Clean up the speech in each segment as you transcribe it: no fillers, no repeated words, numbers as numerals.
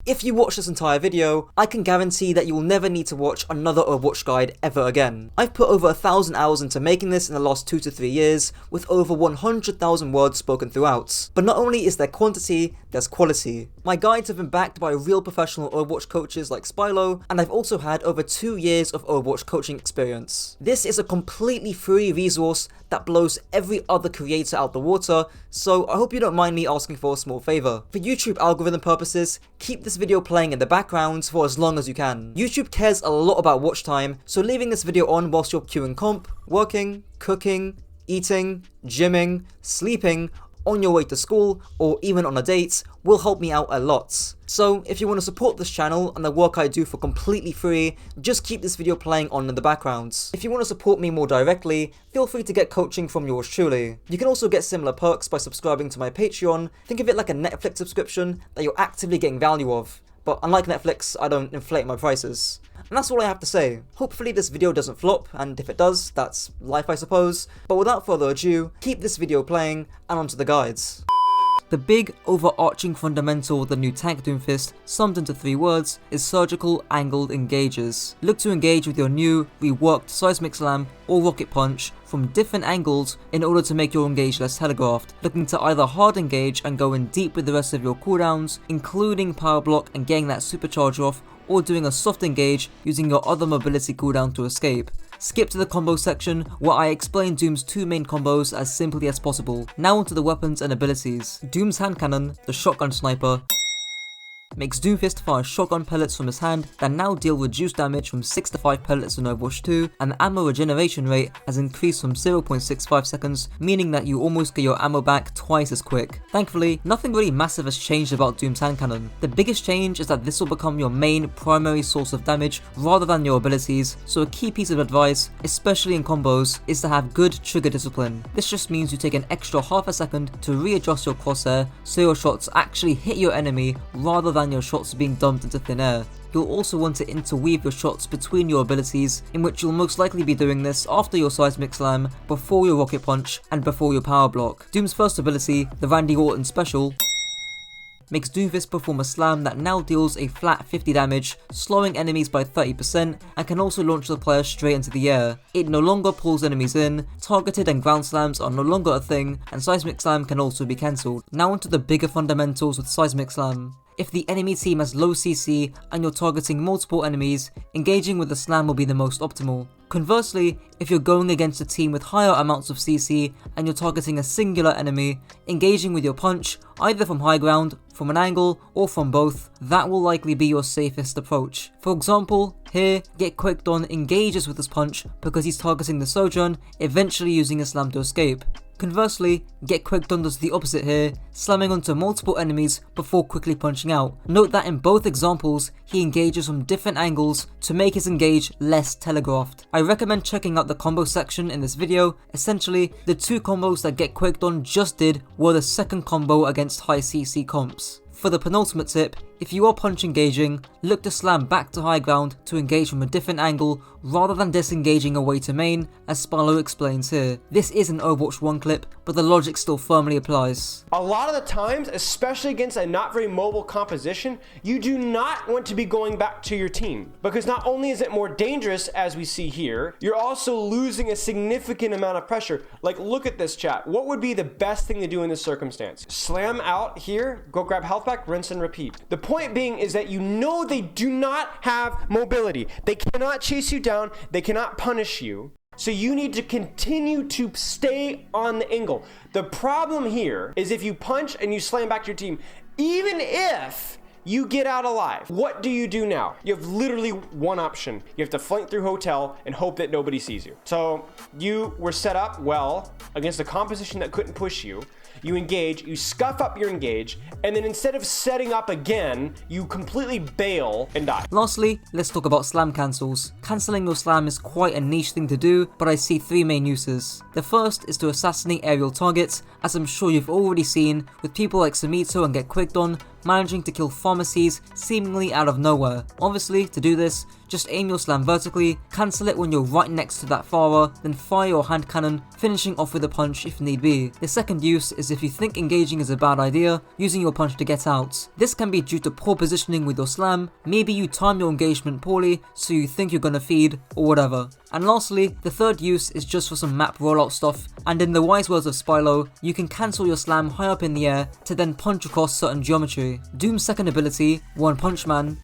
If you watch this entire video, I can guarantee that you will never need to watch another Overwatch guide ever again. I've put over 1,000 hours into making this in the last 2 to 3 years, with over 100,000 words spoken throughout. But not only is there quantity, there's quality. My guides have been backed by real professional Overwatch coaches like Spylo, and I've also had over 2 years of Overwatch coaching experience. This is a completely free resource that blows every other creator out the water, so I hope you don't mind me asking for a small favour. For YouTube algorithm purposes, keep this video playing in the background for as long as you can. YouTube cares a lot about watch time, so leaving this video on whilst you're queuing comp, working, cooking, eating, gymming, sleeping, on your way to school, or even on a date will help me out a lot. So if you want to support this channel and the work I do for completely free, just keep this video playing on in the background. If you want to support me more directly, feel free to get coaching from yours truly. You can also get similar perks by subscribing to my Patreon. Think of it like a Netflix subscription that you're actively getting value of. But unlike Netflix, I don't inflate my prices. And that's all I have to say. Hopefully this video doesn't flop, and if it does, that's life I suppose. But without further ado, keep this video playing, and onto the guides. The big, overarching fundamental of the new tank Doomfist, summed into 3 words, is surgical angled engages. Look to engage with your new, reworked Seismic Slam or Rocket Punch from different angles in order to make your engage less telegraphed, looking to either hard engage and go in deep with the rest of your cooldowns, including power block and getting that supercharge off, or doing a soft engage using your other mobility cooldown to escape. Skip to the combo section where I explain Doom's 2 main combos as simply as possible. Now onto the weapons and abilities. Doom's hand cannon, the shotgun sniper, makes Doomfist fire shotgun pellets from his hand that now deal reduced damage from 6 to 5 pellets in Overwatch 2, and the ammo regeneration rate has increased from 0.65 seconds, meaning that you almost get your ammo back twice as quick. Thankfully, nothing really massive has changed about Doom's hand cannon. The biggest change is that this will become your main primary source of damage rather than your abilities, so a key piece of advice, especially in combos, is to have good trigger discipline. This just means you take an extra half a second to readjust your crosshair so your shots actually hit your enemy rather than your shots being dumped into thin air. You'll also want to interweave your shots between your abilities, in which you'll most likely be doing this after your Seismic Slam, before your Rocket Punch, and before your Power Block. Doom's first ability, the Randy Orton Special, makes Doomfist perform a slam that now deals a flat 50 damage, slowing enemies by 30%, and can also launch the player straight into the air. It no longer pulls enemies in, targeted and ground slams are no longer a thing, and Seismic Slam can also be cancelled. Now onto the bigger fundamentals with Seismic Slam. If the enemy team has low CC and you're targeting multiple enemies, engaging with the slam will be the most optimal. Conversely, if you're going against a team with higher amounts of CC and you're targeting a singular enemy, engaging with your punch, either from high ground, from an angle, or from both, that will likely be your safest approach. For example, here, Get Quicked On engages with his punch because he's targeting the Sojourn, eventually using a slam to escape. Conversely, Get Quicked On does the opposite here, slamming onto multiple enemies before quickly punching out. Note that in both examples, he engages from different angles to make his engage less telegraphed. I recommend checking out the combo section in this video. Essentially, the 2 combos that Get Quicked On just did were the second combo against high CC comps. For the penultimate tip, if you are punch engaging, look to slam back to high ground to engage from a different angle rather than disengaging away to main, as Spylo explains here. This is an Overwatch 1 clip, but the logic still firmly applies. A lot of the times, especially against a not very mobile composition, you do not want to be going back to your team, because not only is it more dangerous, as we see here, you're also losing a significant amount of pressure. Like, look at this, chat. What would be the best thing to do in this circumstance? Slam out here, go grab health back, rinse and repeat. The point being is that you know they do not have mobility. They cannot chase you down. They cannot punish you. So you need to continue to stay on the angle. The problem here is if you punch and you slam back to your team, even if you get out alive, what do you do now? You have literally one option. You have to flank through hotel and hope that nobody sees you. So you were set up well against a composition that couldn't push you. You engage, you scuff up your engage, and then instead of setting up again, you completely bail and die. Lastly, let's talk about slam cancels. Cancelling your slam is quite a niche thing to do, but I see 3 main uses. The first is to assassinate aerial targets, as I'm sure you've already seen with people like Symmetra and Get Quicked On managing to kill pharmacies seemingly out of nowhere. Obviously, to do this, just aim your slam vertically, cancel it when you're right next to that Pharah, then fire your hand cannon, finishing off with a punch if need be. The second use is if you think engaging is a bad idea, using your punch to get out. This can be due to poor positioning with your slam, maybe you time your engagement poorly so you think you're gonna feed, or whatever. And lastly, the third use is just for some map rollout stuff, and in the wise words of Spylo, you can cancel your slam high up in the air to then punch across certain geometry. Doom's second ability, One Punch Man,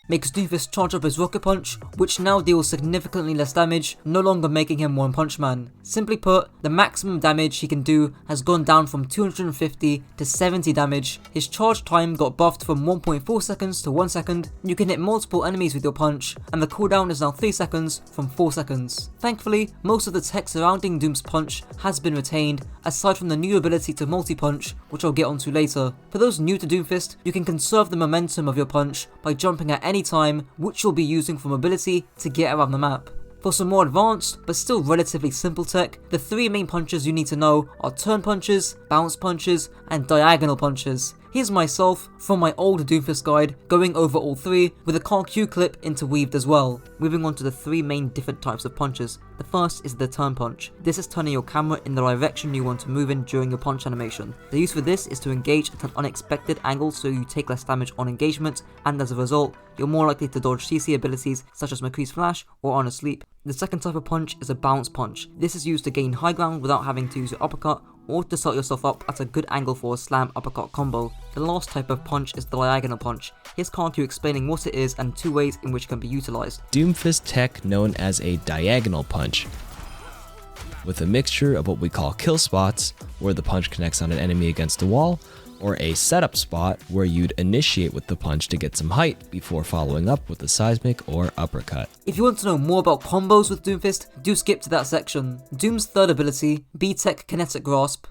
makes Doomfist charge up his rocket punch, which now deals significantly less damage, no longer making him One Punch Man. Simply put, the maximum damage he can do has gone down from 250 to 70 damage, his charge time got buffed from 1.4 seconds to 1 second, you can hit multiple enemies with your punch, and the cooldown is now 3 seconds from 4 seconds. Thankfully, most of the tech surrounding Doom's punch has been retained, aside from the new ability to multi-punch, which I'll get onto later. For those new to Doomfist, you can conserve the momentum of your punch by jumping at any time, which you'll be using for mobility to get around the map. For some more advanced, but still relatively simple tech, the three main punches you need to know are turn punches, bounce punches, and diagonal punches. Here's myself, from my old Doomfist guide, going over all three, with a CarQ clip interweaved as well. Moving on to the three main different types of punches. The first is the turn punch. This is turning your camera in the direction you want to move in during your punch animation. The use for this is to engage at an unexpected angle so you take less damage on engagement, and as a result, you're more likely to dodge CC abilities such as McCree's Flash or Honor Sleep. The second type of punch is a bounce punch. This is used to gain high ground without having to use your uppercut, or to set yourself up at a good angle for a slam uppercut combo. The last type of punch is the diagonal punch. Here's CarQ explaining what it is and two ways in which it can be utilized. Doomfist tech known as a diagonal punch, with a mixture of what we call kill spots, where the punch connects on an enemy against a wall, or a setup spot where you'd initiate with the punch to get some height before following up with a seismic or uppercut. If you want to know more about combos with Doomfist, do skip to that section. Doom's third ability, B-Tech Kinetic Grasp,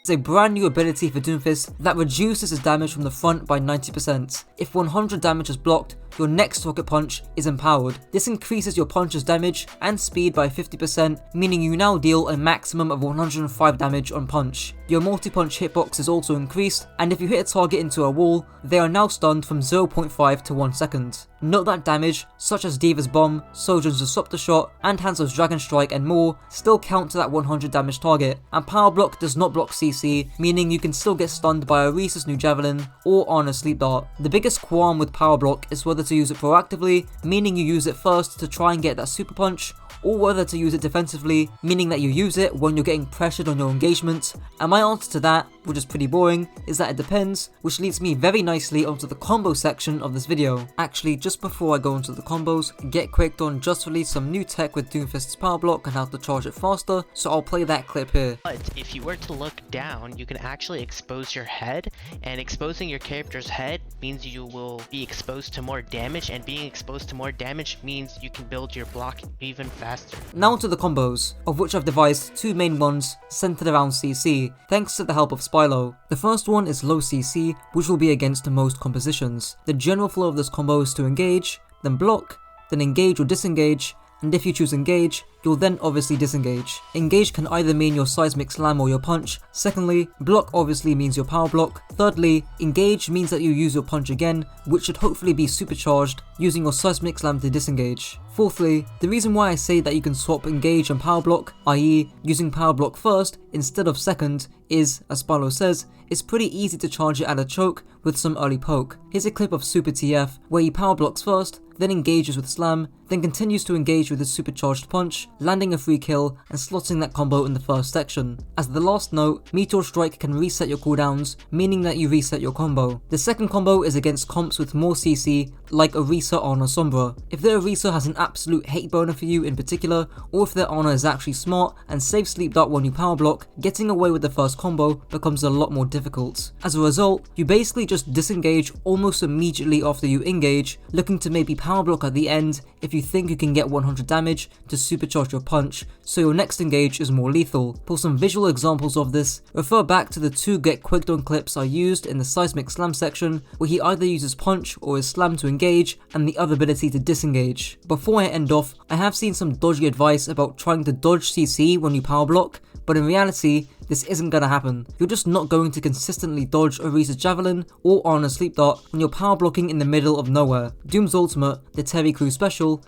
is a brand new ability for Doomfist that reduces his damage from the front by 90%. If 100 damage is blocked, your next rocket punch is empowered. This increases your punch's damage and speed by 50%, meaning you now deal a maximum of 105 damage on punch. Your multi-punch hitbox is also increased, and if you hit a target into a wall, they are now stunned from 0.5 to 1 second. Note that damage, such as Diva's Bomb, Sojourn's Disruptor Shot, and Hanzo's Dragon Strike and more, still count to that 100 damage target, and Power Block does not block CC, meaning you can still get stunned by Orisa's new Javelin or Arna's Sleep Dart. The biggest qualm with Power Block is whether to use it proactively, meaning you use it first to try and get that super punch, or whether to use it defensively, meaning that you use it when you're getting pressured on your engagement. And my answer to that, which is pretty boring, is that it depends, which leads me very nicely onto the combo section of this video. Actually, just before I go into the combos, Get Quicked On just released some new tech with Doomfist's Power Block and how to charge it faster, so I'll play that clip here. But if you were to look down, you can actually expose your head, and exposing your character's head means you will be exposed to more damage, and being exposed to more damage means you can build your block even faster. Now to the combos, of which I've devised two main ones centered around CC, thanks to the help of Spylo. The first one is low CC, which will be against most compositions. The general flow of this combo is to engage, then block, then engage or disengage, and if you choose engage, you'll then obviously disengage. Engage can either mean your seismic slam or your punch. Secondly, block obviously means your power block. Thirdly, engage means that you use your punch again, which should hopefully be supercharged, using your seismic slam to disengage. Fourthly, the reason why I say that you can swap engage and power block, i.e. using power block first instead of second, is, as Spylo says, it's pretty easy to charge it at a choke with some early poke. Here's a clip of Super TF where he power blocks first, then engages with slam, then continues to engage with his supercharged punch, landing a free kill and slotting that combo in the first section. As the last note, Meteor Strike can reset your cooldowns, meaning that you reset your combo. The second combo is against comps with more CC, like Orisa on or Sombra. If their Orisa has an absolute hate boner for you in particular, or if their Honor is actually smart and saves Sleep Dart when you power block, getting away with the first combo becomes a lot more difficult. As a result, you basically just disengage almost immediately after you engage, looking to maybe power block at the end if you think you can get 100 damage to supercharge your punch, so your next engage is more lethal. For some visual examples of this, refer back to the two Get Quicked On clips I used in the Seismic Slam section, where he either uses punch or his slam to engage and the other ability to disengage. Before I end off, I have seen some dodgy advice about trying to dodge CC when you power block, but in reality, this isn't gonna happen. You're just not going to consistently dodge Orisa's javelin or Ana's sleep dart when you're power blocking in the middle of nowhere. Doom's ultimate, the Terry Crew special,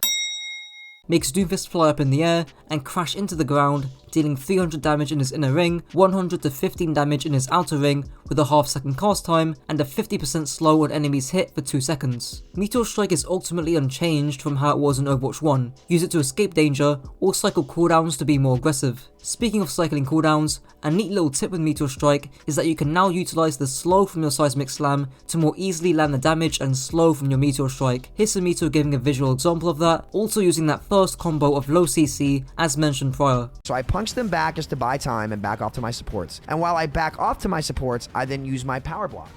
makes Doomfist fly up in the air and crash into the ground, dealing 300 damage in his inner ring, 100 to 15 damage in his outer ring with a half-second cast time, and a 50% slow on enemies hit for 2 seconds. Meteor Strike is ultimately unchanged from how it was in Overwatch 1. Use it to escape danger, or cycle cooldowns to be more aggressive. Speaking of cycling cooldowns, a neat little tip with Meteor Strike is that you can now utilize the slow from your Seismic Slam to more easily land the damage and slow from your Meteor Strike. Here's Symmetra giving a visual example of that, also using that first combo of low CC as mentioned prior. So I punch them back just to buy time and back off to my supports. And while I back off to my supports, I then use my power block.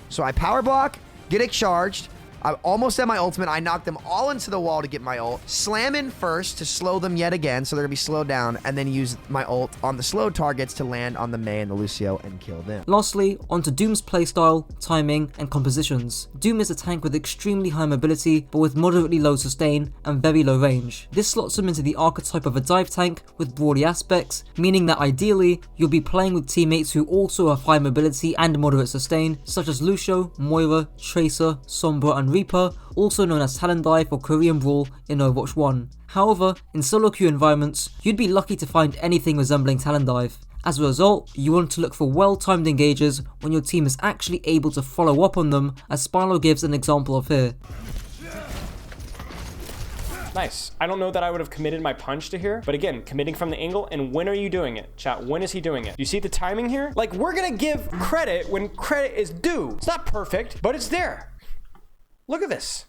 So I power block, get it charged, I'm almost at my ultimate. I knock them all into the wall to get my ult. Slam in first to slow them yet again, so they're gonna be slowed down, and then use my ult on the slow targets to land on the Mei and the Lúcio and kill them. Lastly, onto Doom's playstyle, timing, and compositions. Doom is a tank with extremely high mobility, but with moderately low sustain and very low range. This slots him into the archetype of a dive tank with broady aspects, meaning that ideally, you'll be playing with teammates who also have high mobility and moderate sustain, such as Lúcio, Moira, Tracer, Sombra, and Reaper, also known as Talon Dive or Korean Brawl in Overwatch 1. However, in solo queue environments, you'd be lucky to find anything resembling Talon Dive. As a result, you want to look for well-timed engages when your team is actually able to follow up on them, as Spyro gives an example of here. Nice. I don't know that I would have committed my punch to here, but again, committing from the angle, and when are you doing it? Chat, when is he doing it? You see the timing here? Like, we're gonna give credit when credit is due. It's not perfect, but it's there. Look at this.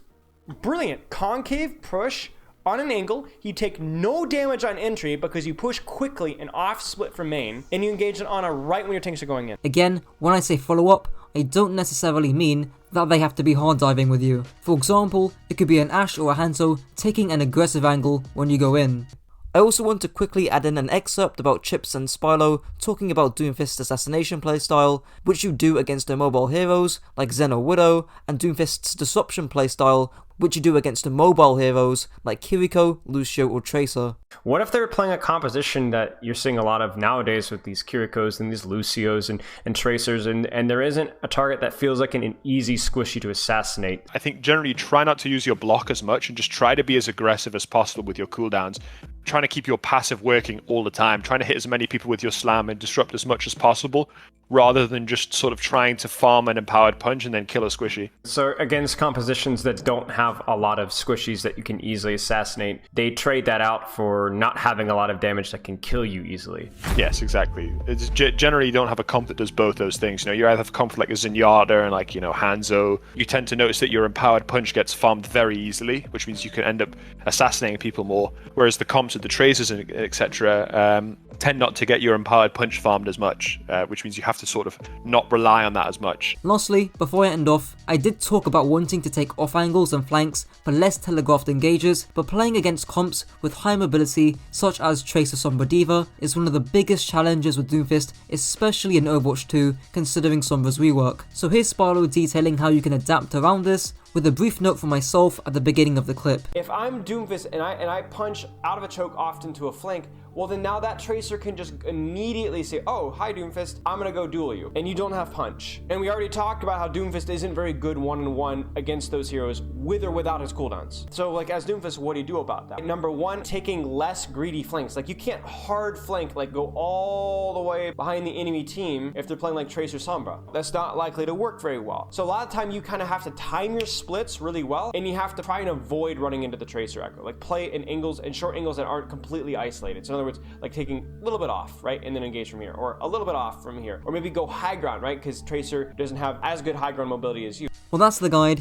Brilliant. Concave push on an angle. You take no damage on entry because you push quickly and off split from main, and you engage it on a right when your tanks are going in. Again, when I say follow up, I don't necessarily mean that they have to be hard diving with you. For example, it could be an Ashe or a Hanzo taking an aggressive angle when you go in. I also want to quickly add in an excerpt about Chips and Spyro talking about Doomfist's assassination playstyle, which you do against their mobile heroes like Zen or Widow, and Doomfist's disruption playstyle, which you do against mobile heroes like Kiriko, Lúcio, or Tracer. What if they were playing a composition that you're seeing a lot of nowadays with these Kirikos and these Lúcios and Tracers, and there isn't a target that feels like an easy squishy to assassinate? I think generally try not to use your block as much and just try to be as aggressive as possible with your cooldowns. Trying to keep your passive working all the time, trying to hit as many people with your slam and disrupt as much as possible, rather than just sort of trying to farm an empowered punch and then kill a squishy. So against compositions that don't have a lot of squishies that you can easily assassinate, they trade that out for not having a lot of damage that can kill you easily. Yes, exactly. It's generally you don't have a comp that does both those things. You know, you either have a comp like a Zenyatta and like, you know, Hanzo. You tend to notice that your empowered punch gets farmed very easily, which means you can end up assassinating people more. Whereas the comps of the Tracers and etc. Tend not to get your empowered punch farmed as much, which means you have to sort of not rely on that as much. Lastly, before I end off, I did talk about wanting to take off angles and flanks for less telegraphed engages, but playing against comps with high mobility such as Tracer Sombra Diva is one of the biggest challenges with Doomfist, especially in Overwatch 2 considering Sombra's rework. So here's Spyro detailing how you can adapt around this, with a brief note from myself at the beginning of the clip. If I'm Doomfist and I punch out of a choke often to a flank, well then now that Tracer can just immediately say, oh, hi Doomfist, I'm gonna go duel you. And you don't have punch. And we already talked about how Doomfist isn't very good one-on-one against those heroes with or without his cooldowns. So like as Doomfist, what do you do about that? Number one, taking less greedy flanks. Like you can't hard flank, like go all the way behind the enemy team if they're playing like Tracer Sombra. That's not likely to work very well. So a lot of time you kind of have to time your splits really well, and you have to try and avoid running into the Tracer echo. Like play in angles and short angles that aren't completely isolated. So in other words, like taking a little bit off, right, and then engage from here, or a little bit off from here, or maybe go high ground, right, because Tracer doesn't have as good high ground mobility as you. Well, that's the guide.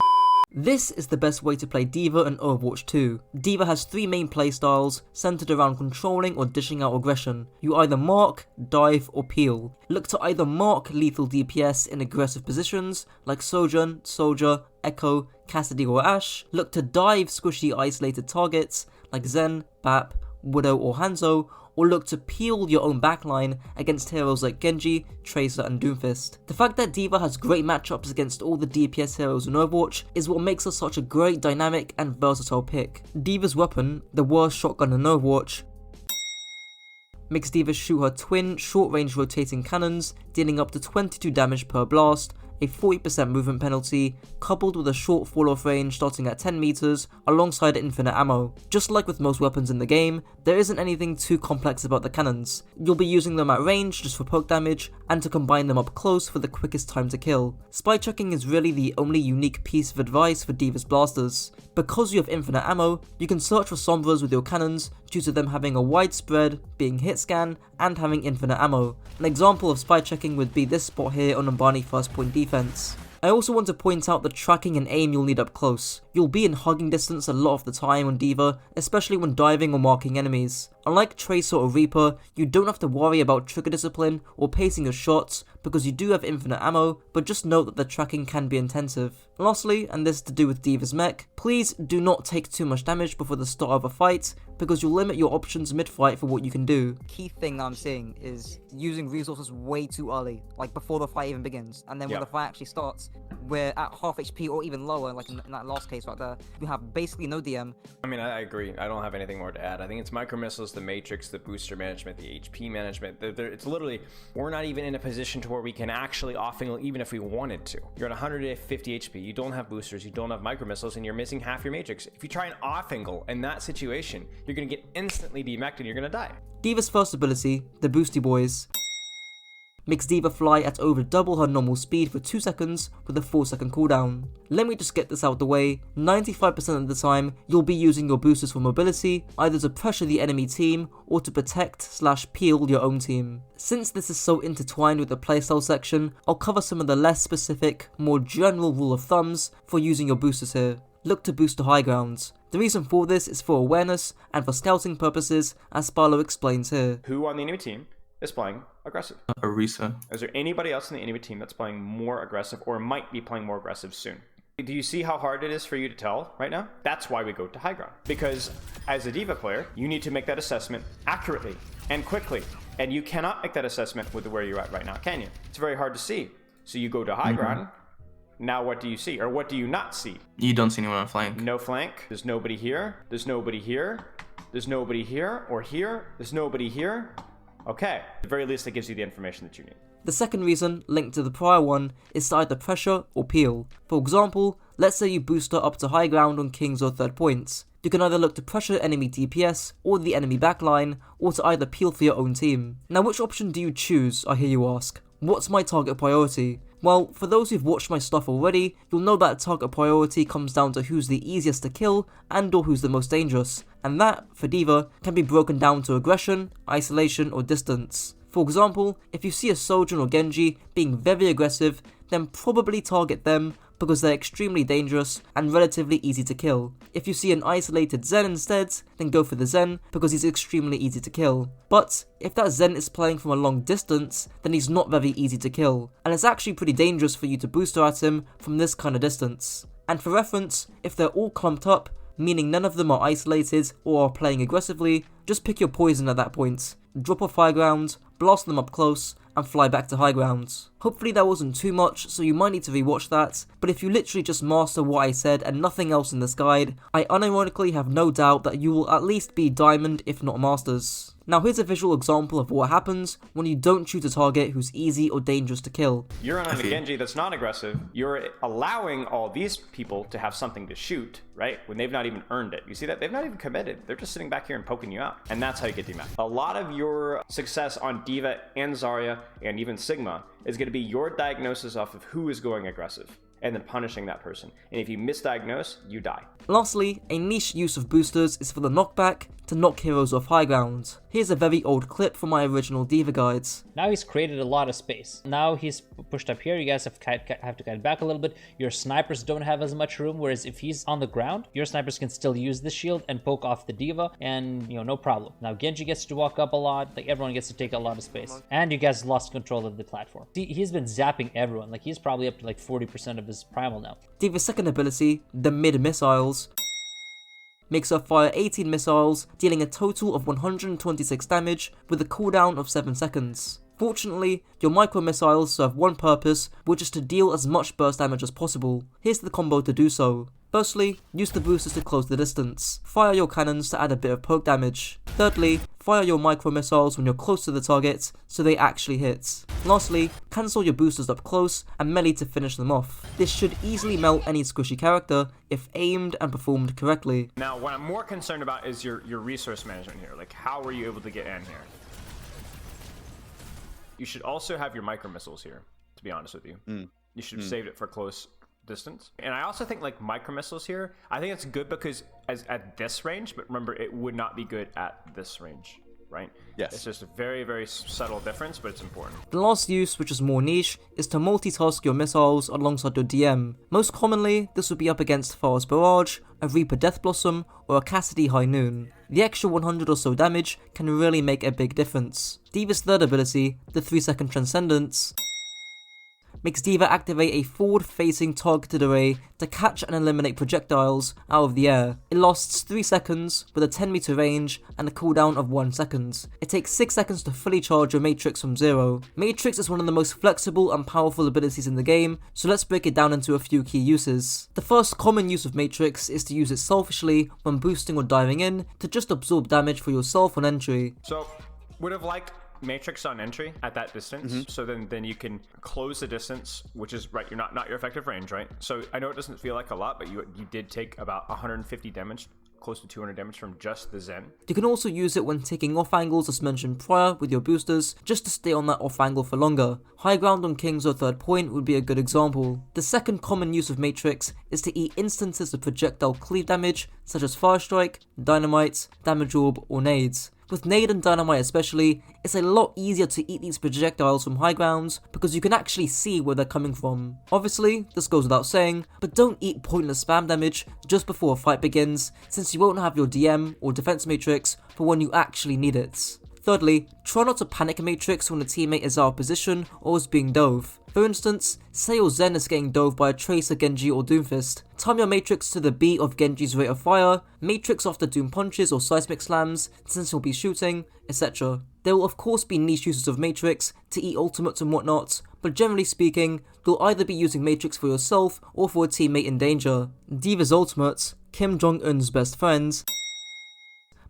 This is the best way to play D.Va in Overwatch 2. D.Va has 3 main playstyles centered around controlling or dishing out aggression. You either mark, dive, or peel. Look to either mark lethal DPS in aggressive positions like Sojourn, Soldier, Echo, Cassidy, or Ashe. Look to dive squishy isolated targets like Zen, Bap, Widow, or Hanzo, or look to peel your own backline against heroes like Genji, Tracer, and Doomfist. The fact that D.Va has great matchups against all the DPS heroes in Overwatch is what makes her such a great, dynamic, and versatile pick. D.Va's weapon, the worst shotgun in Overwatch, makes D.Va shoot her twin short-range rotating cannons, dealing up to 22 damage per blast, a 40% movement penalty, coupled with a short fall-off range starting at 10 meters, alongside infinite ammo. Just like with most weapons in the game, there isn't anything too complex about the cannons. You'll be using them at range just for poke damage, and to combine them up close for the quickest time to kill. Spy checking is really the only unique piece of advice for D.Va's blasters. Because you have infinite ammo, you can search for Sombras with your cannons due to them having a wide spread, being hit scan, and having infinite ammo. An example of spy checking would be this spot here on Umbani first point defense. I also want to point out the tracking and aim you'll need up close. You'll be in hugging distance a lot of the time on D.Va, especially when diving or marking enemies. Unlike Tracer or Reaper, you don't have to worry about trigger discipline or pacing your shots because you do have infinite ammo, but just note that the tracking can be intensive. Lastly, and this is to do with D.Va's mech, please do not take too much damage before the start of a fight because you'll limit your options mid-fight for what you can do. Key thing that I'm seeing is using resources way too early, like before the fight even begins, and then when the fight actually starts, we're at half HP or even lower, like in that last case right there. You have basically no DM. I mean, I agree. I don't have anything more to add. I think it's micro missiles, the matrix, the booster management, the HP management. It's literally, we're not even in a position to where we can actually off-angle even if we wanted to. You're at 150 HP, you don't have boosters, you don't have micro missiles, and you're missing half your matrix. If you try and off-angle in that situation, you're gonna get instantly demeched and you're gonna die. D.Va's first ability, the Boosty Boys, makes D.Va fly at over double her normal speed for 2 seconds with a 4-second cooldown. Let me just get this out the way, 95% of the time you'll be using your boosters for mobility, either to pressure the enemy team or to protect/peel your own team. Since this is so intertwined with the playstyle section, I'll cover some of the less specific, more general rule of thumbs for using your boosters here. Look to boost to high grounds. The reason for this is for awareness and for scouting purposes, as Sparlow explains here. Who on the enemy team is playing aggressive? Orisa. Is there anybody else on the enemy team that's playing more aggressive or might be playing more aggressive soon? Do you see how hard it is for you to tell right now? That's why we go to high ground. Because as a D.Va player, you need to make that assessment accurately and quickly. And you cannot make that assessment with where you're at right now, can you? It's very hard to see. So you go to high ground. Now what do you see? Or what do you not see? You don't see anyone on flank. No flank. There's nobody here. There's nobody here. There's nobody here or here. There's nobody here. Okay. At the very least, that gives you the information that you need. The second reason, linked to the prior one, is to either pressure or peel. For example, let's say you booster up to high ground on kings or third points. You can either look to pressure enemy DPS or the enemy backline, or to either peel for your own team. Now which option do you choose, I hear you ask? What's my target priority? Well, for those who've watched my stuff already, you'll know that target priority comes down to who's the easiest to kill and or who's the most dangerous, and that, for D.Va, can be broken down to aggression, isolation or distance. For example, if you see a Sojourn or Genji being very aggressive, then probably target them because they're extremely dangerous and relatively easy to kill. If you see an isolated Zen instead, then go for the Zen because he's extremely easy to kill. But if that Zen is playing from a long distance, then he's not very easy to kill, and it's actually pretty dangerous for you to booster at him from this kind of distance. And for reference, if they're all clumped up, meaning none of them are isolated or are playing aggressively, just pick your poison at that point. Drop off high ground, blast them up close, and fly back to high ground. Hopefully that wasn't too much, so you might need to rewatch that, but if you literally just master what I said and nothing else in this guide, I unironically have no doubt that you will at least be diamond if not masters. Now here's a visual example of what happens when you don't choose a target who's easy or dangerous to kill. You're on a Genji that's not aggressive. You're allowing all these people to have something to shoot, right? When they've not even earned it. You see that? They've not even committed. They're just sitting back here and poking you out. And that's how you get demap. A lot of your success on D.Va and Zarya and even Sigma is going to be your diagnosis off of who is going aggressive and then punishing that person. And if you misdiagnose, you die. Lastly, a niche use of boosters is for the knockback to knock heroes off high ground. Here's a very old clip from my original D.Va guides. Now he's created a lot of space. Now he's pushed up here. You guys have to kind of back a little bit. Your snipers don't have as much room, whereas if he's on the ground, your snipers can still use the shield and poke off the D.Va, and no problem. Now Genji gets to walk up a lot. Like everyone gets to take a lot of space. And you guys lost control of the platform. See, he's been zapping everyone. Like he's probably up to like 40% of his primal now. D.Va's second ability, the mid missiles, makes her fire 18 missiles, dealing a total of 126 damage with a cooldown of 7 seconds. Fortunately, your micro missiles serve one purpose, which is to deal as much burst damage as possible. Here's the combo to do so. Firstly, use the boosters to close the distance. Fire your cannons to add a bit of poke damage. Thirdly, fire your micro missiles when you're close to the target so they actually hit. Lastly, cancel your boosters up close and melee to finish them off. This should easily melt any squishy character if aimed and performed correctly. Now, what I'm more concerned about is your resource management here. Like, how were you able to get in here? You should also have your micro missiles here, to be honest with you. You should have saved it for close distance. And I also think like micro missiles here, I think it's good because at this range, but remember it would not be good at this range, right? Yes. It's just a very, very subtle difference, but it's important. The last use, which is more niche, is to multitask your missiles alongside your DM. Most commonly, this would be up against Pharah's Barrage, a Reaper Death Blossom, or a Cassidy High Noon. The extra 100 or so damage can really make a big difference. D.Va's third ability, the 3-second Transcendence, makes D.Va activate a forward-facing targeted array to catch and eliminate projectiles out of the air. It lasts 3 seconds with a 10-meter range and a cooldown of 1 second. It takes 6 seconds to fully charge your Matrix from 0. Matrix is one of the most flexible and powerful abilities in the game, so let's break it down into a few key uses. The first common use of Matrix is to use it selfishly when boosting or diving in to just absorb damage for yourself on entry. So, would have liked Matrix on entry at that distance, so then you can close the distance, which is right. You're not your effective range, right? So I know it doesn't feel like a lot, but you did take about 150 damage, close to 200 damage from just the Zen. You can also use it when taking off angles as mentioned prior with your boosters, just to stay on that off angle for longer. High ground on Kings or third point would be a good example. The second common use of Matrix is to eat instances of projectile cleave damage, such as Fire Strike, Dynamite, Damage Orb, or Nades. With Nade and Dynamite especially, it's a lot easier to eat these projectiles from high grounds because you can actually see where they're coming from. Obviously, this goes without saying, but don't eat pointless spam damage just before a fight begins, since you won't have your DM or defense matrix for when you actually need it. Thirdly, try not to panic a matrix when a teammate is out of position or is being dove. For instance, say your Zen is getting dove by a Tracer, Genji or Doomfist. Time your matrix to the beat of Genji's rate of fire, matrix after Doom punches or seismic slams since he'll be shooting, etc. There will of course be niche uses of matrix to eat ultimates and whatnot, but generally speaking, you'll either be using matrix for yourself or for a teammate in danger. D.Va's ultimate, Kim Jong-un's best friend,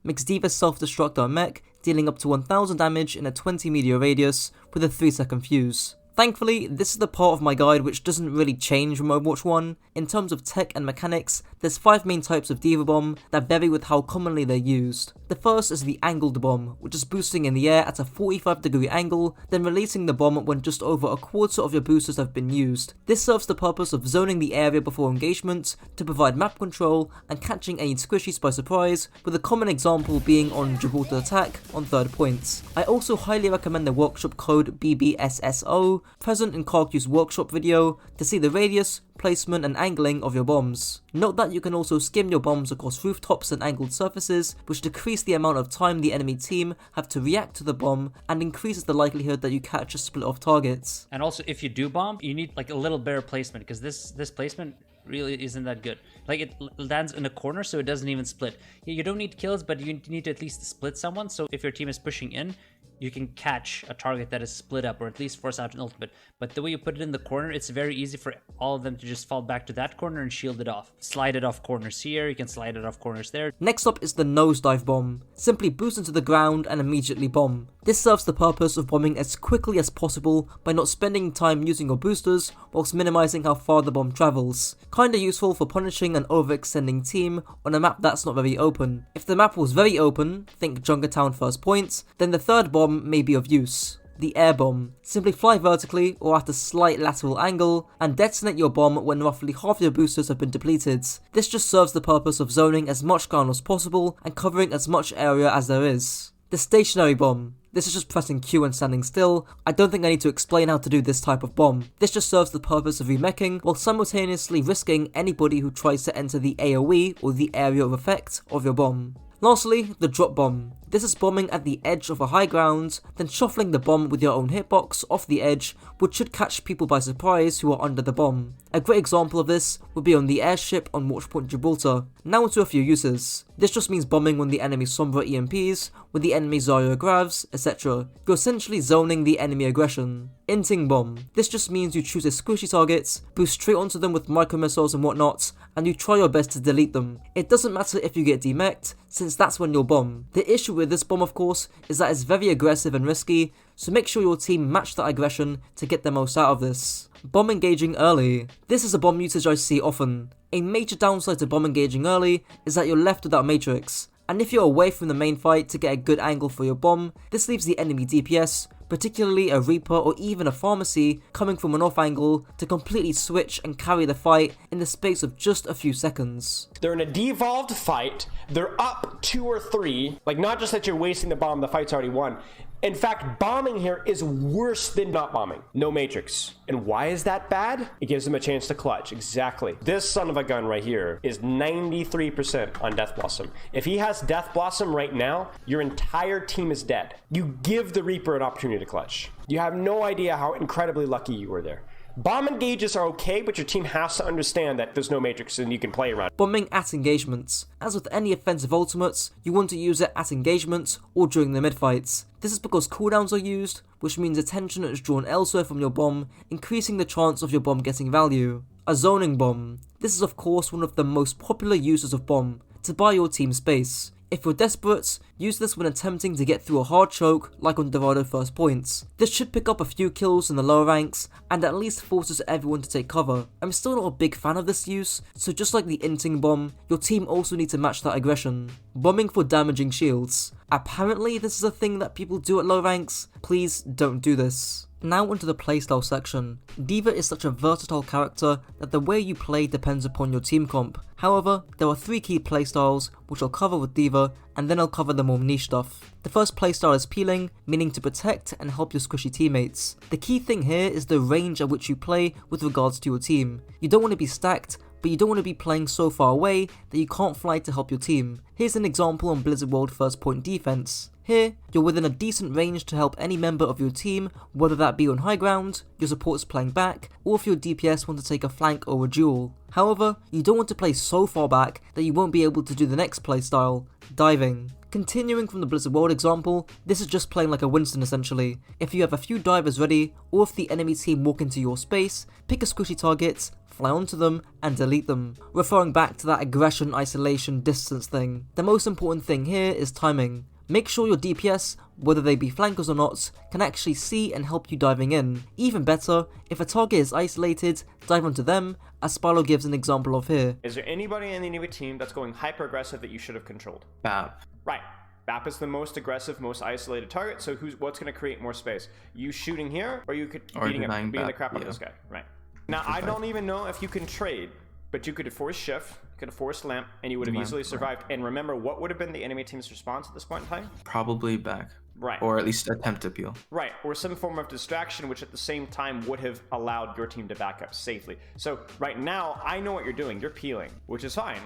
makes D.Va's self-destruct our mech, dealing up to 1000 damage in a 20 meter radius with a 3-second fuse. Thankfully, this is the part of my guide which doesn't really change from Overwatch 1. In terms of tech and mechanics, there's 5 main types of D.Va Bomb that vary with how commonly they're used. The first is the angled bomb, which is boosting in the air at a 45-degree angle, then releasing the bomb when just over a quarter of your boosters have been used. This serves the purpose of zoning the area before engagement to provide map control and catching any squishies by surprise, with a common example being on Gibraltar Attack on third point. I also highly recommend the workshop code BBSSO, present in Karku's workshop video, to see the radius, placement and angling of your bombs. Note that you can also skim your bombs across rooftops and angled surfaces, which decrease the amount of time the enemy team have to react to the bomb and increases the likelihood that you catch a split of targets. And also, if you do bomb, you need like a little better placement, because this placement really isn't that good. Like, it lands in a corner, so it doesn't even split. You don't need kills, but you need to at least split someone, so if your team is pushing in, you can catch a target that is split up, or at least force out an ultimate. But the way you put it in the corner, it's very easy for all of them to just fall back to that corner and shield it off. Slide it off corners here, you can slide it off corners there. Next up is the nosedive bomb. Simply boost into the ground and immediately bomb. This serves the purpose of bombing as quickly as possible by not spending time using your boosters whilst minimizing how far the bomb travels. Kinda useful for punishing an overextending team on a map that's not very open. If the map was very open, think Junkertown first point, then the third bomb may be of use. The air bomb. Simply fly vertically or at a slight lateral angle and detonate your bomb when roughly half your boosters have been depleted. This just serves the purpose of zoning as much ground as possible and covering as much area as there is. The stationary bomb. This is just pressing Q and standing still. I don't think I need to explain how to do this type of bomb. This just serves the purpose of remeching while simultaneously risking anybody who tries to enter the AoE or the area of effect of your bomb. Lastly, the drop bomb. This is bombing at the edge of a high ground, then shuffling the bomb with your own hitbox off the edge, which should catch people by surprise who are under the bomb. A great example of this would be on the airship on Watchpoint Gibraltar. Now into a few uses. This just means bombing when the enemy Sombra EMPs, when the enemy Zarya grabs, etc. You're essentially zoning the enemy aggression. Inting bomb. This just means you choose a squishy targets, boost straight onto them with micro missiles and whatnot, and you try your best to delete them. It doesn't matter if you get demeched, since that's when you'll bomb. The issue with this bomb, of course, is that it's very aggressive and risky, so make sure your team match that aggression to get the most out of this. Bomb engaging early. This is a bomb usage I see often. A major downside to bomb engaging early is that you're left without matrix, and if you're away from the main fight to get a good angle for your bomb, this leaves the enemy DPS, particularly a Reaper or even a Pharmacy, coming from an off angle to completely switch and carry the fight in the space of just a few seconds. They're in a devolved fight, they're up 2 or 3, like not just that you're wasting the bomb, the fight's already won. In fact, bombing here is worse than not bombing. No matrix. And why is that bad? It gives them a chance to clutch. Exactly. This son of a gun right here is 93% on Death Blossom. If he has Death Blossom right now, your entire team is dead. You give the Reaper an opportunity to clutch. You have no idea how incredibly lucky you were there. Bomb engages are okay, but your team has to understand that there's no matrix and you can play around. Bombing at engagements. As with any offensive ultimates, you want to use it at engagements or during the mid-fights. This is because cooldowns are used, which means attention is drawn elsewhere from your bomb, increasing the chance of your bomb getting value. A zoning bomb. This is of course one of the most popular uses of bomb, to buy your team space. If you're desperate, use this when attempting to get through a hard choke like on Dorado first points. This should pick up a few kills in the lower ranks and at least forces everyone to take cover. I'm still not a big fan of this use, so just like the inting bomb, your team also need to match that aggression. Bombing for damaging shields. Apparently this is a thing that people do at low ranks. Please don't do this. Now onto the playstyle section. D.Va is such a versatile character that the way you play depends upon your team comp. However, there are 3 key playstyles which I'll cover with D.Va, and then I'll cover the more niche stuff. The first playstyle is peeling, meaning to protect and help your squishy teammates. The key thing here is the range at which you play with regards to your team. You don't want to be stacked, but you don't want to be playing so far away that you can't fly to help your team. Here's an example on Blizzard World First Point Defense. Here, you're within a decent range to help any member of your team, whether that be on high ground, your support's playing back, or if your DPS want to take a flank or a duel. However, you don't want to play so far back that you won't be able to do the next playstyle, diving. Continuing from the Blizzard World example, this is just playing like a Winston essentially. If you have a few divers ready, or if the enemy team walk into your space, pick a squishy target, fly onto them, and delete them, referring back to that aggression, isolation, distance thing. The most important thing here is timing. Make sure your DPS, whether they be flankers or not, can actually see and help you diving in. Even better, if a target is isolated, dive onto them, as Spyro gives an example of here. Is there anybody in the enemy team that's going hyper aggressive that you should have controlled? Bap. Right. Bap is the most aggressive, most isolated target, so what's going to create more space? You shooting here, or you could beating the crap out of this guy? Right. Now, I don't even know if you can trade, but you could have forced shift, could have forced lamp, and you would have easily survived. And remember, what would have been the enemy team's response at this point in time? Probably back. Right. Or at least attempt to peel. Right. Or some form of distraction, which at the same time would have allowed your team to back up safely. So right now, I know what you're doing. You're peeling, which is fine.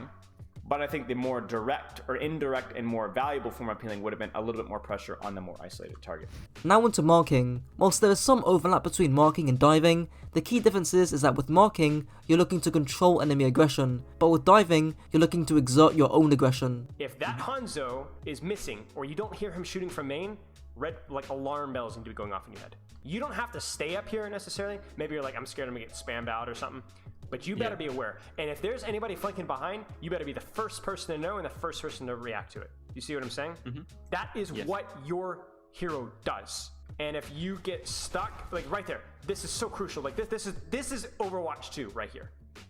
But I think the more direct or indirect and more valuable form of peeling would have been a little bit more pressure on the more isolated target. Now onto marking. Whilst there is some overlap between marking and diving, the key difference is that with marking, you're looking to control enemy aggression, but with diving, you're looking to exert your own aggression. If that Hanzo is missing, or you don't hear him shooting from main, red like alarm bells need to be going off in your head. You don't have to stay up here necessarily. Maybe you're like, I'm scared I'm gonna get spammed out or something. But you better be aware. And if there's anybody flanking behind, you better be the first person to know and the first person to react to it. You see what I'm saying? Mm-hmm. That is what your hero does. And if you get stuck, like right there, this is so crucial. Like this is Overwatch 2 right here.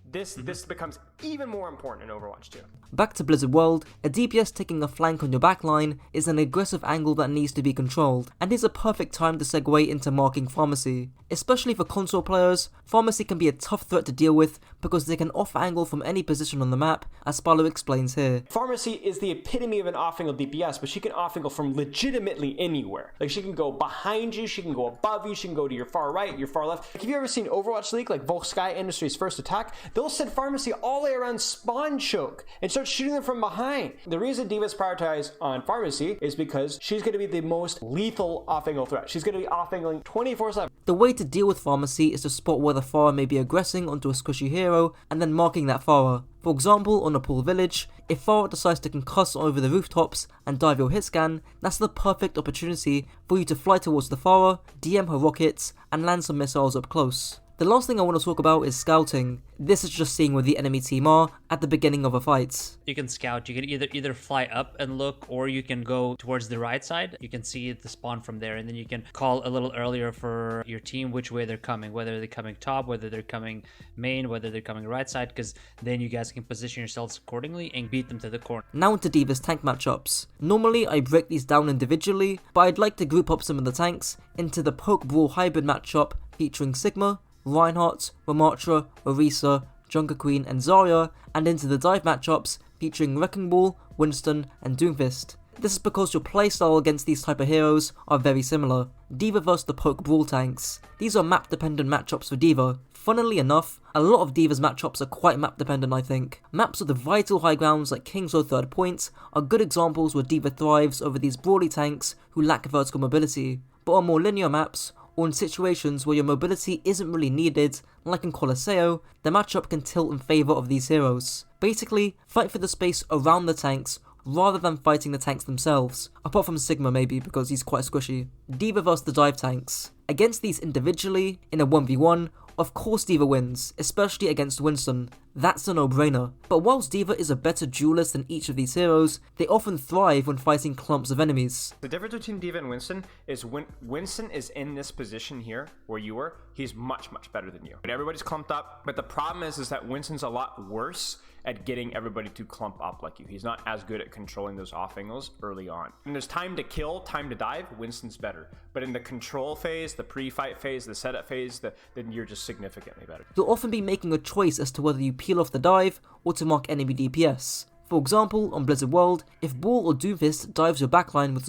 This becomes even more important in Overwatch 2. Back to Blizzard World, a DPS taking a flank on your backline is an aggressive angle that needs to be controlled, and is a perfect time to segue into marking Pharmacy. Especially for console players, Pharmacy can be a tough threat to deal with because they can off-angle from any position on the map, as Spyro explains here. Pharmacy is the epitome of an off-angle DPS, but she can off-angle from legitimately anywhere. Like she can go behind you, she can go above you, she can go to your far right, your far left. Like, have you ever seen Overwatch League, like Volsky Industries' first attack? They'll send Pharmacy all the way around spawn choke and start shooting them from behind. The reason D.Va's prioritized on Pharmacy is because she's going to be the most lethal off-angle threat. She's going to be off-angling 24/7. The way to deal with Pharmacy is to spot where the Pharah may be aggressing onto a squishy hero and then marking that Pharah. For example, on a pool village, if Pharah decides to concuss over the rooftops and dive your hit scan, that's the perfect opportunity for you to fly towards the Pharah, DM her rockets, and land some missiles up close. The last thing I want to talk about is scouting. This is just seeing where the enemy team are at the beginning of a fight. You can scout. You can either fly up and look, or you can go towards the right side. You can see the spawn from there, and then you can call a little earlier for your team which way they're coming, whether they're coming top, whether they're coming main, whether they're coming right side, because then you guys can position yourselves accordingly and beat them to the corner. Now into D.Va's tank matchups. Normally I break these down individually, but I'd like to group up some of the tanks into the Poke Brawl hybrid matchup featuring Sigma, Reinhardt, Ramattra, Orisa, Junkerqueen and Zarya, and into the dive matchups featuring Wrecking Ball, Winston and Doomfist. This is because your playstyle against these type of heroes are very similar. D.Va vs the Poke Brawl tanks. These are map dependent matchups for D.Va. Funnily enough, a lot of D.Va's matchups are quite map dependent I think. Maps with the vital high grounds like King's Row Third Point are good examples where D.Va thrives over these brawly tanks who lack vertical mobility. But on more linear maps, or in situations where your mobility isn't really needed, like in Colosseo, the matchup can tilt in favour of these heroes. Basically, fight for the space around the tanks rather than fighting the tanks themselves, apart from Sigma maybe because he's quite squishy. D.Va vs the dive tanks. Against these individually, in a 1v1, of course D.Va wins, especially against Winston. That's a no-brainer. But whilst D.Va is a better duelist than each of these heroes, they often thrive when fighting clumps of enemies. The difference between D.Va and Winston is when Winston is in this position here, where you were, he's much, much better than you. But everybody's clumped up, but the problem is that Winston's a lot worse at getting everybody to clump up like you. He's not as good at controlling those off angles early on. When there's time to kill, time to dive, Winston's better. But in the control phase, the pre-fight phase, the setup phase, then you're just significantly better. You'll often be making a choice as to whether you peel off the dive or to mark enemy DPS. For example, on Blizzard World, if Ball or Doomfist dives your backline with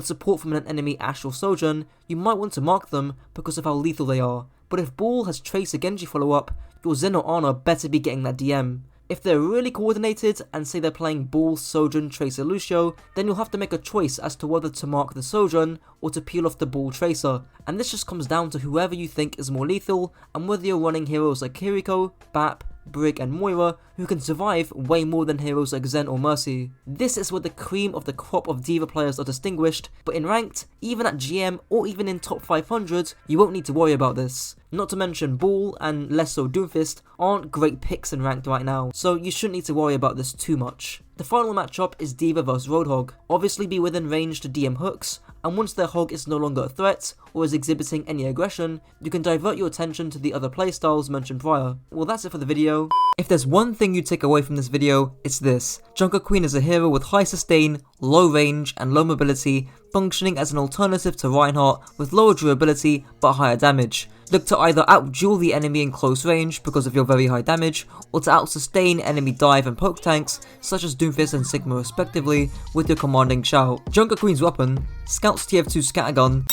support from an enemy Ashe or Sojourn, you might want to mark them because of how lethal they are. But if Ball has Trace or Genji follow-up, your Zen or Ana better be getting that DM. If they're really coordinated and say they're playing Ball, Sojourn, Tracer, Lúcio, then you'll have to make a choice as to whether to mark the Sojourn or to peel off the Ball Tracer, and this just comes down to whoever you think is more lethal and whether you're running heroes like Kiriko, Bap, Brig and Moira who can survive way more than heroes like Zen or Mercy. This is where the cream of the crop of D.Va players are distinguished, but in ranked, even at GM or even in top 500, you won't need to worry about this. Not to mention Ball and less so Doomfist aren't great picks in ranked right now, so you shouldn't need to worry about this too much. The final matchup is D.Va vs Roadhog. Obviously be within range to DM hooks, and once their hog is no longer a threat or is exhibiting any aggression, you can divert your attention to the other playstyles mentioned prior. Well, that's it for the video. If there's one thing you take away from this video, it's this. Junkerqueen is a hero with high sustain, low range and low mobility, functioning as an alternative to Reinhardt with lower durability but higher damage. Look to either out-duel the enemy in close range because of your very high damage, or to out-sustain enemy dive and poke tanks such as Doomfist and Sigma respectively with your commanding shout. Junkerqueen's weapon, Scout's TF2 Scattergun,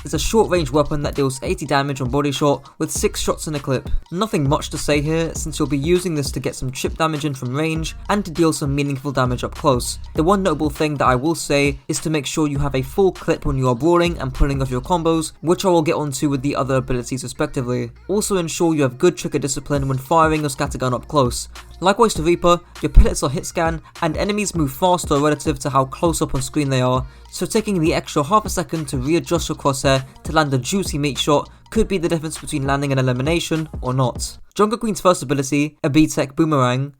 is a short-range weapon that deals 80 damage on body shot with 6 shots in a clip. Nothing much to say here since you'll be using this to get some chip damage in from range and to deal some meaningful damage up close. The one notable thing that I will say is to make sure you have a full clip when you are brawling and pulling off your combos, which I will get onto with the other abilities respectively. Also ensure you have good trigger discipline when firing your scattergun up close. Likewise to Reaper, your pellets are hit scan and enemies move faster relative to how close up on screen they are, so taking the extra half a second to readjust your crosshair to land a juicy meat shot could be the difference between landing an elimination or not. Junkerqueen's first ability, a B-Tech Boomerang,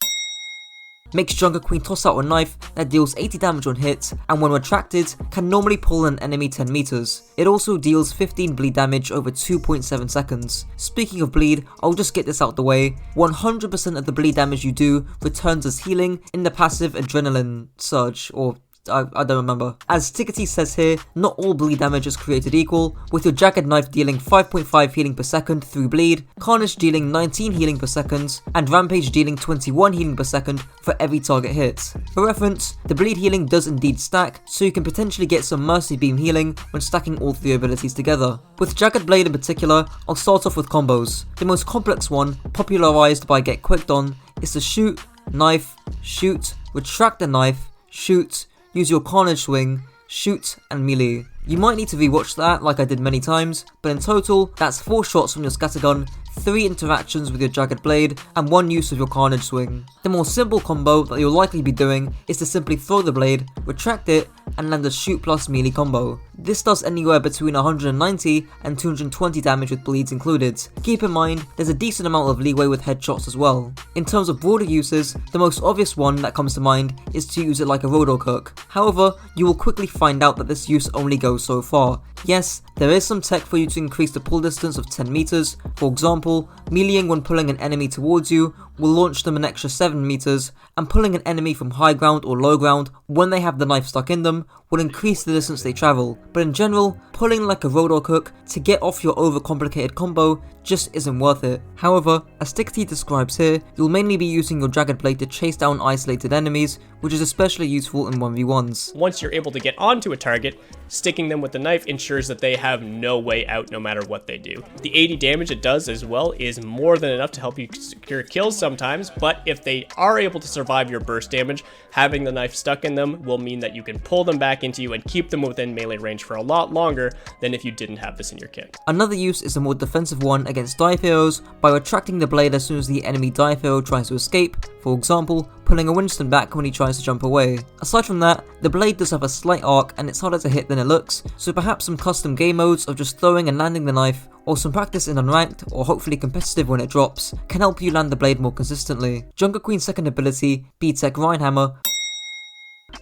makes Junkerqueen toss out a knife that deals 80 damage on hit and when retracted can normally pull an enemy 10 meters. It also deals 15 bleed damage over 2.7 seconds. Speaking of bleed, I'll just get this out the way. 100% of the bleed damage you do returns as healing in the passive Adrenaline Surge, or I don't remember. As Tickety says here, not all bleed damage is created equal, with your Jagged Knife dealing 5.5 healing per second through bleed, Carnage dealing 19 healing per second, and Rampage dealing 21 healing per second for every target hit. For reference, the bleed healing does indeed stack, so you can potentially get some Mercy Beam healing when stacking all 3 abilities together. With Jagged Blade in particular, I'll start off with combos. The most complex one, popularized by Get Quicked On, is to shoot, knife, shoot, retract the knife, shoot, use your Carnage swing, shoot, and melee. You might need to rewatch that like I did many times, but in total, that's 4 shots from your scattergun, 3 interactions with your Jagged Blade, and 1 use of your Carnage Swing. The more simple combo that you'll likely be doing is to simply throw the blade, retract it, and land a shoot plus melee combo. This does anywhere between 190 and 220 damage with bleeds included. Keep in mind, there's a decent amount of leeway with headshots as well. In terms of broader uses, the most obvious one that comes to mind is to use it like a Roadhog hook. However, you will quickly find out that this use only goes so far. Yes, there is some tech for you to increase the pull distance of 10 meters. For example, meleeing when pulling an enemy towards you will launch them an extra 7 meters, and pulling an enemy from high ground or low ground when they have the knife stuck in them will increase the distance they travel. But in general, pulling like a Roadhog hook to get off your overcomplicated combo just isn't worth it. However, as Stickty describes here, you'll mainly be using your Jagged Blade to chase down isolated enemies, which is especially useful in 1v1s. Once you're able to get onto a target, sticking them with the knife ensures that they have no way out no matter what they do. The 80 damage it does as well is more than enough to help you secure kills sometimes, but if they are able to survive your burst damage, having the knife stuck in them will mean that you can pull them back into you and keep them within melee range for a lot longer than if you didn't have this in your kit. Another use is a more defensive one against dive heroes by retracting the blade as soon as the enemy dive hero tries to escape, for example, pulling a Winston back when he tries to jump away. Aside from that, the blade does have a slight arc and it's harder to hit than it looks, so perhaps some custom game modes of just throwing and landing the knife, or some practice in unranked or hopefully competitive when it drops, can help you land the blade more consistently. Junkerqueen's second ability, B-Tech Reinhammer,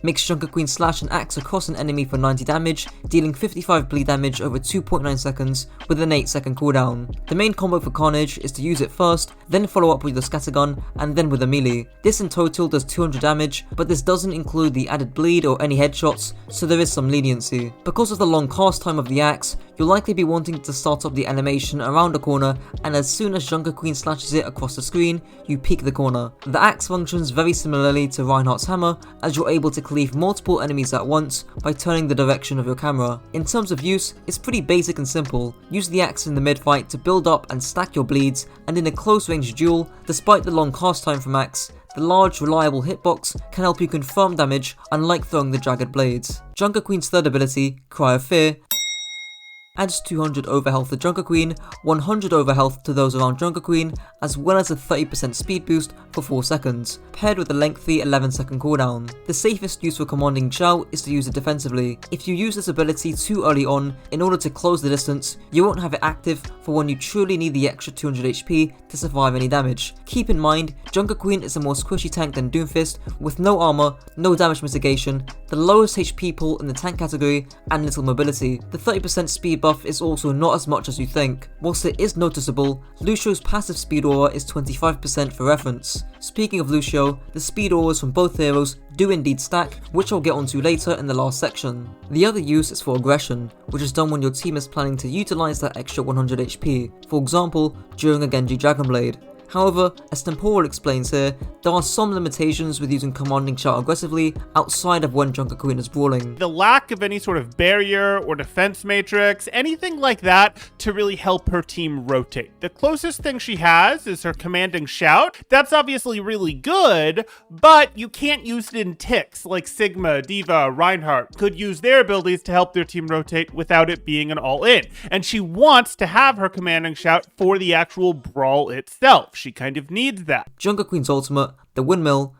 makes Junkerqueen slash an axe across an enemy for 90 damage, dealing 55 bleed damage over 2.9 seconds with an 8-second cooldown. The main combo for Carnage is to use it first, then follow up with the scattergun, and then with a melee. This in total does 200 damage, but this doesn't include the added bleed or any headshots, so there is some leniency. Because of the long cast time of the axe, you'll likely be wanting to start up the animation around a corner, and as soon as Junkerqueen slashes it across the screen, you peek the corner. The axe functions very similarly to Reinhardt's hammer, as you're able to cleave multiple enemies at once by turning the direction of your camera. In terms of use, it's pretty basic and simple. Use the axe in the mid fight to build up and stack your bleeds, and in a close range duel, despite the long cast time from axe, the large, reliable hitbox can help you confirm damage unlike throwing the Jagged Blades. Junkerqueen's third ability, Cry of Fear, adds 200 overhealth to Junkerqueen, 100 overhealth to those around Junkerqueen, as well as a 30% speed boost for 4 seconds, paired with a lengthy 11-second cooldown. The safest use for commanding Chow is to use it defensively. If you use this ability too early on in order to close the distance, you won't have it active for when you truly need the extra 200 HP to survive any damage. Keep in mind, Junkerqueen is a more squishy tank than Doomfist, with no armor, no damage mitigation, the lowest HP pull in the tank category, and little mobility. The 30% speed buff is also not as much as you think. Whilst it is noticeable, Lucio's passive speed aura is 25% for reference. Speaking of Lúcio, the speed auras from both heroes do indeed stack, which I'll get onto later in the last section. The other use is for aggression, which is done when your team is planning to utilize that extra 100 HP, for example, during a Genji Dragon Blade. However, as Temporal explains here, there are some limitations with using commanding Shout aggressively outside of when Junkerqueen is brawling. The lack of any sort of barrier or defense matrix, anything like that to really help her team rotate. The closest thing she has is her commanding Shout. That's obviously really good, but you can't use it in ticks like Sigma, Diva, Reinhardt could use their abilities to help their team rotate without it being an all-in. And she wants to have her commanding Shout for the actual brawl itself. She kind of needs that. Junkerqueen's ultimate, the Windmill,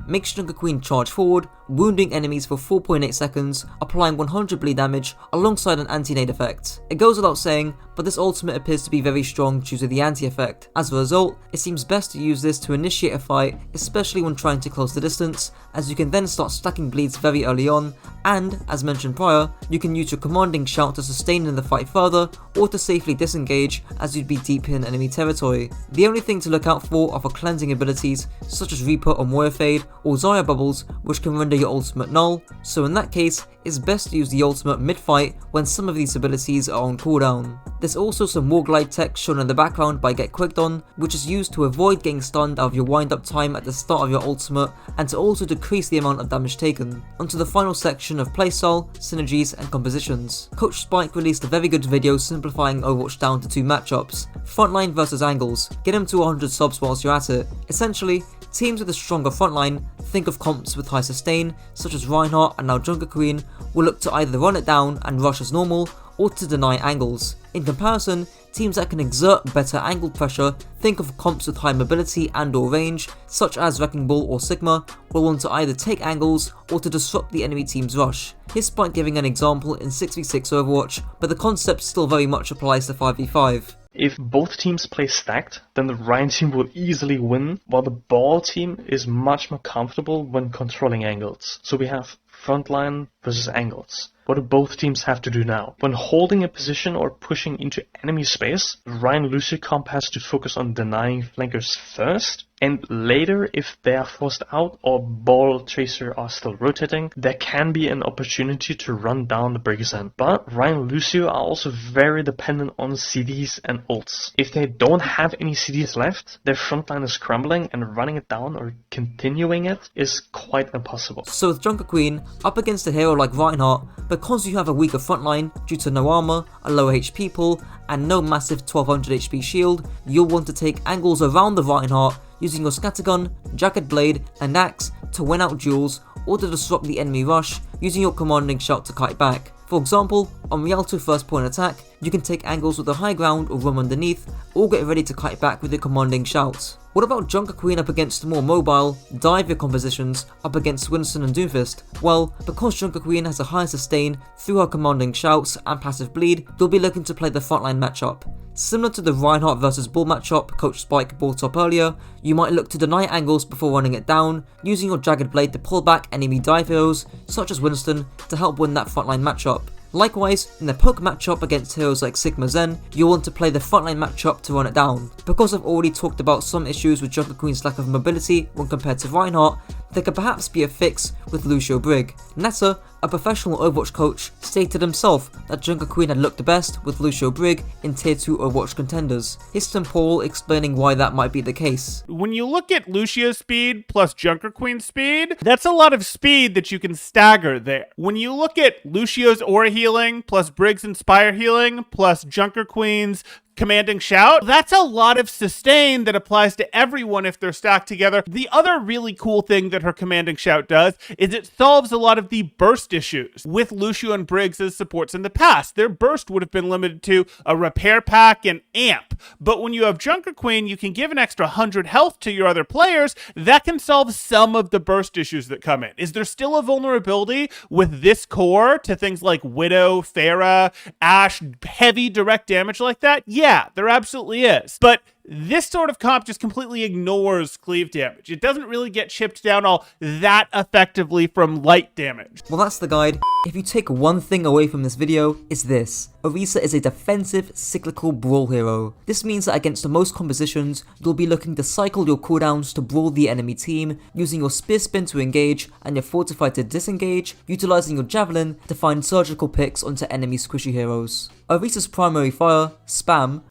makes Junkerqueen charge forward, wounding enemies for 4.8 seconds, applying 100 bleed damage alongside an anti-nade effect. It goes without saying, but this ultimate appears to be very strong due to the anti-effect. As a result, it seems best to use this to initiate a fight, especially when trying to close the distance, as you can then start stacking bleeds very early on, and, as mentioned prior, you can use your commanding Shout to sustain in the fight further, or to safely disengage as you'd be deep in enemy territory. The only thing to look out for are for cleansing abilities, such as Reaper or Moira Fade, or Zarya bubbles, which can render your ultimate null, so in that case, it's best to use the ultimate mid-fight when some of these abilities are on cooldown. There's also some War Glide tech shown in the background by Get Quicked On, which is used to avoid getting stunned out of your wind-up time at the start of your ultimate, and to also decrease the amount of damage taken. Onto the final section of playstyle, synergies, and compositions. Coach Spike released a very good video simplifying Overwatch down to 2 matchups, frontline versus angles. Get him to 100 subs whilst you're at it. Essentially, teams with a stronger frontline, think of comps with high sustain, such as Reinhardt and now Junkerqueen, will look to either run it down and rush as normal, or to deny angles. In comparison, teams that can exert better angled pressure, think of comps with high mobility and or range, such as Wrecking Ball or Sigma, will want to either take angles or to disrupt the enemy team's rush. Here's Spike giving an example in 6v6 Overwatch, but the concept still very much applies to 5v5. If both teams play stacked, then the Rein team will easily win, while the Ball team is much more comfortable when controlling angles. So we have frontline versus angles. What do both teams have to do now? When holding a position or pushing into enemy space, the Rein Lúcio comp has to focus on denying flankers first, and later, if they are forced out or Ball Tracer are still rotating, there can be an opportunity to run down the Brigitte. But Rein Lúcio are also very dependent on CDs and ults. If they don't have any CDs left, their frontline is crumbling, and running it down or continuing it is quite impossible. So with Junkerqueen up against a hero like Reinhardt, because you have a weaker frontline due to no armor, a lower HP pool, and no massive 1200 HP shield, you'll want to take angles around the Reinhardt using your scattergun, jagged blade, and axe to win out duels, or to disrupt the enemy rush using your commanding shout to kite back. For example, on Rialto first point attack, you can take angles with the high ground or roam underneath, or get ready to kite back with your commanding shout. What about Junkerqueen up against more mobile, dive compositions up against Winston and Doomfist? Well, because Junkerqueen has a higher sustain through her commanding shouts and passive bleed, you'll be looking to play the frontline matchup. Similar to the Reinhardt vs Ball matchup Coach Spike brought up earlier, you might look to deny angles before running it down, using your jagged blade to pull back enemy dive heroes, such as Winston, to help win that frontline matchup. Likewise, in the poke matchup against heroes like Sigma Zen, you'll want to play the frontline matchup to run it down. Because I've already talked about some issues with Junkerqueen's lack of mobility when compared to Reinhardt, there could perhaps be a fix with Lúcio Brig. Netta, a professional Overwatch coach, stated himself that Junkerqueen had looked best with Lúcio Brig in tier 2 Overwatch contenders. Here's Tim Paul explaining why that might be the case. When you look at Lucio's speed plus Junkerqueen's speed, that's a lot of speed that you can stagger there. When you look at Lucio's aura healing plus Brig's Inspire healing plus Junkerqueen's commanding shout, that's a lot of sustain that applies to everyone if they're stacked together. The other really cool thing that her commanding shout does is it solves a lot of the burst issues with Lúcio and Briggs as supports in the past. Their burst would have been limited to a repair pack and amp, but when you have Junkerqueen, you can give an extra 100 health to your other players. That can solve some of the burst issues that come in. Is there still a vulnerability with this core to things like Widow, Pharah, Ashe, heavy direct damage like that? Yeah, there absolutely is. But this sort of comp just completely ignores cleave damage. It doesn't really get chipped down all that effectively from light damage. Well, that's the guide. If you take one thing away from this video, it's this. Orisa is a defensive, cyclical brawl hero. This means that against most compositions, you'll be looking to cycle your cooldowns to brawl the enemy team, using your spear spin to engage and your fortify to disengage, utilizing your javelin to find surgical picks onto enemy squishy heroes. Orisa's primary fire, spam,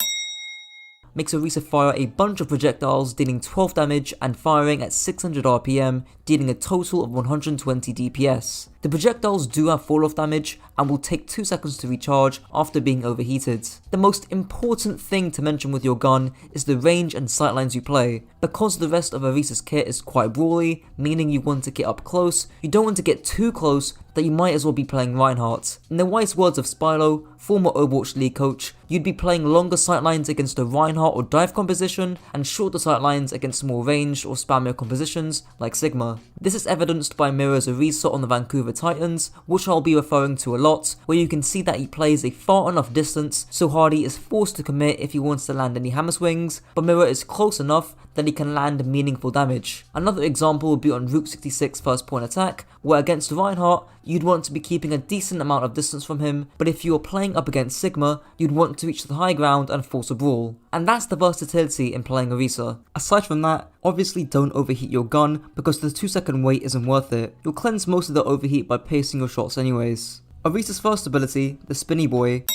makes Orisa fire a bunch of projectiles dealing 12 damage and firing at 600 RPM, dealing a total of 120 DPS. The projectiles do have fall off damage and will take 2 seconds to recharge after being overheated. The most important thing to mention with your gun is the range and sightlines you play. Because the rest of Orisa's kit is quite brawly, meaning you want to get up close, you don't want to get too close that you might as well be playing Reinhardt. In the wise words of Spylo, former Overwatch League coach, you'd be playing longer sightlines against a Reinhardt or dive composition and shorter sightlines against more ranged or spammier compositions like Sigma. This is evidenced by Mira's Orisa on the Vancouver Titans, which I'll be referring to a lot, where you can see that he plays a far enough distance so Hardy is forced to commit if he wants to land any hammer swings, but Mira is close enough that he can land meaningful damage. Another example would be on Route 66 first point attack, where against Reinhardt, you'd want to be keeping a decent amount of distance from him, but if you are playing up against Sigma, you'd want to reach the high ground and force a brawl. And that's the versatility in playing Orisa. Aside from that, obviously don't overheat your gun, because the 2-second wait isn't worth it. You'll cleanse most of the overheat by pacing your shots anyways. Orisa's first ability, the Spinny Boy,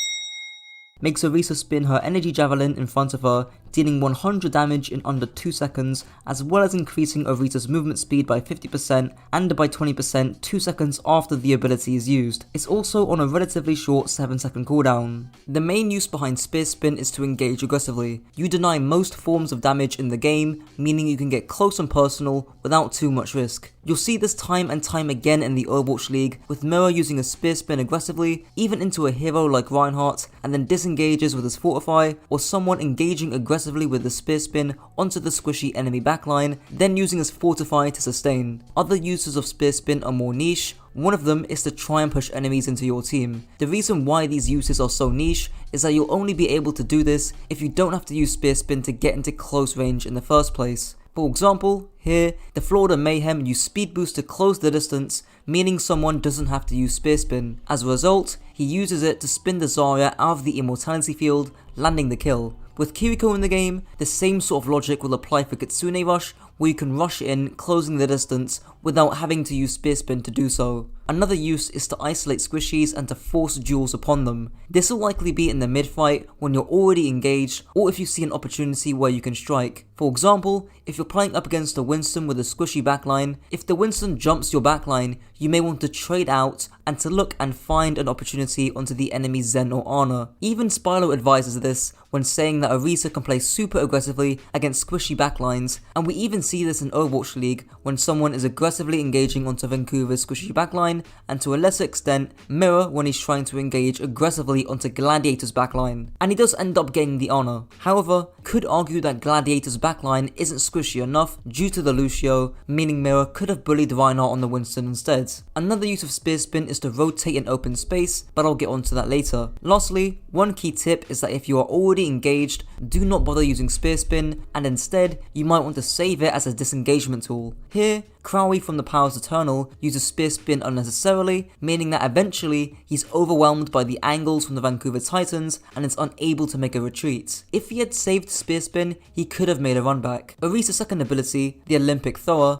makes Orisa spin her energy javelin in front of her, dealing 100 damage in under 2 seconds, as well as increasing Orisa's movement speed by 50% and by 20% 2 seconds after the ability is used. It's also on a relatively short 7-second cooldown. The main use behind Spear Spin is to engage aggressively. You deny most forms of damage in the game, meaning you can get close and personal without too much risk. You'll see this time and time again in the Overwatch League, with Moira using a Spear Spin aggressively, even into a hero like Reinhardt, and then disengages with his Fortify, or someone engaging aggressively with the Spear Spin onto the squishy enemy backline, then using his Fortify to sustain. Other uses of Spear Spin are more niche. One of them is to try and push enemies into your team. The reason why these uses are so niche is that you'll only be able to do this if you don't have to use Spear Spin to get into close range in the first place. For example, here, the Florida Mayhem use Speed Boost to close the distance, meaning someone doesn't have to use Spear Spin. As a result, he uses it to spin the Zarya out of the Immortality field, landing the kill. With Kiriko in the game, the same sort of logic will apply for Kitsune Rush, where you can rush in, closing the distance, without having to use Spear Spin to do so. Another use is to isolate squishies and to force duels upon them. This will likely be in the mid-fight when you're already engaged, or if you see an opportunity where you can strike. For example, if you're playing up against a Winston with a squishy backline, if the Winston jumps your backline, you may want to trade out and to look and find an opportunity onto the enemy's Zen or Ana. Even Spylo advises this when saying that Orisa can play super aggressively against squishy backlines, and we even see this in Overwatch League when someone is aggressively engaging onto Vancouver's squishy backline, and to a lesser extent, Mirror when he's trying to engage aggressively onto Gladiator's backline. And he does end up getting the honor. However, could argue that Gladiator's backline isn't squishy enough due to the Lúcio, meaning Mirror could have bullied Reinhardt on the Winston instead. Another use of Spear Spin is to rotate in open space, but I'll get onto that later. Lastly, one key tip is that if you are already engaged, do not bother using Spear Spin, and instead, you might want to save it as a disengagement tool. Here, Crowley from the Powers Eternal uses Spear Spin unnecessarily, meaning that eventually he's overwhelmed by the angles from the Vancouver Titans and is unable to make a retreat. If he had saved Spear Spin, he could have made a run back. Orisa's second ability, the Olympic Thrower,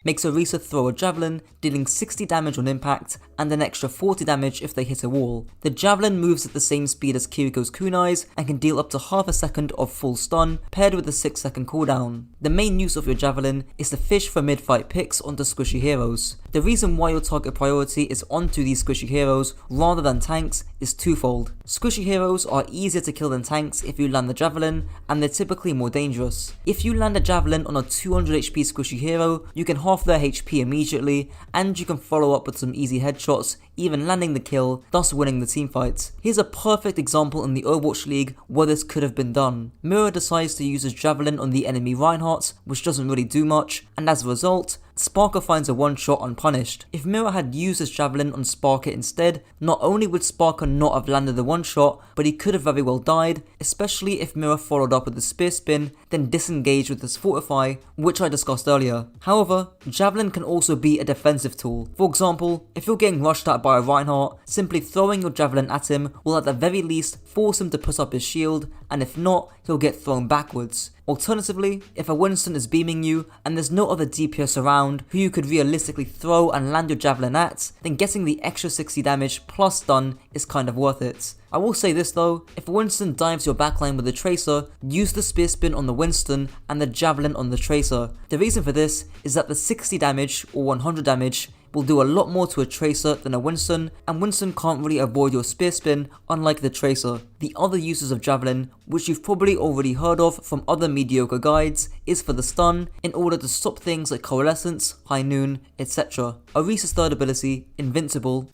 makes Orisa throw a javelin, dealing 60 damage on impact and an extra 40 damage if they hit a wall. The javelin moves at the same speed as Kiriko's kunais and can deal up to half a second of full stun, paired with a 6-second cooldown. The main use of your javelin is to fish for mid-fight picks onto squishy heroes. The reason why your target priority is onto these squishy heroes rather than tanks is twofold. Squishy heroes are easier to kill than tanks if you land the javelin, and they're typically more dangerous. If you land a javelin on a 200 HP squishy hero, you can half their HP immediately, and you can follow up with some easy headshots, even landing the kill, thus winning the teamfight. Here's a perfect example in the Overwatch League where this could have been done. Mirror decides to use his javelin on the enemy Reinhardt, which doesn't really do much, and as a result, Sparker finds a one-shot unpunished. If Mirror had used his javelin on Sparker instead, not only would Sparker not have landed the one-shot, but he could have very well died, especially if Mirror followed up with the Spear Spin, then disengaged with his Fortify, which I discussed earlier. However, javelin can also be a defensive tool. For example, if you're getting rushed at by a Reinhardt, simply throwing your javelin at him will at the very least force him to put up his shield, and if not, he'll get thrown backwards. Alternatively, if a Winston is beaming you and there's no other DPS around who you could realistically throw and land your javelin at, then getting the extra 60 damage plus stun is kind of worth it. I will say this though, if a Winston dives your backline with a Tracer, use the Spear Spin on the Winston and the Javelin on the Tracer. The reason for this is that the 60 damage or 100 damage will do a lot more to a Tracer than a Winston, and Winston can't really avoid your Spear Spin unlike the Tracer. The other uses of Javelin, which you've probably already heard of from other mediocre guides, is for the stun, in order to stop things like Coalescence, High Noon, etc. Orisa's third ability, Invincible,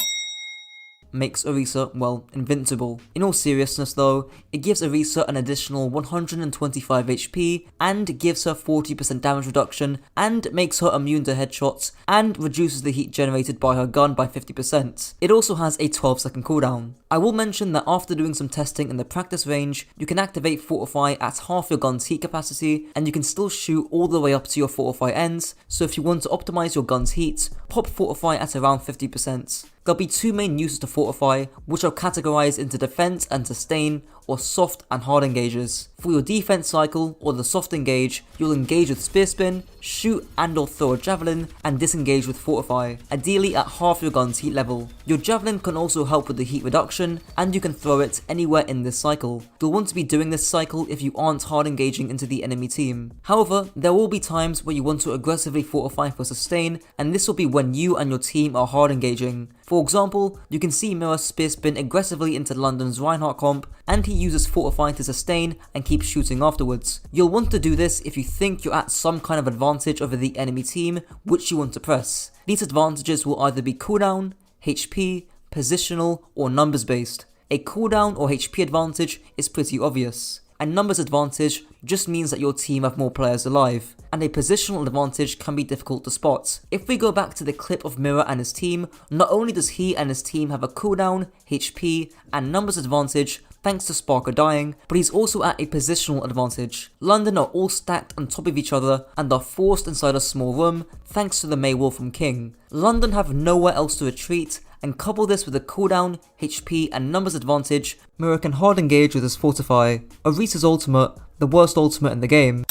makes Orisa, well, invincible. In all seriousness though, it gives Orisa an additional 125 HP, and gives her 40% damage reduction, and makes her immune to headshots, and reduces the heat generated by her gun by 50%. It also has a 12-second cooldown. I will mention that after doing some testing in the practice range, you can activate Fortify at half your gun's heat capacity, and you can still shoot all the way up to your Fortify ends, so if you want to optimize your gun's heat, pop Fortify at around 50%. There'll be two main uses to Fortify, which are categorized into defense and sustain, or soft and hard engages. For your defense cycle, or the soft engage, you'll engage with Spear Spin, shoot and or throw a javelin, and disengage with Fortify, ideally at half your gun's heat level. Your javelin can also help with the heat reduction, and you can throw it anywhere in this cycle. You'll want to be doing this cycle if you aren't hard engaging into the enemy team. However, there will be times where you want to aggressively Fortify for sustain, and this will be when you and your team are hard engaging. For example, you can see Mira Spear Spin aggressively into London's Reinhardt comp, and he uses Fortify to sustain and keep shooting afterwards. You'll want to do this if you think you're at some kind of advantage over the enemy team, which you want to press. These advantages will either be cooldown, HP, positional, or numbers based. A cooldown or HP advantage is pretty obvious. A numbers advantage just means that your team have more players alive, and a positional advantage can be difficult to spot. If we go back to the clip of Mira and his team, not only does he and his team have a cooldown, HP, and numbers advantage thanks to Sparker dying, but he's also at a positional advantage. London are all stacked on top of each other and are forced inside a small room thanks to the Maywolf from King. London have nowhere else to retreat, and couple this with a cooldown, HP and numbers advantage, Mira can hard engage with his Fortify. Orisa's ultimate, the worst ultimate in the game,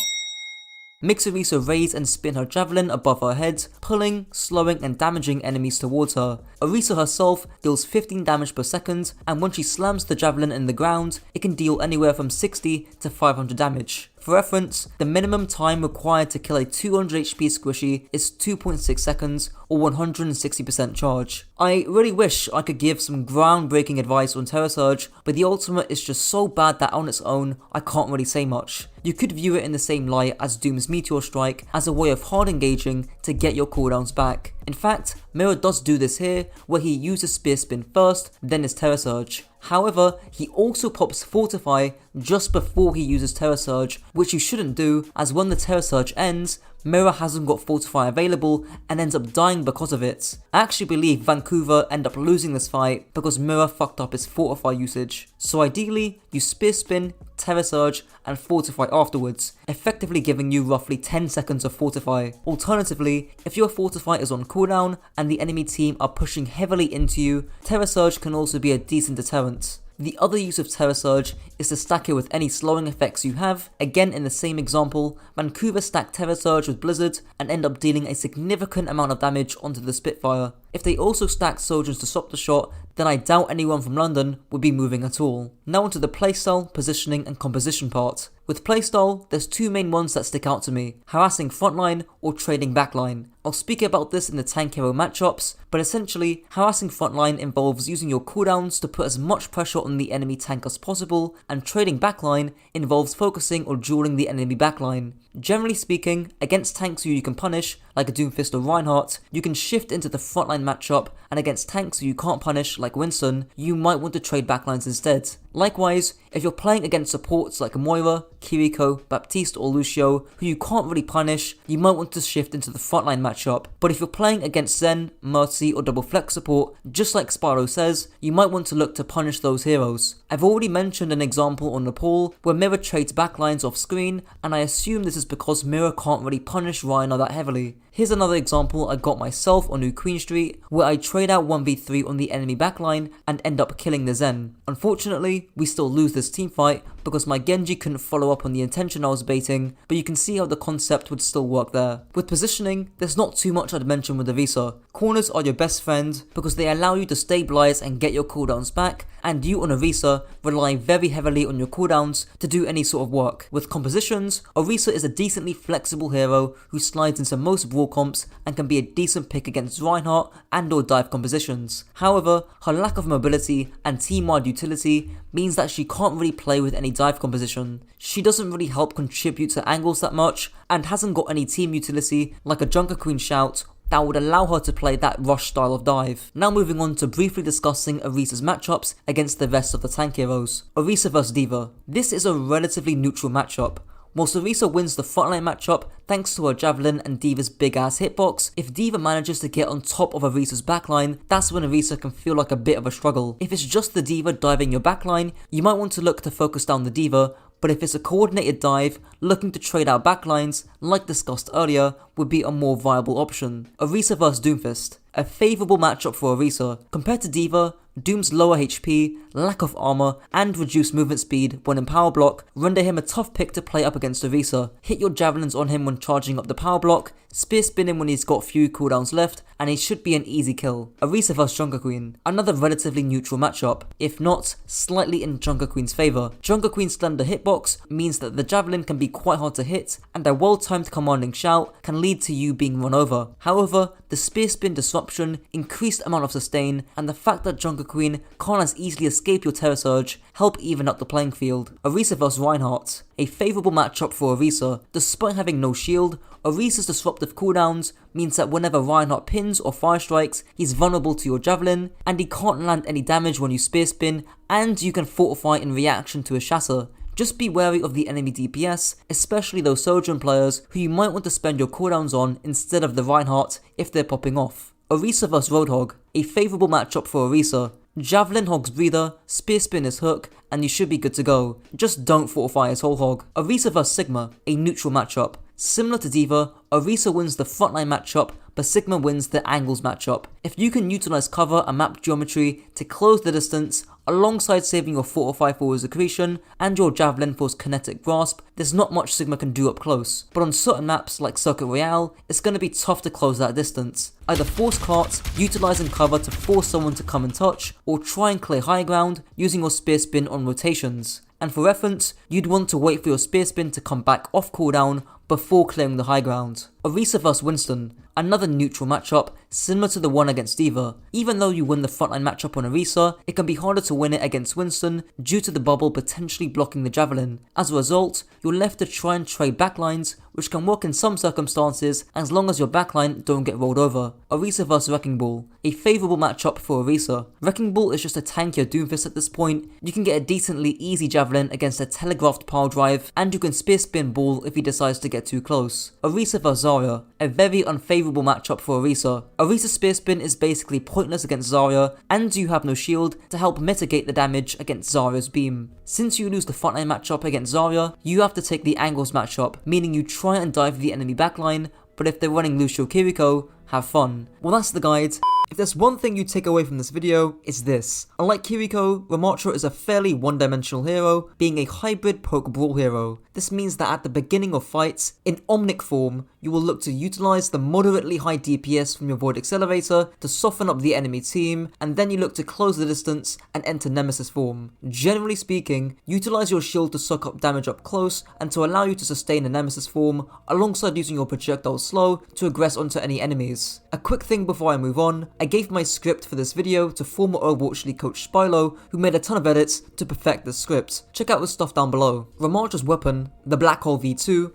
makes Orisa raise and spin her javelin above her head, pulling, slowing and damaging enemies towards her. Orisa herself deals 15 damage per second, and when she slams the javelin in the ground, it can deal anywhere from 60 to 500 damage. For reference, the minimum time required to kill a 200 HP squishy is 2.6 seconds or 160% charge. I really wish I could give some groundbreaking advice on Terror Surge, but the ultimate is just so bad that on its own, I can't really say much. You could view it in the same light as Doom's Meteor Strike as a way of hard engaging to get your cooldowns back. In fact, Mira does do this here, where he uses Spear Spin first, then his Terror Surge. However, he also pops Fortify just before he uses Terror Surge, which you shouldn't do, as when the Terror Surge ends, Mira hasn't got Fortify available and ends up dying because of it. I actually believe Vancouver end up losing this fight because Mira fucked up his Fortify usage. So ideally, you Spear Spin, Terror Surge and Fortify afterwards, effectively giving you roughly 10 seconds of Fortify. Alternatively, if your Fortify is on cooldown and the enemy team are pushing heavily into you, Terror Surge can also be a decent deterrent. The other use of Terror Surge is to stack it with any slowing effects you have. Again, in the same example, Vancouver stack Terror Surge with Blizzard and end up dealing a significant amount of damage onto the Spitfire. If they also stack Sojourns to stop the shot, then I doubt anyone from London would be moving at all. Now onto the playstyle, positioning and composition part. With playstyle, there's two main ones that stick out to me, harassing frontline or trading backline. I'll speak about this in the tank hero matchups, but essentially, harassing frontline involves using your cooldowns to put as much pressure on the enemy tank as possible, and trading backline involves focusing or dueling the enemy backline. Generally speaking, against tanks who you can punish, like a Doomfist or Reinhardt, you can shift into the frontline matchup, and against tanks who you can't punish, like Winston, you might want to trade backlines instead. Likewise, if you're playing against supports like Moira, Kiriko, Baptiste or Lúcio, who you can't really punish, you might want to shift into the frontline matchup. But if you're playing against Zen, Mercy or double flex support, just like Spyro says, you might want to look to punish those heroes. I've already mentioned an example on Nepal where Mira trades backlines off screen, and I assume this is because Mira can't really punish Reinhardt that heavily. Here's another example I got myself on New Queen Street, where I trade out 1v3 on the enemy backline and end up killing the Zen. Unfortunately, we still lose this teamfight because my Genji couldn't follow up on the intention I was baiting, but you can see how the concept would still work there. With positioning, there's not too much I'd mention with Orisa. Corners are your best friend because they allow you to stabilize and get your cooldowns back, and you on Orisa rely very heavily on your cooldowns to do any sort of work. With compositions, Orisa is a decently flexible hero who slides into most brawl comps and can be a decent pick against Reinhardt and or dive compositions. However, her lack of mobility and team-wide utility means that she can't really play with any dive composition. She doesn't really help contribute to angles that much and hasn't got any team utility like a Junkerqueen shout that would allow her to play that rush style of dive. Now moving on to briefly discussing Orisa's matchups against the rest of the tank heroes. Orisa vs D.Va. This is a relatively neutral matchup. Whilst Orisa wins the frontline matchup thanks to her javelin and D.Va's big ass hitbox, if D.Va manages to get on top of Orisa's backline, that's when Orisa can feel like a bit of a struggle. If it's just the D.Va diving your backline, you might want to look to focus down the D.Va, but if it's a coordinated dive, looking to trade out backlines, like discussed earlier, would be a more viable option. Orisa vs Doomfist. A favourable matchup for Orisa. Compared to D.Va, Doom's lower HP, lack of armor, and reduced movement speed when in power block render him a tough pick to play up against Orisa. Hit your javelins on him when charging up the power block, spear spin him when he's got few cooldowns left, and he should be an easy kill. Orisa vs Junkerqueen. Another relatively neutral matchup, if not slightly in Junkerqueen's favour. Junkerqueen's slender hitbox means that the javelin can be quite hard to hit, and a well-timed commanding shout can lead to you being run over. However, the spear spin disruption, increased amount of sustain, and the fact that Junkerqueen can't as easily escape your Terror Surge help even up the playing field. Orisa vs Reinhardt. A favourable matchup for Orisa. Despite having no shield, Orisa's disruptive cooldowns means that whenever Reinhardt pins or fire strikes, he's vulnerable to your javelin, and he can't land any damage when you spear spin, and you can fortify in reaction to a shatter. Just be wary of the enemy DPS, especially those Sojourn players who you might want to spend your cooldowns on instead of the Reinhardt if they're popping off. Orisa vs Roadhog. A favourable matchup for Orisa. Javelin Hog's breather, spear spin his hook, and you should be good to go. Just don't fortify his whole hog. Orisa vs Sigma. A neutral matchup. Similar to D.Va, Orisa wins the frontline matchup, but Sigma wins the angles matchup. If you can utilise cover and map geometry to close the distance, alongside saving your fortify for his accretion and your javelin for his kinetic grasp, there's not much Sigma can do up close. But on certain maps like Circuit Royale, it's going to be tough to close that distance. Either force carts, utilising cover to force someone to come and touch, or try and clear high ground using your spear spin on rotations. And for reference, you'd want to wait for your spear spin to come back off cooldown before clearing the high ground. Orisa vs Winston. Another neutral matchup, similar to the one against D.Va. Even though you win the frontline matchup on Orisa, it can be harder to win it against Winston due to the bubble potentially blocking the javelin. As a result, you're left to try and trade backlines, which can work in some circumstances as long as your backline don't get rolled over. Orisa vs Wrecking Ball. A favourable matchup for Orisa. Wrecking Ball is just a tankier Doomfist at this point. You can get a decently easy javelin against a telegraphed power drive, and you can spear spin Ball if he decides to get too close. Orisa vs Zarya. A very unfavourable matchup for Orisa. Orisa's spear spin is basically pointless against Zarya, and you have no shield to help mitigate the damage against Zarya's beam. Since you lose the frontline matchup against Zarya, you have to take the angles matchup, meaning you try and dive the enemy backline, but if they're running Lúcio Kiriko, have fun. Well, that's the guide. If there's one thing you take away from this video, it's this. Unlike Kiriko, Ramattra is a fairly one-dimensional hero, being a hybrid poke brawl hero. This means that at the beginning of fights, in Omnic form, you will look to utilise the moderately high DPS from your Void Accelerator to soften up the enemy team, and then you look to close the distance and enter Nemesis form. Generally speaking, utilise your shield to suck up damage up close and to allow you to sustain a Nemesis form, alongside using your projectile slow to aggress onto any enemies. A quick thing before I move on, I gave my script for this video to former Overwatch League coach Spylo, who made a ton of edits to perfect the script. Check out the stuff down below. Ramattra's weapon, the Black Hole V2,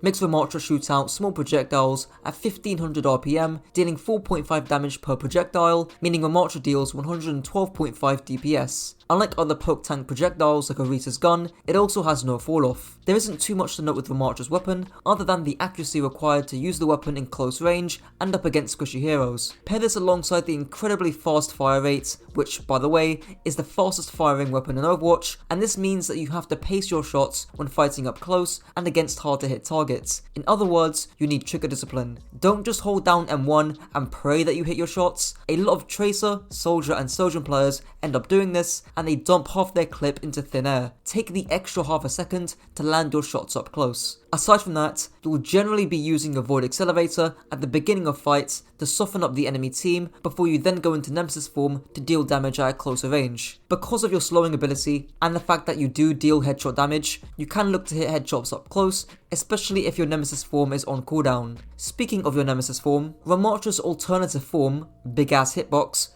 makes Ramattra shoot out small projectiles at 1500 RPM, dealing 4.5 damage per projectile, meaning Ramattra deals 112.5 DPS. Unlike other poke tank projectiles like Orisa's gun, it also has no fall off. There isn't too much to note with Ramattra's weapon, other than the accuracy required to use the weapon in close range and up against squishy heroes. Pair this alongside the incredibly fast fire rate, which, by the way, is the fastest firing weapon in Overwatch, and this means that you have to pace your shots when fighting up close and against hard to hit targets. In other words, you need trigger discipline. Don't just hold down M1 and pray that you hit your shots. A lot of Tracer, Soldier and Sojourn players end up doing this, and they dump half their clip into thin air. Take the extra half a second to land your shots up close. Aside from that, you'll generally be using your Void Accelerator at the beginning of fights to soften up the enemy team before you then go into Nemesis form to deal damage at a closer range. Because of your slowing ability and the fact that you do deal headshot damage, you can look to hit headshots up close, especially if your Nemesis form is on cooldown. Speaking of your Nemesis form, Ramattra's alternative form, Big Ass Hitbox,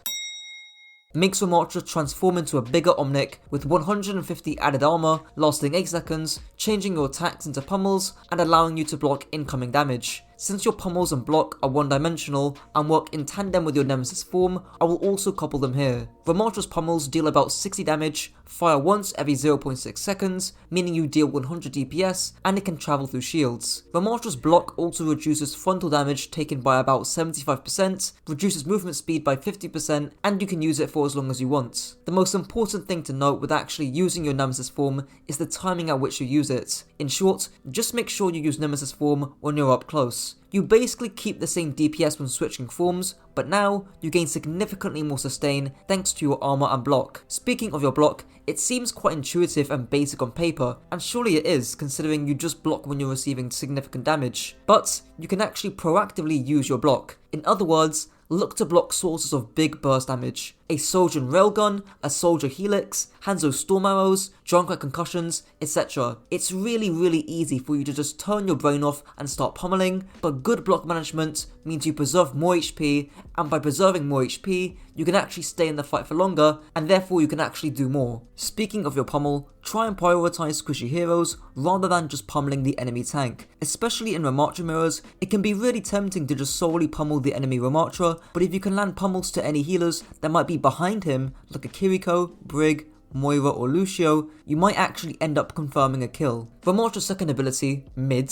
makes Ramattra transform into a bigger Omnic with 150 added armor, lasting 8 seconds, changing your attacks into pummels and allowing you to block incoming damage. Since your pummels and block are one-dimensional and work in tandem with your Nemesis form, I will also couple them here. Ramattra's pummels deal about 60 damage, fire once every 0.6 seconds, meaning you deal 100 DPS, and it can travel through shields. Ramattra's block also reduces frontal damage taken by about 75%, reduces movement speed by 50%, and you can use it for as long as you want. The most important thing to note with actually using your Nemesis form is the timing at which you use it. In short, just make sure you use Nemesis form when you're up close. You basically keep the same DPS when switching forms, but now you gain significantly more sustain thanks to your armor and block. Speaking of your block, it seems quite intuitive and basic on paper, and surely it is considering you just block when you're receiving significant damage. But you can actually proactively use your block. In other words, look to block sources of big burst damage. A Sojourn railgun, a Soldier helix, Hanzo storm arrows, Junkrat concussions, etc. It's really easy for you to just turn your brain off and start pummeling, but good block management means you preserve more HP, and by preserving more HP, you can actually stay in the fight for longer, and therefore you can actually do more. Speaking of your pummel, try and prioritize squishy heroes rather than just pummeling the enemy tank. Especially in Ramattra mirrors, it can be really tempting to just solely pummel the enemy Ramattra, but if you can land pummels to any healers that might be behind him, like a Kiriko, Brig, Moira or Lúcio, you might actually end up confirming a kill. Ramattra's second ability, Mid,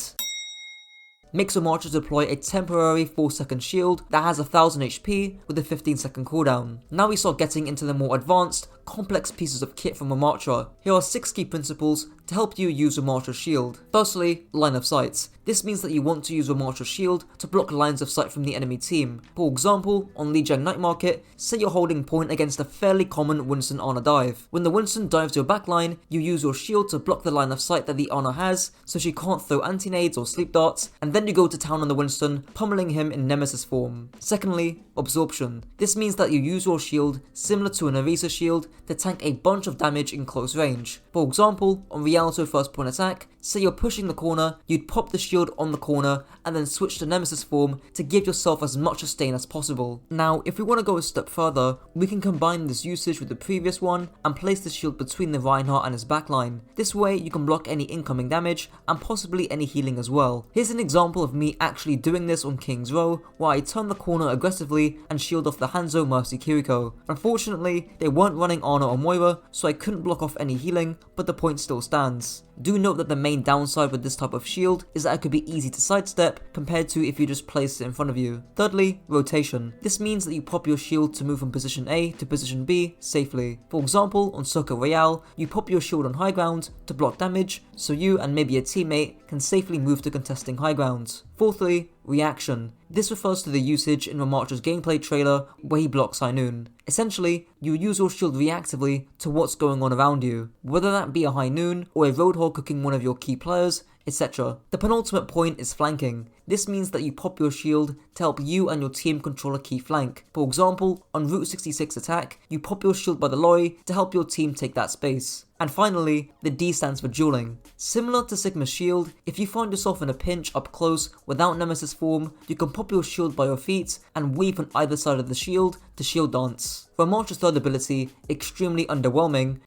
makes Ramattra deploy a temporary 4-second shield that has 1000 HP with a 15-second cooldown. Now we start getting into the more advanced, complex pieces of kit from Ramattra. Here are 6 key principles to help you use Ramattra's shield. Firstly, line of sight. This means that you want to use Ramattra's shield to block lines of sight from the enemy team. For example, on Lijiang Night Market, say you're holding point against a fairly common Winston Ana dive. When the Winston dives your backline, you use your shield to block the line of sight that the Ana has, so she can't throw anti-nades or sleep darts, and then you go to town on the Winston, pummeling him in Nemesis form. Secondly, absorption. This means that you use your shield, similar to an Orisa shield, to tank a bunch of damage in close range. For example, on Rialto first point attack, say you're pushing the corner, you'd pop the shield on the corner and then switch to Nemesis form to give yourself as much sustain as possible. Now, if we want to go a step further, we can combine this usage with the previous one and place the shield between the Reinhardt and his backline. This way you can block any incoming damage and possibly any healing as well. Here's an example of me actually doing this on King's Row, where I turn the corner aggressively and shield off the Hanzo Mercy Kiriko. Unfortunately, they weren't running Ana or Moira, so I couldn't block off any healing, but the point still stands. Do note that the main downside with this type of shield is that it could be easy to sidestep compared to if you just place it in front of you. Thirdly, rotation. This means that you pop your shield to move from position A to position B safely. For example, on Circuit Royale, you pop your shield on high ground to block damage, so you and maybe a teammate can safely move to contesting high ground. Fourthly, reaction. This refers to the usage in Ramattra's gameplay trailer where he blocks High Noon. Essentially, you use your shield reactively to what's going on around you, whether that be a High Noon or a Roadhog cooking one of your key players, etc. The penultimate point is flanking. This means that you pop your shield to help you and your team control a key flank. For example, on Route 66 attack, you pop your shield by the lorry to help your team take that space. And finally, the D stands for dueling. Similar to Sigma's shield, if you find yourself in a pinch up close without Nemesis form, you can pop your shield by your feet and weave on either side of the shield to shield dance. Ramattra's third ability, extremely underwhelming,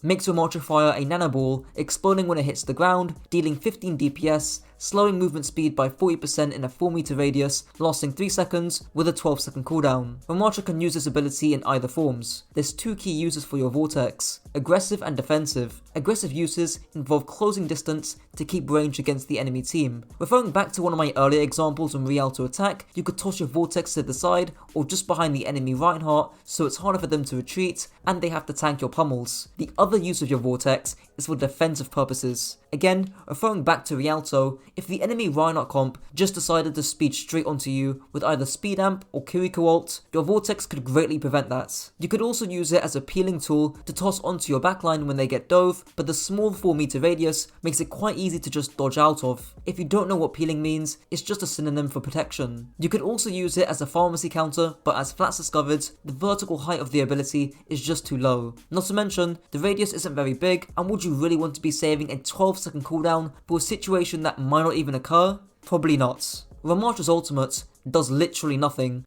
makes Ramattra fire a nanoball, exploding when it hits the ground, dealing 15 DPS, slowing movement speed by 40% in a 4 meter radius, lasting 3 seconds with a 12-second cooldown. Ramattra can use this ability in either forms. There's 2 key uses for your Vortex, aggressive and defensive. Aggressive uses involve closing distance to keep range against the enemy team. Referring back to one of my earlier examples on Rialto attack, you could toss your Vortex to the side or just behind the enemy Reinhardt, so it's harder for them to retreat and they have to tank your pummels. The other use of your Vortex is for defensive purposes. Again, referring back to Rialto, if the enemy Reinhardt comp just decided to speed straight onto you with either speed amp or Kiriko ult, your Vortex could greatly prevent that. You could also use it as a peeling tool to toss onto your backline when they get dove, but the small 4 meter radius makes it quite easy to just dodge out of. If you don't know what peeling means, it's just a synonym for protection. You could also use it as a pharmacy counter, but as Flats discovered, the vertical height of the ability is just too low. Not to mention, the radius isn't very big, and would you really want to be saving a 12-second cooldown for a situation that might not even occur? Probably not. Ramattra's ultimate does literally nothing.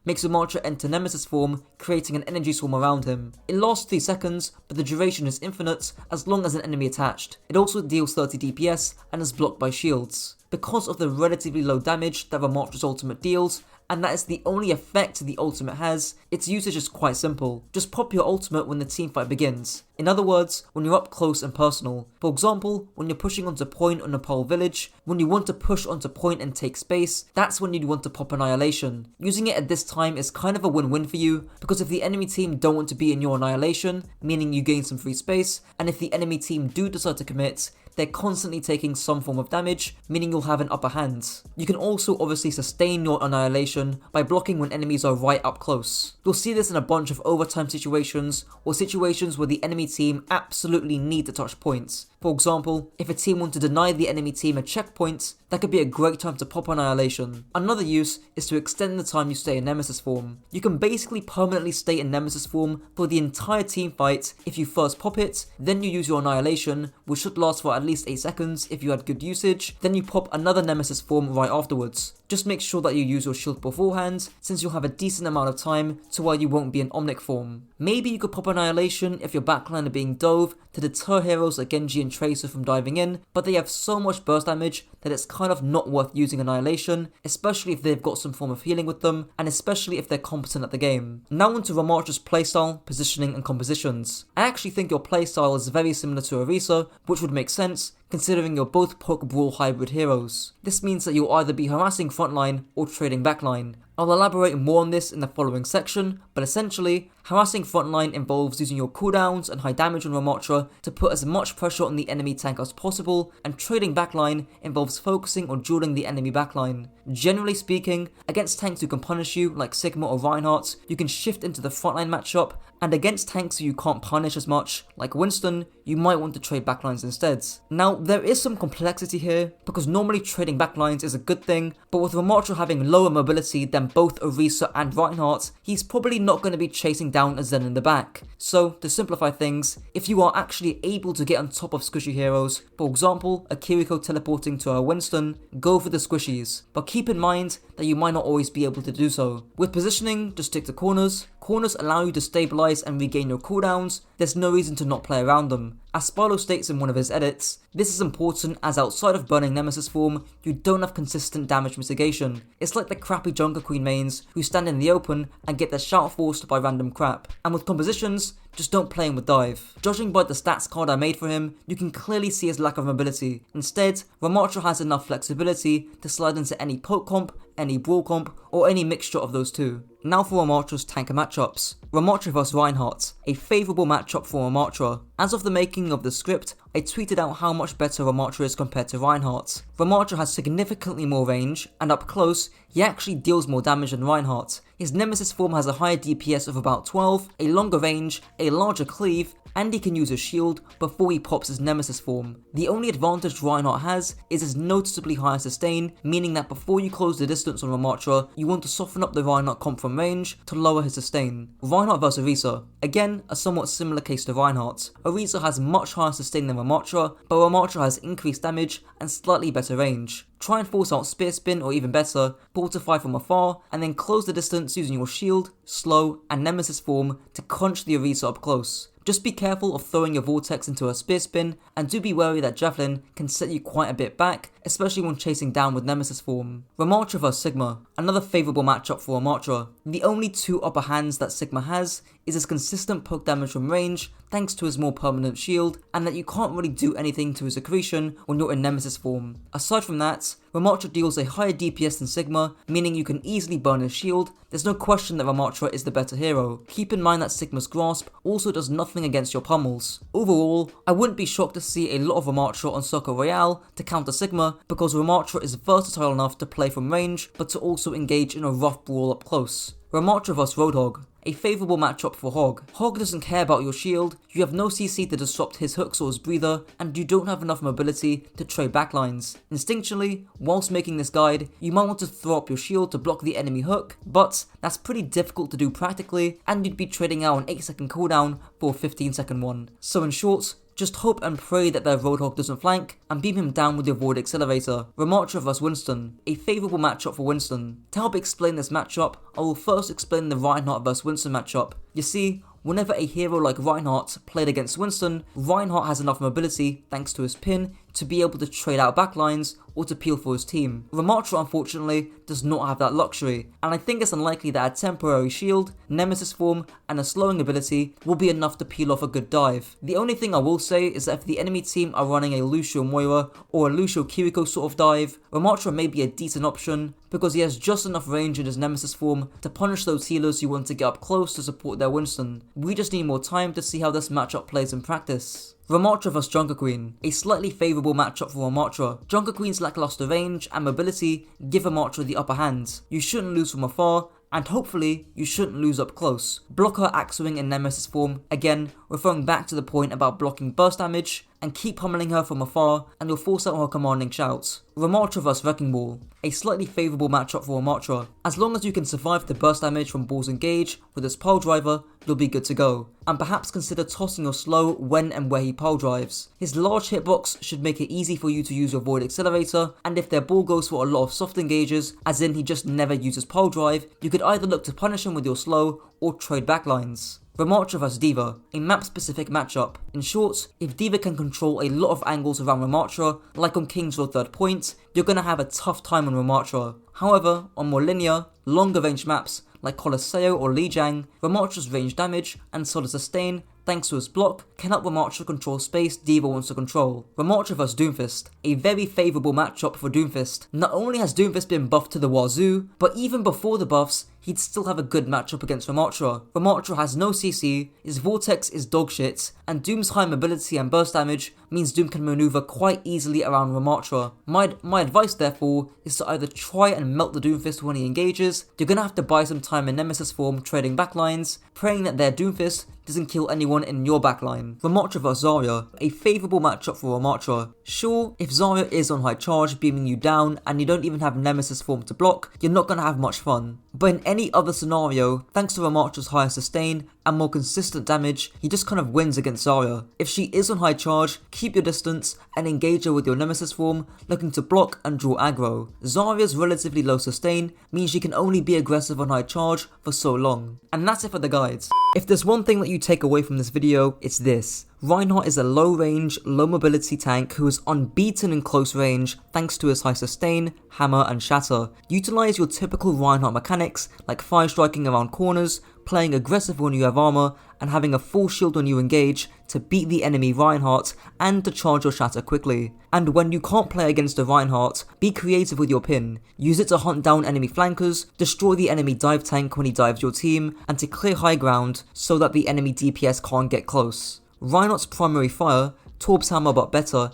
makes Ramattra enter Nemesis form, creating an energy swarm around him. It lasts 3 seconds, but the duration is infinite as long as an enemy attached. It also deals 30 DPS and is blocked by shields. Because of the relatively low damage that Ramattra's ultimate deals, and that is the only effect the ultimate has, its usage is quite simple. Just pop your ultimate when the teamfight begins. In other words, when you're up close and personal. For example, when you're pushing onto point on a pole village, when you want to push onto point and take space, that's when you'd want to pop Annihilation. Using it at this time is kind of a win-win for you, because if the enemy team don't want to be in your Annihilation, meaning you gain some free space, and if the enemy team do decide to commit, they're constantly taking some form of damage, meaning you'll have an upper hand. You can also obviously sustain your Annihilation by blocking when enemies are right up close. You'll see this in a bunch of overtime situations, or situations where the enemy team absolutely need to touch points. For example, if a team want to deny the enemy team a checkpoint, that could be a great time to pop Annihilation. Another use is to extend the time you stay in Nemesis form. You can basically permanently stay in Nemesis form for the entire team fight if you first pop it, then you use your Annihilation, which should last for at least 8 seconds if you had good usage, then you pop another Nemesis form right afterwards. Just make sure that you use your shield beforehand, since you'll have a decent amount of time to where you won't be in Omnic form. Maybe you could pop Annihilation if your backline are being dove to deter heroes like Genji and Tracer from diving in, but they have so much burst damage that it's kind of not worth using Annihilation, especially if they've got some form of healing with them, and especially if they're competent at the game. Now onto Ramattra's playstyle, positioning and compositions. I actually think your playstyle is very similar to Orisa, which would make sense, considering you're both poke brawl hybrid heroes. This means that you'll either be harassing frontline or trading backline. I'll elaborate more on this in the following section, but essentially, harassing frontline involves using your cooldowns and high damage on Ramattra to put as much pressure on the enemy tank as possible, and trading backline involves focusing on dueling the enemy backline. Generally speaking, against tanks who can punish you, like Sigma or Reinhardt, you can shift into the frontline matchup, and against tanks who you can't punish as much, like Winston, you might want to trade backlines instead. Now, there is some complexity here, because normally trading backlines is a good thing, but with Ramattra having lower mobility than both Orisa and Reinhardt, he's probably not going to be chasing down a Zen in the back. So, to simplify things, if you are actually able to get on top of squishy heroes, for example, a Kiriko teleporting to a Winston, go for the squishies, but keep in mind that you might not always be able to do so. With positioning, just stick to corners. Corners allow you to stabilize and regain your cooldowns, there's no reason to not play around them. As Spyro states in one of his edits, this is important as outside of burning Nemesis form, you don't have consistent damage mitigation. It's like the crappy Junkerqueen mains who stand in the open and get their shout forced by random crap. And with compositions, just don't play him with dive. Judging by the stats card I made for him, you can clearly see his lack of mobility. Instead, Ramattra has enough flexibility to slide into any poke comp, any brawl comp, or any mixture of those two. Now for Ramattra's tanker matchups. Ramattra vs Reinhardt, a favourable matchup for Ramattra. As of the making of the script, I tweeted out how much better Ramattra is compared to Reinhardt. Ramattra has significantly more range, and up close, he actually deals more damage than Reinhardt. His Nemesis form has a higher DPS of about 12, a longer range, a larger cleave, and he can use a shield before he pops his Nemesis form. The only advantage Reinhardt has is his noticeably higher sustain, meaning that before you close the distance on Ramattra, you want to soften up the Reinhardt comp from range to lower his sustain. Reinhardt vs Orisa. Again, a somewhat similar case to Reinhardt. Orisa has much higher sustain than Ramattra, but Ramattra has increased damage and slightly better range. Try and force out Spear Spin, or even better, fortify from afar, and then close the distance using your shield, slow, and Nemesis form to crunch the Orisa up close. Just be careful of throwing your Vortex into a Spear Spin, and do be wary that Javelin can set you quite a bit back, especially when chasing down with Nemesis form. Ramattra vs Sigma, another favourable matchup for Ramattra. The only two upper hands that Sigma has is his consistent poke damage from range, thanks to his more permanent shield, and that you can't really do anything to his accretion when you're in Nemesis form. Aside from that, Ramattra deals a higher DPS than Sigma, meaning you can easily burn his shield. There's no question that Ramattra is the better hero. Keep in mind that Sigma's Grasp also does nothing against your pummels. Overall, I wouldn't be shocked to see a lot of Ramattra on Circle Royale to counter Sigma, because Ramattra is versatile enough to play from range, but to also engage in a rough brawl up close. Ramattra vs Roadhog, a favourable matchup for Hog. Hog doesn't care about your shield, you have no CC to disrupt his hooks or his breather, and you don't have enough mobility to trade backlines. Instinctually, whilst making this guide, you might want to throw up your shield to block the enemy hook, but that's pretty difficult to do practically, and you'd be trading out an 8-second cooldown for a 15-second one. So in short, Just hope and pray that their Roadhog doesn't flank, and beam him down with your Void Accelerator. Ramattra vs Winston, a favourable matchup for Winston. To help explain this matchup, I will first explain the Reinhardt vs Winston matchup. You see, whenever a hero like Reinhardt played against Winston, Reinhardt has enough mobility, thanks to his pin, to be able to trade out backlines or to peel for his team. Ramattra unfortunately does not have that luxury, and I think it's unlikely that a temporary shield, nemesis form and a slowing ability will be enough to peel off a good dive. The only thing I will say is that if the enemy team are running a Lúcio Moira or a Lúcio Kiriko sort of dive, Ramattra may be a decent option because he has just enough range in his nemesis form to punish those healers who want to get up close to support their Winston. We just need more time to see how this matchup plays in practice. Ramattra vs Junkerqueen, a slightly favourable matchup for Ramattra. Junkerqueen's lackluster range and mobility give Ramattra the upper hand. You shouldn't lose from afar, and hopefully you shouldn't lose up close. Block her axe swing in nemesis form, again referring back to the point about blocking burst damage, and keep pummeling her from afar and you'll force out her commanding shouts. Ramattra vs Wrecking Ball, a slightly favourable matchup for Ramattra. As long as you can survive the burst damage from Ball's engage with his pile driver, you'll be good to go. And perhaps consider tossing your slow when and where he pile drives. His large hitbox should make it easy for you to use your Void Accelerator, and if their Ball goes for a lot of soft engages, as in he just never uses pile drive, you could either look to punish him with your slow or trade backlines. Ramattra vs D.Va, a map-specific matchup. In short, if D.Va can control a lot of angles around Ramattra, like on King's Road 3rd point, you're gonna have a tough time on Ramattra. However, on more linear, longer range maps, like Colosseo or Lijiang, Ramattra's range damage and solid sustain, thanks to his block, can help Ramattra control space D.Va wants to control. Ramattra vs Doomfist, a very favourable matchup for Doomfist. Not only has Doomfist been buffed to the wazoo, but even before the buffs, he'd still have a good matchup against Ramattra. Ramattra has no CC, his Vortex is dogshit, and Doom's high mobility and burst damage means Doom can maneuver quite easily around Ramattra. My advice therefore is to either try and melt the Doomfist when he engages. You're gonna have to buy some time in Nemesis form trading backlines, praying that their Doomfist doesn't kill anyone in your backline. Ramattra vs Zarya, a favourable matchup for Ramattra. Sure, if Zarya is on high charge beaming you down and you don't even have Nemesis form to block, you're not gonna have much fun. But in any other scenario, thanks to Ramattra's higher sustain and more consistent damage, he just kind of wins against Zarya. If she is on high charge, keep your distance and engage her with your Nemesis form, looking to block and draw aggro. Zarya's relatively low sustain means she can only be aggressive on high charge for so long. And that's it for the guides. If there's one thing that you take away from this video, it's this. Reinhardt is a low range, low mobility tank who is unbeaten in close range thanks to his high sustain, hammer and shatter. Utilize your typical Reinhardt mechanics like fire striking around corners, playing aggressive when you have armor, and having a full shield when you engage to beat the enemy Reinhardt and to charge your shatter quickly. And when you can't play against a Reinhardt, be creative with your pin. Use it to hunt down enemy flankers, destroy the enemy dive tank when he dives your team, and to clear high ground so that the enemy DPS can't get close. Reinhardt's primary fire, Torb's hammer but better,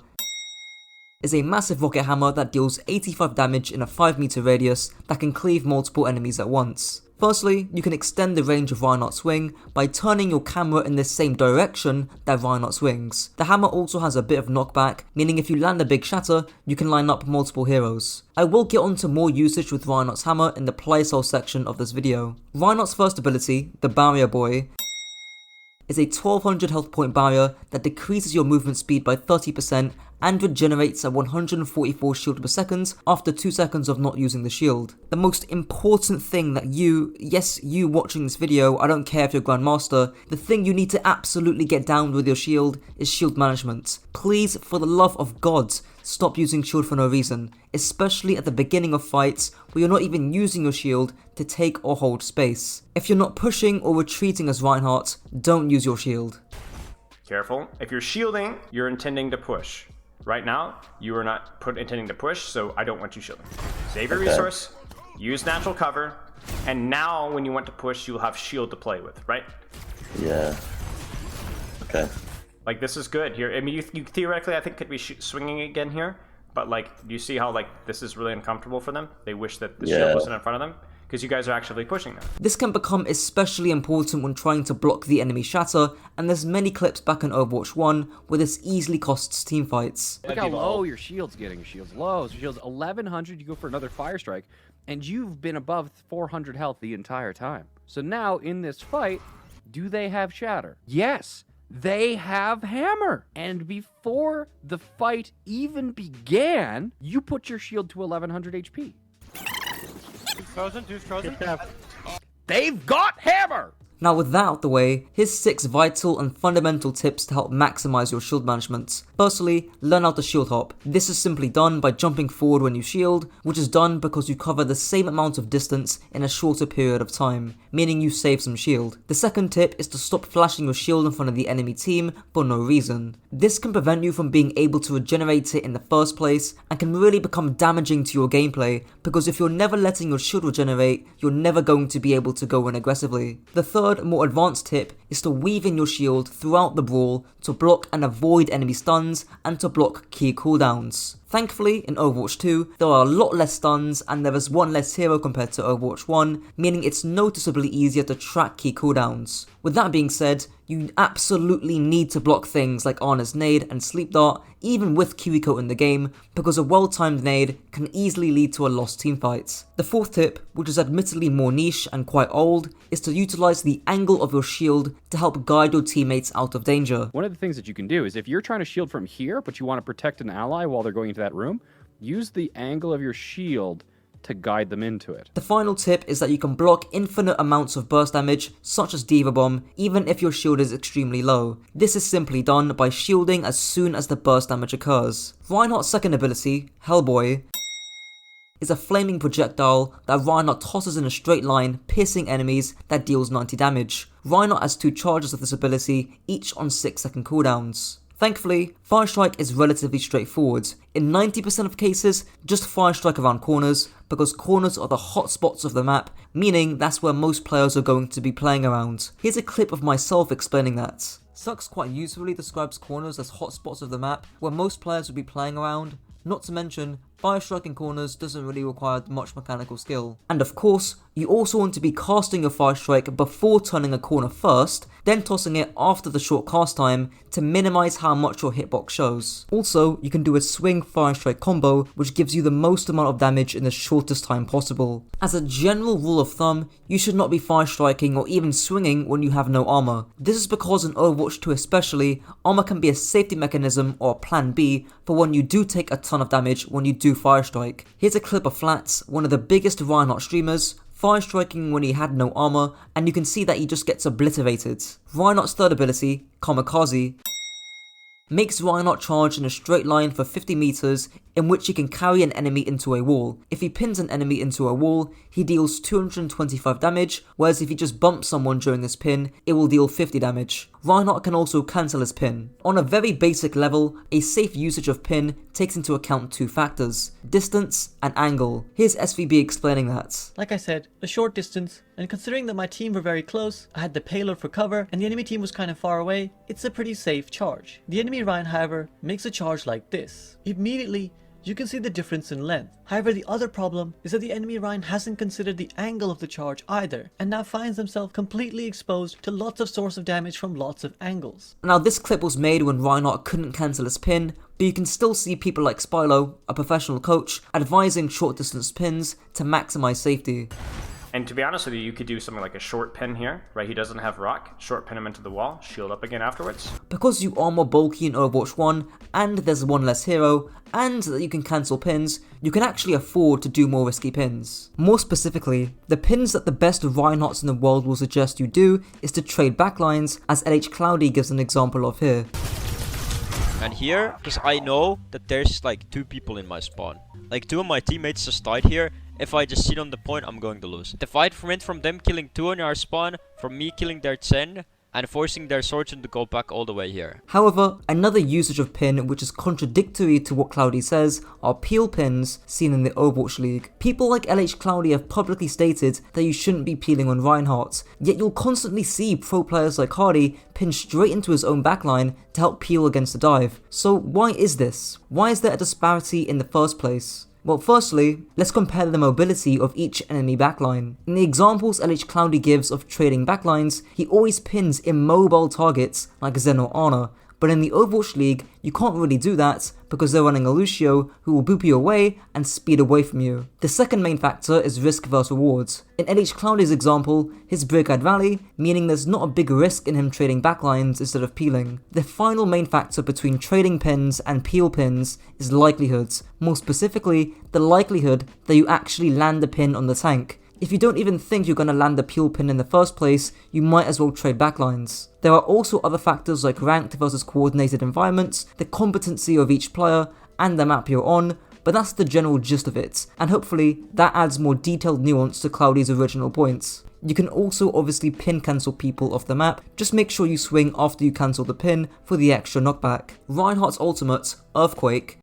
is a massive rocket hammer that deals 85 damage in a 5 meter radius that can cleave multiple enemies at once. Firstly, you can extend the range of Reinhardt's swing by turning your camera in the same direction that Reinhardt swings. The hammer also has a bit of knockback, meaning if you land a big shatter, you can line up multiple heroes. I will get onto more usage with Reinhardt's hammer in the playstyle section of this video. Reinhardt's first ability, the Barrier Boy, is a 1200 health point barrier that decreases your movement speed by 30% and regenerates at 144 shield per second after 2 seconds of not using the shield. The most important thing that you watching this video, I don't care if you're Grandmaster, the thing you need to absolutely get down with your shield is shield management. Please, for the love of God, stop using shield for no reason, especially at the beginning of fights where you're not even using your shield to take or hold space. If you're not pushing or retreating as Reinhardt, don't use your shield. Careful. If you're shielding, you're intending to push. Right now, you are not intending to push, so I don't want you shielding. Save your resource, use natural cover, and now when you want to push, you'll have shield to play with, right? Yeah. Okay. Like, this is good here. I mean, you theoretically, I think, could be swinging again here, but, like, do you see how, like, this is really uncomfortable for them? They wish that the shield wasn't in front of them, because you guys are actively pushing them. This can become especially important when trying to block the enemy shatter, and there's many clips back in Overwatch 1 where this easily costs teamfights. Look how low your shield's getting. Your shield's low. Your shield's 1100, you go for another fire strike, and you've been above 400 health the entire time. So now, in this fight, do they have shatter? Yes! they have hammer. And before the fight even began, you put your shield to 1100 HP. Who's frozen? They've got hammer! Now with that out of the way, here's 6 vital and fundamental tips to help maximize your shield management. Firstly, learn how to shield hop. This is simply done by jumping forward when you shield, which is done because you cover the same amount of distance in a shorter period of time, meaning you save some shield. The second tip is to stop flashing your shield in front of the enemy team for no reason. This can prevent you from being able to regenerate it in the first place and can really become damaging to your gameplay, because if you're never letting your shield regenerate, you're never going to be able to go in aggressively. The third, more advanced tip is to weave in your shield throughout the brawl to block and avoid enemy stuns and to block key cooldowns. Thankfully, in Overwatch 2, there are a lot less stuns and there is one less hero compared to Overwatch 1, meaning it's noticeably easier to track key cooldowns. With that being said, you absolutely need to block things like Ana's nade and sleep dart, even with Kiriko in the game, because a well-timed nade can easily lead to a lost teamfight. The fourth tip, which is admittedly more niche and quite old, is to utilize the angle of your shield to help guide your teammates out of danger. One of the things that you can do is if you're trying to shield from here, but you want to protect an ally while they're going into that room, use the angle of your shield to guide them into it. The final tip is that you can block infinite amounts of burst damage, such as Diva Bomb, even if your shield is extremely low. This is simply done by shielding as soon as the burst damage occurs. Reinhardt's second ability, Hellboy, is a flaming projectile that Reinhardt tosses in a straight line, piercing enemies that deals 90 damage. Reinhardt has 2 charges of this ability, each on 6-second cooldowns. Thankfully, Fire Strike is relatively straightforward. In 90% of cases, just Fire Strike around corners, because corners are the hot spots of the map, meaning that's where most players are going to be playing around. Here's a clip of myself explaining that. Sux quite usefully describes corners as hot spots of the map, where most players will be playing around. Not to mention, Fire striking corners doesn't really require much mechanical skill. And of course, you also want to be casting your Fire Strike before turning a corner first, then tossing it after the short cast time to minimize how much your hitbox shows. Also, you can do a swing Fire Strike combo, which gives you the most amount of damage in the shortest time possible. As a general rule of thumb, you should not be Fire Striking or even swinging when you have no armor. This is because in Overwatch 2 especially, armor can be a safety mechanism or a plan B for when you do take a ton of damage when you do Fire Strike. Here's a clip of Flats, one of the biggest Reinhardt streamers, Fire Striking when he had no armor, and you can see that he just gets obliterated. Reinhardt's third ability, Kamikaze, makes Reinhardt charge in a straight line for 50 meters, in which he can carry an enemy into a wall. If he pins an enemy into a wall, he deals 225 damage, whereas if he just bumps someone during this pin, it will deal 50 damage. Reinhardt can also cancel his pin. On a very basic level, a safe usage of pin takes into account 2 factors, distance and angle. Here's SVB explaining that. Like I said, the short distance, and considering that my team were very close, I had the payload for cover, and the enemy team was kind of far away, it's a pretty safe charge. The enemy Rein, however, makes a charge like this. Immediately, you can see the difference in length. However, the other problem is that the enemy Rein hasn't considered the angle of the charge either, and now finds himself completely exposed to lots of source of damage from lots of angles. Now this clip was made when Reinhardt couldn't cancel his pin, but you can still see people like Spylo, a professional coach, advising short distance pins to maximize safety. And to be honest with you, you could do something like a short pin here, right? He doesn't have rock, short pin him into the wall, shield up again afterwards. Because you are more bulky in Overwatch 1, and there's one less hero, and that you can cancel pins, you can actually afford to do more risky pins. More specifically, the pins that the best Reinhardts in the world will suggest you do is to trade backlines, as LH Cloudy gives an example of here. And here, because I know that there's like 2 people in my spawn. Like 2 of my teammates just died here. If I just sit on the point, I'm going to lose. The fight went from them killing 2 on our spawn, from me killing their 10, and forcing their Sojourn to go back all the way here. However, another usage of pin which is contradictory to what Cloudy says are peel pins seen in the Overwatch League. People like LH Cloudy have publicly stated that you shouldn't be peeling on Reinhardt, yet you'll constantly see pro players like Hardy pin straight into his own backline to help peel against the dive. So why is this? Why is there a disparity in the first place? Well, firstly, let's compare the mobility of each enemy backline. In the examples LH Cloudy gives of trading backlines, he always pins immobile targets like Zen or Ana, but in the Overwatch League, you can't really do that because they're running a Lúcio who will boop you away and speed away from you. The second main factor is risk versus rewards. In LH Cloudy's example, his break had rally, meaning there's not a big risk in him trading backlines instead of peeling. The final main factor between trading pins and peel pins is likelihoods, more specifically, the likelihood that you actually land a pin on the tank. If you don't even think you're going to land the peel pin in the first place, you might as well trade backlines. There are also other factors like ranked versus coordinated environments, the competency of each player, and the map you're on, but that's the general gist of it, and hopefully that adds more detailed nuance to Cloudy's original points. You can also obviously pin cancel people off the map, just make sure you swing after you cancel the pin for the extra knockback. Reinhardt's ultimate, Earthquake,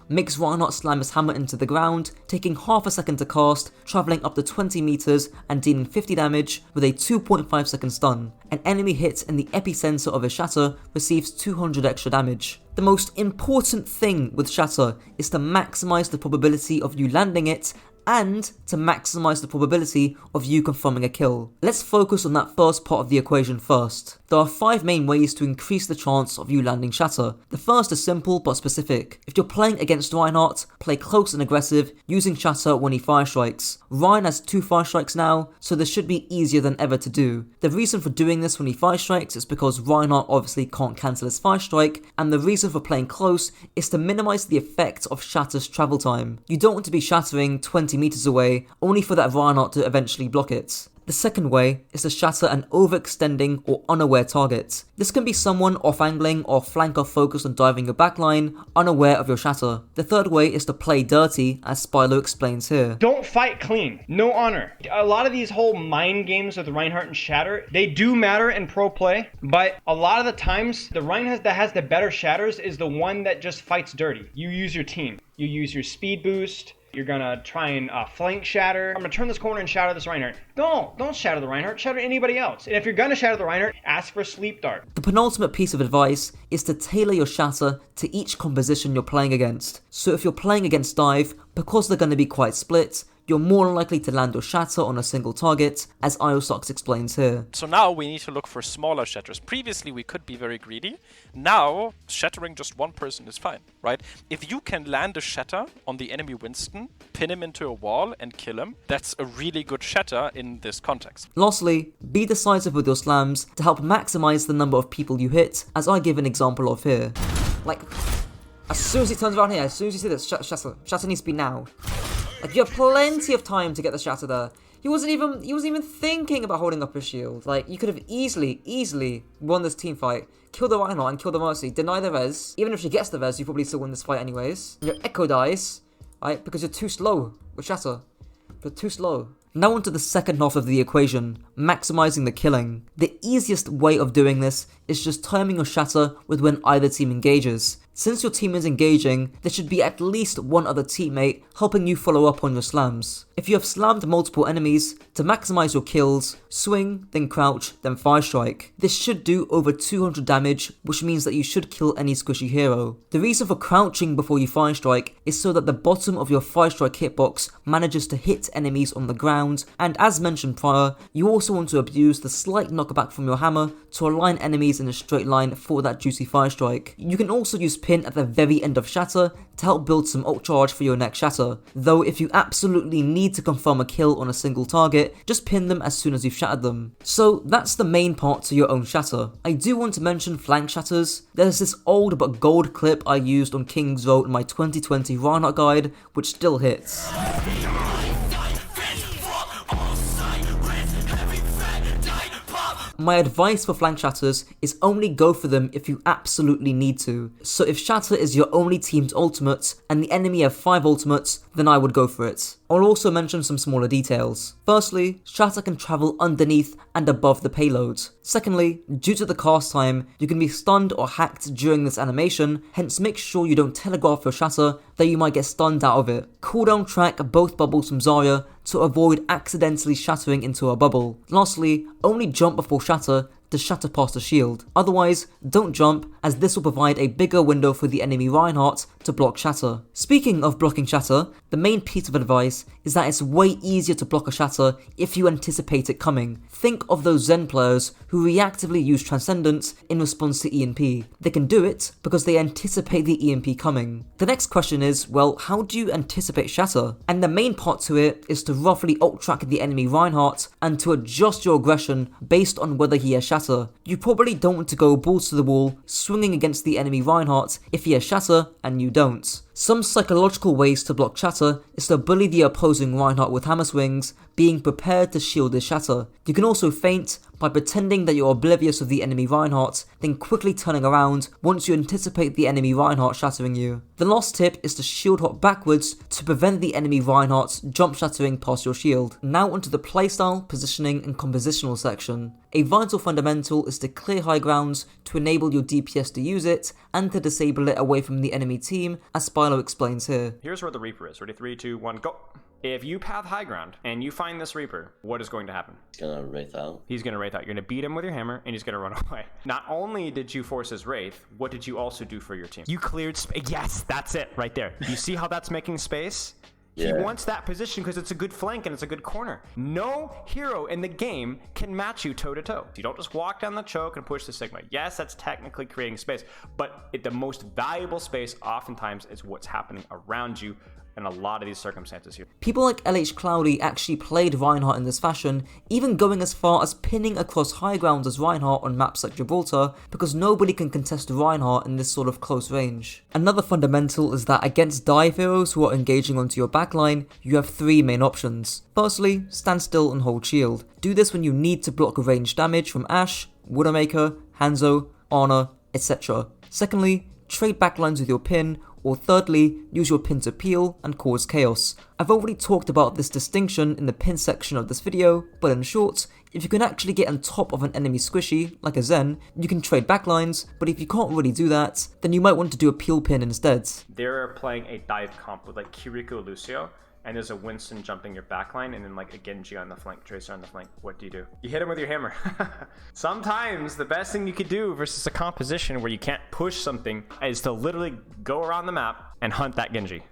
makes Reinhardt slam his hammer into the ground, taking half a second to cast, travelling up to 20 meters and dealing 50 damage with a 2.5 second stun. An enemy hit in the epicenter of his shatter receives 200 extra damage. The most important thing with shatter is to maximize the probability of you landing it and to maximize the probability of you confirming a kill. Let's focus on that first part of the equation first. There are 5 main ways to increase the chance of you landing shatter. The first is simple but specific. If you're playing against Reinhardt, play close and aggressive, using shatter when he fire strikes. Ryan has 2 fire strikes now, so this should be easier than ever to do. The reason for doing this when he fire strikes is because Reinhardt obviously can't cancel his fire strike, and the reason for playing close is to minimize the effect of shatter's travel time. You don't want to be shattering 20 meters away, only for that Reinhardt to eventually block it. The second way is to shatter an overextending or unaware target. This can be someone off-angling or flanker focused on diving your backline, unaware of your shatter. The third way is to play dirty, as Spylo explains here. Don't fight clean. No honor. A lot of these whole mind games with Reinhardt and Shatter, they do matter in pro play, but a lot of the times, the Reinhardt that has the better shatters is the one that just fights dirty. You use your team. You use your speed boost. You're gonna try and flank shatter. I'm gonna turn this corner and shatter this Reinhardt. Don't shatter the Reinhardt, shatter anybody else. And if you're gonna shatter the Reinhardt, ask for sleep dart. The penultimate piece of advice is to tailor your shatter to each composition you're playing against. So if you're playing against dive, because they're gonna be quite split, you're more likely to land your shatter on a single target, as Iosox explains here. So now we need to look for smaller shatters. Previously we could be very greedy. Now shattering just one person is fine, right? If you can land a shatter on the enemy Winston, pin him into a wall and kill him, that's a really good shatter in this context. Lastly, be decisive with your slams to help maximize the number of people you hit, as I give an example of here. Like, as soon as he turns around here, as soon as you see this, shatter needs to be now. Like, you have plenty of time to get the shatter there. He wasn't even thinking about holding up his shield. Like, you could have easily won this team fight, kill the Reinhardt and kill the Mercy, deny the res. Even if she gets the res, you probably still win this fight anyways. Your Echo dies, right? Because you're too slow with shatter. You're too slow. Now onto the second half of the equation, maximizing the killing. The easiest way of doing this is just timing your shatter with when either team engages. Since your team is engaging, there should be at least one other teammate helping you follow up on your slams. If you have slammed multiple enemies, to maximize your kills, swing, then crouch, then fire strike. This should do over 200 damage, which means that you should kill any squishy hero. The reason for crouching before you fire strike is so that the bottom of your fire strike hitbox manages to hit enemies on the ground, and as mentioned prior, you also want to abuse the slight knockback from your hammer to align enemies in a straight line for that juicy fire strike. You can also use pin at the very end of shatter to help build some ult charge for your next shatter, though if you absolutely need to confirm a kill on a single target, just pin them as soon as you've shattered them. So that's the main part to your own shatter. I do want to mention flank shatters. There's this old but gold clip I used on King's Road in my 2020 Reinhardt guide, which still hits. My advice for flank shatters is only go for them if you absolutely need to. So if shatter is your only team's ultimate and the enemy have 5 ultimates, then I would go for it. I'll also mention some smaller details. Firstly, shatter can travel underneath and above the payload. Secondly, due to the cast time, you can be stunned or hacked during this animation, hence make sure you don't telegraph your shatter that you might get stunned out of it. Cooldown track both bubbles from Zarya to avoid accidentally shattering into a bubble. Lastly, only jump before shatter to shatter past the shield. Otherwise, don't jump, as this will provide a bigger window for the enemy Reinhardt to block shatter. Speaking of blocking shatter, the main piece of advice is that it's way easier to block a shatter if you anticipate it coming. Think of those Zen players who reactively use Transcendence in response to EMP. They can do it because they anticipate the EMP coming. The next question is, well, how do you anticipate shatter? And the main part to it is to roughly ult-track the enemy Reinhardt and to adjust your aggression based on whether he has shatter. You probably don't want to go balls to the wall swinging against the enemy Reinhardt if he has shatter and you don't. Some psychological ways to block shatter is to bully the opposing Reinhardt with hammer swings, being prepared to shield his shatter. You can also feint by pretending that you're oblivious of the enemy Reinhardt, then quickly turning around once you anticipate the enemy Reinhardt shattering you. The last tip is to shield hop backwards to prevent the enemy Reinhardt jump shattering past your shield. Now onto the playstyle, positioning and compositional section. A vital fundamental is to clear high grounds to enable your DPS to use it and to disable it away from the enemy team, as Spilo explains here. Here's where the Reaper is. Ready? 3, 2, 1, go. If you path high ground and you find this Reaper, what is going to happen? He's gonna Wraith out. He's gonna Wraith out. You're gonna beat him with your hammer and he's gonna run away. Not only did you force his Wraith, what did you also do for your team? You cleared space. Yes, that's it right there. You see how that's making space? Yeah. He wants that position because it's a good flank and it's a good corner. No hero in the game can match you toe to toe. You don't just walk down the choke and push the Sigma. Yes, that's technically creating space, but the most valuable space oftentimes is what's happening around you in a lot of these circumstances here. People like LH Cloudy actually played Reinhardt in this fashion, even going as far as pinning across high grounds as Reinhardt on maps like Gibraltar, because nobody can contest Reinhardt in this sort of close range. Another fundamental is that against dive heroes who are engaging onto your backline, you have 3 main options. Firstly, stand still and hold shield. Do this when you need to block a ranged damage from Ashe, Widowmaker, Hanzo, Ana, etc. Secondly, trade backlines with your pin, or thirdly, use your pin to peel and cause chaos. I've already talked about this distinction in the pin section of this video, but in short, if you can actually get on top of an enemy squishy, like a Zen, you can trade backlines, but if you can't really do that, then you might want to do a peel pin instead. They're playing a dive comp with like Kiriko, Lúcio, and there's a Winston jumping your backline and then like a Genji on the flank, Tracer on the flank. What do? You hit him with your hammer. Sometimes the best thing you could do versus a composition where you can't push something is to literally go around the map and hunt that Genji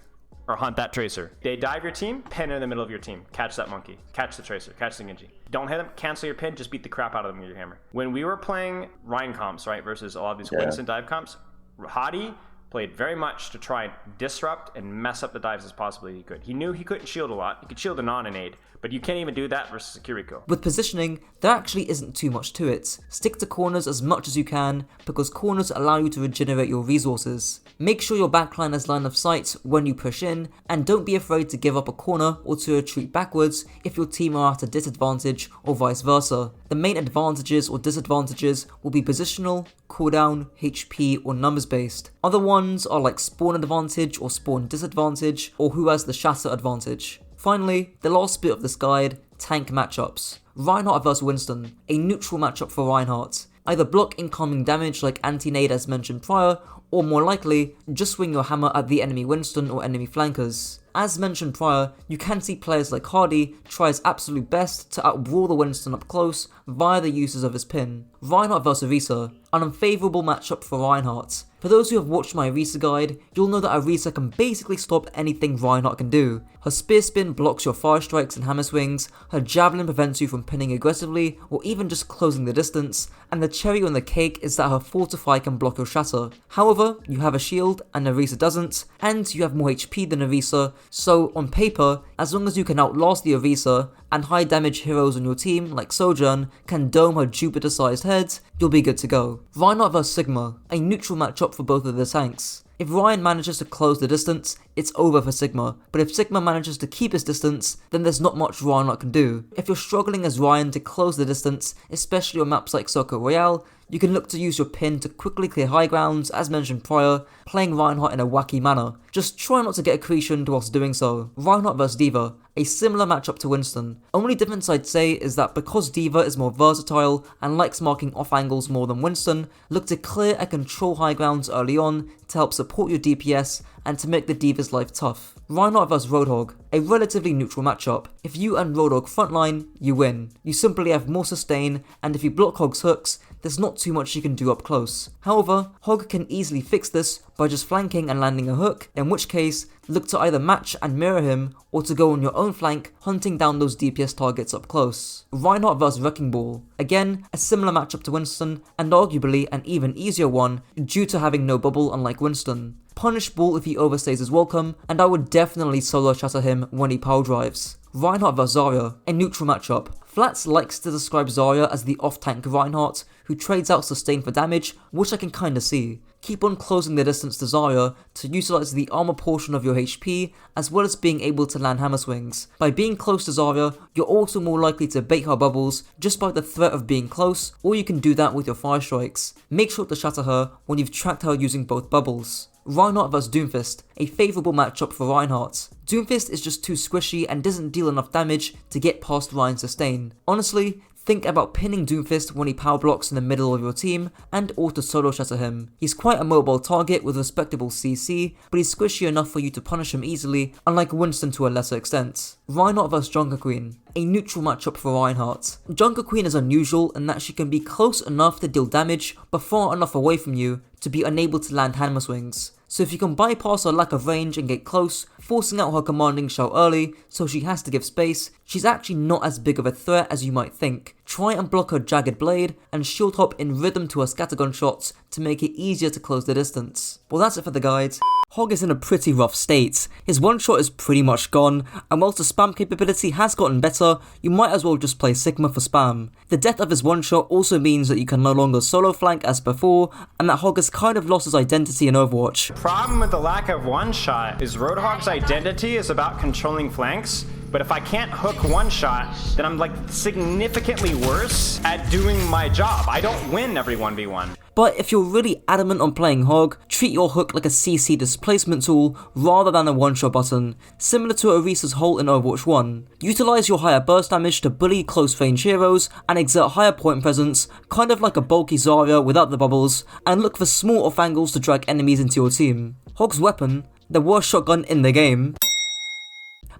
or hunt that Tracer. They dive your team, pin in the middle of your team. Catch that monkey, catch the Tracer, catch the Genji. Don't hit them, cancel your pin, just beat the crap out of them with your hammer. When we were playing Ryan comps, right, versus a lot of these Winston dive comps, Hadi played very much to try and disrupt and mess up the dives as possibly he could. He knew he couldn't shield a lot. He could shield a non-nade, but you can't even do that versus a Kiriko. With positioning, there actually isn't too much to it. Stick to corners as much as you can, because corners allow you to regenerate your resources. Make sure your backline has line of sight when you push in, and don't be afraid to give up a corner or to retreat backwards if your team are at a disadvantage or vice versa. The main advantages or disadvantages will be positional, cooldown, HP, or numbers based. Other ones are like spawn advantage or spawn disadvantage, or who has the shatter advantage. Finally, the last bit of this guide, tank matchups. Reinhardt vs Winston, a neutral matchup for Reinhardt. Either block incoming damage like anti-nade as mentioned prior, or more likely, just swing your hammer at the enemy Winston or enemy flankers. As mentioned prior, you can see players like Hardy try his absolute best to outbrawl the Winston up close via the uses of his pin. Reinhardt vs Orisa, an unfavourable matchup for Reinhardt. For those who have watched my Orisa guide, you'll know that Orisa can basically stop anything Reinhardt can do. Her spear spin blocks your fire strikes and hammer swings, her javelin prevents you from pinning aggressively or even just closing the distance, and the cherry on the cake is that her fortify can block your shatter. However, you have a shield and Orisa doesn't, and you have more HP than Orisa, so on paper, as long as you can outlast the Orisa, and high damage heroes on your team like Sojourn can dome her Jupiter sized head, you'll be good to go. Reinhardt vs Sigma, a neutral matchup for both of the tanks. If Ryan manages to close the distance, it's over for Sigma, but if Sigma manages to keep his distance, then there's not much Reinhardt can do. If you're struggling as Ryan to close the distance, especially on maps like Circle Royale, you can look to use your pin to quickly clear high grounds as mentioned prior, playing Reinhardt in a wacky manner. Just try not to get accretioned whilst doing so. Reinhardt vs D.Va, a similar matchup to Winston. Only difference I'd say is that because D.Va is more versatile and likes marking off angles more than Winston, look to clear and control high grounds early on to help support your DPS and to make the D.Va's life tough. Reinhardt vs Roadhog, a relatively neutral matchup. If you and Roadhog frontline, you win. You simply have more sustain, and if you block Hog's hooks, there's not too much you can do up close. However, Hog can easily fix this by just flanking and landing a hook, in which case, look to either match and mirror him, or to go on your own flank, hunting down those DPS targets up close. Reinhardt vs Wrecking Ball, again, a similar matchup to Winston, and arguably an even easier one due to having no bubble unlike Winston. Punish Ball if he overstays his welcome, and I would definitely solo shatter him when he power drives. Reinhardt vs Zarya, a neutral matchup. Flats likes to describe Zarya as the off-tank Reinhardt, who trades out sustain for damage, which I can kinda see. Keep on closing the distance to Zarya to utilize the armor portion of your HP, as well as being able to land hammer swings. By being close to Zarya, you're also more likely to bait her bubbles just by the threat of being close, or you can do that with your fire strikes. Make sure to shatter her when you've tracked her using both bubbles. Reinhardt vs Doomfist, a favourable matchup for Reinhardt. Doomfist is just too squishy and doesn't deal enough damage to get past Rein's sustain. Honestly, think about pinning Doomfist when he power blocks in the middle of your team and auto solo shatter him. He's quite a mobile target with respectable CC, but he's squishy enough for you to punish him easily, unlike Winston to a lesser extent. Reinhardt vs Junkerqueen, a neutral matchup for Reinhardt. Junkerqueen is unusual in that she can be close enough to deal damage, but far enough away from you to be unable to land hammer swings. So if you can bypass her lack of range and get close, forcing out her commanding shout early so she has to give space, she's actually not as big of a threat as you might think. Try and block her jagged blade and shield hop in rhythm to her scattergun shots to make it easier to close the distance. Well, that's it for the guides. Hog is in a pretty rough state. His one shot is pretty much gone, and whilst the spam capability has gotten better, you might as well just play Sigma for spam. The death of his one shot also means that you can no longer solo flank as before, and that Hog has kind of lost his identity in Overwatch. Problem with the lack of one shot is Roadhog's identity is about controlling flanks. But if I can't hook one shot, then I'm like significantly worse at doing my job. I don't win every 1v1. But if you're really adamant on playing Hog, treat your hook like a CC displacement tool rather than a one-shot button, similar to Orisa's Holt in Overwatch 1. Utilize your higher burst damage to bully close range heroes and exert higher point presence, kind of like a bulky Zarya without the bubbles, and look for small off angles to drag enemies into your team. Hog's weapon, the worst shotgun in the game,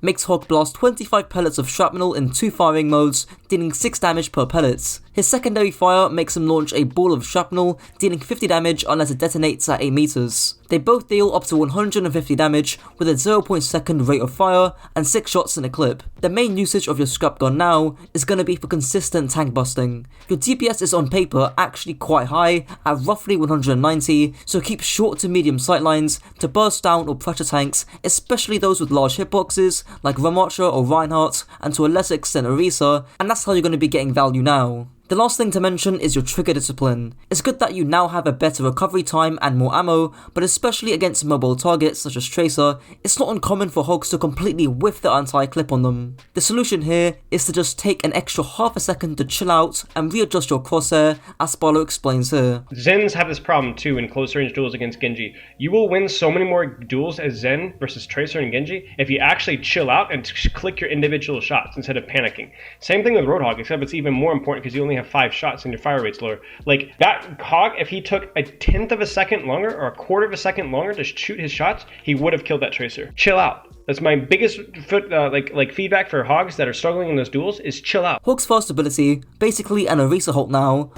makes Hog blast 25 pellets of shrapnel in 2 firing modes, dealing 6 damage per pellet. His secondary fire makes him launch a ball of shrapnel, dealing 50 damage unless it detonates at 8 meters. They both deal up to 150 damage with a 0.2 rate of fire and 6 shots in a clip. The main usage of your scrap gun now is going to be for consistent tank busting. Your DPS is on paper actually quite high at roughly 190, so keep short to medium sightlines to burst down or pressure tanks, especially those with large hitboxes like Ramattra or Reinhardt, and to a lesser extent Orisa, and that's how you're going to be getting value now. The last thing to mention is your trigger discipline. It's good that you now have a better recovery time and more ammo, but especially against mobile targets such as Tracer, it's not uncommon for Hogs to completely whiff the anti-clip on them. The solution here is to just take an extra half a second to chill out and readjust your crosshair, as Barlow explains here. Zens have this problem too in close range duels against Genji. You will win so many more duels as Zen versus Tracer and Genji if you actually chill out and click your individual shots instead of panicking. Same thing with Roadhog, except it's even more important because you only have 5 shots and your fire rate's lower. Like that Hog, if he took a 1/10 of a second longer or a 1/4 of a second longer to shoot his shots, he would have killed that Tracer. Chill out. That's my biggest feedback for Hogs that are struggling in those duels is chill out. Hog's first ability, basically an Orisa Holt now,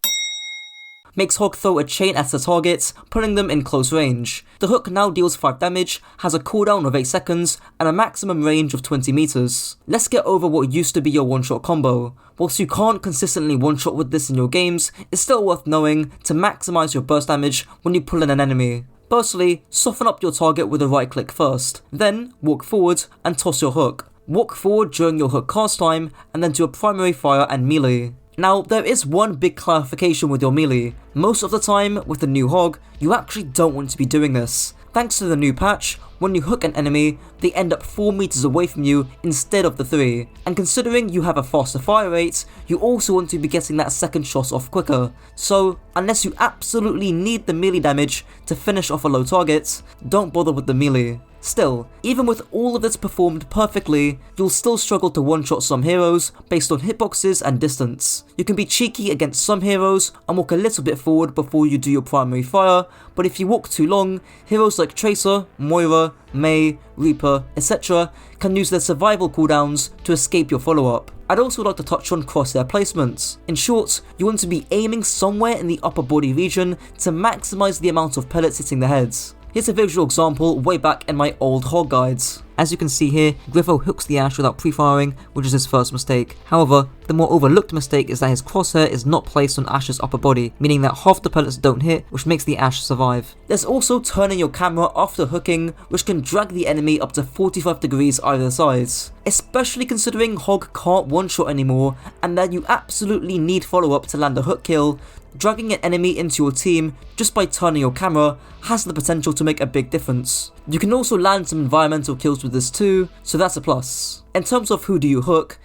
makes Hog throw a chain at the targets, putting them in close range. The hook now deals 5 damage, has a cooldown of 8 seconds, and a maximum range of 20 meters. Let's get over what used to be your one-shot combo. Whilst you can't consistently one-shot with this in your games, it's still worth knowing to maximize your burst damage when you pull in an enemy. Firstly, soften up your target with a right click first, then walk forward and toss your hook. Walk forward during your hook cast time, and then do a primary fire and melee. Now, there is one big clarification with your melee. Most of the time, with the new Hog, you actually don't want to be doing this. Thanks to the new patch, when you hook an enemy, they end up 4 meters away from you instead of the 3. And considering you have a faster fire rate, you also want to be getting that second shot off quicker. So, unless you absolutely need the melee damage to finish off a low target, don't bother with the melee. Still, even with all of this performed perfectly, you'll still struggle to one-shot some heroes based on hitboxes and distance. You can be cheeky against some heroes and walk a little bit forward before you do your primary fire, but if you walk too long, heroes like Tracer, Moira, Mei, Reaper, etc. can use their survival cooldowns to escape your follow-up. I'd also like to touch on crosshair placements. In short, you want to be aiming somewhere in the upper body region to maximize the amount of pellets hitting the heads. Here's a visual example way back in my old Hog guides. As you can see here, Griffo hooks the Ashe without pre-firing, which is his first mistake. However, the more overlooked mistake is that his crosshair is not placed on Ashe's upper body, meaning that half the pellets don't hit, which makes the Ashe survive. There's also turning your camera after hooking, which can drag the enemy up to 45 degrees either side. Especially considering Hog can't one-shot anymore, and that you absolutely need follow-up to land a hook kill, dragging an enemy into your team just by turning your camera has the potential to make a big difference. You can also land some environmental kills with this too, so that's a plus. In terms of who do you hook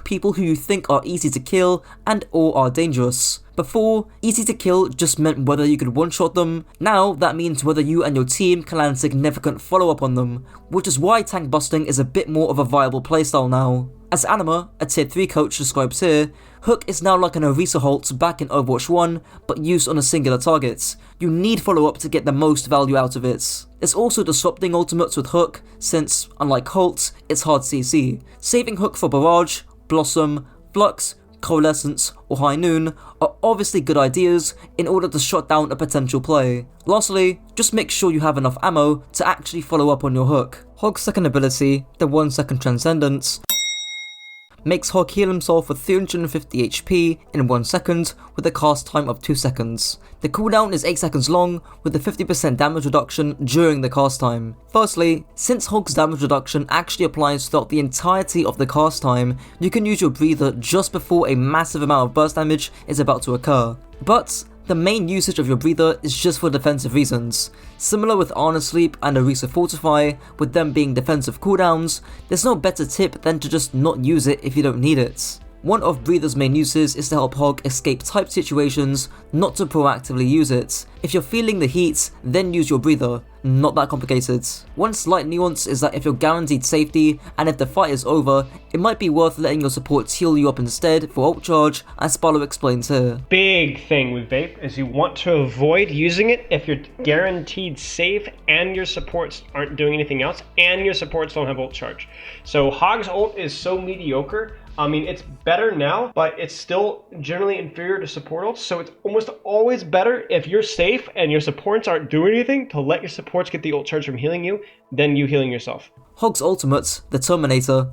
people who you think are easy to kill and or are dangerous. Before, easy to kill just meant whether you could one-shot them. Now, that means whether you and your team can land significant follow-up on them, which is why tank busting is a bit more of a viable playstyle now. As Anima, a tier 3 coach, describes here, Hook is now like an Orisa Holt back in Overwatch 1, but used on a singular target. You need follow-up to get the most value out of it. There's also disrupting ultimates with Hook, since, unlike Holt, it's hard CC. Saving Hook for Barrage, Blossom, Flux, Coalescence, or High Noon are obviously good ideas in order to shut down a potential play. Lastly, just make sure you have enough ammo to actually follow up on your hook. Hog's second ability, the 1 second Transcendence, makes Hog heal himself with 350 HP in 1 second with a cast time of 2 seconds. The cooldown is 8 seconds long with a 50% damage reduction during the cast time. Firstly, since Hog's damage reduction actually applies throughout the entirety of the cast time, you can use your breather just before a massive amount of burst damage is about to occur. But the main usage of your breather is just for defensive reasons. Similar with Ana Sleep and Orisa Fortify, with them being defensive cooldowns, there's no better tip than to just not use it if you don't need it. One of Breather's main uses is to help Hog escape type situations, not to proactively use it. If you're feeling the heat, then use your breather. Not that complicated. One slight nuance is that if you're guaranteed safety, and if the fight is over, it might be worth letting your supports heal you up instead for ult charge, as Spalo explains here. Big thing with Vape is you want to avoid using it if you're guaranteed safe and your supports aren't doing anything else, and your supports don't have ult charge. So Hog's ult is so mediocre. I mean, it's better now, but it's still generally inferior to support ults, so it's almost always better if you're safe and your supports aren't doing anything to let your supports get the ult charge from healing you, than you healing yourself. Hog's ultimate, the Terminator,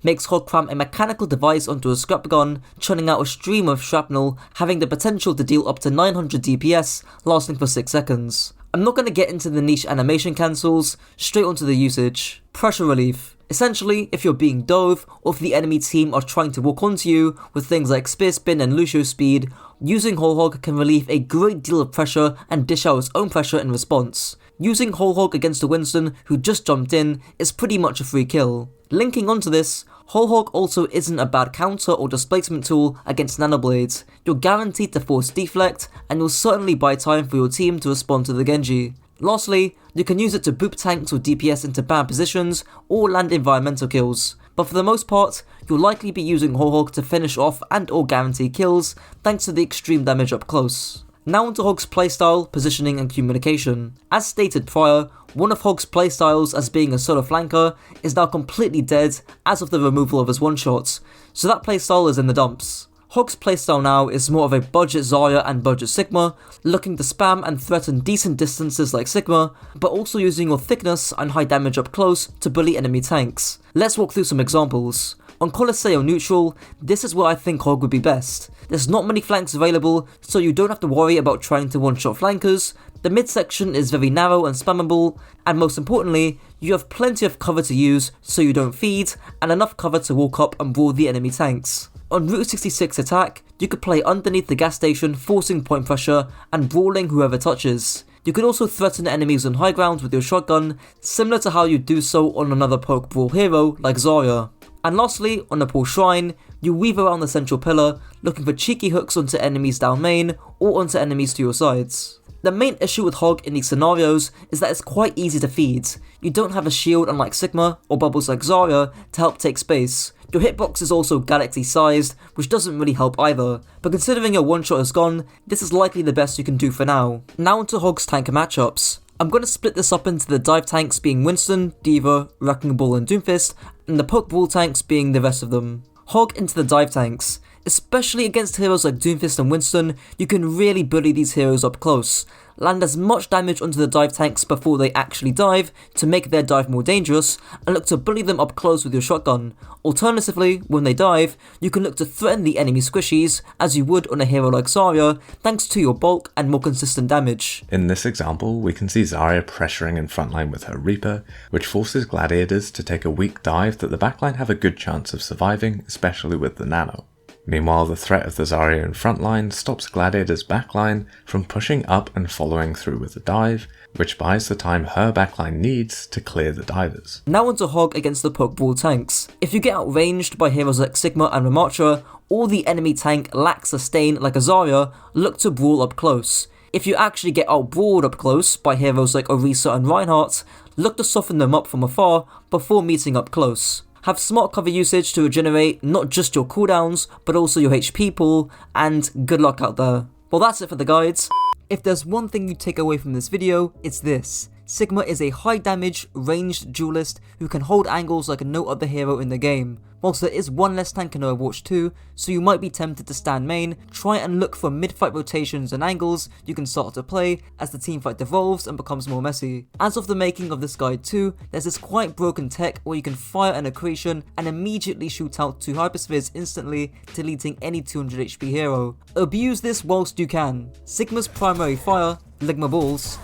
makes Hog cram a mechanical device onto a scrap gun, churning out a stream of shrapnel, having the potential to deal up to 900 DPS, lasting for 6 seconds. I'm not going to get into the niche animation cancels, straight onto the usage. Pressure relief. Essentially, if you're being dove, or if the enemy team are trying to walk onto you with things like Spear Spin and Lúcio Speed, using Whole Hog can relieve a great deal of pressure and dish out its own pressure in response. Using Whole Hog against a Winston who just jumped in is pretty much a free kill. Linking onto this, Whole Hog also isn't a bad counter or displacement tool against Nanoblades. You're guaranteed to force deflect, and you'll certainly buy time for your team to respond to the Genji. Lastly, you can use it to boop tanks or DPS into bad positions or land environmental kills, but for the most part, you'll likely be using Whole Hog to finish off and or guarantee kills thanks to the extreme damage up close. Now onto Hog's playstyle, positioning and communication. As stated prior, one of Hog's playstyles as being a solo flanker is now completely dead as of the removal of his one-shots, so that playstyle is in the dumps. Hog's playstyle now is more of a budget Zarya and budget Sigma, looking to spam and threaten decent distances like Sigma, but also using your thickness and high damage up close to bully enemy tanks. Let's walk through some examples. On Coliseo Neutral, this is where I think Hog would be best. There's not many flanks available, so you don't have to worry about trying to one-shot flankers. The midsection is very narrow and spammable, and most importantly, you have plenty of cover to use so you don't feed, and enough cover to walk up and brawl the enemy tanks. On Route 66 attack, you could play underneath the gas station forcing point pressure and brawling whoever touches. You can also threaten enemies on high ground with your shotgun, similar to how you do so on another poke brawl hero like Zarya. And lastly, on Nepal Shrine, you weave around the central pillar, looking for cheeky hooks onto enemies down main or onto enemies to your sides. The main issue with Hog in these scenarios is that it's quite easy to feed. You don't have a shield unlike Sigma or bubbles like Zarya to help take space. Your hitbox is also galaxy sized, which doesn't really help either, but considering your one shot is gone, this is likely the best you can do for now. Now onto Hog's tank matchups. I'm going to split this up into the dive tanks being Winston, D.Va, Wrecking Ball and Doomfist, and the poke ball tanks being the rest of them. Hog into the dive tanks. Especially against heroes like Doomfist and Winston, you can really bully these heroes up close. Land as much damage onto the dive tanks before they actually dive to make their dive more dangerous, and look to bully them up close with your shotgun. Alternatively, when they dive, you can look to threaten the enemy squishies, as you would on a hero like Zarya, thanks to your bulk and more consistent damage. In this example, we can see Zarya pressuring in frontline with her Reaper, which forces gladiators to take a weak dive that the backline have a good chance of surviving, especially with the nano. Meanwhile, the threat of the Zarya in frontline stops Gladiator's backline from pushing up and following through with the dive, which buys the time her backline needs to clear the divers. Now onto Hog against the Pokeball tanks. If you get outranged by heroes like Sigma and Ramattra, or the enemy tank lacks sustain like a Zarya, look to brawl up close. If you actually get outbrawled up close by heroes like Orisa and Reinhardt, look to soften them up from afar before meeting up close. Have smart cover usage to regenerate not just your cooldowns, but also your HP pool, and good luck out there. Well, that's it for the guides. If there's one thing you take away from this video, it's this. Sigma is a high damage, ranged duelist who can hold angles like no other hero in the game. Whilst there is one less tank in Overwatch 2, so you might be tempted to stand main, try and look for mid-fight rotations and angles you can start to play as the teamfight devolves and becomes more messy. As of the making of this guide too, there's this quite broken tech where you can fire an accretion and immediately shoot out 2 hyperspheres instantly, deleting any 200 HP hero. Abuse this whilst you can. Sigma's primary fire, Ligma Balls,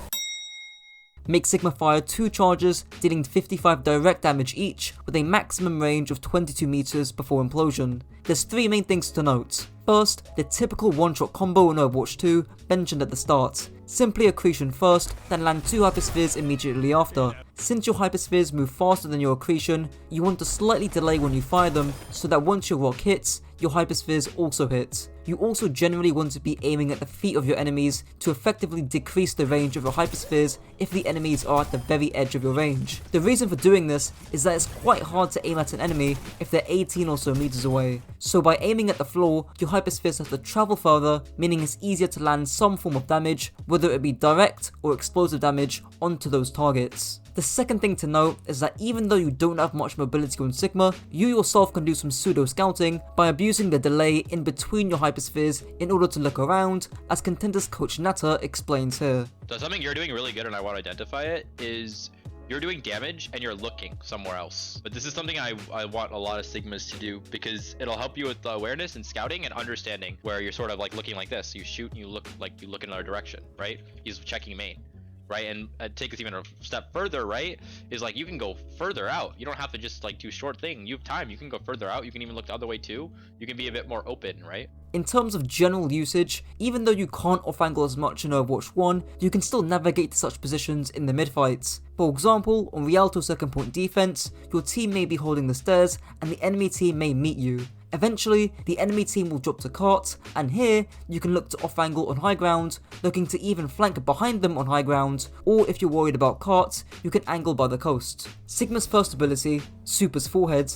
make Sigma fire 2 charges, dealing 55 direct damage each, with a maximum range of 22 meters before implosion. There's 3 main things to note. First, the typical one-shot combo in Overwatch 2, mentioned at the start. Simply accretion first, then land 2 hyperspheres immediately after. Since your hyperspheres move faster than your accretion, you want to slightly delay when you fire them, so that once your rock hits, your hyperspheres also hit. You also generally want to be aiming at the feet of your enemies to effectively decrease the range of your hyperspheres if the enemies are at the very edge of your range. The reason for doing this is that it's quite hard to aim at an enemy if they're 18 or so meters away. So by aiming at the floor, your hyperspheres have to travel further, meaning it's easier to land some form of damage, whether it be direct or explosive damage, onto those targets. The second thing to note is that even though you don't have much mobility on Sigma, you yourself can do some pseudo scouting by abusing the delay in between your hyperspheres in order to look around, as Contenders coach Nata explains here. So something you're doing really good, and I want to identify it, is you're doing damage and you're looking somewhere else. But this is something I want a lot of Sigmas to do, because it'll help you with the awareness and scouting and understanding, where you're sort of like looking like this. You shoot and you look like you look in another direction, right? He's checking main. Right, and take us even a step further, right, is like you can go further out. You don't have to just like do short thing. You have time, you can go further out. You can even look the other way too. You can be a bit more open, right? In terms of general usage, even though you can't off-angle as much in Overwatch 1, you can still navigate to such positions in the mid-fights. For example, on Rialto's second point defense, your team may be holding the stairs and the enemy team may meet you. Eventually, the enemy team will drop to cart, and here, you can look to off-angle on high ground, looking to even flank behind them on high ground, or if you're worried about cart, you can angle by the coast. Sigma's first ability, Super's Forehead,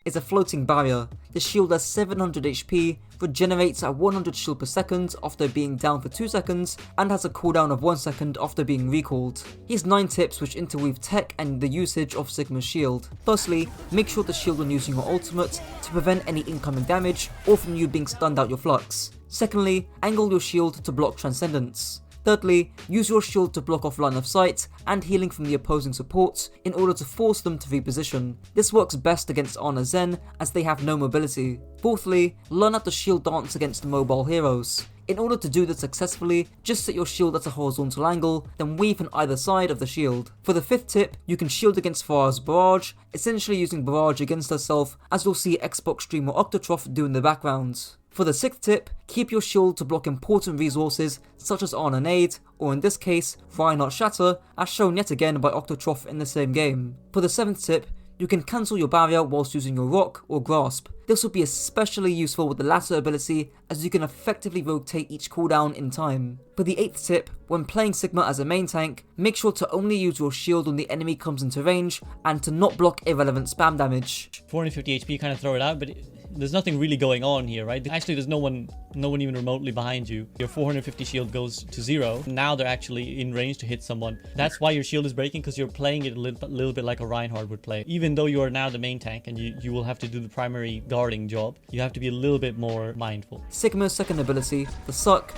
is a floating barrier. The shield has 700 HP, regenerates at 100 shield per second after being down for 2 seconds, and has a cooldown of 1 second after being recalled. Here's 9 tips which interweave tech and the usage of Sigma's shield. Firstly, make sure to shield when using your ultimate to prevent any incoming damage or from you being stunned out your flux. Secondly, angle your shield to block Transcendence. Thirdly, use your shield to block off line of sight and healing from the opposing supports in order to force them to reposition. This works best against Ana Zen as they have no mobility. Fourthly, learn how to shield dance against mobile heroes. In order to do this successfully, just set your shield at a horizontal angle, then weave on either side of the shield. For the 5th tip, you can shield against Pharah's Barrage, essentially using Barrage against herself, as you'll see Xbox streamer Octotroph do in the background. For the 6th tip, keep your shield to block important resources such as Ana Nade, or in this case, Reinhardt Shatter, as shown yet again by Octotroph in the same game. For the 7th tip, you can cancel your barrier whilst using your rock or grasp. This will be especially useful with the latter ability, as you can effectively rotate each cooldown in time. For the 8th tip, when playing Sigma as a main tank, make sure to only use your shield when the enemy comes into range, and to not block irrelevant spam damage. 450 HP, kind of throw it out, but there's nothing really going on here, right? Actually, there's no one even remotely behind you. Your 450 shield goes to 0. Now they're actually in range to hit someone. That's why your shield is breaking, because you're playing it a little bit like a Reinhardt would play. Even though you are now the main tank and you will have to do the primary guarding job, you have to be a little bit more mindful. Sigma's second ability, the Suck,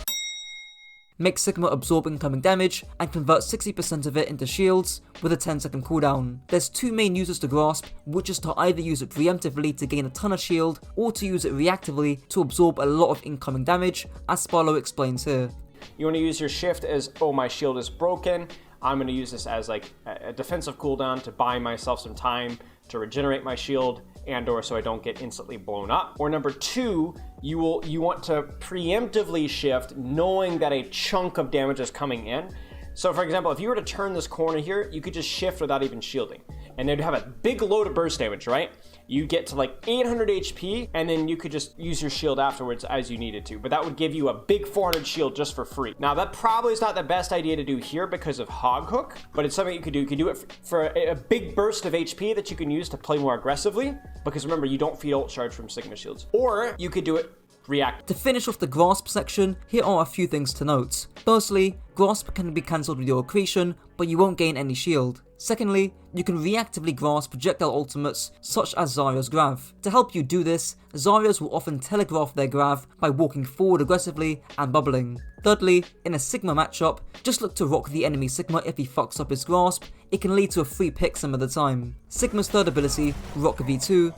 makes Sigma absorb incoming damage and convert 60% of it into shields with a 10-second cooldown. There's two main uses to Grasp, which is to either use it preemptively to gain a ton of shield, or to use it reactively to absorb a lot of incoming damage, as Sparlow explains here. You want to use your shift as, oh, my shield is broken. I'm going to use this as like a defensive cooldown to buy myself some time to regenerate my shield, and or so I don't get instantly blown up. Or number 2, you want to preemptively shift knowing that a chunk of damage is coming in. So for example, if you were to turn this corner here, you could just shift without even shielding, and they'd have a big load of burst damage, right? You get to like 800 HP, and then you could just use your shield afterwards as you needed to, but that would give you a big 400 shield just for free. Now that probably is not the best idea to do here because of Hog Hook, but it's something you could do. You could do it for a big burst of HP that you can use to play more aggressively, because remember, you don't feed ult charge from Sigma shields. Or you could do it react. To finish off the Grasp section, here are a few things to note. Firstly, Grasp can be cancelled with your accretion, but you won't gain any shield. Secondly, you can reactively grasp projectile ultimates such as Zarya's Grav. To help you do this, Zarya's will often telegraph their Grav by walking forward aggressively and bubbling. Thirdly, in a Sigma matchup, just look to rock the enemy Sigma if he fucks up his grasp. It can lead to a free pick some of the time. Sigma's third ability, Rock V2,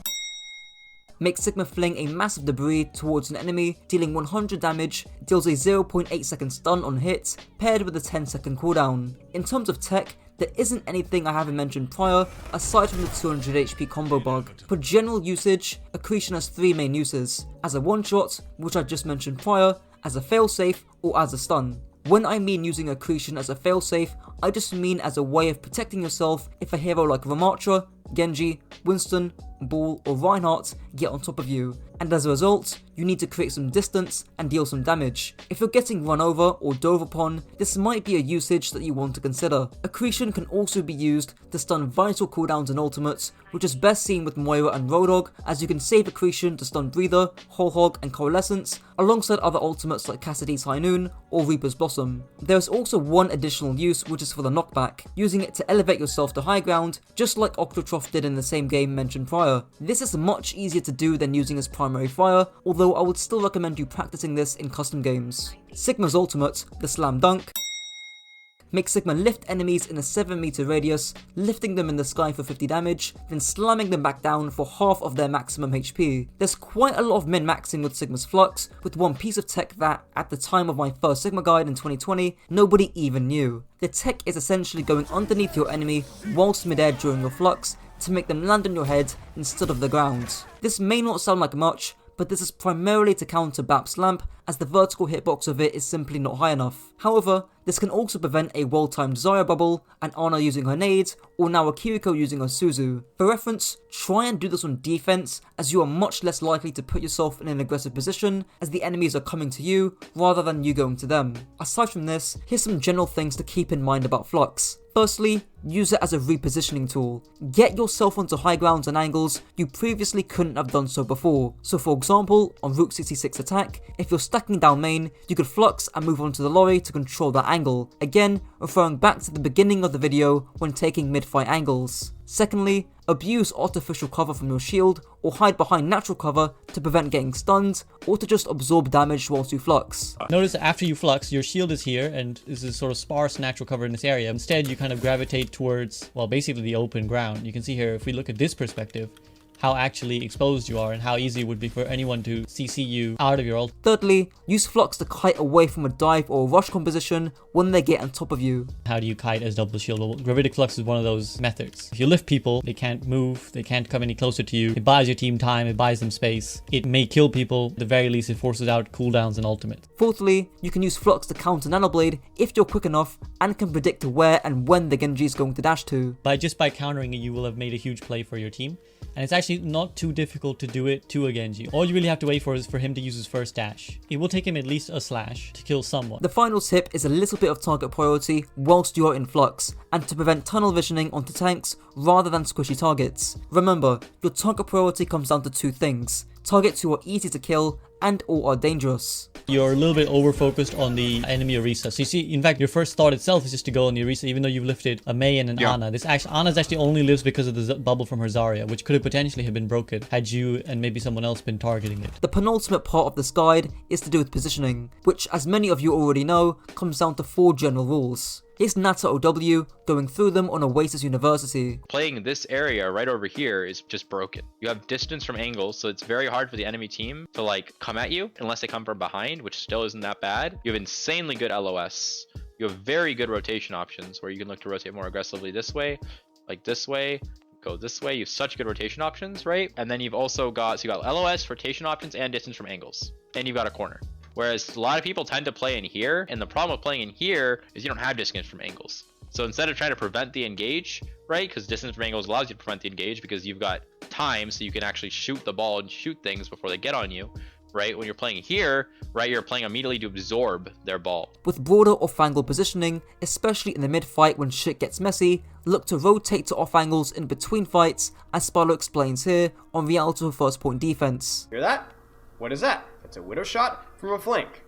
makes Sigma fling a massive debris towards an enemy, dealing 100 damage, deals a 0.8 second stun on hit, paired with a 10-second cooldown. In terms of tech, there isn't anything I haven't mentioned prior, aside from the 200 HP combo bug. For general usage, Accretion has 3 main uses: as a one-shot, which I just mentioned prior, as a failsafe, or as a stun. When I mean using Accretion as a failsafe, I just mean as a way of protecting yourself if a hero like Ramattra, Genji, Winston, Ball, or Reinhardt get on top of you, and as a result, you need to create some distance and deal some damage. If you're getting run over or dove upon, this might be a usage that you want to consider. Accretion can also be used to stun vital cooldowns and ultimates, which is best seen with Moira and Roadhog, as you can save Accretion to stun Breather, Whole Hog, and Coalescence, alongside other ultimates like Cassidy's High Noon or Reaper's Blossom. There is also one additional use, which is for the knockback, using it to elevate yourself to high ground, just like Octotroph did in the same game mentioned prior. This is much easier to do than using as primary fire, although I would still recommend you practicing this in custom games. Sigma's ultimate, the Slam Dunk, makes Sigma lift enemies in a 7-meter radius, lifting them in the sky for 50 damage, then slamming them back down for half of their maximum HP. There's quite a lot of min-maxing with Sigma's Flux, with one piece of tech that, at the time of my first Sigma guide in 2020, nobody even knew. The tech is essentially going underneath your enemy whilst mid-air during your Flux, to make them land on your head instead of the ground. This may not sound like much, but this is primarily to counter Bap's lamp, as the vertical hitbox of it is simply not high enough. However, this can also prevent a well-timed Zarya bubble, an Ana using her nades, or now a Kiriko using her Suzu. For reference, try and do this on defense, as you are much less likely to put yourself in an aggressive position, as the enemies are coming to you, rather than you going to them. Aside from this, here's some general things to keep in mind about Flux. Firstly, use it as a repositioning tool. Get yourself onto high grounds and angles you previously couldn't have done so before. So for example, on Route 66 attack, if you're stacking down main, you could Flux and move onto the lorry to control that angle. Again, referring back to the beginning of the video when taking mid-fight angles. Secondly, abuse artificial cover from your shield, or hide behind natural cover to prevent getting stunned, or to just absorb damage whilst you Flux. Notice after you Flux, your shield is here, and this is sort of sparse natural cover in this area. Instead, you kind of gravitate towards, well, basically the open ground. You can see here, if we look at this perspective, how actually exposed you are and how easy it would be for anyone to CC you out of your ult. Thirdly, use Flux to kite away from a dive or a rush composition when they get on top of you. How do you kite as double shield? Well, Gravitic Flux is one of those methods. If you lift people, they can't move, they can't come any closer to you. It buys your team time, it buys them space. It may kill people, at the very least it forces out cooldowns and ultimate. Fourthly, you can use Flux to counter Nanoblade if you're quick enough and can predict where and when the Genji is going to dash to. Just by countering it, you will have made a huge play for your team. And it's actually not too difficult to do it to a Genji. All you really have to wait for is for him to use his first dash. It will take him at least a slash to kill someone. The final tip is a little bit of target priority whilst you are in Flux, and to prevent tunnel visioning onto tanks rather than squishy targets. Remember, your target priority comes down to two things: targets who are easy to kill and or are dangerous. You're a little bit over focused on the enemy Orisa. So you see, in fact, your first thought itself is just to go on the Orisa, even though you've lifted a Mei and an Ana. Ana's actually only lives because of the bubble from her Zarya, which could have potentially have been broken had you and maybe someone else been targeting it. The penultimate part of this guide is to do with positioning, which, as many of you already know, comes down to 4 general rules. It's Natta OW, going through them on Oasis University. Playing this area right over here is just broken. You have distance from angles, so it's very hard for the enemy team to like come at you unless they come from behind, which still isn't that bad. You have insanely good LOS. You have very good rotation options where you can look to rotate more aggressively this way, like this way, go this way. You have such good rotation options, right? And then you've also got, so you got LOS, rotation options, and distance from angles. And you've got a corner. Whereas a lot of people tend to play in here, and the problem with playing in here is you don't have distance from angles. So instead of trying to prevent the engage, right, because distance from angles allows you to prevent the engage because you've got time so you can actually shoot the ball and shoot things before they get on you, right? When you're playing here, right, you're playing immediately to absorb their ball. With broader off-angle positioning, especially in the mid-fight when shit gets messy, look to rotate to off-angles in between fights, as Spalo explains here on Rialto First Point Defense. Hear that? What is that? It's a widow shot from a flank.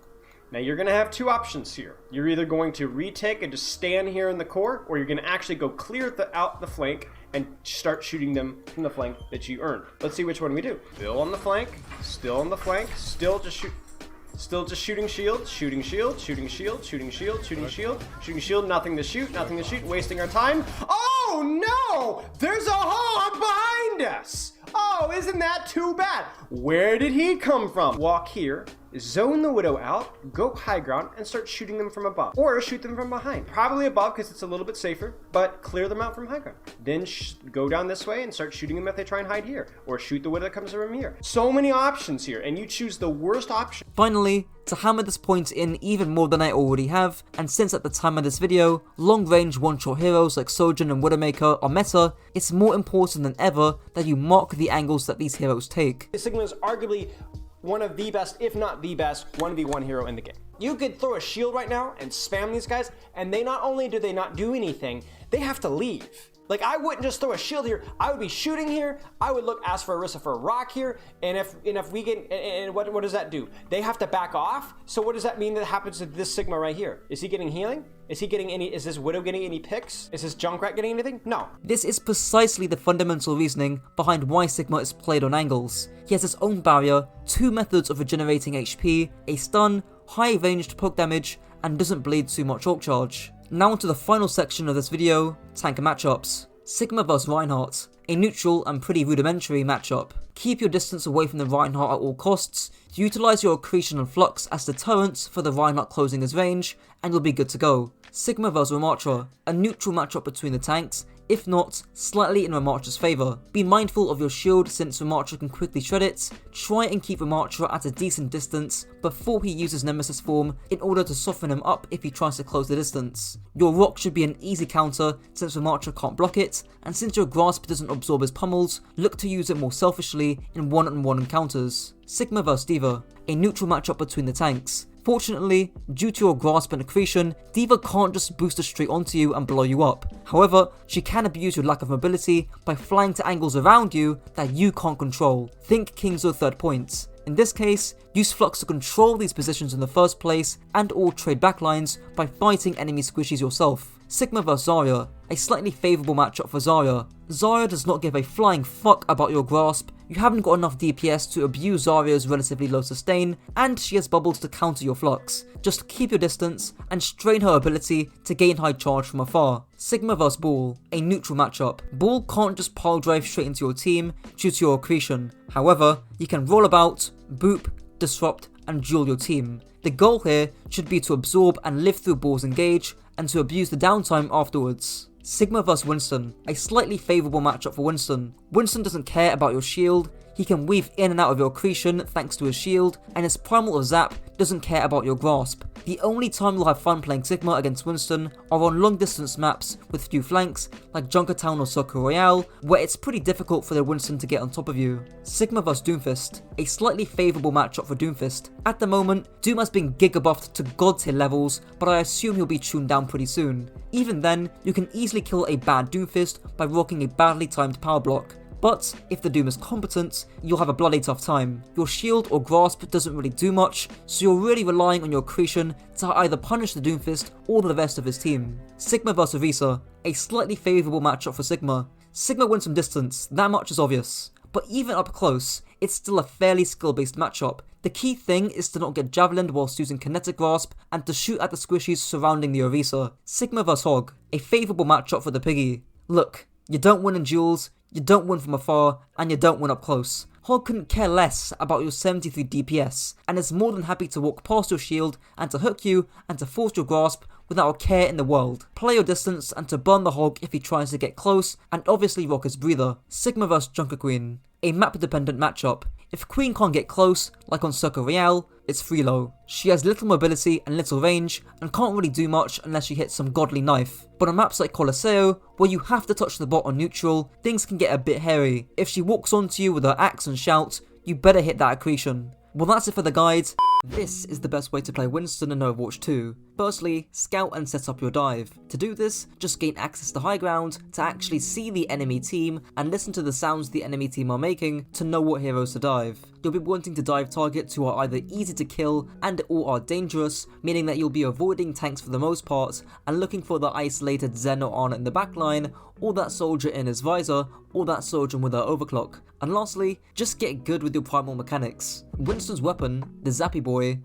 Now you're going to have two options here. You're either going to retake and just stand here in the core, or you're going to actually go clear out the flank and start shooting them from the flank that you earned. Let's see which one we do. Still on the flank, still on the flank, still just shooting shield, shooting shield, shooting shield, shooting shield, shooting shield, shooting shield, nothing to shoot, wasting our time. Oh no! There's a hog behind us! Oh, isn't that too bad? Where did he come from? Walk here, zone the widow out, go high ground, and start shooting them from above. Or shoot them from behind. Probably above because it's a little bit safer, but clear them out from high ground. Then go down this way and start shooting them if they try and hide here. Or shoot the widow that comes from here. So many options here, and you choose the worst option. Finally, to hammer this point in even more than I already have, and since at the time of this video, long-range one-shot heroes like Sojourn and Widowmaker are meta, it's more important than ever that you mark the angles that these heroes take. Sigma is arguably one of the best, if not the best, 1v1 hero in the game. You could throw a shield right now and spam these guys, and they not only do they not do anything, they have to leave. Like, I wouldn't just throw a shield here. I would be shooting here. I would ask for Orisa for a rock here. And if we get, and what does that do? They have to back off. So what does that mean that happens to this Sigma right here? Is he getting healing? Is this Widow getting any picks? Is this Junkrat getting anything? No. This is precisely the fundamental reasoning behind why Sigma is played on angles. He has his own barrier, 2 methods of regenerating HP, a stun, high ranged poke damage, and doesn't bleed too much ult charge. Now onto the final section of this video, tank matchups. Sigma vs Reinhardt, a neutral and pretty rudimentary matchup. Keep your distance away from the Reinhardt at all costs, utilise your accretion and flux as deterrents for the Reinhardt closing his range, and you'll be good to go. Sigma vs Ramattra, a neutral matchup between the tanks, if not, slightly in Ramattra's favour. Be mindful of your shield since Ramattra can quickly shred it. Try and keep Ramattra at a decent distance before he uses Nemesis form in order to soften him up if he tries to close the distance. Your rock should be an easy counter since Ramattra can't block it, and since your grasp doesn't absorb his pummels, look to use it more selfishly in one-on-one encounters. Sigma vs D.Va, a neutral matchup between the tanks. Fortunately, due to your grasp and accretion, D.Va can't just boost straight onto you and blow you up. However, she can abuse your lack of mobility by flying to angles around you that you can't control. Think King's third point. In this case, use Flux to control these positions in the first place and or trade backlines by fighting enemy squishies yourself. Sigma vs Zarya, a slightly favourable matchup for Zarya. Zarya does not give a flying fuck about your grasp, you haven't got enough DPS to abuse Zarya's relatively low sustain, and she has bubbles to counter your flux. Just keep your distance and strain her ability to gain high charge from afar. Sigma vs Ball, a neutral matchup. Ball can't just pile drive straight into your team due to your accretion. However, you can roll about, boop, disrupt, and duel your team. The goal here should be to absorb and live through Ball's engage, and to abuse the downtime afterwards. Sigma vs Winston, a slightly favourable matchup for Winston. Winston doesn't care about your shield, he can weave in and out of your accretion thanks to his shield, and his primal of Zap doesn't care about your grasp. The only time you'll have fun playing Sigma against Winston are on long distance maps with few flanks, like Junkertown or Circle Royale, where it's pretty difficult for the Winston to get on top of you. Sigma vs Doomfist, a slightly favourable matchup for Doomfist. At the moment, Doom has been giga buffed to god tier levels, but I assume he'll be tuned down pretty soon. Even then, you can easily kill a bad Doomfist by rocking a badly timed power block. But if the Doom is competent, you'll have a bloody tough time. Your shield or grasp doesn't really do much, so you're really relying on your accretion to either punish the Doomfist or the rest of his team. Sigma vs Orisa, a slightly favourable matchup for Sigma. Sigma wins from distance, that much is obvious. But even up close, it's still a fairly skill-based matchup. The key thing is to not get javelined whilst using kinetic grasp, and to shoot at the squishies surrounding the Orisa. Sigma vs Hog, a favourable matchup for the piggy. Look, you don't win in duels, you don't win from afar, and you don't win up close. Hog couldn't care less about your 73 DPS, and is more than happy to walk past your shield, and to hook you, and to force your grasp without a care in the world. Play your distance, and to burn the Hog if he tries to get close, and obviously rock his breather. Sigma vs Junkerqueen, a map dependent matchup. If Queen can't get close, like on Circle Royale, it's free low. She has little mobility and little range, and can't really do much unless she hits some godly knife. But on maps like Colosseo, where you have to touch the bot on neutral, things can get a bit hairy. If she walks onto you with her axe and shout, you better hit that accretion. Well, that's it for the guide. This is the best way to play Winston in Overwatch 2. Firstly, scout and set up your dive. To do this, just gain access to high ground to actually see the enemy team and listen to the sounds the enemy team are making to know what heroes to dive. You'll be wanting to dive targets who are either easy to kill and or are dangerous, meaning that you'll be avoiding tanks for the most part and looking for the isolated Zen or Ana in the backline, or that soldier in his visor, or that Sojourn with her overclock. And lastly, just get good with your primal mechanics. Winston's weapon, the Zappy Boy,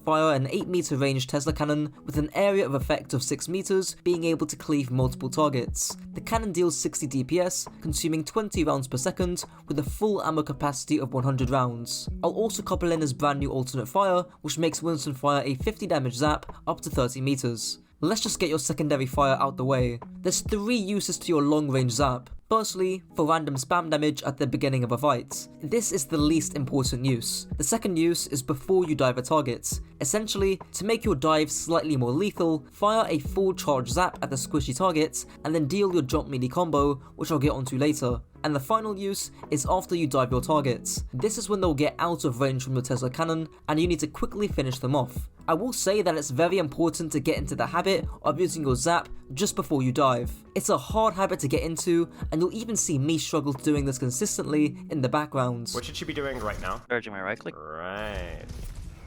fire an 8 meter range Tesla cannon with an area of effect of 6 meters, being able to cleave multiple targets. The cannon deals 60 DPS, consuming 20 rounds per second, with a full ammo capacity of 100 rounds. I'll also couple in his brand new alternate fire, which makes Winston fire a 50 damage zap up to 30 meters. Let's just get your secondary fire out the way. There's 3 uses to your long range zap. Firstly, for random spam damage at the beginning of a fight. This is the least important use. The second use is before you dive a target. Essentially, to make your dive slightly more lethal, fire a full charge zap at the squishy targets, and then deal your jump melee combo, which I'll get onto later. And the final use is after you dive your targets. This is when they'll get out of range from your Tesla cannon, and you need to quickly finish them off. I will say that it's very important to get into the habit of using your zap just before you dive. It's a hard habit to get into, and you'll even see me struggle doing this consistently in the background. What should she be doing right now? Charging my right click. Right.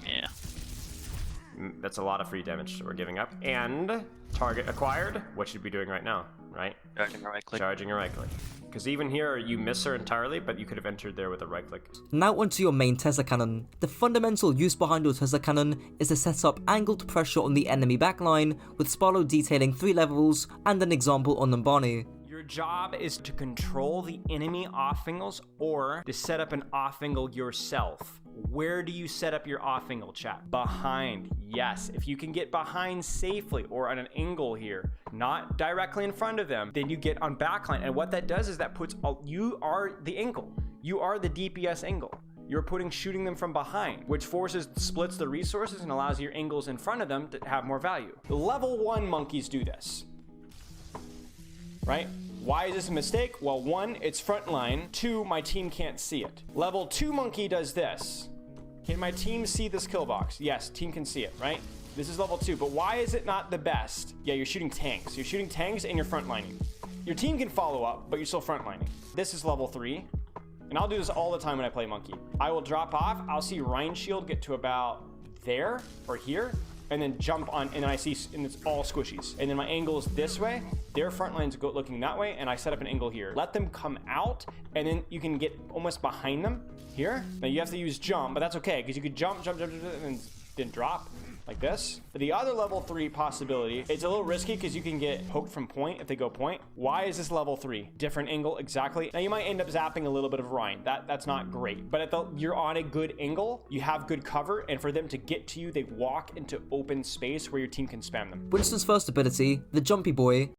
Yeah. That's a lot of free damage that we're giving up. And target acquired. What should we be doing right now? Right? Charging my right click. Charging your right click. Because even here, you miss her entirely, but you could have entered there with a right click. Now onto your main Tesla cannon. The fundamental use behind your Tesla cannon is to set up angled pressure on the enemy backline, with Sparrow detailing 3 levels and an example on Numbani. Your job is to control the enemy off angles or to set up an off angle yourself. Where do you set up your off angle, chat? Behind. Yes, if you can get behind safely or on an angle here, not directly in front of them, then you get on backline. And what that does is that puts you are the angle. You are the DPS angle. You're shooting them from behind, which splits the resources and allows your angles in front of them to have more value. The level 1 monkeys do this, right? Why is this a mistake? Well, 1, it's frontline. 2, my team can't see it. Level 2 monkey does this. Can my team see this kill box? Yes, team can see it, right? This is level 2, but why is it not the best? Yeah, you're shooting tanks. You're shooting tanks and you're frontlining. Your team can follow up, but you're still frontlining. This is level 3, and I'll do this all the time when I play monkey. I will drop off. I'll see Ryan shield get to about there or here, and then jump on, and then I see, and it's all squishies. And then my angle is this way, their front line's looking that way, and I set up an angle here. Let them come out, and then you can get almost behind them here. Now you have to use jump, but that's okay, because you could jump, and then drop like this. The other level 3 possibility, it's a little risky because you can get poked from point if they go point. Why is this level 3? Different angle, exactly. Now you might end up zapping a little bit of Rein. That's not great. But you're on a good angle, you have good cover, and for them to get to you, they walk into open space where your team can spam them. Winston's first ability, the Jumpy Boy,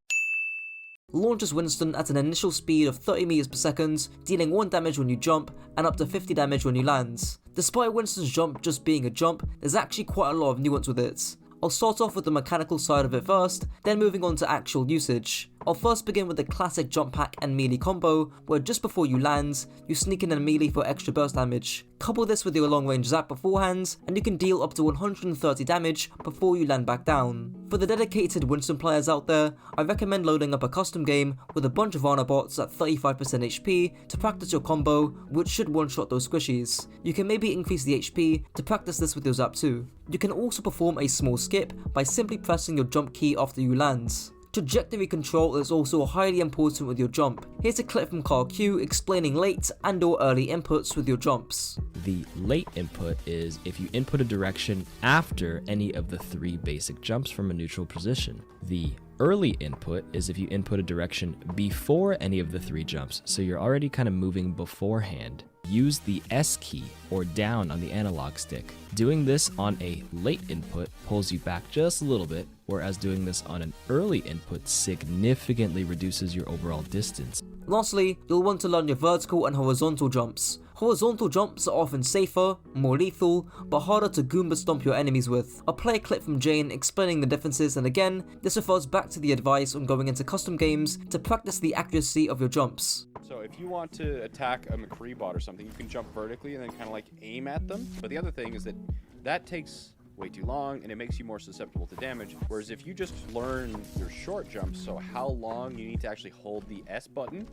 launches Winston at an initial speed of 30 meters per second, dealing 1 damage when you jump and up to 50 damage when you land. Despite Winston's jump just being a jump, there's actually quite a lot of nuance with it. I'll start off with the mechanical side of it first, then moving on to actual usage. I'll first begin with the classic jump hack and melee combo, where just before you land, you sneak in a melee for extra burst damage. Couple this with your long range zap beforehand, and you can deal up to 130 damage before you land back down. For the dedicated Winston players out there, I recommend loading up a custom game with a bunch of Ana bots at 35% HP to practice your combo, which should one-shot those squishies. You can maybe increase the HP to practice this with your zap too. You can also perform a small skip by simply pressing your jump key after you land. Trajectory control is also highly important with your jump. Here's a clip from Carl Q explaining late and or early inputs with your jumps. The late input is if you input a direction after any of the 3 basic jumps from a neutral position. The early input is if you input a direction before any of the 3 jumps, so you're already kind of moving beforehand. Use the S key or down on the analog stick. Doing this on a late input pulls you back just a little bit, whereas doing this on an early input significantly reduces your overall distance. Lastly, you'll want to learn your vertical and horizontal jumps. Horizontal jumps are often safer, more lethal, but harder to Goomba stomp your enemies with. I'll play a clip from Jane explaining the differences, and again, this refers back to the advice on going into custom games to practice the accuracy of your jumps. So if you want to attack a McCree bot or something, you can jump vertically and then kind of like aim at them. But the other thing is that takes way too long and it makes you more susceptible to damage. Whereas if you just learn your short jumps, so how long you need to actually hold the S button,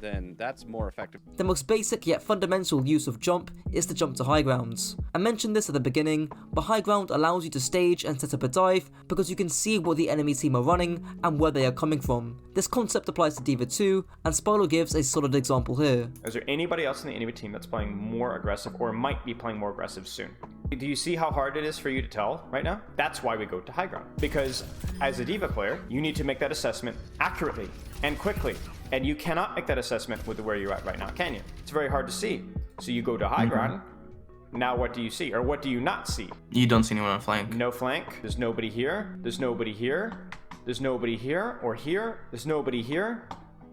then that's more effective. The most basic yet fundamental use of jump is to jump to high grounds. I mentioned this at the beginning, but high ground allows you to stage and set up a dive because you can see what the enemy team are running and where they are coming from. This concept applies to D.Va too, and Spyro gives a solid example here. Is there anybody else in the enemy team that's playing more aggressive or might be playing more aggressive soon? Do you see how hard it is for you to tell right now? That's why we go to high ground. Because as a D.Va player, you need to make that assessment accurately and quickly. And you cannot make that assessment with where you're at right now, can you? It's very hard to see. So you go to high ground. Now what do you see? Or what do you not see? You don't see anyone on flank. No flank. There's nobody here. There's nobody here. There's nobody here or here. There's nobody here.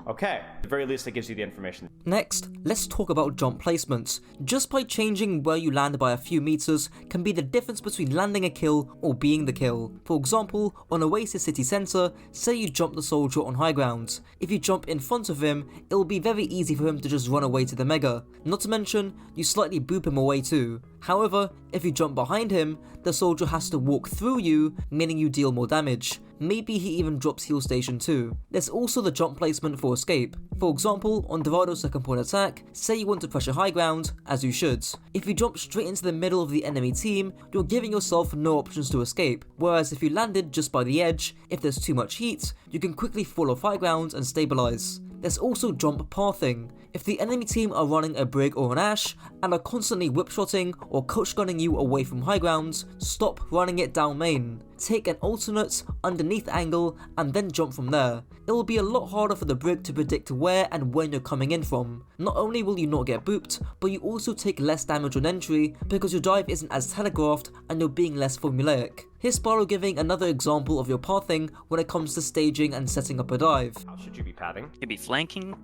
Okay, at the very least it gives you the information. Next, let's talk about jump placements. Just by changing where you land by a few meters can be the difference between landing a kill or being the kill. For example, on Oasis City Center, say you jump the soldier on high ground. If you jump in front of him, it will be very easy for him to just run away to the mega. Not to mention, you slightly boop him away too. However, if you jump behind him, the soldier has to walk through you, meaning you deal more damage. Maybe he even drops heal station too. There's also the jump placement for escape. For example, on Dorado's second point attack, say you want to pressure high ground, as you should. If you jump straight into the middle of the enemy team, you're giving yourself no options to escape, whereas if you landed just by the edge, if there's too much heat, you can quickly fall off high ground and stabilize. There's also jump pathing. If the enemy team are running a Brig or an Ashe and are constantly whipshotting or coach gunning you away from high ground, stop running it down main. Take an alternate underneath angle and then jump from there. It will be a lot harder for the Brig to predict where and when you're coming in from. Not only will you not get booped, but you also take less damage on entry because your dive isn't as telegraphed and you're being less formulaic. Here's Spyro giving another example of your pathing when it comes to staging and setting up a dive. How should you be pathing? You'd be flanking.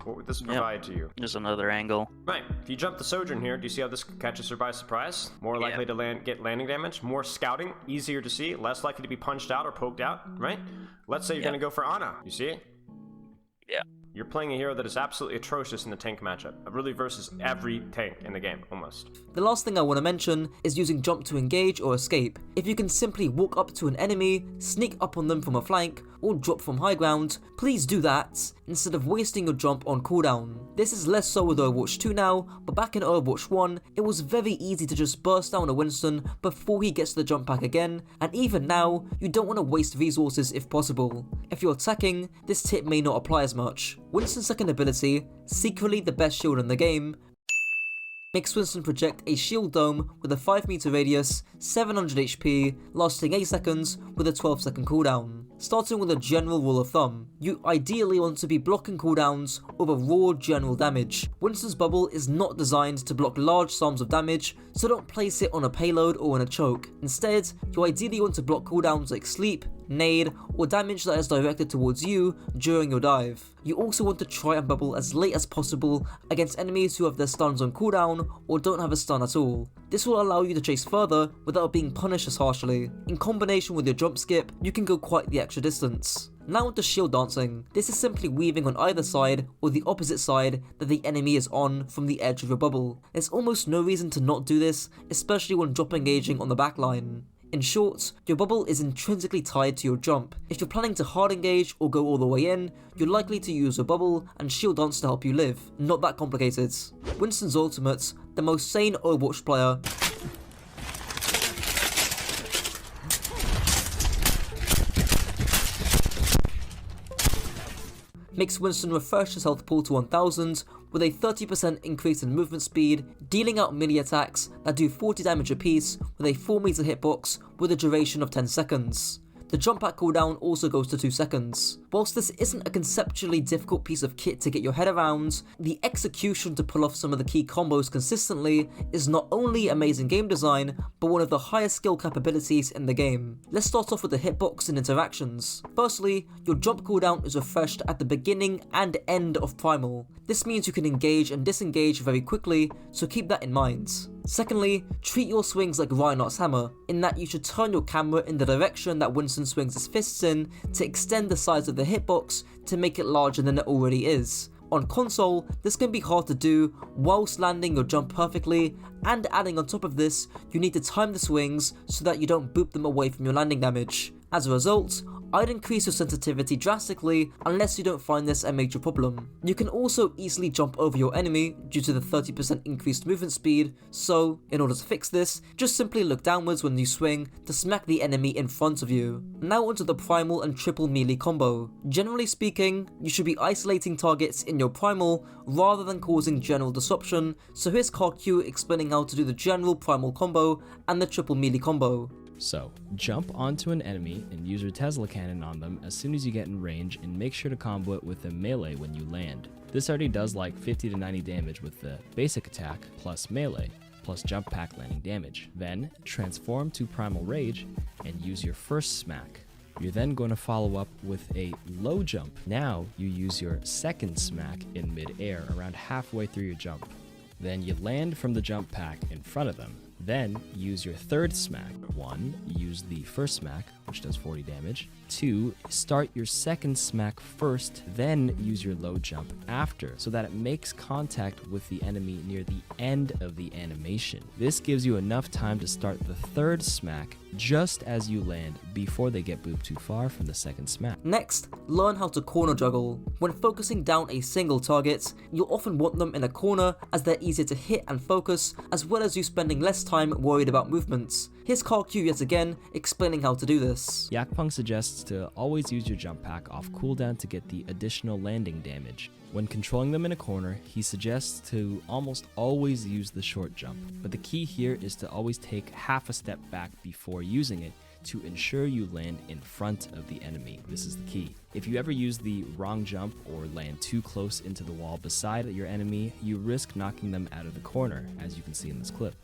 What would this provide to you? Just another angle. Right. If you jump the Sojourn here, do you see how this catches her by surprise? More likely to get landing damage, more scouting, easier to see, less likely to be punched out or poked out, right? Let's say you're going to go for Ana. You see it? Yeah. You're playing a hero that is absolutely atrocious in the tank matchup. Really versus every tank in the game, almost. The last thing I want to mention is using jump to engage or escape. If you can simply walk up to an enemy, sneak up on them from a flank, or drop from high ground, please do that instead of wasting your jump on cooldown. This is less so with Overwatch 2 now, but back in Overwatch 1, it was very easy to just burst down a Winston before he gets to the jump pack again, and even now, you don't want to waste resources if possible. If you're attacking, this tip may not apply as much. Winston's second ability, secretly the best shield in the game, makes Winston project a shield dome with a 5 meter radius, 700 HP, lasting 8 seconds with a 12-second cooldown. Starting with a general rule of thumb, you ideally want to be blocking cooldowns over raw general damage. Winston's bubble is not designed to block large sums of damage, so don't place it on a payload or in a choke. Instead, you ideally want to block cooldowns like sleep, nade, or damage that is directed towards you during your dive. You also want to try and bubble as late as possible against enemies who have their stuns on cooldown or don't have a stun at all. This will allow you to chase further without being punished as harshly. In combination with your jump skip, you can go quite the extra distance. Now onto shield dancing. This is simply weaving on either side or the opposite side that the enemy is on from the edge of your bubble. There's almost no reason to not do this, especially when drop engaging on the backline. In short, your bubble is intrinsically tied to your jump. If you're planning to hard engage or go all the way in, you're likely to use your bubble and shield dance to help you live. Not that complicated. Winston's ultimate, the most sane Overwatch player, makes Winston refresh his health pool to 1000 with a 30% increase in movement speed, dealing out melee attacks that do 40 damage apiece with a 4 meter hitbox with a duration of 10 seconds. The jump pack cooldown also goes to 2 seconds. Whilst this isn't a conceptually difficult piece of kit to get your head around, the execution to pull off some of the key combos consistently is not only amazing game design, but one of the highest skill capabilities in the game. Let's start off with the hitbox and interactions. Firstly, your jump cooldown is refreshed at the beginning and end of Primal. This means you can engage and disengage very quickly, so keep that in mind. Secondly, treat your swings like Reinhardt's hammer, in that you should turn your camera in the direction that Winston swings his fists in to extend the size of the hitbox to make it larger than it already is. On console, this can be hard to do whilst landing your jump perfectly, and adding on top of this, you need to time the swings so that you don't boop them away from your landing damage. As a result, I'd increase your sensitivity drastically unless you don't find this a major problem. You can also easily jump over your enemy due to the 30% increased movement speed, so in order to fix this, just simply look downwards when you swing to smack the enemy in front of you. Now onto the primal and triple melee combo. Generally speaking, you should be isolating targets in your primal rather than causing general disruption, so here's Kiriko explaining how to do the general primal combo and the triple melee combo. So, jump onto an enemy and use your Tesla cannon on them as soon as you get in range, and make sure to combo it with a melee when you land. This already does like 50 to 90 damage with the basic attack plus melee, plus jump pack landing damage. Then, transform to Primal Rage and use your first smack. You're then going to follow up with a low jump. Now, you use your second smack in mid-air around halfway through your jump. Then you land from the jump pack in front of them. Then use your third smack. 1. Use the first smack, which does 40 damage. 2. Start your second smack first, then use your low jump after, so that it makes contact with the enemy near the end of the animation. This gives you enough time to start the third smack just as you land before they get booped too far from the second smack. Next, learn how to corner juggle. When focusing down a single target, you'll often want them in a corner as they're easier to hit and focus, as well as you spending less time worried about movements. Here's Kiriko yet again explaining how to do this. Yakpung suggests to always use your jump pack off cooldown to get the additional landing damage. When controlling them in a corner, he suggests to almost always use the short jump, but the key here is to always take half a step back before using it to ensure you land in front of the enemy. This is the key. If you ever use the wrong jump or land too close into the wall beside your enemy, you risk knocking them out of the corner, as you can see in this clip.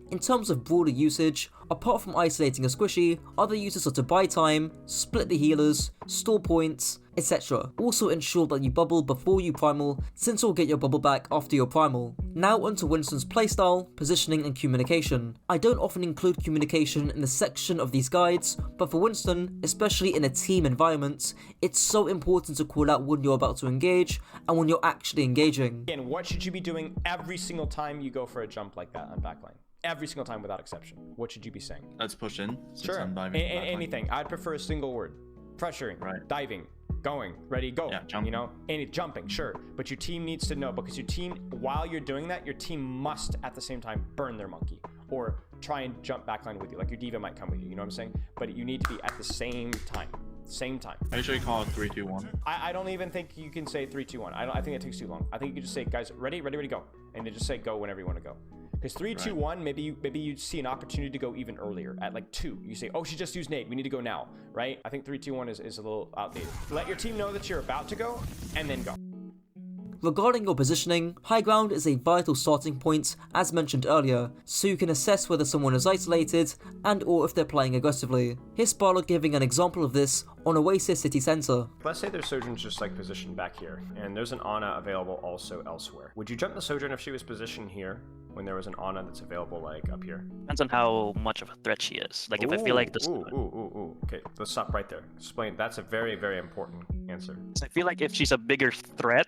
In terms of broader usage, apart from isolating a squishy, other uses are to buy time, split the healers, store points, etc. Also ensure that you bubble before you primal, since you'll get your bubble back after your primal. Now onto Winston's playstyle, positioning and communication. I don't often include communication in the section of these guides, but for Winston, especially in a team environment, it's so important to call out when you're about to engage and when you're actually engaging. And what should you be doing every single time you go for a jump like that on backline? Every single time without exception. What should you be saying? Let's push in. Sure. Anything. I'd prefer a single word. pressuring, diving, going, ready, go, you know, and it jumping, sure. But your team needs to know, because your team, while you're doing that, your team must at the same time burn their monkey or try and jump backline with you. Like your diva might come with you, you know what I'm saying? But you need to be at the same time. I usually call it 3, 2, 1. I don't even think you can say 3, 2, 1. I think it takes too long. I think you can just say, guys, ready, go. And then just say go whenever you want to go. Because 3, 2, 1, maybe you see an opportunity to go even earlier at like 2. You say, oh, she just used nade. We need to go now, right? I think 3, 2, 1 is a little outdated. Let your team know that you're about to go and then go. Regarding your positioning, high ground is a vital starting point, as mentioned earlier, so you can assess whether someone is isolated and or if they're playing aggressively. Here's Pharah giving an example of this on Oasis City Centre. Let's say their Sojourn's just like positioned back here, and there's an Ana available also elsewhere. Would you jump the Sojourn if she was positioned here, when there was an Ana that's available like up here? Depends on how much of a threat she is. Like if I feel like this. Okay, let's stop right there. Explain. That's a very, very important answer. I feel like if she's a bigger threat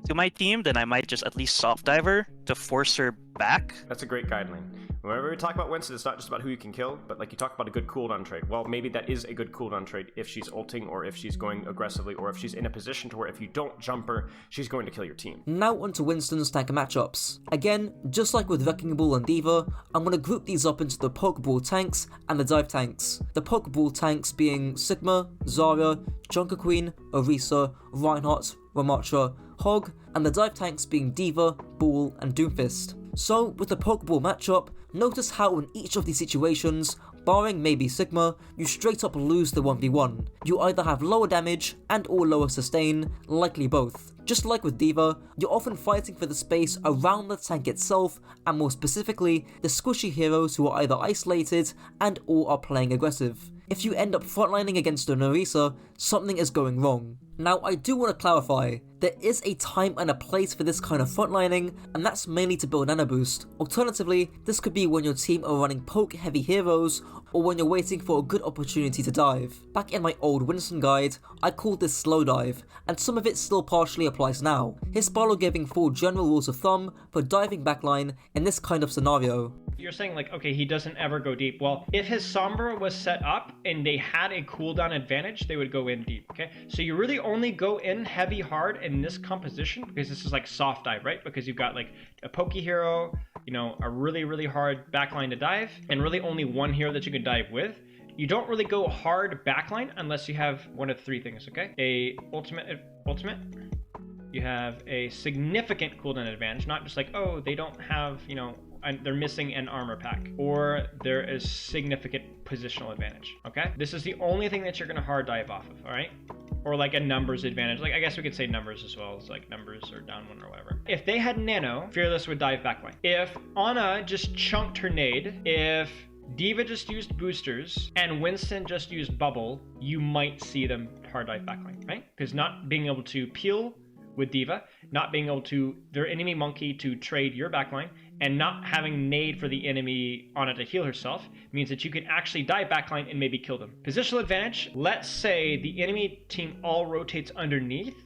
to my team, then I might just at least soft dive her to force her back. That's a great guideline. Whenever we talk about Winston, it's not just about who you can kill, but like you talk about a good cooldown trade. Well, maybe that is a good cooldown trade if she's ulting, or if she's going aggressively, or if she's in a position to where if you don't jump her, she's going to kill your team. Now onto Winston's tank matchups. Again, just like with Wrecking Ball and Diva, I'm going to group these up into the Pokeball tanks and the dive tanks. The Pokeball tanks being Sigma, Zarya, Junkerqueen, Orisa, Reinhardt, Ramattra, Hog, and the dive tanks being Diva, Ball, and Doomfist. So, with the Pokeball matchup, notice how in each of these situations, barring maybe Sigma, you straight up lose the 1v1. You either have lower damage and or lower sustain, likely both. Just like with Diva, you're often fighting for the space around the tank itself, and more specifically, the squishy heroes who are either isolated and or are playing aggressive. If you end up frontlining against an Orisa, something is going wrong. Now, I do want to clarify, there is a time and a place for this kind of frontlining, and that's mainly to build nano boost. Alternatively, this could be when your team are running poke heavy heroes, or when you're waiting for a good opportunity to dive. Back in my old Winston guide, I called this slow dive, and some of it still partially applies now. Here's Pharah giving 4 general rules of thumb for diving backline in this kind of scenario. You're saying like, okay, he doesn't ever go deep. Well, if his Sombra was set up and they had a cooldown advantage, they would go in deep, okay? So you really only go in heavy hard in this composition, because this is like soft dive, right? Because you've got like a pokey hero, you know, a really, really hard backline to dive, and really only one hero that you can dive with. You don't really go hard backline unless you have one of 3 things, okay? A ultimate. You have a significant cooldown advantage, not just like, oh, they don't have, you know, they're missing an armor pack, or there is significant positional advantage, okay? This is the only thing that you're gonna hard dive off of, all right? Or like a numbers advantage. Like, I guess we could say numbers as well, as like numbers or down 1 or whatever. If they had nano, Fearless would dive backline. If Ana just chunked her nade, if Diva just used boosters, and Winston just used bubble, you might see them hard dive backline, right? Because not being able to peel with Diva, not being able to, their enemy monkey to trade your backline, and not having nade for the enemy Ana to heal herself, means that you can actually dive backline and maybe kill them. Positional advantage, let's say the enemy team all rotates underneath,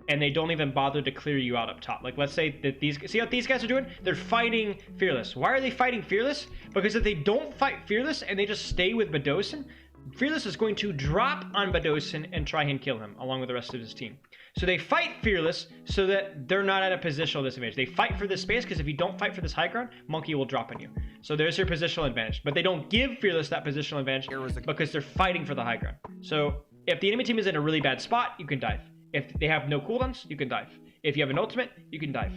and they don't even bother to clear you out up top. Like, let's say that see what these guys are doing? They're fighting Fearless. Why are they fighting Fearless? Because if they don't fight Fearless and they just stay with Badosin, Fearless is going to drop on Badosin and try and kill him, along with the rest of his team. So they fight Fearless so that they're not at a positional disadvantage. They fight for this space, because if you don't fight for this high ground, Monkey will drop on you. So there's your positional advantage. But they don't give Fearless that positional advantage because they're fighting for the high ground. So if the enemy team is in a really bad spot, you can dive. If they have no cooldowns, you can dive. If you have an ultimate, you can dive.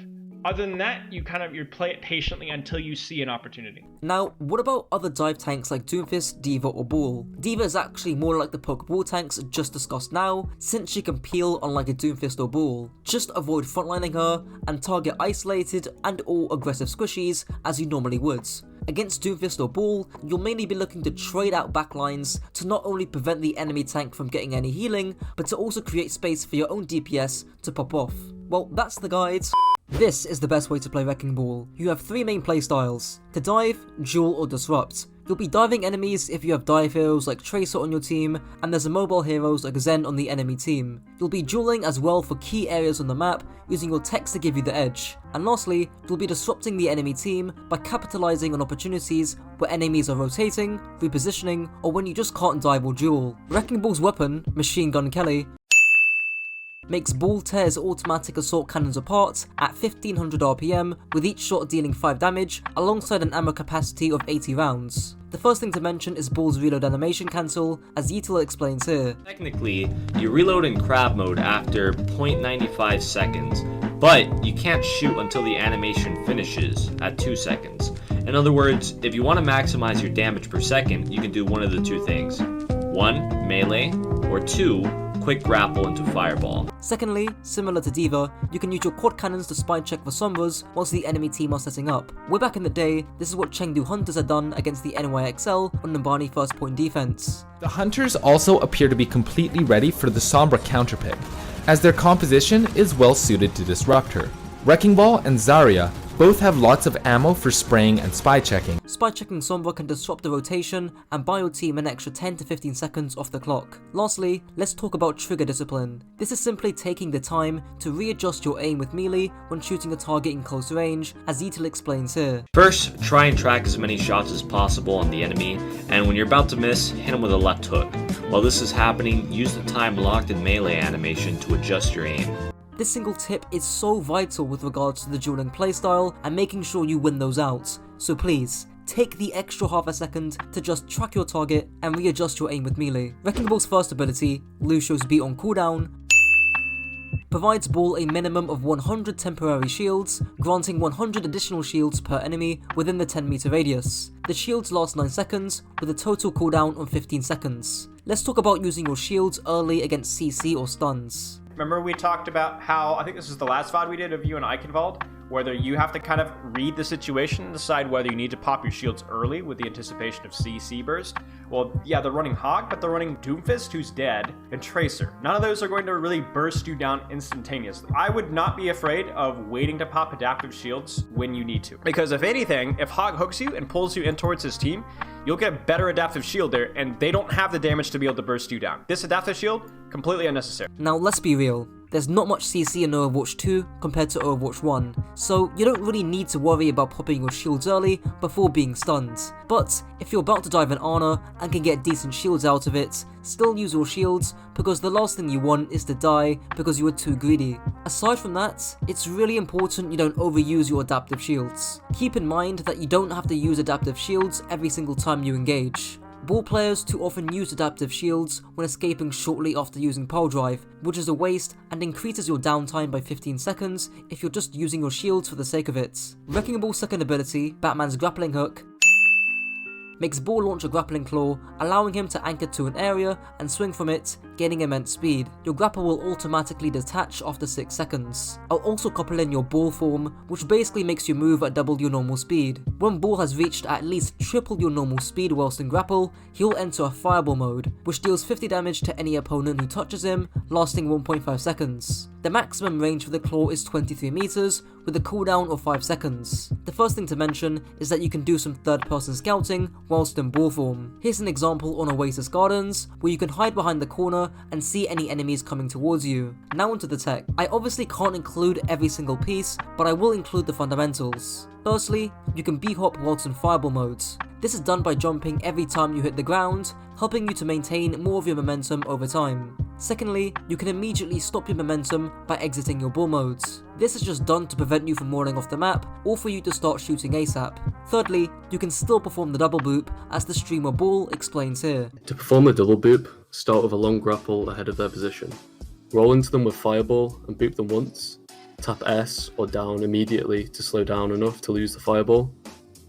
Other than that, you play it patiently until you see an opportunity. Now, what about other dive tanks like Doomfist, Diva, or Ball? Diva is actually more like the Pokeball tanks just discussed now, since she can peel unlike a Doomfist or Ball. Just avoid frontlining her and target isolated and or aggressive squishies as you normally would. Against Doomfist or Ball, you'll mainly be looking to trade out backlines to not only prevent the enemy tank from getting any healing, but to also create space for your own DPS to pop off. Well, that's the guide. This is the best way to play Wrecking Ball. You have 3 main playstyles: to dive, duel, or disrupt. You'll be diving enemies if you have dive heroes like Tracer on your team, and there's a mobile heroes like Zen on the enemy team. You'll be dueling as well for key areas on the map, using your techs to give you the edge. And lastly, you'll be disrupting the enemy team by capitalizing on opportunities where enemies are rotating, repositioning, or when you just can't dive or duel. Wrecking Ball's weapon, Machine Gun Kelly, makes Ball tear his automatic assault cannons apart at 1500 RPM, with each shot dealing 5 damage, alongside an ammo capacity of 80 rounds. The first thing to mention is Ball's reload animation cancel, as Yeetle explains here. Technically, you reload in crab mode after 0.95 seconds, but you can't shoot until the animation finishes at 2 seconds. In other words, if you want to maximize your damage per second, you can do one of the two things. 1. Melee, or 2. Quick grapple into Fireball. Secondly, similar to D.Va, you can use your quad cannons to spy check for Sombras whilst the enemy team are setting up. Way back in the day, this is what Chengdu Hunters had done against the NYXL on Numbani first point defense. The Hunters also appear to be completely ready for the Sombra counterpick, as their composition is well suited to disrupt her. Wrecking Ball and Zarya both have lots of ammo for spraying and spy checking. Spy checking Sombra can disrupt the rotation and buy your team an extra 10 to 15 seconds off the clock. Lastly, let's talk about trigger discipline. This is simply taking the time to readjust your aim with melee when shooting a target in close range, as Yeetle explains here. First, try and track as many shots as possible on the enemy, and when you're about to miss, hit him with a left hook. While this is happening, use the time locked in melee animation to adjust your aim. This single tip is so vital with regards to the dueling playstyle and making sure you win those out, so please, take the extra half a second to just track your target and readjust your aim with melee. Wrecking Ball's first ability, Lucio's Beat on cooldown, provides Ball a minimum of 100 temporary shields, granting 100 additional shields per enemy within the 10 meter radius. The shields last 9 seconds, with a total cooldown of 15 seconds. Let's talk about using your shields early against CC or stuns. Remember we talked about how, I think this is the last VOD we did of you and Eichenwald, whether you have to kind of read the situation and decide whether you need to pop your shields early with the anticipation of CC burst. Well, yeah, they're running Hog, but they're running Doomfist, who's dead, and Tracer. None of those are going to really burst you down instantaneously. I would not be afraid of waiting to pop adaptive shields when you need to. Because if anything, if Hog hooks you and pulls you in towards his team, you'll get a better adaptive shield there, and they don't have the damage to be able to burst you down. This adaptive shield, completely unnecessary. Now let's be real. There's not much CC in Overwatch 2 compared to Overwatch 1, so you don't really need to worry about popping your shields early before being stunned. But if you're about to dive an Ana and can get decent shields out of it, still use your shields, because the last thing you want is to die because you were too greedy. Aside from that, it's really important you don't overuse your adaptive shields. Keep in mind that you don't have to use adaptive shields every single time you engage. Ball players too often use adaptive shields when escaping shortly after using Pile Drive, which is a waste and increases your downtime by 15 seconds if you're just using your shields for the sake of it. Wrecking Ball's second ability, Batman's Grappling Hook, makes Ball launch a grappling claw, allowing him to anchor to an area and swing from it, gaining immense speed. Your grapple will automatically detach after 6 seconds. I'll also couple in your Ball form, which basically makes you move at double your normal speed. When Ball has reached at least triple your normal speed whilst in grapple, he'll enter a Fireball mode, which deals 50 damage to any opponent who touches him, lasting 1.5 seconds. The maximum range for the claw is 23 meters, with a cooldown of 5 seconds. The first thing to mention is that you can do some third-person scouting whilst in Ball form. Here's an example on Oasis Gardens, where you can hide behind the corner and see any enemies coming towards you. Now onto the tech. I obviously can't include every single piece, but I will include the fundamentals. Firstly, you can B-hop whilst in Fireball modes. This is done by jumping every time you hit the ground, helping you to maintain more of your momentum over time. Secondly, you can immediately stop your momentum by exiting your Ball modes. This is just done to prevent you from rolling off the map, or for you to start shooting ASAP. Thirdly, you can still perform the double boop, as the streamer Ball explains here. To perform a double boop, start with a long grapple ahead of their position. Roll into them with Fireball and boop them once. Tap S or down immediately to slow down enough to lose the Fireball,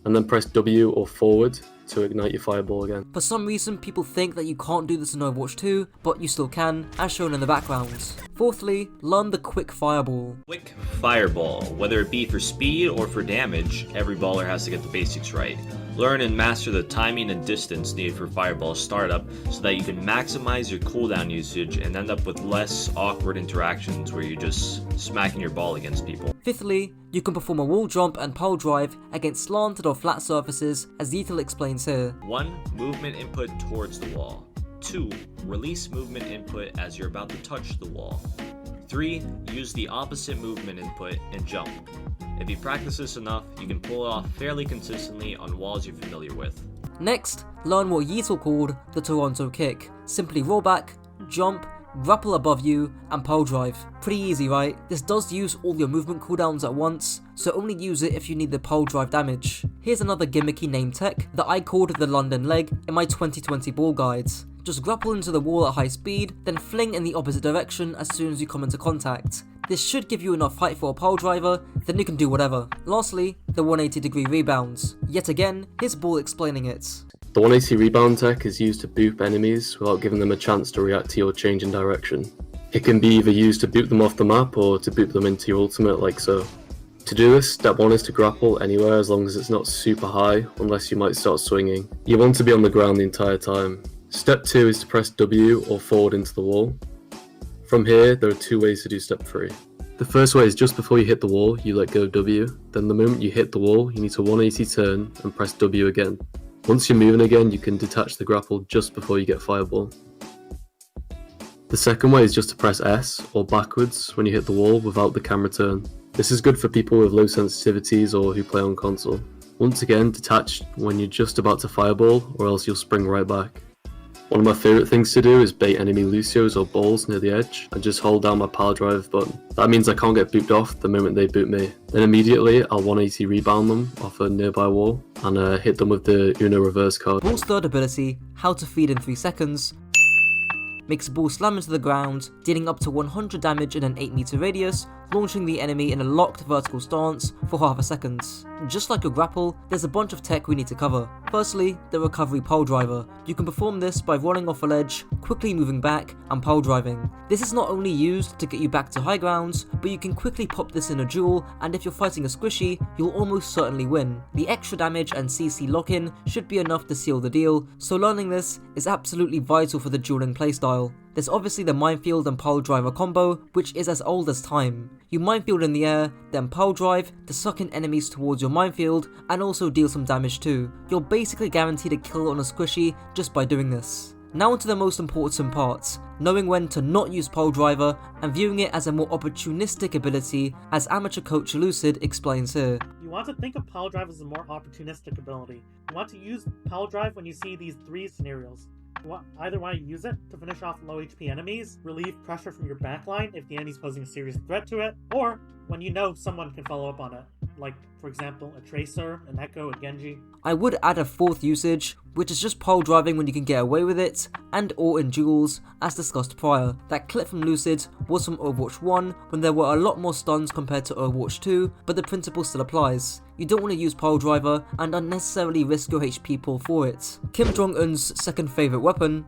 and then press W or forward to ignite your Fireball again. For some reason, people think that you can't do this in Overwatch 2, but you still can, as shown in the background. Fourthly, learn the Quick Fireball. Quick Fireball, whether it be for speed or for damage, every baller has to get the basics right. Learn and master the timing and distance needed for Fireball startup so that you can maximize your cooldown usage and end up with less awkward interactions where you're just smacking your ball against people. Fifthly, you can perform a wall jump and pile drive against slanted or flat surfaces, as Yeetle explains explains here. 1. Movement input towards the wall. 2. Release movement input as you're about to touch the wall. 3. Use the opposite movement input and jump. If you practice this enough, you can pull it off fairly consistently on walls you're familiar with. Next, learn what Yeetle called the Toronto kick. Simply roll back, jump, grapple above you, and pole drive. Pretty easy, right? This does use all your movement cooldowns at once, so only use it if you need the pole drive damage. Here's another gimmicky name tech that I called the London leg in my 2020 ball guides. Just grapple into the wall at high speed, then fling in the opposite direction as soon as you come into contact. This should give you enough height for a pole driver, then you can do whatever. Lastly, the 180-degree rebounds. Yet again, here's Ball explaining it. The 180 rebound tech is used to boop enemies without giving them a chance to react to your change in direction. It can be either used to boop them off the map or to boop them into your ultimate like so. To do this, step 1 is to grapple anywhere as long as it's not super high, unless you might start swinging. You want to be on the ground the entire time. Step 2 is to press W or forward into the wall. From here, there are 2 ways to do step 3. The first way is just before you hit the wall, you let go of W, then the moment you hit the wall, you need to 180 turn and press W again. Once you're moving again, you can detach the grapple just before you get fireball. The second way is just to press S or backwards when you hit the wall without the camera turn. This is good for people with low sensitivities or who play on console. Once again, detach when you're just about to fireball or else you'll spring right back. One of my favourite things to do is bait enemy Lucios or balls near the edge and just hold down my power drive button. That means I can't get booped off the moment they boop me. Then immediately I'll 180 rebound them off a nearby wall and hit them with the Uno reverse card. Ball's third ability, How to Feed in 3 seconds, makes Ball slam into the ground, dealing up to 100 damage in an 8-meter radius, launching the enemy in a locked vertical stance for half a second. Just like a grapple, there's a bunch of tech we need to cover. Firstly, the recovery pole driver. You can perform this by rolling off a ledge, quickly moving back, and pole driving. This is not only used to get you back to high grounds, but you can quickly pop this in a duel, and if you're fighting a squishy, you'll almost certainly win. The extra damage and CC lock-in should be enough to seal the deal, so learning this is absolutely vital for the dueling playstyle. There's obviously the minefield and pole driver combo, which is as old as time. You minefield in the air, then pole drive to suck in enemies towards your minefield and also deal some damage too. You're basically guaranteed a kill on a squishy just by doing this. Now onto the most important part, knowing when to not use pole driver and viewing it as a more opportunistic ability, as amateur coach Lucid explains here. You want to think of pole drive as a more opportunistic ability. You want to use pole drive when you see these 3 scenarios. You either want to use it to finish off low HP enemies, relieve pressure from your backline if the enemy's posing a serious threat to it, or when you know someone can follow up on it, like for example a Tracer, an Echo, a Genji. I would add a 4th usage, which is just pole driving when you can get away with it, and or in duels, as discussed prior. That clip from Lucid was from Overwatch 1, when there were a lot more stuns compared to Overwatch 2, but the principle still applies. You don't want to use pole driver and unnecessarily risk your HP pool for it. Kim Jong-un's second favourite weapon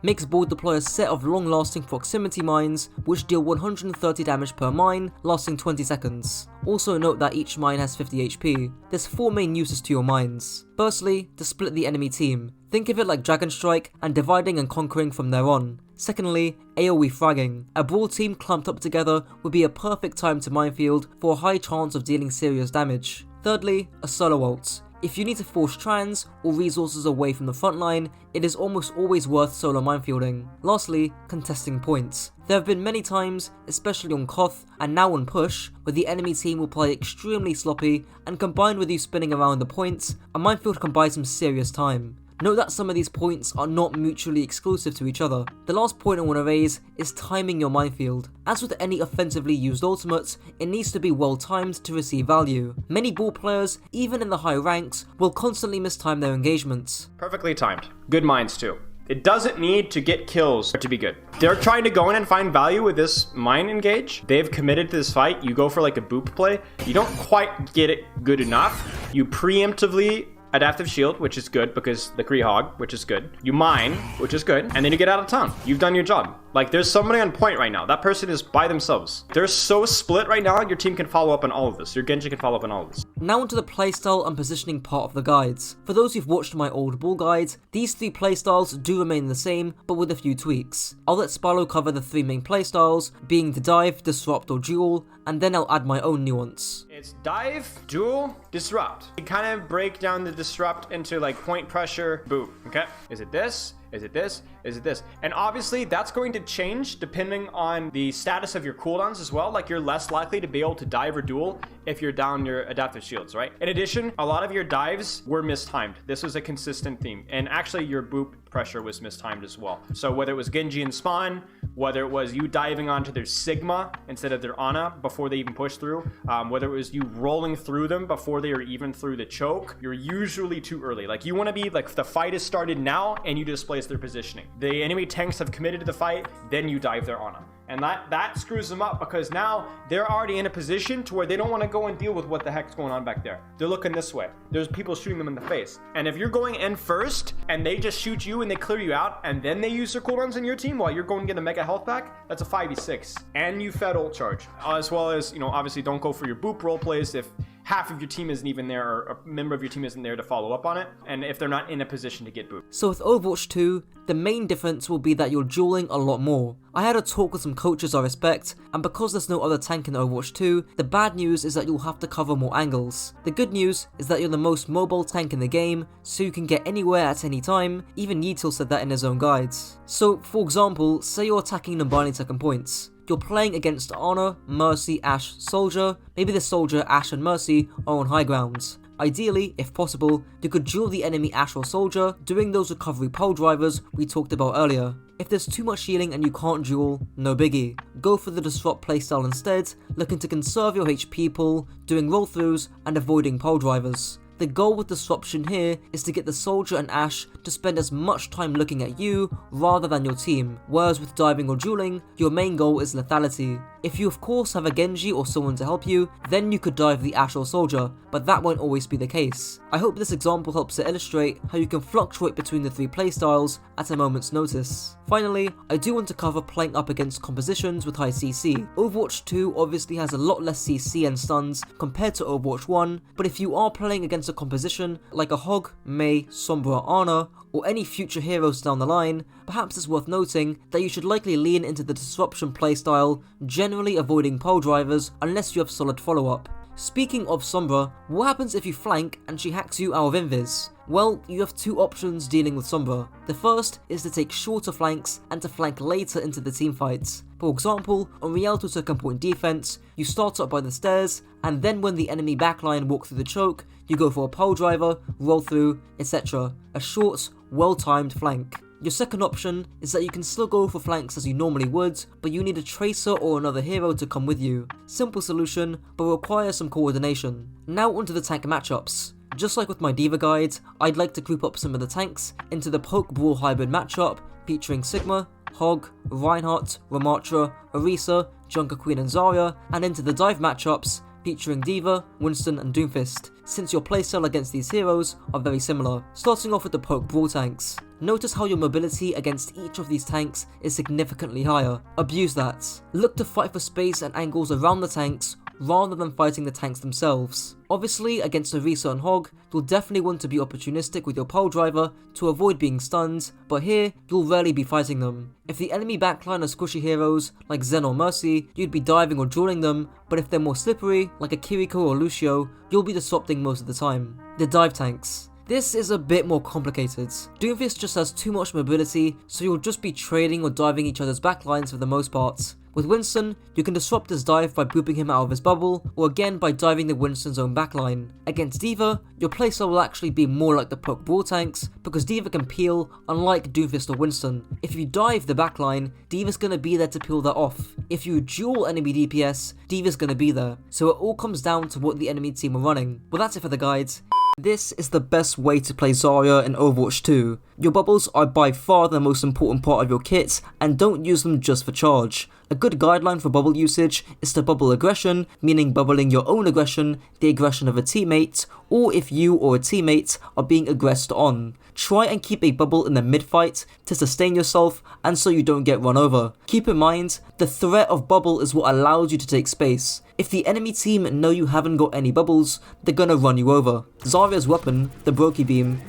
makes Ball deploy a set of long-lasting proximity mines, which deal 130 damage per mine, lasting 20 seconds. Also note that each mine has 50 HP. There's 4 main uses to your mines. Firstly, to split the enemy team. Think of it like Dragon Strike and dividing and conquering from there on. Secondly, AoE fragging. A Brawl team clumped up together would be a perfect time to minefield for a high chance of dealing serious damage. Thirdly, a solo ult. If you need to force trans or resources away from the front line, it is almost always worth solo minefielding. Lastly, contesting points. There have been many times, especially on Koth and now on Push, where the enemy team will play extremely sloppy, and combined with you spinning around the points, a minefield can buy some serious time. Note that some of these points are not mutually exclusive to each other. The last point I want to raise is timing your minefield. As with any offensively used ultimate, it needs to be well timed to receive value. Many Ball players, even in the high ranks, will constantly mistime their engagements. Perfectly timed. Good mines too. It doesn't need to get kills to be good. They're trying to go in and find value with this mine engage. They've committed to this fight. You go for like a boop play. You don't quite get it good enough. You preemptively adaptive shield, which is good because the Roadhog, which is good. You mine, which is good, and then you get out of town. You've done your job. Like, there's somebody on point right now. That person is by themselves. They're so split right now, your team can follow up on all of this. Your Genji can follow up on all of this. Now onto the playstyle and positioning part of the guides. For those who've watched my old ball guides, these 3 playstyles do remain the same, but with a few tweaks. I'll let Spallo cover the 3 main playstyles, being the dive, disrupt or duel, and then I'll add my own nuance. It's dive, duel, disrupt. You kind of break down the disrupt into like point pressure, boot, okay? Is it this? Is it this? Is it this? And obviously that's going to change depending on the status of your cooldowns as well. Like, you're less likely to be able to dive or duel if you're down your adaptive shields, right? In addition, a lot of your dives were mistimed. This was a consistent theme. And actually your boop pressure was mistimed as well. So whether it was Genji and spawn, whether it was you diving onto their Sigma instead of their Ana before they even push through, whether it was you rolling through them before they are even through the choke, you're usually too early. Like, you want to be like, the fight is started now and you displace their positioning. The enemy tanks have committed to the fight, then you dive their Ana. And that screws them up, because now they're already in a position to where they don't want to go and deal with what the heck's going on back there. They're looking this way. There's people shooting them in the face. And if you're going in first and they just shoot you and they clear you out and then they use their cooldowns in your team while you're going to get a mega health back, that's a 5v6. And you fed ult charge. As well as, obviously don't go for your boop role plays if half of your team isn't even there, or a member of your team isn't there to follow up on it, and if they're not in a position to get booped. So with Overwatch 2, the main difference will be that you're dueling a lot more. I had a talk with some coaches I respect, and because there's no other tank in Overwatch 2, the bad news is that you'll have to cover more angles. The good news is that you're the most mobile tank in the game, so you can get anywhere at any time. Even Yeetil said that in his own guides. So for example, say you're attacking Numbani second points. You're playing against Ana, Mercy, Ashe, Soldier. Maybe the Soldier, Ashe and Mercy are on high grounds. Ideally, if possible, you could duel the enemy Ashe or Soldier, doing those recovery pole drivers we talked about earlier. If there's too much healing and you can't duel, no biggie. Go for the disrupt playstyle instead, looking to conserve your HP pool, doing roll throughs and avoiding pole drivers. The goal with disruption here is to get the Soldier and Ashe to spend as much time looking at you rather than your team, whereas with diving or dueling, your main goal is lethality. If you of course have a Genji or someone to help you, then you could dive the Ashe or Soldier, but that won't always be the case. I hope this example helps to illustrate how you can fluctuate between the 3 playstyles at a moment's notice. Finally, I do want to cover playing up against compositions with high CC. Overwatch 2 obviously has a lot less CC and stuns compared to Overwatch 1, but if you are playing against a composition like a Hog, Mei, Sombra, Ana, or any future heroes down the line, perhaps it's worth noting that you should likely lean into the disruption playstyle, generally avoiding pole drivers unless you have solid follow-up. Speaking of Sombra, what happens if you flank and she hacks you out of invis? Well, you have 2 options dealing with Sombra. The first is to take shorter flanks and to flank later into the teamfights. For example, on Rialto second point defense, you start up by the stairs, and then when the enemy backline walk through the choke, you go for a pole driver, roll through, etc. A short, well-timed flank. Your second option is that you can still go for flanks as you normally would, but you need a tracer or another hero to come with you. Simple solution, but requires some coordination. Now onto the tank matchups. Just like with my Diva guide, I'd like to group up some of the tanks into the Poke Brawl hybrid matchup featuring Sigma, Hog, Reinhardt, Ramattra, Orisa, Junkerqueen and Zarya, and into the dive matchups featuring Diva, Winston and Doomfist, since your playstyle against these heroes are very similar. Starting off with the Poke Brawl tanks. Notice how your mobility against each of these tanks is significantly higher. Abuse that. Look to fight for space and angles around the tanks rather than fighting the tanks themselves. Obviously, against Orisa and Hog, you'll definitely want to be opportunistic with your pole driver to avoid being stunned, but here, you'll rarely be fighting them. If the enemy backline are squishy heroes like Zen or Mercy, you'd be diving or dueling them, but if they're more slippery, like a Kiriko or Lúcio, you'll be disrupting most of the time. The dive tanks. This is a bit more complicated. Doomfist just has too much mobility, so you'll just be trading or diving each other's backlines for the most part. With Winston, you can disrupt his dive by booping him out of his bubble, or again by diving the Winston's own backline. Against Diva, your playstyle will actually be more like the Poke Brawl tanks, because Diva can peel, unlike Doomfist or Winston. If you dive the backline, Diva's gonna be there to peel that off. If you duel enemy DPS, Diva's gonna be there. So it all comes down to what the enemy team are running. Well, that's it for the guides. This is the best way to play Zarya in Overwatch 2. Your bubbles are by far the most important part of your kit, and don't use them just for charge. A good guideline for bubble usage is to bubble aggression, meaning bubbling your own aggression, the aggression of a teammate, or if you or a teammate are being aggressed on. Try and keep a bubble in the mid-fight to sustain yourself and so you don't get run over. Keep in mind, the threat of bubble is what allows you to take space. If the enemy team know you haven't got any bubbles, they're gonna run you over. Zarya's weapon, the Brokey Beam,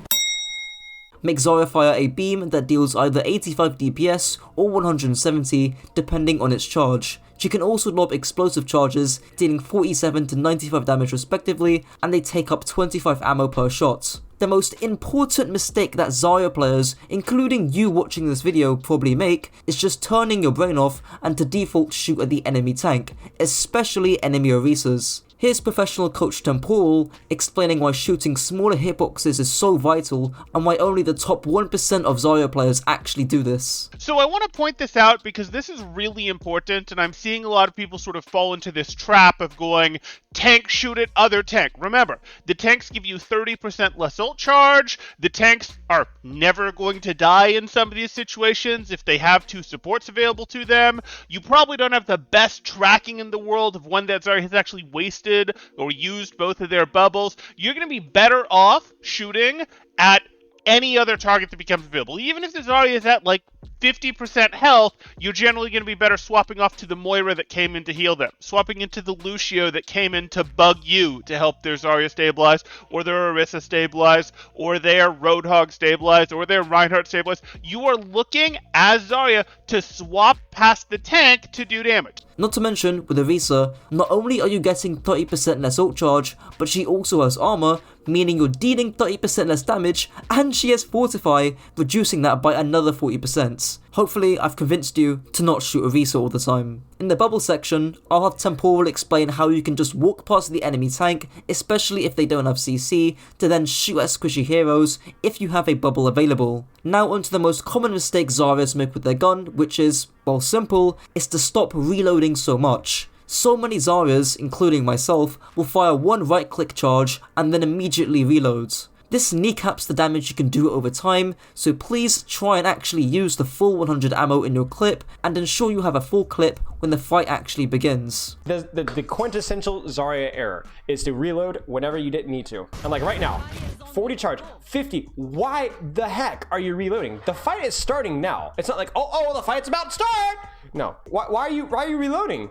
makes Zarya fire a beam that deals either 85 DPS or 170 depending on its charge. She can also lob explosive charges, dealing 47 to 95 damage respectively, and they take up 25 ammo per shot. The most important mistake that Zarya players, including you watching this video, probably make is just turning your brain off and to default shoot at the enemy tank, especially enemy Orisas. Here's professional coach Temporal explaining why shooting smaller hitboxes is so vital and why only the top 1% of Zarya players actually do this. So I want to point this out because this is really important, and I'm seeing a lot of people sort of fall into this trap of going tank shoot at other tank. Remember, the tanks give you 30% less ult charge, the tanks are never going to die in some of these situations if they have two supports available to them. You probably don't have the best tracking in the world of when that Zarya has actually wasted or used both of their bubbles. You're going to be better off shooting at any other target that becomes available. Even if the Zarya is at like 50% health, you're generally going to be better swapping off to the Moira that came in to heal them, swapping into the Lúcio that came in to bug you to help their Zarya stabilize, or their Orisa stabilize, or their Roadhog stabilize, or their Reinhardt stabilize. You are looking as Zarya to swap past the tank to do damage. Not to mention, with Orisa, not only are you getting 30% less ult charge, but she also has armor, meaning you're dealing 30% less damage, and she has Fortify, reducing that by another 40%. Hopefully, I've convinced you to not shoot Orisa all the time. In the bubble section, I'll have Temporal explain how you can just walk past the enemy tank, especially if they don't have CC, to then shoot at squishy heroes if you have a bubble available. Now onto the most common mistake Zaryas make with their gun, which is, well, simple, is to stop reloading so much. So many Zaryas, including myself, will fire one right click charge and then immediately reloads. This kneecaps the damage you can do over time, so please try and actually use the full 100 ammo in your clip and ensure you have a full clip when the fight actually begins. The quintessential Zarya error is to reload whenever you didn't need to. And like right now, 40 charge, 50, why the heck are you reloading? The fight is starting now. It's not like, oh, the fight's about to start! No, why are you reloading?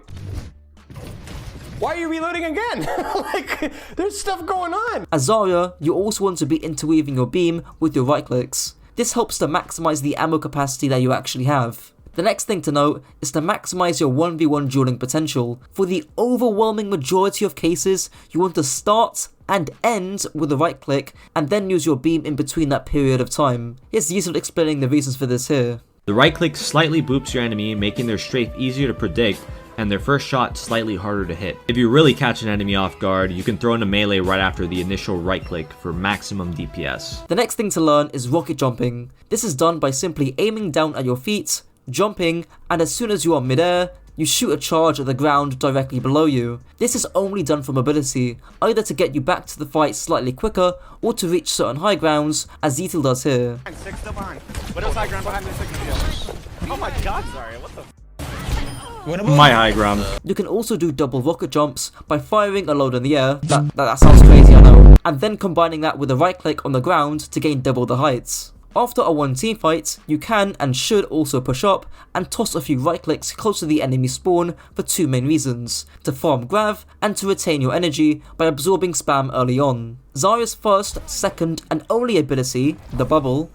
Why are you reloading again? Like, there's stuff going on. As Zarya, you also want to be interweaving your beam with your right clicks. This helps to maximize the ammo capacity that you actually have. The next thing to note is to maximize your 1v1 dueling potential. For the overwhelming majority of cases, you want to start and end with a right click and then use your beam in between that period of time. Here's Yield explaining the reasons for this here. The right click slightly boops your enemy, making their strafe easier to predict, and their first shot slightly harder to hit. If you really catch an enemy off guard, you can throw in a melee right after the initial right click for maximum DPS. The next thing to learn is rocket jumping. This is done by simply aiming down at your feet, jumping, and as soon as you are mid-air, you shoot a charge at the ground directly below you. This is only done for mobility, either to get you back to the fight slightly quicker, or to reach certain high grounds, as Zeetil does here. Widow's high ground behind the signal. Oh my god, Zarya, what the my high ground. You can also do double rocket jumps by firing a load in the air, that sounds crazy I know, and then combining that with a right click on the ground to gain double the heights. After a one team fight, you can and should also push up and toss a few right clicks close to the enemy spawn for two main reasons: to farm grav and to retain your energy by absorbing spam early on. Zarya's first, second and only ability, the bubble,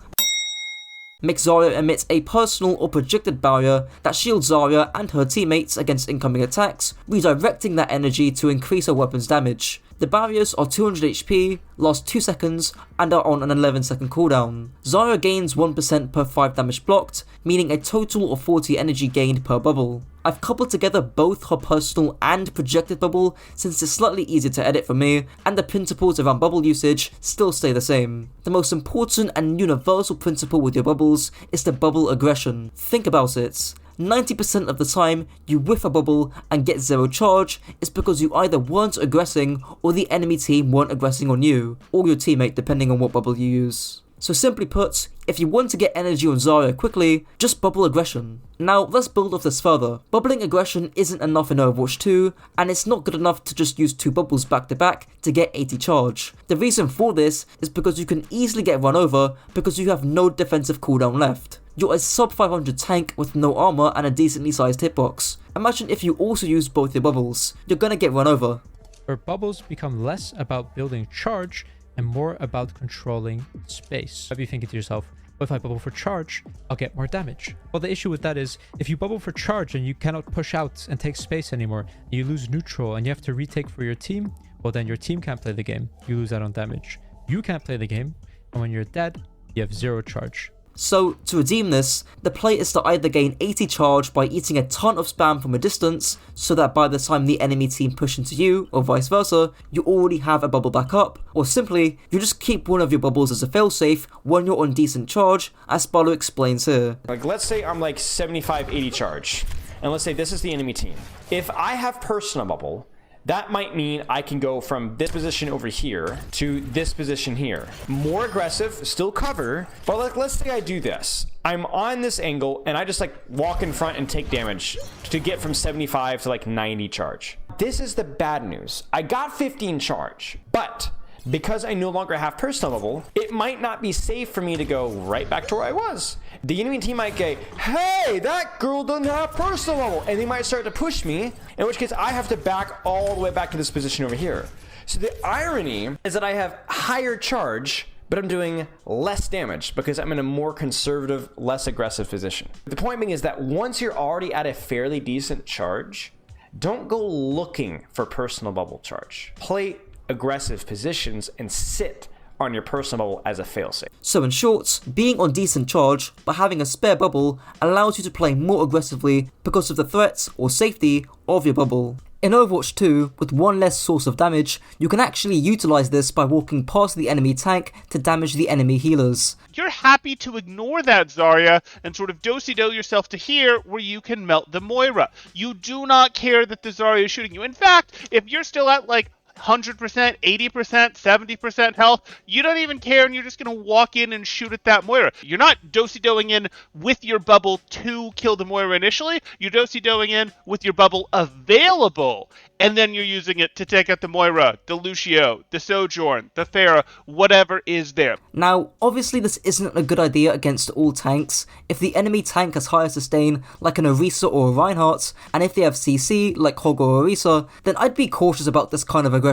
makes Zarya emit a personal or projected barrier that shields Zarya and her teammates against incoming attacks, redirecting that energy to increase her weapon's damage. The barriers are 200 HP, last 2 seconds, and are on an 11-second cooldown. Zarya gains 1% per 5 damage blocked, meaning a total of 40 energy gained per bubble. I've coupled together both her personal and projected bubble since it's slightly easier to edit for me, and the principles around bubble usage still stay the same. The most important and universal principle with your bubbles is the bubble aggression. Think about it. 90% of the time you whiff a bubble and get 0 charge is because you either weren't aggressing or the enemy team weren't aggressing on you, or your teammate depending on what bubble you use. So simply put, if you want to get energy on Zarya quickly, just bubble aggression. Now let's build off this further. Bubbling aggression isn't enough in Overwatch 2, and it's not good enough to just use 2 bubbles back to back to get 80 charge. The reason for this is because you can easily get run over because you have no defensive cooldown left. You're a sub 500 tank with no armor and a decently sized hitbox. Imagine if you also use both your bubbles, you're gonna get run over. Where bubbles become less about building charge and more about controlling space. You'll be thinking to yourself, well, if I bubble for charge, I'll get more damage. Well, the issue with that is, if you bubble for charge and you cannot push out and take space anymore, you lose neutral and you have to retake for your team, well then your team can't play the game. You lose out on damage. You can't play the game, and when you're dead, you have 0 charge. So, to redeem this, the play is to either gain 80 charge by eating a ton of spam from a distance, so that by the time the enemy team push into you, or vice versa, you already have a bubble back up, or simply, you just keep one of your bubbles as a failsafe when you're on decent charge, as Barlow explains here. Like, let's say I'm like 75-80 charge, and let's say this is the enemy team. If I have personal bubble, that might mean I can go from this position over here to this position here. More aggressive, still cover, but like, let's say I do this. I'm on this angle and I just like walk in front and take damage to get from 75 to like 90 charge. This is the bad news. I got 15 charge, but because I no longer have personal bubble, it might not be safe for me to go right back to where I was. The enemy team might go, hey, that girl doesn't have personal bubble, and they might start to push me, in which case I have to back all the way back to this position over here. So the irony is that I have higher charge, but I'm doing less damage because I'm in a more conservative, less aggressive position. The point being is that once you're already at a fairly decent charge, don't go looking for personal bubble charge. Play aggressive positions and sit on your personal bubble as a failsafe. So in short, being on decent charge but having a spare bubble allows you to play more aggressively because of the threat or safety of your bubble. In Overwatch 2, with one less source of damage, you can actually utilize this by walking past the enemy tank to damage the enemy healers. You're happy to ignore that, Zarya, and sort of do-si-do yourself to here where you can melt the Moira. You do not care that the Zarya is shooting you. In fact, if you're still at like 100%, 80%, 70% health, you don't even care and you're just going to walk in and shoot at that Moira. You're not do-si-doing in with your bubble to kill the Moira initially, you're do-si-doing in with your bubble available, and then you're using it to take out the Moira, the Lúcio, the Sojourn, the Pharah, whatever is there. Now, obviously this isn't a good idea against all tanks. If the enemy tank has higher sustain, like an Orisa or a Reinhardt, and if they have CC, like Hog or Orisa, then I'd be cautious about this kind of aggression.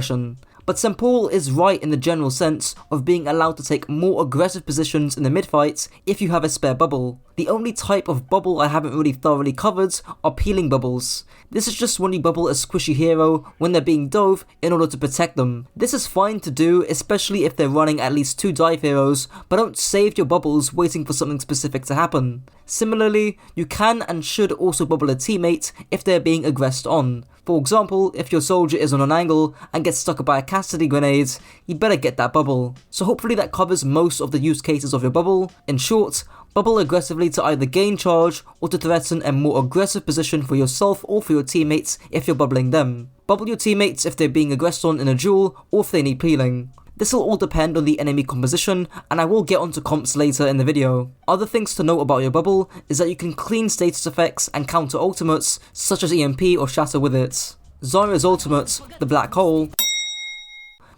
But St. Paul is right in the general sense of being allowed to take more aggressive positions in the mid-fights if you have a spare bubble. The only type of bubble I haven't really thoroughly covered are peeling bubbles. This is just when you bubble a squishy hero when they're being dove in order to protect them. This is fine to do, especially if they're running at least 2 dive heroes, but don't save your bubbles waiting for something specific to happen. Similarly, you can and should also bubble a teammate if they're being aggressed on. For example, if your soldier is on an angle and gets stuck by a Cassidy grenade, you better get that bubble. So hopefully that covers most of the use cases of your bubble. In short, bubble aggressively to either gain charge or to threaten a more aggressive position for yourself or for your teammates if you're bubbling them. Bubble your teammates if they're being aggressed on in a duel or if they need peeling. This will all depend on the enemy composition, and I will get onto comps later in the video. Other things to note about your bubble is that you can clean status effects and counter ultimates such as EMP or Shatter with it. Zarya's ultimate, the Black Hole,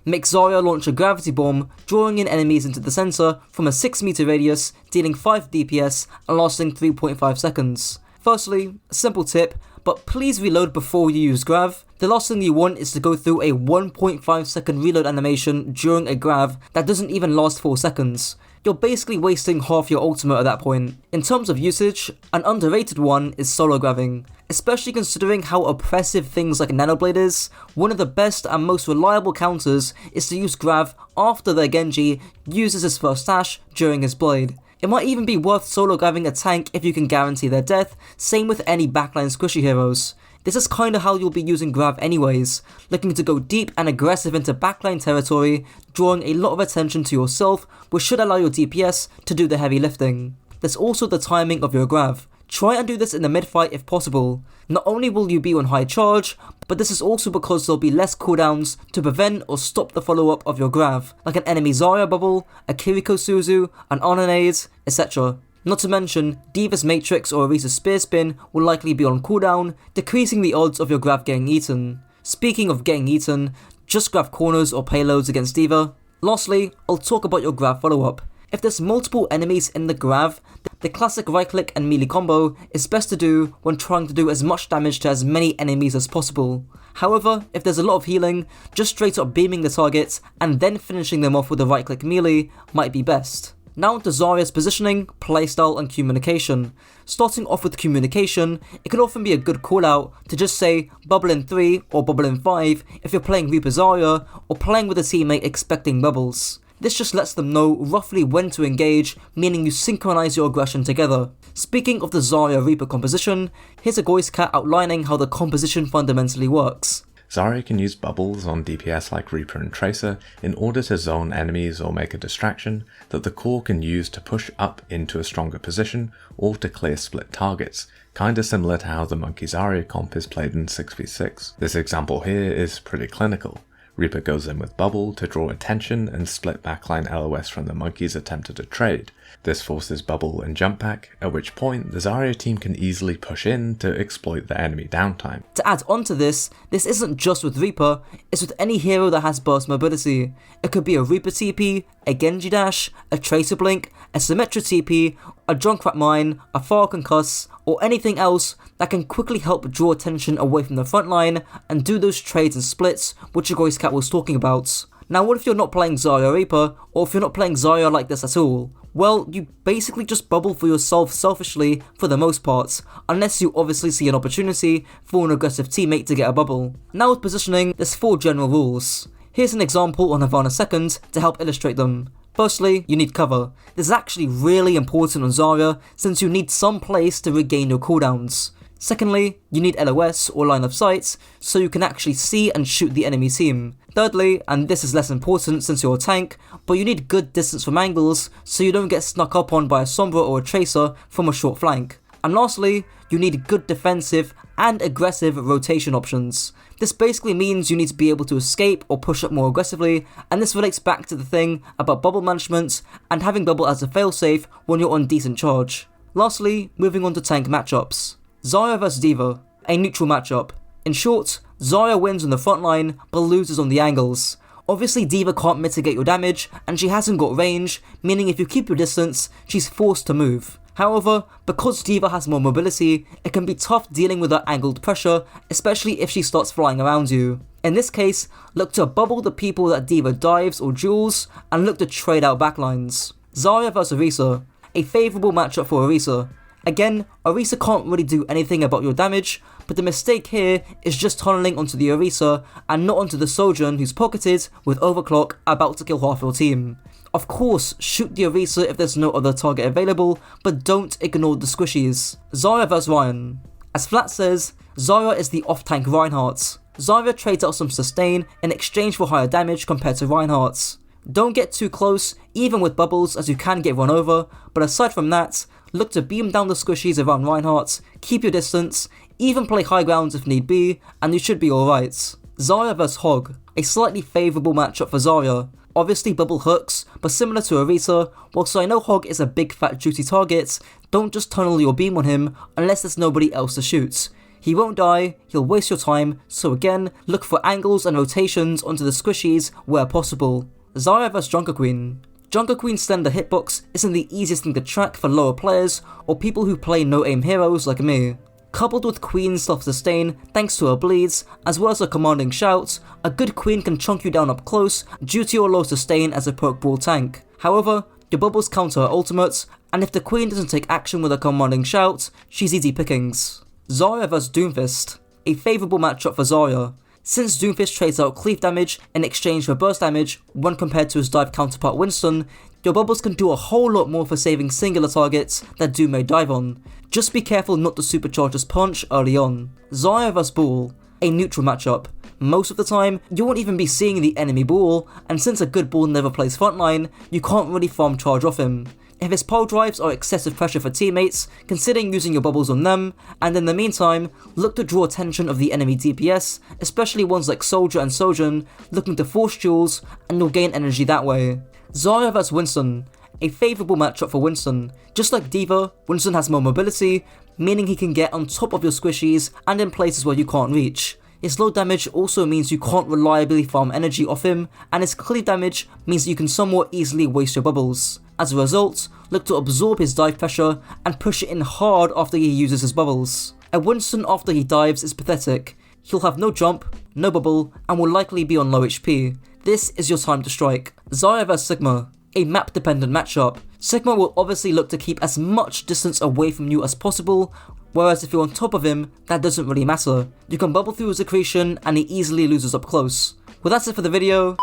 makes Zarya launch a gravity bomb, drawing in enemies into the center from a 6 meter radius, dealing 5 DPS and lasting 3.5 seconds. Firstly, a simple tip, but please reload before you use grav. The last thing you want is to go through a 1.5 second reload animation during a grav that doesn't even last 4 seconds. You're basically wasting half your ultimate at that point. In terms of usage, an underrated one is solo graving. Especially considering how oppressive things like Nanoblade is, one of the best and most reliable counters is to use grav after their Genji uses his first Ashe during his blade. It might even be worth solo graving a tank if you can guarantee their death, same with any backline squishy heroes. This is kinda how you'll be using grav anyways, looking to go deep and aggressive into backline territory, drawing a lot of attention to yourself, which should allow your DPS to do the heavy lifting. There's also the timing of your grav. Try and do this in the mid-fight if possible. Not only will you be on high charge, but this is also because there'll be less cooldowns to prevent or stop the follow-up of your grav, like an enemy Zarya bubble, a Kiriko Suzu, an Onanade, etc. Not to mention, D.Va's Matrix or Orisa's Spear Spin will likely be on cooldown, decreasing the odds of your grav getting eaten. Speaking of getting eaten, just grab corners or payloads against D.Va. Lastly, I'll talk about your grav follow-up. If there's multiple enemies in the grav, the classic right click and melee combo is best to do when trying to do as much damage to as many enemies as possible. However, if there's a lot of healing, just straight up beaming the targets and then finishing them off with a right click melee might be best. Now onto Zarya's positioning, playstyle and communication. Starting off with communication, it can often be a good call out to just say bubble in 3 or bubble in 5 if you're playing Reaper Zarya or playing with a teammate expecting bubbles. This just lets them know roughly when to engage, meaning you synchronize your aggression together. Speaking of the Zarya Reaper composition, here's a voice cat outlining how the composition fundamentally works. Zarya can use bubbles on DPS like Reaper and Tracer in order to zone enemies or make a distraction that the core can use to push up into a stronger position or to clear split targets, kinda similar to how the Monkey Zarya comp is played in 6v6. This example here is pretty clinical. Reaper goes in with Bubble to draw attention and split backline LOS from the Monkey's attempt at a trade. This forces Bubble and Jump Back, at which point the Zarya team can easily push in to exploit the enemy downtime. To add on to this isn't just with Reaper, it's with any hero that has burst mobility. It could be a Reaper TP, a Genji dash, a Tracer blink, a Symmetra TP, a Junkrat mine, a Pharah concuss, or anything else that can quickly help draw attention away from the front line and do those trades and splits which your voice cat was talking about. Now what if you're not playing Zarya Reaper, or if you're not playing Zarya like this at all? Well, you basically just bubble for yourself selfishly for the most part, unless you obviously see an opportunity for an aggressive teammate to get a bubble. Now with positioning, there's 4 general rules. Here's an example on Havana 2nd to help illustrate them. Firstly, you need cover. This is actually really important on Zarya since you need some place to regain your cooldowns. Secondly, you need LOS or line of sight so you can actually see and shoot the enemy team. Thirdly, and this is less important since you're a tank, but you need good distance from angles so you don't get snuck up on by a Sombra or a Tracer from a short flank. And lastly, you need good defensive and aggressive rotation options. This basically means you need to be able to escape or push up more aggressively, and this relates back to the thing about bubble management and having bubble as a failsafe when you're on decent charge. Lastly, moving on to tank matchups. Zarya vs D.Va, a neutral matchup. In short, Zarya wins on the front line but loses on the angles. Obviously D.Va can't mitigate your damage and she hasn't got range, meaning if you keep your distance, she's forced to move. However, because D.Va has more mobility, it can be tough dealing with her angled pressure, especially if she starts flying around you. In this case, look to bubble the people that D.Va dives or duels, and look to trade out backlines. Zarya vs Orisa, a favourable matchup for Orisa. Again, Orisa can't really do anything about your damage, but the mistake here is just tunneling onto the Orisa and not onto the Sojourn who's pocketed with overclock about to kill half your team. Of course, shoot the Orisa if there's no other target available, but don't ignore the squishies. Zarya vs Ryan. As Flat says, Zarya is the off-tank Reinhardt. Zarya trades out some sustain in exchange for higher damage compared to Reinhardt's. Don't get too close, even with bubbles, as you can get run over, but aside from that, look to beam down the squishies around Reinhardt, keep your distance, even play high grounds if need be, and you should be alright. Zarya vs Hog, a slightly favourable matchup for Zarya. Obviously bubble hooks, but similar to Orisa, whilst I know Hog is a big fat juicy target, don't just tunnel your beam on him unless there's nobody else to shoot. He won't die, he'll waste your time, so again, look for angles and rotations onto the squishies where possible. Zarya vs Junkerqueen. Junkerqueen's slender hitbox isn't the easiest thing to track for lower players or people who play no-aim heroes like me. Coupled with Queen's self-sustain thanks to her bleeds, as well as her commanding shouts, a good Queen can chunk you down up close due to your low sustain as a poke ball tank. However, your bubbles counter her ultimate, and if the Queen doesn't take action with her commanding shout, she's easy pickings. Zarya vs Doomfist, a favourable matchup for Zarya. Since Doomfist trades out cleave damage in exchange for burst damage when compared to his dive counterpart Winston, your bubbles can do a whole lot more for saving singular targets that Doom may dive on. Just be careful not to supercharge his punch early on. Zarya vs Ball, a neutral matchup. Most of the time, you won't even be seeing the enemy Ball, and since a good Ball never plays frontline, you can't really farm charge off him. If his pole drives are excessive pressure for teammates, consider using your bubbles on them, and in the meantime, look to draw attention of the enemy DPS, especially ones like Soldier and Sojourn, looking to force duels, and you'll gain energy that way. Zarya vs Winston. A favourable matchup for Winston. Just like D.Va, Winston has more mobility, meaning he can get on top of your squishies and in places where you can't reach. His low damage also means you can't reliably farm energy off him, and his clear damage means you can somewhat easily waste your bubbles. As a result, look to absorb his dive pressure and push it in hard after he uses his bubbles. A Winston after he dives is pathetic. He'll have no jump, no bubble, and will likely be on low HP. This is your time to strike. Zarya vs Sigma. A map dependent matchup. Sigma will obviously look to keep as much distance away from you as possible, whereas if you're on top of him, that doesn't really matter. You can bubble through his accretion and he easily loses up close. Well, that's it for the video.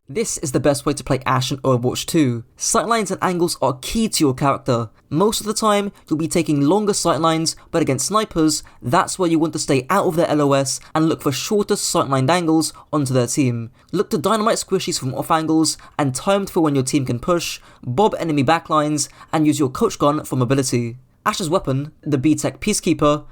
This is the best way to play Ashe in Overwatch 2. Sightlines and angles are key to your character. Most of the time, you'll be taking longer sightlines, but against snipers, that's where you want to stay out of their LOS and look for shorter sightlined angles onto their team. Look to dynamite squishies from off angles and timed for when your team can push, bob enemy backlines, and use your coach gun for mobility. Ashe's weapon, the B-Tech Peacekeeper,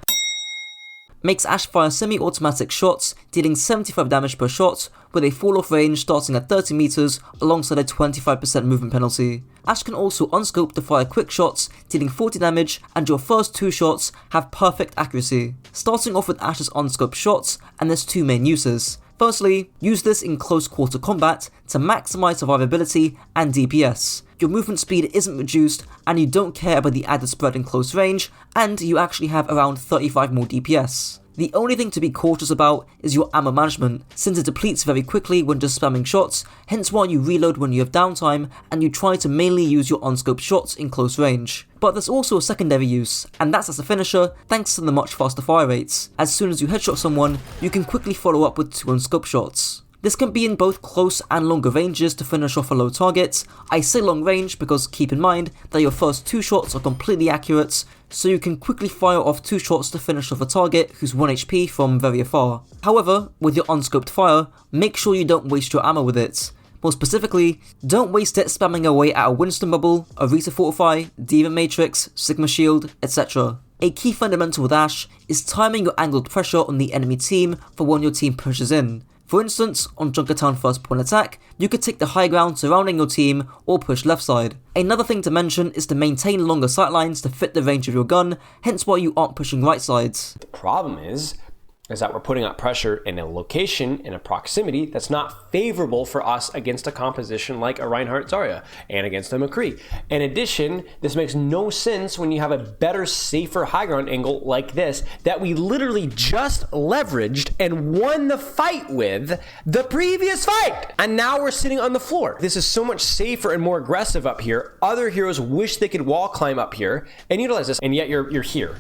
makes Ashe fire semi-automatic shots, dealing 75 damage per shot, with a fall-off range starting at 30 meters alongside a 25% movement penalty. Ashe can also unscope to fire quick shots, dealing 40 damage, and your first 2 shots have perfect accuracy. Starting off with Ashe's unscoped shots, and there's 2 main uses. Firstly, use this in close quarter combat to maximize survivability and DPS. Your movement speed isn't reduced, and you don't care about the added spread in close range, and you actually have around 35 more DPS. The only thing to be cautious about is your ammo management, since it depletes very quickly when just spamming shots, hence why you reload when you have downtime, and you try to mainly use your unscoped shots in close range. But there's also a secondary use, and that's as a finisher thanks to the much faster fire rates. As soon as you headshot someone, you can quickly follow up with 2 unscoped shots. This can be in both close and longer ranges to finish off a low target. I say long range because keep in mind that your first 2 shots are completely accurate, so you can quickly fire off 2 shots to finish off a target who's 1 HP from very far. However, with your unscoped fire, make sure you don't waste your ammo with it. More specifically, don't waste it spamming away at a Winston bubble, Orisa fortify, D.Va matrix, Sigma shield, etc. A key fundamental with Ashe is timing your angled pressure on the enemy team for when your team pushes in. For instance, on Junkertown first point attack, you could take the high ground surrounding your team or push left side. Another thing to mention is to maintain longer sightlines to fit the range of your gun, hence why you aren't pushing right sides. The problem is that we're putting out pressure in a location, in a proximity that's not favorable for us against a composition like a Reinhardt Zarya and against a McCree. In addition, this makes no sense when you have a better, safer high ground angle like this that we literally just leveraged and won the fight with the previous fight. And now we're sitting on the floor. This is so much safer and more aggressive up here. Other heroes wish they could wall climb up here and utilize this, and yet you're here.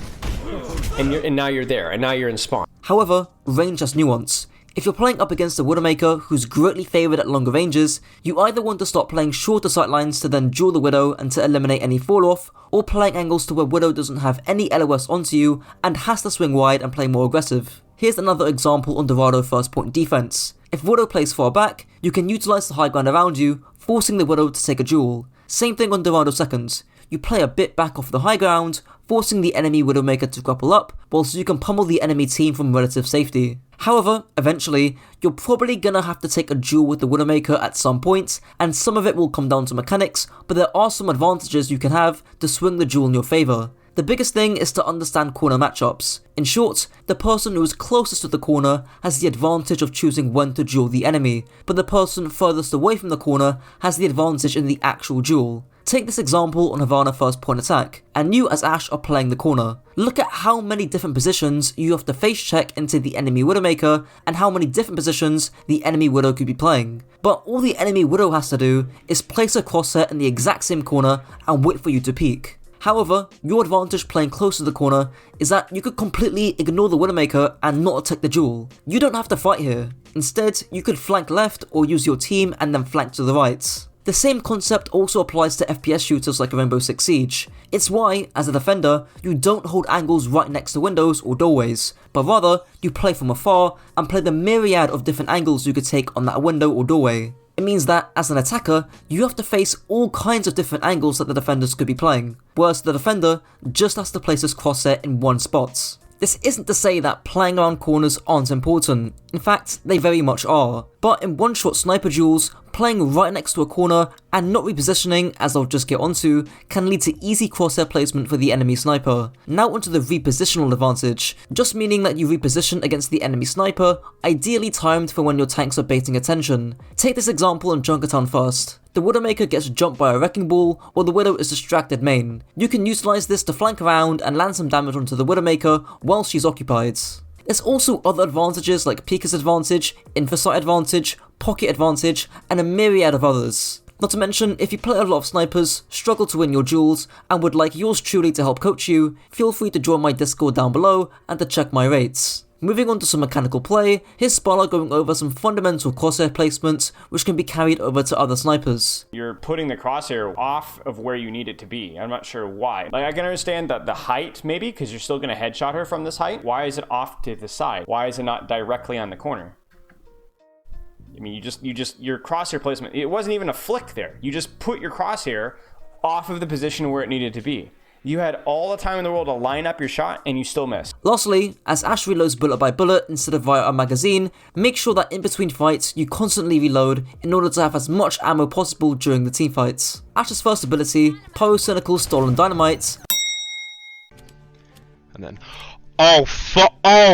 And now you're there, and now you're in spawn. However, range has nuance. If you're playing up against a Widowmaker who's greatly favoured at longer ranges, you either want to start playing shorter sightlines to then duel the Widow and to eliminate any fall off, or playing angles to where Widow doesn't have any LOS onto you and has to swing wide and play more aggressive. Here's another example on Dorado first point defense. If Widow plays far back, you can utilise the high ground around you, forcing the Widow to take a duel. Same thing on Dorado seconds. You play a bit back off the high ground, forcing the enemy Widowmaker to grapple up, whilst you can pummel the enemy team from relative safety. However, eventually, you're probably gonna have to take a duel with the Widowmaker at some point, and some of it will come down to mechanics, but there are some advantages you can have to swing the duel in your favour. The biggest thing is to understand corner matchups. In short, the person who is closest to the corner has the advantage of choosing when to duel the enemy, but the person furthest away from the corner has the advantage in the actual duel. Take this example on Havana first point attack, and you as Ashe are playing the corner. Look at how many different positions you have to face check into the enemy Widowmaker, and how many different positions the enemy Widow could be playing. But all the enemy Widow has to do is place a crosshair in the exact same corner and wait for you to peek. However, your advantage playing close to the corner is that you could completely ignore the Widowmaker and not attack the duel. You don't have to fight here. Instead, you could flank left or use your team and then flank to the right. The same concept also applies to FPS shooters like Rainbow Six Siege. It's why, as a defender, you don't hold angles right next to windows or doorways, but rather, you play from afar and play the myriad of different angles you could take on that window or doorway. It means that, as an attacker, you have to face all kinds of different angles that the defenders could be playing, whereas the defender just has to place his crosshair in one spot. This isn't to say that playing around corners aren't important, in fact, they very much are, but in one-shot sniper duels, playing right next to a corner and not repositioning, as I'll just get onto, can lead to easy crosshair placement for the enemy sniper. Now onto the repositional advantage, just meaning that you reposition against the enemy sniper, ideally timed for when your tanks are baiting attention. Take this example in Junkertown first. The Widowmaker gets jumped by a wrecking ball, while the Widow is distracted main. You can utilise this to flank around and land some damage onto the Widowmaker while she's occupied. There's also other advantages like Pika's advantage, Infosight advantage, Pocket advantage, and a myriad of others. Not to mention, if you play a lot of snipers, struggle to win your duels, and would like yours truly to help coach you, feel free to join my Discord down below and to check my rates. Moving on to some mechanical play, here's Spala going over some fundamental crosshair placements which can be carried over to other snipers. You're putting the crosshair off of where you need it to be. I'm not sure why. Like, I can understand that the height maybe, because you're still going to headshot her from this height. Why is it off to the side? Why is it not directly on the corner? I mean, your crosshair placement, it wasn't even a flick there. You just put your crosshair off of the position where it needed to be. You had all the time in the world to line up your shot and you still missed. Lastly, as Ashe reloads bullet by bullet instead of via a magazine, make sure that in between fights you constantly reload in order to have as much ammo possible during the team fights. Ashe's first ability, Pyrocynical Stolen Dynamite. And then, oh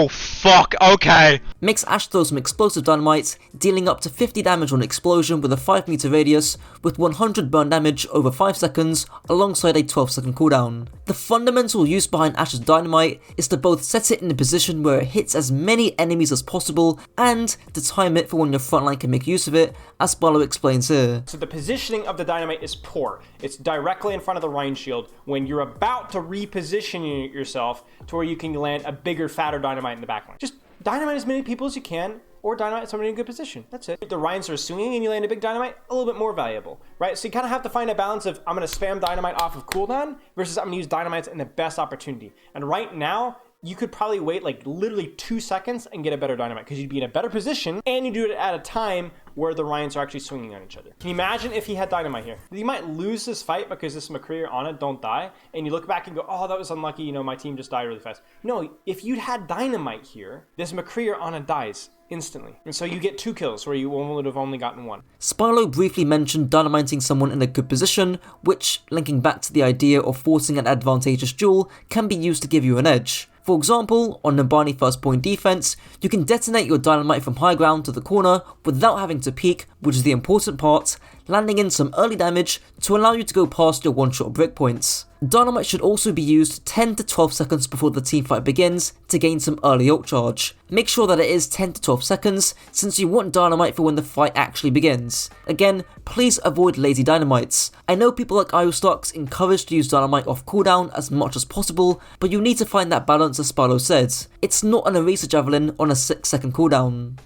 fuck, okay. Makes Ashe throw some explosive dynamite, dealing up to 50 damage on explosion with a 5 meter radius, with 100 burn damage over 5 seconds, alongside a 12-second cooldown. The fundamental use behind Ashe's dynamite is to both set it in a position where it hits as many enemies as possible, and to time it for when your frontline can make use of it, as Barlow explains here. So the positioning of the dynamite is poor. It's directly in front of the Rein shield when you're about to reposition yourself to where you can land a bigger, fatter dynamite in the backline. Just dynamite as many people as you can, or dynamite somebody in a good position. That's it. If the Reins are swinging and you land a big dynamite, a little bit more valuable, right? So you kind of have to find a balance of, I'm going to spam dynamite off of cooldown versus I'm going to use dynamites in the best opportunity. And right now, you could probably wait like literally 2 seconds and get a better dynamite because you'd be in a better position and you do it at a time where the Ryans are actually swinging on each other. Can you imagine if he had dynamite here? You might lose this fight because this McCree on it don't die, and you look back and go, oh, that was unlucky, you know, my team just died really fast. No, if you'd had dynamite here, this McCree on it dies instantly. And so you get 2 kills where you would have only gotten 1. Spyro briefly mentioned dynamiting someone in a good position, which, linking back to the idea of forcing an advantageous duel, can be used to give you an edge. For example, on Nabani first point defense, you can detonate your dynamite from high ground to the corner without having to peek, which is the important part, landing in some early damage to allow you to go past your one-shot breakpoints. Dynamite should also be used 10 to 12 seconds before the teamfight begins to gain some early ult charge. Make sure that it is 10 to 12 seconds since you want dynamite for when the fight actually begins. Again, please avoid lazy dynamites. I know people like IOStocks encourage to use dynamite off cooldown as much as possible, but you need to find that balance as Spyro said. It's not an Orisa javelin on a 6-second cooldown.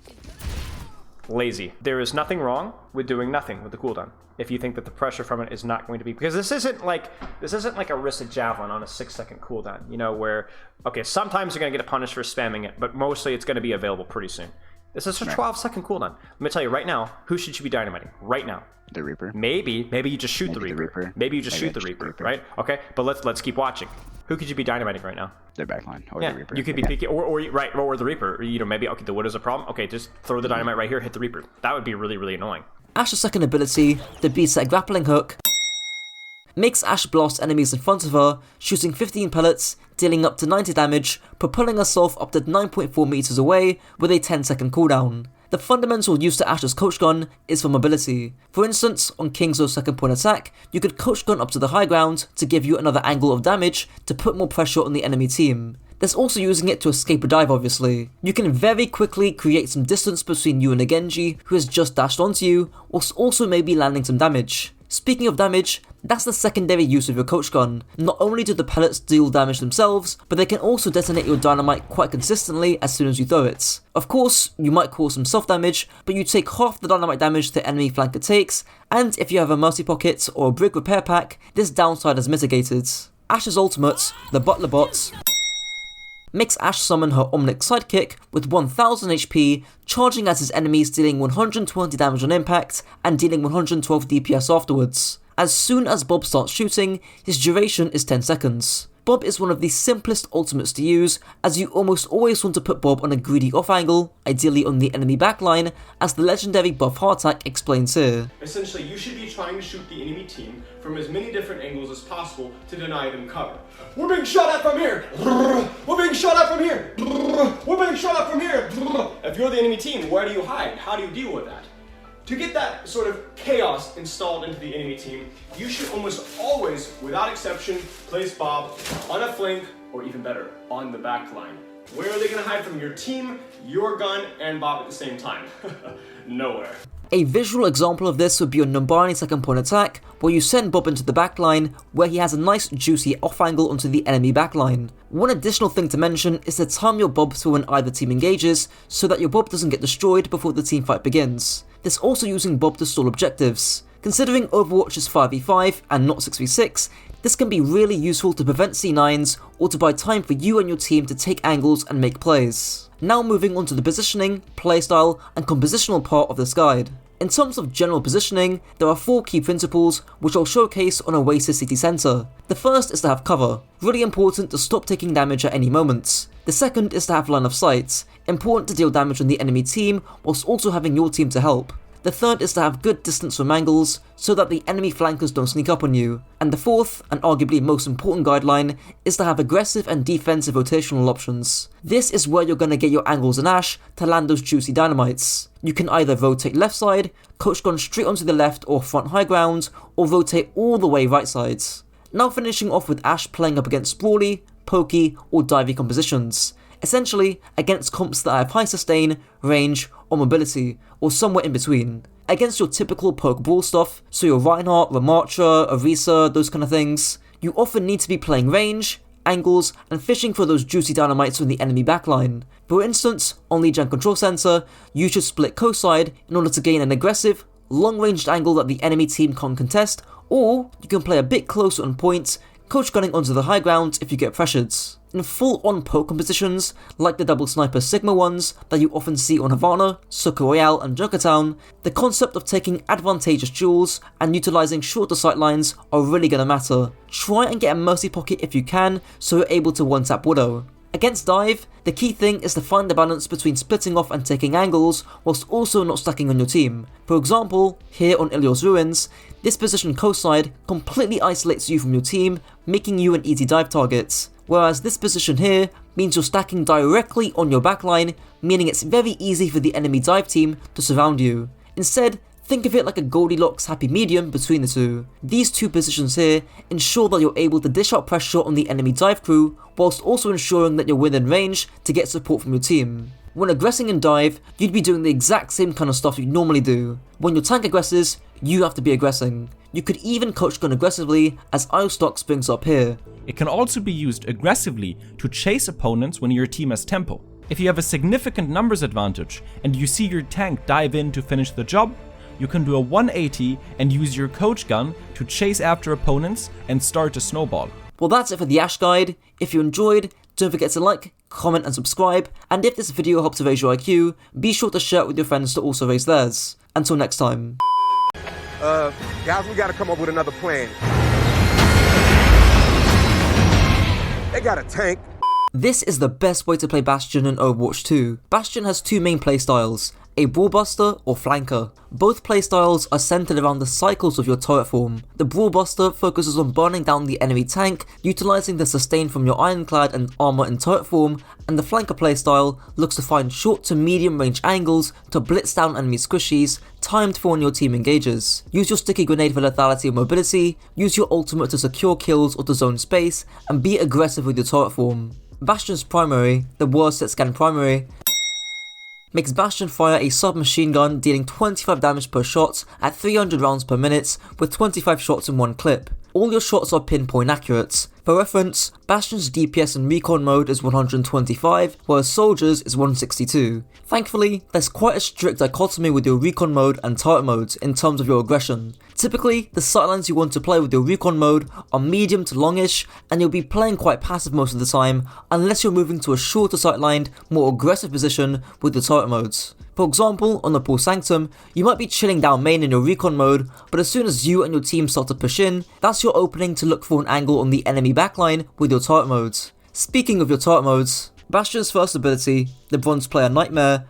Lazy. There is nothing wrong with doing nothing with the cooldown if you think that the pressure from it is not going to be, because this isn't like a Orisa javelin on a 6-second cooldown, you know, where, okay, sometimes you're going to get punished for spamming it, but mostly it's going to be available pretty soon. This is a 12-second cooldown. Let me tell you right now, who should you be dynamiting right now? The Reaper. Maybe you just shoot the Reaper. Maybe you just shoot the Reaper, right? Okay, but let's keep watching. Who could you be dynamiting right now? Their backline or the Reaper. You could be picking, or the Reaper. Or, you know, maybe, okay, the Widow's a problem. Okay, just throw the dynamite right here, hit the Reaper. That would be really, really annoying. Ashe's second ability, the B-set grappling hook, makes Ashe blast enemies in front of her, shooting 15 pellets, dealing up to 90 damage, propelling herself up to 9.4 meters away with a 10-second cooldown. The fundamental use to Ashe's coach gun is for mobility. For instance, on Kingzo's second point attack, you could coach gun up to the high ground to give you another angle of damage to put more pressure on the enemy team. There's also using it to escape a dive, obviously. You can very quickly create some distance between you and a Genji who has just dashed onto you, whilst also maybe landing some damage. Speaking of damage, That's the secondary use of your coach gun. Not only do the pellets deal damage themselves, but they can also detonate your dynamite quite consistently as soon as you throw it. Of course, you might cause some self-damage, but you take half the dynamite damage the enemy flanker takes, and if you have a mercy pocket or a brig repair pack, this downside is mitigated. Ashe's ultimate, the Butler Bot, makes Ashe summon her Omnic sidekick with 1000 HP, charging at his enemies, dealing 120 damage on impact and dealing 112 DPS afterwards. As soon as Bob starts shooting, his duration is 10 seconds. Bob is one of the simplest ultimates to use, as you almost always want to put Bob on a greedy off angle, ideally on the enemy backline, as the legendary Buff Hardtack explains here. Essentially, you should be trying to shoot the enemy team from as many different angles as possible to deny them cover. We're being shot at from here! We're being shot at from here! We're being shot at from here! If you're the enemy team, where do you hide? How do you deal with that? To get that sort of chaos installed into the enemy team, you should almost always, without exception, place Bob on a flank, or even better, on the back line. Where are they going to hide from your team, your gun, and Bob at the same time? Nowhere. A visual example of this would be on Numbani second point attack, where you send Bob into the backline, where he has a nice juicy off angle onto the enemy backline. One additional thing to mention is to time your Bob through when either team engages, so that your Bob doesn't get destroyed before the team fight begins. There's also using Bob to stall objectives. Considering Overwatch is 5v5 and not 6v6, this can be really useful to prevent C9s or to buy time for you and your team to take angles and make plays. Now moving on to the positioning, playstyle, and compositional part of this guide. In terms of general positioning, there are 4 key principles which I'll showcase on Oasis City Centre. The first is to have cover, really important to stop taking damage at any moment. The second is to have line of sight, important to deal damage on the enemy team whilst also having your team to help. The third is to have good distance from angles, so that the enemy flankers don't sneak up on you. And the fourth, and arguably most important guideline, is to have aggressive and defensive rotational options. This is where you're going to get your angles and Ashe to land those juicy dynamites. You can either rotate left side, coach gun straight onto the left or front high ground, or rotate all the way right sides. Now finishing off with Ashe playing up against Brawly, Pokey, or Divey compositions. Essentially, against comps that have high sustain, range, or mobility, or somewhere in between. Against your typical poke brawl stuff, so your Reinhardt, Ramattra, Orisa, those kind of things, you often need to be playing range, angles, and fishing for those juicy dynamites from the enemy backline. For instance, on Lead Gen Control Center, you should split co-side in order to gain an aggressive, long-ranged angle that the enemy team can't contest, or you can play a bit closer on point, coach gunning onto the high ground if you get pressured. In full-on poke compositions, like the double sniper Sigma ones that you often see on Havana, Soko Royale and Junkertown, the concept of taking advantageous duels and utilising shorter sightlines are really going to matter. Try and get a mercy pocket if you can, so you're able to one-tap Widow. Against dive, the key thing is to find the balance between splitting off and taking angles, whilst also not stacking on your team. For example, here on Ilios Ruins, this position co-side completely isolates you from your team, making you an easy dive target. Whereas this position here means you're stacking directly on your backline, meaning it's very easy for the enemy dive team to surround you. Instead, think of it like a Goldilocks happy medium between the two. These two positions here ensure that you're able to dish out pressure on the enemy dive crew, whilst also ensuring that you're within range to get support from your team. When aggressing in dive, you'd be doing the exact same kind of stuff you normally do. When your tank aggresses, you have to be aggressing. You could even coach gun aggressively, as Iostox brings up here. It can also be used aggressively to chase opponents when your team has tempo. If you have a significant numbers advantage and you see your tank dive in to finish the job, you can do a 180 and use your coach gun to chase after opponents and start a snowball. Well, that's it for the Ashe guide. If you enjoyed, don't forget to like, comment and subscribe, and if this video helps to raise your IQ, be sure to share it with your friends to also raise theirs. Until next time. Guys, we gotta come up with another plan. They got a tank. This is the best way to play Bastion in Overwatch 2. Bastion has two main playstyles, a Brawlbuster or Flanker. Both playstyles are centered around the cycles of your turret form. The Brawlbuster focuses on burning down the enemy tank, utilizing the sustain from your Ironclad and armor in turret form, and the Flanker playstyle looks to find short to medium range angles to blitz down enemy squishies, timed for when your team engages. Use your sticky grenade for lethality and mobility, use your ultimate to secure kills or to zone space, and be aggressive with your turret form. Bastion's primary, the worst at scan primary, makes Bastion fire a submachine gun dealing 25 damage per shot at 300 rounds per minute with 25 shots in one clip. All your shots are pinpoint accurate. For reference, Bastion's DPS in recon mode is 125, whereas Soldier's is 162. Thankfully, there's quite a strict dichotomy with your recon mode and turret mode in terms of your aggression. Typically, the sightlines you want to play with your recon mode are medium to longish, and you'll be playing quite passive most of the time, unless you're moving to a shorter sightlined, more aggressive position with the turret modes. For example, on the Pool Sanctum, you might be chilling down main in your recon mode, but as soon as you and your team start to push in, that's your opening to look for an angle on the enemy backline with your turret modes. Speaking of your turret modes, Bastion's first ability, the Bronze Player Nightmare,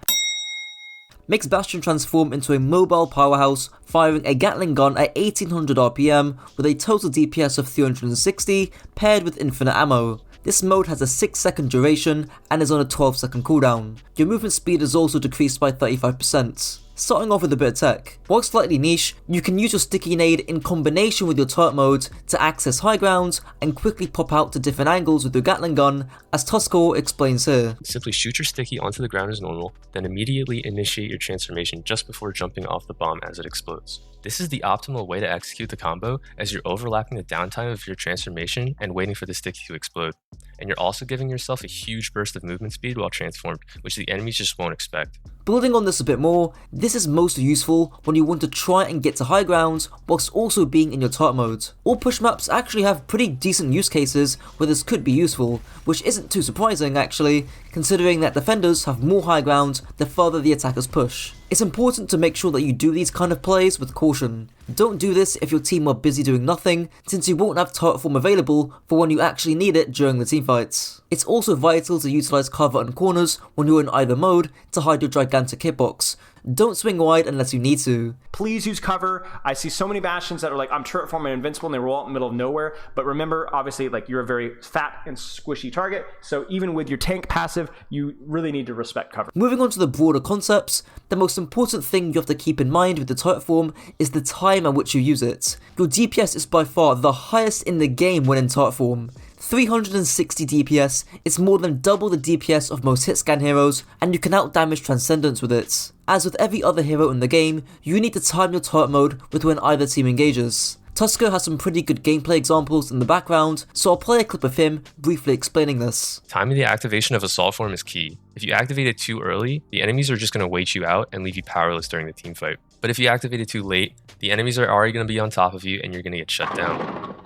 makes Bastion transform into a mobile powerhouse, firing a Gatling gun at 1800 RPM with a total DPS of 360, paired with infinite ammo. This mode has a 6-second duration and is on a 12-second cooldown. Your movement speed is also decreased by 35%. Starting off with a bit of tech. While slightly niche, you can use your sticky nade in combination with your turret mode to access high ground and quickly pop out to different angles with your Gatling gun, as Tuskor explains here. Simply shoot your sticky onto the ground as normal, then immediately initiate your transformation just before jumping off the bomb as it explodes. This is the optimal way to execute the combo, as you're overlapping the downtime of your transformation and waiting for the sticky to explode. And you're also giving yourself a huge burst of movement speed while transformed, which the enemies just won't expect. Building on this a bit more, this is most useful when you want to try and get to high ground whilst also being in your turret mode. All push maps actually have pretty decent use cases where this could be useful, which isn't too surprising actually, considering that defenders have more high ground the further the attackers push. It's important to make sure that you do these kind of plays with caution. Don't do this if your team are busy doing nothing, since you won't have turret form available for when you actually need it during the teamfights. It's also vital to utilise cover and corners when you're in either mode to hide your gigantic hitbox. Don't swing wide unless you need to. Please use cover. I see so many Bastions that are like, I'm turret form and invincible, and they roll out in the middle of nowhere. But remember, obviously, like, you're a very fat and squishy target, so even with your tank passive, you really need to respect cover. Moving on to the broader concepts, the most important thing you have to keep in mind with the turret form is the time at which you use it. Your DPS is by far the highest in the game when in turret form. 360 DPS is more than double the DPS of most hitscan heroes, and you can outdamage Transcendence with it. As with every other hero in the game, you need to time your turret mode with when either team engages. Tuskor has some pretty good gameplay examples in the background, so I'll play a clip of him briefly explaining this. Timing the activation of Assault Form is key. If you activate it too early, the enemies are just going to wait you out and leave you powerless during the teamfight. But if you activate it too late, the enemies are already going to be on top of you and you're going to get shut down.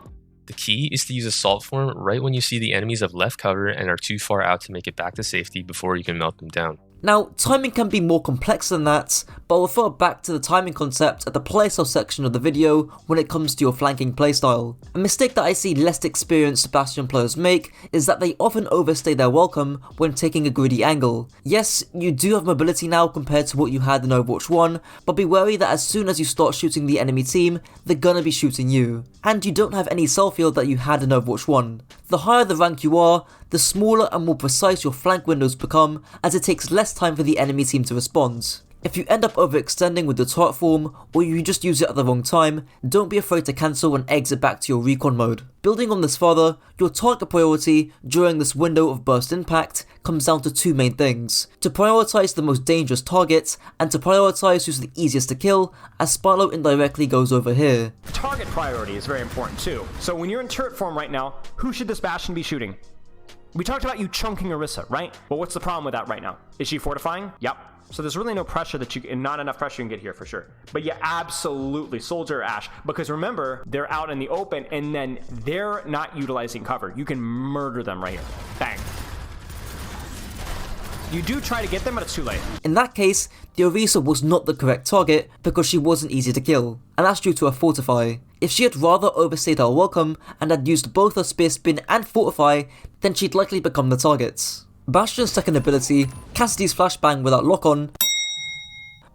The key is to use Assault Form right when you see the enemies have left cover and are too far out to make it back to safety before you can melt them down. Now, timing can be more complex than that, but I'll refer back to the timing concept at the playstyle section of the video when it comes to your flanking playstyle. A mistake that I see less experienced Bastion players make is that they often overstay their welcome when taking a greedy angle. Yes, you do have mobility now compared to what you had in Overwatch 1, but be wary that as soon as you start shooting the enemy team, they're gonna be shooting you. And you don't have any self-heal that you had in Overwatch 1. The higher the rank you are, the smaller and more precise your flank windows become, as it takes less time for the enemy team to respond. If you end up overextending with the turret form, or you just use it at the wrong time, don't be afraid to cancel and exit back to your recon mode. Building on this further, your target priority during this window of burst impact comes down to two main things: to prioritize the most dangerous targets, and to prioritize who's the easiest to kill, as Spylo indirectly goes over here. Target priority is very important too. So when you're in turret form right now, who should this Bastion be shooting? We talked about you chunking Orisa, right? Well, what's the problem with that right now? Is she fortifying? Yep. So there's really no pressure that and not enough pressure you can get here for sure. But yeah, absolutely, Soldier or Ashe. Because remember, they're out in the open and then they're not utilizing cover. You can murder them right here. Bang. You do try to get them, but it's too late. In that case, the Orisa was not the correct target because she wasn't easy to kill, and that's due to her Fortify. If she had rather overstayed her welcome and had used both her Spear Spin and Fortify, then she'd likely become the target. Bastion's second ability, Cassidy's Flashbang without lock-on,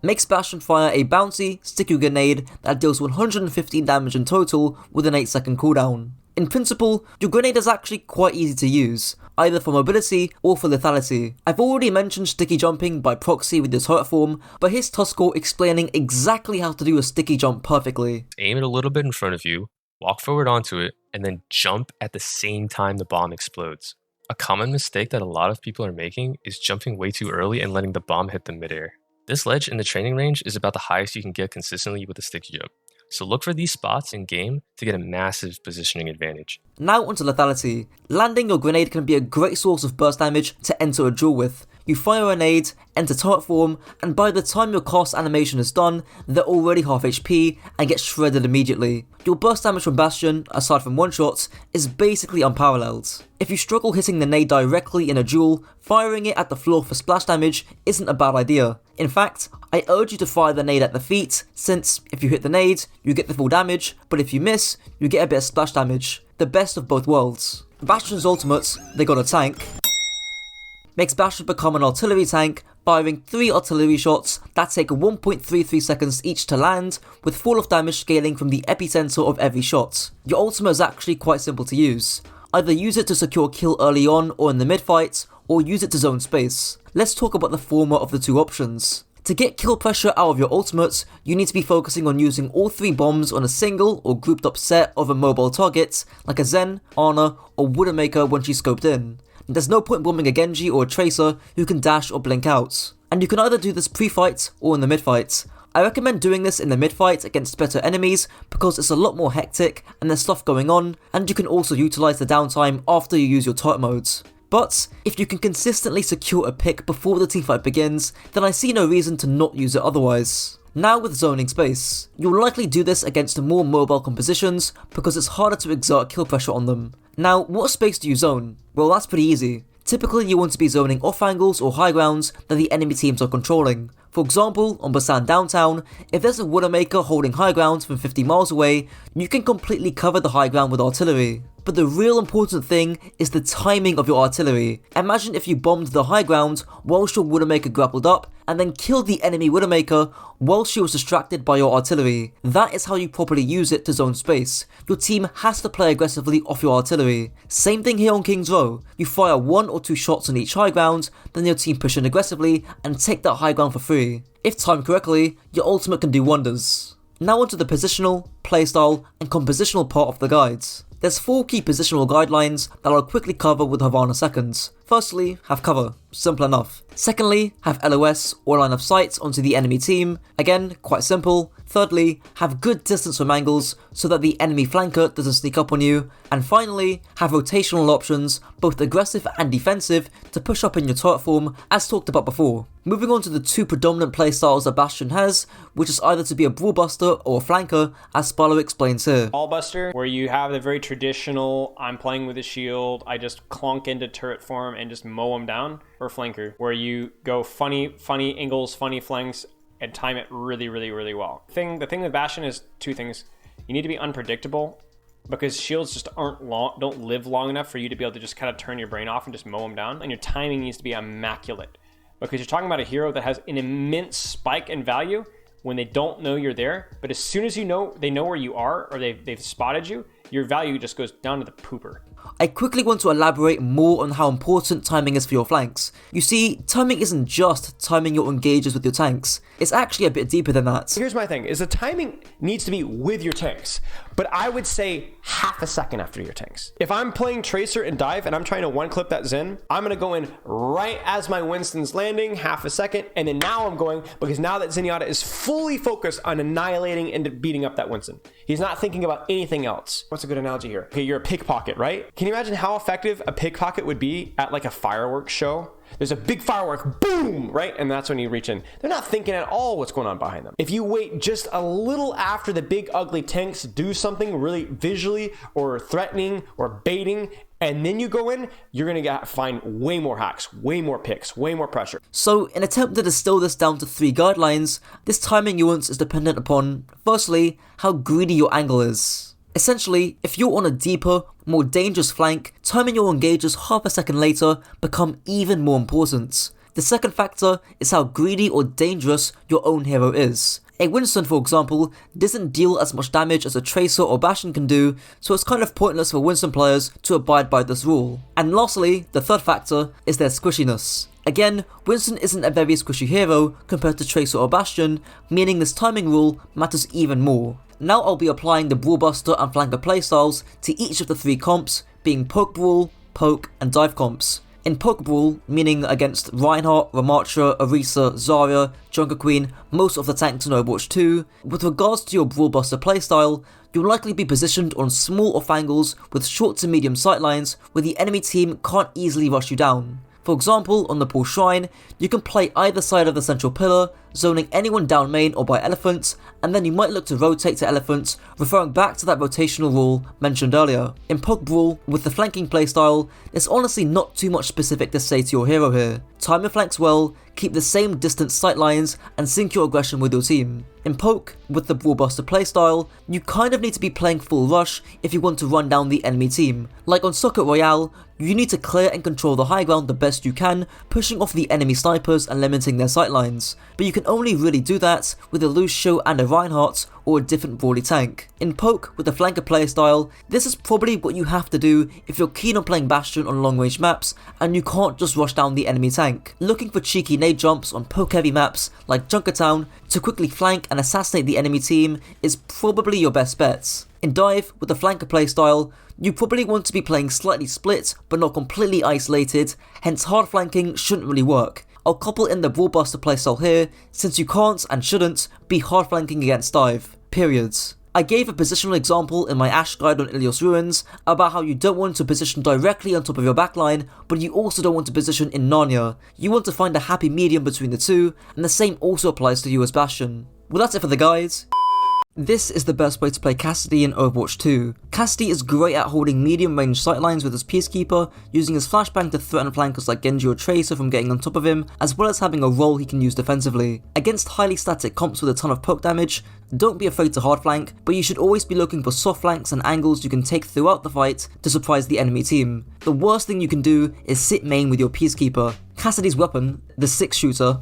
makes Bastion fire a bouncy, sticky grenade that deals 115 damage in total with an 8-second cooldown. In principle, your grenade is actually quite easy to use, either for mobility or for lethality. I've already mentioned sticky jumping by proxy with your turret form, but here's Tuskor explaining exactly how to do a sticky jump perfectly. Aim it a little bit in front of you, walk forward onto it, and then jump at the same time the bomb explodes. A common mistake that a lot of people are making is jumping way too early and letting the bomb hit the midair. This ledge in the training range is about the highest you can get consistently with a sticky jump, so look for these spots in game to get a massive positioning advantage. Now onto lethality. Landing your grenade can be a great source of burst damage to enter a duel with. You fire a nade, enter turret form, and by the time your cast animation is done, they're already half HP and get shredded immediately. Your burst damage from Bastion, aside from one-shots, is basically unparalleled. If you struggle hitting the nade directly in a duel, firing it at the floor for splash damage isn't a bad idea. In fact, I urge you to fire the nade at the feet, since if you hit the nade, you get the full damage, but if you miss, you get a bit of splash damage. The best of both worlds. Bastion's ultimates, they got a tank, makes Bastion become an artillery tank, firing 3 artillery shots that take 1.33 seconds each to land, with fall-off damage scaling from the epicenter of every shot. Your ultimate is actually quite simple to use. Either use it to secure a kill early on or in the mid-fight, or use it to zone space. Let's talk about the former of the two options. To get kill pressure out of your ultimates, you need to be focusing on using all 3 bombs on a single or grouped up set of immobile targets, like a Zen, Ana, or Widowmaker when she's scoped in. There's no point bombing a Genji or a Tracer who can dash or blink out. And you can either do this pre-fight or in the mid-fight. I recommend doing this in the mid-fight against better enemies because it's a lot more hectic and there's stuff going on, and you can also utilise the downtime after you use your turret modes. But if you can consistently secure a pick before the teamfight begins, then I see no reason to not use it otherwise. Now with zoning space. You'll likely do this against more mobile compositions because it's harder to exert kill pressure on them. Now, what space do you zone? Well, that's pretty easy. Typically you want to be zoning off angles or high grounds that the enemy teams are controlling. For example, on Bastion downtown, if there's a Widowmaker holding high ground from 50 miles away, you can completely cover the high ground with artillery. But the real important thing is the timing of your artillery. Imagine if you bombed the high ground whilst your Widowmaker grappled up, and then killed the enemy Widowmaker while she was distracted by your artillery. That is how you properly use it to zone space. Your team has to play aggressively off your artillery. Same thing here on King's Row. You fire 1 or 2 shots on each high ground, then your team push in aggressively and take that high ground for free. If timed correctly, your ultimate can do wonders. Now onto the positional, playstyle, and compositional part of the guides. There's 4 key positional guidelines that I'll quickly cover with Havana seconds. Firstly, have cover. Simple enough. Secondly, have LOS or line of sight onto the enemy team. Again, quite simple. Thirdly, have good distance from angles so that the enemy flanker doesn't sneak up on you. And finally, have rotational options, both aggressive and defensive, to push up in your turret form as talked about before. Moving on to the 2 predominant playstyles that Bastion has, which is either to be a brawlbuster or a flanker, as Spallo explains here. Ballbuster, where you have the very traditional, I'm playing with a shield, I just clunk into turret form and just mow them down. Or flanker, where you go funny angles, funny flanks, and time it really well. The thing with Bastion is 2 things. You need to be unpredictable, because shields just don't live long enough for you to be able to just kind of turn your brain off and just mow them down. And your timing needs to be immaculate, because you're talking about a hero that has an immense spike in value when they don't know you're there. But as soon as they know where you are, or they've spotted you, your value just goes down to the pooper. I quickly want to elaborate more on how important timing is for your flanks. You see, timing isn't just timing your engages with your tanks, it's actually a bit deeper than that. Here's my thing, is the timing needs to be with your tanks, but I would say half a second after your tanks. If I'm playing Tracer and Dive and I'm trying to one-clip that Zen, I'm gonna go in right as my Winston's landing, half a second, and then now I'm going, because now that Zenyatta is fully focused on annihilating and beating up that Winston. He's not thinking about anything else. What's a good analogy here? Okay, you're a pickpocket, right? Can you imagine how effective a pickpocket would be at like a fireworks show? There's a big firework, boom, right? And that's when you reach in. They're not thinking at all what's going on behind them. If you wait just a little after the big ugly tanks do something really visually or threatening or baiting, and then you go in, you're gonna find way more hacks, way more picks, way more pressure. So in an attempt to distill this down to 3 guidelines, this timing nuance is dependent upon, firstly, how greedy your angle is. Essentially, if you're on a deeper, more dangerous flank, timing your engages half a second later become even more important. The second factor is how greedy or dangerous your own hero is. A Winston, for example, doesn't deal as much damage as a Tracer or Bastion can do, so it's kind of pointless for Winston players to abide by this rule. And lastly, the third factor is their squishiness. Again, Winston isn't a very squishy hero compared to Tracer or Bastion, meaning this timing rule matters even more. Now I'll be applying the Brawlbuster and Flanker playstyles to each of the 3 comps, being Poke Brawl, poke, and dive comps. In Poke Brawl, meaning against Reinhardt, Ramattra, Orisa, Zarya, Junkerqueen, most of the tanks in Overwatch 2, with regards to your Brawl Buster playstyle, you'll likely be positioned on small off angles with short to medium sightlines where the enemy team can't easily rush you down. For example, on the Pool Shrine, you can play either side of the central pillar, zoning anyone down main or by elephants, and then you might look to rotate to elephants, referring back to that rotational rule mentioned earlier. In Poke Brawl, with the flanking playstyle, there's honestly not too much specific to say to your hero here. Time your flanks well, keep the same distance sightlines, and sync your aggression with your team. In Poke, with the Brawl Buster playstyle, you kind of need to be playing full rush if you want to run down the enemy team. Like on Socket Royale, you need to clear and control the high ground the best you can, pushing off the enemy snipers and limiting their sightlines, but you can only really do that with a Lúcio and a Reinhardt or a different brawly tank. In Poke, with the flanker playstyle, this is probably what you have to do if you're keen on playing Bastion on long range maps and you can't just rush down the enemy tank. Looking for cheeky nade jumps on poke heavy maps like Junkertown to quickly flank and assassinate the enemy team is probably your best bets. In Dive, with the flanker playstyle, you probably want to be playing slightly split but not completely isolated, hence hard flanking shouldn't really work. I'll couple in the Brawl Buster playstyle here, since you can't and shouldn't be hard flanking against Dive. Periods. I gave a positional example in my Ashe guide on Ilios Ruins about how you don't want to position directly on top of your backline, but you also don't want to position in Narnia. You want to find a happy medium between the two, and the same also applies to you as Bastion. Well, that's it for the guides. This is the best way to play Cassidy in Overwatch 2. Cassidy is great at holding medium range sightlines with his Peacekeeper, using his flashbang to threaten flankers like Genji or Tracer from getting on top of him, as well as having a role he can use defensively. Against highly static comps with a ton of poke damage, don't be afraid to hard flank, but you should always be looking for soft flanks and angles you can take throughout the fight to surprise the enemy team. The worst thing you can do is sit main with your Peacekeeper. Cassidy's weapon, the 6-shooter,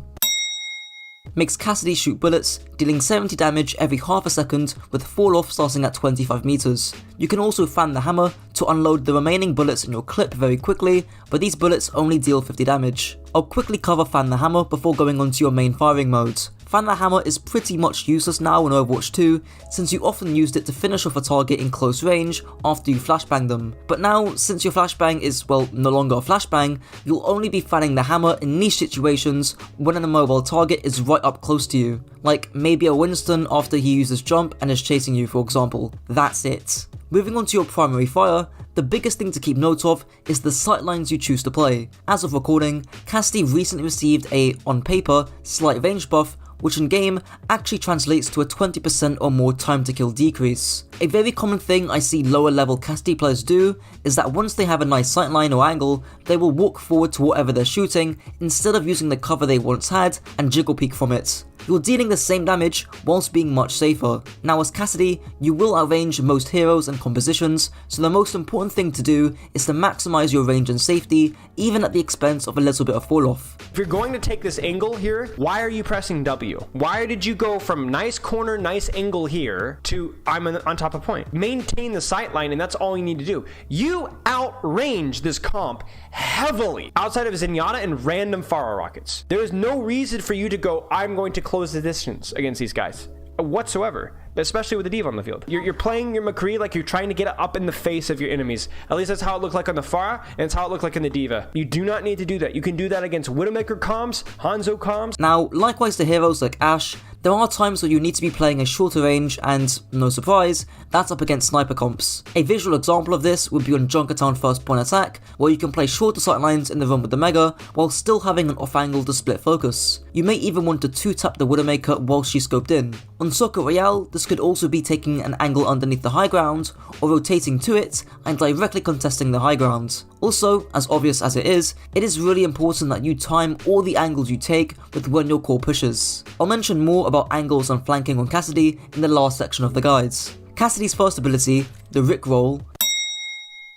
makes Cassidy shoot bullets, dealing 70 damage every half a second with fall off starting at 25 meters. You can also fan the hammer to unload the remaining bullets in your clip very quickly, but these bullets only deal 50 damage. I'll quickly cover fan the hammer before going on to your main firing mode. Fan the hammer is pretty much useless now in Overwatch 2, since you often used it to finish off a target in close range after you flashbang them. But now, since your flashbang is, well, no longer a flashbang, you'll only be fanning the hammer in niche situations when an immobile target is right up close to you. Like maybe a Winston after he uses jump and is chasing you, for example. That's it. Moving on to your primary fire, the biggest thing to keep note of is the sightlines you choose to play. As of recording, Cassidy recently received a, on paper, slight range buff, which in game actually translates to a 20% or more time to kill decrease. A very common thing I see lower level Cassidy players do is that once they have a nice sightline or angle, they will walk forward to whatever they're shooting instead of using the cover they once had and jiggle peek from it. You're dealing the same damage whilst being much safer. Now as Cassidy, you will outrange most heroes and compositions, so the most important thing to do is to maximize your range and safety, even at the expense of a little bit of fall off. If you're going to take this angle here, why are you pressing W? Why did you go from nice corner, nice angle here to I'm on top of point? Maintain the sight line, and that's all you need to do. You outrange this comp heavily outside of Zenyatta and random Pharah rockets. There is no reason for you to go, I'm going to close the distance against these guys whatsoever, especially with the D.Va on the field. You're playing your McCree like you're trying to get up in the face of your enemies. At least that's how it looked like on the Pharah, and it's how it looked like in the D.Va. You do not need to do that. You can do that against Widowmaker comms, Hanzo comms. Now, likewise to heroes like Ashe, there are times where you need to be playing a shorter range and, no surprise, that's up against sniper comps. A visual example of this would be on Junkertown first point attack, where you can play shorter sightlines in the run with the Mega, while still having an off angle to split focus. You may even want to 2-tap the Widowmaker while she's scoped in. On Socket Royale, this could also be taking an angle underneath the high ground, or rotating to it and directly contesting the high ground. Also, as obvious as it is really important that you time all the angles you take with when your core pushes. I'll mention more about angles and flanking on Cassidy in the last section of the guides. Cassidy's first ability, the Rick Roll,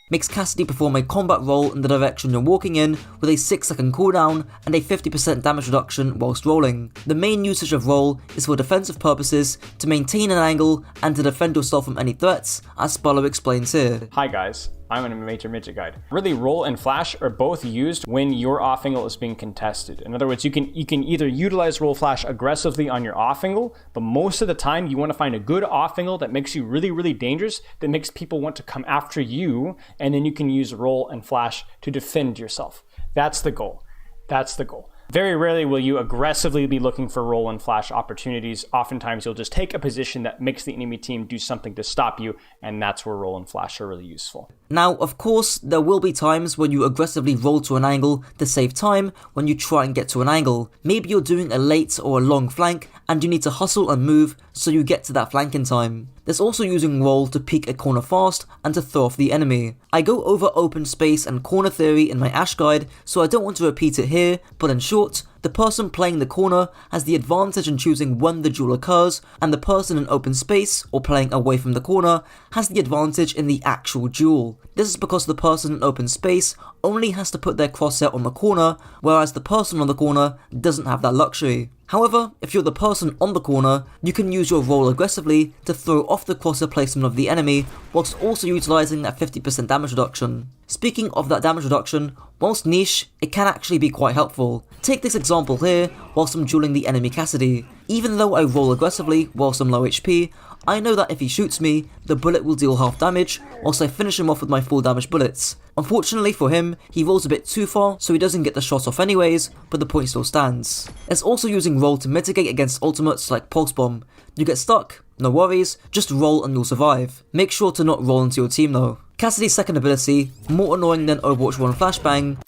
makes Cassidy perform a combat roll in the direction you're walking in with a 6-second cooldown and a 50% damage reduction whilst rolling. The main usage of roll is for defensive purposes, to maintain an angle and to defend yourself from any threats, as Spallo explains here. Hi guys. I'm going to major midget guide. Really, roll and flash are both used when your off angle is being contested. In other words, you can either utilize roll flash aggressively on your off angle, but most of the time you want to find a good off angle that makes you really, really dangerous, that makes people want to come after you, and then you can use roll and flash to defend yourself. That's the goal. That's the goal. Very rarely will you aggressively be looking for roll and flash opportunities. Oftentimes you'll just take a position that makes the enemy team do something to stop you, and that's where roll and flash are really useful. Now, of course, there will be times when you aggressively roll to an angle to save time when you try and get to an angle. Maybe you're doing a late or a long flank and you need to hustle and move so you get to that flank in time. There's also using roll to peek a corner fast and to throw off the enemy. I go over open space and corner theory in my Ashe guide, so I don't want to repeat it here, but in short, the person playing the corner has the advantage in choosing when the duel occurs, and the person in open space, or playing away from the corner, has the advantage in the actual duel. This is because the person in open space only has to put their crosshair on the corner, whereas the person on the corner doesn't have that luxury. However, if you're the person on the corner, you can use your roll aggressively to throw off the crosshair placement of the enemy, whilst also utilising that 50% damage reduction. Speaking of that damage reduction, whilst niche, it can actually be quite helpful. Take this example here, whilst I'm dueling the enemy Cassidy. Even though I roll aggressively whilst I'm low HP, I know that if he shoots me, the bullet will deal half damage, whilst I finish him off with my full damage bullets. Unfortunately for him, he rolls a bit too far, so he doesn't get the shot off anyways, but the point still stands. There's also using roll to mitigate against ultimates like Pulse Bomb. You get stuck, no worries, just roll and you'll survive. Make sure to not roll into your team though. Cassidy's second ability, more annoying than Overwatch 1 Flashbang,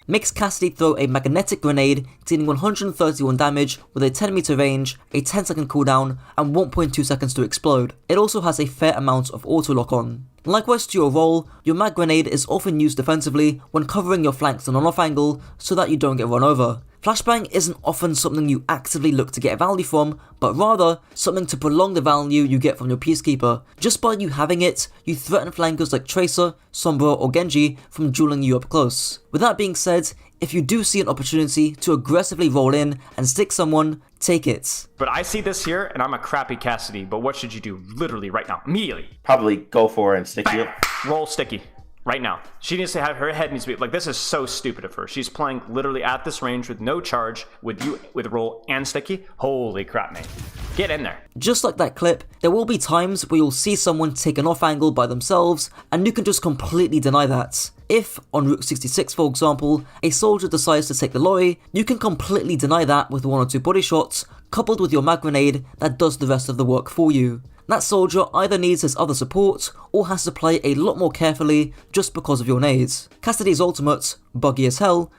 makes Cassidy throw a magnetic grenade, dealing 131 damage with a 10 meter range, a 10 second cooldown, and 1.2 seconds to explode. It also has a fair amount of auto lock on. Likewise to your roll, your mag grenade is often used defensively when covering your flanks on an off angle so that you don't get run over. Flashbang isn't often something you actively look to get value from, but rather something to prolong the value you get from your Peacekeeper. Just by you having it, you threaten flankers like Tracer, Sombra or Genji from dueling you up close. With that being said, if you do see an opportunity to aggressively roll in and stick someone, take it. But I see this here, and I'm a crappy Cassidy, but what should you do literally right now, immediately? Probably go for it and stick you. Roll sticky. Right now. She needs to have, her head needs to be, like, this is so stupid of her. She's playing literally at this range with no charge, with you, with roll and sticky. Holy crap, mate. Get in there. Just like that clip, there will be times where you'll see someone take an off angle by themselves, and you can just completely deny that. If, on Route 66 for example, a soldier decides to take the lorry, you can completely deny that with 1 or 2 body shots, coupled with your mag grenade that does the rest of the work for you. That soldier either needs his other support, or has to play a lot more carefully just because of your nades. Cassidy's ultimate, buggy as hell,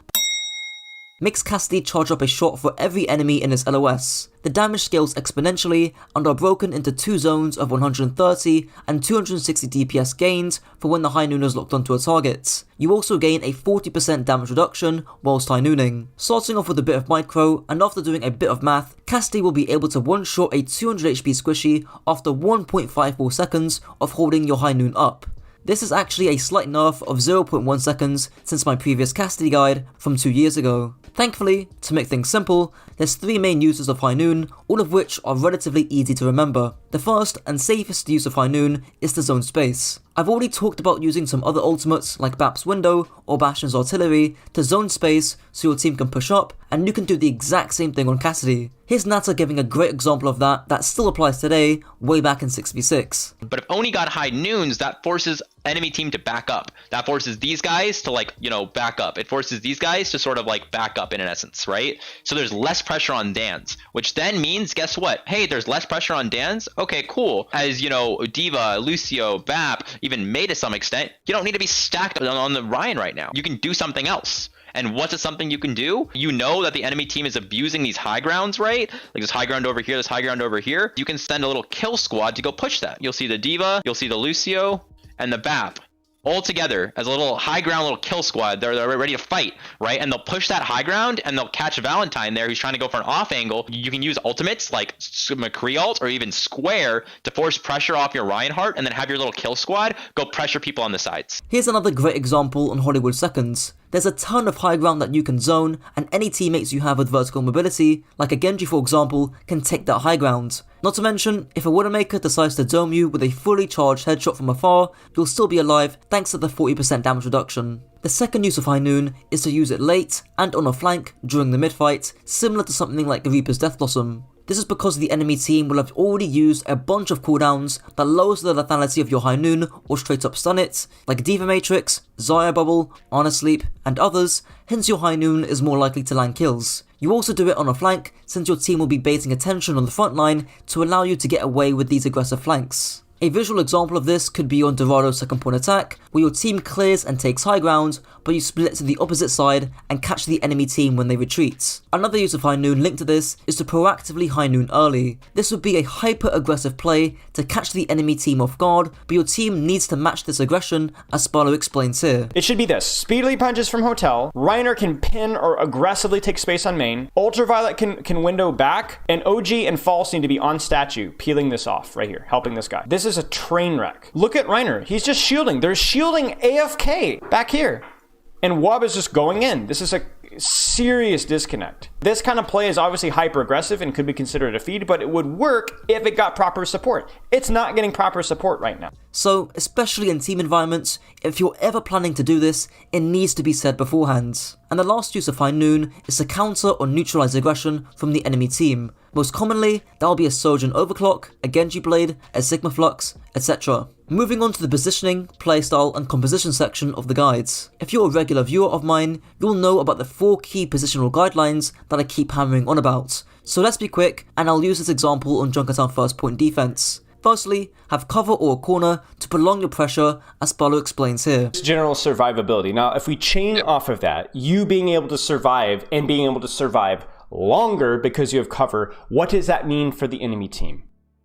makes Cassidy charge up a shot for every enemy in his LOS. The damage scales exponentially and are broken into 2 zones of 130 and 260 DPS gained for when the high noon is locked onto a target. You also gain a 40% damage reduction whilst high nooning. Starting off with a bit of micro, and after doing a bit of math, Cassidy will be able to one-shot a 200 HP squishy after 1.54 seconds of holding your high noon up. This is actually a slight nerf of 0.1 seconds since my previous Cassidy guide from 2 years ago. Thankfully, to make things simple, there's 3 main uses of High Noon, all of which are relatively easy to remember. The first and safest use of High Noon is the zone space. I've already talked about using some other ultimates like Bap's Window or Bastion's Artillery to zone space so your team can push up, and you can do the exact same thing on Cassidy. Here's Natta giving a great example of that still applies today, way back in 6v6. But if Oni got High Noons, that forces enemy team to back up. That forces these guys to back up. It forces these guys to sort of back up in essence, right? So there's less pressure on Dans, which then means, guess what? Hey, there's less pressure on Dans? Okay, cool. As, Diva, Lúcio, Bap, even May to some extent, you don't need to be stacked on the Ryan right now. You can do something else. And what's something you can do? You know that the enemy team is abusing these high grounds, right? Like this high ground over here, this high ground over here. You can send a little kill squad to go push that. You'll see the Diva, you'll see the Lúcio, and the Bap all together as a little high ground, little kill squad. They're ready to fight, right? And they'll push that high ground and they'll catch Valentine there who's trying to go for an off angle. You can use ultimates like McCree ult or even Square to force pressure off your Reinhardt and then have your little kill squad go pressure people on the sides. Here's another great example on Hollywood Seconds. There's a ton of high ground that you can zone, and any teammates you have with vertical mobility, like a Genji for example, can take that high ground. Not to mention, if a Widowmaker decides to dome you with a fully charged headshot from afar, you'll still be alive thanks to the 40% damage reduction. The second use of High Noon is to use it late and on a flank during the mid-fight, similar to something like Reaper's Death Blossom. This is because the enemy team will have already used a bunch of cooldowns that lowers the lethality of your High Noon or straight up stun it, like Diva Matrix, Zarya Bubble, Honor Sleep, and others, hence your High Noon is more likely to land kills. You also do it on a flank, since your team will be baiting attention on the front line to allow you to get away with these aggressive flanks. A visual example of this could be on Dorado's second point attack, where your team clears and takes high ground, but you split to the opposite side and catch the enemy team when they retreat. Another use of High Noon linked to this is to proactively High Noon early. This would be a hyper aggressive play to catch the enemy team off guard, but your team needs to match this aggression, as Sparlow explains here. It should be this: speedily punches from Hotel, Reinhardt can pin or aggressively take space on main, Ultraviolet can window back, and OG and False need to be on statue, peeling this off right here, helping this guy. This is a train wreck. Look at Reinhardt, he's just shielding. They're shielding AFK back here. And Wub is just going in. This is a serious disconnect. This kind of play is obviously hyper aggressive and could be considered a feed, but it would work if it got proper support. It's not getting proper support right now. So, especially in team environments, if you're ever planning to do this, it needs to be said beforehand. And the last use of High Noon is to counter or neutralize aggression from the enemy team. Most commonly, that'll be a Sojourn Overclock, a Genji Blade, a Sigma Flux, etc. Moving on to the positioning, playstyle, and composition section of the guides. If you're a regular viewer of mine, you'll know about the 4 key positional guidelines that I keep hammering on about. So let's be quick, and I'll use this example on Junkertown first point defense. Firstly, have cover or a corner to prolong your pressure, as Sparlow explains here. General survivability. Now, if we chain off of that, you being able to survive and being able to survive longer because you have cover, what does that mean for the enemy team?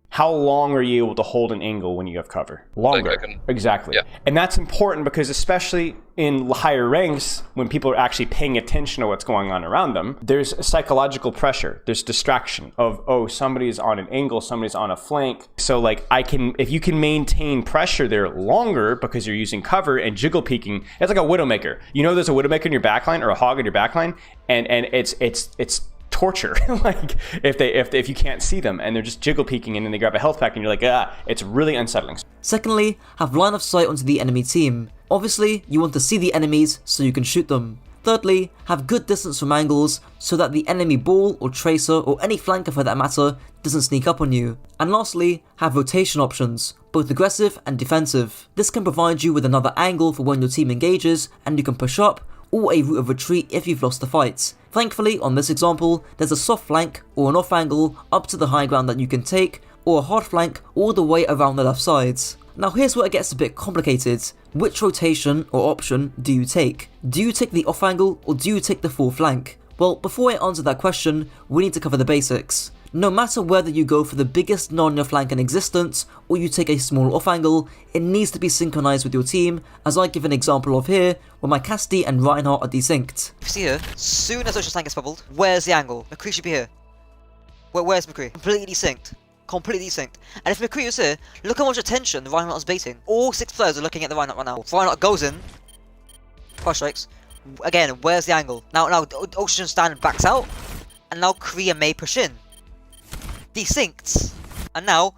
How long are you able to hold an angle when you have cover? Longer. Exactly. Yeah. And that's important because especially in higher ranks, when people are actually paying attention to what's going on around them, there's psychological pressure. There's distraction of, oh, somebody's on an angle, somebody's on a flank. So like if you can maintain pressure there longer because you're using cover and jiggle peeking, it's like a Widowmaker. You know there's a Widowmaker in your backline or a Hog in your backline, and it's torture. Like if you can't see them and they're just jiggle peeking and then they grab a health pack and you're like, it's really unsettling. Secondly, have line of sight onto the enemy team. Obviously, you want to see the enemies so you can shoot them. Thirdly, have good distance from angles so that the enemy ball or tracer or any flanker for that matter doesn't sneak up on you. And lastly, have rotation options, both aggressive and defensive. This can provide you with another angle for when your team engages and you can push up, or a route of retreat if you've lost the fight. Thankfully, on this example, there's a soft flank or an off angle up to the high ground that you can take, or a hard flank all the way around the left sides. Now here's where it gets a bit complicated. Which rotation or option do you take? Do you take the off angle or do you take the full flank? Well, before I answer that question, we need to cover the basics. No matter whether you go for the biggest non-neo flank in existence or you take a small off angle, it needs to be synchronized with your team, as I give an example of here, where my Cassidy and Reinhardt are desynced. You see here, soon as Ocean's flank gets bubbled, where's the angle? McCree should be here. Where's McCree? Completely synced. Completely synced. And if McCree was here, look how much attention the Reinhardt is baiting. All 6 players are looking at the Reinhardt right now. Reinhardt goes in, crush strikes. Again, where's the angle? Now Ocean stand backs out, and now Kree and May push in. Desynced, and now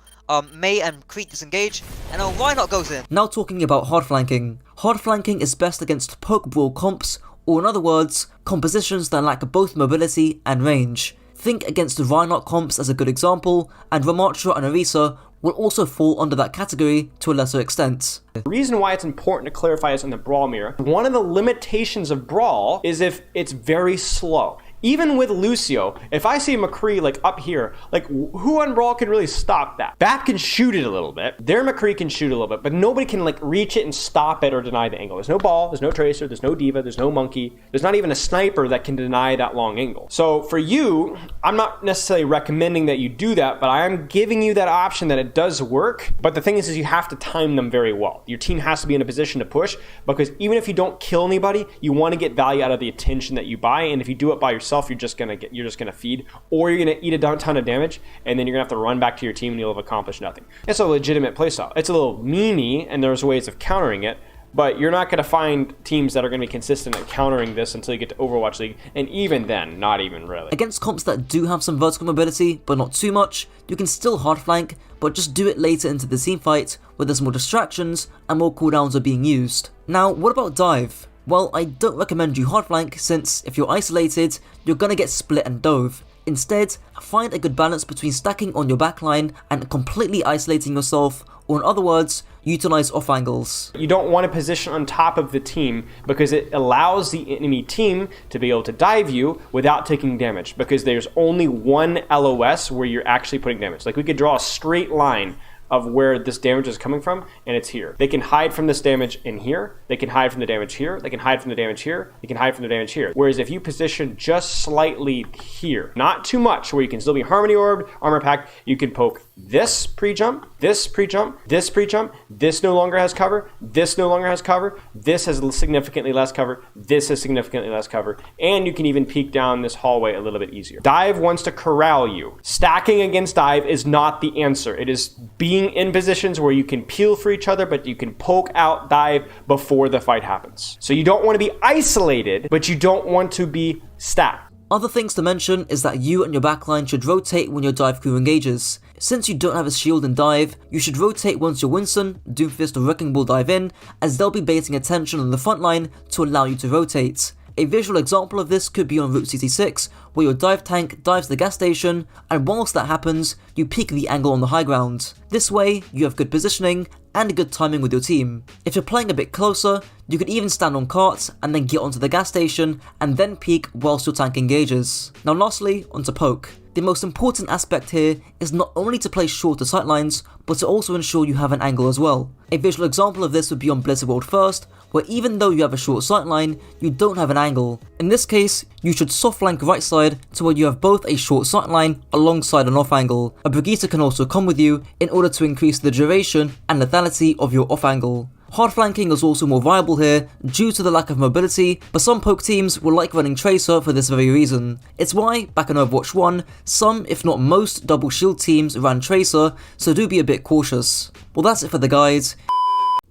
May and Crete disengage, and now Reinhardt goes in. Now talking about hard flanking. Hard flanking is best against poke brawl comps, or in other words, compositions that lack both mobility and range. Think against the Reinhardt comps as a good example, and Ramattra and Orisa will also fall under that category to a lesser extent. The reason why it's important to clarify this in the Brawl mirror, one of the limitations of Brawl is if it's very slow. Even with Lúcio, if I see McCree like up here, like who on Brawl can really stop that? Bap can shoot it a little bit, their McCree can shoot a little bit, but nobody can like reach it and stop it or deny the angle. There's no ball, there's no tracer, there's no diva, there's no monkey, there's not even a sniper that can deny that long angle. So for you, I'm not necessarily recommending that you do that, but I am giving you that option that it does work. But the thing is you have to time them very well. Your team has to be in a position to push, because even if you don't kill anybody, you want to get value out of the attention that you buy, and if you do it by yourself, you're just gonna feed, or you're gonna eat a ton of damage, and then you're gonna have to run back to your team and you'll have accomplished nothing. It's a legitimate playstyle. It's a little memey, and there's ways of countering it, But you're not going to find teams that are going to be consistent at countering this until you get to Overwatch League, and even then, not even really. Against comps that do have some vertical mobility, but not too much, you can still hard flank, but just do it later into the team fight, where there's more distractions and more cooldowns are being used. Now, what about dive? Well, I don't recommend you hard flank, since if you're isolated, you're gonna get split and dove. Instead, find a good balance between stacking on your backline and completely isolating yourself, or in other words, utilize off angles. You don't want to position on top of the team because it allows the enemy team to be able to dive you without taking damage, because there's only one LOS where you're actually putting damage. Like, we could draw a straight line of where this damage is coming from, and it's here. They can hide from this damage in here, they can hide from the damage here, they can hide from the damage here, they can hide from the damage here. Whereas if you position just slightly here, not too much, where you can still be Harmony Orbed, Armor Pack, you can poke this pre-jump, this pre-jump, this pre-jump, this no longer has cover, this no longer has cover, this has significantly less cover, this has significantly less cover, and you can even peek down this hallway a little bit easier. Dive wants to corral you. Stacking against dive is not the answer. It is being in positions where you can peel for each other, but you can poke out dive before the fight happens. So you don't want to be isolated, but you don't want to be stacked. Other things to mention is that you and your backline should rotate when your dive crew engages. Since you don't have a shield in dive, you should rotate once your Winston, Doomfist or Wrecking Ball dive in, as they'll be baiting attention on the front line to allow you to rotate. A visual example of this could be on Route 66, where your dive tank dives the gas station, and whilst that happens, you peek the angle on the high ground. This way, you have good positioning and good timing with your team. If you're playing a bit closer, you could even stand on carts and then get onto the gas station and then peek whilst your tank engages. Now lastly, onto poke. The most important aspect here is not only to place shorter sightlines, but to also ensure you have an angle as well. A visual example of this would be on Blizzard World First, where even though you have a short sightline, you don't have an angle. In this case, you should soft flank right side to where you have both a short sightline alongside an off angle. A Brigitte can also come with you in order to increase the duration and lethality of your off angle. Hard flanking is also more viable here due to the lack of mobility, but some poke teams will like running Tracer for this very reason. It's why, back in Overwatch 1, some if not most double shield teams ran Tracer, so do be a bit cautious. Well, that's it for the guide.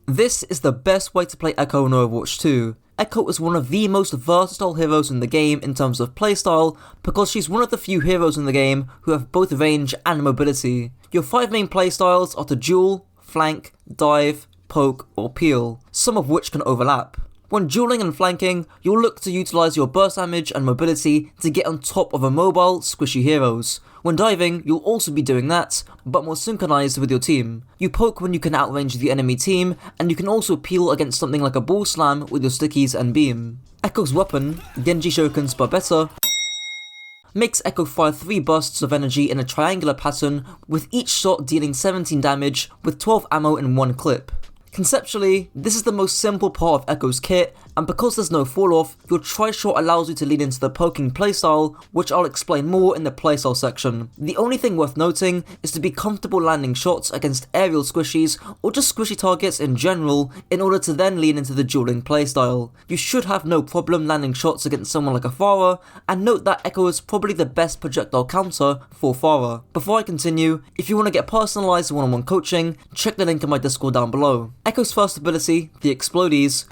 This is the best way to play Echo in Overwatch 2. Echo is one of the most versatile heroes in the game in terms of playstyle, because she's one of the few heroes in the game who have both range and mobility. Your 5 main playstyles are to duel, flank, dive, poke or peel, some of which can overlap. When dueling and flanking, you'll look to utilise your burst damage and mobility to get on top of a mobile, squishy heroes. When diving, you'll also be doing that, but more synchronised with your team. You poke when you can outrange the enemy team, and you can also peel against something like a ball slam with your stickies and beam. Echo's weapon, Genji Shokun's but better, makes Echo fire 3 bursts of energy in a triangular pattern, with each shot dealing 17 damage with 12 ammo in one clip. Conceptually, this is the most simple part of Echo's kit, and because there's no fall off, your tri-shot allows you to lean into the poking playstyle, which I'll explain more in the playstyle section. The only thing worth noting is to be comfortable landing shots against aerial squishies, or just squishy targets in general, in order to then lean into the dueling playstyle. You should have no problem landing shots against someone like a Pharah, and note that Echo is probably the best projectile counter for Pharah. Before I continue, if you want to get personalised one-on-one coaching, check the link in my Discord down below. Echo's first ability, the Explodies,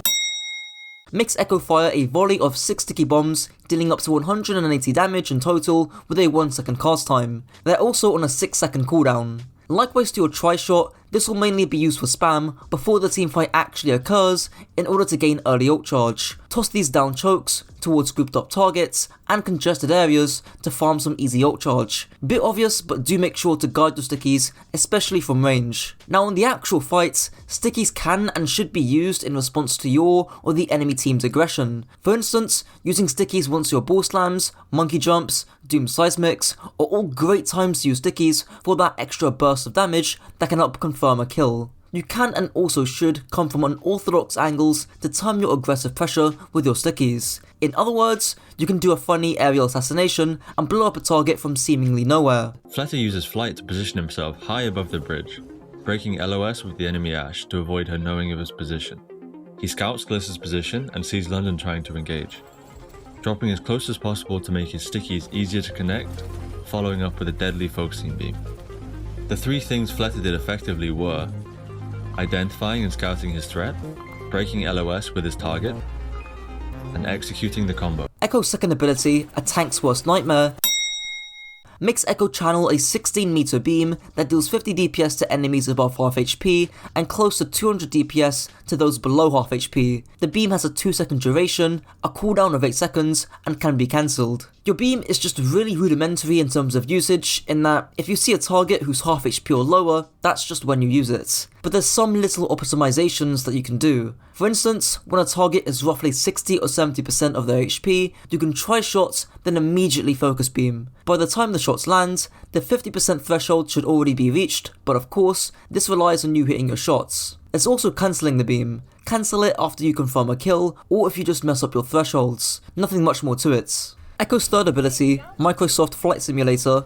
makes Echo fire a volley of 6 sticky bombs, dealing up to 180 damage in total with a 1 second cast time. They're also on a 6 second cooldown. Likewise to your tri-shot, this will mainly be used for spam before the teamfight actually occurs in order to gain early ult charge. Toss these down chokes towards grouped up targets and congested areas to farm some easy ult charge. Bit obvious, but do make sure to guard your stickies, especially from range. Now in the actual fights, stickies can and should be used in response to your or the enemy team's aggression. For instance, using stickies once your ball slams, monkey jumps, doom seismics are all great times to use stickies for that extra burst of damage that can help confirm a kill. You can and also should come from unorthodox angles to time your aggressive pressure with your stickies. In other words, you can do a funny aerial assassination and blow up a target from seemingly nowhere. Flutter uses flight to position himself high above the bridge, breaking LOS with the enemy Ashe to avoid her knowing of his position. He scouts Gliss's position and sees London trying to engage, dropping as close as possible to make his stickies easier to connect, following up with a deadly focusing beam. The 3 things Flutter did effectively were identifying and scouting his threat, breaking LOS with his target, and executing the combo. Echo's second ability, A Tank's Worst Nightmare, makes Echo channel a 16 meter beam that deals 50 DPS to enemies above half HP and close to 200 DPS to those below half HP. The beam has a 2-second duration, a cooldown of 8 seconds, and can be cancelled. Your beam is just really rudimentary in terms of usage, in that if you see a target who's half HP or lower, that's just when you use it. But there's some little optimizations that you can do. For instance, when a target is roughly 60 or 70% of their HP, you can try shots, then immediately focus beam. By the time the shots land, the 50% threshold should already be reached, but of course, this relies on you hitting your shots. There's also cancelling the beam. Cancel it after you confirm a kill, or if you just mess up your thresholds. Nothing much more to it. Echo's third ability, Microsoft Flight Simulator,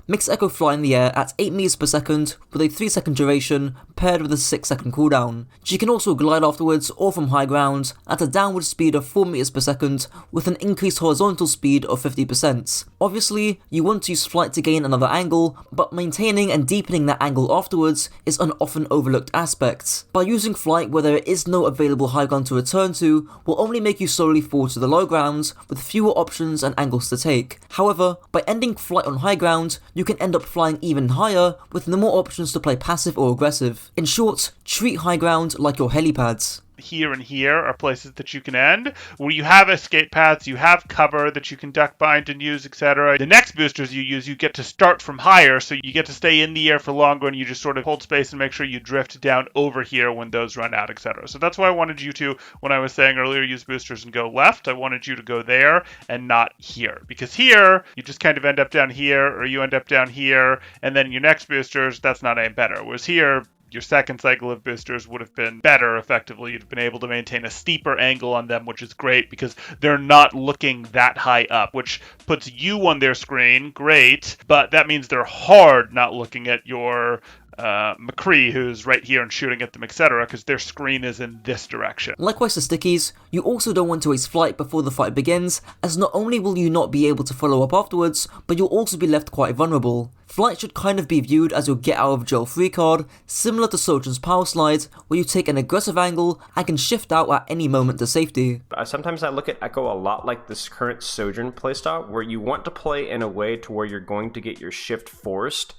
makes Echo fly in the air at 8 meters per second with a 3-second duration paired with a 6-second cooldown. She can also glide afterwards or from high ground at a downward speed of 4 meters per second with an increased horizontal speed of 50%. Obviously, you want to use flight to gain another angle, but maintaining and deepening that angle afterwards is an often overlooked aspect. By using flight where there is no available high ground to return to will only make you slowly fall to the low ground with fewer options and angles to take. However, by ending flight on high ground, you can end up flying even higher with no more options to play passive or aggressive. In short, treat high ground like your helipads. Here and here are places that you can end, where you have escape paths, you have cover that you can duck bind and use, etc. The next boosters you use, you get to start from higher, so you get to stay in the air for longer, and you just sort of hold space and make sure you drift down over here when those run out, etc. So that's why I wanted you to, when I was saying earlier, use boosters and go left, I wanted you to go there and not here. Because here, you just kind of end up down here, or you end up down here, and then your next boosters, that's not any better. Whereas here, your second cycle of boosters would have been better effectively. You'd have been able to maintain a steeper angle on them, which is great because they're not looking that high up, which puts you on their screen, great, but that means they're hard not looking at your McCree, who's right here and shooting at them, etc., because their screen is in this direction. Likewise for stickies, you also don't want to waste flight before the fight begins, as not only will you not be able to follow up afterwards, but you'll also be left quite vulnerable. Flight should kind of be viewed as your get out of jail free card, similar to Sojourn's power slide, where you take an aggressive angle and can shift out at any moment to safety. Sometimes I look at Echo a lot like this current Sojourn playstyle, where you want to play in a way to where you're going to get your shift forced,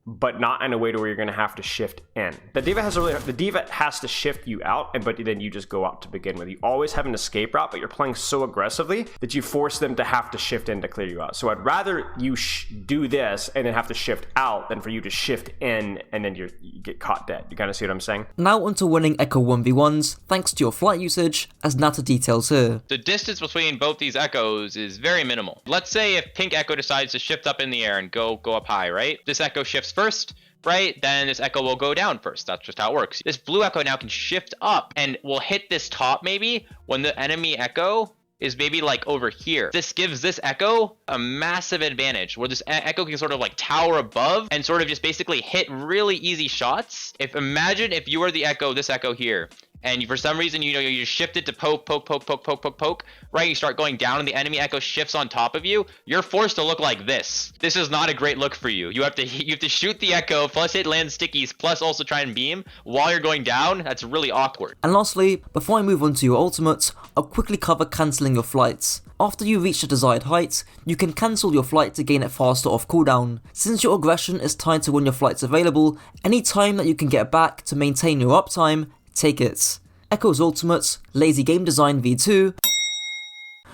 but not in a way to where you're going to have to shift in. The diva has to shift you out, but then you just go out to begin with. You always have an escape route, but you're playing so aggressively that you force them to have to shift in to clear you out. So I'd rather you do this and then have to shift out than for you to shift in and then you get caught dead. You kind of see what I'm saying? Now onto winning Echo 1v1s, thanks to your flight usage, as Nata details here. The distance between both these Echoes is very minimal. Let's say if Pink Echo decides to shift up in the air and go up high, right? This Echo shifts first, right? Then this Echo will go down first. That's just how it works. This blue Echo now can shift up and will hit this top maybe when the enemy Echo is maybe like over here. This gives this Echo a massive advantage where this Echo can sort of like tower above and sort of just basically hit really easy shots. Imagine if you were the Echo, this Echo here, and for some reason, you shift it to poke, right? You start going down and the enemy Echo shifts on top of you. You're forced to look like this. This is not a great look for you. You have to shoot the Echo, plus hit land stickies, plus also try and beam while you're going down. That's really awkward. And lastly, before I move on to your ultimates, I'll quickly cover cancelling your flights. After you reach the desired height, you can cancel your flight to gain it faster off cooldown. Since your aggression is tied to when your flight's available, any time that you can get back to maintain your uptime, take it. Echo's ultimates, Lazy Game Design v2,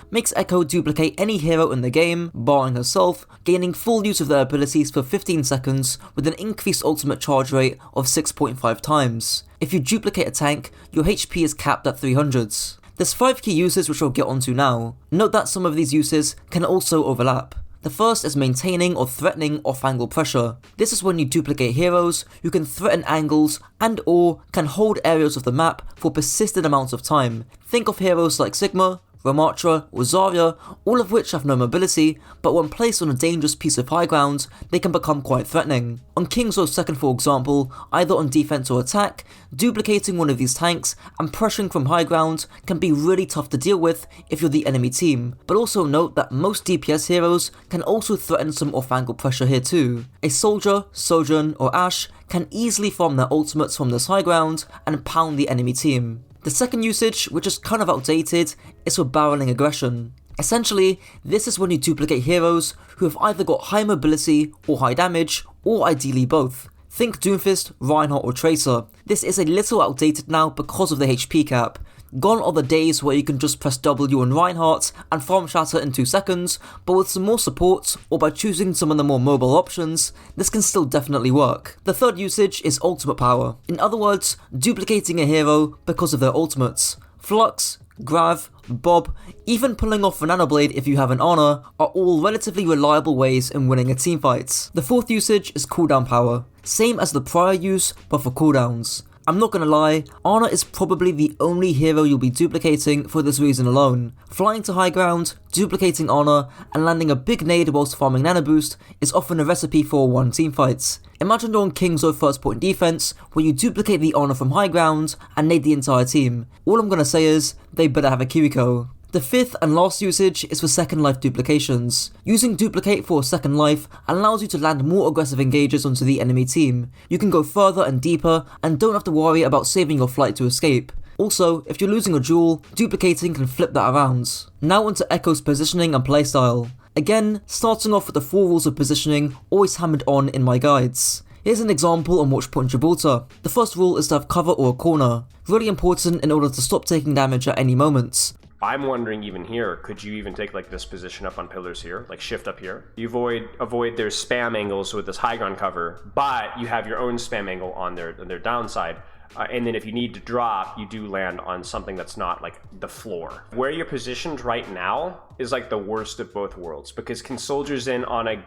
makes Echo duplicate any hero in the game, barring herself, gaining full use of their abilities for 15 seconds with an increased ultimate charge rate of 6.5 times. If you duplicate a tank, your HP is capped at 300s. There's 5 key uses which I'll get onto now. Note that some of these uses can also overlap. The first is maintaining or threatening off-angle pressure. This is when you duplicate heroes who can threaten angles and/or can hold areas of the map for persistent amounts of time. Think of heroes like Sigma, Ramattra, or Zarya, all of which have no mobility, but when placed on a dangerous piece of high ground, they can become quite threatening. On Kingzo's second for example, either on defense or attack, duplicating one of these tanks and pressuring from high ground can be really tough to deal with if you're the enemy team, but also note that most DPS heroes can also threaten some off-angle pressure here too. A Soldier, Sojourn, or Ashe can easily farm their ultimates from this high ground and pound the enemy team. The second usage, which is kind of outdated, is for barreling aggression. Essentially, this is when you duplicate heroes who have either got high mobility or high damage, or ideally both. Think Doomfist, Reinhardt or Tracer. This is a little outdated now because of the HP cap. Gone are the days where you can just press W on Reinhardt and farm shatter in 2 seconds, but with some more support, or by choosing some of the more mobile options, this can still definitely work. The third usage is ultimate power. In other words, duplicating a hero because of their ultimates. Flux, Grav, Bob, even pulling off a Nanoblade if you have an Honor, are all relatively reliable ways in winning a teamfight. The fourth usage is cooldown power. Same as the prior use, but for cooldowns. I'm not gonna lie, Ana is probably the only hero you'll be duplicating for this reason alone. Flying to high ground, duplicating Ana, and landing a big nade whilst farming nano boost is often a recipe for one teamfights. Imagine on Kingzo first point defense, where you duplicate the Ana from high ground and nade the entire team. All I'm gonna say is, they better have a Kiriko. The fifth and last usage is for second life duplications. Using duplicate for a second life allows you to land more aggressive engages onto the enemy team. You can go further and deeper and don't have to worry about saving your flight to escape. Also, if you're losing a duel, duplicating can flip that around. Now onto Echo's positioning and playstyle. Again, starting off with the 4 rules of positioning always hammered on in my guides. Here's an example on Watchpoint Gibraltar. The first rule is to have cover or a corner. Really important in order to stop taking damage at any moment. I'm wondering even here, could you even take like this position up on pillars here, like shift up here? You avoid their spam angles with this high ground cover, but you have your own spam angle on their downside. And then if you need to drop, you do land on something that's not like the floor. Where you're positioned right now is like the worst of both worlds, because can soldiers in on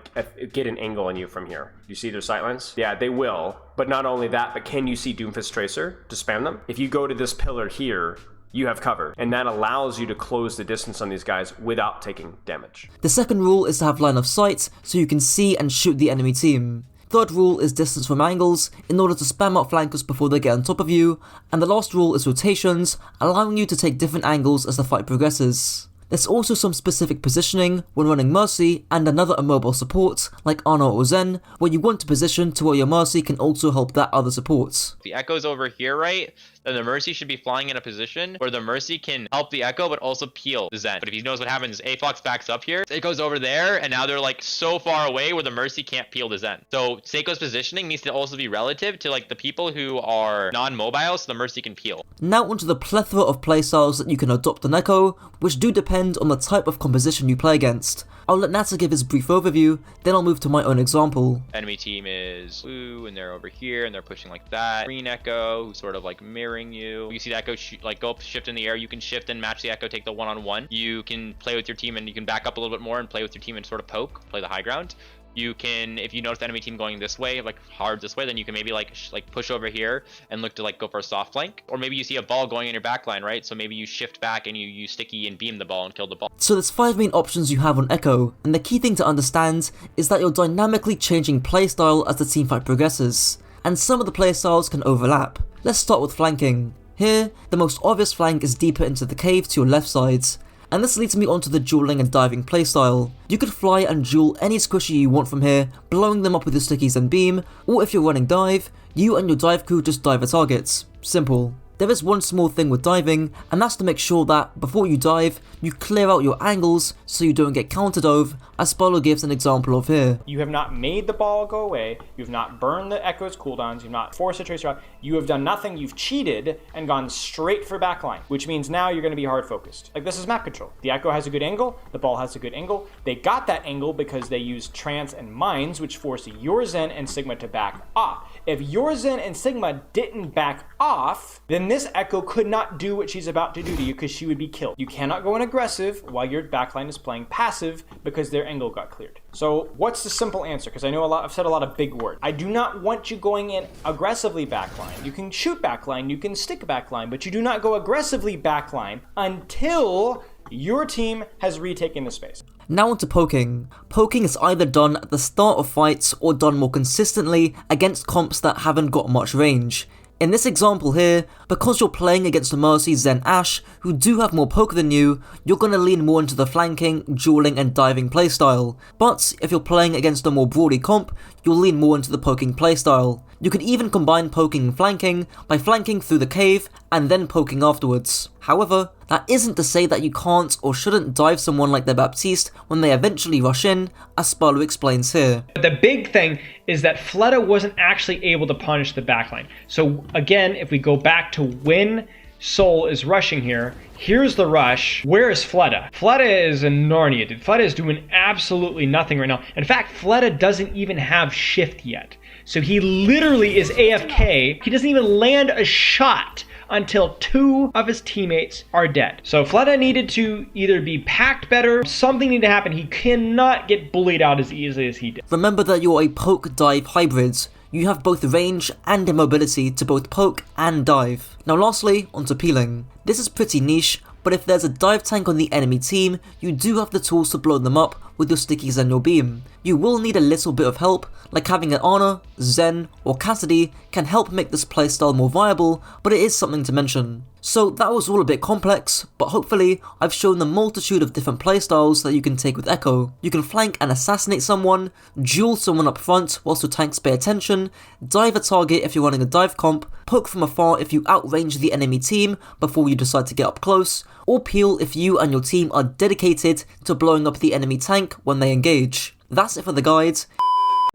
get an angle on you from here? You see their sightlines? Yeah, they will. But not only that, but can you see Doomfist Tracer to spam them? If you go to this pillar here, you have cover, and that allows you to close the distance on these guys without taking damage. The second rule is to have line of sight so you can see and shoot the enemy team. Third rule is distance from angles in order to spam out flankers before they get on top of you, and the last rule is rotations, allowing you to take different angles as the fight progresses. There's also some specific positioning when running Mercy and another immobile support like Ana or Zen, where you want to position to where your Mercy can also help that other support. The Echo's over here, right? Then the Mercy should be flying in a position where the Mercy can help the Echo but also peel the Zen. But if he knows what happens, Aafox backs up here, Seiko's over there, and now they're like so far away where the Mercy can't peel the Zen. So Seiko's positioning needs to also be relative to like the people who are non-mobile so the Mercy can peel. Now onto the plethora of playstyles that you can adopt on Echo, which do depend on the type of composition you play against. I'll let Nata give his brief overview, then I'll move to my own example. Enemy team is blue, and they're over here, and they're pushing like that. Green Echo, who's sort of like mirroring you. You see the Echo like go up, shift in the air. You can shift and match the Echo, take the one-on-one. You can play with your team, and you can back up a little bit more and play with your team and sort of poke, play the high ground. You can, if you notice the enemy team going this way, like hard this way, then you can maybe like push over here and look to like go for a soft flank. Or maybe you see a ball going in your back line, right? So maybe you shift back and you use sticky and beam the ball and kill the ball. So there's 5 main options you have on Echo, and the key thing to understand is that you're dynamically changing playstyle as the teamfight progresses, and some of the playstyles can overlap. Let's start with flanking. Here, the most obvious flank is deeper into the cave to your left side. And this leads me onto the dueling and diving playstyle. You could fly and duel any squishy you want from here, blowing them up with your stickies and beam, or if you're running dive, you and your dive crew just dive at targets. Simple. There is one small thing with diving, and that's to make sure that, before you dive, you clear out your angles so you don't get counter-dove, as Spolo gives an example of here. You have not made the ball go away, you have not burned the Echo's cooldowns, you have not forced a Tracer out, you have done nothing, you've cheated and gone straight for backline, which means now you're going to be hard focused. Like, this is map control. The Echo has a good angle, the ball has a good angle. They got that angle because they used Trance and Mines, which forced your Zen and Sigma to back off. If your Zen and Sigma didn't back off, then this Echo could not do what she's about to do to you because she would be killed. You cannot go in aggressive while your backline is playing passive because their angle got cleared. So what's the simple answer? Because I know I've said a lot of big words. I do not want you going in aggressively backline. You can shoot backline, you can stick backline, but you do not go aggressively backline until your team has retaken the space. Now onto poking. Poking is either done at the start of fights or done more consistently against comps that haven't got much range. In this example here, because you're playing against the Mercy, Zen, Ashe, who do have more poke than you, you're going to lean more into the flanking, dueling and diving playstyle. But if you're playing against a more broady comp, you'll lean more into the poking playstyle. You can even combine poking and flanking by flanking through the cave and then poking afterwards. However, that isn't to say that you can't or shouldn't dive someone like the Baptiste when they eventually rush in, as Sparlow explains here. The big thing is that Fleta wasn't actually able to punish the backline. So again, if we go back to when Sol is rushing here, here's the rush. Where is Fleta? Fleta is in Narnia, dude. Fleta is doing absolutely nothing right now. In fact, Fleta doesn't even have shift yet. So he literally is AFK. He doesn't even land a shot until 2 of his teammates are dead. So Fleta needed to either be packed better, something needed to happen. He cannot get bullied out as easily as he did. Remember that you're a poke-dive hybrid. You have both range and immobility to both poke and dive. Now lastly, onto peeling. This is pretty niche, but if there's a dive tank on the enemy team, you do have the tools to blow them up with your stickies and your beam. You will need a little bit of help, like having an Ana, Zen, or Cassidy can help make this playstyle more viable, but it is something to mention. So that was all a bit complex, but hopefully I've shown the multitude of different playstyles that you can take with Echo. You can flank and assassinate someone, duel someone up front whilst your tanks pay attention, dive a target if you're running a dive comp, poke from afar if you outrange the enemy team before you decide to get up close, or peel if you and your team are dedicated to blowing up the enemy tank when they engage. That's it for the guide.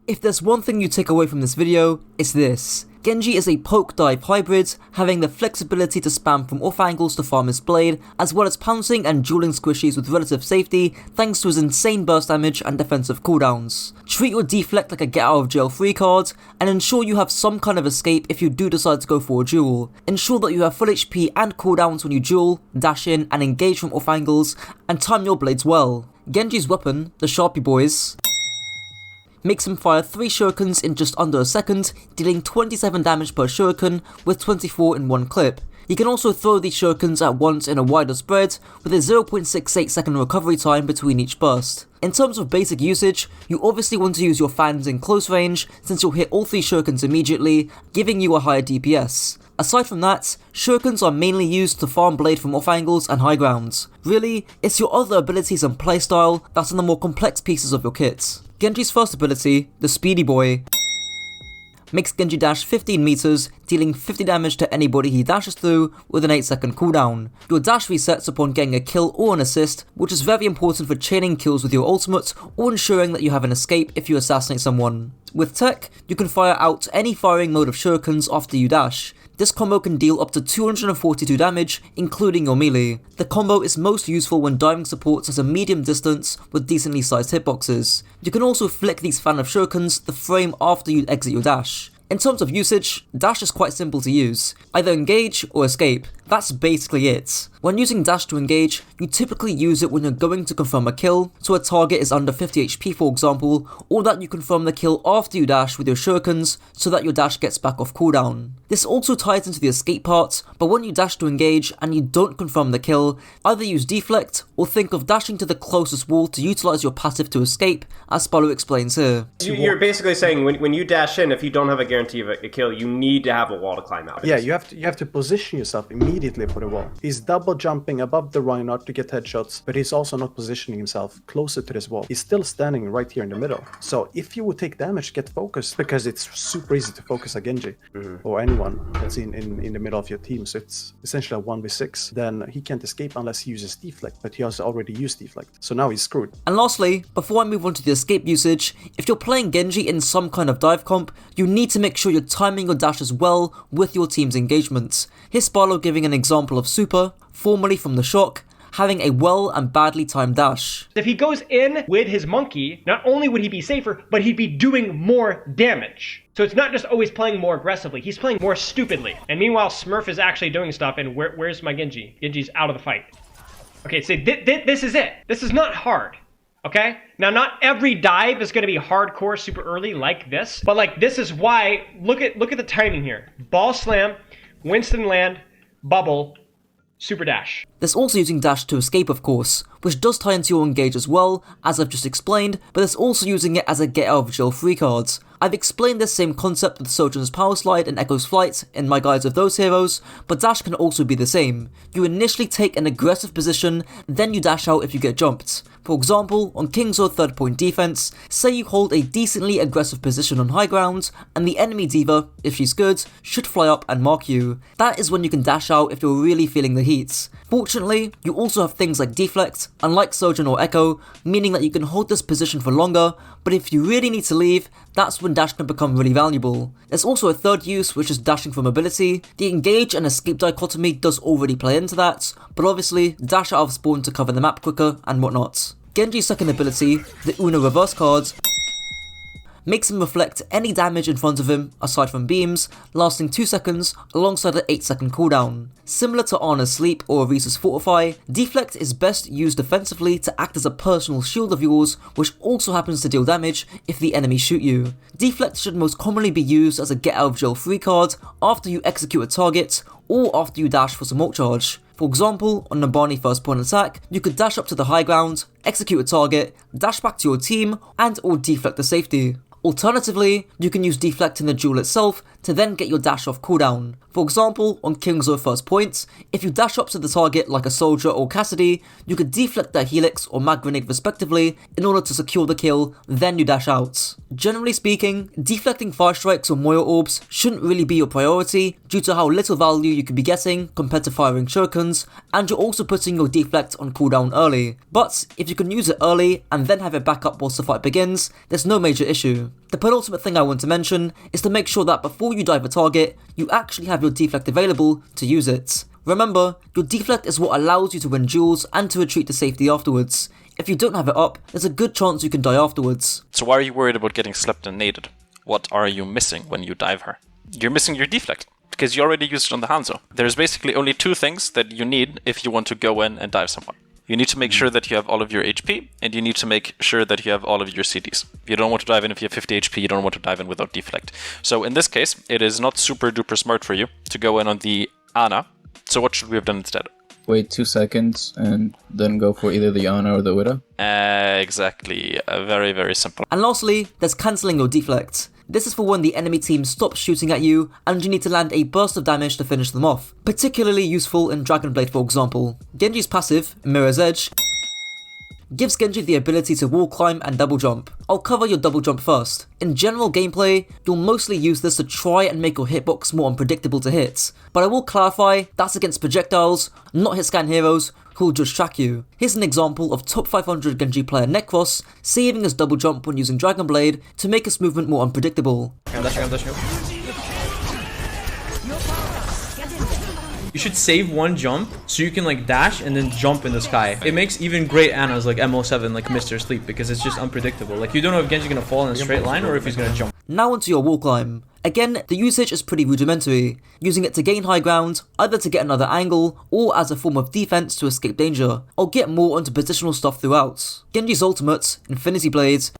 If there's one thing you take away from this video, it's this. Genji is a poke-dive hybrid, having the flexibility to spam from off angles to farm his blade, as well as pouncing and dueling squishies with relative safety thanks to his insane burst damage and defensive cooldowns. Treat your deflect like a get out of jail free card, and ensure you have some kind of escape if you do decide to go for a duel. Ensure that you have full HP and cooldowns when you duel, dash in and engage from off angles, and time your blades well. Genji's weapon, the Sharpie Boys, makes him fire 3 shurikens in just under a second, dealing 27 damage per shuriken with 24 in one clip. He can also throw these shurikens at once in a wider spread, with a 0.68 second recovery time between each burst. In terms of basic usage, you obviously want to use your fans in close range, since you'll hit all 3 shurikens immediately, giving you a higher DPS. Aside from that, shurikens are mainly used to farm blade from off angles and high grounds. Really, it's your other abilities and playstyle that are the more complex pieces of your kit. Genji's first ability, the Speedy Boy, makes Genji dash 15 meters, dealing 50 damage to anybody he dashes through with an 8-second cooldown. Your dash resets upon getting a kill or an assist, which is very important for chaining kills with your ultimate or ensuring that you have an escape if you assassinate someone. With tech, you can fire out any firing mode of shurikens after you dash. This combo can deal up to 242 damage, including your melee. The combo is most useful when diving supports at a medium distance with decently sized hitboxes. You can also flick these fan of shurikens the frame after you exit your dash. In terms of usage, dash is quite simple to use. Either engage or escape. That's basically it. When using dash to engage, you typically use it when you're going to confirm a kill, so a target is under 50 HP for example, or that you confirm the kill after you dash with your shurikens, so that your dash gets back off cooldown. This also ties into the escape part, but when you dash to engage and you don't confirm the kill, either use deflect, or think of dashing to the closest wall to utilize your passive to escape, as Sparlow explains here. You're basically saying when you dash in, if you don't have a guarantee of a kill, you need to have a wall to climb out. Yeah, you have to position yourself immediately for the wall. He's double jumping above the Reinhardt to get headshots, but he's also not positioning himself closer to this wall. He's still standing right here in the middle. So if you would take damage, get focused, because it's super easy to focus a Genji or anyone that's in the middle of your team. So it's essentially a 1v6. Then he can't escape unless he uses deflect, but he has already used deflect. So now he's screwed. And lastly, before I move on to the escape usage, if you're playing Genji in some kind of dive comp, you need to make sure you're timing your dashes well with your team's engagements. Here's Sparlow giving an example of Super, formerly from the Shock, having a well and badly timed dash. If he goes in with his monkey, not only would he be safer, but he'd be doing more damage. So it's not just always playing more aggressively, he's playing more stupidly. And meanwhile, Smurf is actually doing stuff, and where's my Genji? Genji's out of the fight. Okay, so this is it. This is not hard. Okay? Now, not every dive is going to be hardcore super early like this, but like this is why, look at the timing here. Ball slam, Winston land, bubble, super dash. There's also using dash to escape, of course, which does tie into your engage as well, as I've just explained, but there's also using it as a get out of jail free card. I've explained this same concept with Sojourn's power slide and Echo's flight in my guides of those heroes, but dash can also be the same. You initially take an aggressive position, then you dash out if you get jumped. For example, on King's or 3rd point defense, say you hold a decently aggressive position on high ground, and the enemy diva, if she's good, should fly up and mark you. That is when you can dash out if you're really feeling the heat. Fortunately, you also have things like deflect, unlike Sojourn or Echo, meaning that you can hold this position for longer, but if you really need to leave, that's when dash can become really valuable. There's also a third use, which is dashing for mobility. The engage and escape dichotomy does already play into that, but obviously dash out of spawn to cover the map quicker and whatnot. Genji's second ability, the Una reverse card, makes him reflect any damage in front of him, aside from beams, lasting 2 seconds alongside an 8-second cooldown. Similar to Ana's Sleep or Orisa's Fortify, Deflect is best used defensively to act as a personal shield of yours, which also happens to deal damage if the enemy shoot you. Deflect should most commonly be used as a get out of jail free card after you execute a target, or after you dash for some ult charge. For example, on Nabani first point attack, you could dash up to the high ground, execute a target, dash back to your team, and or deflect the safety. Alternatively, you can use deflect in the duel itself to then get your dash off cooldown. For example, on King's or first point, if you dash up to the target like a Soldier or Cassidy, you could deflect their Helix or Mag Grenade respectively in order to secure the kill, then you dash out. Generally speaking, deflecting fire strikes or Moira orbs shouldn't really be your priority due to how little value you could be getting compared to firing shurikens, and you're also putting your deflect on cooldown early. But if you can use it early and then have it back up whilst the fight begins, there's no major issue. The penultimate thing I want to mention is to make sure that before you dive a target, you actually have your deflect available to use it. Remember, your deflect is what allows you to win duels and to retreat to safety afterwards. If you don't have it up, there's a good chance you can die afterwards. So why are you worried about getting slept and naded? What are you missing when you dive her? You're missing your deflect, because you already used it on the Hanzo. There's basically only 2 things that you need if you want to go in and dive someone. You need to make sure that you have all of your HP, and you need to make sure that you have all of your CDs. You don't want to dive in if you have 50 HP, you don't want to dive in without deflect. So in this case, it is not super duper smart for you to go in on the Ana. So what should we have done instead? Wait 2 seconds and then go for either the Ana or the Widow? Exactly. Very, very simple. And lastly, there's cancelling your deflect. This is for when the enemy team stops shooting at you and you need to land a burst of damage to finish them off. Particularly useful in Dragon Blade, for example. Genji's passive, Mirror's Edge, gives Genji the ability to wall climb and double jump. I'll cover your double jump first. In general gameplay, you'll mostly use this to try and make your hitbox more unpredictable to hit, but I will clarify that's against projectiles, not hit scan heroes who'll just track you. Here's an example of top 500 Genji player Necros saving his double jump when using Dragon Blade to make his movement more unpredictable. You should save one jump so you can like dash and then jump in the sky. It makes even great Anas like MO7, like Mr. Sleep, because it's just unpredictable. Like you don't know if Genji's gonna fall in a straight line or if he's gonna jump. Now onto your wall climb. Again, the usage is pretty rudimentary, using it to gain high ground, either to get another angle, or as a form of defense to escape danger. I'll get more onto positional stuff throughout. Genji's ultimate, Infinity Blades,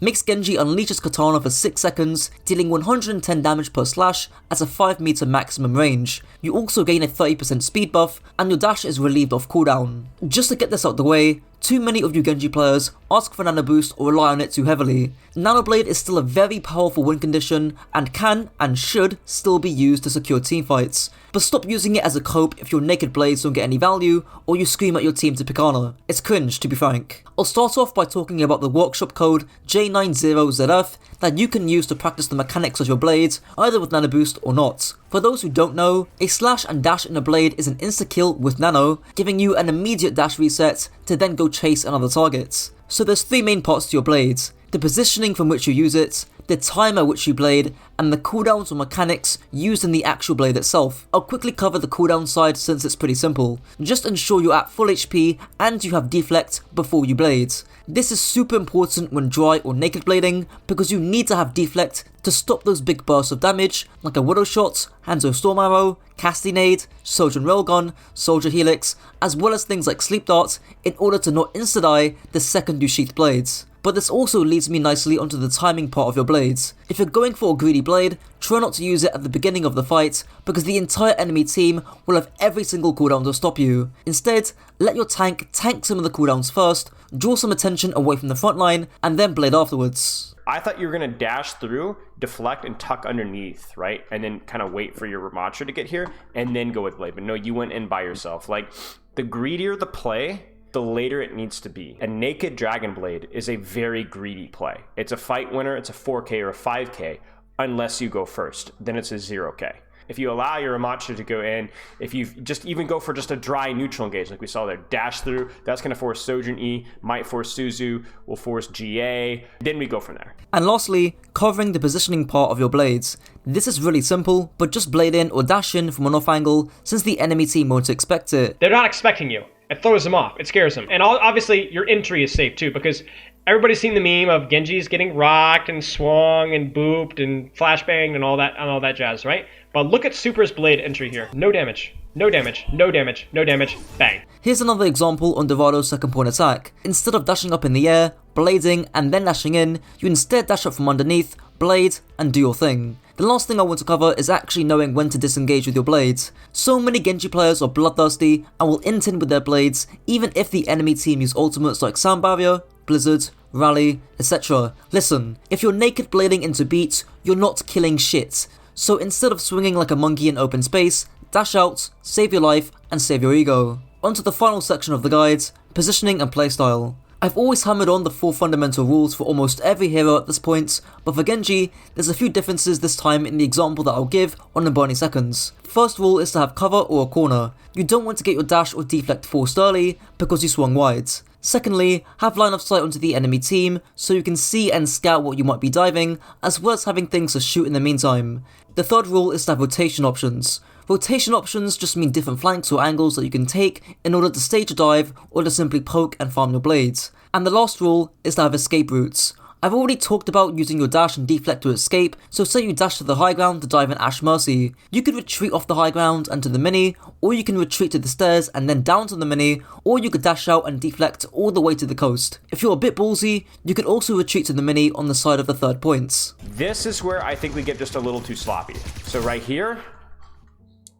makes Genji unleash his katana for 6 seconds, dealing 110 damage per slash at a 5 meter maximum range. You also gain a 30% speed buff, and your dash is relieved off cooldown. Just to get this out the way, too many of you Genji players ask for Nano Boost or rely on it too heavily. Nano Blade is still a very powerful win condition and can and should still be used to secure teamfights. But stop using it as a cope if your naked blades don't get any value or you scream at your team to pick Ana. It's cringe, to be frank. I'll start off by talking about the workshop code J90ZF that you can use to practice the mechanics of your blades, either with Nano Boost or not. For those who don't know, a slash and dash in a blade is an insta-kill with Nano, giving you an immediate dash reset to then go chase another target. So there's 3 main parts to your blades: the positioning from which you use it, the time at which you blade, and the cooldowns or mechanics used in the actual blade itself. I'll quickly cover the cooldown side since it's pretty simple. Just ensure you're at full HP and you have deflect before you blade. This is super important when dry or naked blading because you need to have deflect to stop those big bursts of damage like a Widow Shot, Hanzo Storm Arrow, Cassidy Nade, Sojourn Railgun, Soldier Helix, as well as things like Sleep Dart in order to not insta-die the second you sheath blades. But this also leads me nicely onto the timing part of your blades. If you're going for a greedy blade, try not to use it at the beginning of the fight, because the entire enemy team will have every single cooldown to stop you. Instead, let your tank some of the cooldowns first, draw some attention away from the front line, and then blade afterwards. I thought you were going to dash through, deflect, and tuck underneath, right? And then kind of wait for your Ramattra to get here, and then go with blade. But no, you went in by yourself. Like, the greedier the play, the later it needs to be. A naked Dragon Blade is a very greedy play. It's a fight winner, it's a 4K or a 5K, unless you go first. Then it's a 0K. If you allow your Ramattra to go in, if you just even go for just a dry neutral engage, like we saw there, dash through, that's going to force Sojourn E, might force Suzu, will force GA, then we go from there. And lastly, covering the positioning part of your blades. This is really simple, but just blade in or dash in from an off angle, since the enemy team won't expect it. They're not expecting you. It throws them off. It scares them. And obviously, your entry is safe too, because everybody's seen the meme of Genji's getting rocked and swung and booped and flashbanged and all that jazz, right? But look at Super's blade entry here. No damage. No damage. No damage. No damage. Bang. Here's another example on Dorado's second point attack. Instead of dashing up in the air, blading, and then dashing in, you instead dash up from underneath, blade, and do your thing. The last thing I want to cover is actually knowing when to disengage with your blades. So many Genji players are bloodthirsty and will int in with their blades even if the enemy team use ultimates like Sound Barrier, Blizzard, Rally, etc. Listen, if you're naked blading into beat, you're not killing shit. So instead of swinging like a monkey in open space, dash out, save your life, and save your ego. Onto the final section of the guides, positioning and playstyle. I've always hammered on the 4 fundamental rules for almost every hero at this point, but for Genji, there's a few differences this time in the example that I'll give on the burning seconds. First rule is to have cover or a corner. You don't want to get your dash or deflect forced early because you swung wide. Secondly, have line of sight onto the enemy team so you can see and scout what you might be diving, as well as having things to shoot in the meantime. The third rule is to have rotation options. Rotation options just mean different flanks or angles that you can take in order to stage a dive or to simply poke and farm your blades. And the last rule is to have escape routes. I've already talked about using your dash and deflect to escape, so say you dash to the high ground to dive in Ashe Mercy. You could retreat off the high ground and to the mini, or you can retreat to the stairs and then down to the mini, or you could dash out and deflect all the way to the coast. If you're a bit ballsy, you could also retreat to the mini on the side of the third points. This is where I think we get just a little too sloppy. So right here,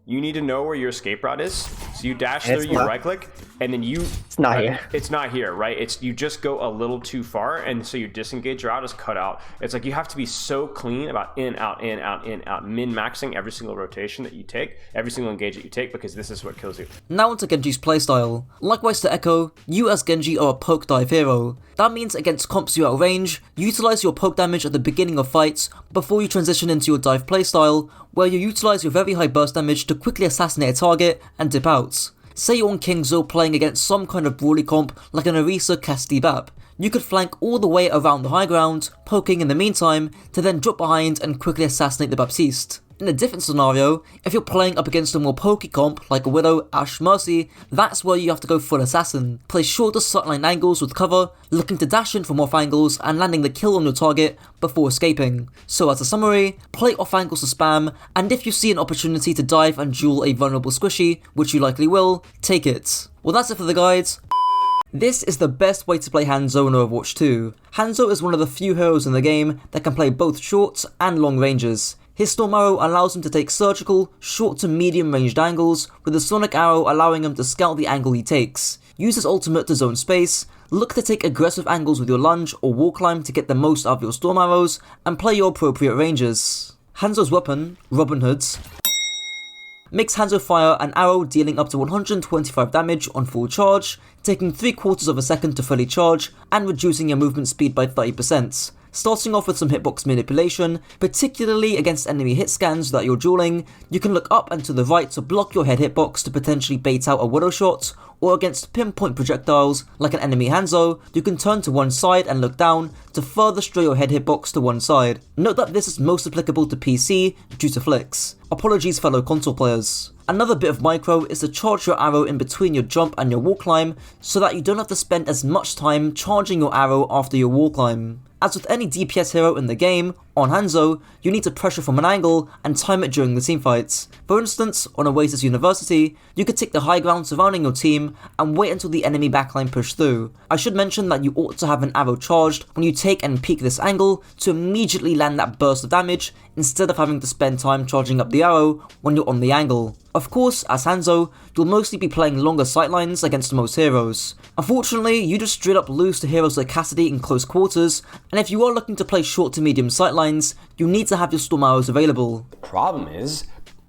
you need to know where your escape route is. So you dash through, you right click, and then you... It's not here. It's not here, right? You just go a little too far, and so you disengage, your out is cut out. It's like you have to be so clean about in, out, min-maxing every single rotation that you take, every single engage that you take, because this is what kills you. Now onto Genji's playstyle. Likewise to Echo, you as Genji are a poke dive hero. That means against comps you outrange, utilize your poke damage at the beginning of fights before you transition into your dive playstyle, where you utilize your very high burst damage to quickly assassinate a target and dip out. Say you're on Kingzo playing against some kind of brawly comp like an Orisa Cassidy Bap. You could flank all the way around the high ground, poking in the meantime, to then drop behind and quickly assassinate the Baptiste. In a different scenario, if you're playing up against a more pokey comp like a Widow, Ashe, Mercy, that's where you have to go full assassin. Play shorter sideline angles with cover, looking to dash in from off angles and landing the kill on your target before escaping. So as a summary, play off angles to spam, and if you see an opportunity to dive and duel a vulnerable squishy, which you likely will, take it. Well, that's it for the guides. This is the best way to play Hanzo in Overwatch 2. Hanzo is one of the few heroes in the game that can play both short and long ranges. His Storm Arrow allows him to take surgical, short to medium ranged angles, with the Sonic Arrow allowing him to scout the angle he takes. Use his ultimate to zone space, look to take aggressive angles with your lunge or wall climb to get the most out of your Storm Arrows, and play your appropriate ranges. Hanzo's weapon, Robin Hood's, makes Hanzo fire an arrow dealing up to 125 damage on full charge, taking 3/4 of a second to fully charge, and reducing your movement speed by 30%. Starting off with some hitbox manipulation, particularly against enemy hit scans that you're dueling, you can look up and to the right to block your head hitbox to potentially bait out a Widow shot, or against pinpoint projectiles like an enemy Hanzo, you can turn to one side and look down to further stray your head hitbox to one side. Note that this is most applicable to PC due to flicks. Apologies fellow console players. Another bit of micro is to charge your arrow in between your jump and your wall climb so that you don't have to spend as much time charging your arrow after your wall climb. As with any DPS hero in the game, On Hanzo, you need to pressure from an angle and time it during the teamfights. For instance, on Oasis University, you could take the high ground surrounding your team and wait until the enemy backline push through. I should mention that you ought to have an arrow charged when you take and peek this angle to immediately land that burst of damage instead of having to spend time charging up the arrow when you're on the angle. Of course, as Hanzo, you'll mostly be playing longer sightlines against most heroes. Unfortunately, you just straight up lose to heroes like Cassidy in close quarters, and if you are looking to play short to medium sightlines, you need to have your storm arrows available. The problem is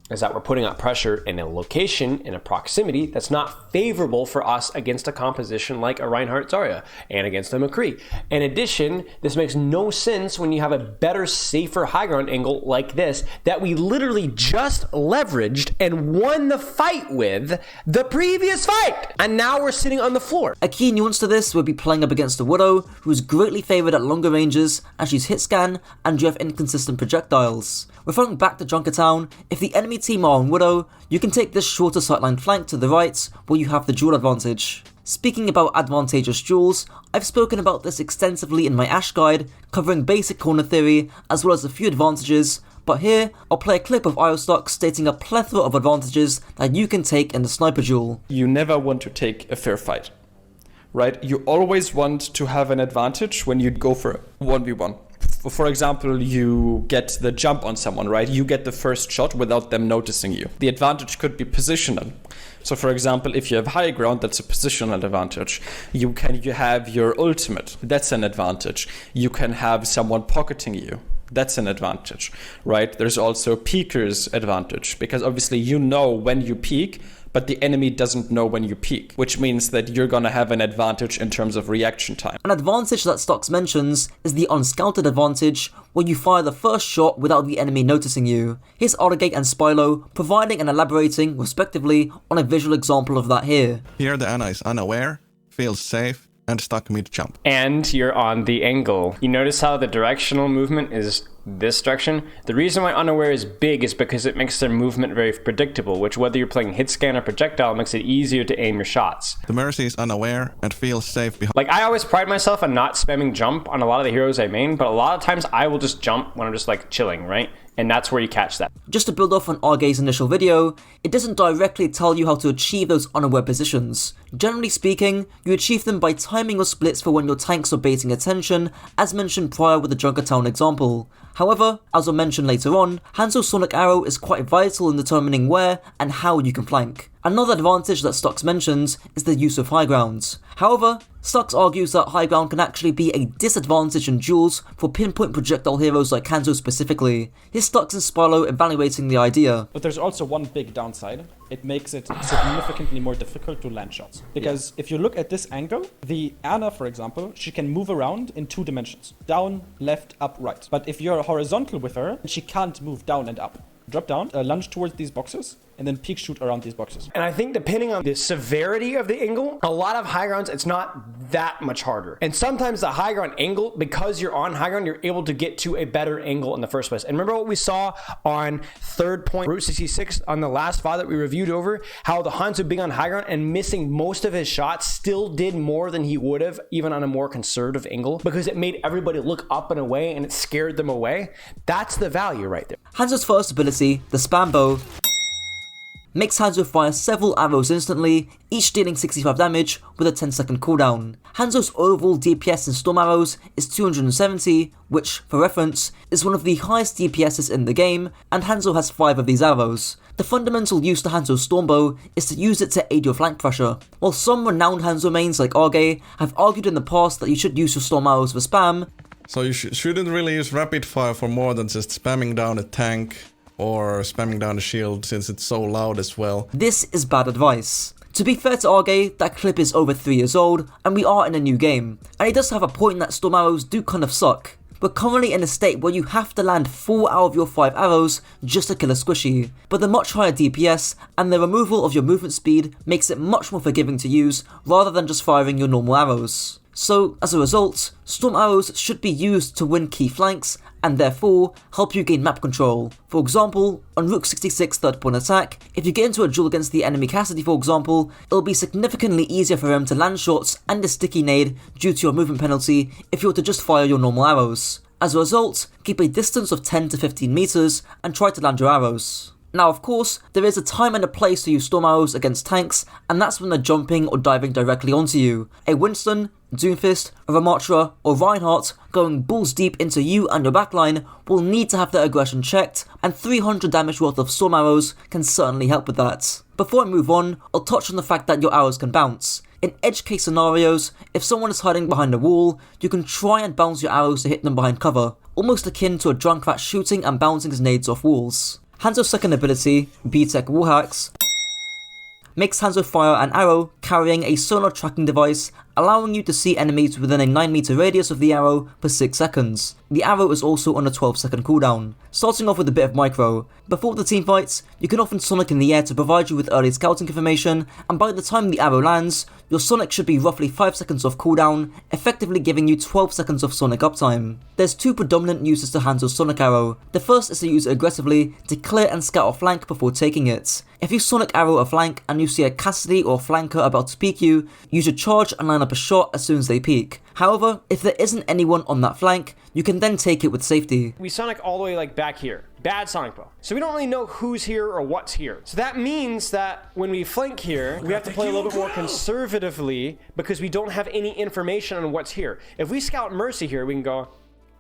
that we're putting out pressure in a location, in a proximity that's not favorable for us against a composition like a Reinhardt Zarya and against a McCree. In addition, this makes no sense when you have a better, safer high ground angle like this that we literally just leveraged and won the fight with the previous fight. And now we're sitting on the floor. A key nuance to this would be playing up against a Widow who is greatly favoured at longer ranges as she's hit scan and you have inconsistent projectiles. Referring back to Junkertown, if the enemy team are on Widow, you can take this shorter sightline flank to the right where you have the duel advantage. Speaking about advantageous duels, I've spoken about this extensively in my Ashe guide, covering basic corner theory as well as a few advantages, but here I'll play a clip of Iostock stating a plethora of advantages that you can take in the sniper duel. You never want to take a fair fight, right? You always want to have an advantage when you go for 1v1. For example, you get the jump on someone, right? You get the first shot without them noticing you. The advantage could be positional. So for example, if you have high ground, that's a positional advantage. You have your ultimate, that's an advantage. You can have someone pocketing you. That's an advantage, right? There's also peeker's advantage, because obviously you know when you peek, but the enemy doesn't know when you peek, which means that you're gonna have an advantage in terms of reaction time. An advantage that Stocks mentions is the unscouted advantage, where you fire the first shot without the enemy noticing you. Here's Autogate and Spylo providing and elaborating, respectively, on a visual example of that here. Here the Ana is unaware, feels safe, and stuck mid-jump. And you're on the angle. You notice how the directional movement is this direction? The reason why unaware is big is because it makes their movement very predictable, which whether you're playing hit scan or projectile makes it easier to aim your shots. The Mercy is unaware and feels safe behind. Like, I always pride myself on not spamming jump on a lot of the heroes I main, but a lot of times I will just jump when I'm just like chilling, right? And that's where you catch that. Just to build off on Arge's initial video, it doesn't directly tell you how to achieve those unaware positions. Generally speaking, you achieve them by timing your splits for when your tanks are baiting attention, as mentioned prior with the Junkertown example. However, as I'll mention later on, Hanzo's Sonic Arrow is quite vital in determining where and how you can flank. Another advantage that Stocks mentions is the use of high grounds. However, Stocks argues that high ground can actually be a disadvantage in duels for pinpoint projectile heroes like Hanzo specifically. Here's Stocks and Spylo evaluating the idea. But there's also one big downside. It makes it significantly more difficult to land shots. Because if you look at this angle, the Ana, for example, she can move around in 2 dimensions. Down, left, up, right. But if you're horizontal with her, she can't move down and up. Drop down, lunge towards these boxes, and then peek shoot around these boxes. And I think depending on the severity of the angle, a lot of high grounds, it's not that much harder. And sometimes the high ground angle, because you're on high ground, you're able to get to a better angle in the first place. And remember what we saw on third point, Route 66 on the last file that we reviewed over, how the Hanzo being on high ground and missing most of his shots still did more than he would have, even on a more conservative angle, because it made everybody look up and away and it scared them away. That's the value right there. Hanzo's first ability, the Spam Bow, makes Hanzo fire several arrows instantly, each dealing 65 damage with a 10-second cooldown. Hanzo's overall DPS in Storm Arrows is 270, which, for reference, is one of the highest DPSs in the game, and Hanzo has 5 of these arrows. The fundamental use to Hanzo's Stormbow is to use it to aid your flank pressure. While some renowned Hanzo mains like Arge have argued in the past that you should use your Storm Arrows for spam, so you shouldn't really use rapid fire for more than just spamming down a tank or spamming down a shield, since it's so loud as well. This is bad advice. To be fair to Arge, that clip is over 3 years old, and we are in a new game, and he does have a point that Storm Arrows do kind of suck. We're currently in a state where you have to land 4 out of your 5 arrows just to kill a squishy, but the much higher DPS and the removal of your movement speed makes it much more forgiving to use rather than just firing your normal arrows. So, as a result, Storm Arrows should be used to win key flanks and therefore help you gain map control. For example, on Route 66 third point attack, if you get into a duel against the enemy Cassidy for example, it'll be significantly easier for him to land shots and a sticky nade due to your movement penalty if you were to just fire your normal arrows. As a result, keep a distance of 10 to 15 meters and try to land your arrows. Now of course, there is a time and a place to use storm arrows against tanks, and that's when they're jumping or diving directly onto you. A Winston, Doomfist, Ramattra or Reinhardt going balls deep into you and your backline will need to have their aggression checked, and 300 damage worth of storm arrows can certainly help with that. Before I move on, I'll touch on the fact that your arrows can bounce. In edge case scenarios, if someone is hiding behind a wall, you can try and bounce your arrows to hit them behind cover, almost akin to a Junkrat shooting and bouncing his nades off walls. Hanzo's second ability, B-Tech Wallhacks, makes Hanzo fire an arrow carrying a sonar tracking device, allowing you to see enemies within a 9 meter radius of the arrow for 6 seconds. The arrow is also on a 12-second cooldown. Starting off with a bit of micro. Before the team fights, you can often sonic in the air to provide you with early scouting information, and by the time the arrow lands, your sonic should be roughly 5 seconds off cooldown, effectively giving you 12 seconds of sonic uptime. There's two predominant uses to Hanzo's sonic arrow. The first is to use it aggressively to clear and scout a flank before taking it. If you sonic arrow a flank and you see a Cassidy or flanker about to peek you, you should charge and line up a shot as soon as they peek. However, if there isn't anyone on that flank, you can then take it with safety. We sonic all the way like back here. Bad sonic bow. So we don't really know who's here or what's here. So that means that when we flank here, we have to play a little bit more conservatively because we don't have any information on what's here. If we scout Mercy here, we can go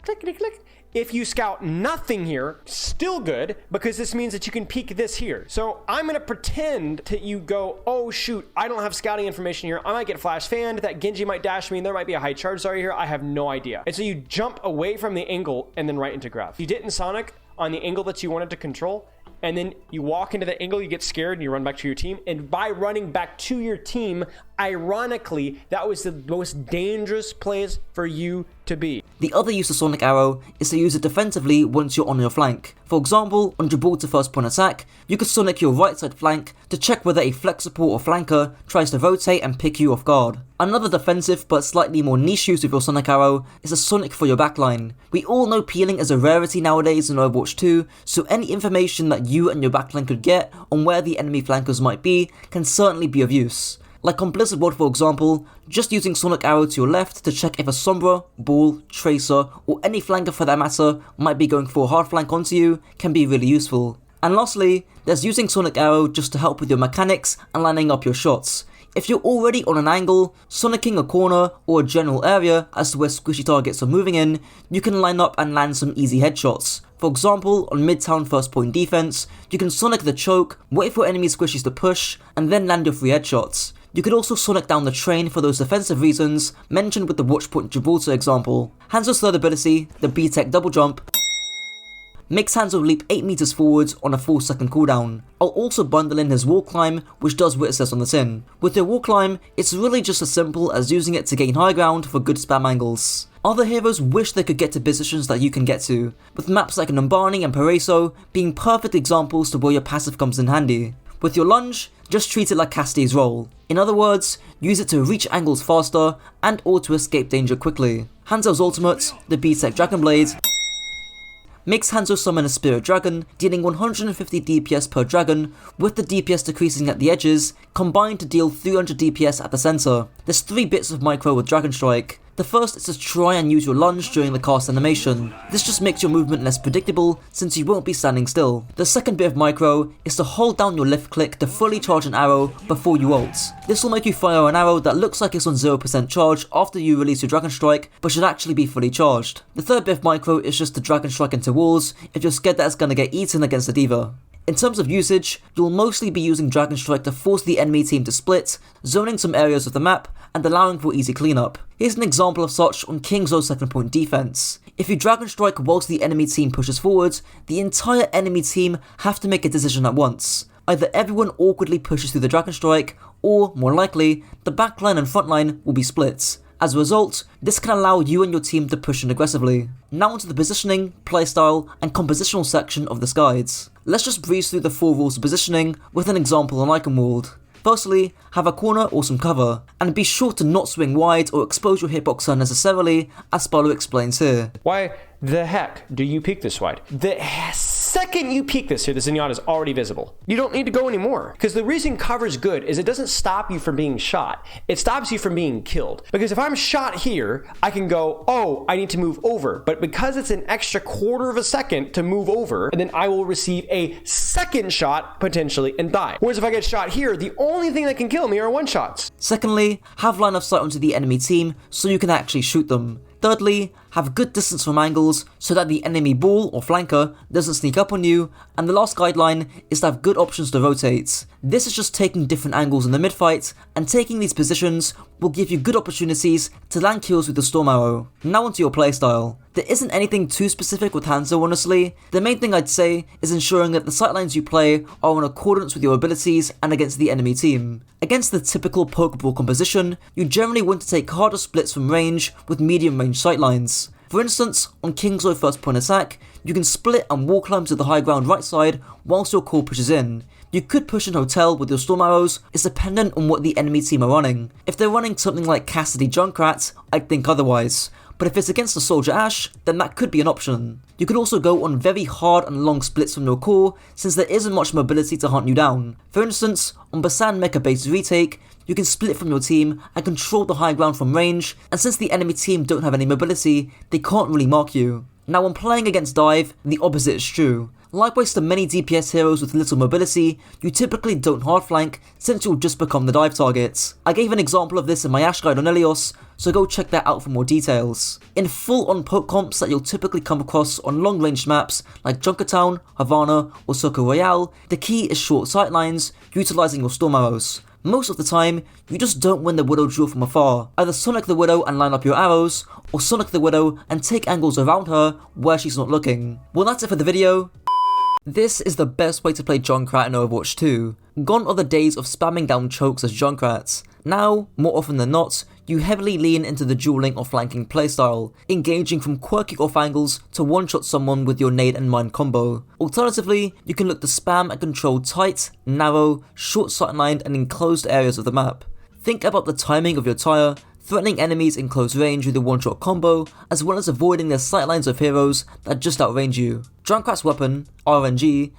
clickety click. If you scout nothing here, still good, because this means that you can peek this here. So I'm gonna pretend that you go, oh shoot, I don't have scouting information here. I might get flash fanned, that Genji might dash me, and there might be a high charge Zarya here. I have no idea. And so you jump away from the angle and then right into grab. You didn't sonic on the angle that you wanted to control, and then you walk into the angle, you get scared, and you run back to your team. And by running back to your team, ironically, that was the most dangerous place for you to be. The other use of Sonic Arrow is to use it defensively once you're on your flank. For example, on Gibraltar first point attack, you could Sonic your right side flank to check whether a flex support or flanker tries to rotate and pick you off guard. Another defensive but slightly more niche use of your Sonic Arrow is a Sonic for your backline. We all know peeling is a rarity nowadays in Overwatch 2, so any information that you and your backline could get on where the enemy flankers might be can certainly be of use. Like on Blizzard World for example, just using Sonic Arrow to your left to check if a Sombra, Ball, Tracer, or any flanker for that matter might be going for a hard flank onto you can be really useful. And lastly, there's using Sonic Arrow just to help with your mechanics and lining up your shots. If you're already on an angle, sonicking a corner or a general area as to where squishy targets are moving in, you can line up and land some easy headshots. For example, on Midtown first point defense, you can sonic the choke, wait for enemy squishies to push, and then land your free headshots. You could also sonic down the train for those defensive reasons mentioned with the Watchpoint Gibraltar example. Hanzo's third ability, the B-Tech double jump, makes Hanzo leap 8 meters forwards on a 4-second cooldown. I'll also bundle in his wall climb, which does what it says on the tin. With your wall climb, it's really just as simple as using it to gain high ground for good spam angles. Other heroes wish they could get to positions that you can get to, with maps like Numbani and Paraiso being perfect examples to where your passive comes in handy. With your lunge, just treat it like Cassidy's roll. In other words, use it to reach angles faster and or to escape danger quickly. Hanzo's ultimate, the B-Tech Dragon Blade, makes Hanzo summon a Spirit Dragon, dealing 150 DPS per dragon, with the DPS decreasing at the edges, combined to deal 300 DPS at the center. There's 3 bits of micro with Dragon Strike. The first is to try and use your lunge during the cast animation. This just makes your movement less predictable since you won't be standing still. The second bit of micro is to hold down your left click to fully charge an arrow before you ult. This will make you fire an arrow that looks like it's on 0% charge after you release your Dragon Strike, but should actually be fully charged. The third bit of micro is just to Dragon Strike into walls if you're scared that it's gonna get eaten against the D.Va. In terms of usage, you'll mostly be using Dragon Strike to force the enemy team to split, zoning some areas of the map, and allowing for easy cleanup. Here's an example of such on King's second point defense. If you Dragon Strike whilst the enemy team pushes forward, the entire enemy team have to make a decision at once. Either everyone awkwardly pushes through the Dragon Strike, or, more likely, the backline and frontline will be split. As a result, this can allow you and your team to push in aggressively. Now onto the positioning, playstyle, and compositional section of this guide. Let's just breeze through the 4 rules of positioning with an example on Icon World. Firstly, have a corner or some cover, and be sure to not swing wide or expose your hitbox unnecessarily, as Spalo explains here. Why the heck do you peek this wide? The second you peek this here, the Zenyatta is already visible. You don't need to go anymore. Because the reason cover is good is it doesn't stop you from being shot. It stops you from being killed. Because if I'm shot here, I can go, oh, I need to move over. But because it's an extra quarter of a second to move over, and then I will receive a second shot potentially and die. Whereas if I get shot here, the only thing that can kill me are one shots. Secondly, have line of sight onto the enemy team so you can actually shoot them. Thirdly, have good distance from angles so that the enemy ball or flanker doesn't sneak up on you, and the last guideline is to have good options to rotate. This is just taking different angles in the mid-fight, and taking these positions will give you good opportunities to land kills with the Storm Arrow. Now onto your playstyle. There isn't anything too specific with Hanzo honestly. The main thing I'd say is ensuring that the sightlines you play are in accordance with your abilities and against the enemy team. Against the typical Pokeball composition, you generally want to take harder splits from range with medium range sightlines. For instance, on King's first point attack, you can split and wall climb to the high ground right side whilst your core pushes in. You could push in Hotel with your Storm Arrows, it's dependent on what the enemy team are running. If they're running something like Cassidy Junkrat, I'd think otherwise. But if it's against the Soldier Ashe, then that could be an option. You could also go on very hard and long splits from your core, since there isn't much mobility to hunt you down. For instance, on Bastion Mecha based retake, you can split from your team and control the high ground from range, and since the enemy team don't have any mobility, they can't really mark you. Now when playing against dive, the opposite is true. Likewise to many DPS heroes with little mobility, you typically don't hard flank since you'll just become the dive targets. I gave an example of this in my Ashe guide on Ilios, so go check that out for more details. In full-on poke comps that you'll typically come across on long-range maps like Junkertown, Havana, or Circle Royale, the key is short sightlines, utilising your Storm Arrows. Most of the time, you just don't win the Widow duel from afar. Either Sonic the Widow and line up your arrows, or Sonic the Widow and take angles around her where she's not looking. Well, that's it for the video. This is the best way to play Junkrat in Overwatch 2. Gone are the days of spamming down chokes as Junkrats. Now, more often than not, you heavily lean into the dueling or flanking playstyle, engaging from quirky off angles to one-shot someone with your nade and mine combo. Alternatively, you can look to spam and control tight, narrow, short sight-lined and enclosed areas of the map. Think about the timing of your tire, threatening enemies in close range with a one-shot combo, as well as avoiding the sightlines of heroes that just outrange you. Junkrat's weapon, RNG,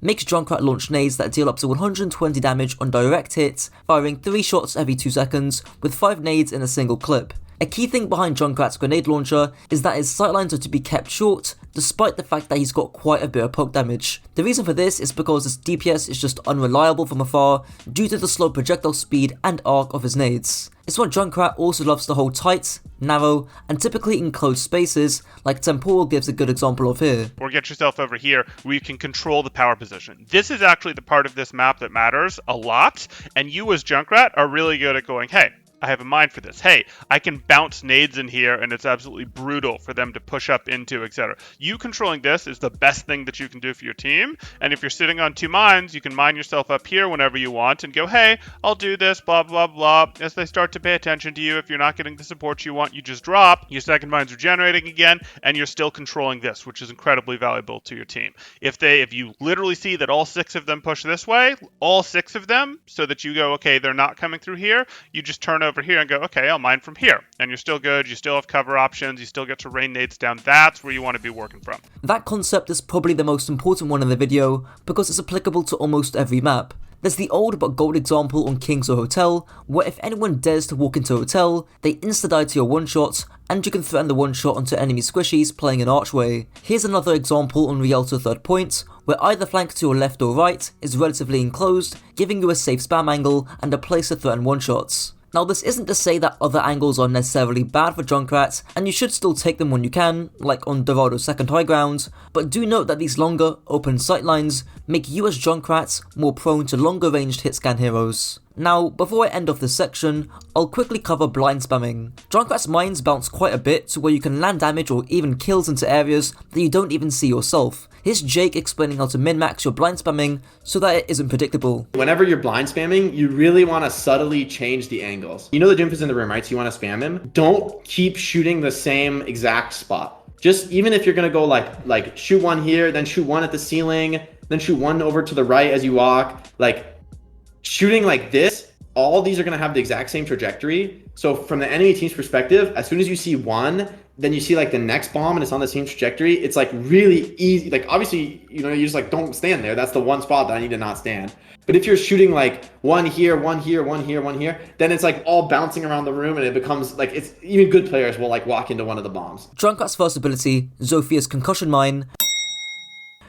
makes Junkrat launch nades that deal up to 120 damage on direct hits, firing 3 shots every 2 seconds with 5 nades in a single clip. A key thing behind Junkrat's grenade launcher is that his sightlines are to be kept short, despite the fact that he's got quite a bit of poke damage. The reason for this is because his DPS is just unreliable from afar due to the slow projectile speed and arc of his nades. It's why Junkrat also loves to hold tight, narrow, and typically enclosed spaces, like Temporal gives a good example of here. Or get yourself over here where you can control the power position. This is actually the part of this map that matters a lot, and you as Junkrat are really good at going, hey, I have a mind for this. Hey, I can bounce nades in here and it's absolutely brutal for them to push up into, etc. You controlling this is the best thing that you can do for your team. And if you're sitting on 2 mines, you can mine yourself up here whenever you want and go, hey, I'll do this, blah, blah, blah. As they start to pay attention to you, if you're not getting the support you want, you just drop. Your second mine's regenerating again, and you're still controlling this, which is incredibly valuable to your team. If you literally see that all 6 of them push this way, all 6 of them, so that you go, okay, they're not coming through here, you just turn over here and go, okay, I'll mine from here. And you're still good, you still have cover options, you still get to rain nades down. That's where you want to be working from. That concept is probably the most important one in the video because it's applicable to almost every map. There's the old but gold example on King's Hotel, where if anyone dares to walk into a hotel, they insta-die to your one-shot, and you can threaten the one-shot onto enemy squishies playing an archway. Here's another example on Rialto Third Point, where either flank to your left or right is relatively enclosed, giving you a safe spam angle and a place to threaten one-shots. Now this isn't to say that other angles are necessarily bad for Junkrat, and you should still take them when you can, like on Dorado's second high ground, but do note that these longer, open sightlines make you as Junkrats more prone to longer ranged hit scan heroes. Now, before I end off this section, I'll quickly cover blind spamming. Junkrat's mines bounce quite a bit to where you can land damage or even kills into areas that you don't even see yourself. Here's Jake explaining how to min-max your blind spamming so that it isn't predictable. Whenever you're blind spamming, you really want to subtly change the angles. You know the Doomfist in the room, right? So you want to spam him. Don't keep shooting the same exact spot. Just even if you're going to go like shoot one here, then shoot one at the ceiling, then shoot one over to the right as you walk, like shooting like this, all these are going to have the exact same trajectory. So from the enemy team's perspective, as soon as you see one, then you see like the next bomb and it's on the same trajectory, it's like really easy. Like obviously, you know, you just like don't stand there. That's the one spot that I need to not stand. But if you're shooting like one here, one here, one here, one here, then it's like all bouncing around the room and it becomes like, it's even good players will like walk into one of the bombs. Junkrat's first ability, Zophia's Concussion Mine,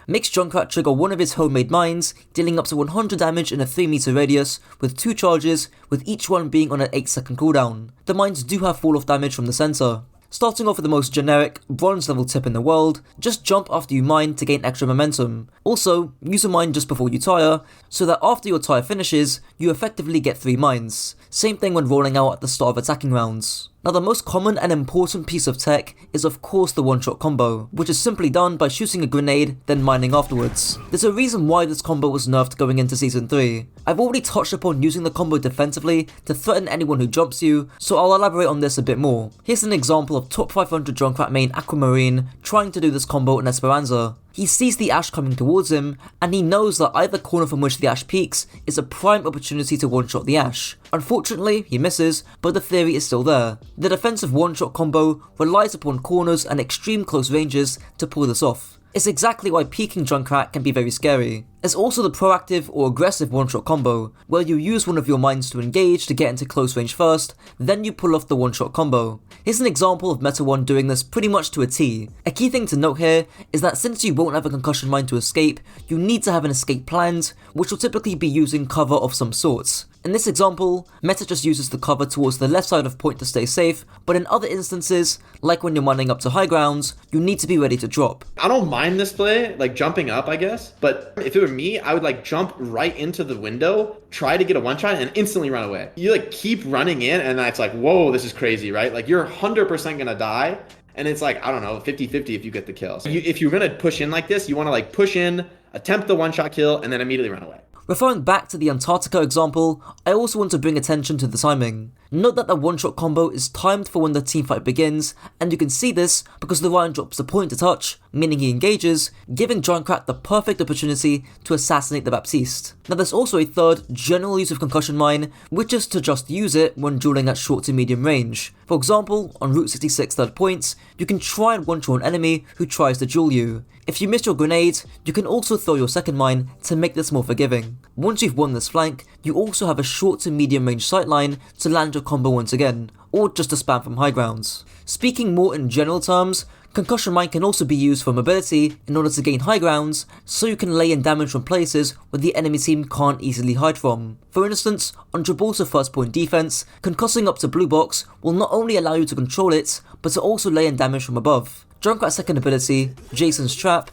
makes Junkrat trigger one of his homemade mines, dealing up to 100 damage in a 3 meter radius with 2 charges, with each one being on an 8-second cooldown. The mines do have fall off damage from the center. Starting off with the most generic, bronze level tip in the world, just jump after you mine to gain extra momentum. Also, use a mine just before you tire, so that after your tire finishes, you effectively get 3 mines. Same thing when rolling out at the start of attacking rounds. Now the most common and important piece of tech is of course the one-shot combo, which is simply done by shooting a grenade, then mining afterwards. There's a reason why this combo was nerfed going into Season 3. I've already touched upon using the combo defensively to threaten anyone who jumps you, so I'll elaborate on this a bit more. Here's an example of top 500 Junkrat main Aquamarine trying to do this combo in Esperanza. He sees the Ashe coming towards him, and he knows that either corner from which the Ashe peeks is a prime opportunity to one-shot the Ashe. Unfortunately, he misses, but the theory is still there. The defensive one-shot combo relies upon corners and extreme close ranges to pull this off. It's exactly why peeking Junkrat can be very scary. There's also the proactive or aggressive one-shot combo, where you use one of your mines to engage to get into close range first, then you pull off the one-shot combo. Here's an example of Meta 1 doing this pretty much to a T. A key thing to note here is that since you won't have a concussion mine to escape, you need to have an escape planned, which will typically be using cover of some sorts. In this example, Meta just uses the cover towards the left side of point to stay safe, but in other instances, like when you're mining up to high grounds, you need to be ready to drop. I don't mind this play, like jumping up, I guess, but if it were me, I would like jump right into the window, try to get a one-shot, and instantly run away. You like keep running in, and then it's like, whoa, this is crazy, right? Like you're 100% gonna die, and it's like, I don't know, 50-50 if you get the kill. So if you're gonna push in like this, you wanna like push in, attempt the one-shot kill, and then immediately run away. Referring back to the Antarctica example, I also want to bring attention to the timing. Note that the one-shot combo is timed for when the teamfight begins, and you can see this because the Ryan drops the point to touch, meaning he engages, giving Junkrat the perfect opportunity to assassinate the Baptiste. Now there's also a third general use of Concussion Mine, which is to just use it when dueling at short to medium range. For example, on Route 66 third points, you can try and one-shot an enemy who tries to duel you. If you miss your grenade, you can also throw your second mine to make this more forgiving. Once you've won this flank, you also have a short to medium range sightline to land your combo once again, or just to spam from high grounds. Speaking more in general terms, Concussion Mine can also be used for mobility in order to gain high grounds, so you can lay in damage from places where the enemy team can't easily hide from. For instance, on Gibraltar first point defense, concussing up to blue box will not only allow you to control it, but to also lay in damage from above. Junkrat's second ability, Jason's Trap,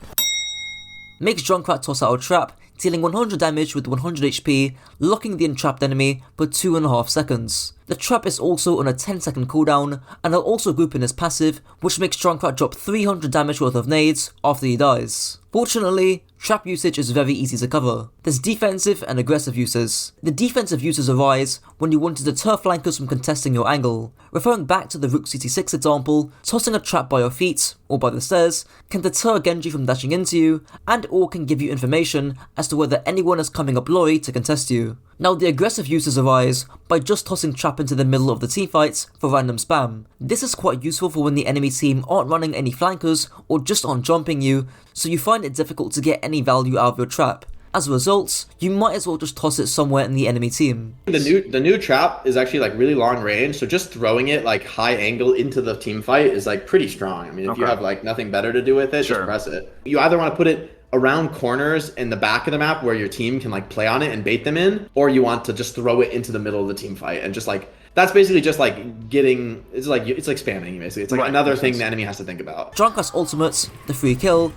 makes Junkrat toss out a trap, dealing 100 damage with 100 HP, locking the entrapped enemy for 2.5 seconds. The trap is also on a 10-second cooldown, and I'll also group in his passive, which makes Junkrat drop 300 damage worth of nades after he dies. Fortunately, trap usage is very easy to cover. There's defensive and aggressive uses. The defensive uses arise when you want to deter flankers from contesting your angle. Referring back to the Rook CT6 example, tossing a trap by your feet, or by the stairs, can deter Genji from dashing into you, and or can give you information as to whether anyone is coming up lorry to contest you. Now the aggressive uses arise by just tossing trap into the middle of the teamfights for random spam. This is quite useful for when the enemy team aren't running any flankers or just aren't jumping you, so you find it difficult to get any value out of your trap. As a result, you might as well just toss it somewhere in the enemy team. The new trap is actually like really long range, so just throwing it like high angle into the team fight is like pretty strong. I mean, if you have like nothing better to do with it, just press it. You either want to put it around corners in the back of the map where your team can like play on it and bait them in, or you want to just throw it into the middle of the team fight and just like, that's basically just like getting, it's like spamming basically. It's like another thing the enemy has to think about. Junkrat's ultimate, the free kill,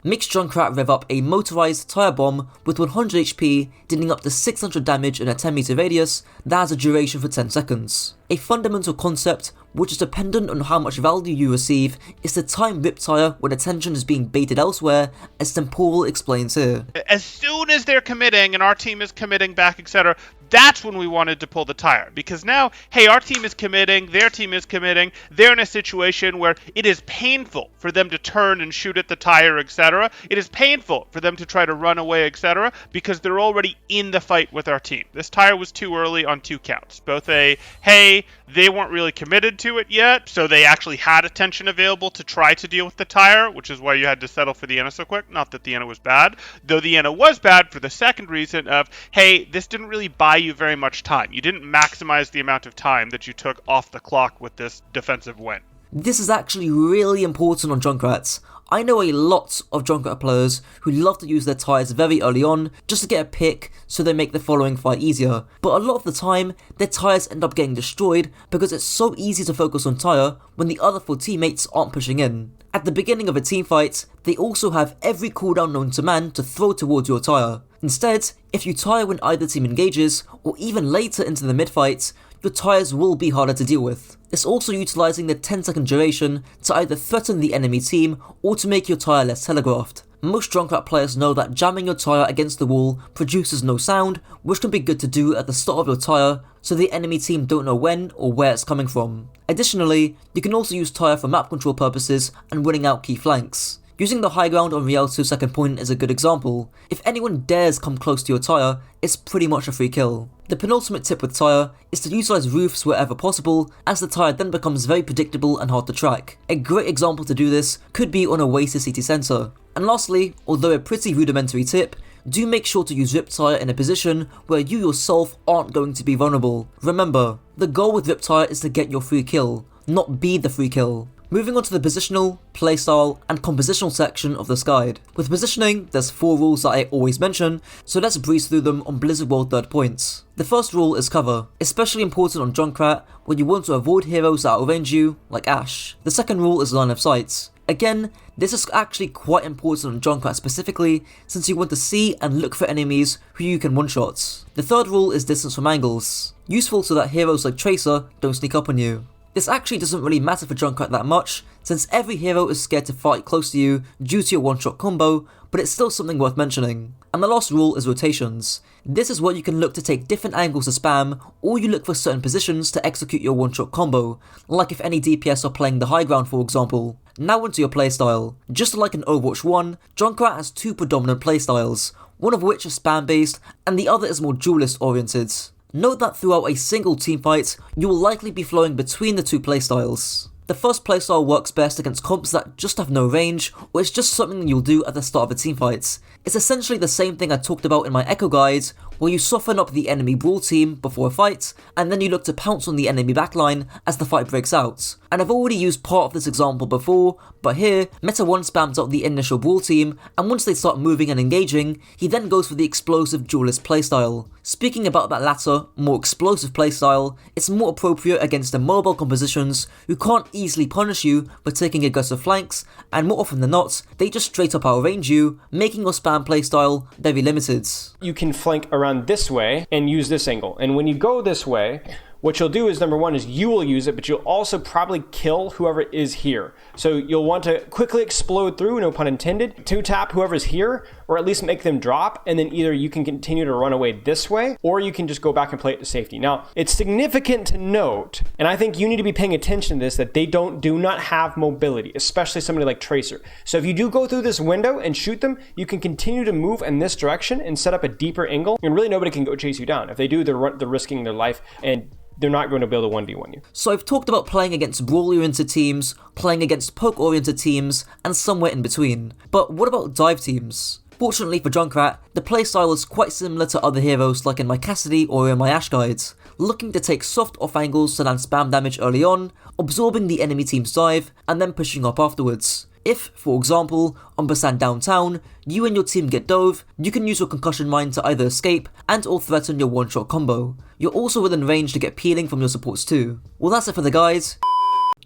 makes Junkrat rev up a motorized tire bomb with 100 HP, dealing up to 600 damage in a 10 meter radius that has a duration for 10 seconds. A fundamental concept, which is dependent on how much value you receive, is to time Riptire when attention is being baited elsewhere, as Temporal explains here. As soon as they're committing and our team is committing back, etc., That's when we wanted to pull the tire, because now, hey, our team is committing, their team is committing, they're in a situation where it is painful for them to turn and shoot at the tire, etc. It is painful for them to try to run away, etc., because they're already in the fight with our team. This tire was too early on 2 counts. Both a, hey, they weren't really committed to it yet, so they actually had attention available to try to deal with the tire, which is why you had to settle for the Ana so quick. Not that the Ana was bad, though the Ana was bad for the second reason of, hey, this didn't really buy you very much time. You didn't maximize the amount of time that you took off the clock with this defensive win. This is actually really important on Junkrats. I know a lot of Junkrat players who love to use their tires very early on just to get a pick so they make the following fight easier, but a lot of the time their tires end up getting destroyed because it's so easy to focus on tire when the other 4 teammates aren't pushing in. At the beginning of a team fight, they also have every cooldown known to man to throw towards your tire. Instead, if you tire when either team engages, or even later into the mid-fight, your tires will be harder to deal with. It's also utilising the 10-second duration to either threaten the enemy team or to make your tire less telegraphed. Most Junkrat players know that jamming your tire against the wall produces no sound, which can be good to do at the start of your tire so the enemy team don't know when or where it's coming from. Additionally, you can also use tire for map control purposes and winning out key flanks. Using the high ground on Rialto's second point is a good example. If anyone dares come close to your tire, it's pretty much a free kill. The penultimate tip with tire is to utilise roofs wherever possible, as the tire then becomes very predictable and hard to track. A great example to do this could be on Oasis City Centre. And lastly, although a pretty rudimentary tip, do make sure to use Riptire in a position where you yourself aren't going to be vulnerable. Remember, the goal with Riptire is to get your free kill, not be the free kill. Moving on to the positional, playstyle, and compositional section of this guide. With positioning, there's 4 rules that I always mention, so let's breeze through them on Blizzard World 3rd points. The first rule is cover, especially important on Junkrat when you want to avoid heroes that outrange you, like Ashe. The second rule is line of sight. Again, this is actually quite important on Junkrat specifically, since you want to see and look for enemies who you can one-shot. The third rule is distance from angles, useful so that heroes like Tracer don't sneak up on you. This actually doesn't really matter for Junkrat that much, since every hero is scared to fight close to you due to your one-shot combo, but it's still something worth mentioning. And the last rule is rotations. This is where you can look to take different angles to spam, or you look for certain positions to execute your one-shot combo, like if any DPS are playing the high ground for example. Now onto your playstyle. Just like in Overwatch 1, Junkrat has 2 predominant playstyles, one of which is spam based, and the other is more duelist oriented. Note that throughout a single teamfight, you will likely be flowing between the 2 playstyles. The first playstyle works best against comps that just have no range, or it's just something you'll do at the start of a teamfight. It's essentially the same thing I talked about in my Echo guide, where you soften up the enemy brawl team before a fight, and then you look to pounce on the enemy backline as the fight breaks out. And I've already used part of this example before, but here, Meta 1 spams out the initial brawl team, and once they start moving and engaging, he then goes for the explosive duelist playstyle. Speaking about that latter, more explosive playstyle, it's more appropriate against the mobile compositions who can't easily punish you for taking aggressive flanks, and more often than not, they just straight up outrange you, making your spam playstyle very limited. You can flank around this way and use this angle, and when you go this way, what you'll do is, number one, is you will use it, but you'll also probably kill whoever is here. So you'll want to quickly explode through, no pun intended, 2-tap whoever's here, or at least make them drop, and then either you can continue to run away this way, or you can just go back and play it to safety. Now, it's significant to note, and I think you need to be paying attention to this, that they do not have mobility, especially somebody like Tracer. So if you do go through this window and shoot them, you can continue to move in this direction and set up a deeper angle, and really nobody can go chase you down. If they do, they're risking their life, and they're not going to be able to 1v1 you. So I've talked about playing against brawl-oriented teams, playing against poke-oriented teams, and somewhere in between. But what about dive teams? Fortunately for Junkrat, the playstyle is quite similar to other heroes like in my Cassidy or in my Ashe guides, looking to take soft off angles to land spam damage early on, absorbing the enemy team's dive, and then pushing up afterwards. If, for example, on Bastion downtown, you and your team get dove, you can use your concussion mine to either escape and or threaten your one-shot combo. You're also within range to get peeling from your supports too. Well, that's it for the guides.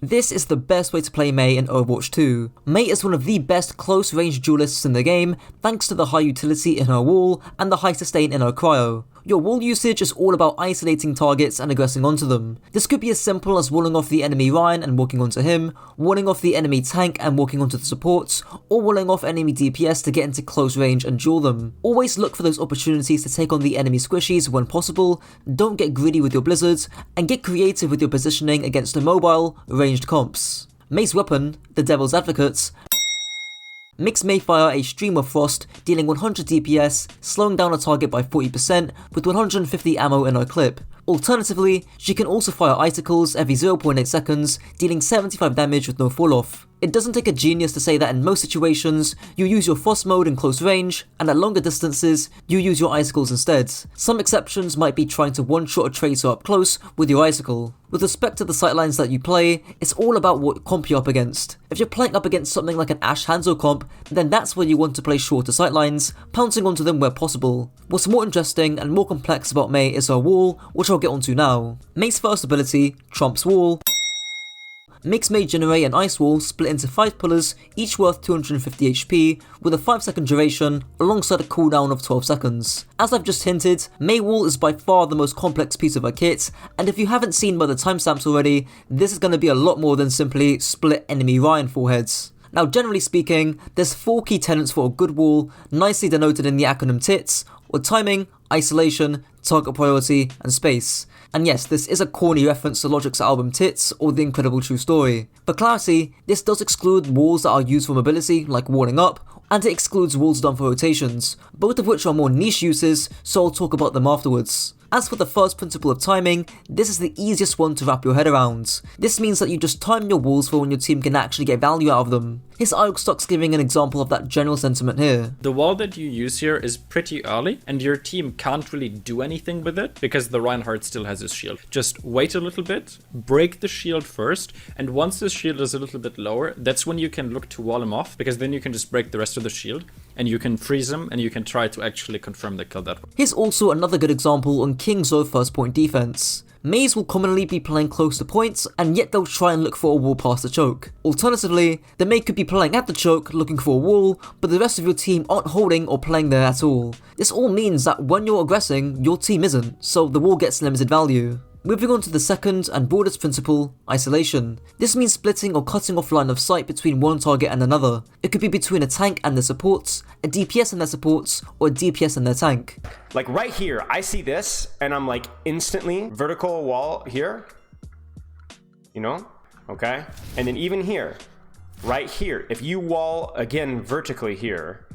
This is the best way to play Mei in Overwatch 2. Mei is one of the best close range duelists in the game thanks to the high utility in her wall and the high sustain in her cryo. your wall usage is all about isolating targets and aggressing onto them. This could be as simple as walling off the enemy Ryan and walking onto him, walling off the enemy tank and walking onto the supports, or walling off enemy DPS to get into close range and duel them. Always look for those opportunities to take on the enemy squishies when possible, don't get greedy with your blizzards, and get creative with your positioning against the mobile, ranged comps. Mei's weapon, the Devil's Advocates, makes Mei fire a stream of frost, dealing 100 DPS, slowing down a target by 40% with 150 ammo in her clip. Alternatively, she can also fire icicles every 0.8 seconds, dealing 75 damage with no fall off. It doesn't take a genius to say that in most situations, you use your frost mode in close range, and at longer distances, you use your icicles instead. Some exceptions might be trying to one-shot a tracer up close with your icicle. With respect to the sightlines that you play, it's all about what comp you're up against. If you're playing up against something like an Ashe Hanzo comp, then that's where you want to play shorter sightlines, pouncing onto them where possible. What's more interesting and more complex about Mei is her wall, which I'll get onto now. Mei's first ability, Trump's Wall, makes Mei generate an ice wall split into 5 pillars, each worth 250 HP, with a 5-second duration, alongside a cooldown of 12 seconds. As I've just hinted, Mei Wall is by far the most complex piece of her kit, and if you haven't seen by the timestamps already, this is going to be a lot more than simply split enemy Ryan foreheads. Now, generally speaking, there's 4 key tenets for a good wall, nicely denoted in the acronym TITS, or timing, isolation, target priority, and space. And yes, this is a corny reference to Logic's album Tits, or The Incredible True Story. For clarity, this does exclude walls that are used for mobility, like walling up, and it excludes walls done for rotations, both of which are more niche uses, so I'll talk about them afterwards. As for the first principle of timing, this is the easiest one to wrap your head around. This means that you just time your walls for when your team can actually get value out of them. His Stock's giving an example of that general sentiment here. The wall that you use here is pretty early, and your team can't really do anything with it, because the Reinhardt still has his shield. Just wait a little bit, break the shield first, and once the shield is a little bit lower, that's when you can look to wall him off, because then you can just break the rest of the shield, and you can freeze him, and you can try to actually confirm the kill that way. Here's also another good example on King Zo first point defense. Mei's will commonly be playing close to points, and yet they'll try and look for a wall past the choke. Alternatively, the Mei could be playing at the choke looking for a wall, but the rest of your team aren't holding or playing there at all. This all means that when you're aggressing, your team isn't, so the wall gets limited value. Moving on to the second and broadest principle, isolation. This means splitting or cutting off line of sight between one target and another. It could be between a tank and their supports, a DPS and their supports, or a DPS and their tank. Like right here, I see this, and I'm like instantly vertical wall here. You know? Okay? And then even here, right here, if you wall again vertically here,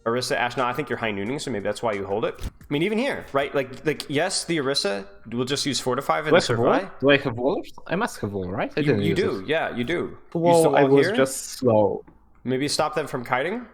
Orisa, Ashe, now I think you're high nooning, so maybe that's why you hold it. I mean, even here, right? Like yes, the Orisa will just use 4 to 5 and survive. Do I have walls? I must have wall, right? You do, yeah, you do. Well, I was just slow. Maybe stop them from kiting?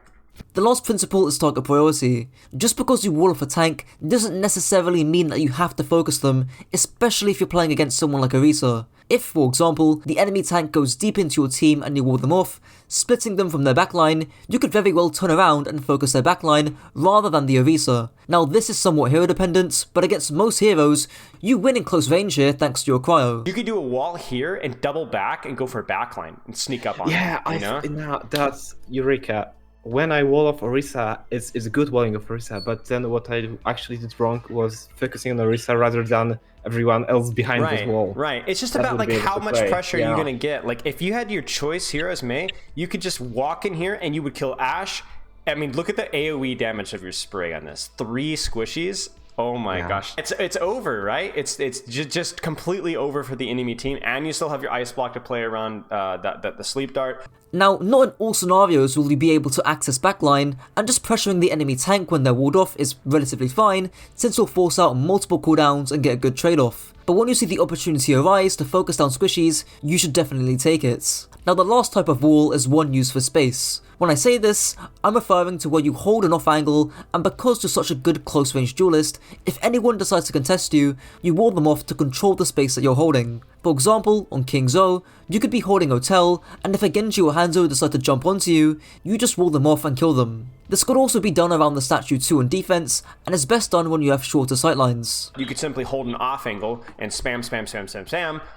The last principle is target priority. Just because you wall off a tank doesn't necessarily mean that you have to focus them, especially if you're playing against someone like Orisa. If, for example, the enemy tank goes deep into your team and you wall them off, splitting them from their backline, you could very well turn around and focus their backline rather than the Orisa. Now this is somewhat hero dependent, but against most heroes, you win in close range here thanks to your cryo. You could do a wall here and double back and go for a backline and sneak up on them, you know? Now that's Eureka. When I wall off Orisa, it's a good walling of Orisa, but then what I actually did wrong was focusing on Orisa rather than everyone else behind this wall. Right, it's just about like how much pressure you're gonna get. Like if you had your choice here as Mei, you could just walk in here and you would kill Ashe. I mean, look at the AoE damage of your spray on this. 3 squishies. Oh my gosh. It's over, right? It's just completely over for the enemy team, and you still have your ice block to play around the sleep dart. Now, not in all scenarios will you be able to access backline, and just pressuring the enemy tank when they're walled off is relatively fine, since you'll force out multiple cooldowns and get a good trade-off. But when you see the opportunity arise to focus down squishies, you should definitely take it. Now the last type of wall is one used for space. When I say this, I'm referring to where you hold an off angle, and because you're such a good close range duelist, if anyone decides to contest you, you wall them off to control the space that you're holding. For example, on King Zo, you could be holding Hotel, and if a Genji or Hanzo decide to jump onto you, you just wall them off and kill them. This could also be done around the statue 2 on defense, and is best done when you have shorter sightlines. You could simply hold an off angle and spam.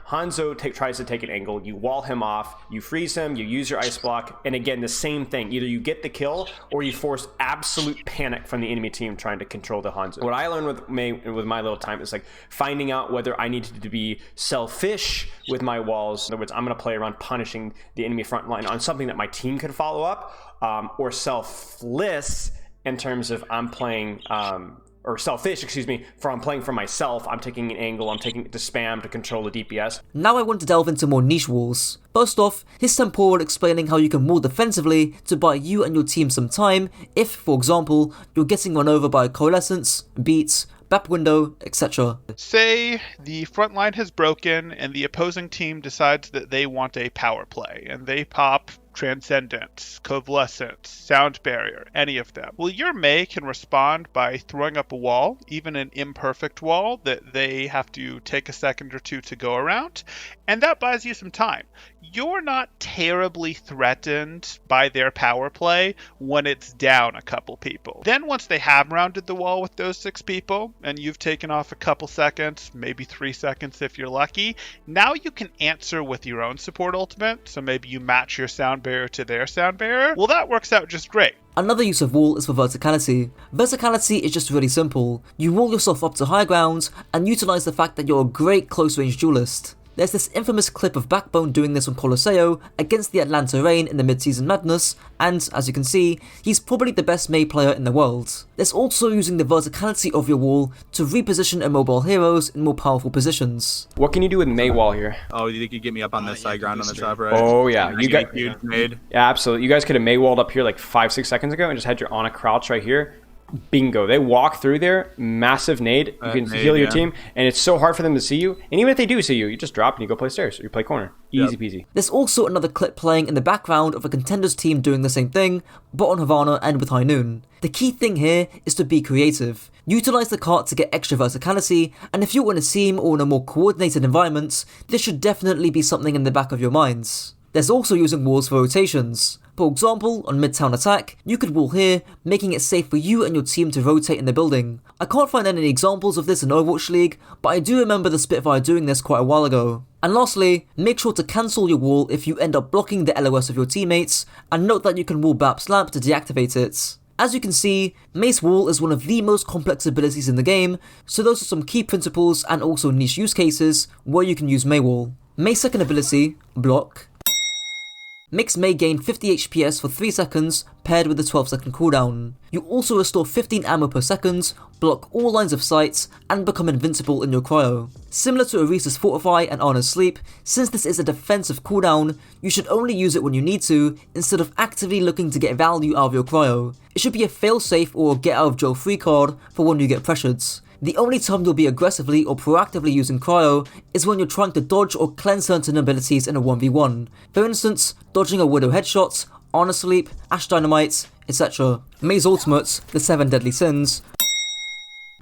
Hanzo tries to take an angle, you wall him off, you freeze him, you use your ice block, and again the same thing. Either you get the kill or you force absolute panic from the enemy team trying to control the Hanzo. What I learned with my little time is like finding out whether I needed to be selfish with my walls. In other words, I'm going to play around punishing the enemy front line on something that my team could follow up, or selfless in terms of I'm playing, or selfish, excuse me, I'm playing for myself. I'm taking an angle, I'm taking it to spam to control the DPS. Now I want to delve into more niche walls. First off, here's Temporal explaining how you can wall defensively to buy you and your team some time if, for example, you're getting run over by a Coalescence, Beats, Bap window, etc. Say the front line has broken and the opposing team decides that they want a power play and they pop Transcendence, Coalescence, Sound Barrier, any of them. Well, your Mei can respond by throwing up a wall, even an imperfect wall that they have to take a second or two to go around, and that buys you some time. You're not terribly threatened by their power play when it's down a couple people. Then once they have rounded the wall with those 6 people, and you've taken off a couple seconds, maybe 3 seconds if you're lucky, now you can answer with your own support ultimate, so maybe you match your sound barrier to their sound barrier. Well, that works out just great. Another use of wall is for verticality. Verticality is just really simple. You wall yourself up to high ground and utilize the fact that you're a great close range duelist. There's this infamous clip of Backbone doing this on Colosseo against the Atlanta Reign in the mid-season madness, and as you can see, he's probably the best Mei player in the world. There's also using the verticality of your wall to reposition immobile heroes in more powerful positions. What can you do with Mei wall here? Oh, you could get me up on this side ground on the top right. Oh yeah, you got huge nade. Yeah, absolutely. You guys could have Mei walled up here like 5-6 seconds ago and just had your Ana crouch right here. Bingo. They walk through there, massive nade. You can heal your team, and it's so hard for them to see you. And even if they do see you, you just drop and you go play stairs or you play corner. Easy peasy. There's also another clip playing in the background of a contender's team doing the same thing, but on Havana and with High Noon. The key thing here is to be creative. Utilize the cart to get extra verticality, and if you're in a team or in a more coordinated environment, this should definitely be something in the back of your minds. There's also using walls for rotations. For example, on Midtown Attack, you could wall here, making it safe for you and your team to rotate in the building. I can't find any examples of this in Overwatch League, but I do remember the Spitfire doing this quite a while ago. And lastly, make sure to cancel your wall if you end up blocking the LOS of your teammates, and note that you can wall Bap's lamp to deactivate it. As you can see, Mei's wall is one of the most complex abilities in the game, so those are some key principles and also niche use cases where you can use Mei wall. Mei's second ability, Block, makes Mei gain 50 HPS for 3 seconds paired with a 12-second cooldown. You also restore 15 ammo per second, block all lines of sight, and become invincible in your cryo. Similar to Orisa's Fortify and Ana's Sleep, since this is a defensive cooldown, you should only use it when you need to, instead of actively looking to get value out of your cryo. It should be a fail-safe or get out of jail free card for when you get pressured. The only time you'll be aggressively or proactively using cryo is when you're trying to dodge or cleanse certain abilities in a 1v1. For instance, dodging a Widow headshot, Honor Sleep, Ashe Dynamite, etc. Mei's ultimate, the 7 Deadly Sins,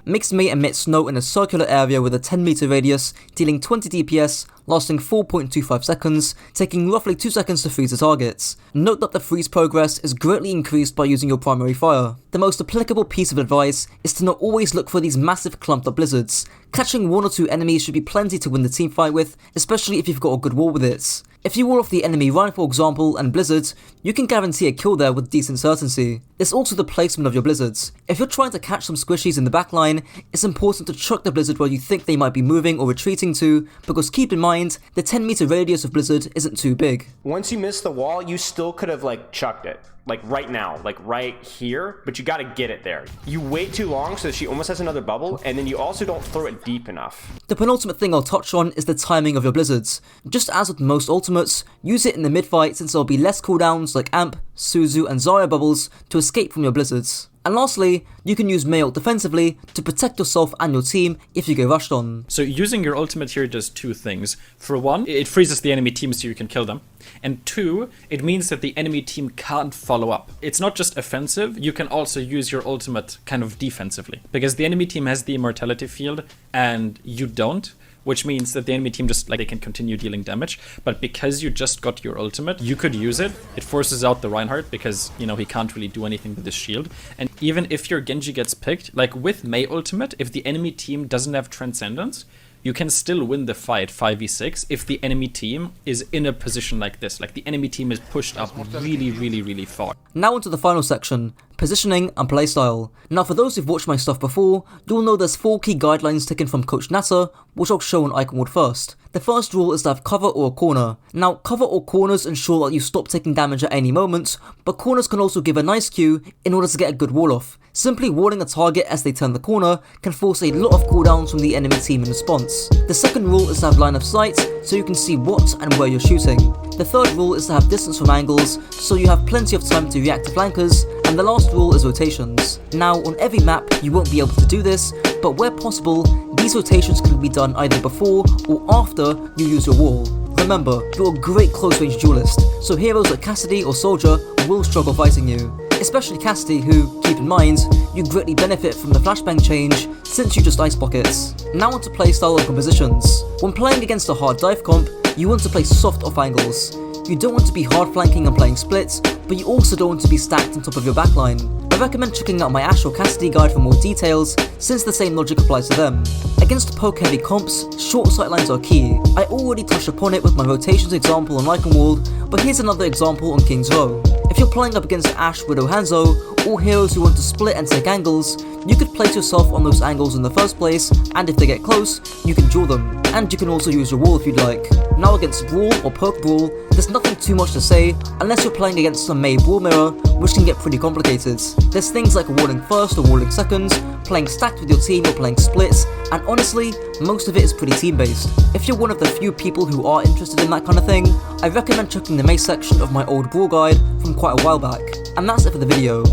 makes Mei emit snow in a circular area with a 10 meter radius, dealing 20 DPS, lasting 4.25 seconds, taking roughly 2 seconds to freeze the target. Note that the freeze progress is greatly increased by using your primary fire. The most applicable piece of advice is to not always look for these massive clumped up blizzards. Catching 1 or 2 enemies should be plenty to win the team fight with, especially if you've got a good wall with it. If you wall off the enemy Rhine for example and Blizzard, you can guarantee a kill there with decent certainty. There's also the placement of your Blizzards. If you're trying to catch some squishies in the backline, it's important to chuck the Blizzard where you think they might be moving or retreating to, because keep in mind, the 10 meter radius of Blizzard isn't too big. Once you miss the wall, you still could have chucked it. Right now, right here, but you gotta get it there. You wait too long so she almost has another bubble, and then you also don't throw it deep enough. The penultimate thing I'll touch on is the timing of your blizzards. Just as with most ultimates, use it in the mid-fight since there'll be less cooldowns like Amp, Suzu and Zarya bubbles to escape from your blizzards. And lastly, you can use Mei ult defensively to protect yourself and your team if you get rushed on. So using your ultimate here does 2 things. For 1, it freezes the enemy team so you can kill them. And 2, it means that the enemy team can't follow up. It's not just offensive, you can also use your ultimate kind of defensively. Because the enemy team has the immortality field and you don't, which means that the enemy team just, they can continue dealing damage. But because you just got your ultimate, you could use it. It forces out the Reinhardt because, he can't really do anything with his shield. And even if your Genji gets picked, with Mei ultimate, if the enemy team doesn't have Transcendence, you can still win the fight 5v6 if the enemy team is in a position like this, like the enemy team is pushed up really far. Now onto the final section, positioning and playstyle. Now for those who've watched my stuff before, you'll know there's 4 key guidelines taken from Coach Natter, which I'll show on Iconward first. The first rule is to have cover or a corner. Now cover or corners ensure that you stop taking damage at any moment, but corners can also give a nice cue in order to get a good wall off. Simply walling a target as they turn the corner can force a lot of cooldowns from the enemy team in response. The second rule is to have line of sight, so you can see what and where you're shooting. The third rule is to have distance from angles, so you have plenty of time to react to flankers, and the last rule is rotations. Now on every map you won't be able to do this, but where possible, these rotations can be done either before or after you use your wall. Remember, you're a great close range duelist, so heroes like Cassidy or Soldier will struggle fighting you. Especially Cassidy, who, keep in mind, you greatly benefit from the flashbang change since you just ice pockets. Now onto playstyle and compositions. When playing against a hard dive comp, you want to play soft off angles. You don't want to be hard flanking and playing splits, but you also don't want to be stacked on top of your backline. I recommend checking out my Ashe or Cassidy guide for more details, since the same logic applies to them. Against poke heavy comps, short sightlines are key. I already touched upon it with my rotations example on Iconward, but here's another example on King's Row. If you're playing up against Ashe, Widow, Hanzo, or heroes who want to split and take angles, you could place yourself on those angles in the first place, and if they get close, you can draw them. And you can also use your wall if you'd like. Now against Brawl or Poke Brawl, there's nothing too much to say, unless you're playing against some Mei Brawl Mirror, which can get pretty complicated. There's things like walling first or walling second, playing stacked with your team or playing splits, and honestly, most of it is pretty team-based. If you're one of the few people who are interested in that kind of thing, I recommend checking the Mei section of my old Brawl guide from quite a while back. And that's it for the video.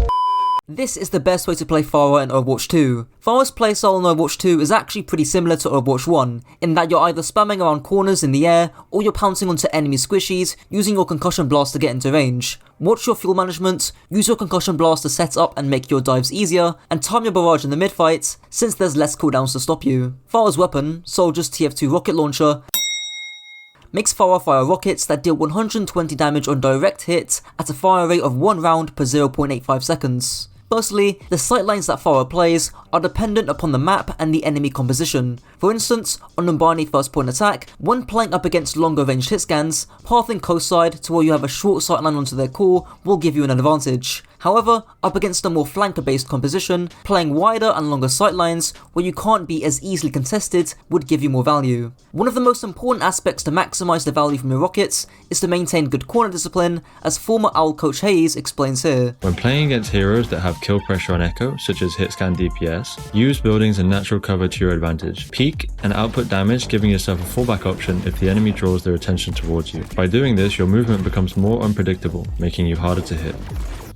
This is the best way to play Pharah in Overwatch 2. Pharah's playstyle in Overwatch 2 is actually pretty similar to Overwatch 1, in that you're either spamming around corners in the air, or you're pouncing onto enemy squishies, using your concussion blast to get into range. Watch your fuel management, use your concussion blast to set up and make your dives easier, and time your barrage in the mid-fight, since there's less cooldowns to stop you. Pharah's weapon, Soldier's TF2 rocket launcher, makes Pharah fire rockets that deal 120 damage on direct hit at a fire rate of 1 round per 0.85 seconds. Firstly, the sightlines that Pharah plays are dependent upon the map and the enemy composition. For instance, on Numbani first point attack, when playing up against longer ranged hit scans, pathing coast side to where you have a short sightline onto their core will give you an advantage. However, up against a more flanker based composition, playing wider and longer sightlines where you can't be as easily contested would give you more value. One of the most important aspects to maximise the value from your rockets is to maintain good corner discipline, as former OWL coach Hayes explains here. When playing against heroes that have kill pressure on echo, such as hitscan DPS, use buildings and natural cover to your advantage. Peek and output damage, giving yourself a fallback option if the enemy draws their attention towards you. By doing this, your movement becomes more unpredictable, making you harder to hit.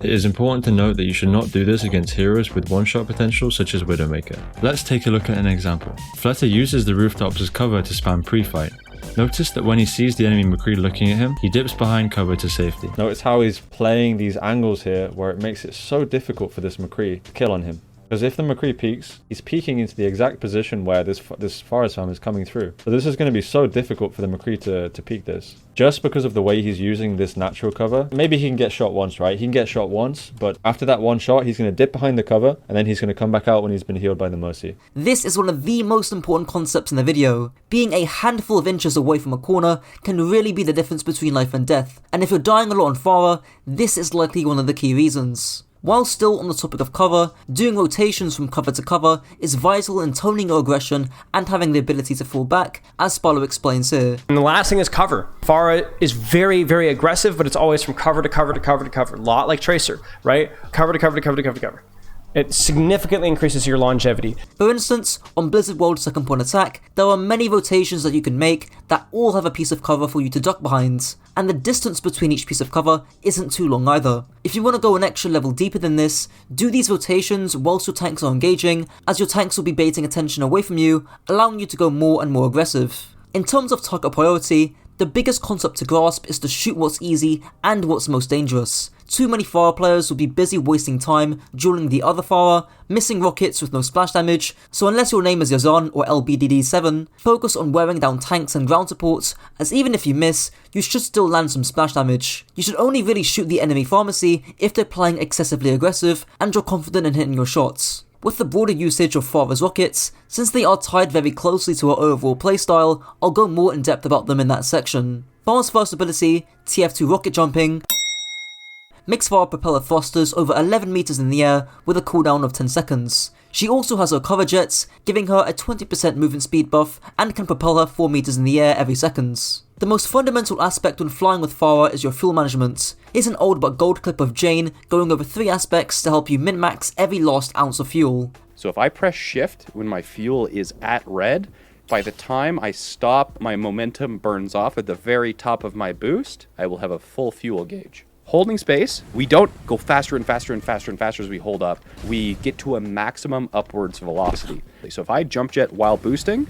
It is important to note that you should not do this against heroes with one-shot potential such as Widowmaker. Let's take a look at an example. Flutter uses the rooftops as cover to spam pre-fight. Notice that when he sees the enemy McCree looking at him, he dips behind cover to safety. Notice how he's playing these angles here where it makes it so difficult for this McCree to kill on him. Because if the McCree peeks, he's peeking into the exact position where this Pharah farm is coming through. So this is going to be so difficult for the McCree to peek this. Just because of the way he's using this natural cover. Maybe he can get shot once, right? He can get shot once, but after that one shot, he's going to dip behind the cover, and then he's going to come back out when he's been healed by the Mercy. This is one of the most important concepts in the video. Being a handful of inches away from a corner can really be the difference between life and death. And if you're dying a lot on Pharah, this is likely one of the key reasons. While still on the topic of cover, doing rotations from cover to cover is vital in toning your aggression and having the ability to fall back, as Spalo explains here. And the last thing is cover. Pharah is very, very aggressive, but it's always from cover to cover to cover to cover. A lot like Tracer, right? Cover to cover to cover to cover to cover. It significantly increases your longevity. For instance, on Blizzard World second point attack, there are many rotations that you can make that all have a piece of cover for you to duck behind, and the distance between each piece of cover isn't too long either. If you want to go an extra level deeper than this, do these rotations whilst your tanks are engaging, as your tanks will be baiting attention away from you, allowing you to go more and more aggressive. In terms of target priority, the biggest concept to grasp is to shoot what's easy and what's most dangerous. Too many Pharah players will be busy wasting time dueling the other Pharah, missing rockets with no splash damage, so unless your name is Yazan or LBDD7, focus on wearing down tanks and ground supports, as even if you miss, you should still land some splash damage. You should only really shoot the enemy pharmacy if they're playing excessively aggressive and you're confident in hitting your shots. With the broader usage of Pharah's rockets, since they are tied very closely to her overall playstyle, I'll go more in depth about them in that section. Pharah's first ability, TF2 rocket jumping, makes Pharah propel her thrusters over 11 meters in the air with a cooldown of 10 seconds. She also has her cover jets, giving her a 20% movement speed buff and can propel her 4 meters in the air every second. The most fundamental aspect when flying with Pharah is your fuel management. Here's an old but gold clip of Jane going over 3 aspects to help you min-max every last ounce of fuel. So if I press shift when my fuel is at red, by the time I stop, my momentum burns off at the very top of my boost, I will have a full fuel gauge. Holding space, we don't go faster and faster and faster and faster as we hold up. We get to a maximum upwards velocity. So if I jump jet while boosting,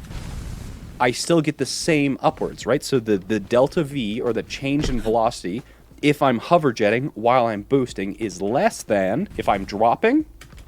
I still get the same upwards, right? So the delta V, or the change in velocity, if I'm hover jetting while I'm boosting, is less than if I'm dropping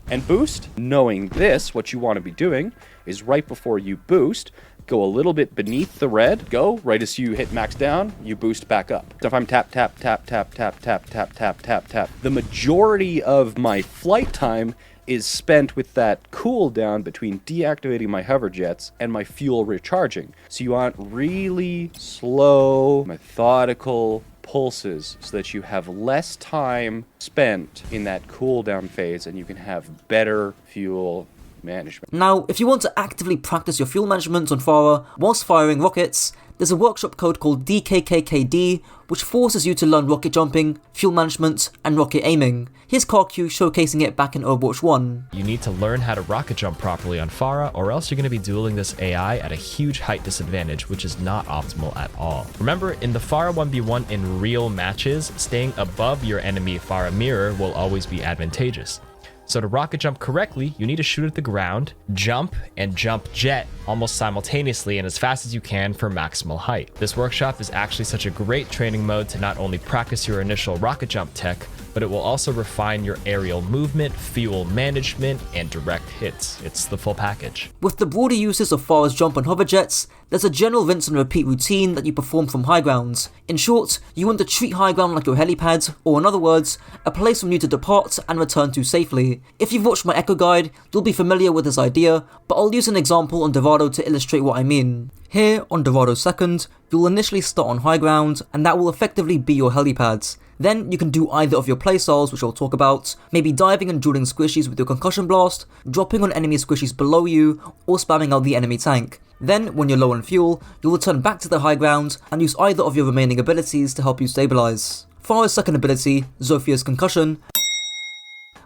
and boost. Knowing this, what you want to be doing is right before you boost, go a little bit beneath the red, go right as you hit max down, you boost back up. So if I'm tap, tap, tap, tap, tap, tap, tap, tap, tap, tap, the majority of my flight time is spent with that cooldown between deactivating my hover jets and my fuel recharging. So you want really slow, methodical pulses so that you have less time spent in that cooldown phase and you can have better fuel management. Now, if you want to actively practice your fuel management on Pharah whilst firing rockets, there's a workshop code called DKKKD, which forces you to learn rocket jumping, fuel management, and rocket aiming. Here's CarQ showcasing it back in Overwatch 1. You need to learn how to rocket jump properly on Pharah, or else you're going to be dueling this AI at a huge height disadvantage, which is not optimal at all. Remember, in the Pharah 1v1 in real matches, staying above your enemy Pharah mirror will always be advantageous. So to rocket jump correctly, you need to shoot at the ground, jump, and jump jet almost simultaneously and as fast as you can for maximal height. This workshop is actually such a great training mode to not only practice your initial rocket jump tech, but it will also refine your aerial movement, fuel management, and direct hits. It's the full package. With the broader uses of Pharah's jump and hover jets, there's a general rinse and repeat routine that you perform from high ground. In short, you want to treat high ground like your helipad, or in other words, a place from you to depart and return to safely. If you've watched my Echo guide, you'll be familiar with this idea, but I'll use an example on Dorado to illustrate what I mean. Here, on Dorado 2nd, you'll initially start on high ground, and that will effectively be your helipad. Then you can do either of your playstyles, which I'll talk about, maybe diving and dueling squishies with your concussion blast, dropping on enemy squishies below you, or spamming out the enemy tank. Then, when you're low on fuel, you'll return back to the high ground and use either of your remaining abilities to help you stabilize. Pharah's second ability, Zophia's Concussion,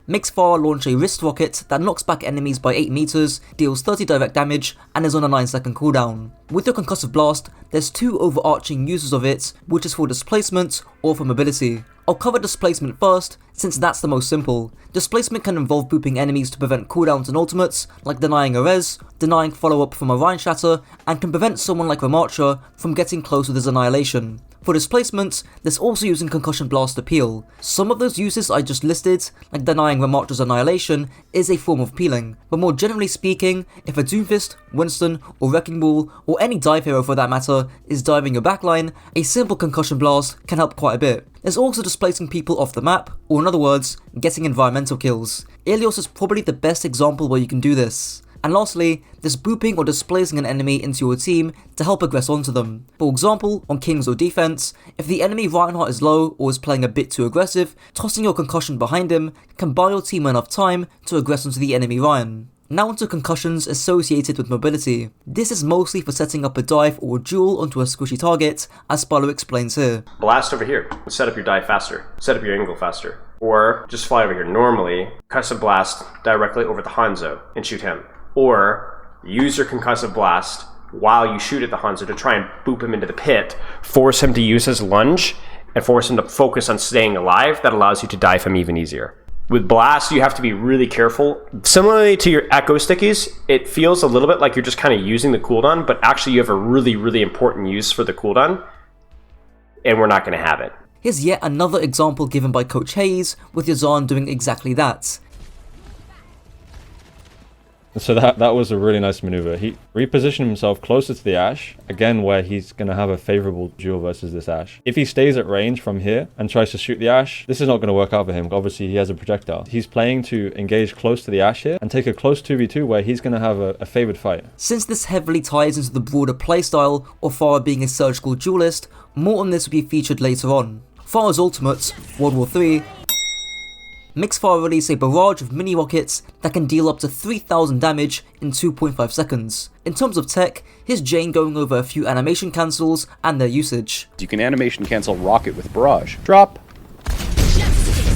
makes Pharah launch a wrist rocket that knocks back enemies by 8 meters, deals 30 direct damage, and is on a 9-second cooldown. With your Concussive Blast, there's 2 overarching uses of it, which is for displacement or for mobility. I'll cover displacement first, since that's the most simple. Displacement can involve booping enemies to prevent cooldowns and ultimates, like denying a res, denying follow-up from a Rhine Shatter, and can prevent someone like Ramattra from getting close with his Annihilation. For displacement, there's also using Concussion Blast to peel. Some of those uses I just listed, like denying Ramattra's Annihilation, is a form of peeling, but more generally speaking, if a Doomfist, Winston, or Wrecking Ball, or any dive hero for that matter, is diving your backline, a simple Concussion Blast can help quite a bit. There's also displacing people off the map, or in other words, getting environmental kills. Ilios is probably the best example where you can do this. And lastly, there's booping or displacing an enemy into your team to help aggress onto them. For example, on Kings or defense, if the enemy Reinhardt is low or is playing a bit too aggressive, tossing your concussion behind him can buy your team enough time to aggress onto the enemy Ryan. Now onto concussions associated with mobility. This is mostly for setting up a dive or a duel onto a squishy target, as Spalo explains here. Blast over here, set up your dive faster, set up your angle faster. Or just fly over here normally, concussive blast directly over the Hanzo and shoot him. Or use your concussive blast while you shoot at the Hanzo to try and boop him into the pit, force him to use his lunge, and force him to focus on staying alive. That allows you to dive him even easier. With blast, you have to be really careful. Similarly to your echo stickies, it feels a little bit like you're just kind of using the cooldown, but actually you have a really, really important use for the cooldown, and we're not going to have it. Here's yet another example given by Coach Hayes, with Yazan doing exactly that. So that was a really nice maneuver. He repositioned himself closer to the Ashe, again where he's going to have a favorable duel versus this Ashe. If he stays at range from here and tries to shoot the Ashe, this is not going to work out for him. Obviously, he has a projectile. He's playing to engage close to the Ashe here and take a close 2v2 where he's going to have a favored fight. Since this heavily ties into the broader playstyle of Pharah being a surgical duelist, more on this will be featured later on. Pharah's ultimate, World War III, makes Pharah release a barrage of mini rockets that can deal up to 3000 damage in 2.5 seconds. In terms of tech, here's Jane going over a few animation cancels and their usage. You can animation cancel rocket with barrage. Drop.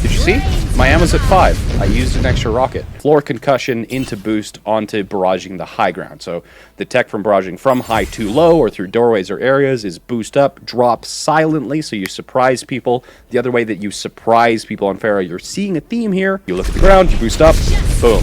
Did you see? My ammo's at 5. I used an extra rocket. Floor concussion into boost onto barraging the high ground. So the tech from barraging from high to low or through doorways or areas is boost up, drop silently so you surprise people. The other way that you surprise people on Pharah, you're seeing a theme here. You look at the ground, you boost up, boom.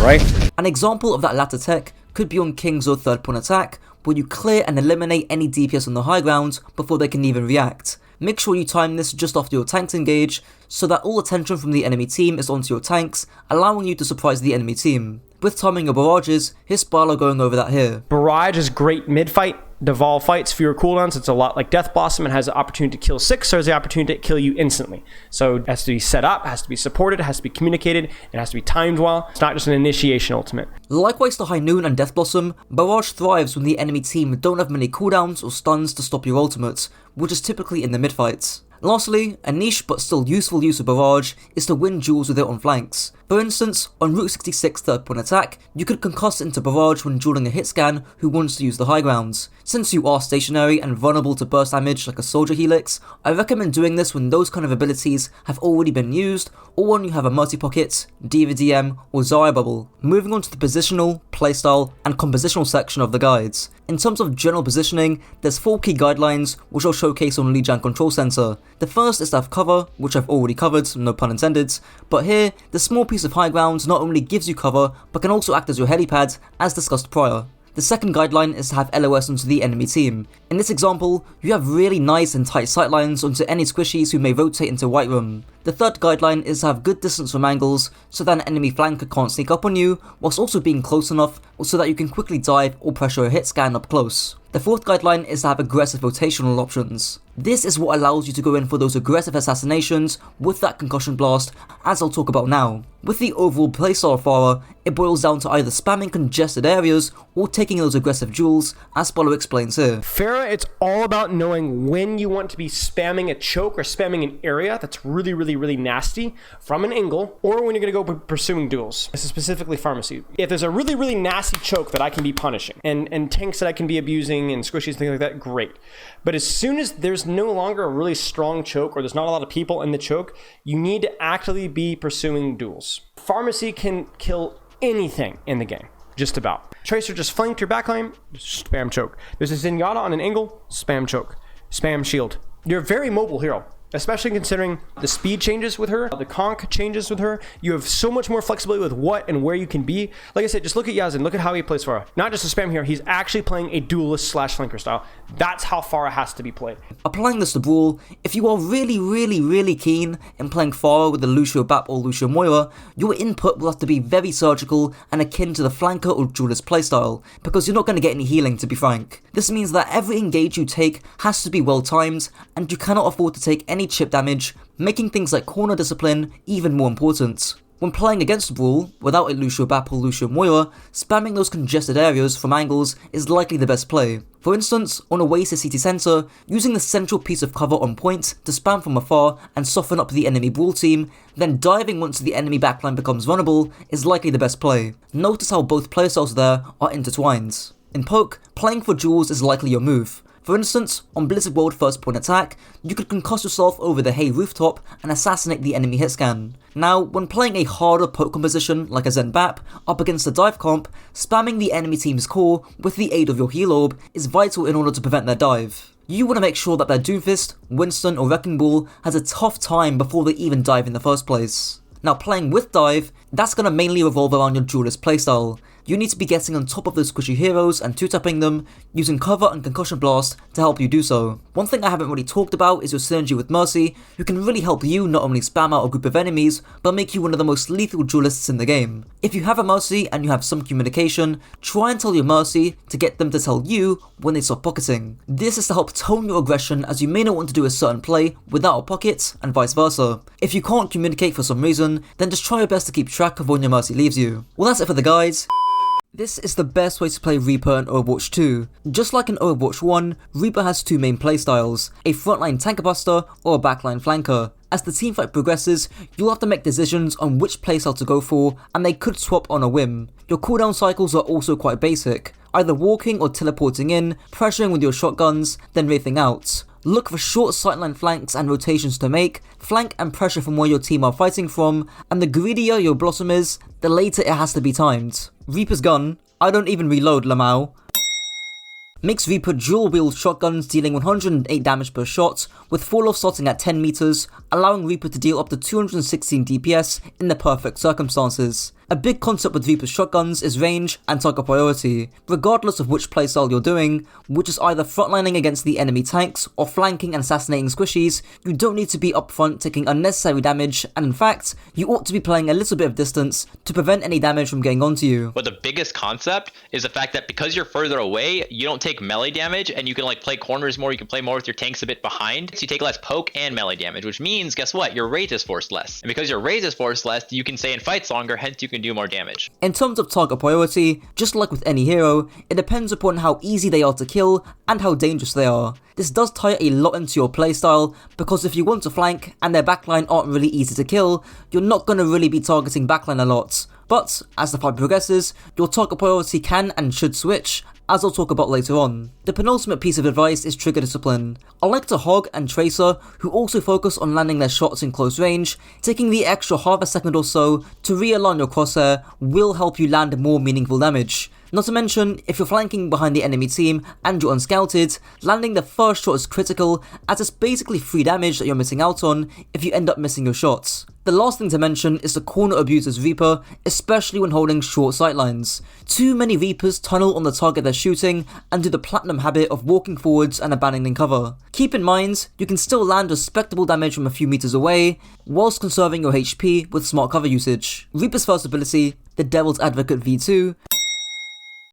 Right? An example of that latter tech could be on King's or third point attack, where you clear and eliminate any DPS on the high ground before they can even react. Make sure you time this just after your tanks engage, so that all attention from the enemy team is onto your tanks, allowing you to surprise the enemy team. With timing your barrages, here's Spylo going over that here. Barrage is great mid-fight. Deval fights, fewer cooldowns. It's a lot like Death Blossom. It has the opportunity to kill 6, so has the opportunity to kill you instantly. So it has to be set up, has to be supported, it has to be communicated, it has to be timed well. It's not just an initiation ultimate. Likewise to High Noon and Death Blossom, Barrage thrives when the enemy team don't have many cooldowns or stuns to stop your ultimates, which is typically in the mid-fights. Lastly, a niche but still useful use of Barrage is to win duels with it on flanks. For instance, on Route 66 third point attack, you could concuss into Barrage when dueling a hit scan who wants to use the high grounds. Since you are stationary and vulnerable to burst damage like a Soldier Helix, I recommend doing this when those kind of abilities have already been used or when you have a multi-pocket, DVDM or Zarya bubble. Moving on to the positional, playstyle and compositional section of the guides. In terms of general positioning, there's 4 key guidelines which I'll showcase on Lijiang Control Center. The first is to have cover, which I've already covered, no pun intended, but here, the small piece of high ground not only gives you cover, but can also act as your helipad, as discussed prior. The second guideline is to have LOS onto the enemy team. In this example, you have really nice and tight sightlines onto any squishies who may rotate into White Room. The third guideline is to have good distance from angles so that an enemy flanker can't sneak up on you, whilst also being close enough so that you can quickly dive or pressure a hit scan up close. The fourth guideline is to have aggressive rotational options. This is what allows you to go in for those aggressive assassinations with that concussion blast, as I'll talk about now. With the overall playstyle of Pharah, it boils down to either spamming congested areas or taking those aggressive duels, as Spylo explains here. Pharah, it's all about knowing when you want to be spamming a choke or spamming an area that's really nasty from an angle, or when you're going to go pursuing duels. This is specifically Pharmacy. If there's a really nasty choke that I can be punishing, and tanks that I can be abusing, and squishies and things like that, great. But as soon as there's no longer a really strong choke, or there's not a lot of people in the choke, you need to actively be pursuing duels. Pharmacy can kill anything in the game. Just about. Tracer just flanked your backline, spam choke. There's a Zenyatta on an angle, spam choke. Spam shield. You're a very mobile hero, especially considering the speed changes with her, the conk changes with her. You have so much more flexibility with what and where you can be. Like I said, just look at Yazin, look at how he plays Pharah. Not just a spam hero, he's actually playing a duelist / flanker style. That's how Pharah has to be played. Applying this to Brawl, if you are really keen in playing Pharah with the Lúcio Bap or Lúcio Moira, your input will have to be very surgical and akin to the flanker or duelist playstyle, because you're not going to get any healing, to be frank. This means that every engage you take has to be well timed, and you cannot afford to take any chip damage, making things like corner discipline even more important. When playing against Brawl, without a Lúcio Bap or Lúcio Moira, spamming those congested areas from angles is likely the best play. For instance, on Oasis City Centre, using the central piece of cover on point to spam from afar and soften up the enemy Brawl team, then diving once the enemy backline becomes vulnerable is likely the best play. Notice how both playstyles there are intertwined. In Poke, playing for duels is likely your move. For instance, on Blizzard World first point attack, you could concuss yourself over the Hay rooftop and assassinate the enemy hit scan. Now, when playing a harder poke composition like a Zen Bap up against a dive comp, spamming the enemy team's core with the aid of your heal orb is vital in order to prevent their dive. You want to make sure that their Doomfist, Winston or Wrecking Ball has a tough time before they even dive in the first place. Now, playing with dive, that's going to mainly revolve around your duelist playstyle. you need to be getting on top of those squishy heroes and 2-tapping them, using cover and concussion blast to help you do so. One thing I haven't really talked about is your synergy with Mercy, who can really help you not only spam out a group of enemies, but make you one of the most lethal duelists in the game. If you have a Mercy and you have some communication, try and tell your Mercy to get them to tell you when they stop pocketing. This is to help tone your aggression, as you may not want to do a certain play without a pocket, and vice versa. If you can't communicate for some reason, then just try your best to keep track of when your Mercy leaves you. Well, that's it for the guides. This is the best way to play Reaper in Overwatch 2. Just like in Overwatch 1, Reaper has 2 main playstyles, a frontline tanker buster or a backline flanker. As the teamfight progresses, you'll have to make decisions on which playstyle to go for, and they could swap on a whim. Your cooldown cycles are also quite basic, either walking or teleporting in, pressuring with your shotguns, then wraithing out. Look for short sightline flanks and rotations to make, flank and pressure from where your team are fighting from, and the greedier your blossom is, the later it has to be timed. Reaper's gun, I don't even reload Lamau, makes Reaper dual wield shotguns dealing 108 damage per shot, with fall off starting at 10 meters, allowing Reaper to deal up to 216 DPS in the perfect circumstances. A big concept with Reaper's shotguns is range and target priority, regardless of which playstyle you're doing, which is either frontlining against the enemy tanks or flanking and assassinating squishies. You don't need to be upfront taking unnecessary damage, and in fact, you ought to be playing a little bit of distance to prevent any damage from getting onto you. But the biggest concept is the fact that because you're further away, you don't take melee damage, and you can like play corners more, you can play more with your tanks a bit behind, so you take less poke and melee damage, which means, guess what, your Wraith is forced less. And because your Wraith is forced less, you can stay in fights longer, hence you can do more damage. In terms of target priority, just like with any hero, it depends upon how easy they are to kill and how dangerous they are. This does tie a lot into your playstyle, because if you want to flank and their backline aren't really easy to kill, you're not going to really be targeting backline a lot. But as the fight progresses, your target priority can and should switch, as I'll talk about later on. The penultimate piece of advice is trigger discipline. I like to Hog and Tracer, who also focus on landing their shots in close range. Taking the extra half a second or so to realign your crosshair will help you land more meaningful damage. Not to mention, if you're flanking behind the enemy team and you're unscouted, landing the first shot is critical, as it's basically free damage that you're missing out on if you end up missing your shots. The last thing to mention is the corner abuses Reaper, especially when holding short sightlines. Too many Reapers tunnel on the target they're shooting and do the platinum habit of walking forwards and abandoning cover. Keep in mind, you can still land respectable damage from a few meters away, whilst conserving your HP with smart cover usage. Reaper's first ability, the Devil's Advocate V2,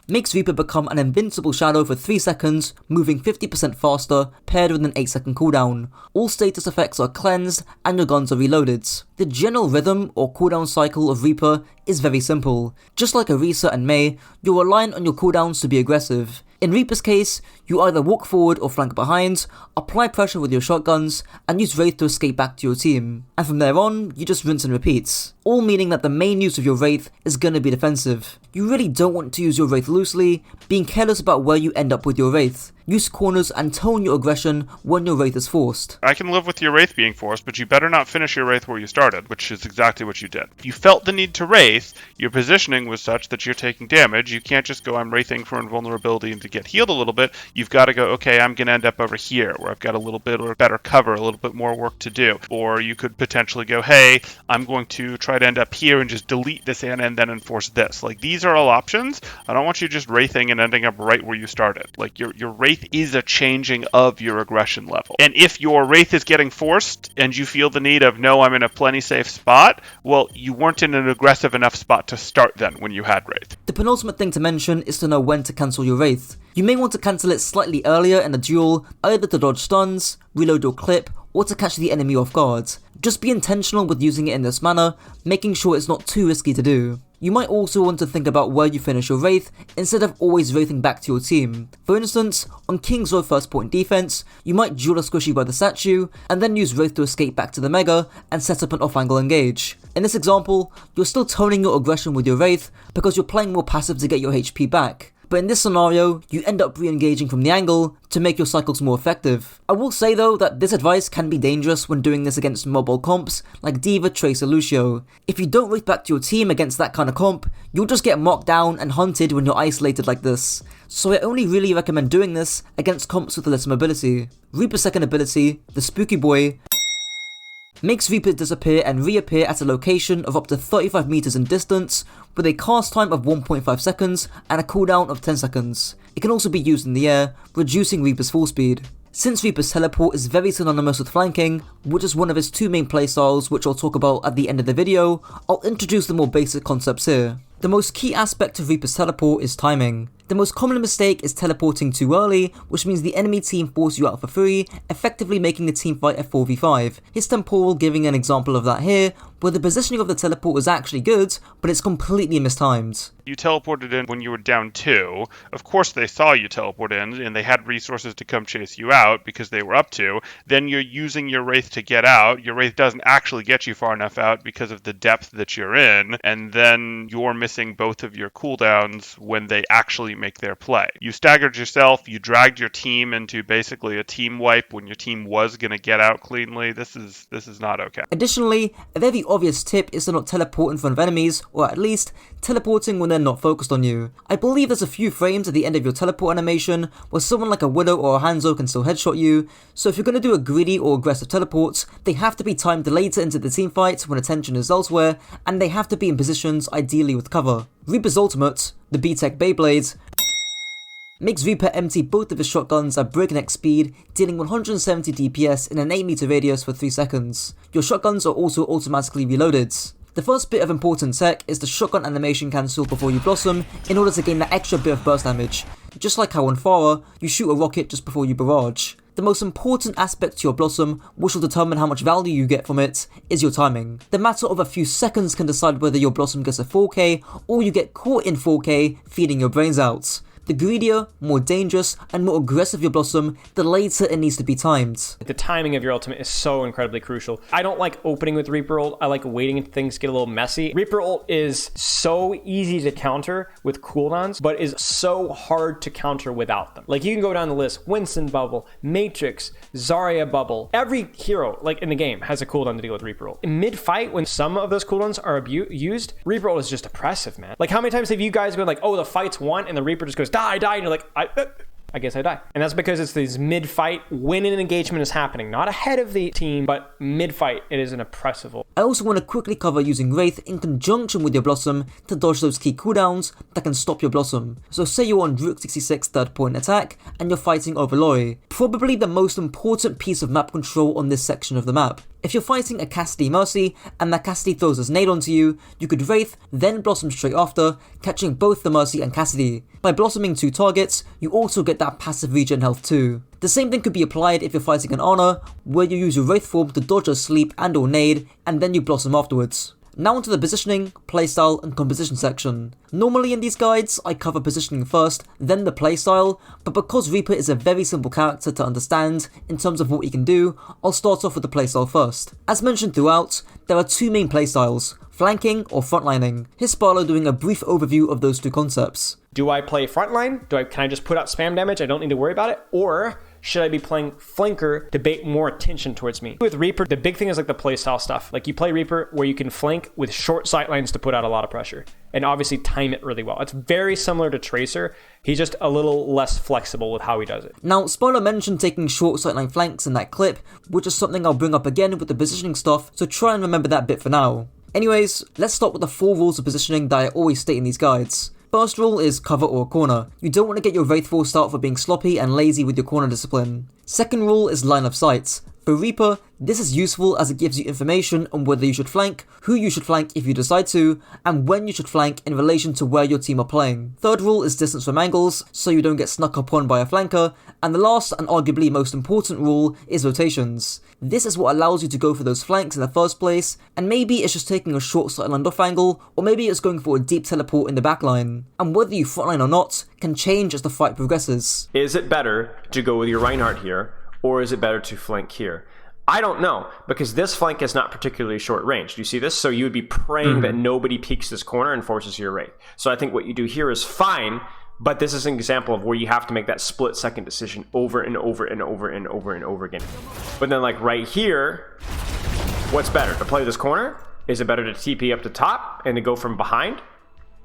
makes Reaper become an invincible shadow for 3 seconds, moving 50% faster, paired with an 8-second cooldown. All status effects are cleansed, and your guns are reloaded. The general rhythm or cooldown cycle of Reaper is very simple. Just like Orisa and Mei, you're reliant on your cooldowns to be aggressive. In Reaper's case, you either walk forward or flank behind, apply pressure with your shotguns, and use Wraith to escape back to your team. And from there on, you just rinse and repeat. All meaning that the main use of your Wraith is gonna be defensive. You really don't want to use your Wraith loosely, being careless about where you end up with your Wraith. Use corners and tone your aggression when your Wraith is forced. I can live with your Wraith being forced, but you better not finish your Wraith where you started, which is exactly what you did. If you felt the need to Wraith, your positioning was such that you're taking damage. You can't just go, I'm Wraithing for invulnerability and to get healed a little bit. You've got to go, okay, I'm going to end up over here, where I've got a little bit or better cover, a little bit more work to do. Or you could potentially go, hey, I'm going to try to end up here and just delete this and then enforce this. Like, these are all options. I don't want you just Wraithing and ending up right where you started. Like, your Wraith is a changing of your aggression level. And if your Wraith is getting forced and you feel the need of, no, I'm in a plenty safe spot, well, you weren't in an aggressive enough spot to start then when you had Wraith. The penultimate thing to mention is to know when to cancel your Wraith. You may want to cancel it slightly earlier in the duel, either to dodge stuns, reload your clip, or to catch the enemy off guard. Just be intentional with using it in this manner, making sure it's not too risky to do. You might also want to think about where you finish your Wraith instead of always Wraithing back to your team. For instance, on King's Row first point defense, you might duel a squishy by the statue, and then use Wraith to escape back to the Mega and set up an off-angle engage. In this example, you're still toning your aggression with your Wraith because you're playing more passive to get your HP back. But in this scenario, you end up re-engaging from the angle to make your cycles more effective. I will say though that this advice can be dangerous when doing this against mobile comps like D.Va, Tracer, Lúcio. If you don't Wraith back to your team against that kind of comp, you'll just get marked down and hunted when you're isolated like this. So I only really recommend doing this against comps with less mobility. Reaper's second ability, the Spooky Boy, Makes Reaper disappear and reappear at a location of up to 35 meters in distance, with a cast time of 1.5 seconds and a cooldown of 10 seconds. It can also be used in the air, reducing Reaper's fall speed. Since Reaper's teleport is very synonymous with flanking, which is one of his two main playstyles which I'll talk about at the end of the video, I'll introduce the more basic concepts here. The most key aspect of Reaper's teleport is timing. The most common mistake is teleporting too early, which means the enemy team forces you out for free, effectively making the team fight a 4v5. His temporal giving an example of that here, where the positioning of the teleport is actually good, but it's completely mistimed. You teleported in when you were down 2. Of course they saw you teleport in, and they had resources to come chase you out because they were up to. Then you're using your Wraith to get out. Your Wraith doesn't actually get you far enough out because of the depth that you're in, and then you're missing both of your cooldowns when they actually make their play. You staggered yourself, you dragged your team into basically a team wipe when your team was going to get out cleanly. This is not okay. Additionally, a very obvious tip is to not teleport in front of enemies, or at least teleporting when they're not focused on you. I believe there's a few frames at the end of your teleport animation where someone like a Widow or a Hanzo can still headshot you, so if you're going to do a greedy or aggressive teleport, they have to be timed later into the teamfight when attention is elsewhere, and they have to be in positions ideally with cover. Reaper's ultimate, the B-Tech Beyblade, makes Reaper empty both of his shotguns at breakneck speed, dealing 170 DPS in an 8 meter radius for 3 seconds. Your shotguns are also automatically reloaded. The first bit of important tech is the shotgun animation cancel before you blossom in order to gain that extra bit of burst damage, just like how on Pharah, you shoot a rocket just before you barrage. The most important aspect to your blossom, which will determine how much value you get from it, is your timing. The matter of a few seconds can decide whether your blossom gets a 4K or you get caught in 4K feeding your brains out. The greedier, more dangerous, and more aggressive your blossom, the later it needs to be timed. The timing of your ultimate is so incredibly crucial. I don't like opening with Reaper ult, I like waiting until things get a little messy. Reaper ult is so easy to counter with cooldowns, but is so hard to counter without them. Like, you can go down the list, Winston bubble, Matrix, Zarya bubble. Every hero, like in the game, has a cooldown to deal with Reaper ult. In mid-fight, when some of those cooldowns are used, Reaper ult is just oppressive, man. Like, how many times have you guys been like, oh, the fight's won, and the Reaper just goes, die, and you're like, I guess I die. And that's because it's these mid-fight, when an engagement is happening, not ahead of the team, but mid-fight, it is an oppressive ult. I also want to quickly cover using Wraith in conjunction with your Blossom to dodge those key cooldowns that can stop your Blossom. So say you're on Rook 66 third point attack and you're fighting over Lori, probably the most important piece of map control on this section of the map. If you're fighting a Cassidy Mercy and that Cassidy throws his nade onto you, you could Wraith, then Blossom straight after, catching both the Mercy and Cassidy. By blossoming 2 targets, you also get that passive regen health too. The same thing could be applied if you're fighting an Honor, where you use your Wraith form to dodge a sleep and or nade, and then you blossom afterwards. Now onto the positioning, playstyle, and composition section. Normally in these guides, I cover positioning first, then the playstyle, but because Reaper is a very simple character to understand in terms of what he can do, I'll start off with the playstyle first. As mentioned throughout, there are 2 main playstyles, flanking or frontlining. Here's Sparlow doing a brief overview of those 2 concepts. Do I play frontline? Can I just put out spam damage? I don't need to worry about it? Or should I be playing flanker to bait more attention towards me? With Reaper, the big thing is like the playstyle stuff. Like, you play Reaper where you can flank with short sight lines to put out a lot of pressure. And obviously time it really well. It's very similar to Tracer. He's just a little less flexible with how he does it. Now, Sparlow mentioned taking short sightline flanks in that clip, which is something I'll bring up again with the positioning stuff, so try and remember that bit for now. Anyways, let's start with the 4 rules of positioning that I always state in these guides. First rule is cover or corner. You don't want to get your Wraith forced out for being sloppy and lazy with your corner discipline. Second rule is line of sight. For Reaper, this is useful as it gives you information on whether you should flank, who you should flank if you decide to, and when you should flank in relation to where your team are playing. Third rule is distance from angles, so you don't get snuck upon by a flanker, and the last and arguably most important rule is rotations. This is what allows you to go for those flanks in the first place, and maybe it's just taking a short sidelined off angle, or maybe it's going for a deep teleport in the backline. And whether you frontline or not can change as the fight progresses. Is it better to go with your Reinhardt here, or is it better to flank here? I don't know, because this flank is not particularly short range. Do you see this? So you would be praying that nobody peeks this corner and forces your Wraith. So I think what you do here is fine, but this is an example of where you have to make that split-second decision over and over and over and over and over again. But then, like, right here, what's better? To play this corner? Is it better to TP up the top and to go from behind?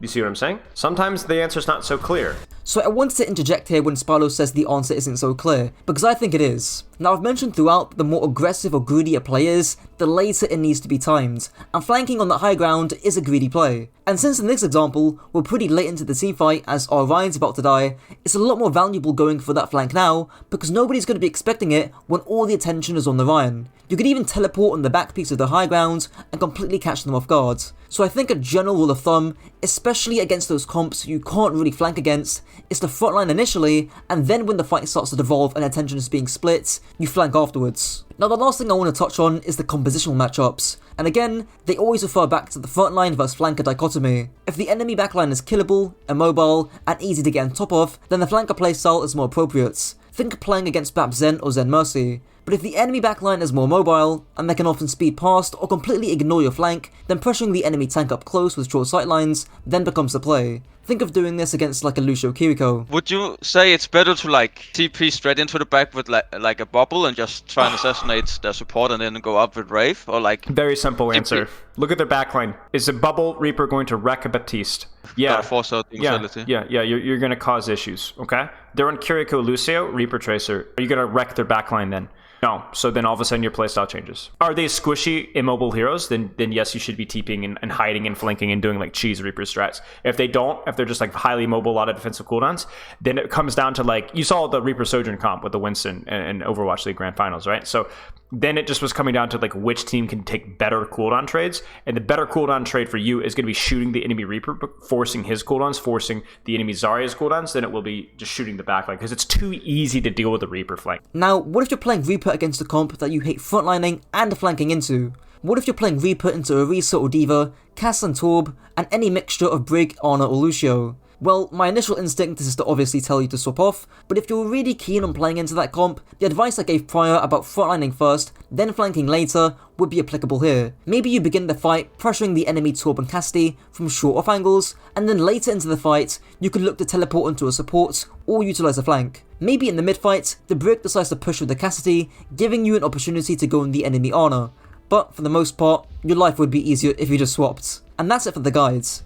You see what I'm saying? Sometimes the answer's not so clear. So I wanted to interject here when Spylo says the answer isn't so clear, because I think it is. Now I've mentioned throughout that the more aggressive or greedy a play is, the later it needs to be timed, and flanking on the high ground is a greedy play. And since in this example, we're pretty late into the teamfight as our Ryan's about to die, it's a lot more valuable going for that flank now, because nobody's going to be expecting it when all the attention is on the Ryan. You could even teleport on the back piece of the high ground and completely catch them off guard. So I think a general rule of thumb, especially against those comps you can't really flank against, is to frontline initially, and then when the fight starts to devolve and attention is being split, you flank afterwards. Now the last thing I want to touch on is the compositional matchups, and again, they always refer back to the frontline versus flanker dichotomy. If the enemy backline is killable, immobile, and easy to get on top of, then the flanker playstyle is more appropriate. Think playing against Bap Zen or Zen Mercy. But if the enemy backline is more mobile, and they can often speed past or completely ignore your flank, then pressuring the enemy tank up close with short sightlines then becomes the play. Think of doing this against like a Lúcio Kiriko. Would you say it's better to like TP straight into the back with like a bubble and just try and assassinate their support and then go up with Wraith, or like... Very simple answer. Look at their backline. Is a bubble Reaper going to wreck a Baptiste? Yeah. Force out immortality. Yeah. You're going to cause issues, okay? They're on Kiriko, Lúcio, Reaper Tracer. Are you going to wreck their backline then? No, so then all of a sudden your playstyle changes. Are they squishy, immobile heroes? Then yes, you should be TPing and hiding and flanking and doing like cheese Reaper strats. If they don't, if they're just like highly mobile, a lot of defensive cooldowns, then it comes down to like, you saw the Reaper Sojourn comp with the Winston and Overwatch League Grand Finals, right? So then it just was coming down to like which team can take better cooldown trades, and the better cooldown trade for you is going to be shooting the enemy Reaper, forcing his cooldowns, forcing the enemy Zarya's cooldowns, than it will be just shooting the backline, because it's too easy to deal with the Reaper flank. Now, what if you're playing Reaper against a comp that you hate frontlining and flanking into? What if you're playing Reaper into Orisa or Diva, Cass and Torb, and any mixture of Brig, Ana or Lúcio? Well, my initial instinct is to obviously tell you to swap off, but if you're really keen on playing into that comp, the advice I gave prior about frontlining first, then flanking later, would be applicable here. Maybe you begin the fight pressuring the enemy Torb and Cassidy from short off angles, and then later into the fight, you could look to teleport into a support or utilize a flank. Maybe in the mid-fight, the Brig decides to push with the Cassidy, giving you an opportunity to go in the enemy Ana. But for the most part, your life would be easier if you just swapped. And that's it for the guides.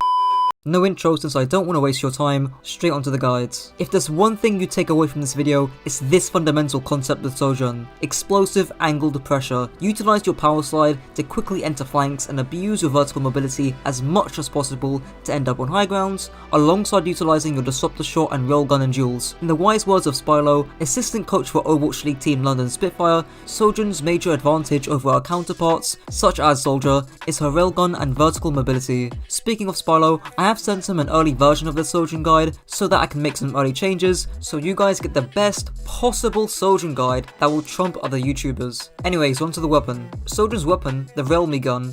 No intro since I don't want to waste your time, straight onto the guides. If there's one thing you take away from this video, it's this fundamental concept with Sojourn. Explosive angled pressure. Utilize your power slide to quickly enter flanks and abuse your vertical mobility as much as possible to end up on high grounds, alongside utilizing your disruptor shot and railgun in duels. In the wise words of Spylo, assistant coach for Overwatch League team London Spitfire, Sojourn's major advantage over our counterparts, such as Soldier, is her railgun and vertical mobility. Speaking of Spylo, I have sent him an early version of the Sojourn guide so that I can make some early changes, so you guys get the best possible Sojourn guide that will trump other YouTubers. Anyways, onto the weapon. Sojourn's weapon, the Realme gun,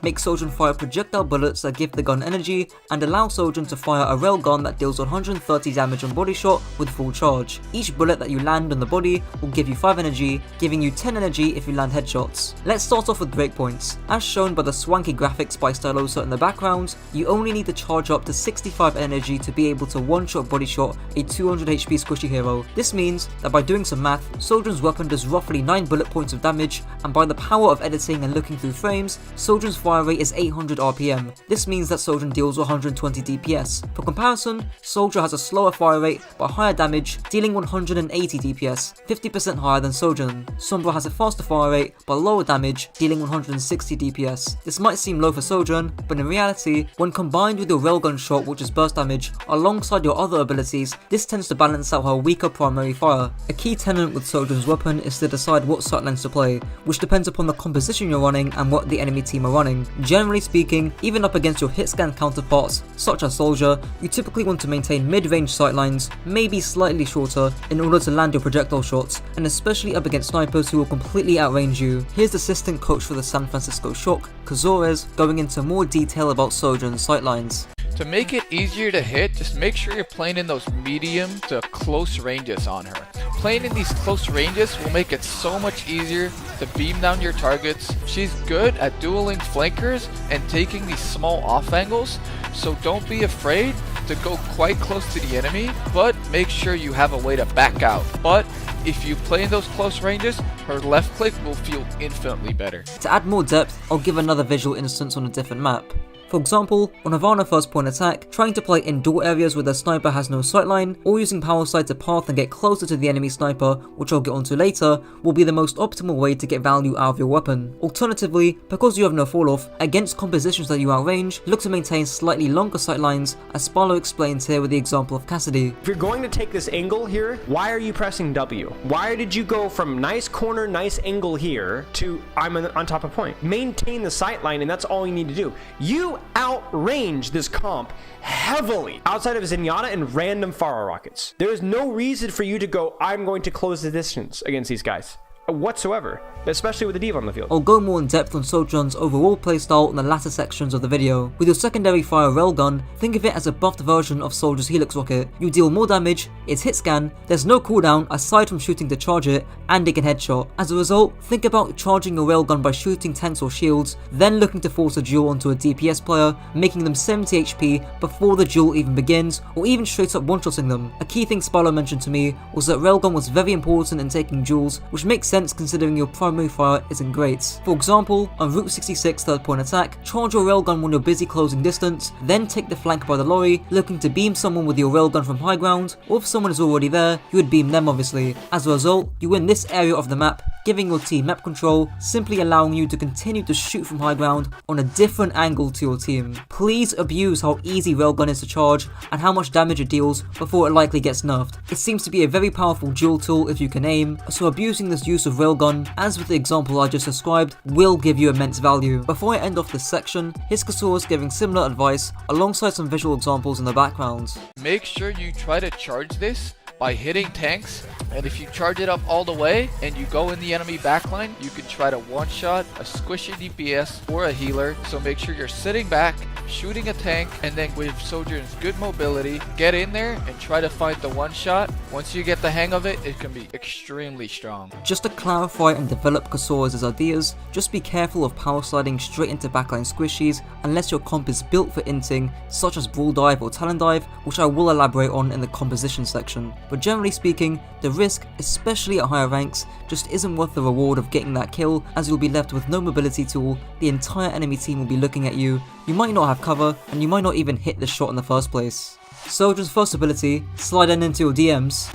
makes Sojourn fire projectile bullets that give the gun energy, and allow Sojourn to fire a railgun that deals 130 damage on body shot with full charge. Each bullet that you land on the body will give you 5 energy, giving you 10 energy if you land headshots. Let's start off with breakpoints. As shown by the swanky graphics by Stylosa in the background, you only need to charge up to 65 energy to be able to one-shot body shot a 200 HP squishy hero. This means that by doing some math, Sojourn's weapon does roughly 9 bullet points of damage, and by the power of editing and looking through frames, Sojourn's fire rate is 800 RPM. This means that Sojourn deals 120 DPS. For comparison, Soldier has a slower fire rate but higher damage, dealing 180 DPS, 50% higher than Sojourn. Sombra has a faster fire rate but lower damage, dealing 160 DPS. This might seem low for Sojourn, but in reality, when combined with your railgun shot, which is burst damage, alongside your other abilities, this tends to balance out her weaker primary fire. A key tenet with Sojourn's weapon is to decide what sightlines to play, which depends upon the composition you're running and what the enemy team are running. Generally speaking, even up against your hit scan counterparts, such as Soldier, you typically want to maintain mid-range sightlines, maybe slightly shorter, in order to land your projectile shots, and especially up against snipers who will completely outrange you. Here's assistant coach for the San Francisco Shock, Kajor, going into more detail about Sojourn's sightlines. To make it easier to hit, just make sure you're playing in those medium to close ranges on her. Playing in these close ranges will make it so much easier to beam down your targets. She's good at dueling flankers and taking these small off angles, so don't be afraid to go quite close to the enemy, but make sure you have a way to back out. But if you play in those close ranges, her left click will feel infinitely better. To add more depth, I'll give another visual instance on a different map. For example, on Havana first point attack, trying to play indoor areas where the sniper has no sightline, or using power slide to path and get closer to the enemy sniper, which I'll get onto later, will be the most optimal way to get value out of your weapon. Alternatively, because you have no fall off, against compositions that you outrange, look to maintain slightly longer sightlines, as Sparlow explains here with the example of Cassidy. If you're going to take this angle here, why are you pressing W? Why did you go from nice corner, nice angle here to I'm on top of point? Maintain the sightline, and that's all you need to do. You outrange this comp heavily outside of Zenyatta and random Pharah rockets. There is no reason for you to go, I'm going to close the distance against these guys whatsoever, especially with the diva on the field. I'll go more in depth on Sojourn's overall playstyle in the latter sections of the video. With your secondary fire railgun, think of it as a buffed version of Soldier's Helix rocket. You deal more damage, it's hit scan, there's no cooldown aside from shooting to charge it, and it can headshot. As a result, think about charging your railgun by shooting tanks or shields, then looking to force a duel onto a DPS player, making them 70 HP before the duel even begins, or even straight up one-shotting them. A key thing Sparlow mentioned to me was that railgun was very important in taking duels, which makes sense considering your primary fire isn't great. For example, on Route 66 third point attack, charge your railgun when you're busy closing distance, then take the flank by the lorry, looking to beam someone with your railgun from high ground, or if someone is already there, you would beam them obviously. As a result, you win this area of the map, giving your team map control, simply allowing you to continue to shoot from high ground on a different angle to your team. Please abuse how easy railgun is to charge and how much damage it deals before it likely gets nerfed. It seems to be a very powerful duel tool if you can aim, so abusing this use of railgun, as with the example I just described, will give you immense value. Before I end off this section, here's Kasaurus giving similar advice alongside some visual examples in the background. Make sure you try to charge this by hitting tanks, and if you charge it up all the way and you go in the enemy backline, you can try to one-shot a squishy DPS or a healer. So make sure you're sitting back, shooting a tank, and then with Sojourn's good mobility, get in there and try to find the one-shot. Once you get the hang of it, it can be extremely strong. Just to clarify and develop Kasaurus' ideas, just be careful of power sliding straight into backline squishies unless your comp is built for inting, such as Brawl Dive or Talon Dive, which I will elaborate on in the composition section. But generally speaking, the risk, especially at higher ranks, just isn't worth the reward of getting that kill, as you'll be left with no mobility tool, the entire enemy team will be looking at you, you might not have cover, and you might not even hit the shot in the first place. Sojourn's first ability, slide in into your DMs.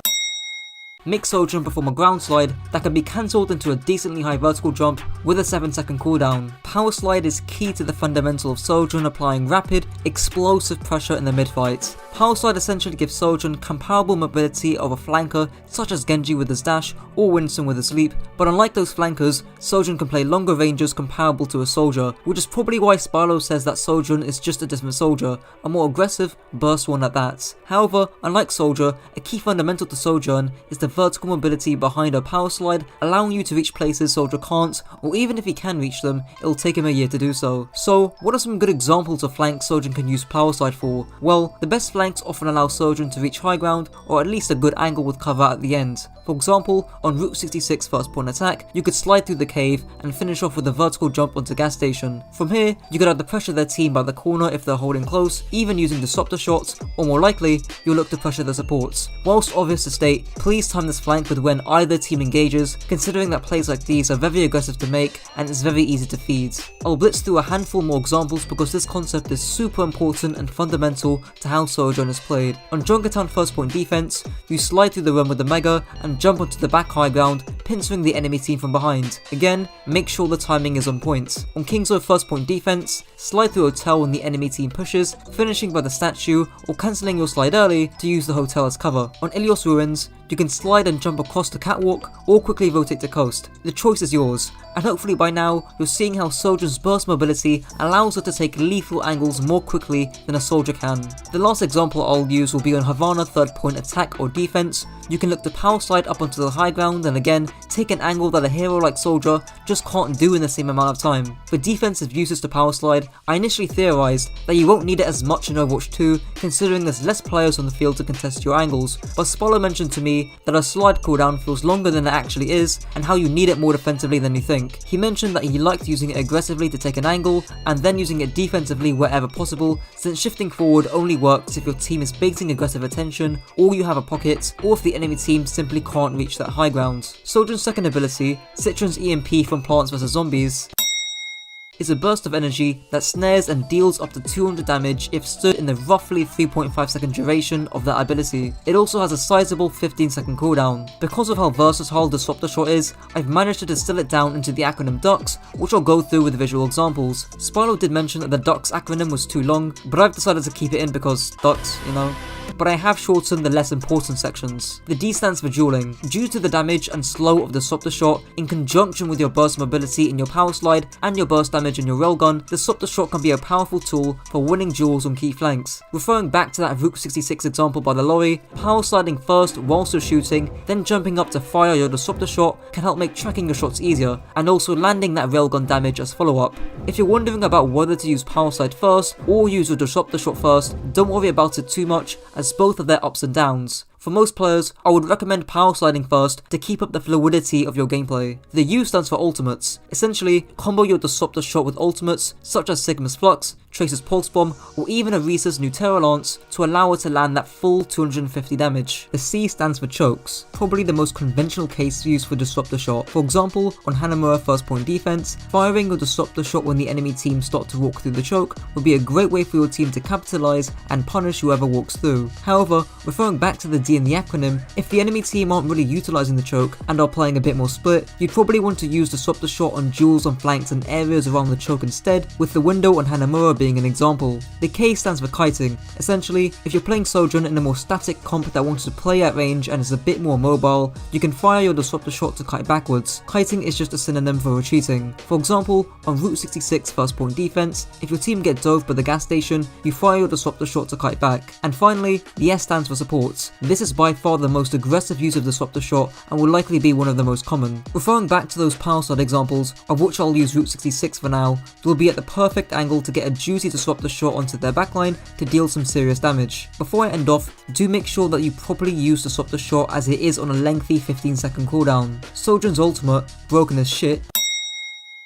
Make Sojourn perform a ground slide that can be cancelled into a decently high vertical jump with a 7-second cooldown. Power slide is key to the fundamental of Sojourn applying rapid, explosive pressure in the mid-fight. Power slide essentially gives Sojourn comparable mobility of a flanker such as Genji with his dash or Winston with his leap, but unlike those flankers, Sojourn can play longer ranges comparable to a soldier, which is probably why Sparlow says that Sojourn is just a different soldier, a more aggressive, burst one at that. However, unlike soldier, a key fundamental to Sojourn is the vertical mobility behind her power slide, allowing you to reach places Soldier can't, or even if he can reach them, it'll take him a year to do so. So, what are some good examples of flanks Sojourn can use power slide for? Well, the best flanks often allow Sojourn to reach high ground, or at least a good angle with cover at the end. For example, on Route 66 first point attack, you could slide through the cave and finish off with a vertical jump onto gas station. From here, you could either pressure their team by the corner if they're holding close, even using disruptor shots, or more likely, you'll look to pressure the supports. Whilst obvious to state, please time this flank with when either team engages, considering that plays like these are very aggressive to make and it's very easy to feed. I'll blitz through a handful more examples because this concept is super important and fundamental to how Sojourn is played. On Junkertown first point defense, you slide through the run with the Mega and jump onto the back high ground, pincering the enemy team from behind. Again, make sure the timing is on point. On Kingslow first point defense, slide through a hotel when the enemy team pushes, finishing by the statue or cancelling your slide early to use the hotel as cover. On Ilios Ruins, you can slide and jump across the catwalk or quickly rotate to coast. The choice is yours, and hopefully by now you're seeing how Sojourn's burst mobility allows her to take lethal angles more quickly than a soldier can. The last example I'll use will be on Havana third point attack or defense. You can look to power slide up onto the high ground and again take an angle that a hero like Soldier just can't do in the same amount of time. For defensive uses to power slide, I initially theorized that you won't need it as much in Overwatch 2 considering there's less players on the field to contest your angles, but Sparlow mentioned to me that a slide cooldown feels longer than it actually is and how you need it more defensively than you think. He mentioned that he liked using it aggressively to take an angle and then using it defensively wherever possible, since shifting forward only works if your team is baiting aggressive attention or you have a pocket or if the enemy team simply can't reach that high ground. Sojourn's second ability, Citron's EMP from Plants vs Zombies, is a burst of energy that snares and deals up to 200 damage if stood in the roughly 3.5 second duration of that ability. It also has a sizable 15 second cooldown. Because of how versatile Disruptor Shot is, I've managed to distill it down into the acronym DUX, which I'll go through with visual examples. Spyro did mention that the DUX acronym was too long, but I've decided to keep it in because DUX, you know. But I have shortened the less important sections. The D stands for dueling. Due to the damage and slow of the Disruptor Shot, in conjunction with your burst mobility in your power slide and your burst damage in your railgun, the Disruptor Shot can be a powerful tool for winning duels on key flanks. Referring back to that Route 66 example by the lorry, power sliding first whilst you're shooting, then jumping up to fire your Disruptor Shot can help make tracking your shots easier, and also landing that railgun damage as follow-up. If you're wondering about whether to use power slide first or use your Disruptor Shot first, don't worry about it too much, as both have their ups and downs. For most players, I would recommend power sliding first to keep up the fluidity of your gameplay. The U stands for ultimates. Essentially, combo your Disruptor Shot with ultimates such as Sigma's Flux, Tracer's Pulse Bomb, or even Orisa's Nuterra Lance to allow her to land that full 250 damage. The C stands for chokes, probably the most conventional case used for Disruptor Shot. For example, on Hanamura first point defense, firing your Disruptor Shot when the enemy team start to walk through the choke would be a great way for your team to capitalize and punish whoever walks through. However, referring back to the D in the acronym, if the enemy team aren't really utilizing the choke and are playing a bit more split, you'd probably want to use Disruptor Shot on duels on flanks and areas around the choke instead, with the window on Hanamura being an example. The K stands for kiting. Essentially, if you're playing Sojourn in a more static comp that wants to play at range and is a bit more mobile, you can fire your Disruptor Shot to kite backwards. Kiting is just a synonym for retreating. For example, on Route 66 first point defense, if your team get dove by the gas station, you fire your Disruptor Shot to kite back. And finally, the S stands for supports. This is by far the most aggressive use of Disruptor Shot and will likely be one of the most common. Referring back to those power slide examples, of which I'll use Route 66 for now, you'll be at the perfect angle to get a juicy Disruptor Shot onto their backline to deal some serious damage. Before I end off, do make sure that you properly use Disruptor Shot as it is on a lengthy 15 second cooldown. Sojourn's ultimate, broken as shit,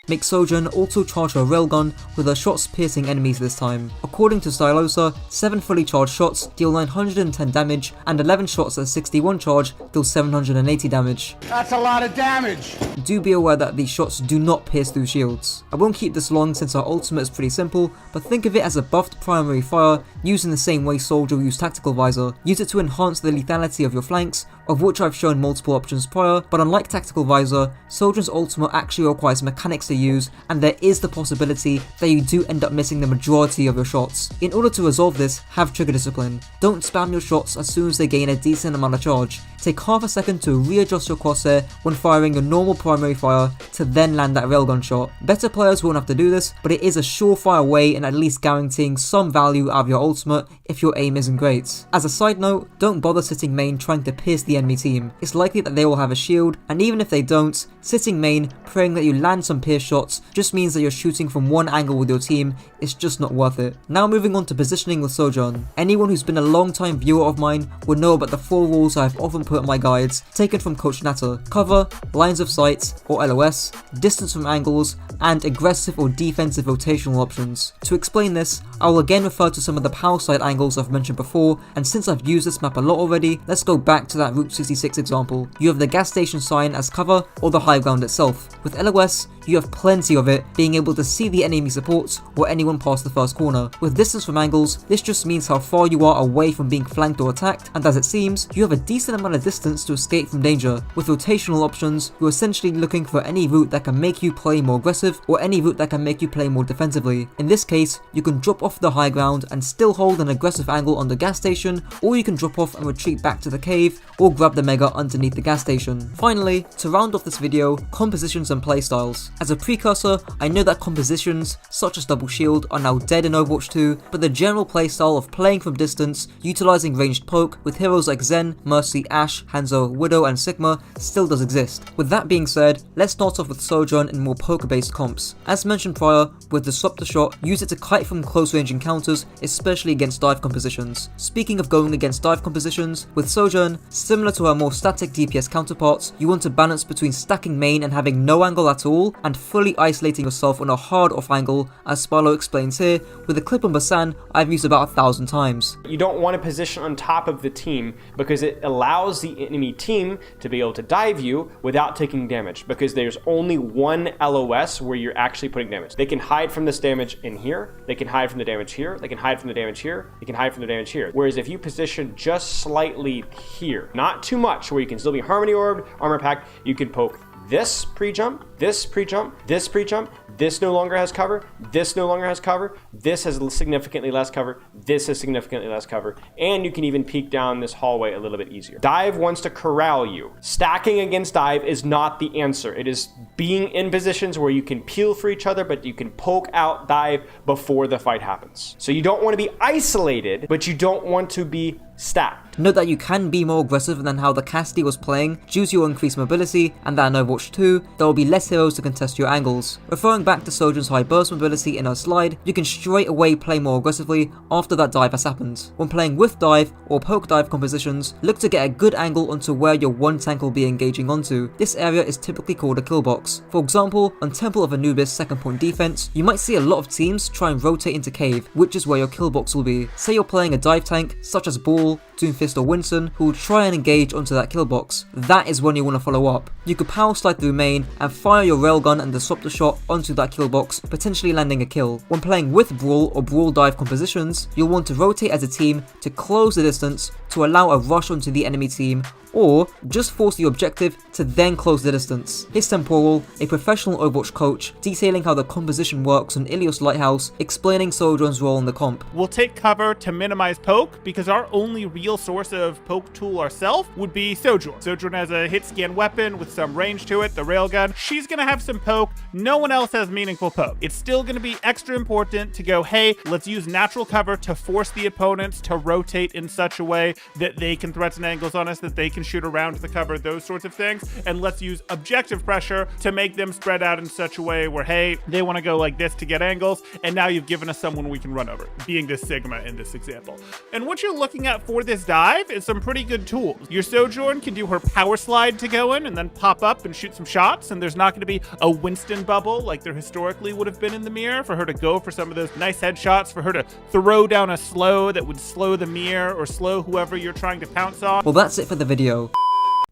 makes Sojourn also charge her railgun with her shots piercing enemies this time. According to Stylosa, 7 fully charged shots deal 910 damage and 11 shots at 61 charge deal 780 damage. That's a lot of damage! Do be aware that these shots do not pierce through shields. I won't keep this long since our ultimate is pretty simple, but think of it as a buffed primary fire used in the same way Soldier will use Tactical Visor. Use it to enhance the lethality of your flanks, of which I've shown multiple options prior, but unlike Tactical Visor, Soldier's ultimate actually requires mechanics to use, and there is the possibility that you do end up missing the majority of your shots. In order to resolve this, have trigger discipline. Don't spam your shots as soon as they gain a decent amount of charge. Take half a second to readjust your crosshair when firing your normal primary fire to then land that railgun shot. Better players won't have to do this, but it is a surefire way in at least guaranteeing some value out of your ultimate if your aim isn't great. As a side note, don't bother sitting main trying to pierce the enemy team. It's likely that they will have a shield, and even if they don't, sitting main praying that you land some pierce shots just means that you're shooting from one angle with your team. It's just not worth it. Now moving on to positioning with Sojourn. Anyone who's been a long time viewer of mine would know about the 4 rules I've often put in my guides, taken from Coach Natter: cover, lines of sight or LOS, distance from angles, and aggressive or defensive rotational options. To explain this, I will again refer to some of the power side angles I've mentioned before, and since I've used this map a lot already, let's go back to that Route 66 example. You have the gas station sign as cover or the high ground itself. With LOS, you have plenty of it, being able to see the enemy supports or anyone past the first corner. With distance from angles, this just means how far you are away from being flanked or attacked, and as it seems, you have a decent amount of distance to escape from danger. With rotational options, you're essentially looking for any route that can make you play more aggressive or any route that can make you play more defensively. In this case, you can drop off the high ground and still hold an aggressive angle on the gas station, or you can drop off and retreat back to the cave or grab the mega underneath the gas station. Finally, to round off this video, compositions and playstyles. As a precursor, I know that compositions, such as double shield, are now dead in Overwatch 2, but the general playstyle of playing from distance, utilizing ranged poke with heroes like Zen, Mercy, Ashe, Hanzo, Widow and Sigma still does exist. With that being said, let's start off with Sojourn in more poke based comps. As mentioned prior, with Disruptor Shot, use it to kite from close range encounters, especially against dive compositions. Speaking of going against dive compositions, with Sojourn, similar to our more static DPS counterparts, you want to balance between stacking main and having no angle at all, and fully isolating yourself on a hard off angle, as Spyro explains here, with a clip on Basan I've used about 1,000 times. You don't want to position on top of the team because it allows allows the enemy team to be able to dive you without taking damage, because there's only one LOS where you're actually putting damage. They can hide from this damage in here, they can hide from the damage here, they can hide from the damage here, they can hide from the damage here. Whereas if you position just slightly here, not too much, where you can still be Harmony Orbed, Armor Pack, you can poke this pre-jump, this pre-jump, this pre-jump, this no longer has cover, this no longer has cover, this has significantly less cover, this has significantly less cover, and you can even peek down this hallway a little bit easier. Dive wants to corral you. Stacking against dive is not the answer. It is being in positions where you can peel for each other, but you can poke out dive before the fight happens. So you don't want to be isolated, but you don't want to be stacked. Note that you can be more aggressive than how the Cassidy was playing due to your increased mobility, and that in Overwatch 2, there will be less heroes to contest your angles. Referring back to Sojourn's high burst mobility in her slide, you can straight away play more aggressively after that dive has happened. When playing with dive or poke dive compositions, look to get a good angle onto where your one tank will be engaging onto. This area is typically called a kill box. For example, on Temple of Anubis second point defense, you might see a lot of teams try and rotate into cave, which is where your kill box will be. Say you're playing a dive tank such as Ball, Doomfist or Winston, who will try and engage onto that kill box. That is when you want to follow up. You could power slide through main and fire your railgun and disrupt the shot onto that kill box, potentially landing a kill. When playing with Brawl or Brawl dive compositions, you'll want to rotate as a team to close the distance to allow a rush onto the enemy team, or just force the objective to then close the distance. Here's Temporal, a professional Overwatch coach, detailing how the composition works on Ilios Lighthouse, explaining Sojourn's role in the comp. We'll take cover to minimize poke, because our only real source of poke tool ourselves would be Sojourn. Sojourn has a hit scan weapon with some range to it, the railgun. She's gonna have some poke, no one else has meaningful poke. It's still gonna be extra important to go, hey, let's use natural cover to force the opponents to rotate in such a way that they can threaten angles on us, that they can shoot around the cover, those sorts of things. And let's use objective pressure to make them spread out in such a way where, hey, they want to go like this to get angles, and now you've given us someone we can run over, being this Sigma in this example. And what you're looking at for this dive is some pretty good tools. Your Sojourn can do her power slide to go in and then pop up and shoot some shots, and there's not going to be a Winston bubble like there historically would have been in the mirror for her to go for some of those nice headshots, for her to throw down a slow that would slow the mirror or slow whoever you're trying to pounce on. Well, that's it for the video.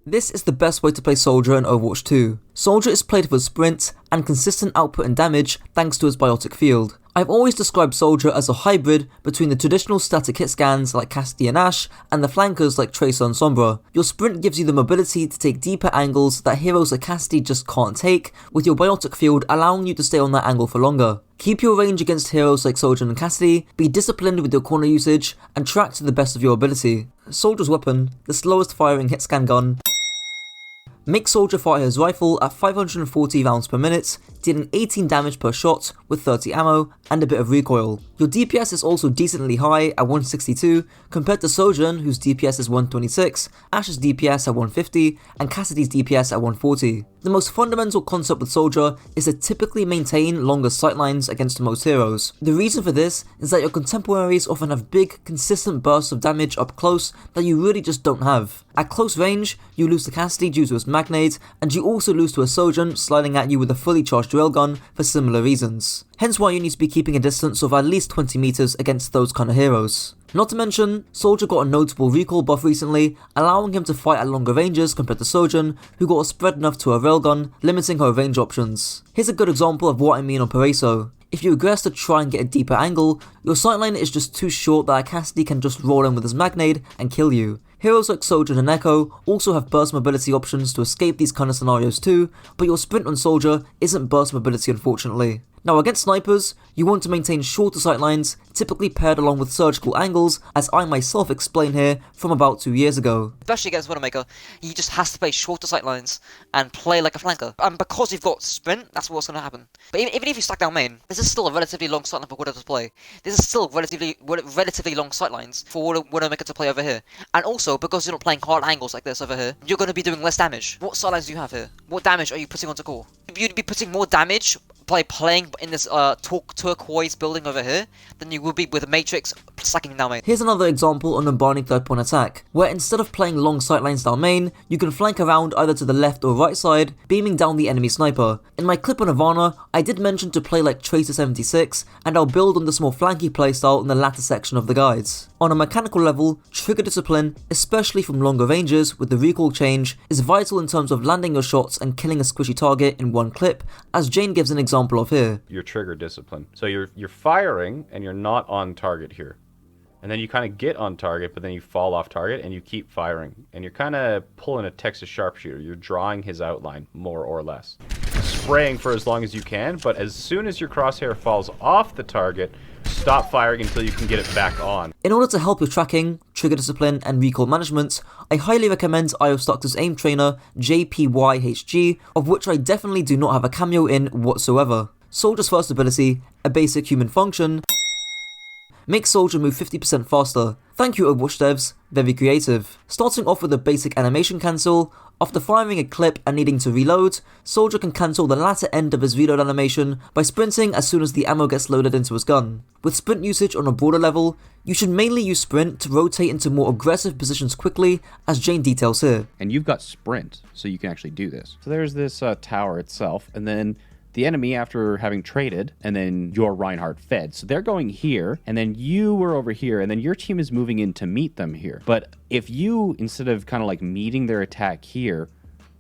This is the best way to play Soldier in Overwatch 2. Soldier is played for sprint and consistent output and damage thanks to his biotic field. I've always described Soldier as a hybrid between the traditional static hit scans like Cassidy and Ashe and the flankers like Tracer and Sombra. Your sprint gives you the mobility to take deeper angles that heroes like Cassidy just can't take, with your biotic field allowing you to stay on that angle for longer. Keep your range against heroes like Sojourn and Cassidy, be disciplined with your corner usage, and track to the best of your ability. Soldier's weapon, the slowest firing hit scan gun, makes Soldier fire his rifle at 540 rounds per minute, dealing 18 damage per shot with 30 ammo and a bit of recoil. Your DPS is also decently high at 162 compared to Sojourn, whose DPS is 126, Ashe's DPS at 150 and Cassidy's DPS at 140. The most fundamental concept with Soldier is to typically maintain longer sightlines against most heroes. The reason for this is that your contemporaries often have big, consistent bursts of damage up close that you really just don't have. At close range, you lose to Cassidy due to his magnate, and you also lose to a Sojourn sliding at you with a fully charged railgun for similar reasons. Hence why you need to be keeping a distance of at least 20 meters against those kind of heroes. Not to mention, Soldier got a notable recoil buff recently, allowing him to fight at longer ranges compared to Sojourn, who got a spread enough to her railgun, limiting her range options. Here's a good example of what I mean on Orisa. If you aggress to try and get a deeper angle, your sightline is just too short that a Cassidy can just roll in with his magnade and kill you. Heroes like Sojourn and Echo also have burst mobility options to escape these kind of scenarios too, but your sprint on Soldier isn't burst mobility unfortunately. Now against snipers, you want to maintain shorter sightlines, typically paired along with surgical angles, as I myself explained here from about 2 years ago. Especially against Widowmaker, he just has to play shorter sightlines and play like a flanker. And because you've got sprint, that's what's going to happen. But even if you stack down main, this is still a relatively long sightline for Widow to play. This is still relatively long sightlines for Widowmaker to play over here. And also, because you're not playing hard angles like this over here, you're going to be doing less damage. What sightlines do you have here? What damage are you putting onto core? You'd be putting more damage by playing in this turquoise building over here than you would be with a Matrix stacking down main. Here's another example on a Barney third point attack, where instead of playing long sightlines down main, you can flank around either to the left or right side, beaming down the enemy sniper. In my clip on Ivana, I did mention to play like Tracer 76, and I'll build on this more flanky playstyle in the latter section of the guides. On a mechanical level, trigger discipline, especially from longer ranges with the recoil change, is vital in terms of landing your shots and killing a squishy target in one clip, as Jane gives an example of here. Your trigger discipline. So you're firing and you're not on target here. And then you kind of get on target, but then you fall off target and you keep firing. And you're kind of pulling a Texas sharpshooter. You're drawing his outline, more or less. Spraying for as long as you can, but as soon as your crosshair falls off the target, stop firing until you can get it back on. In order to help with tracking, trigger discipline, and recoil management, I highly recommend IOStux's aim trainer, JPYHG, of which I definitely do not have a cameo in whatsoever. Soldier's first ability, a basic human function, makes Soldier move 50% faster. Thank you Overwatch devs, very creative. Starting off with a basic animation cancel, after firing a clip and needing to reload, Soldier can cancel the latter end of his reload animation by sprinting as soon as the ammo gets loaded into his gun. With sprint usage on a broader level, you should mainly use sprint to rotate into more aggressive positions quickly, as Jane details here. And you've got sprint, so you can actually do this. So there's this tower itself, and then the enemy after having traded, and then your Reinhardt fed. So they're going here, and then you were over here, and then your team is moving in to meet them here. But if you, instead of kind of like meeting their attack here,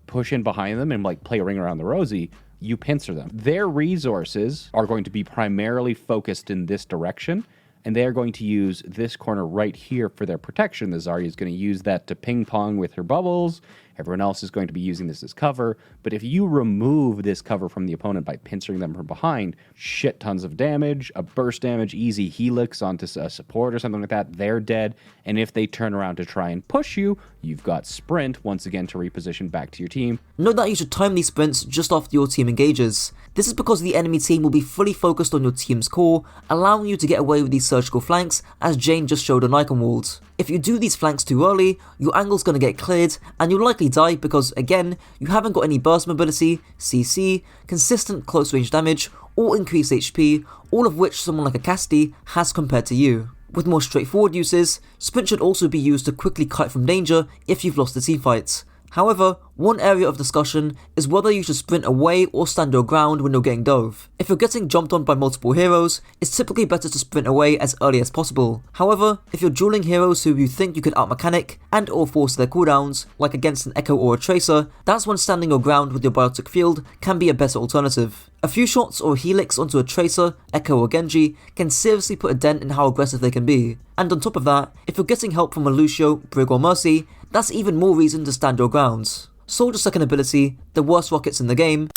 push in behind them and like play a ring around the rosy, you pincer them. Their resources are going to be primarily focused in this direction, and they're going to use this corner right here for their protection. The Zarya is going to use that to ping pong with her bubbles. Everyone else is going to be using this as cover. But if you remove this cover from the opponent by pincering them from behind, shit tons of damage, a burst damage, easy helix onto a support or something like that, they're dead. And if they turn around to try and push you, you've got sprint once again to reposition back to your team. Note that you should time these sprints just after your team engages. This is because the enemy team will be fully focused on your team's core, allowing you to get away with these surgical flanks, as Jane just showed on Icon Walled. If you do these flanks too early, your angle's going to get cleared, and you'll likely die because, again, you haven't got any burst mobility, CC, consistent close range damage, or increased HP, all of which someone like a Cassidy has compared to you. With more straightforward uses, sprint should also be used to quickly kite from danger if you've lost a teamfight. However, one area of discussion is whether you should sprint away or stand your ground when you're getting dove. If you're getting jumped on by multiple heroes, it's typically better to sprint away as early as possible. However, if you're dueling heroes who you think you can out-mechanic and or force their cooldowns, like against an Echo or a Tracer, that's when standing your ground with your biotic field can be a better alternative. A few shots or a helix onto a Tracer, Echo or Genji can seriously put a dent in how aggressive they can be. And on top of that, if you're getting help from a Lúcio, Brig or Mercy, that's even more reason to stand your grounds. Soldier's second ability, the worst rockets in the game,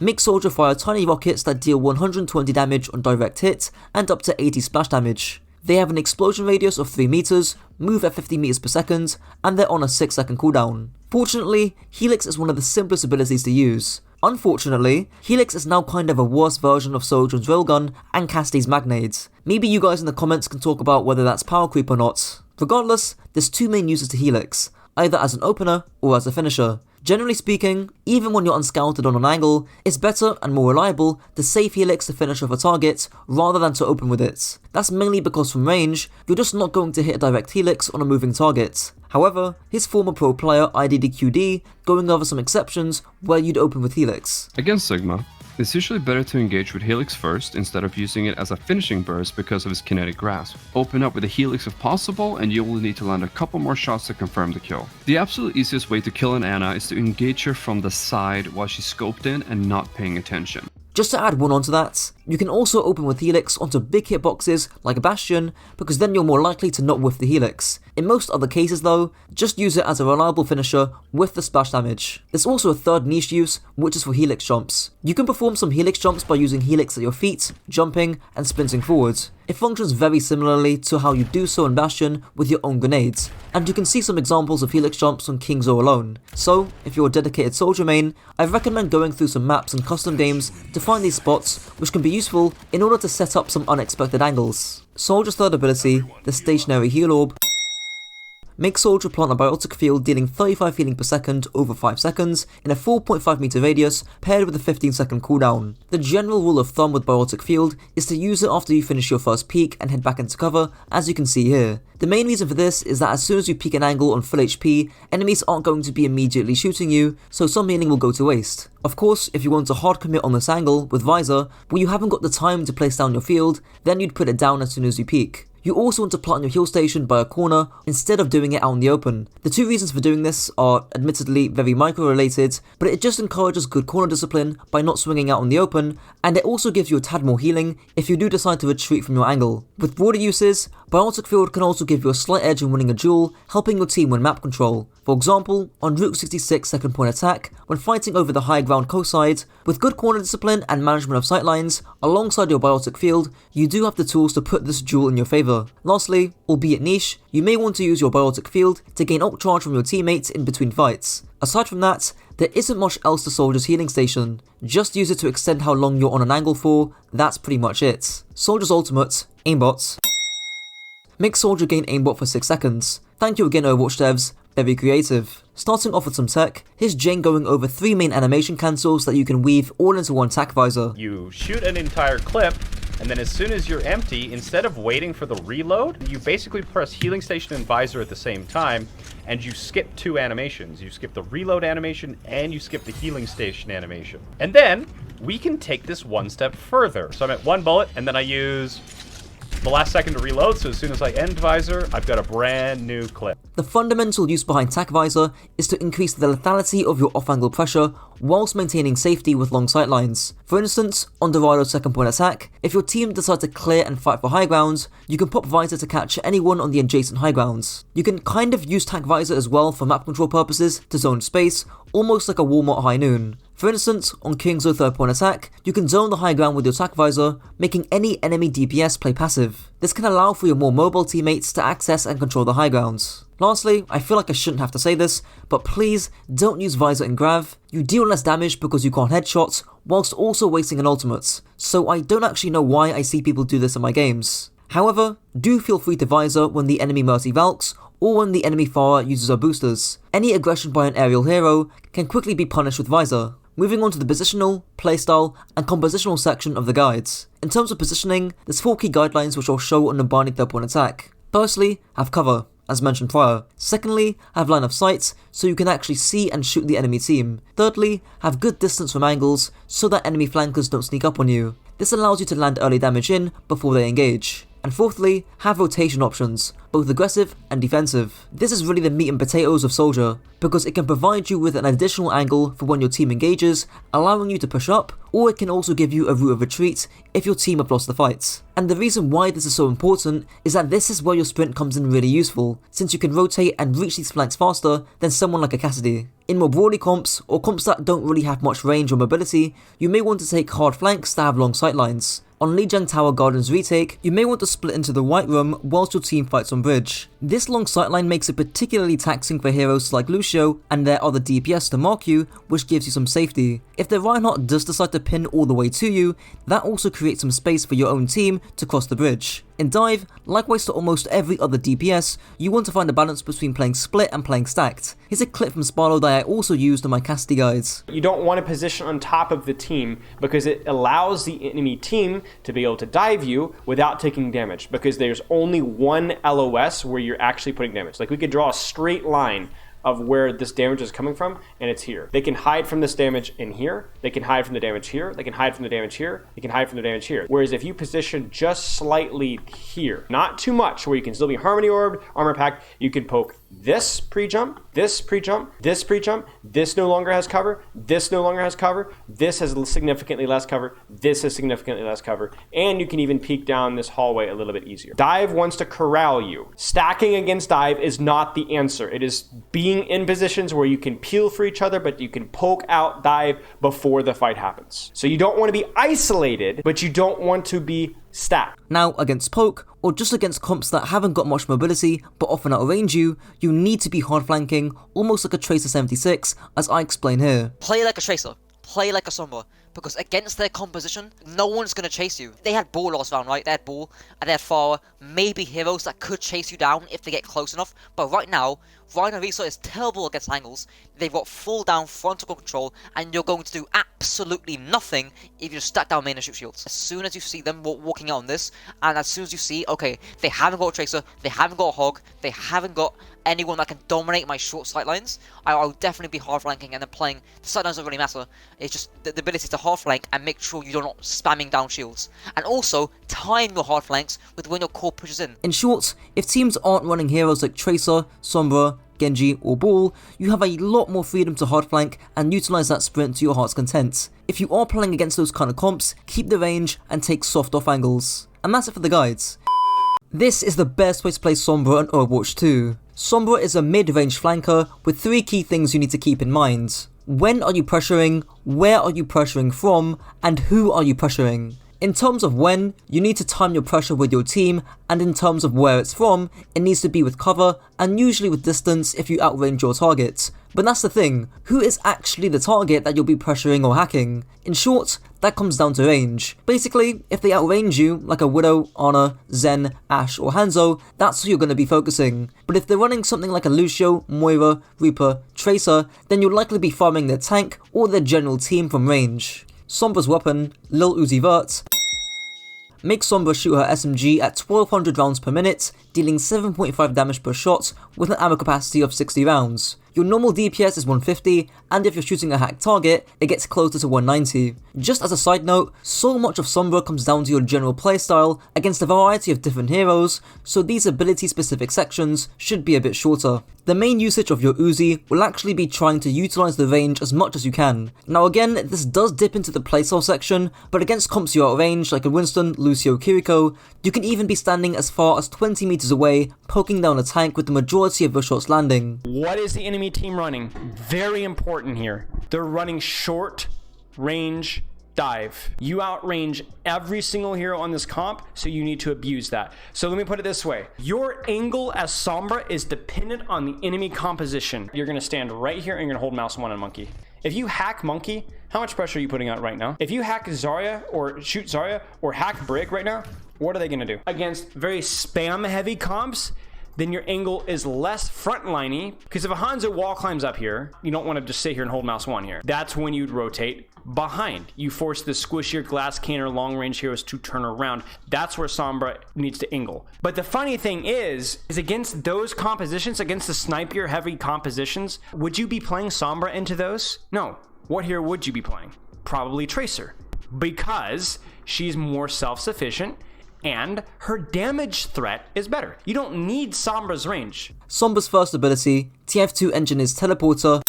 makes Soldier fire tiny rockets that deal 120 damage on direct hit and up to 80 splash damage. They have an explosion radius of 3 meters, move at 50 meters per second, and they're on a 6-second cooldown. Fortunately, Helix is one of the simplest abilities to use. Unfortunately, Helix is now kind of a worse version of Sojourn's railgun and Cassidy's magnades. Maybe you guys in the comments can talk about whether that's power creep or not. Regardless, there's two main uses to Helix, either as an opener or as a finisher. Generally speaking, even when you're unscouted on an angle, it's better and more reliable to save Helix to finish off a target rather than to open with it. That's mainly because from range, you're just not going to hit a direct Helix on a moving target. However, his former pro player IDDQD going over some exceptions where you'd open with Helix. Against Sigma, it's usually better to engage with Helix first instead of using it as a finishing burst because of his kinetic grasp. Open up with a Helix if possible and you will need to land a couple more shots to confirm the kill. The absolute easiest way to kill an Ana is to engage her from the side while she's scoped in and not paying attention. Just to add one onto that, you can also open with Helix onto big hitboxes like a Bastion, because then you're more likely to not whiff the Helix. In most other cases though, just use it as a reliable finisher with the splash damage. There's also a third niche use, which is for Helix jumps. You can perform some Helix jumps by using Helix at your feet, jumping and sprinting forward. It functions very similarly to how you do so in Bastion with your own grenades, and you can see some examples of Helix jumps on King's Row alone. So, if you're a dedicated Soldier main, I recommend going through some maps and custom games to find these spots, which can be useful in order to set up some unexpected angles. Soldier's third ability, the Stationary Heal Orb, makes Soldier plant a biotic field dealing 35 healing per second over 5 seconds in a 4.5 meter radius paired with a 15-second cooldown. The general rule of thumb with biotic field is to use it after you finish your first peak and head back into cover, as you can see here. The main reason for this is that as soon as you peak an angle on full HP, enemies aren't going to be immediately shooting you, so some healing will go to waste. Of course, if you want to hard commit on this angle with Visor, but you haven't got the time to place down your field, then you'd put it down as soon as you peak. you also want to plant your heal station by a corner instead of doing it out in the open. The two reasons for doing this are admittedly very micro related, but it just encourages good corner discipline by not swinging out in the open, and it also gives you a tad more healing if you do decide to retreat from your angle. With broader uses, Biotic Field can also give you a slight edge in winning a duel, helping your team win map control. For example, on Route 66 second point attack, when fighting over the high ground coast-side, with good corner discipline and management of sightlines, alongside your Biotic Field, you do have the tools to put this duel in your favour. Lastly, albeit niche, you may want to use your Biotic Field to gain ult charge from your teammates in between fights. Aside from that, there isn't much else to Soldier's healing station. Just use it to extend how long you're on an angle for, that's pretty much it. Soldier's ultimate, Aimbots. Make Soldier gain aimbot for 6 seconds. Thank you again Overwatch devs, very creative. Starting off with some tech, here's Jane going over 3 main animation cancels that you can weave all into one tack visor. You shoot an entire clip, and then as soon as you're empty, instead of waiting for the reload, you basically press healing station and visor at the same time, and you skip 2 animations. You skip the reload animation, and you skip the healing station animation. And then, we can take this one step further. So I'm at 1 bullet, and then I use the last second to reload, so as soon as I end visor, I've got a brand new clip. The fundamental use behind tack visor is to increase the lethality of your off-angle pressure whilst maintaining safety with long sightlines. For instance, on Dorado's second point attack, if your team decides to clear and fight for high grounds, you can pop visor to catch anyone on the adjacent high grounds. You can kind of use tack visor as well for map control purposes to zone space, almost like a Walmart high noon. For instance, on King's third point attack, you can zone the high ground with your tack visor, making any enemy DPS play passive. This can allow for your more mobile teammates to access and control the high grounds. Lastly, I feel like I shouldn't have to say this, but please don't use visor in Grav. You deal less damage because you can't headshot, whilst also wasting an ultimate, so I don't actually know why I see people do this in my games. However, do feel free to visor when the enemy Mercy Valks, or when the enemy Pharah uses her boosters. Any aggression by an aerial hero can quickly be punished with visor. Moving on to the positional, playstyle, and compositional section of the guides. In terms of positioning, there's 4 key guidelines which I'll show on the Barney third point attack. Firstly, have cover, as mentioned prior. Secondly, have line of sight, so you can actually see and shoot the enemy team. Thirdly, have good distance from angles, so that enemy flankers don't sneak up on you. This allows you to land early damage in before they engage. And fourthly, have rotation options, both aggressive and defensive. This is really the meat and potatoes of Soldier, because it can provide you with an additional angle for when your team engages, allowing you to push up, or it can also give you a route of retreat if your team have lost the fight. And the reason why this is so important is that this is where your sprint comes in really useful, since you can rotate and reach these flanks faster than someone like a Cassidy. In more broadly comps, or comps that don't really have much range or mobility, you may want to take hard flanks that have long sightlines. On Lijiang Tower Garden's retake, you may want to split into the white room whilst your team fights on bridge. This long sightline makes it particularly taxing for heroes like Lúcio and their other DPS to mark you, which gives you some safety. If the Reinhardt does decide to pin all the way to you, that also creates some space for your own team to cross the bridge. In Dive, likewise to almost every other DPS, you want to find a balance between playing split and playing stacked. Here's a clip from Sparlow that I also used on my Cassidy guides. You don't want to position on top of the team because it allows the enemy team to be able to dive you without taking damage, because there's only one LOS where you're actually putting damage. Like, we could draw a straight line of where this damage is coming from, and it's here. They can hide from this damage in here, they can hide from the damage here, they can hide from the damage here, they can hide from the damage here. Whereas if you position just slightly here, not too much, where you can still be Harmony Orbed, Armor Packed, you can poke this pre-jump, this pre-jump, this pre-jump, this no longer has cover, this no longer has cover, this has significantly less cover, this has significantly less cover, and you can even peek down this hallway a little bit easier. Dive wants to corral you. Stacking against Dive is not the answer. It is being in positions where you can peel for each other, but you can poke out Dive before the fight happens. So you don't want to be isolated, but you don't want to be stacked. Now, against poke, or just against comps that haven't got much mobility but often outrange you, you need to be hard flanking, almost like a Tracer 76, as I explain here. Play like a Tracer, play like a Sombra, because against their composition, no one's going to chase you. They had Ball last round, right? They had Ball, and they had Pharah, maybe heroes that could chase you down if they get close enough, but right now, Reinhardt is terrible against angles. They've got full down frontal control, and you're going to do absolutely nothing if you stack down main and shoot shields. As soon as you see them walking out on this, and as soon as you see, okay, they haven't got a Tracer, they haven't got a Hog, they haven't got anyone that can dominate my short sightlines, I'll definitely be hard flanking, and then playing. The sightlines don't really matter. It's just the ability to hard flank and make sure you're not spamming down shields. And also, time your hard flanks with when your core pushes in. In short, if teams aren't running heroes like Tracer, Sombra, Genji or Ball, you have a lot more freedom to hard flank and utilize that sprint to your heart's content. If you are playing against those kind of comps, keep the range and take soft off angles. And that's it for the guides. This is the best way to play Sombra on Overwatch 2. Sombra is a mid-range flanker with 3 key things you need to keep in mind. When are you pressuring, where are you pressuring from, and who are you pressuring? In terms of when, you need to time your pressure with your team, and in terms of where it's from, it needs to be with cover, and usually with distance if you outrange your target. But that's the thing, who is actually the target that you'll be pressuring or hacking? In short, that comes down to range. Basically, if they outrange you, like a Widow, Ana, Zen, Ashe or Hanzo, that's who you're going to be focusing. But if they're running something like a Lúcio, Moira, Reaper, Tracer, then you'll likely be farming their tank or their general team from range. Sombra's weapon, Lil Uzi Vert, makes Sombra shoot her SMG at 1200 rounds per minute, dealing 7.5 damage per shot with an ammo capacity of 60 rounds. Your normal DPS is 150, and if you're shooting a hacked target, it gets closer to 190. Just as a side note, so much of Sombra comes down to your general playstyle against a variety of different heroes, so these ability specific sections should be a bit shorter. The main usage of your Uzi will actually be trying to utilize the range as much as you can. Now again, this does dip into the playstyle section, but against comps you are at range like a Winston, Lúcio, Kiriko, you can even be standing as far as 20 meters away, poking down a tank with the majority of your shots landing. What is the enemy team running? Very important here. They're running short range dive. You outrange every single hero on this comp, so you need to abuse that. So let me put it this way. Your angle as Sombra is dependent on the enemy composition. You're gonna stand right here and you're gonna hold mouse 1 on Monkey. If you hack Monkey, how much pressure are you putting out right now? If you hack Zarya or shoot Zarya or hack Brig right now, what are they gonna do? Against very spam heavy comps, then your angle is less frontliney, because if a Hanzo wall climbs up here, you don't want to just sit here and hold mouse 1 here. That's when you'd rotate behind. You force the squishier glass cannon long range heroes to turn around. That's where Sombra needs to angle. But the funny thing is against those compositions, against the sniper heavy compositions, would you be playing Sombra into those? No. What hero would you be playing? Probably Tracer, because she's more self-sufficient and her damage threat is better. You don't need Sombra's range. Sombra's first ability, TF2 Engineer's Teleporter,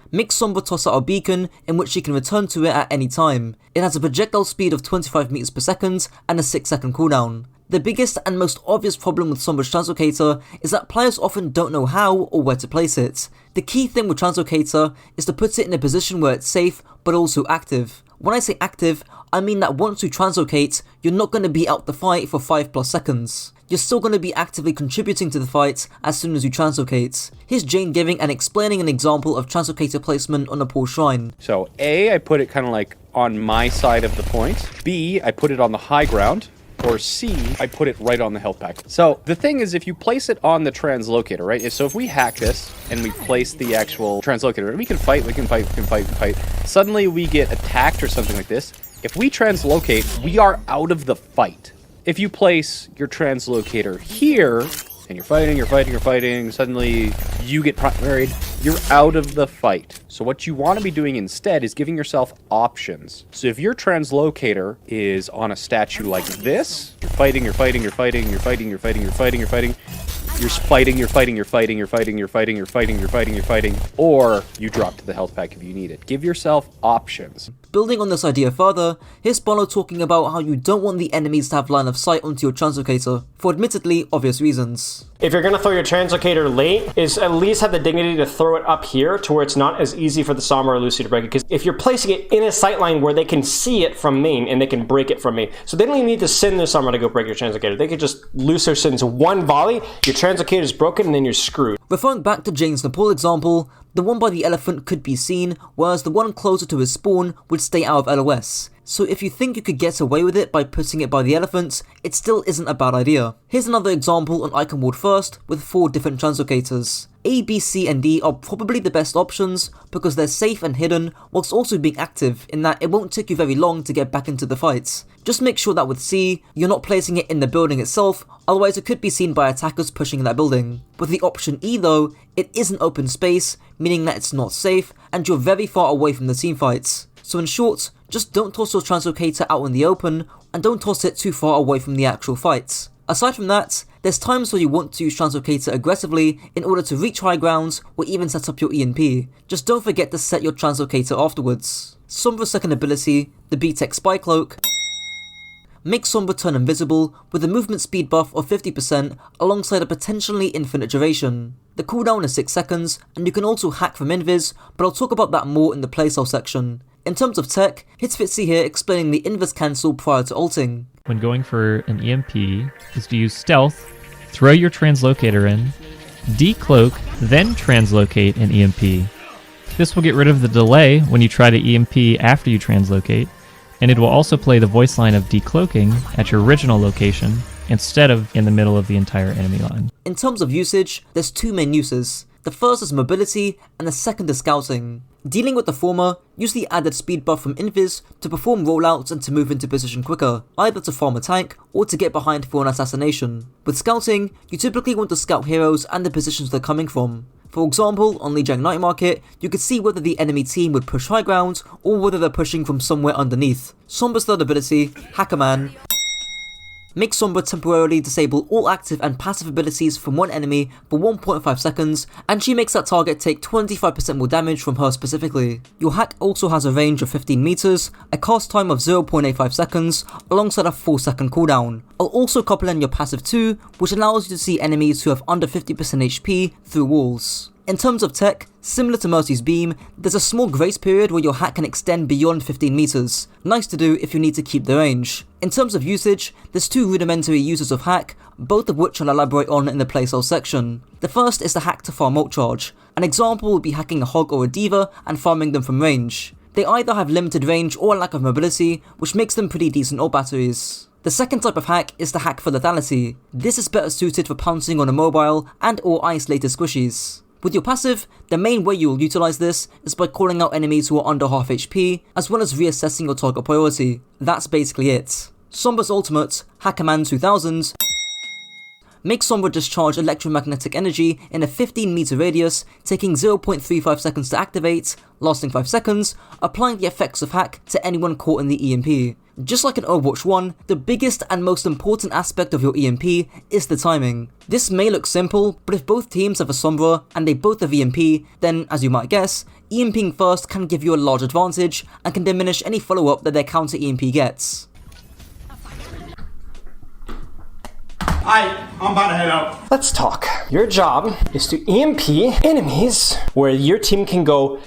makes Sombra toss out a beacon in which she can return to it at any time. It has a projectile speed of 25 meters per second and a 6-second cooldown. The biggest and most obvious problem with Sombra's Translocator is that players often don't know how or where to place it. The key thing with Translocator is to put it in a position where it's safe but also active. When I say active, I mean that once you translocate, you're not going to be out the fight for 5+ seconds. You're still going to be actively contributing to the fight as soon as you translocate. Here's Jane giving and explaining an example of translocator placement on a pool shrine. So A, I put it kind of like on my side of the point. B, I put it on the high ground. Or C, I put it right on the health pack. So the thing is, if you place it on the translocator, right? So if we hack this and we place the actual translocator, we can fight. Suddenly we get attacked or something like this. If we translocate, we are out of the fight. If you place your translocator here, and you're fighting, suddenly you get primaried, you're out of the fight. So what you want to be doing instead is giving yourself options. So if your translocator is on a statue like this, you're fighting, or you drop to the health pack if you need it. Give yourself options. Building on this idea further, here's Bono talking about how you don't want the enemies to have line of sight onto your translocator, for admittedly obvious reasons. If you're gonna throw your translocator late, is at least have the dignity to throw it up here to where it's not as easy for the Sombra or Lúcio to break it. Because if you're placing it in a sightline where they can see it from main and they can break it from main, so they don't even need to send their Sombra to go break your translocator. They could just Lúcio sends one volley, your translocator is broken, and then you're screwed. Referring back to Jane's Nepal example, the one by the elephant could be seen, whereas the one closer to his spawn would stay out of LOS. so if you think you could get away with it by putting it by the elephants, it still isn't a bad idea. Here's another example on Icon Ward first with 4 different translocators. A, B, C and D are probably the best options because they're safe and hidden whilst also being active in that it won't take you very long to get back into the fights. Just make sure that with C, you're not placing it in the building itself, otherwise it could be seen by attackers pushing that building. With the option E though, it is an open space, meaning that it's not safe and you're very far away from the team fights. So in short, just don't toss your translocator out in the open and don't toss it too far away from the actual fights. Aside from that, there's times where you want to use translocator aggressively in order to reach high grounds or even set up your EMP. Just don't forget to set your translocator afterwards. Sombra's second ability, the B-Tech Spy Cloak, makes Sombra turn invisible with a movement speed buff of 50% alongside a potentially infinite duration. The cooldown is 6 seconds and you can also hack from invis, but I'll talk about that more in the playstyle section. In terms of tech, here's Fitzy here explaining the invis cancel prior to ulting. When going for an EMP is to use stealth, throw your translocator in, decloak, then translocate an EMP. This will get rid of the delay when you try to EMP after you translocate, and it will also play the voice line of decloaking at your original location instead of in the middle of the entire enemy line. In terms of usage, there's 2 main uses. The first is mobility and the second is scouting. Dealing with the former, use the added speed buff from invis to perform rollouts and to move into position quicker, either to farm a tank or to get behind for an assassination. With scouting, you typically want to scout heroes and the positions they're coming from. For example, on Lijiang Night Market, you could see whether the enemy team would push high ground or whether they're pushing from somewhere underneath. Sombra's third ability, Hackerman, makes Sombra temporarily disable all active and passive abilities from one enemy for 1.5 seconds, and she makes that target take 25% more damage from her specifically. Your hack also has a range of 15 meters, a cast time of 0.85 seconds, alongside a 4-second cooldown. I'll also couple in your passive too, which allows you to see enemies who have under 50% HP through walls. In terms of tech, similar to Mercy's beam, there's a small grace period where your hack can extend beyond 15 meters. Nice to do if you need to keep the range. In terms of usage, there's 2 rudimentary uses of hack, both of which I'll elaborate on in the playstyle section. The first is the hack to farm ult charge. An example would be hacking a Hog or a Diva and farming them from range. They either have limited range or a lack of mobility, which makes them pretty decent ult batteries. The second type of hack is the hack for lethality. This is better suited for pouncing on immobile and or isolated squishies. With your passive, the main way you will utilise this is by calling out enemies who are under half HP, as well as reassessing your target priority. That's basically it. Sombra's ultimate, Hackerman 2000, makes Sombra discharge electromagnetic energy in a 15 meter radius, taking 0.35 seconds to activate, lasting 5 seconds, applying the effects of hack to anyone caught in the EMP. Just like in Overwatch 1, the biggest and most important aspect of your EMP is the timing. This may look simple, but if both teams have a Sombra and they both have EMP, then as you might guess, EMPing first can give you a large advantage and can diminish any follow-up that their counter EMP gets. I'm about to head out. Let's talk. Your job is to EMP enemies where your team can go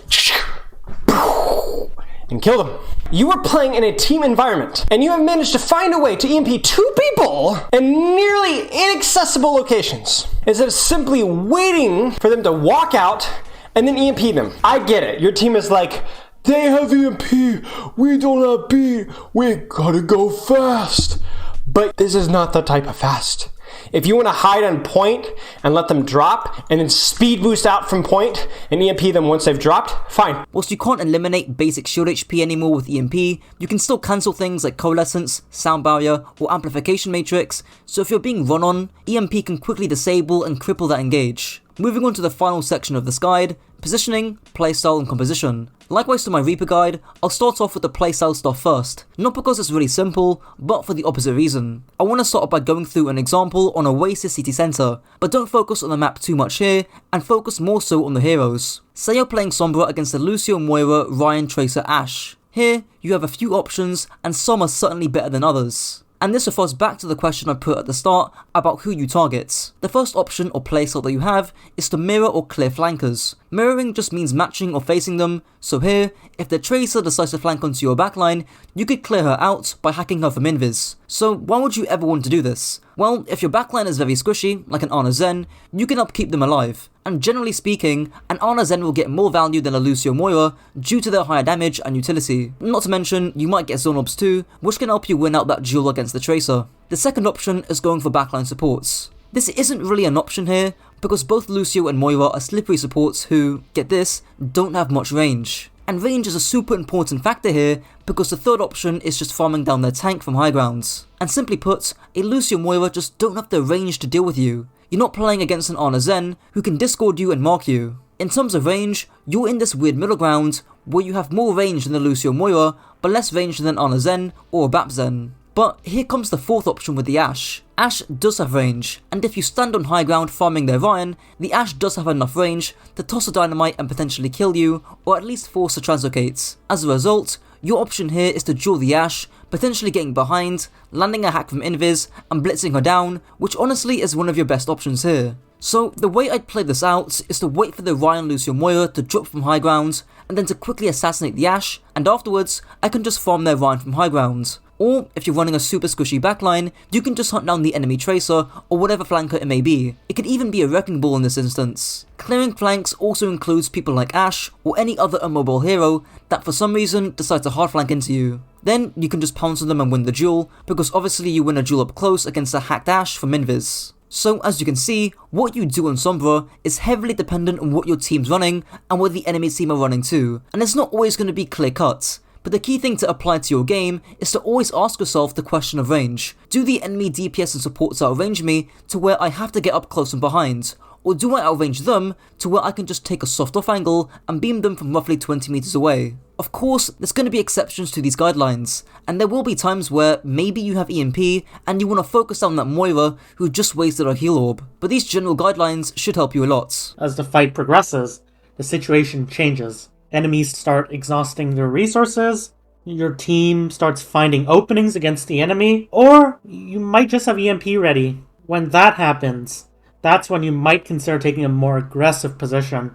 and kill them. You are playing in a team environment, and you have managed to find a way to EMP 2 people in nearly inaccessible locations, instead of simply waiting for them to walk out and then EMP them. I get it. Your team is like, they have EMP, we don't have beat, we gotta go fast. But this is not the type of fast. If you want to hide on point and let them drop and then speed boost out from point and EMP them once they've dropped, fine. Whilst you can't eliminate basic shield HP anymore with EMP, you can still cancel things like Coalescence, Sound Barrier, or Amplification Matrix, so if you're being run on, EMP can quickly disable and cripple that engage. Moving on to the final section of this guide, positioning, playstyle and composition. Likewise to my Reaper guide, I'll start off with the playstyle stuff first, not because it's really simple, but for the opposite reason. I want to start off by going through an example on Oasis City Centre, but don't focus on the map too much here, and focus more so on the heroes. Say you're playing Sombra against the Lúcio, Moira, Ryan, Tracer, Ashe. Here, you have a few options, and some are certainly better than others. And this refers back to the question I put at the start about who you target. The first option or playstyle that you have is to mirror or clear flankers. Mirroring just means matching or facing them, so here, if the Tracer decides to flank onto your backline, you could clear her out by hacking her from invis. So why would you ever want to do this? Well, if your backline is very squishy, like an Ana Zen, you can upkeep them alive. and generally speaking, an Ana Zen will get more value than a Lúcio Moira due to their higher damage and utility. Not to mention, you might get Zonobs too, which can help you win out that duel against the Tracer. The second option is going for backline supports. This isn't really an option here, because both Lúcio and Moira are slippery supports who, get this, don't have much range. And range is a super important factor here, because the third option is just farming down their tank from high grounds. And simply put, a Lúcio Moira just don't have the range to deal with you. You're not playing against an Ana Zen who can discord you and mark you. In terms of range, you're in this weird middle ground where you have more range than the Lúcio Moira, but less range than an Ana Zen or a Bap Zen. But here comes the fourth option with the Ashe. Ashe does have range, and if you stand on high ground farming their Ryan, the Ashe does have enough range to toss a dynamite and potentially kill you, or at least force a translocate. As a result, your option here is to duel the Ashe, potentially getting behind, landing a hack from Invis, and blitzing her down, which honestly is one of your best options here. So the way I'd play this out is to wait for the Ryan Lúcio Moira to drop from high ground, and then to quickly assassinate the Ashe, and afterwards, I can just farm their Ryan from high ground. Or, if you're running a super squishy backline, you can just hunt down the enemy Tracer, or whatever flanker it may be. It could even be a Wrecking Ball in this instance. Clearing flanks also includes people like Ashe, or any other immobile hero that for some reason decides to hard flank into you. Then, you can just pounce on them and win the duel, because obviously you win a duel up close against a hacked Ashe from Invis. So, as you can see, what you do on Sombra is heavily dependent on what your team's running, and what the enemy team are running too, and it's not always going to be clear cut. But the key thing to apply to your game is to always ask yourself the question of range. Do the enemy DPS and supports outrange me to where I have to get up close and behind? Or do I outrange them to where I can just take a soft off angle and beam them from roughly 20 meters away? Of course, there's going to be exceptions to these guidelines, and there will be times where maybe you have EMP and you want to focus on that Moira who just wasted her heal orb, but these general guidelines should help you a lot. As the fight progresses, the situation changes. Enemies start exhausting their resources, your team starts finding openings against the enemy, or you might just have EMP ready. When that happens, that's when you might consider taking a more aggressive position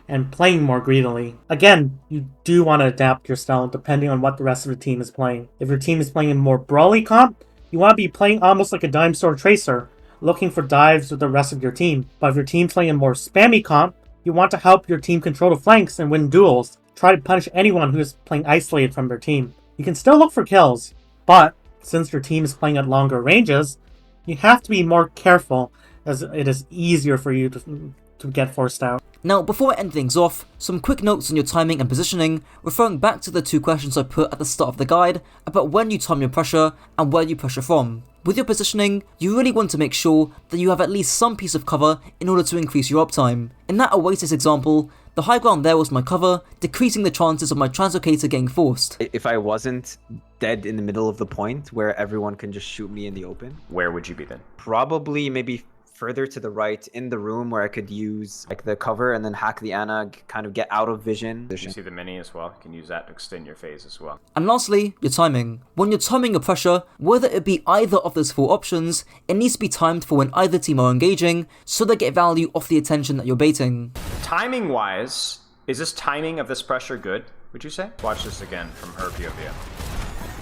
and playing more greedily. Again, you do want to adapt your style depending on what the rest of the team is playing. If your team is playing a more brawly comp, you want to be playing almost like a Dime Store Tracer, looking for dives with the rest of your team. But if your team's playing a more spammy comp, you want to help your team control the flanks and win duels. Try to punish anyone who is playing isolated from their team. You can still look for kills, but since your team is playing at longer ranges, you have to be more careful as it is easier for you to get forced out. Now, before I end things off, some quick notes on your timing and positioning, referring back to the two questions I put at the start of the guide about when you time your pressure and where you pressure from. With your positioning, you really want to make sure that you have at least some piece of cover in order to increase your uptime. In that Oasis example, the high ground there was my cover, decreasing the chances of my translocator getting forced. If I wasn't dead in the middle of the point where everyone can just shoot me in the open, where would you be then? Probably maybe further to the right in the room where I could use like the cover and then hack the Ana, kind of get out of vision. You see the mini as well. You can use that to extend your phase as well. And lastly, your timing. When you're timing your pressure, whether it be either of those four options, it needs to be timed for when either team are engaging, so they get value off the attention that you're baiting. Timing wise, is this timing of this pressure good, would you say? Watch this again from her POV.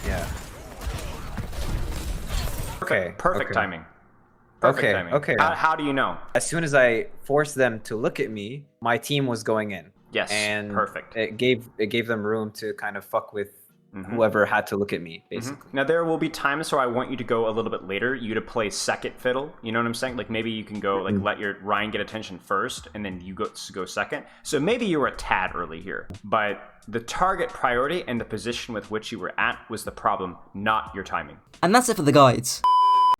Yeah. Okay, perfect timing. Perfect timing. Okay. How do you know? As soon as I forced them to look at me, my team was going in. Yes, and perfect. It gave them room to kind of fuck with whoever had to look at me, basically. Now there will be times where I want you to go a little bit later, you to play second fiddle. You know what I'm saying? Like maybe you can go like let your Ryan get attention first, and then you go second. So maybe you were a tad early here, but the target priority and the position with which you were at was the problem, not your timing. And that's it for the guides.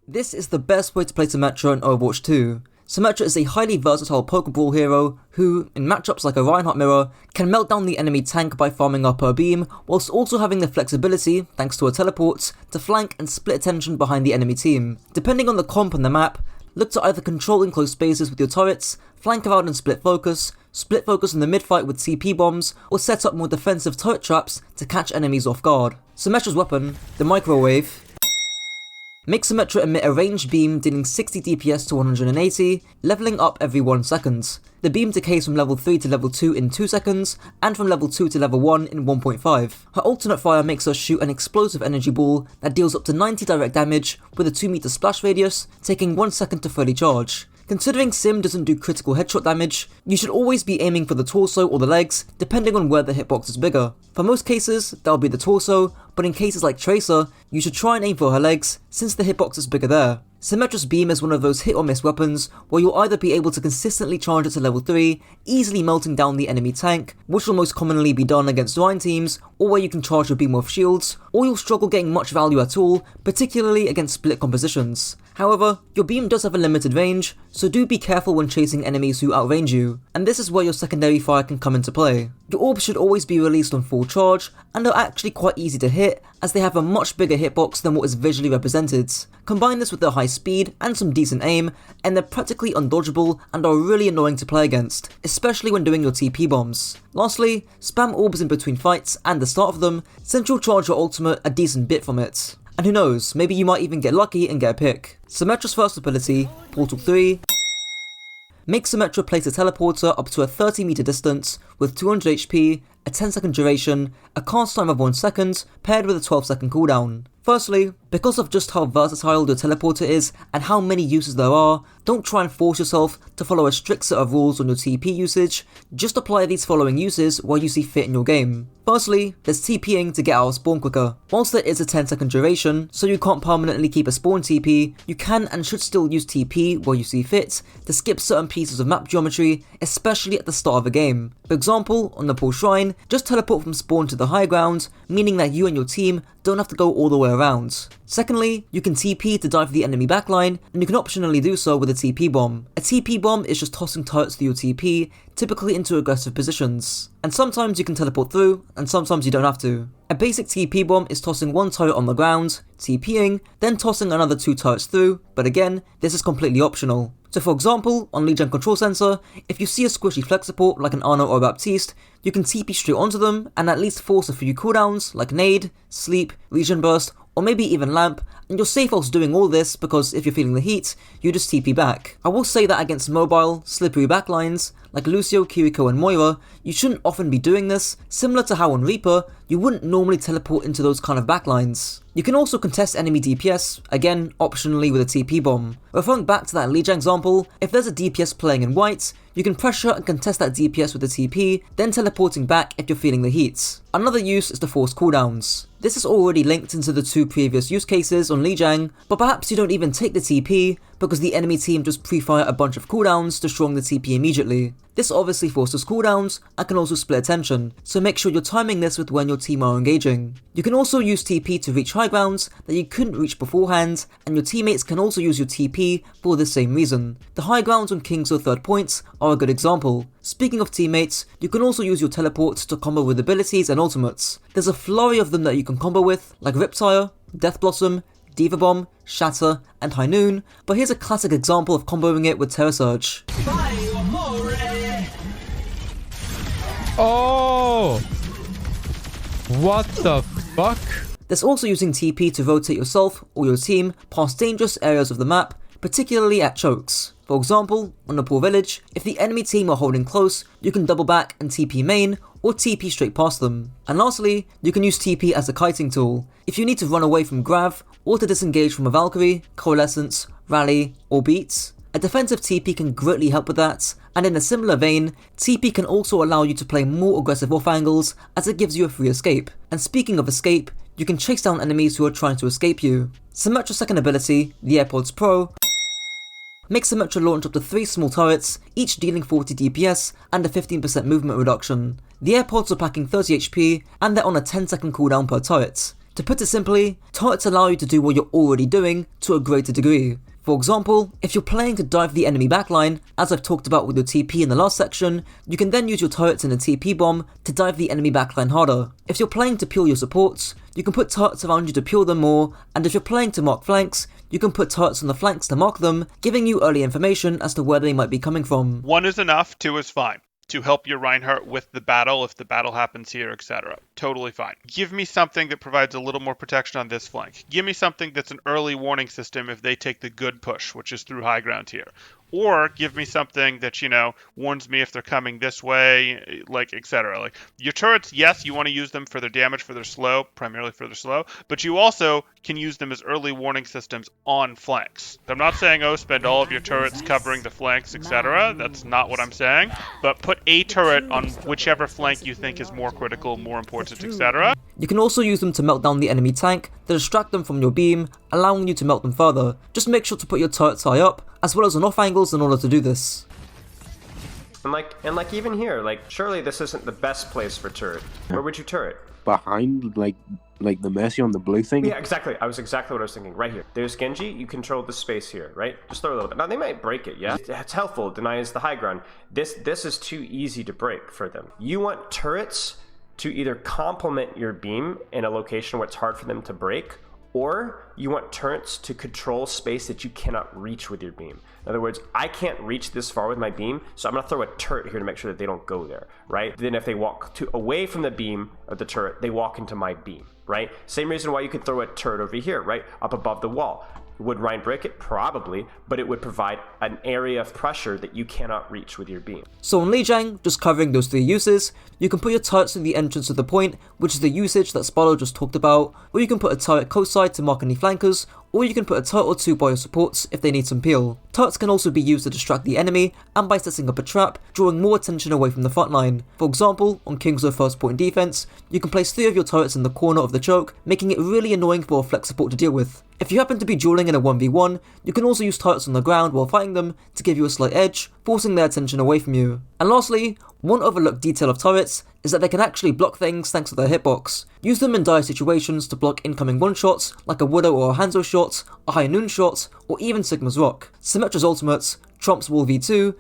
This is the best way to play Symmetra in Overwatch 2. Symmetra is a highly versatile poke brawl hero who, in matchups like a Reinhardt mirror, can melt down the enemy tank by farming up her beam, whilst also having the flexibility, thanks to her teleports, to flank and split attention behind the enemy team. Depending on the comp and the map, look to either control enclosed spaces with your turrets, flank around and split focus in the mid-fight with TP bombs, or set up more defensive turret traps to catch enemies off guard. Symmetra's weapon, the microwave, makes Symmetra emit a ranged beam dealing 60 DPS to 180, leveling up every 1 second. The beam decays from level 3 to level 2 in 2 seconds, and from level 2 to level 1 in 1.5. Her alternate fire makes her shoot an explosive energy ball that deals up to 90 direct damage with a 2 meter splash radius, taking 1 second to fully charge. Considering Sim doesn't do critical headshot damage, you should always be aiming for the torso or the legs, depending on where the hitbox is bigger. For most cases, that'll be the torso, but in cases like Tracer, you should try and aim for her legs, since the hitbox is bigger there. Symmetra's beam is one of those hit or miss weapons where you'll either be able to consistently charge it to level 3, easily melting down the enemy tank, which will most commonly be done against Rhine teams, or where you can charge your beam off shields, or you'll struggle getting much value at all, particularly against split compositions. However, your beam does have a limited range, so do be careful when chasing enemies who outrange you, and this is where your secondary fire can come into play. Your orbs should always be released on full charge, and are actually quite easy to hit, as they have a much bigger hitbox than what is visually represented. Combine this with their high speed and some decent aim, and they're practically undodgeable and are really annoying to play against, especially when doing your TP bombs. Lastly, spam orbs in between fights and the start of them, since you'll charge your ultimate a decent bit from it. And who knows, maybe you might even get lucky and get a pick. Symmetra's first ability, Portal 3, makes Symmetra place a teleporter up to a 30-meter distance with 200 HP, a 10-second duration, a cast time of 1 second, paired with a 12-second cooldown. Firstly, because of just how versatile the teleporter is and how many uses there are, don't try and force yourself to follow a strict set of rules on your TP usage, just apply these following uses where you see fit in your game. Firstly, there's TPing to get out of spawn quicker. Whilst there is a 10-second duration, so you can't permanently keep a spawn TP, you can and should still use TP where you see fit to skip certain pieces of map geometry, especially at the start of a game. For example, on the Pool Shrine, just teleport from spawn to the high ground, meaning that you and your team don't have to go all the way around. Secondly, you can TP to dive the enemy backline, and you can optionally do so with a TP bomb. A TP bomb is just tossing turrets through your TP, typically into aggressive positions. And sometimes you can teleport through, and sometimes you don't have to. A basic TP bomb is tossing one turret on the ground, TPing, then tossing another 2 turrets through, but again, this is completely optional. So for example, on Legion Control Sensor, if you see a squishy flex support like an Ana or Baptiste, you can TP straight onto them and at least force a few cooldowns like Nade, Sleep, Regen Burst, or maybe even Lamp, and you're safe whilst doing all this because if you're feeling the heat, you just TP back. I will say that against mobile, slippery backlines, like Lúcio, Kiriko and Moira, you shouldn't often be doing this, similar to how on Reaper, you wouldn't normally teleport into those kind of backlines. You can also contest enemy DPS, again, optionally with a TP bomb. Referring back to that Legion example, if there's a DPS playing in white, you can pressure and contest that DPS with a TP, then teleporting back if you're feeling the heat. Another use is to force cooldowns. This is already linked into the 2 previous use cases on Lijiang, but perhaps you don't even take the TP because the enemy team just pre-fire a bunch of cooldowns, destroying the TP immediately. This obviously forces cooldowns and can also split attention, so make sure you're timing this with when your team are engaging. You can also use TP to reach high grounds that you couldn't reach beforehand, and your teammates can also use your TP for the same reason. The high grounds on Kings or 3rd points are a good example. Speaking of teammates, you can also use your teleports to combo with abilities and ultimates. There's a flurry of them that you can combo with, like Riptire, Death Blossom, Diva Bomb, Shatter, and High Noon, but here's a classic example of comboing it with Terra Surge. Oh! What the fuck? There's also using TP to rotate yourself or your team past dangerous areas of the map, particularly at chokes. For example, on the Poor Village, if the enemy team are holding close, you can double back and TP main, or TP straight past them. And lastly, you can use TP as a kiting tool. If you need to run away from Grav, or to disengage from a Valkyrie, Coalescence, Rally, or Beats, a defensive TP can greatly help with that, and in a similar vein, TP can also allow you to play more aggressive off angles as it gives you a free escape. And speaking of escape, you can chase down enemies who are trying to escape you. Symmetra's second ability, the AirPods Pro, makes Symmetra launch up to 3 small turrets, each dealing 40 DPS and a 15% movement reduction. The AirPods are packing 30 HP and they're on a 10-second cooldown per turret. To put it simply, turrets allow you to do what you're already doing to a greater degree. For example, if you're playing to dive the enemy backline, as I've talked about with your TP in the last section, you can then use your turrets in a TP bomb to dive the enemy backline harder. If you're playing to peel your supports, you can put turrets around you to peel them more, and if you're playing to mark flanks, you can put turrets on the flanks to mark them, giving you early information as to where they might be coming from. 1 is enough, 2 is fine. To help your Reinhardt with the battle, if the battle happens here, etc. Totally fine. Give me something that provides a little more protection on this flank. Give me something that's an early warning system if they take the good push, which is through high ground here. or give me something that, you know, warns me if they're coming this way, like, etc. Like, your turrets, yes, you want to use them for their damage, for their slow, primarily for their slow, but you also can use them as early warning systems on flanks. I'm not saying, oh, spend all of your turrets covering the flanks, etc. That's not what I'm saying, but put a turret on whichever flank you think is more critical, more important, etc. You can also use them to melt down the enemy tank to distract them from your beam, allowing you to melt them further. Just make sure to put your turrets high up, as well as on off angles in order to do this. And like even here, like surely this isn't the best place for turret. Where would you turret? Behind, like the Mercy on the blue thing? Yeah, exactly. Exactly what I was thinking. Right here. There's Genji. You control the space here, right? Just throw a little bit. Now they might break it, yeah? It's helpful. Denies the high ground. This is too easy to break for them. You want turrets to either complement your beam in a location where it's hard for them to break, or you want turrets to control space that you cannot reach with your beam. In other words, I can't reach this far with my beam, so I'm going to throw a turret here to make sure that they don't go there, right? Then if they walk away from the beam of the turret, they walk into my beam, right? Same reason why you could throw a turret over here, right? Up above the wall. Would Ryan break it? Probably, but it would provide an area of pressure that you cannot reach with your beam. So on Lijiang, just covering those three uses, you can put your turrets in the entrance of the point, which is the usage that Spallo just talked about, or you can put a turret close side to mark any flankers, or you can put a turret or two by your supports if they need some peel. Turrets can also be used to distract the enemy, and by setting up a trap, drawing more attention away from the front line. For example, on Kingslow first point defense, you can place 3 of your turrets in the corner of the choke, making it really annoying for a flex support to deal with. If you happen to be dueling in a 1v1, you can also use turrets on the ground while fighting them to give you a slight edge, forcing their attention away from you. And lastly, one overlooked detail of turrets is that they can actually block things thanks to their hitbox. Use them in dire situations to block incoming one-shots, like a Widow or a Hanzo shot, a High Noon shot, or even Sigma's Rock. Symmetra's ultimate, Trump's Wall v2,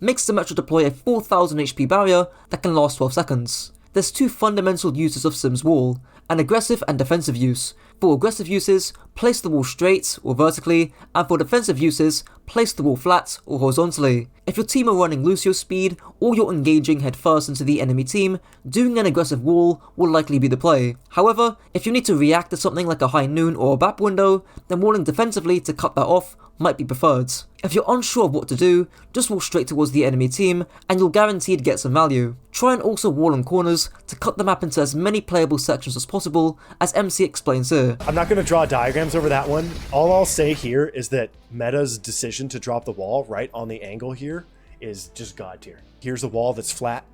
makes Symmetra deploy a 4000 HP barrier that can last 12 seconds. There's 2 fundamental uses of Sim's Wall, an aggressive and defensive use. For aggressive uses, place the wall straight or vertically, and for defensive uses, place the wall flat or horizontally. If your team are running Lúcio speed, or you're engaging head first into the enemy team, doing an aggressive wall will likely be the play. However, if you need to react to something like a High Noon or a BAP window, then walling defensively to cut that off might be preferred. If you're unsure of what to do, just wall straight towards the enemy team, and you'll guaranteed get some value. Try and also wall on corners to cut the map into as many playable sections as possible, as MC explains here. I'm not going to draw diagrams over that one. All I'll say here is that Meta's decision to drop the wall right on the angle here is just god tier. Here's a wall that's flat,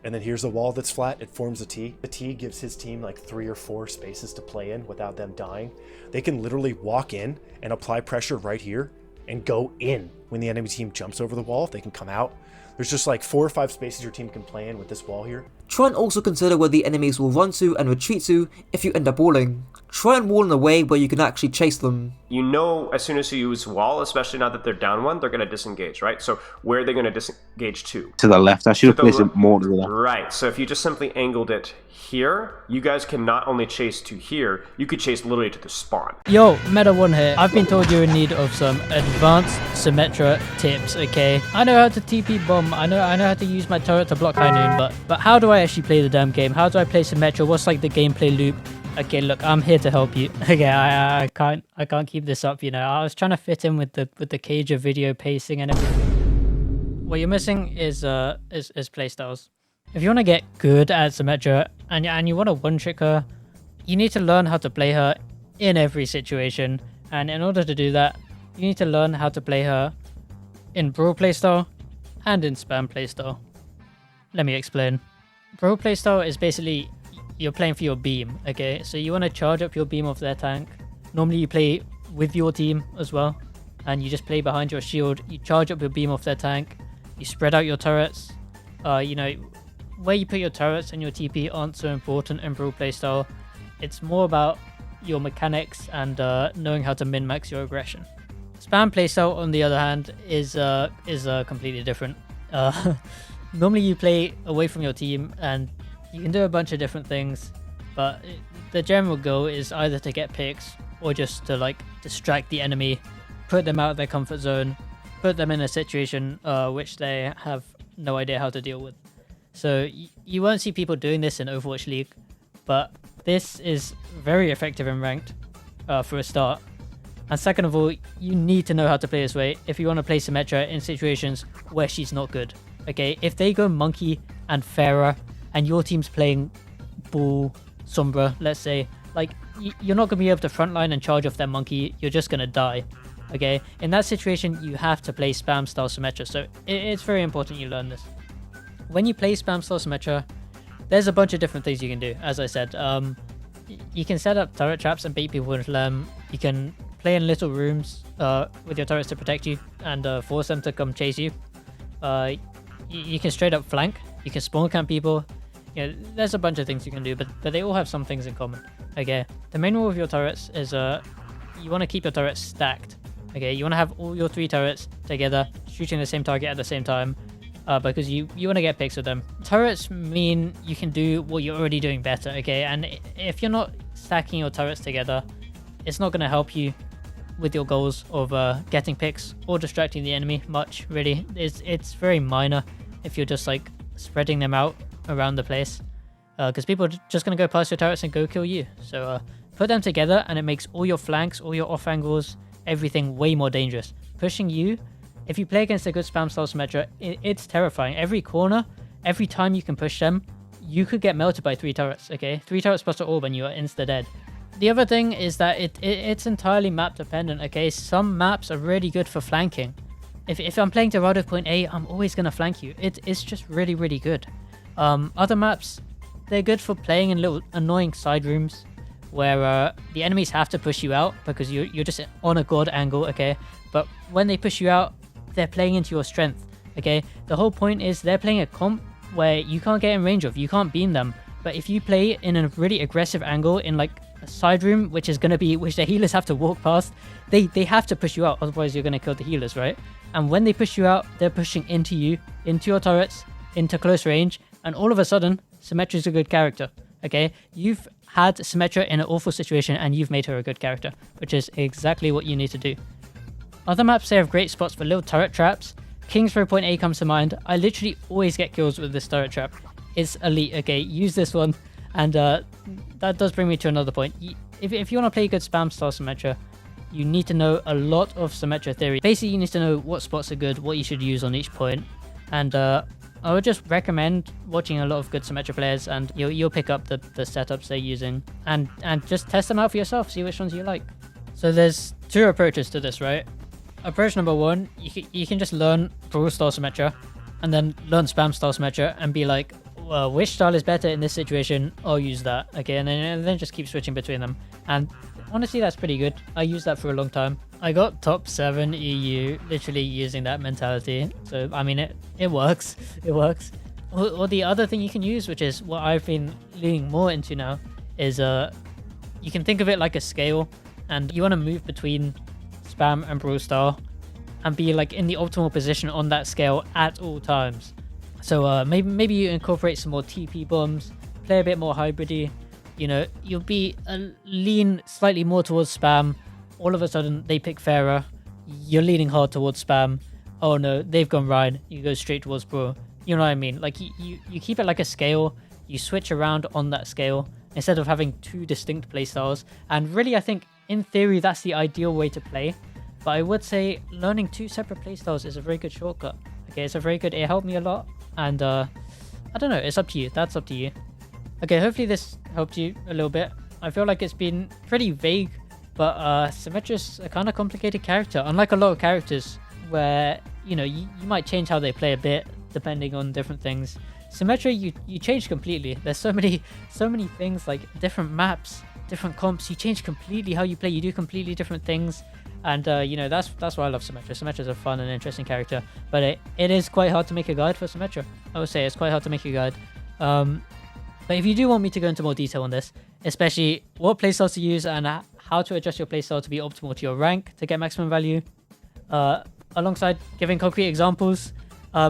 and then here's a wall that's flat. It forms a T. The T gives his team like 3 or 4 spaces to play in without them dying. They can literally walk in and apply pressure right here and go in when the enemy team jumps over the wall. They can come out. There's just like 4 or 5 spaces your team can play in with this wall here. Try and also consider where the enemies will run to and retreat to if you end up walling. Try and wall in a way where you can actually chase them. You know, as soon as you use wall, especially now that they're down 1, they're going to disengage, right? So where are they going to disengage to? To the left. I should have placed it more to the left. Right. So if you just simply angled it here, you guys can not only chase to here, you could chase literally to the spawn. Yo, Meta One here. I've been told you're in need of some advanced Symmetra tips, okay? I know how to TP bomb, I know how to use my turret to block High Noon, but how do I actually play the damn game? How do I play Symmetra? What's like the gameplay loop? Okay, look, I'm here to help you. Okay, I can't keep this up, you know. I was trying to fit in with the Kajor video pacing and everything. What you're missing is playstyles. If you want to get good at Symmetra and you want to one-trick her, you need to learn how to play her in every situation. And in order to do that, you need to learn how to play her in Brawl playstyle and in Spam playstyle. Let me explain. Brawl playstyle is basically you're playing for your beam, okay? So you want to charge up your beam off their tank. Normally you play with your team as well, and you just play behind your shield. You charge up your beam off their tank. You spread out your turrets. You know, where you put your turrets and your TP aren't so important in Brawl playstyle. It's more about your mechanics and knowing how to min-max your aggression. Spam playstyle, on the other hand, is completely different. Normally you play away from your team and you can do a bunch of different things, but the general goal is either to get picks or just to like distract the enemy, put them out of their comfort zone, put them in a situation which they have no idea how to deal with. So you won't see people doing this in Overwatch League, but this is very effective in ranked for a start. And second of all, you need to know how to play this way if you want to play Symmetra in situations where she's not good. Okay, if they go Monkey and Pharah, and your team's playing Bull, Sombra, let's say, like, you're not going to be able to frontline and charge off their Monkey, you're just going to die. Okay, in that situation, you have to play spam style Symmetra, so it's very important you learn this. When you play spam style Symmetra, there's a bunch of different things you can do, as I said. You can set up turret traps and bait people with them. You can play in little rooms with your turrets to protect you and force them to come chase you. You can straight up flank. You can spawn camp people. You know, there's a bunch of things you can do, but they all have some things in common. Okay, the main rule of your turrets is you want to keep your turrets stacked. Okay, you want to have all your 3 turrets together, shooting the same target at the same time, because you want to get picks with them. Turrets mean you can do what you're already doing better, okay? And if you're not stacking your turrets together, it's not going to help you with your goals of getting picks or distracting the enemy much, really. It's very minor if you're just like spreading them out around the place, because people are just going to go past your turrets and go kill you. So put them together and it makes all your flanks, all your off angles, everything way more dangerous. Pushing you, if you play against a good spam style Symmetra, it's terrifying. Every corner, every time you can push them, you could get melted by 3 turrets, okay? 3 turrets plus an orb and you are insta-dead. The other thing is that it's entirely map dependent, okay? Some maps are really good for flanking. If I'm playing Dorado point A, I'm always going to flank you. It's just really, really good. Other maps, they're good for playing in little annoying side rooms where the enemies have to push you out because you're just on a god angle, okay? But when they push you out, they're playing into your strength, okay? The whole point is they're playing a comp where you can't get in range of, you can't beam them. But if you play in a really aggressive angle in like a side room, which the healers have to walk past, they have to push you out, otherwise you're going to kill the healers, right? And when they push you out, they're pushing into you, into your turrets, into close range, and all of a sudden, Symmetra's a good character, okay? You've had Symmetra in an awful situation and you've made her a good character, which is exactly what you need to do. Other maps, they have great spots for little turret traps. Kingsrow Point A comes to mind. I literally always get kills with this turret trap. It's elite, okay? Use this one. And that does bring me to another point. If you want to play good spam style Symmetra, you need to know a lot of Symmetra theory. Basically, you need to know what spots are good, what you should use on each point. And I would just recommend watching a lot of good Symmetra players, and you'll pick up the setups they're using and just test them out for yourself, see which ones you like. So there's 2 approaches to this, right? Approach number 1, you can just learn Brawl style Symmetra and then learn spam style Symmetra and be like, well, which style is better in this situation? I'll use that, okay? And then just keep switching between them. And honestly, that's pretty good. I used that for a long time. I got top 7 EU literally using that mentality. So, I mean, it works. It works. Or the other thing you can use, which is what I've been leaning more into now, is you can think of it like a scale, and you want to move between spam and brawl style and be like in the optimal position on that scale at all times. So maybe you incorporate some more TP bombs, play a bit more hybridy. You know, you'll be lean slightly more towards spam. All of a sudden, they pick Pharah. You're leaning hard towards spam. Oh no, they've gone Ryan. You go straight towards brawl. You know what I mean? Like you keep it like a scale. You switch around on that scale instead of having 2 distinct playstyles. And really, I think in theory that's the ideal way to play. But I would say learning 2 separate playstyles is a very good shortcut. Okay, it helped me a lot. And I don't know, it's up to you. That's up to you. Okay, hopefully this helped you a little bit. I feel like it's been pretty vague, but Symmetra's a kind of complicated character. Unlike a lot of characters where, you know, you might change how they play a bit depending on different things. Symmetra, you change completely. There's so many things, like different maps, different comps. You change completely how you play. You do completely different things. And, you know, that's why I love Symmetra. Symmetra's a fun and interesting character. But it is quite hard to make a guide for Symmetra. I would say it's quite hard to make a guide. But if you do want me to go into more detail on this, especially what playstyles to use and how to adjust your playstyle to be optimal to your rank to get maximum value, alongside giving concrete examples,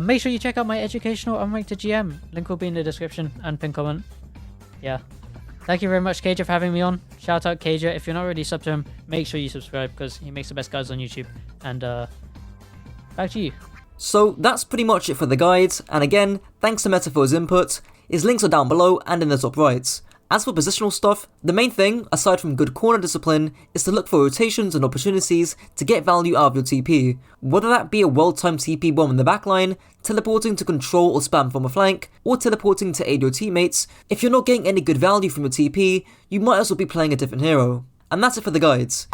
make sure you check out my educational Unranked to GM. Link will be in the description and pinned comment. Yeah. Thank you very much, Kajor, for having me on. Shout out Kajor. If you're not already subbed to him, make sure you subscribe because he makes the best guides on YouTube. And back to you. So that's pretty much it for the guide. And again, thanks to Meta for his input. His links are down below and in the top right. As for positional stuff, the main thing, aside from good corner discipline, is to look for rotations and opportunities to get value out of your TP, whether that be a well-timed TP bomb in the backline, teleporting to control or spam from a flank, or teleporting to aid your teammates. If you're not getting any good value from your TP, you might as well be playing a different hero. And that's it for the guides.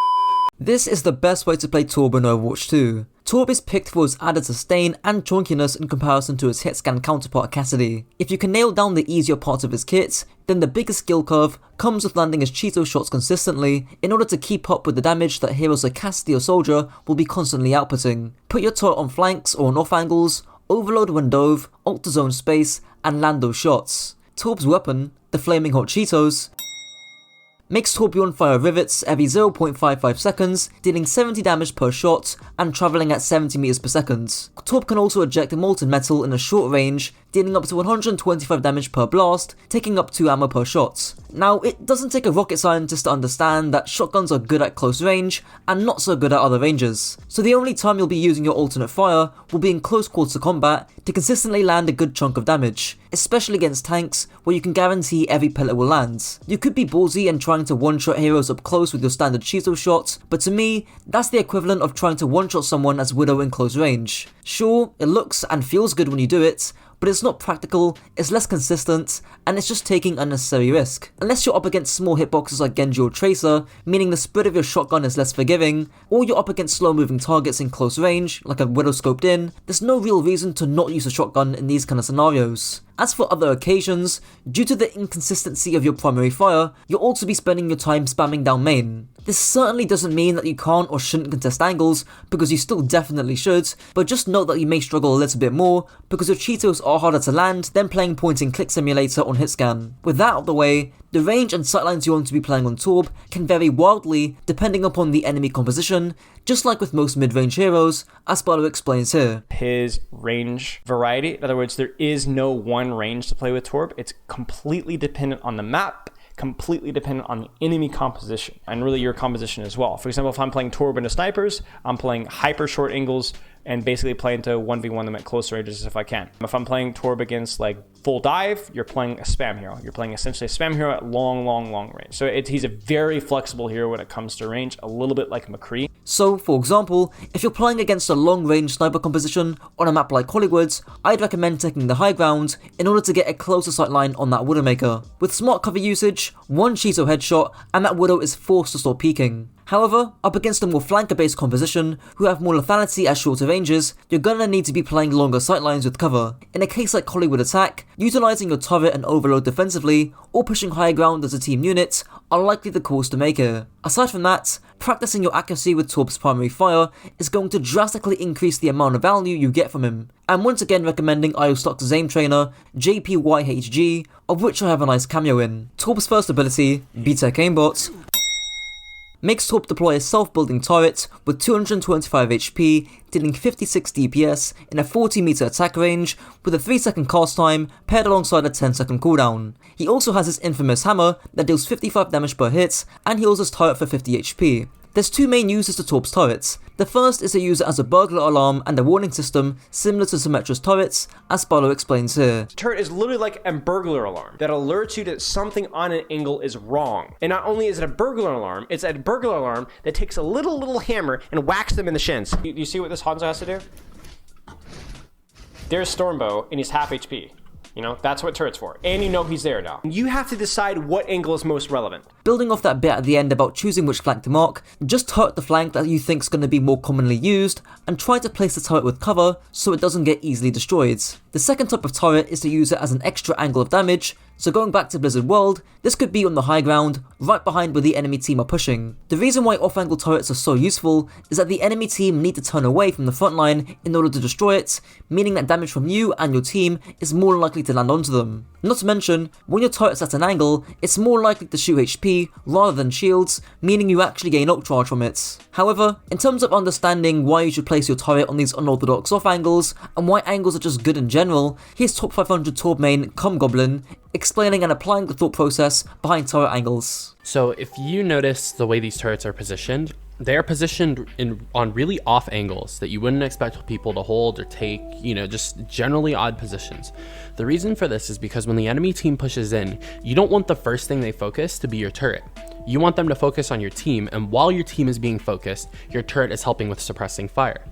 This is the best way to play Torb in Overwatch 2. Torb is picked for its added sustain and chunkiness in comparison to its hit scan counterpart Cassidy. If you can nail down the easier parts of his kit, then the biggest skill curve comes with landing his Cheeto shots consistently in order to keep up with the damage that heroes like Cassidy or Soldier will be constantly outputting. Put your turret on flanks or on off angles, overload when dove, ult to zone space, and land those shots. Torb's weapon, the flaming hot Cheetos, makes Torbjörn fire rivets every 0.55 seconds, dealing 70 damage per shot and travelling at 70 meters per second. Torb can also eject molten metal in a short range, dealing up to 125 damage per blast, taking up 2 ammo per shot. Now, it doesn't take a rocket scientist to understand that shotguns are good at close range and not so good at other ranges, so the only time you'll be using your alternate fire will be in close quarter combat to consistently land a good chunk of damage, especially against tanks where you can guarantee every pellet will land. You could be ballsy and trying to one-shot heroes up close with your standard Cheeto shot, but to me, that's the equivalent of trying to one-shot someone as Widow in close range. Sure, it looks and feels good when you do it, but it's not practical, it's less consistent, and it's just taking unnecessary risk. Unless you're up against small hitboxes like Genji or Tracer, meaning the spread of your shotgun is less forgiving, or you're up against slow moving targets in close range, like a Widow scoped in, there's no real reason to not use a shotgun in these kind of scenarios. As for other occasions, due to the inconsistency of your primary fire, you'll also be spending your time spamming down main. This certainly doesn't mean that you can't or shouldn't contest angles, because you still definitely should, but just note that you may struggle a little bit more, because your Cheetos are harder to land than playing point and click simulator on hitscan. With that out of the way, the range and sightlines you want to be playing on Torb can vary wildly depending upon the enemy composition, just like with most mid-range heroes, as Barlow explains here. His range variety, in other words, there is no one range to play with Torb, it's completely dependent on the map, completely dependent on the enemy composition, and really your composition as well. For example, if I'm playing Torb into snipers, I'm playing hyper short angles and basically playing to 1v1 them at close ranges if I can. If I'm playing Torb against like full dive, you're playing a spam hero. You're playing essentially a spam hero at long range. So he's a very flexible hero when it comes to range, a little bit like McCree. So, for example, if you're playing against a long-range sniper composition on a map like Hollywood, I'd recommend taking the high ground in order to get a closer sight line on that Widowmaker. With smart cover usage, one Cheeto headshot, and that Widow is forced to stop peeking. However, up against a more flanker-based composition, who have more lethality at shorter ranges, you're gonna need to be playing longer sightlines with cover. In a case like Hollywood Attack, utilising your turret and overload defensively, or pushing high ground as a team unit, are likely the calls to make here. Aside from that, practicing your accuracy with Torb's primary fire is going to drastically increase the amount of value you get from him. I'm once again recommending IOStock's aim trainer, JPYHG, of which I have a nice cameo in. Torb's first ability, B-Tech Aimbot, makes Torb deploy a self-building turret with 225 HP, dealing 56 DPS in a 40 meter attack range with a 3-second cast time paired alongside a 10-second cooldown. He also has his infamous hammer that deals 55 damage per hit and heals his turret for 50 HP. There's two main uses to Torb's turrets. The first is to use it as a burglar alarm and a warning system similar to Symmetra's turrets, as Barlow explains here. The turret is literally like a burglar alarm that alerts you that something on an angle is wrong. And not only is it a burglar alarm, it's a burglar alarm that takes a little hammer and whacks them in the shins. You see what this Hanzo has to do? There's Stormbow and he's half HP. You know, that's what turret's for. And you know he's there now. You have to decide what angle is most relevant. Building off that bit at the end about choosing which flank to mark, just turret the flank that you think is going to be more commonly used, and try to place the turret with cover so it doesn't get easily destroyed. The second type of turret is to use it as an extra angle of damage, so going back to Blizzard World, this could be on the high ground, right behind where the enemy team are pushing. The reason why off-angle turrets are so useful is that the enemy team need to turn away from the front line in order to destroy it, meaning that damage from you and your team is more likely to land onto them. Not to mention, when your turret's at an angle, it's more likely to shoot HP rather than shields, meaning you actually gain ult charge from it. However, in terms of understanding why you should place your turret on these unorthodox off angles, and why angles are just good in general, here's top 500 Torb main Goblin explaining and applying the thought process behind turret angles. So if you notice the way these turrets are positioned, they're positioned on really off angles that you wouldn't expect people to hold or take, you know, just generally odd positions. The reason for this is because when the enemy team pushes in, you don't want the first thing they focus to be your turret. You want them to focus on your team, and while your team is being focused, your turret is helping with suppressing fire.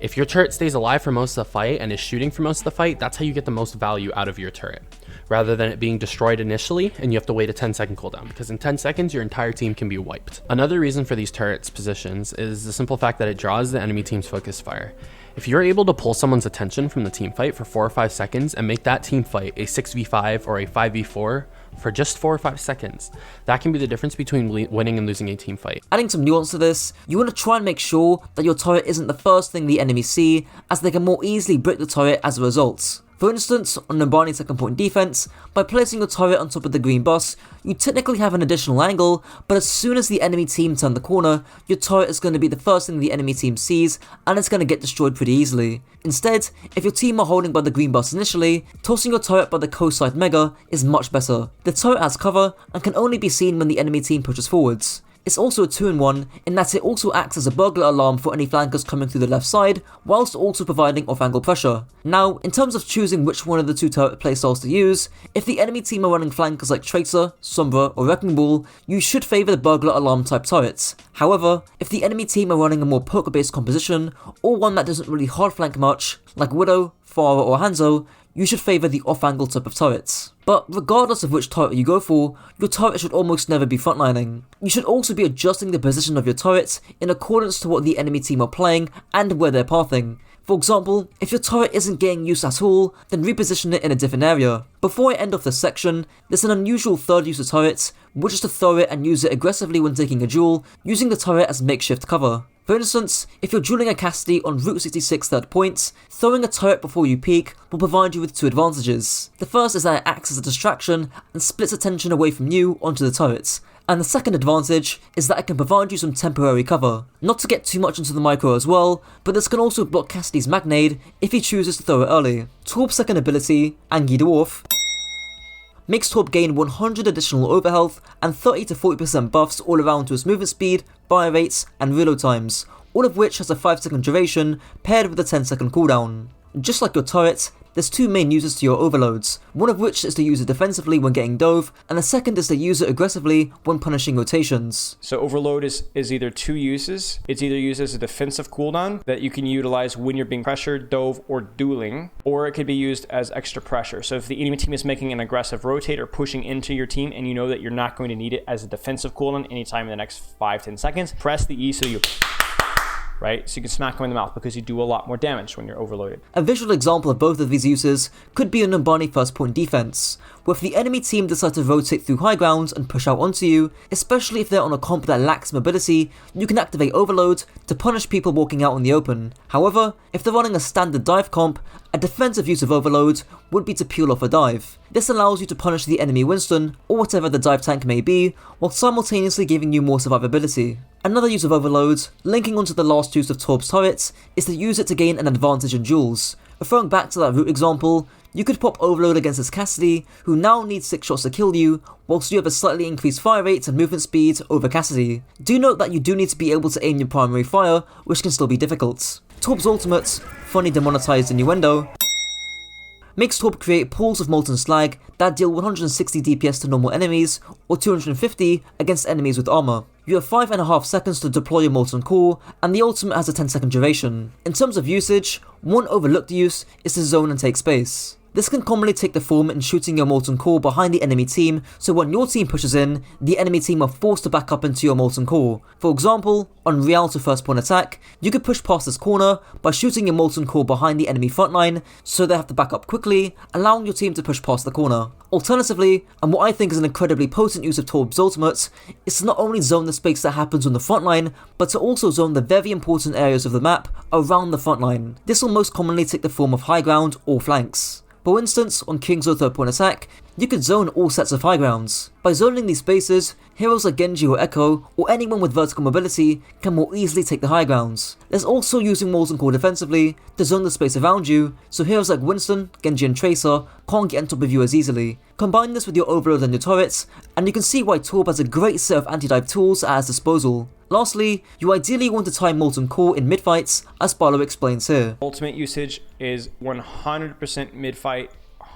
If your turret stays alive for most of the fight and is shooting for most of the fight, that's how you get the most value out of your turret, rather than it being destroyed initially and you have to wait a 10-second cooldown, because in 10 seconds your entire team can be wiped. Another reason for these turrets positions is the simple fact that it draws the enemy team's focus fire. If you're able to pull someone's attention from the team fight for 4 or 5 seconds and make that team fight a 6v5 or a 5v4 for just 4 or 5 seconds, that can be the difference between winning and losing a team fight. Adding some nuance to this, you want to try and make sure that your turret isn't the first thing the enemy see, as they can more easily break the turret as a result. For instance, on Numbani's second point defense, by placing your turret on top of the green bus, you technically have an additional angle, but as soon as the enemy team turn the corner, your turret is going to be the first thing the enemy team sees, and it's going to get destroyed pretty easily. Instead, if your team are holding by the green bus initially, tossing your turret by the coast side mega is much better. The turret has cover and can only be seen when the enemy team pushes forwards. It's also a 2-in-1 in that it also acts as a burglar alarm for any flankers coming through the left side, whilst also providing off-angle pressure. Now, in terms of choosing which one of the two turret playstyles to use, if the enemy team are running flankers like Tracer, Sombra, or Wrecking Ball, you should favour the burglar alarm type turrets. However, if the enemy team are running a more poker-based composition, or one that doesn't really hard flank much, like Widow, Pharah, or Hanzo, you should favour the off-angle type of turrets. But regardless of which turret you go for, your turret should almost never be frontlining. You should also be adjusting the position of your turrets in accordance to what the enemy team are playing and where they're pathing. For example, if your turret isn't getting use at all, then reposition it in a different area. Before I end off this section, there's an unusual third use of turrets, which is to throw it and use it aggressively when taking a duel, using the turret as makeshift cover. For instance, if you're dueling a Cassidy on Route 66 third points, throwing a turret before you peek will provide you with 2 advantages. The first is that it acts as a distraction and splits attention away from you onto the turrets. And the second advantage is that it can provide you some temporary cover. Not to get too much into the micro as well, but this can also block Cassidy's Magnade if he chooses to throw it early. Torb's second ability, Angie Dwarf, makes Torb gain 100 additional overhealth and 30 to 40% buffs all around to his movement speed, fire rates, and reload times, all of which has a 5-second duration paired with a 10-second cooldown. Just like your turret, there's 2 main uses to your overloads, one of which is to use it defensively when getting dove, and the second is to use it aggressively when punishing rotations. So overload is either 2 uses. It's either used as a defensive cooldown that you can utilize when you're being pressured, dove, or dueling, or it could be used as extra pressure. So if the enemy team is making an aggressive rotate or pushing into your team and you know that you're not going to need it as a defensive cooldown anytime in the next 5-10 seconds, press the E so you... right? So you can smack them in the mouth because you do a lot more damage when you're overloaded. A visual example of both of these uses could be a Numbani first point defense, where if the enemy team decide to rotate through high grounds and push out onto you, especially if they're on a comp that lacks mobility, you can activate Overload to punish people walking out in the open. However, if they're running a standard dive comp, a defensive use of Overload would be to peel off a dive. This allows you to punish the enemy Winston, or whatever the dive tank may be, while simultaneously giving you more survivability. Another use of Overload, linking onto the last use of Torb's turrets, is to use it to gain an advantage in duels. Referring back to that route example, you could pop Overload against his Cassidy, who now needs 6 shots to kill you, whilst you have a slightly increased fire rate and movement speed over Cassidy. Do note that you do need to be able to aim your primary fire, which can still be difficult. Torb's ultimate, funny demonetized innuendo, makes Torb create pools of molten slag that deal 160 DPS to normal enemies, or 250 against enemies with armor. You have 5.5 seconds to deploy your molten core, and the ultimate has a 10-second duration. In terms of usage, one overlooked use is to zone and take space. This can commonly take the form in shooting your molten core behind the enemy team, so when your team pushes in, the enemy team are forced to back up into your molten core. For example, on Real to first point attack, you could push past this corner by shooting your molten core behind the enemy frontline, so they have to back up quickly, allowing your team to push past the corner. Alternatively, and what I think is an incredibly potent use of Torb's ultimate, is to not only zone the space that happens on the frontline, but to also zone the very important areas of the map around the frontline. This will most commonly take the form of high ground or flanks. For instance, on King's third point attack, you could zone all sets of high grounds. By zoning these spaces, heroes like Genji or Echo, or anyone with vertical mobility, can more easily take the high grounds. There's also using Molten Core defensively to zone the space around you, so heroes like Winston, Genji and Tracer can't get on top of you as easily. Combine this with your overload and your turrets, and you can see why Torb has a great set of anti-dive tools at his disposal. Lastly, you ideally want to time Molten Core in mid-fights, as Barlow explains here. Ultimate usage is 100% mid-fight,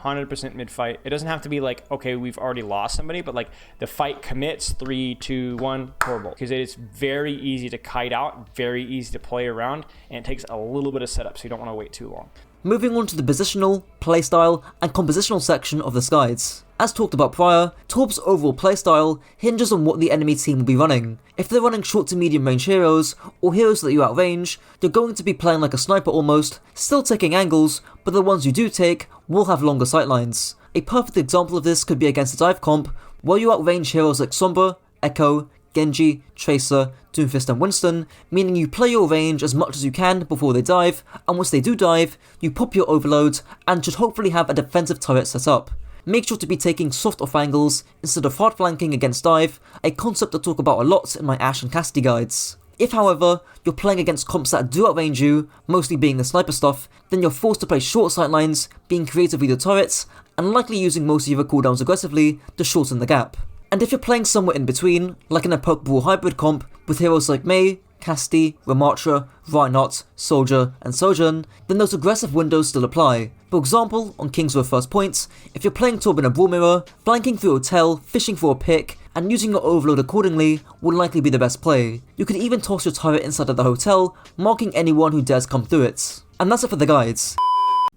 100% mid-fight. It doesn't have to be like, okay, we've already lost somebody, but like the fight commits, 3, 2, 1, Torb. Because it's very easy to kite out, very easy to play around, and it takes a little bit of setup, so you don't want to wait too long. Moving on to the positional, playstyle, and compositional section of this guides. As talked about prior, Torb's overall playstyle hinges on what the enemy team will be running. If they're running short to medium range heroes, or heroes that you outrange, they're going to be playing like a sniper almost, still taking angles, but the ones you do take will have longer sightlines. A perfect example of this could be against a dive comp, where you outrange heroes like Sombra, Echo, Genji, Tracer, Doomfist and Winston, meaning you play your range as much as you can before they dive, and once they do dive, you pop your overload and should hopefully have a defensive turret set up. Make sure to be taking soft off angles instead of hard flanking against dive, a concept I talk about a lot in my Ashe and Cassidy guides. If however, you're playing against comps that do outrange you, mostly being the sniper stuff, then you're forced to play short sightlines, being creative with your turrets, and likely using most of your cooldowns aggressively to shorten the gap. And if you're playing somewhere in between, like in a poke brawl hybrid comp with heroes like Mei, Cassidy, Ramattra, Reinhardt, Soldier, and Sojourn, then those aggressive windows still apply. For example, on Kingsworth First Points, if you're playing Torb in a brawl mirror, flanking through a tail, fishing for a pick, and using your overload accordingly will likely be the best play. You could even toss your turret inside of the hotel, marking anyone who dares come through it. And that's it for the guides.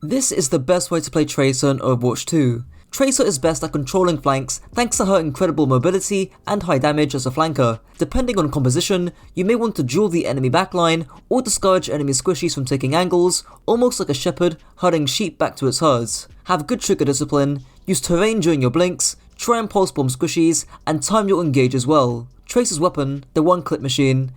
This is the best way to play Tracer in Overwatch 2. Tracer is best at controlling flanks thanks to her incredible mobility and high damage as a flanker. Depending on composition, you may want to duel the enemy backline or discourage enemy squishies from taking angles, almost like a shepherd herding sheep back to its herds. Have good trigger discipline, use terrain during your blinks, try and pulse bomb squishies, and time your engage as well. Tracer's weapon, the one-click machine,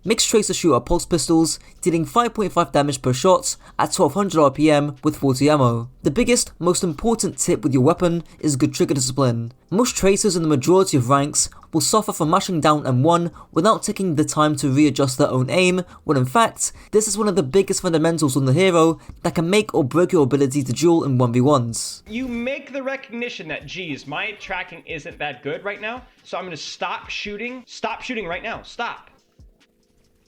makes Tracer shoot her pulse pistols, dealing 5.5 damage per shot at 1200 RPM with 40 ammo. The biggest, most important tip with your weapon is good trigger discipline. Most Tracers in the majority of ranks will suffer from mashing down M1 without taking the time to readjust their own aim, when in fact, this is one of the biggest fundamentals on the hero that can make or break your ability to duel in 1v1s. You make the recognition that, geez, my tracking isn't that good right now, so I'm going to stop shooting right now, stop.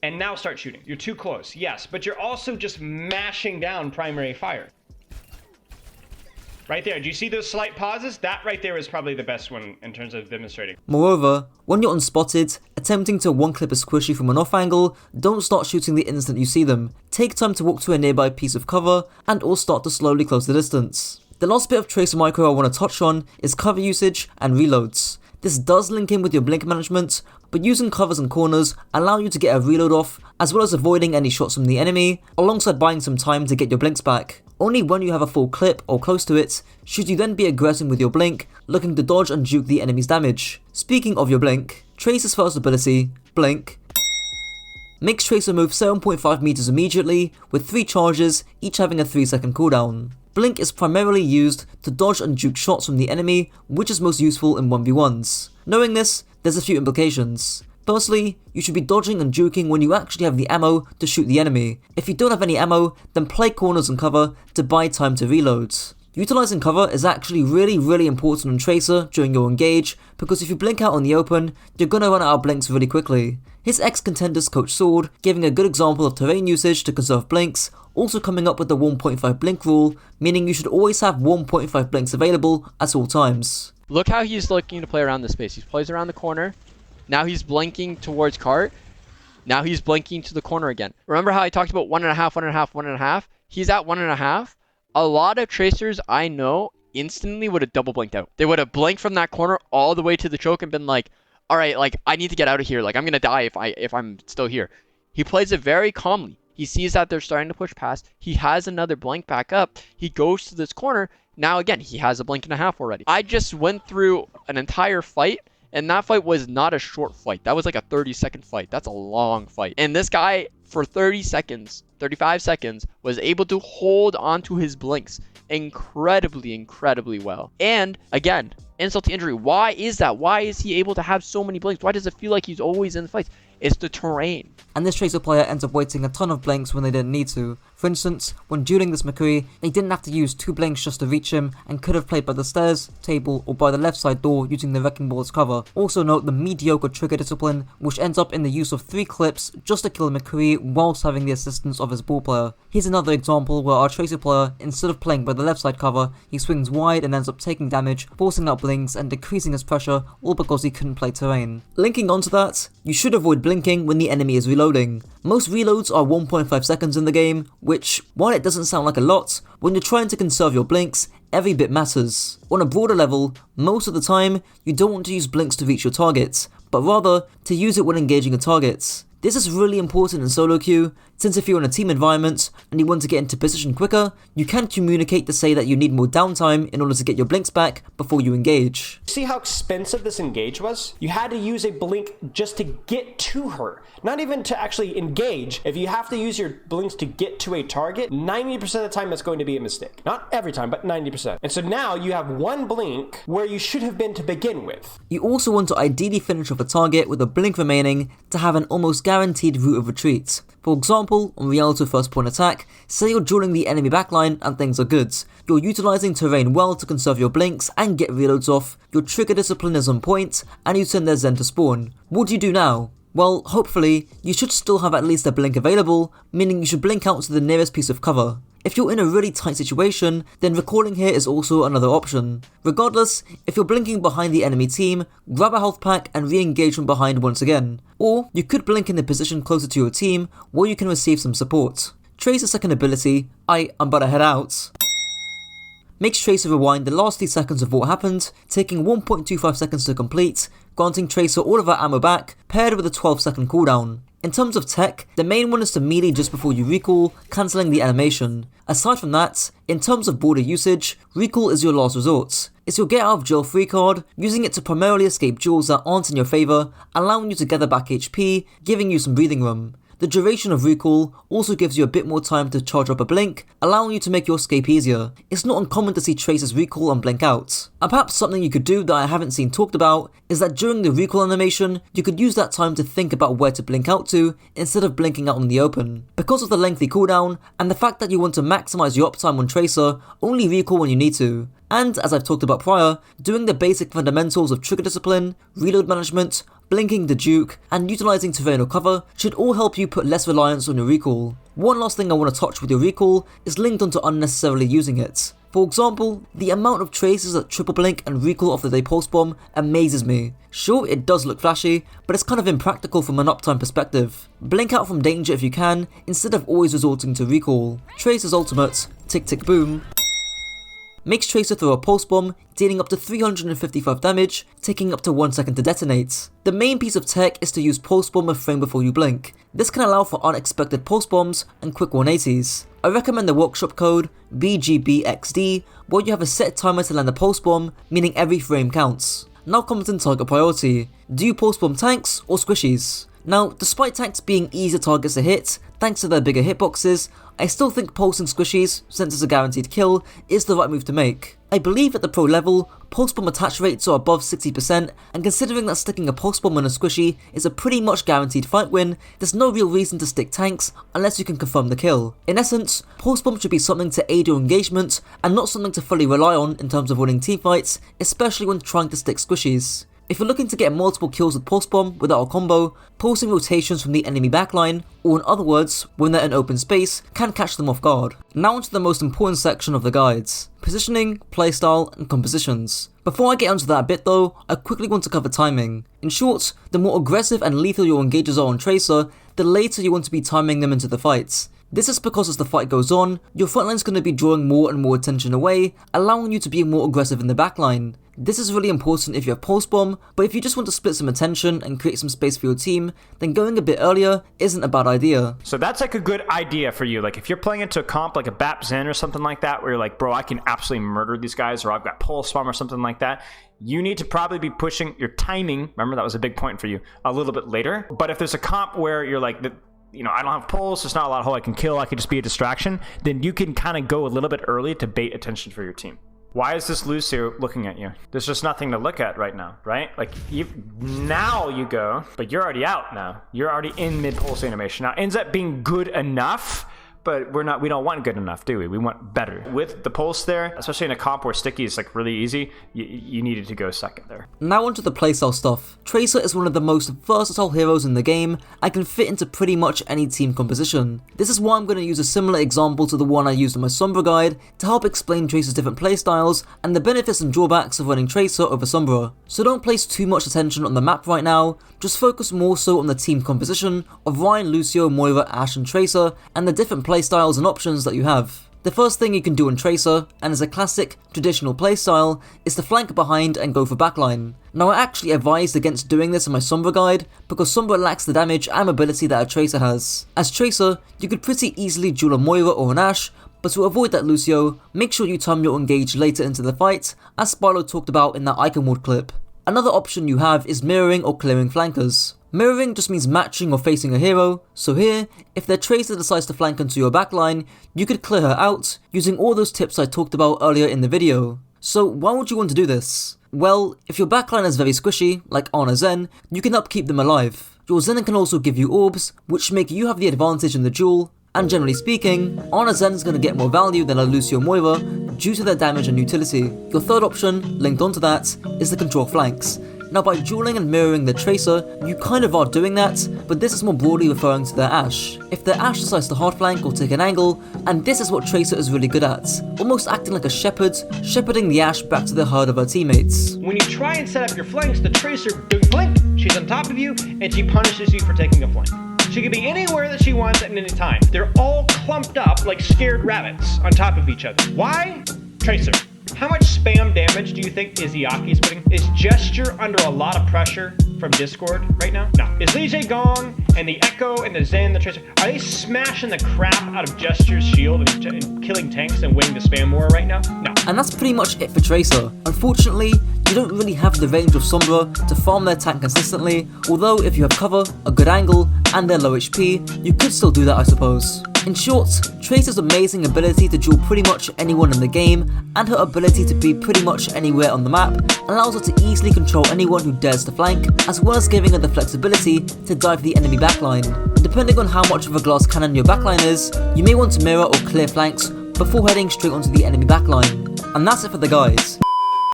And now start shooting. You're too close, yes, but you're also just mashing down primary fire. Right there, do you see those slight pauses? That right there is probably the best one in terms of demonstrating. Moreover, when you're unspotted, attempting to one-clip a squishy from an off angle, don't start shooting the instant you see them. Take time to walk to a nearby piece of cover, and or start to slowly close the distance. The last bit of Tracer micro I want to touch on is cover usage and reloads. This does link in with your blink management, but using covers and corners allow you to get a reload off, as well as avoiding any shots from the enemy, alongside buying some time to get your blinks back. Only when you have a full clip or close to it, should you then be aggressing with your blink, looking to dodge and juke the enemy's damage. Speaking of your blink, Tracer's first ability, Blink, makes Tracer move 7.5 meters immediately, with 3 charges, each having a 3-second cooldown. Blink is primarily used to dodge and juke shots from the enemy, which is most useful in 1v1s. Knowing this, there's a few implications. Firstly, you should be dodging and juking when you actually have the ammo to shoot the enemy. If you don't have any ammo, then play corners and cover to buy time to reload. Utilizing cover is actually really important on Tracer during your engage, because if you blink out on the open, you're gonna run out of blinks really quickly. His ex-contenders coach Sword, giving a good example of terrain usage to conserve blinks, also coming up with the 1.5 blink rule, meaning you should always have 1.5 blinks available at all times. Look how he's looking to play around the space. He plays around the corner. Now he's blinking towards cart. Now he's blinking to the corner again. Remember how I talked about 1.5, 1.5, 1.5? He's at 1.5. A lot of Tracers I know instantly would have double blinked out. They would have blinked from that corner all the way to the choke and been like, all right, like I need to get out of here. Like I'm going to die if I'm still here. He plays it very calmly. He sees that they're starting to push past. He has another blink back up. He goes to this corner. Now again, he has a blink and a half already. I just went through an entire fight, and that fight was not a short fight. That was like a 30-second fight. That's a long fight. And this guy for 30 seconds, 35 seconds, was able to hold onto his blinks incredibly well. And again, insult to injury. Why is that? Why is he able to have so many blinks? Why does it feel like he's always in the fights? It's the terrain. And this Tracer player ends up wasting a ton of blinks when they didn't need to. For instance, when dueling this McCree, they didn't have to use 2 blinks just to reach him and could have played by the stairs, table, or by the left side door using the Wrecking Ball as cover. Also note the mediocre trigger discipline, which ends up in the use of 3 clips just to kill McCree whilst having the assistance of his ball player. Here's another example where our Tracer player, instead of playing by the left side cover, he swings wide and ends up taking damage, forcing out blinks and decreasing his pressure, all because he couldn't play terrain. Linking onto that, you should avoid blinking when the enemy is reloading. Most reloads are 1.5 seconds in the game, which, while it doesn't sound like a lot, when you're trying to conserve your blinks, every bit matters. On a broader level, most of the time, you don't want to use blinks to reach your targets, but rather to use it when engaging a target. This is really important in solo queue, since if you're in a team environment and you want to get into position quicker, you can communicate to say that you need more downtime in order to get your blinks back before you engage. See how expensive this engage was? You had to use a blink just to get to her. Not even to actually engage. If you have to use your blinks to get to a target, 90% of the time that's going to be a mistake. Not every time, but 90%. And so now you have 1 blink where you should have been to begin with. You also want to ideally finish off a target with a blink remaining to have an almost guaranteed route of retreat. For example, on Rialto first point attack, say you're dueling the enemy backline and things are good. You're utilising terrain well to conserve your blinks and get reloads off, your trigger discipline is on point, and you send their Zen to spawn. What do you do now? Well, hopefully, you should still have at least a blink available, meaning you should blink out to the nearest piece of cover. If you're in a really tight situation, then recalling here is also another option. Regardless, if you're blinking behind the enemy team, grab a health pack and re-engage from behind once again. Or, you could blink in the position closer to your team, where you can receive some support. Tracer's second ability, I'm about to head out, makes Tracer rewind the last 3 seconds of what happened, taking 1.25 seconds to complete, granting Tracer all of her ammo back, paired with a 12-second cooldown. In terms of tech, the main one is to melee just before you recall, cancelling the animation. Aside from that, in terms of border usage, recall is your last resort. It's your get out of jail free card, using it to primarily escape duels that aren't in your favour, allowing you to gather back HP, giving you some breathing room. The duration of recall also gives you a bit more time to charge up a blink, allowing you to make your escape easier. It's not uncommon to see Tracer's recall and blink out. And perhaps something you could do that I haven't seen talked about is that during the recall animation, you could use that time to think about where to blink out to instead of blinking out in the open. Because of the lengthy cooldown, and the fact that you want to maximise your uptime on Tracer, only recall when you need to. And, as I've talked about prior, doing the basic fundamentals of trigger discipline, reload management, blinking the Duke, and utilising terrain or cover should all help you put less reliance on your recall. One last thing I want to touch with your recall is linked onto unnecessarily using it. For example, the amount of Tracers that triple blink and recall off the day pulse bomb amazes me. Sure, it does look flashy, but it's kind of impractical from an uptime perspective. Blink out from danger if you can, instead of always resorting to recall. Tracer's ultimate, tick tick boom, makes Tracer throw a pulse bomb, dealing up to 355 damage, taking up to 1 second to detonate. The main piece of tech is to use pulse bomb a frame before you blink. This can allow for unexpected pulse bombs and quick 180s. I recommend the workshop code BGBXD, where you have a set timer to land a pulse bomb, meaning every frame counts. Now comes in target priority. Do you pulse bomb tanks or squishies? Now, despite tanks being easier targets to hit, thanks to their bigger hitboxes, I still think pulsing squishies, since it's a guaranteed kill, is the right move to make. I believe at the pro level, pulse bomb attach rates are above 60%, and considering that sticking a pulse bomb on a squishy is a pretty much guaranteed fight win, there's no real reason to stick tanks unless you can confirm the kill. In essence, pulse bomb should be something to aid your engagement, and not something to fully rely on in terms of winning teamfights, especially when trying to stick squishies. If you're looking to get multiple kills with Pulse Bomb without a combo, pulsing rotations from the enemy backline, or in other words, when they're in open space, can catch them off guard. Now onto the most important section of the guides: positioning, playstyle, and compositions. Before I get onto that bit though, I quickly want to cover timing. In short, the more aggressive and lethal your engages are on Tracer, the later you want to be timing them into the fights. This is because as the fight goes on, your frontline's going to be drawing more and more attention away, allowing you to be more aggressive in the backline. This is really important if you have Pulse Bomb, but if you just want to split some attention and create some space for your team, then going a bit earlier isn't a bad idea. So that's like a good idea for you. Like if you're playing into a comp like a Bap Zen or something like that, where you're like, bro, I can absolutely murder these guys, or I've got Pulse Bomb or something like that, you need to probably be pushing your timing, remember that was a big point for you, a little bit later. But if there's a comp where you're like, I don't have pulse, there's not a lot of hole I can kill, I could just be a distraction, then you can kind of go a little bit early to bait attention for your team. Why is this Lúcio looking at you? There's just nothing to look at right now, right? Like, now you go, but you're already out now. You're already in mid-pulse animation. Now, it ends up being good enough, but we don't want good enough, do we? We want better. With the pulse there, especially in a comp where sticky is like really easy, you needed to go second there. Now onto the playstyle stuff. Tracer is one of the most versatile heroes in the game and can fit into pretty much any team composition. This is why I'm going to use a similar example to the one I used in my Sombra guide to help explain Tracer's different playstyles and the benefits and drawbacks of running Tracer over Sombra. So don't place too much attention on the map right now, just focus more so on the team composition of Rein, Lúcio, Moira, Ashe and Tracer and the different playstyles and options that you have. The first thing you can do on Tracer, and as a classic, traditional playstyle, is to flank behind and go for backline. Now I actually advised against doing this in my Sombra guide, because Sombra lacks the damage and mobility that a Tracer has. As Tracer, you could pretty easily duel a Moira or an Ashe, but to avoid that Lúcio, make sure you time your engage later into the fight, as Spyro talked about in that Icon Ward clip. Another option you have is mirroring or clearing flankers. Mirroring just means matching or facing a hero, so here, if their Tracer decides to flank into your backline, you could clear her out, using all those tips I talked about earlier in the video. So why would you want to do this? Well, if your backline is very squishy, like Ana Zen, you can upkeep them alive. Your Zen can also give you orbs, which make you have the advantage in the duel, and generally speaking, Ana Zen is going to get more value than a Lúcio Moira due to their damage and utility. Your third option, linked onto that, is to control flanks. Now by dueling and mirroring the Tracer, you kind of are doing that, but this is more broadly referring to their Ashe. If their Ashe decides to hard flank or take an angle, and this is what Tracer is really good at, almost acting like a shepherd, shepherding the Ashe back to the herd of her teammates. When you try and set up your flanks, the Tracer does blink, she's on top of you, and she punishes you for taking a flank. She can be anywhere that she wants at any time. They're all clumped up like scared rabbits on top of each other. Why? Tracer. How much spam damage do you think Izyaki's putting? Is Gesture under a lot of pressure from Discord right now? No. Is Lee Gong and the Echo and the Zen, the Tracer, are they smashing the crap out of Gesture's shield and killing tanks and winning the spam war right now? No. And that's pretty much it for Tracer. Unfortunately, you don't really have the range of Sombra to farm their tank consistently, although if you have cover, a good angle, and they're low HP, you could still do that I suppose. In short, Tracer's amazing ability to duel pretty much anyone in the game, and her ability to be pretty much anywhere on the map, allows her to easily control anyone who dares to flank, as well as giving her the flexibility to dive the enemy backline. Depending on how much of a glass cannon your backline is, you may want to mirror or clear flanks before heading straight onto the enemy backline. And that's it for the guides.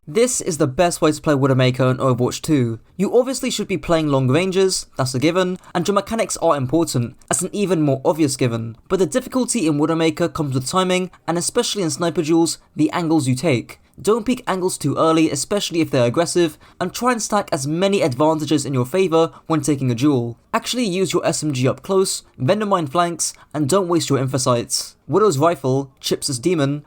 This is the best way to play Widowmaker in Overwatch 2. You obviously should be playing long ranges, that's a given, and your mechanics are important, that's an even more obvious given. But the difficulty in Widowmaker comes with timing, and especially in sniper duels, the angles you take. Don't peek angles too early, especially if they're aggressive, and try and stack as many advantages in your favour when taking a duel. Actually use your SMG up close, vendor mine flanks, and don't waste your infosights. Widow's rifle, Chips' demon,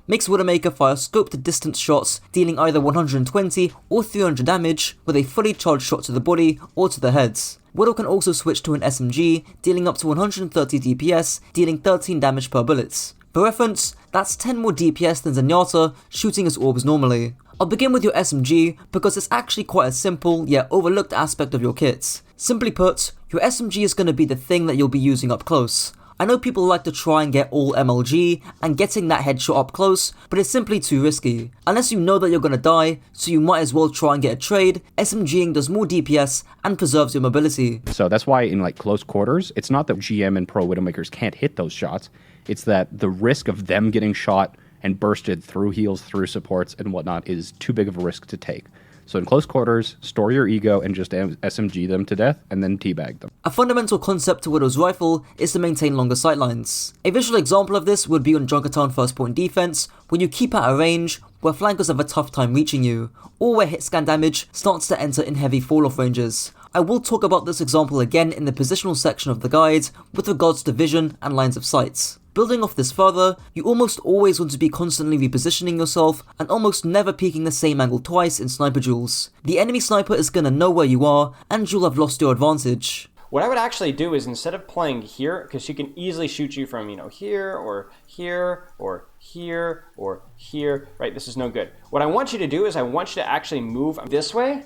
makes Widowmaker fire scoped distance shots, dealing either 120 or 300 damage with a fully charged shot to the body or to the heads. Widow can also switch to an SMG, dealing up to 130 DPS, dealing 13 damage per bullet. For reference, that's 10 more DPS than Zenyatta, shooting his orbs normally. I'll begin with your SMG because it's actually quite a simple yet overlooked aspect of your kit. Simply put, your SMG is going to be the thing that you'll be using up close. I know people like to try and get all MLG and getting that headshot up close, but it's simply too risky. Unless you know that you're gonna die, so you might as well try and get a trade, SMGing does more DPS and preserves your mobility. So that's why in like close quarters, it's not that GM and pro Widowmakers can't hit those shots, it's that the risk of them getting shot and bursted through heals, through supports and whatnot is too big of a risk to take. So in close quarters, store your ego and just SMG them to death and then teabag them. A fundamental concept to Widow's rifle is to maintain longer sightlines. A visual example of this would be on Junkerqueen first point defense, when you keep at a range where flankers have a tough time reaching you, or where hit scan damage starts to enter in heavy fall-off ranges. I will talk about this example again in the positional section of the guide with regards to vision and lines of sight. Building off this further, you almost always want to be constantly repositioning yourself and almost never peeking the same angle twice in sniper duels. The enemy sniper is gonna know where you are and you'll have lost your advantage. What I would actually do is instead of playing here, because she can easily shoot you from, here or here or here or here, right? This is no good. What I want you to do is I want you to actually move this way,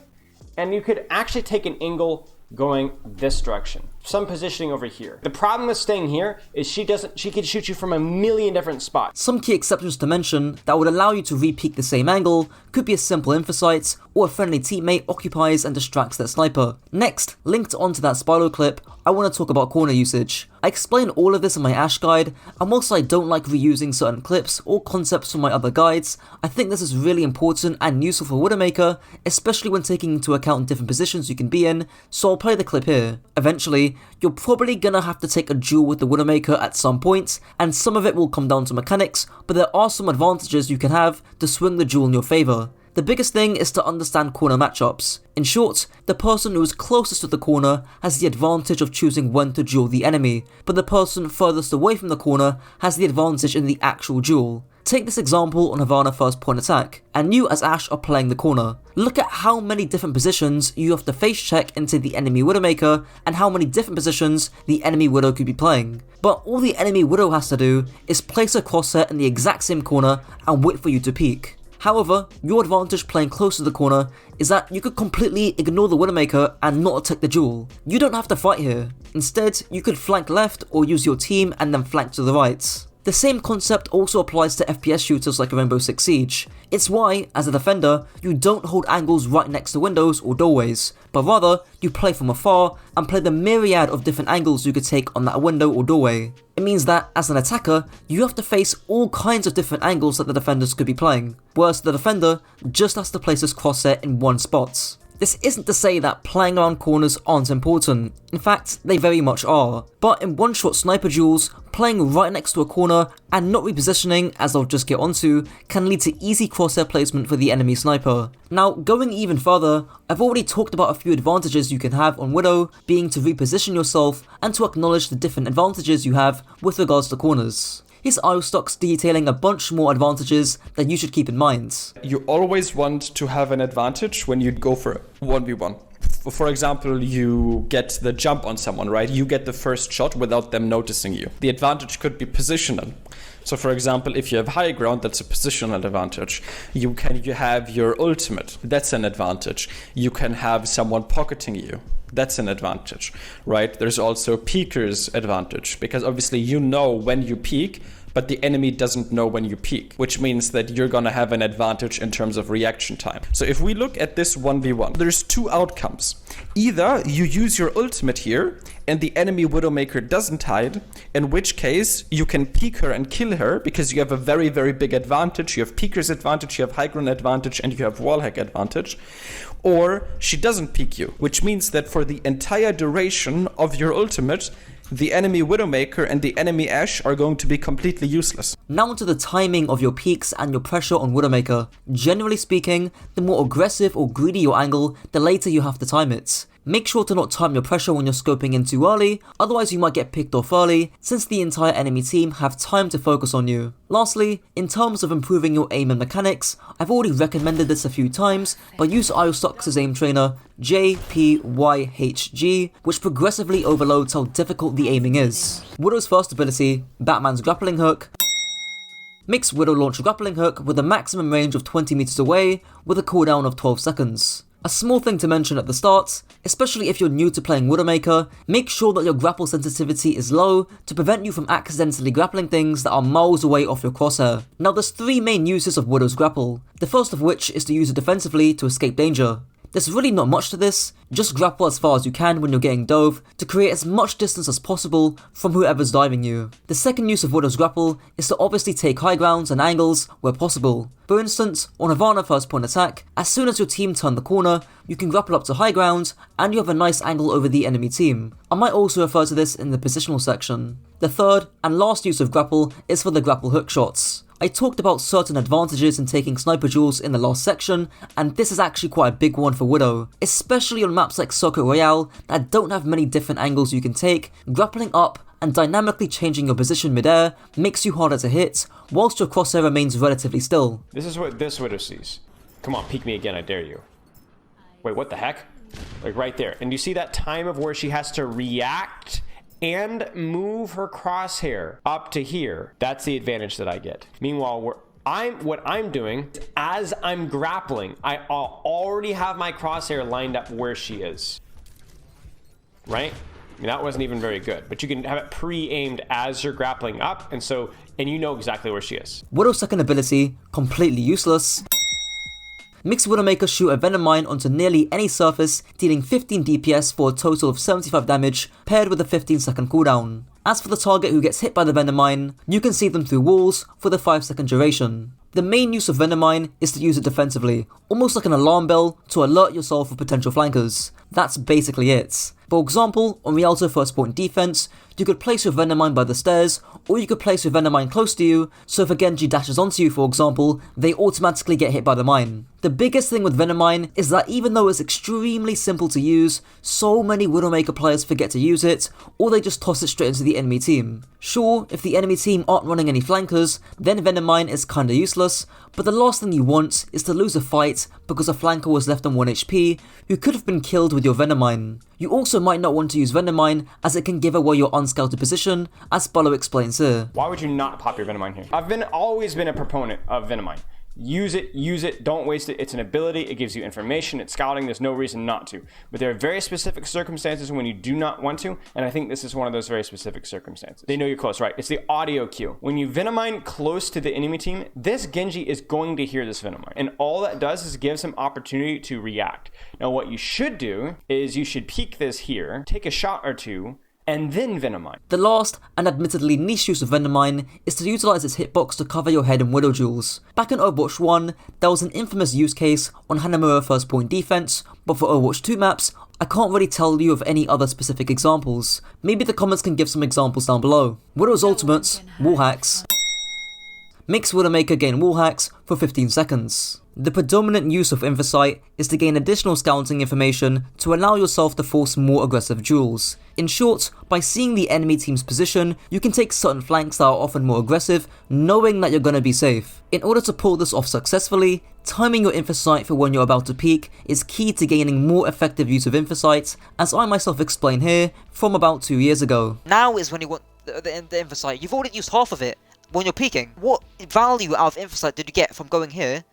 and you could actually take an angle going this direction. some positioning over here. The problem with staying here is she can shoot you from a million different spots. Some key exceptions to mention that would allow you to re-peek the same angle could be a simple infosight, or a friendly teammate occupies and distracts their sniper. Next, linked onto that Spyro clip, I want to talk about corner usage. I explain all of this in my Ashe guide, and whilst I don't like reusing certain clips or concepts from my other guides, I think this is really important and useful for Widowmaker, especially when taking into account different positions you can be in, so I'll play the clip here. Eventually, you're probably gonna have to take a duel with the Widowmaker at some point, and some of it will come down to mechanics, but there are some advantages you can have to swing the duel in your favour. The biggest thing is to understand corner matchups. In short, the person who is closest to the corner has the advantage of choosing when to duel the enemy, but the person furthest away from the corner has the advantage in the actual duel. Take this example on Havana first point attack, and you as Ashe are playing the corner. Look at how many different positions you have to face check into the enemy Widowmaker, and how many different positions the enemy Widow could be playing. But all the enemy Widow has to do is place a crosshair in the exact same corner and wait for you to peek. However, your advantage playing close to the corner is that you could completely ignore the Widowmaker and not attack the duel. You don't have to fight here. Instead, you could flank left or use your team and then flank to the right. The same concept also applies to FPS shooters like Rainbow Six Siege. It's why, as a defender, you don't hold angles right next to windows or doorways, but rather, you play from afar and play the myriad of different angles you could take on that window or doorway. It means that, as an attacker, you have to face all kinds of different angles that the defenders could be playing, whereas the defender just has to place his crosshair in one spot. This isn't to say that playing around corners aren't important, in fact, they very much are, but in one-shot sniper duels, playing right next to a corner and not repositioning, as I'll just get onto, can lead to easy crosshair placement for the enemy sniper. Now, going even further, I've already talked about a few advantages you can have on Widow, being to reposition yourself and to acknowledge the different advantages you have with regards to corners. Here's Iostocks detailing a bunch more advantages that you should keep in mind. You always want to have an advantage when you go for 1v1. For example, you get the jump on someone, right? You get the first shot without them noticing you. The advantage could be positional. So for example, if you have high ground, that's a positional advantage. You have your ultimate, that's an advantage. You can have someone pocketing you. That's an advantage, right? There's also peeker's advantage, because obviously you know when you peek, but the enemy doesn't know when you peek, which means that you're gonna have an advantage in terms of reaction time. So if we look at this 1v1, there's two outcomes. Either you use your ultimate here and the enemy Widowmaker doesn't hide, in which case you can peek her and kill her because you have a very, very big advantage. You have peeker's advantage, you have high ground advantage, and you have wallhack advantage. Or she doesn't peek you, which means that for the entire duration of your ultimate, the enemy Widowmaker and the enemy Ashe are going to be completely useless. Now onto the timing of your peaks and your pressure on Widowmaker. Generally speaking, the more aggressive or greedy your angle, the later you have to time it. Make sure to not time your pressure when you're scoping in too early, otherwise you might get picked off early, since the entire enemy team have time to focus on you. Lastly, in terms of improving your aim and mechanics, I've already recommended this a few times, but use Iostocks' aim trainer, JPYHG, which progressively overloads how difficult the aiming is. Widow's first ability, Batman's grappling hook, makes Widow launch a grappling hook with a maximum range of 20 meters away, with a cooldown of 12 seconds. A small thing to mention at the start, especially if you're new to playing Widowmaker, make sure that your grapple sensitivity is low to prevent you from accidentally grappling things that are miles away off your crosshair. Now there's three main uses of Widow's grapple, the first of which is to use it defensively to escape danger. There's really not much to this, just grapple as far as you can when you're getting dove to create as much distance as possible from whoever's diving you. The second use of Widow's grapple is to obviously take high grounds and angles where possible. For instance, on Havana first point attack, as soon as your team turn the corner, you can grapple up to high ground and you have a nice angle over the enemy team. I might also refer to this in the positional section. The third and last use of grapple is for the grapple hook shots. I talked about certain advantages in taking sniper duels in the last section, and this is actually quite a big one for Widow. Especially on maps like Circuit Royale that don't have many different angles you can take, grappling up and dynamically changing your position mid-air makes you harder to hit, whilst your crosshair remains relatively still. This is what this Widow sees. Come on, peek me again, I dare you. Wait, what the heck? Like right there. And you see that time of where she has to react and move her crosshair up to here. That's the advantage that I get. Meanwhile, what I'm doing, as I'm grappling, I already have my crosshair lined up where she is. Right? I mean, that wasn't even very good, but you can have it pre-aimed as you're grappling up, and you know exactly where she is. Widow's second ability, completely useless. Mix Widowmaker shoot a Venom Mine onto nearly any surface, dealing 15 DPS for a total of 75 damage, paired with a 15-second cooldown. As for the target who gets hit by the Venom Mine, you can see them through walls for the 5-second duration. The main use of Venom Mine is to use it defensively, almost like an alarm bell to alert yourself of potential flankers. That's basically it. For example, on Rialto first point defense, you could place your Venom Mine by the stairs, or you could place your Venom Mine close to you, so if a Genji dashes onto you for example, they automatically get hit by the mine. The biggest thing with Venom Mine is that even though it's extremely simple to use, so many Widowmaker players forget to use it, or they just toss it straight into the enemy team. Sure, if the enemy team aren't running any flankers, then Venom Mine is kinda useless, but the last thing you want is to lose a fight because a flanker was left on 1 HP, who could have been killed with your Venom Mine. You also might not want to use Venom Mine as it can give away your unscouted position, as Bolo explains here. Why would you not pop your Venom Mine here? I've always been a proponent of Venom Mine. Use it, don't waste it. It's an ability, it gives you information, it's scouting, there's no reason not to. But there are very specific circumstances when you do not want to, and I think this is one of those very specific circumstances. They know you're close, right? It's the audio cue. When you Venom Mine close to the enemy team, this Genji is going to hear this Venom Mine, and all that does is gives him opportunity to react. Now what you should do is you should peek this here, take a shot or two, and then Venom Mine. The last, and admittedly niche use of Venom Mine, is to utilise its hitbox to cover your head in Widow duels. Back in Overwatch 1, there was an infamous use case on Hanamura first point defense, but for Overwatch 2 maps, I can't really tell you of any other specific examples. Maybe the comments can give some examples down below. Widow's ultimates, wall hacks. Mix Widowmaker gain wall hacks for 15 seconds. The predominant use of Infocyte is to gain additional scouting information to allow yourself to force more aggressive duels. In short, by seeing the enemy team's position, you can take certain flanks that are often more aggressive, knowing that you're gonna be safe. In order to pull this off successfully, timing your Infocyte for when you're about to peek is key to gaining more effective use of Infocyte, as I myself explain here from about 2 years ago. Now is when you want the Infocyte. You've already used half of it when you're peeking. What value out of Infocyte did you get from going here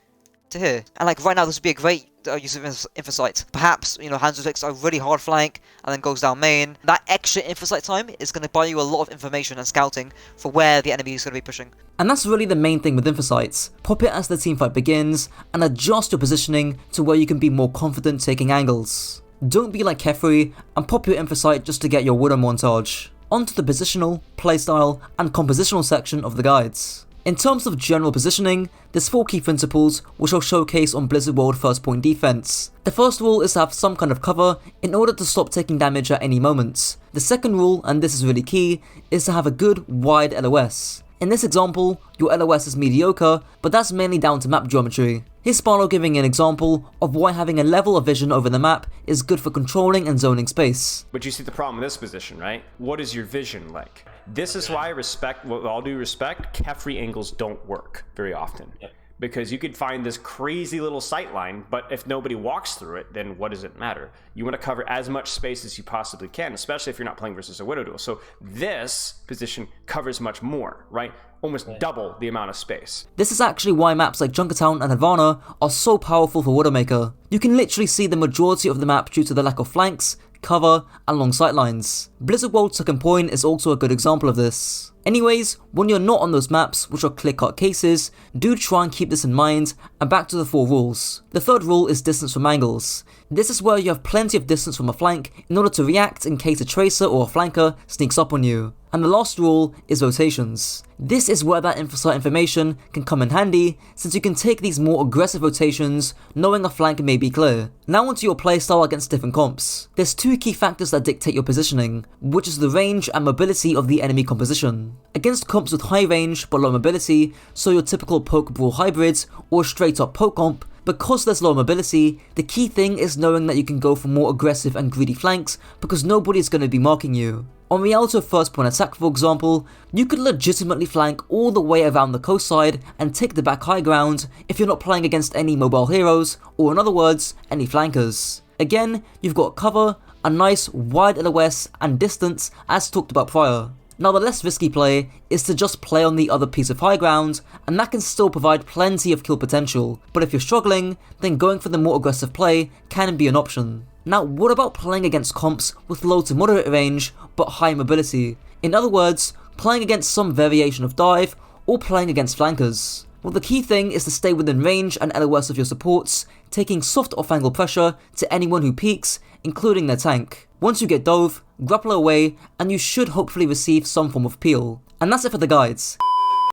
to here? And like right now, this would be a great use of Infocyte. Perhaps, you know, Hanzo takes a really hard flank and then goes down main. That extra Infocyte time is going to buy you a lot of information and scouting for where the enemy is going to be pushing. And that's really the main thing with Infocytes. Pop it as the teamfight begins and adjust your positioning to where you can be more confident taking angles. Don't be like Kefri and pop your Infocyte just to get your Widow montage. Onto the positional, playstyle, and compositional section of the guides. In terms of general positioning, there's 4 key principles which I'll showcase on Blizzard World first point defense. The first rule is to have some kind of cover in order to stop taking damage at any moment. The second rule, and this is really key, is to have a good wide LOS. In this example, your LOS is mediocre, but that's mainly down to map geometry. Here's Sparrow giving an example of why having a level of vision over the map is good for controlling and zoning space. But you see the problem with this position, right? What is your vision like? This is why I respect, with all due respect, Kefri angles don't work very often. Because you could find this crazy little sight line, but if nobody walks through it, then what does it matter? You want to cover as much space as you possibly can, especially if you're not playing versus a Widow duel. So this position covers much more, right? Almost double the amount of space. This is actually why maps like Junkertown and Havana are so powerful for Widowmaker. You can literally see the majority of the map due to the lack of flanks, cover, and long sightlines. Blizzard World's second point is also a good example of this. Anyways, when you're not on those maps, which are clear-cut cases, do try and keep this in mind, and back to the 4 rules. The third rule is distance from angles. This is where you have plenty of distance from a flank in order to react in case a tracer or a flanker sneaks up on you. And the last rule is rotations. This is where that Infocyte information can come in handy, since you can take these more aggressive rotations, knowing a flank may be clear. Now onto your playstyle against different comps. There's 2 key factors that dictate your positioning, which is the range and mobility of the enemy composition. Against comps with high range but low mobility, so your typical poke brawl hybrids or straight up poke comp, because there's low mobility, the key thing is knowing that you can go for more aggressive and greedy flanks because nobody is going to be marking you. On Rialto first point attack for example, you could legitimately flank all the way around the coast side and take the back high ground if you're not playing against any mobile heroes, or in other words, any flankers. Again, you've got cover, a nice wide LOS and distance as talked about prior. Now the less risky play is to just play on the other piece of high ground, and that can still provide plenty of kill potential, but if you're struggling, then going for the more aggressive play can be an option. Now what about playing against comps with low to moderate range but high mobility? In other words, playing against some variation of dive or playing against flankers. Well, the key thing is to stay within range and LOS of your supports, taking soft off-angle pressure to anyone who peeks, including their tank. Once you get dove, grapple away, and you should hopefully receive some form of peel. And that's it for the guides.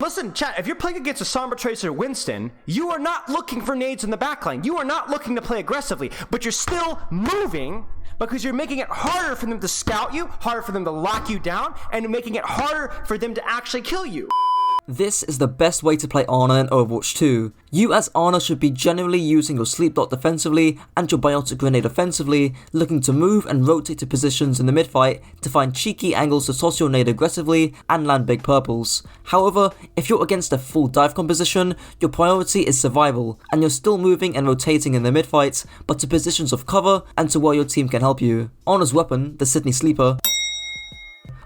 Listen, chat, if you're playing against a Sombra Tracer Winston, you are not looking for nades in the backline. You are not looking to play aggressively, but you're still moving because you're making it harder for them to scout you, harder for them to lock you down, and making it harder for them to actually kill you. This is the best way to play Ana in Overwatch 2. You as Ana should be generally using your sleep dot defensively and your biotic grenade offensively, looking to move and rotate to positions in the mid-fight to find cheeky angles to toss your nade aggressively and land big purples. However, if you're against a full dive composition, your priority is survival, and you're still moving and rotating in the mid-fight, but to positions of cover and to where your team can help you. Ana's weapon, the Sydney Sleeper,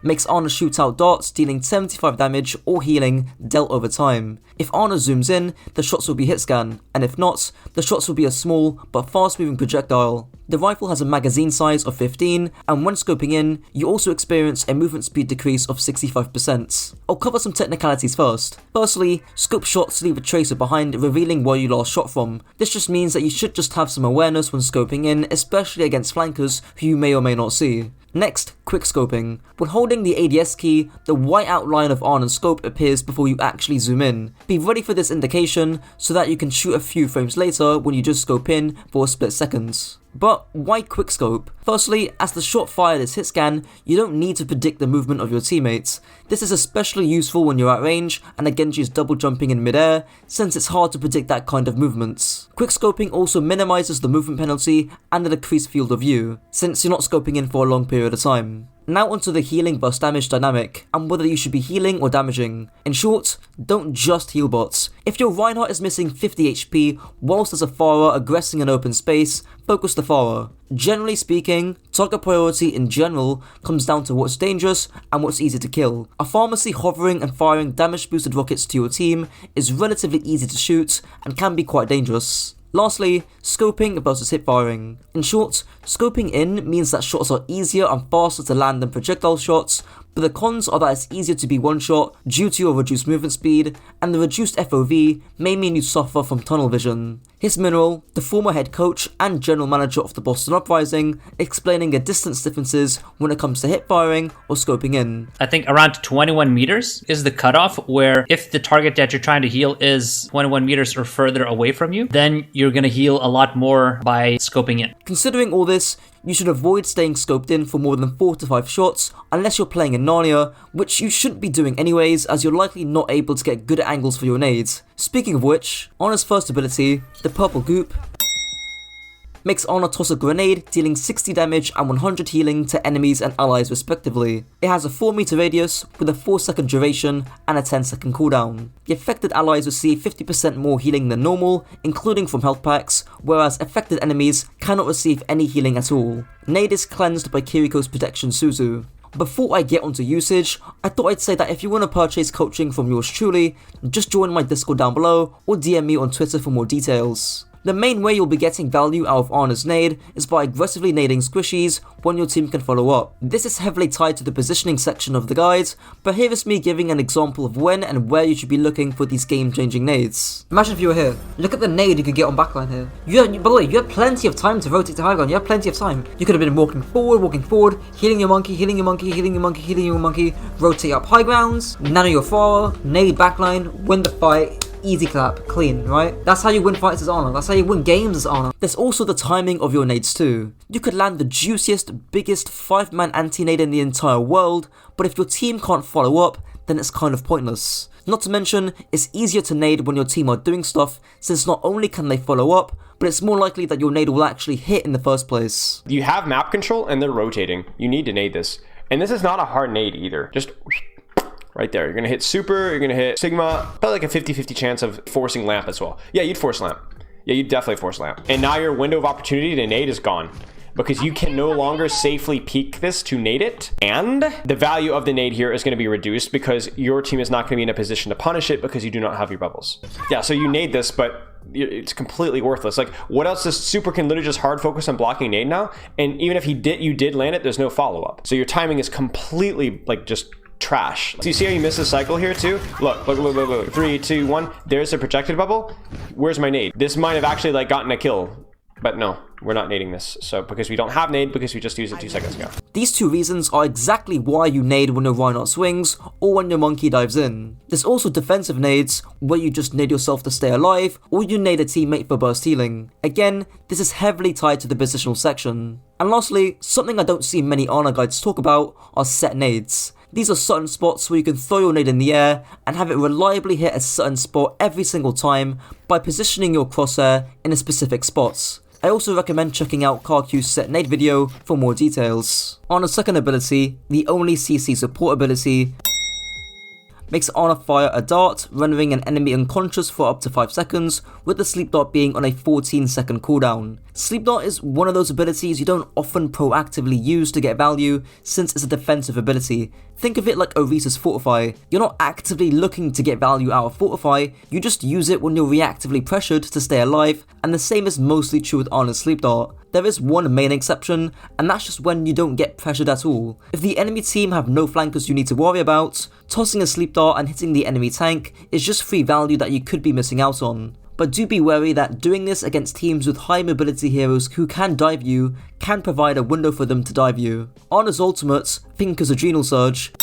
makes Ana shoot out darts dealing 75 damage or healing dealt over time. If Ana zooms in, the shots will be hit scan, and if not, the shots will be a small but fast moving projectile. The rifle has a magazine size of 15, and when scoping in, you also experience a movement speed decrease of 65%. I'll cover some technicalities first. Firstly, scope shots leave a tracer behind, revealing where you last shot from. This just means that you should just have some awareness when scoping in, especially against flankers who you may or may not see. Next, quick scoping. When holding the ADS key, the white outline of Ana's scope appears before you actually zoom in. Be ready for this indication so that you can shoot a few frames later when you just scope in for a split second. But why quickscope? Firstly, as the shot fired is hit scan, you don't need to predict the movement of your teammates. This is especially useful when you're at range and a Genji is double jumping in midair, since it's hard to predict that kind of movements. Quickscoping also minimises the movement penalty and the decreased field of view, since you're not scoping in for a long period of time. Now onto the healing versus damage dynamic, and whether you should be healing or damaging. In short, don't just heal bots. If your Reinhardt is missing 50 HP whilst there's a Pharah aggressing an open space, focus the Pharah. Generally speaking, target priority in general comes down to what's dangerous and what's easy to kill. A pharmacy hovering and firing damage boosted rockets to your team is relatively easy to shoot and can be quite dangerous. Lastly, scoping versus hip firing. In short, scoping in means that shots are easier and faster to land than projectile shots, but the cons are that it's easier to be one-shot due to your reduced movement speed, and the reduced FOV may mean you suffer from tunnel vision. Here's Mineral, the former head coach and general manager of the Boston Uprising, explaining the distance differences when it comes to hip firing or scoping in. I think around 21 meters is the cutoff, where if the target that you're trying to heal is 21 meters or further away from you, then you're going to heal a lot more by scoping in. Considering all this, you should avoid staying scoped in for more than 4 to 5 shots unless you're playing in Narnia, which you shouldn't be doing anyways, as you're likely not able to get good angles for your nades. Speaking of which, Ana's first ability, the Purple Goop, makes Ana toss a grenade, dealing 60 damage and 100 healing to enemies and allies respectively. It has a 4 meter radius with a 4-second duration and a 10-second cooldown. The affected allies receive 50% more healing than normal, including from health packs, whereas affected enemies cannot receive any healing at all. Nade is cleansed by Kiriko's Protection Suzu. Before I get onto usage, I thought I'd say that if you want to purchase coaching from yours truly, just join my Discord down below or DM me on Twitter for more details. The main way you'll be getting value out of Ana's nade is by aggressively nading squishies when your team can follow up. This is heavily tied to the positioning section of the guide, but here is me giving an example of when and where you should be looking for these game-changing nades. Imagine if you were here. Look at the nade you could get on backline here. By the way, you had plenty of time to rotate to high ground. You had plenty of time. You could have been walking forward, healing your monkey, healing your monkey, healing your monkey, healing your monkey, rotate up high grounds, nano your Pharah, nade backline, win the fight. Easy clap, clean, right? That's how you win fights as Ana. That's how you win games as Ana. There's also the timing of your nades too. You could land the juiciest, biggest 5-man anti-nade in the entire world, but if your team can't follow up, then it's kind of pointless. Not to mention, it's easier to nade when your team are doing stuff, since not only can they follow up, but it's more likely that your nade will actually hit in the first place. You have map control and they're rotating. You need to nade this. And this is not a hard nade either. Just right there. You're going to hit super, you're going to hit sigma. Probably like a 50-50 chance of forcing lamp as well. Yeah, you'd force lamp. Yeah, you'd definitely force lamp. And now your window of opportunity to nade is gone. because you can no longer safely peek this to nade it, and the value of the nade here is going to be reduced because your team is not going to be in a position to punish it because you do not have your bubbles. Yeah, so you nade this, but it's completely worthless. Like, what else? This super can literally just hard focus on blocking nade now, and even if you did land it, there's no follow-up. So your timing is completely like just trash. So you see how you miss the cycle here too? Look. 3, 2, 1. There's a projected bubble. Where's my nade? This might have actually like gotten a kill, but no, we're not nading this. So because we don't have nade, because we just used it 2 seconds ago. These two reasons are exactly why you nade when your Reinhardt swings or when your monkey dives in. There's also defensive nades where you just nade yourself to stay alive, or you nade a teammate for burst healing. Again, this is heavily tied to the positional section. And lastly, something I don't see many honor guides talk about are set nades. These are certain spots where you can throw your nade in the air and have it reliably hit a certain spot every single time by positioning your crosshair in a specific spot. I also recommend checking out Karq's set nade video for more details. On a second ability, the only CC support ability, makes Honor fire a dart, rendering an enemy unconscious for up to 5 seconds, with the sleep dart being on a 14-second cooldown. Sleep dart is one of those abilities you don't often proactively use to get value, since it's a defensive ability. Think of it like Orisa's Fortify. You're not actively looking to get value out of Fortify, you just use it when you're reactively pressured to stay alive, and the same is mostly true with Honor's sleep dart. There is one main exception, and that's just when you don't get pressured at all. If the enemy team have no flankers you need to worry about, tossing a sleep dart and hitting the enemy tank is just free value that you could be missing out on. But do be wary that doing this against teams with high mobility heroes who can dive you can provide a window for them to dive you. Honor's ultimate, Finker's Adrenal Surge,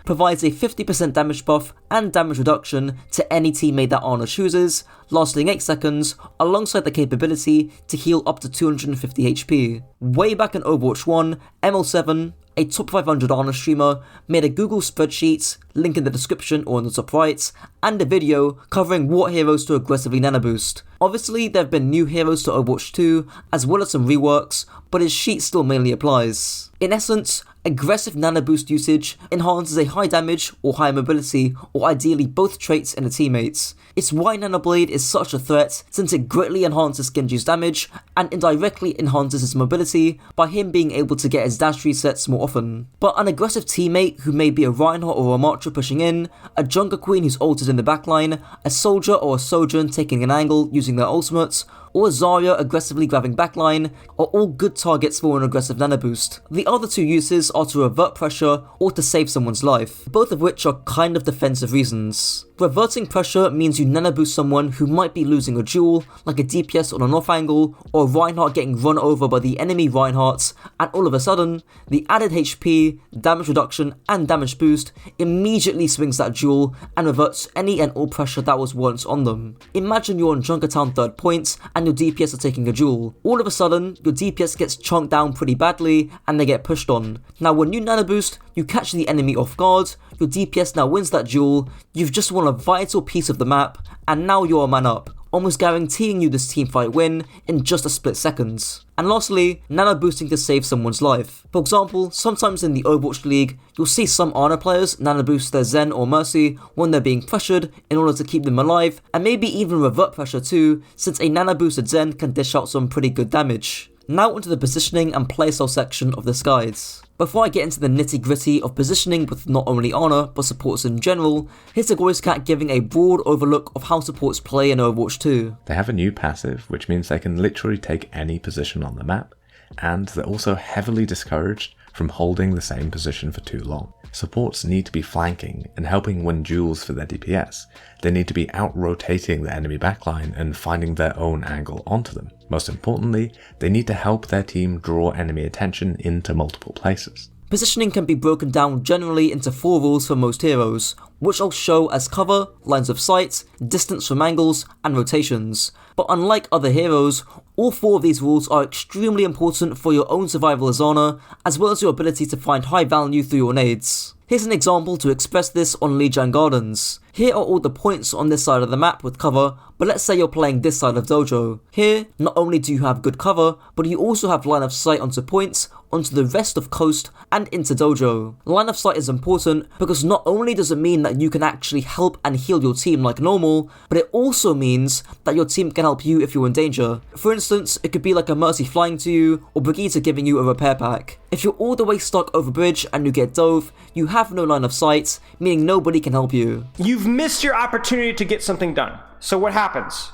provides a 50% damage buff and damage reduction to any teammate that Honor chooses, lasting 8 seconds, alongside the capability to heal up to 250 HP. Way back in Overwatch 1, ML7, a top 500 Honor streamer, made a Google spreadsheet, link in the description or in the top right, and a video covering what heroes to aggressively nano boost. Obviously, there have been new heroes to Overwatch 2, as well as some reworks, but his sheet still mainly applies. In essence, aggressive nano boost usage enhances a high damage or high mobility, or ideally both traits in a teammate. It's why Nanoblade is such a threat, since it greatly enhances Genji's damage and indirectly enhances his mobility by him being able to get his dash resets more often. But an aggressive teammate who may be a Reinhardt or a Ramattra pushing in, a Junkerqueen who's ulted in the backline, a Soldier or a Sojourn taking an angle using their ultimates, or a Zarya aggressively grabbing backline are all good targets for an aggressive nano boost. The other two uses are to revert pressure or to save someone's life, both of which are kind of defensive reasons. Reverting pressure means you nano boost someone who might be losing a duel, like a DPS on an off angle, or a Reinhardt getting run over by the enemy Reinhardt, and all of a sudden, the added HP, damage reduction, and damage boost immediately swings that duel and reverts any and all pressure that was once on them. Imagine you're on Junkertown 3rd point, and your DPS are taking a duel. All of a sudden, your DPS gets chunked down pretty badly, and they get pushed on. Now when you nano boost, you catch the enemy off guard, your DPS now wins that duel, you've just won a vital piece of the map, and now you're a man up, almost guaranteeing you this teamfight win in just a split second. And lastly, nano boosting to save someone's life. For example, sometimes in the Overwatch League, you'll see some Honor players nano boost their Zen or Mercy when they're being pressured in order to keep them alive, and maybe even revert pressure too, since a nano boosted Zen can dish out some pretty good damage. Now onto the positioning and playstyle section of this guide. Before I get into the nitty gritty of positioning with not only Honor, but supports in general, here's the Voice Cat giving a broad overlook of how supports play in Overwatch 2. They have a new passive, which means they can literally take any position on the map, and they're also heavily discouraged from holding the same position for too long. Supports need to be flanking and helping win duels for their DPS. They need to be out-rotating the enemy backline and finding their own angle onto them. Most importantly, they need to help their team draw enemy attention into multiple places. Positioning can be broken down generally into 4 rules for most heroes, which I'll show as cover, lines of sight, distance from angles, and rotations. But unlike other heroes, all 4 of these rules are extremely important for your own survival as Honor, as well as your ability to find high value through your nades. Here's an example to express this on Lijiang Gardens. Here are all the points on this side of the map with cover, but let's say you're playing this side of Dojo. Here, not only do you have good cover, but you also have line of sight onto points, onto the rest of coast, and into Dojo. Line of sight is important because not only does it mean that you can actually help and heal your team like normal, but it also means that your team can help you if you're in danger. For instance, it could be like a Mercy flying to you, or Brigitte giving you a repair pack. If you're all the way stuck over bridge and you get dove, you have no line of sight, meaning nobody can help you. You've missed your opportunity to get something done. So what happens?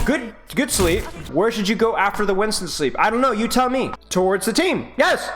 Good sleep. Where should you go after the Winston sleep? I don't know, you tell me. Towards the team, yes.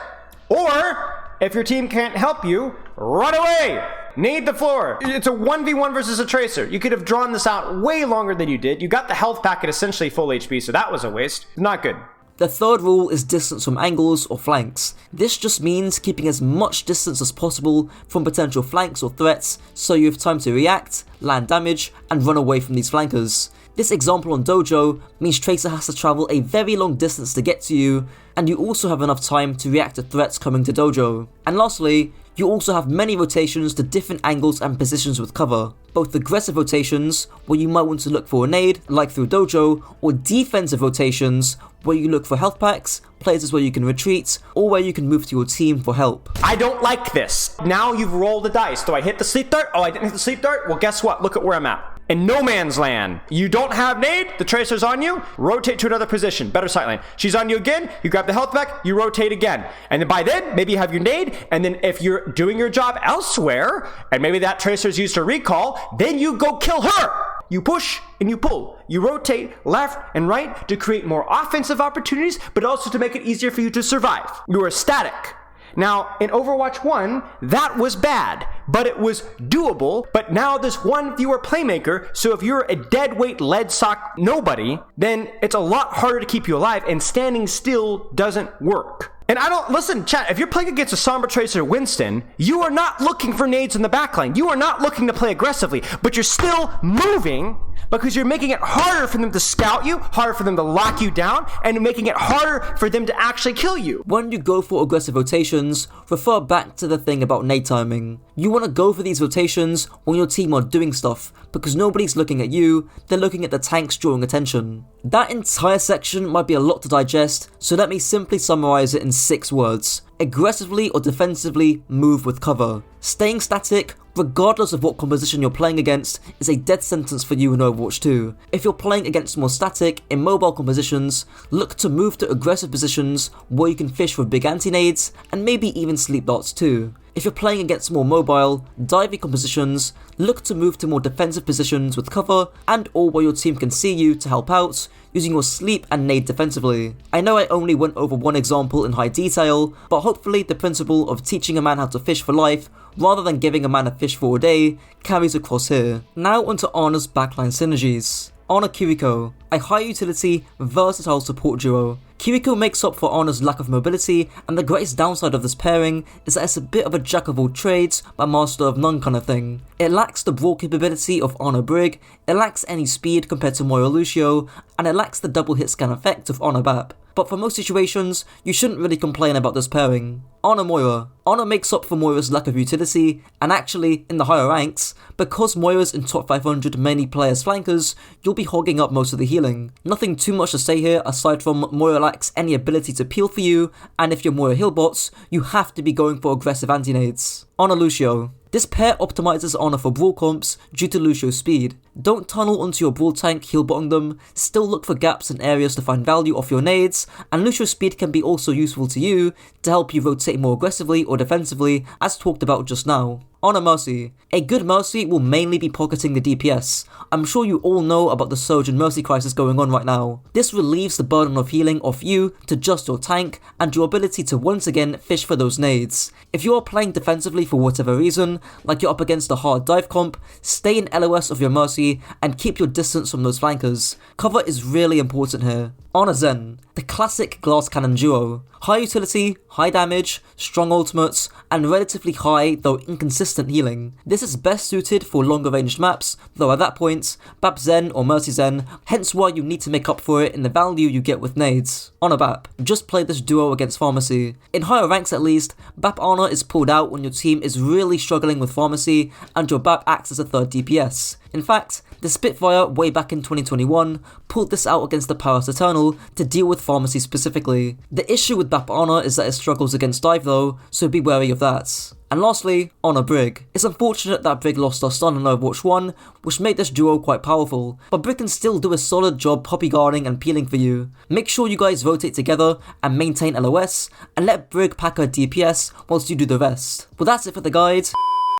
Or, if your team can't help you, run away. Nade the floor. It's a 1v1 versus a tracer. You could have drawn this out way longer than you did. You got the health pack at essentially full HP, so that was a waste. Not good. The third rule is distance from angles or flanks. This just means keeping as much distance as possible from potential flanks or threats so you have time to react, land damage, and run away from these flankers. This example on Dojo means Tracer has to travel a very long distance to get to you, and you also have enough time to react to threats coming to Dojo. And lastly, you also have many rotations to different angles and positions with cover. Both aggressive rotations, where you might want to look for a nade, like through Dojo, or defensive rotations, where you look for health packs, places where you can retreat, or where you can move to your team for help. I don't like this. Now you've rolled the dice. Do I hit the sleep dart? Oh, I didn't hit the sleep dart? Well, guess what? Look at where I'm at. In no man's land. You don't have nade, the tracer's on you, rotate to another position, better sightline. She's on you again, you grab the health back, you rotate again. And then by then, maybe you have your nade, and then if you're doing your job elsewhere, and maybe that tracer's used to recall, then you go kill her. You push and you pull. You rotate left and right to create more offensive opportunities, but also to make it easier for you to survive. You are static. Now, in Overwatch 1, that was bad, but it was doable. But now there's one fewer playmaker, so if you're a deadweight lead sock nobody, then it's a lot harder to keep you alive, and standing still doesn't work. And listen, chat, if you're playing against a Sombra Tracer Winston, you are not looking for nades in the backline. You are not looking to play aggressively, but you're still moving because you're making it harder for them to scout you, harder for them to lock you down, and making it harder for them to actually kill you. When you go for aggressive rotations, refer back to the thing about nade timing. You want to go for these rotations when your team are doing stuff, because nobody's looking at you, they're looking at the tanks drawing attention. That entire section might be a lot to digest, so let me simply summarize it in 6 words. Aggressively or defensively move with cover. Staying static, regardless of what composition you're playing against, is a death sentence for you in Overwatch 2. If you're playing against more static, immobile compositions, look to move to aggressive positions where you can fish for big anti-nades, and maybe even sleep darts too. If you're playing against more mobile, divey compositions, look to move to more defensive positions with cover and or where your team can see you to help out, using your sleep and nade defensively. I know I only went over one example in high detail, but hopefully the principle of teaching a man how to fish for life, rather than giving a man a fish for a day, carries across here. Now onto Ana's backline synergies. Ana Kiriko, a high utility, versatile support duo. Kiriko makes up for Ana's lack of mobility, and the greatest downside of this pairing is that it's a bit of a jack of all trades but master of none kind of thing. It lacks the brawl capability of Ana Brig, it lacks any speed compared to Moira Lúcio, and it lacks the double hit scan effect of Ana Bap. But for most situations, you shouldn't really complain about this pairing. Ana Moira. Ana makes up for Moira's lack of utility, and actually, in the higher ranks, because Moira's in top 500 many players flankers, you'll be hogging up most of the healing. Nothing too much to say here aside from Moira lacks any ability to peel for you, and if you're Moira healbots, you have to be going for aggressive anti-nades. Ana Lúcio. This pair optimizes Ana for brawl comps due to Lucio's speed. Don't tunnel onto your brawl tank healbotting them, still look for gaps and areas to find value off your nades, and Lucio's speed can be also useful to you to help you rotate more aggressively or defensively as talked about just now. Ana Mercy. A good Mercy will mainly be pocketing the DPS. I'm sure you all know about the Sojourn Mercy crisis going on right now. This relieves the burden of healing off you to just your tank and your ability to once again fish for those nades. If you are playing defensively for whatever reason, like you're up against a hard dive comp, stay in LOS of your Mercy and keep your distance from those flankers. Cover is really important here. Ana Zen, the classic glass cannon duo. High utility, high damage, strong ultimates, and relatively high, though inconsistent instant healing. This is best suited for longer ranged maps, though at that point, Bap Zen or Mercy Zen, hence why you need to make up for it in the value you get with nades. On a Bap, just play this duo against Pharmacy. In higher ranks at least, Bap Ana is pulled out when your team is really struggling with Pharmacy and your Bap acts as a third DPS. In fact, the Spitfire way back in 2021 pulled this out against the Paris Eternal to deal with Pharmacy specifically. The issue with Bap Ana is that it struggles against dive though, so be wary of that. And lastly, Ana Brig. It's unfortunate that Brig lost her stun in Overwatch 1, which made this duo quite powerful, but Brig can still do a solid job poppy guarding and peeling for you. Make sure you guys rotate together and maintain LOS, and let Brig pack her DPS whilst you do the rest. Well, that's it for the guide.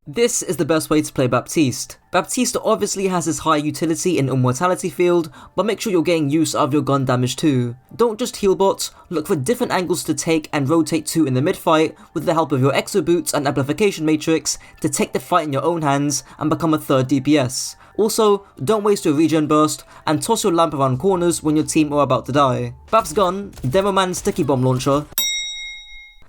This is the best way to play Baptiste. Baptiste obviously has his high utility in Immortality field, but make sure you're getting use out of your gun damage too. Don't just heal bot, look for different angles to take and rotate to in the mid fight with the help of your Exo Boots and Amplification Matrix to take the fight in your own hands and become a third DPS. Also, don't waste your regen burst and toss your lamp around corners when your team are about to die. Bap's gun, Demoman Sticky Bomb Launcher,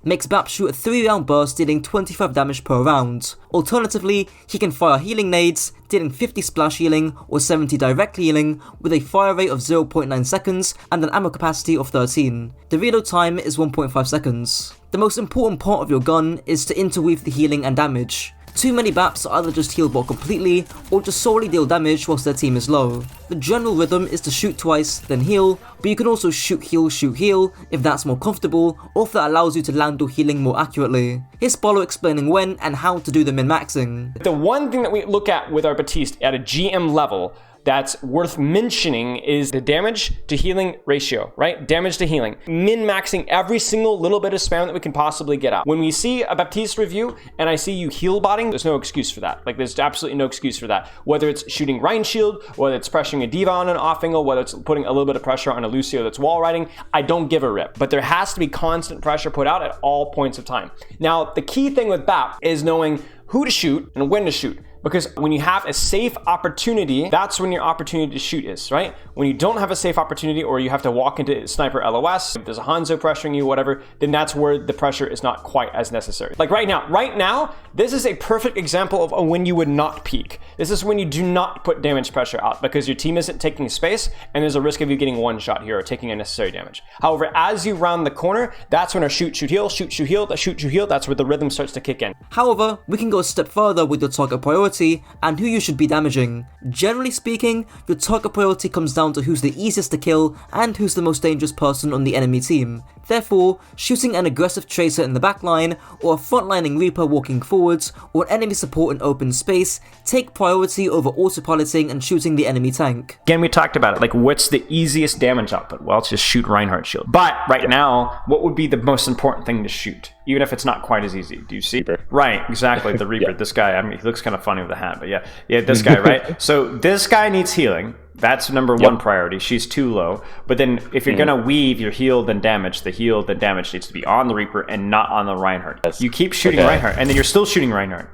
makes Bap shoot a 3-round burst dealing 25 damage per round. Alternatively, he can fire healing nades, dealing 50 splash healing or 70 direct healing with a fire rate of 0.9 seconds and an ammo capacity of 13. The reload time is 1.5 seconds. The most important part of your gun is to interweave the healing and damage. Too many Baps either just heal bot completely or just solely deal damage whilst their team is low. The general rhythm is to shoot twice, then heal, but you can also shoot heal if that's more comfortable or if that allows you to land your healing more accurately. Here's Paulo explaining when and how to do the min-maxing. The one thing that we look at with our Baptiste at a GM level that's worth mentioning is the damage to healing ratio, right? Damage to healing. Min-maxing every single little bit of spam that we can possibly get out. When we see a Baptiste review and I see you heal botting, there's no excuse for that. Like, there's absolutely no excuse for that. Whether it's shooting Rein Shield, whether it's pressuring a Diva on an off angle, whether it's putting a little bit of pressure on a Lúcio that's wall riding, I don't give a rip. But there has to be constant pressure put out at all points of time. Now, the key thing with BAP is knowing who to shoot and when to shoot. Because when you have a safe opportunity, that's when your opportunity to shoot is, right? When you don't have a safe opportunity or you have to walk into sniper LOS, if there's a Hanzo pressuring you, whatever, then that's where the pressure is not quite as necessary. Like right now, this is a perfect example of when you would not peak. This is when you do not put damage pressure out because your team isn't taking space and there's a risk of you getting one shot here or taking unnecessary damage. However, as you round the corner, that's when our shoot, heal, that's where the rhythm starts to kick in. However, we can go a step further with your target priority and who you should be damaging. Generally speaking, your target priority comes down to who's the easiest to kill and who's the most dangerous person on the enemy team. Therefore, shooting an aggressive Tracer in the backline, or a frontlining Reaper walking forwards, or an enemy support in open space, take priority over autopiloting and shooting the enemy tank. Again, we talked about it, like what's the easiest damage output? Well, it's just shoot Reinhardt shield. But right now, what would be the most important thing to shoot? Even if it's not quite as easy. Do you see? Reaper. Right, exactly, the Reaper. This guy, I mean, he looks kind of funny with the hat, but yeah, this guy, right? So this guy needs healing. That's number one priority. She's too low. But then if you're going to weave your heal then damage, the heal then damage needs to be on the Reaper and not on the Reinhardt. Yes. You keep shooting Reinhardt, and then you're still shooting Reinhardt.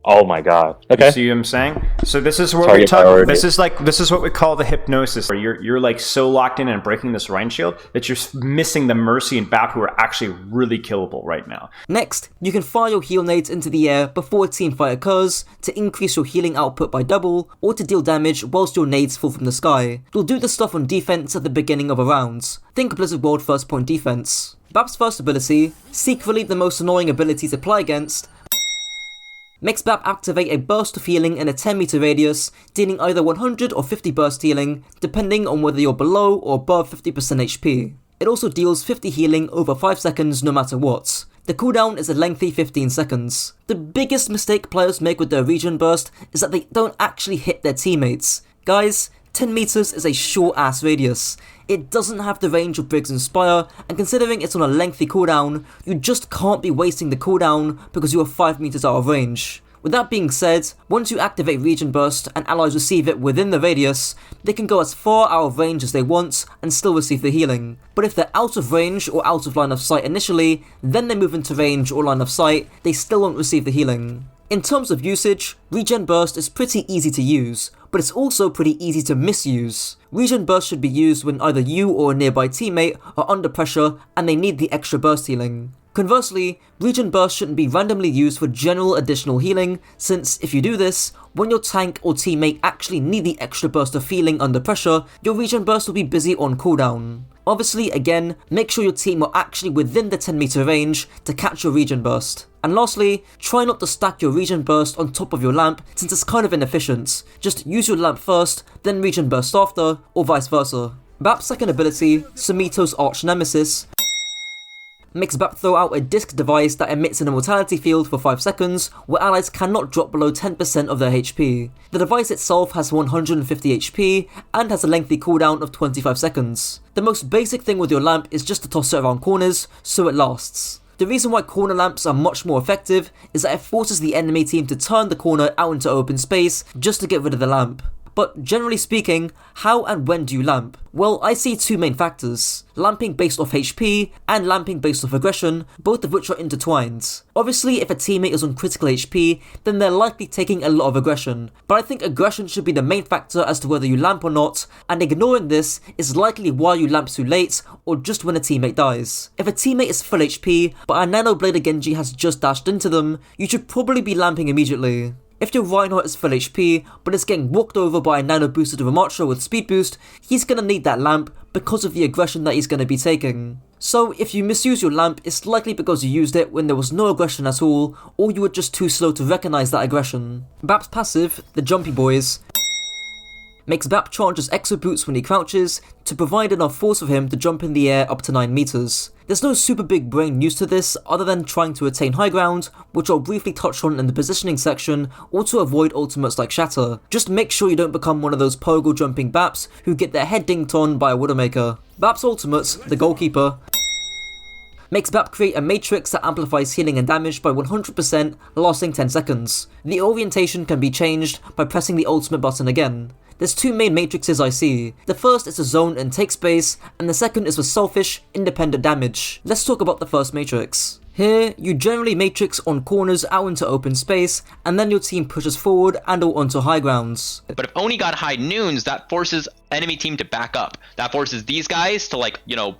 Oh my god. Okay. You see what I'm saying? So this is where we talk. This is what we call the hypnosis, where you're like so locked in and breaking this Rein shield that you're missing the Mercy and Bap, who are actually really killable right now. Next, you can fire your heal nades into the air before a team fight occurs to increase your healing output by double, or to deal damage whilst your nades fall from the sky. You'll do this stuff on defense at the beginning of a round. Think Blizzard World first point defense. Bap's first ability, secretly the most annoying ability to play against, makes Bap activate a burst of healing in a 10 meter radius, dealing either 100 or 50 burst healing, depending on whether you're below or above 50% HP. It also deals 50 healing over 5 seconds no matter what. The cooldown is a lengthy 15 seconds. The biggest mistake players make with their regen burst is that they don't actually hit their teammates. Guys, 10 meters is a short ass radius. It doesn't have the range of Briggs and Spire, and considering it's on a lengthy cooldown, you just can't be wasting the cooldown because you are 5 meters out of range. With that being said, once you activate Regen Burst and allies receive it within the radius, they can go as far out of range as they want and still receive the healing. But if they're out of range or out of line of sight initially, then they move into range or line of sight, they still won't receive the healing. In terms of usage, Regen Burst is pretty easy to use, but it's also pretty easy to misuse. Regen Burst should be used when either you or a nearby teammate are under pressure and they need the extra burst healing. Conversely, Regen Burst shouldn't be randomly used for general additional healing, since if you do this, when your tank or teammate actually need the extra burst of healing under pressure, your Regen Burst will be busy on cooldown. Obviously, again, make sure your team are actually within the 10 meter range to catch your Regen Burst. And lastly, try not to stack your Regen Burst on top of your lamp since it's kind of inefficient. Just use your lamp first, then Regen Burst after, or vice versa. Bap's second ability, Sumito's arch nemesis, makes Bap throw out a disc device that emits an immortality field for 5 seconds, where allies cannot drop below 10% of their HP. The device itself has 150 HP, and has a lengthy cooldown of 25 seconds. The most basic thing with your lamp is just to toss it around corners, so it lasts. The reason why corner lamps are much more effective is that it forces the enemy team to turn the corner out into open space just to get rid of the lamp. But generally speaking, how and when do you lamp? Well, I see two main factors, lamping based off HP and lamping based off aggression, both of which are intertwined. Obviously, if a teammate is on critical HP, then they're likely taking a lot of aggression, but I think aggression should be the main factor as to whether you lamp or not, and ignoring this is likely why you lamp too late or just when a teammate dies. If a teammate is full HP, but a Nano Blade Genji has just dashed into them, you should probably be lamping immediately. If your Reinhardt is full HP, but is getting walked over by a nano boosted Ramattra with speed boost, he's gonna need that lamp because of the aggression that he's gonna be taking. So if you misuse your lamp, it's likely because you used it when there was no aggression at all, or you were just too slow to recognize that aggression. Bap's passive, the Jumpy Boys, makes Bap charge his exo boots when he crouches to provide enough force for him to jump in the air up to 9 meters. There's no super big brain use to this other than trying to attain high ground, which I'll briefly touch on in the positioning section, or to avoid ultimates like Shatter. Just make sure you don't become one of those pogo jumping Baps who get their head dinked on by a Widowmaker. Bap's ultimates, the Goalkeeper, makes Bap create a matrix that amplifies healing and damage by 100%, lasting 10 seconds. The orientation can be changed by pressing the ultimate button again. There's two main matrices I see. The first is to zone and take space, and the second is for selfish, independent damage. Let's talk about the first matrix. Here, you generally matrix on corners out into open space, and then your team pushes forward and or onto high grounds. But if Oni got high noons, that forces enemy team to back up. That forces these guys to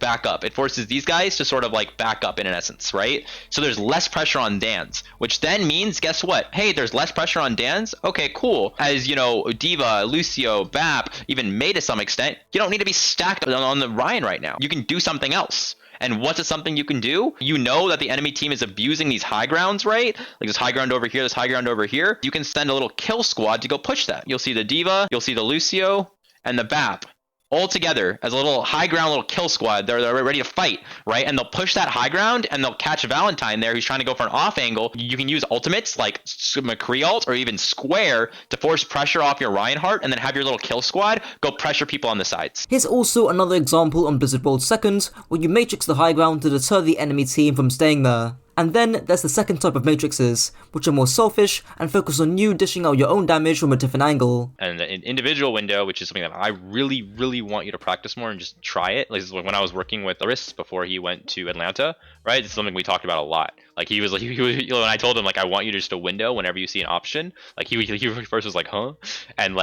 back up. It forces these guys to sort of back up in essence, right? So there's less pressure on Dans, which then means, guess what? Hey, there's less pressure on Dans? Okay, cool. As, Diva, Lúcio, Bap, even May to some extent, you don't need to be stacked on the Ryan right now. You can do something else. And what's it something you can do? You know that the enemy team is abusing these high grounds, right? Like this high ground over here, this high ground over here. You can send a little kill squad to go push that. You'll see the Diva, you'll see the Lúcio, and the Bap all together as a little high ground, little kill squad. They're ready to fight, right? And they'll push that high ground and they'll catch Valentine there who's trying to go for an off angle. You can use ultimates like McCree ult or even Square to force pressure off your Reinhardt and then have your little kill squad go pressure people on the sides. Here's also another example on Blizzard World 2nd, where you matrix the high ground to deter the enemy team from staying there. And then there's the second type of matrices, which are more selfish and focus on you dishing out your own damage from a different angle. And an individual window, which is something that I really, really want you to practice more and just try it. Like this is when I was working with Orisa before he went to Atlanta, right? It's something we talked about a lot. Like he was when I told him I want you to just a window whenever you see an option. Like he first was like, huh? And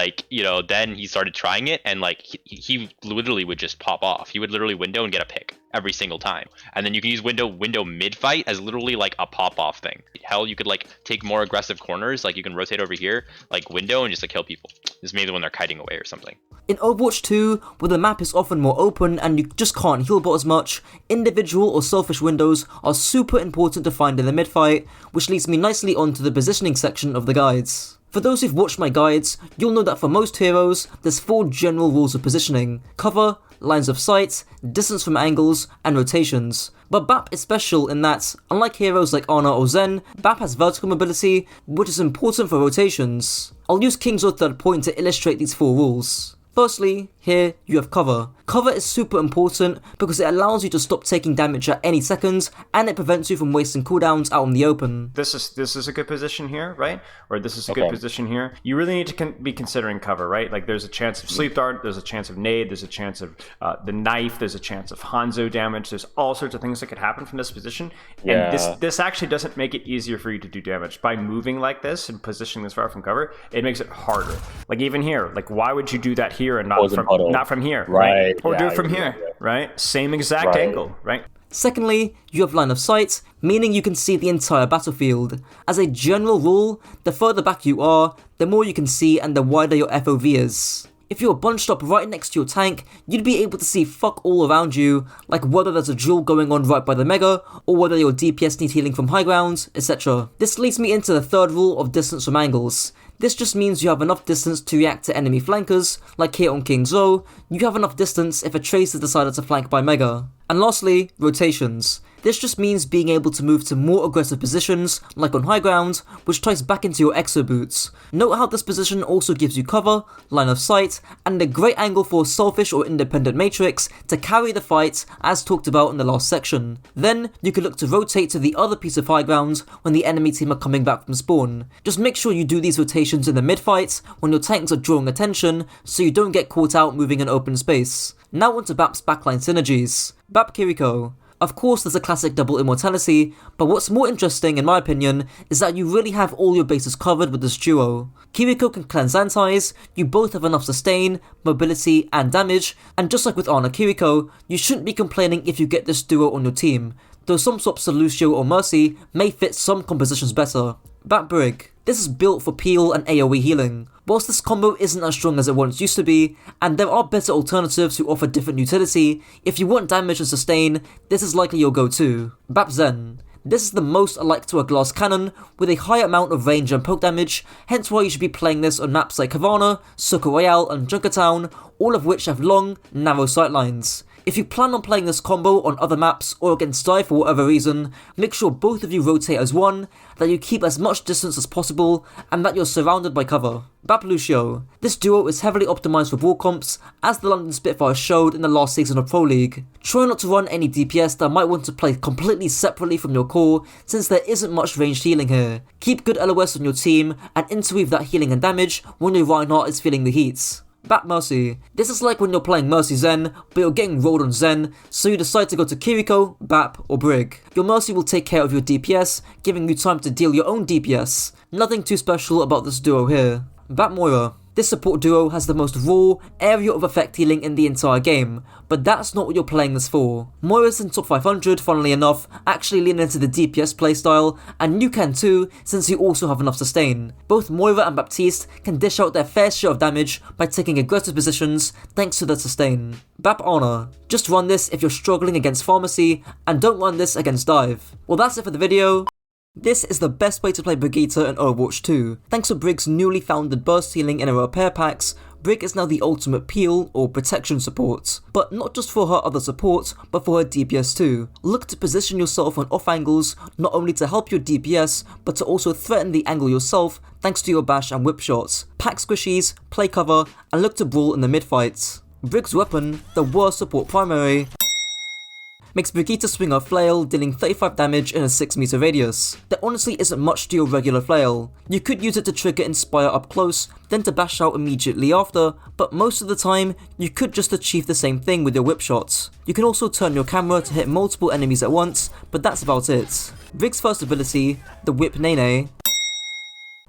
then he started trying it and he literally would just pop off. He would literally window and get a pick every single time. And then you can use window mid fight as literally like a pop off thing. Hell, you could take more aggressive corners. Like you can rotate over here, window and just kill people. This maybe when they're kiting away or something. In Overwatch 2, where the map is often more open and you just can't heal bot as much, individual or selfish windows are super important to find in the mid fight, which leads me nicely onto the positioning section of the guides. For those who've watched my guides, you'll know that for most heroes, there's 4 general rules of positioning: cover, lines of sight, distance from angles, and rotations. But Bap is special in that, unlike heroes like Ana or Zen, Bap has vertical mobility, which is important for rotations. I'll use King's Road Third Point to illustrate these 4 rules. Firstly, here you have cover. Cover is super important because it allows you to stop taking damage at any second, and it prevents you from wasting cooldowns out in the open. This is a good position here, right? Or this is a good position here. You really need to be considering cover, right? Like there's a chance of sleep dart, there's a chance of nade, there's a chance of the knife, there's a chance of Hanzo damage. There's all sorts of things that could happen from this position. And this actually doesn't make it easier for you to do damage. By moving like this and positioning this far from cover, it makes it harder. Like even here, why would you do that here and not from here, right? Or do it from here, right? Same exact angle, right? Secondly, you have line of sight, meaning you can see the entire battlefield. As a general rule, the further back you are, the more you can see and the wider your FOV is. If you were bunched up right next to your tank, you'd be able to see fuck all around you, like whether there's a duel going on right by the mega, or whether your DPS need healing from high ground, etc. This leads me into the third rule of distance from angles. This just means you have enough distance to react to enemy flankers, like here on King Zo, you have enough distance if a tracer decided to flank by mega. And lastly, rotations. This just means being able to move to more aggressive positions, like on high ground, which ties back into your exo boots. Note how this position also gives you cover, line of sight, and a great angle for selfish or independent matrix to carry the fight, as talked about in the last section. Then, you can look to rotate to the other piece of high ground when the enemy team are coming back from spawn. Just make sure you do these rotations in the mid-fight, when your tanks are drawing attention, so you don't get caught out moving in open space. Now onto Bap's backline synergies. Bap Kiriko. Of course there's a classic double immortality, but what's more interesting in my opinion is that you really have all your bases covered with this duo. Kiriko can cleanse antis, you both have enough sustain, mobility and damage, and just like with Ana Kiriko, you shouldn't be complaining if you get this duo on your team, though some swaps to Lúcio or Mercy may fit some compositions better. Bat Brig. This is built for peel and AoE healing. Whilst this combo isn't as strong as it once used to be, and there are better alternatives who offer different utility, if you want damage and sustain, this is likely your go-to. Bap Zen. This is the most alike to a glass cannon, with a high amount of range and poke damage, hence why you should be playing this on maps like Havana, Soko Royale and Junkertown, all of which have long, narrow sightlines. If you plan on playing this combo on other maps or against Dive for whatever reason, make sure both of you rotate as one, that you keep as much distance as possible, and that you're surrounded by cover. Bap Lúcio. This duo is heavily optimised for brawl comps, as the London Spitfire showed in the last season of Pro League. Try not to run any DPS that might want to play completely separately from your core, since there isn't much ranged healing here. Keep good LOS on your team, and interweave that healing and damage when your Reinhardt is feeling the heat. Bap Mercy. This is like when you're playing Mercy Zen, but you're getting rolled on Zen, so you decide to go to Kiriko, Bap, or Brig. Your Mercy will take care of your DPS, giving you time to deal your own DPS. Nothing too special about this duo here. Bap Moira. This support duo has the most raw area of effect healing in the entire game, but that's not what you're playing this for. Moira's in top 500, funnily enough, actually lean into the DPS playstyle, and you can too, since you also have enough sustain. Both Moira and Baptiste can dish out their fair share of damage by taking aggressive positions thanks to their sustain. Bap Ana. Just run this if you're struggling against Pharmacy, and don't run this against Dive. Well, that's it for the video. This is the best way to play Brigitte in Overwatch 2. Thanks to Brig's newly founded burst healing in her repair packs, Brig is now the ultimate peel or protection support. But not just for her other support, but for her DPS too. Look to position yourself on off angles, not only to help your DPS, but to also threaten the angle yourself thanks to your bash and whip shots. Pack squishies, play cover, and look to brawl in the mid-fights. Brig's weapon, the worst support primary, makes Brigitte swing her flail, dealing 35 damage in a 6 meter radius. There honestly isn't much to your regular flail. You could use it to trigger Inspire up close, then to bash out immediately after, but most of the time, you could just achieve the same thing with your whip shots. You can also turn your camera to hit multiple enemies at once, but that's about it. Brig's first ability, the Whip Nene,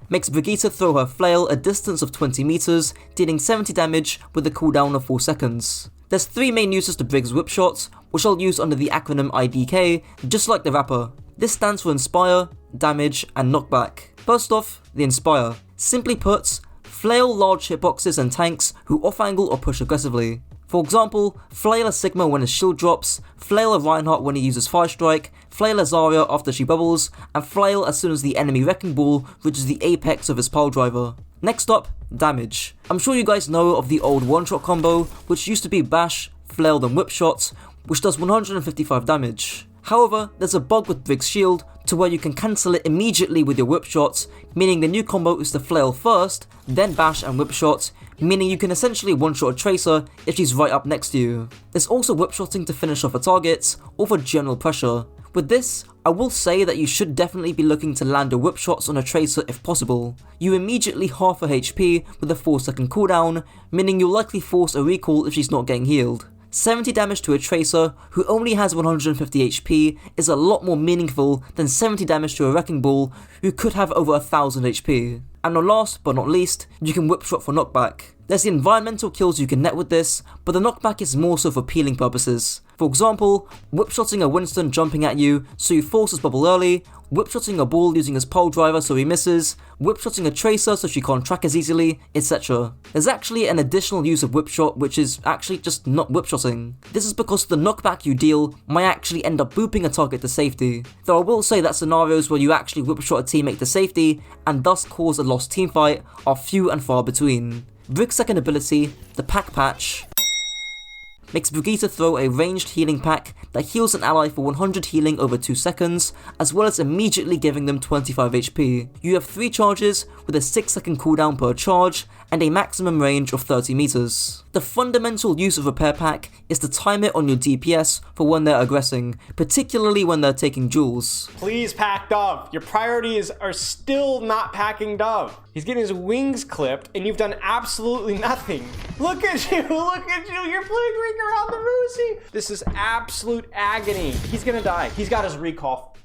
makes Brigitte throw her flail a distance of 20 meters, dealing 70 damage with a cooldown of 4 seconds. There's 3 main uses to Brig's whip shots, which I'll use under the acronym IDK, just like the rapper. This stands for Inspire, Damage, and Knockback. First off, the Inspire. Simply put, flail large hitboxes and tanks who off-angle or push aggressively. For example, flail a Sigma when his shield drops, flail a Reinhardt when he uses Fire Strike, flail a Zarya after she bubbles, and flail as soon as the enemy Wrecking Ball reaches the apex of his pile driver. Next up, damage. I'm sure you guys know of the old one-shot combo, which used to be bash, flail then whip shots, which does 155 damage. However, there's a bug with Brig's shield to where you can cancel it immediately with your whip shots, meaning the new combo is to flail first, then bash and whip shot, meaning you can essentially one-shot a tracer if she's right up next to you. There's also whip shotting to finish off a target, or for general pressure. With this, I will say that you should definitely be looking to land your whip shots on a tracer if possible. You immediately half her HP with a 4-second cooldown, meaning you'll likely force a recall if she's not getting healed. 70 damage to a tracer who only has 150 HP is a lot more meaningful than 70 damage to a Wrecking Ball who could have over 1000 HP. And last but not least, you can whip shot for knockback. There's the environmental kills you can net with this, but the knockback is more so for peeling purposes. For example, whipshotting a Winston jumping at you so you force his bubble early, whipshotting a ball using his pole driver so he misses, whipshotting a tracer so she can't track as easily, etc. There's actually an additional use of whipshot which is actually just not whipshotting. This is because the knockback you deal might actually end up booping a target to safety, though I will say that scenarios where you actually whipshot a teammate to safety and thus cause a lost teamfight are few and far between. Brig's second ability, the Pack Patch, makes Brigitte throw a ranged healing pack that heals an ally for 100 healing over 2 seconds, as well as immediately giving them 25 HP. You have 3 charges with a 6-second cooldown per charge and a maximum range of 30 meters. The fundamental use of Repair Pack is to time it on your DPS for when they're aggressing, particularly when they're taking duels. Please pack Dove. Your priorities are still not packing Dove. He's getting his wings clipped and you've done absolutely nothing. Look at you, you're playing ring around the rosy. This is absolute agony. He's gonna die. He's got his recall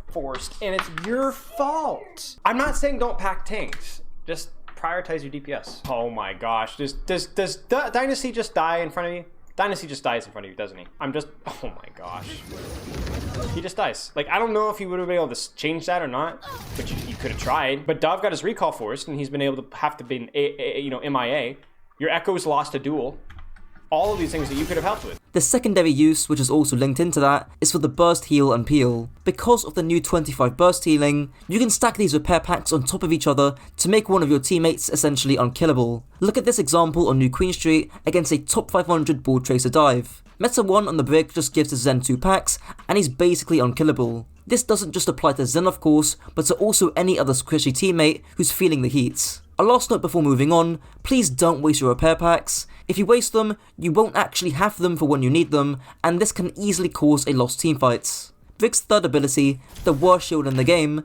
forced and it's your fault. I'm not saying don't pack tanks, just prioritize your DPS. Oh my gosh, does Dynasty just die in front of you? Dynasty just dies in front of you, doesn't he? Oh my gosh. He just dies. Like, I don't know if he would have been able to change that or not, but you could have tried. But Dove got his recall forced, and he's been able to have to be, MIA. Your Echo's lost a duel. All of these things that you could have helped with. The secondary use, which is also linked into that, is for the burst heal and peel. Because of the new 25 burst healing, you can stack these repair packs on top of each other to make one of your teammates essentially unkillable. Look at this example on New Queen Street against a top 500 Ball Tracer dive. Meta 1 on the Brig just gives his Zen 2 packs, and he's basically unkillable. This doesn't just apply to Zen of course, but to also any other squishy teammate who's feeling the heat. A last note before moving on, please don't waste your repair packs. If you waste them, you won't actually have them for when you need them, and this can easily cause a lost teamfight. Brig's third ability, the worst shield in the game,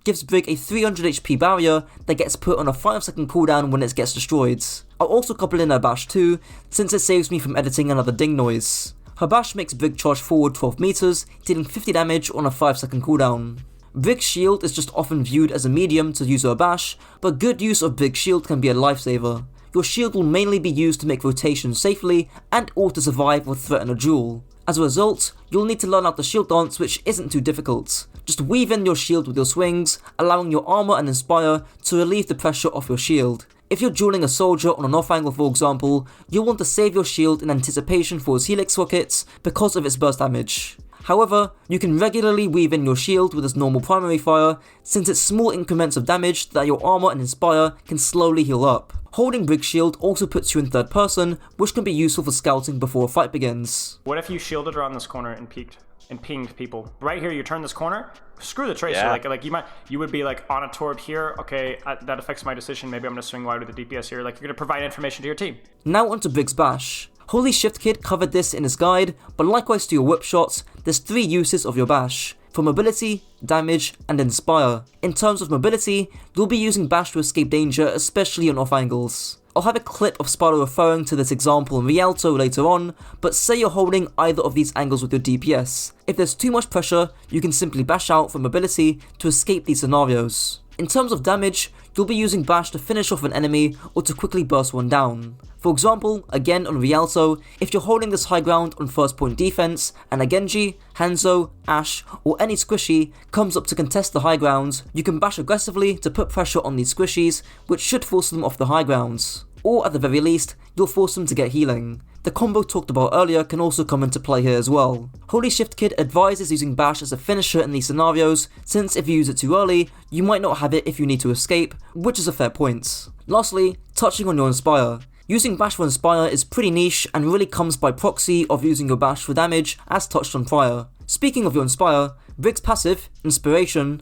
gives Brig a 300 HP barrier that gets put on a 5-second cooldown when it gets destroyed. I'll also couple in her bash too, since it saves me from editing another ding noise. Her bash makes Brig charge forward 12 meters, dealing 50 damage on a 5-second cooldown. Brig's shield is just often viewed as a medium to use her bash, but good use of Brig's shield can be a lifesaver. Your shield will mainly be used to make rotations safely and or to survive or threaten a duel. As a result, you'll need to learn out the shield dance, which isn't too difficult. Just weave in your shield with your swings, allowing your armor and inspire to relieve the pressure off your shield. If you're dueling a soldier on an off angle for example, you'll want to save your shield in anticipation for his helix rockets because of its burst damage. However, you can regularly weave in your shield with its normal primary fire, since it's small increments of damage that your armor and inspire can slowly heal up. Holding Brig's shield also puts you in third person, which can be useful for scouting before a fight begins. What if you shielded around this corner and peeked and pinged people? Right here, you turn this corner, screw the tracer. Yeah. Like you would be like on a Torb here. Okay, that affects my decision. Maybe I'm gonna swing wide with the DPS here. Like you're gonna provide information to your team. Now onto Brig's bash. Holy Shift Kid covered this in his guide, but likewise to your whip shots, there's 3 uses of your bash. For mobility, damage, and inspire. In terms of mobility, you'll be using bash to escape danger, especially on off angles. I'll have a clip of Sparrow referring to this example in Rialto later on, but say you're holding either of these angles with your DPS. If there's too much pressure, you can simply bash out for mobility to escape these scenarios. In terms of damage, you'll be using bash to finish off an enemy or to quickly burst one down. For example, again on Rialto, if you're holding this high ground on first point defense and a Genji, Hanzo, Ashe, or any squishy comes up to contest the high grounds, you can bash aggressively to put pressure on these squishies, which should force them off the high grounds. Or at the very least, you'll force them to get healing. The combo talked about earlier can also come into play here as well. Holy Shift Kid advises using bash as a finisher in these scenarios, since if you use it too early, you might not have it if you need to escape, which is a fair point. Lastly, touching on your inspire. Using bash for inspire is pretty niche and really comes by proxy of using your bash for damage as touched on prior. Speaking of your inspire, Brig's passive, Inspiration,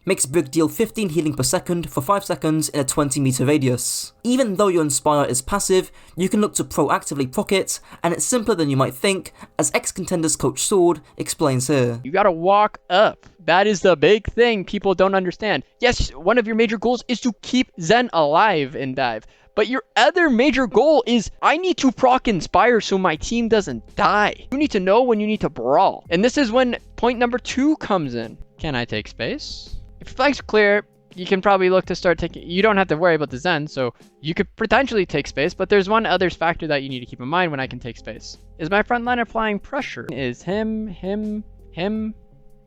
makes Brig deal 15 healing per second for 5 seconds in a 20 meter radius. Even though your inspire is passive, you can look to proactively proc it, and it's simpler than you might think, as ex-contenders coach Sword explains here. You gotta walk up. That is the big thing people don't understand. Yes, one of your major goals is to keep Zen alive in dive. But your other major goal is, I need to proc inspire so my team doesn't die. You need to know when you need to brawl. And this is when point number 2 comes in. Can I take space? If your flank's clear, you can probably look to start taking, you don't have to worry about the Zen, so you could potentially take space, but there's one other factor that you need to keep in mind when I can take space. Is my front line applying pressure? Is him,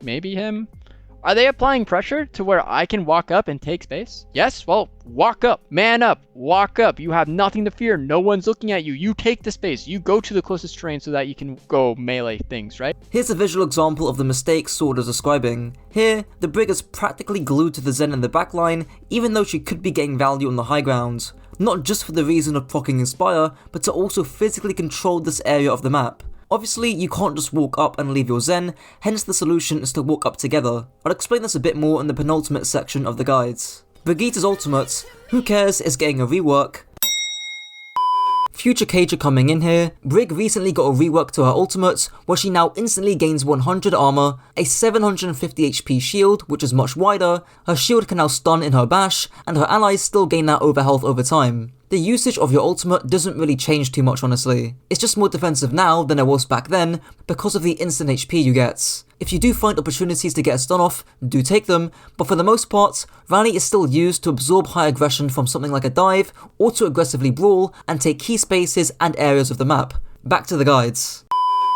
maybe him? Are they applying pressure to where I can walk up and take space? Yes? Well, walk up, man up, walk up. You have nothing to fear. No one's looking at you. You take the space. You go to the closest terrain so that you can go melee things, right? Here's a visual example of the mistake Sword is describing. Here, the Brig is practically glued to the Zen in the backline, even though she could be getting value on the high ground. Not just for the reason of proccing Inspire, but to also physically control this area of the map. Obviously, you can't just walk up and leave your Zen, hence the solution is to walk up together. I'll explain this a bit more in the penultimate section of the guides. Brigitte's ultimate, who cares, is getting a rework. Future Kajor coming in here, Brig recently got a rework to her ultimate, where she now instantly gains 100 armor, a 750 HP shield, which is much wider, her shield can now stun in her bash, and her allies still gain that overhealth over time. The usage of your ultimate doesn't really change too much honestly. It's just more defensive now than it was back then, because of the instant HP you get. If you do find opportunities to get a stun off, do take them, but for the most part, Rally is still used to absorb high aggression from something like a dive, or to aggressively brawl and take key spaces and areas of the map. Back to the guides.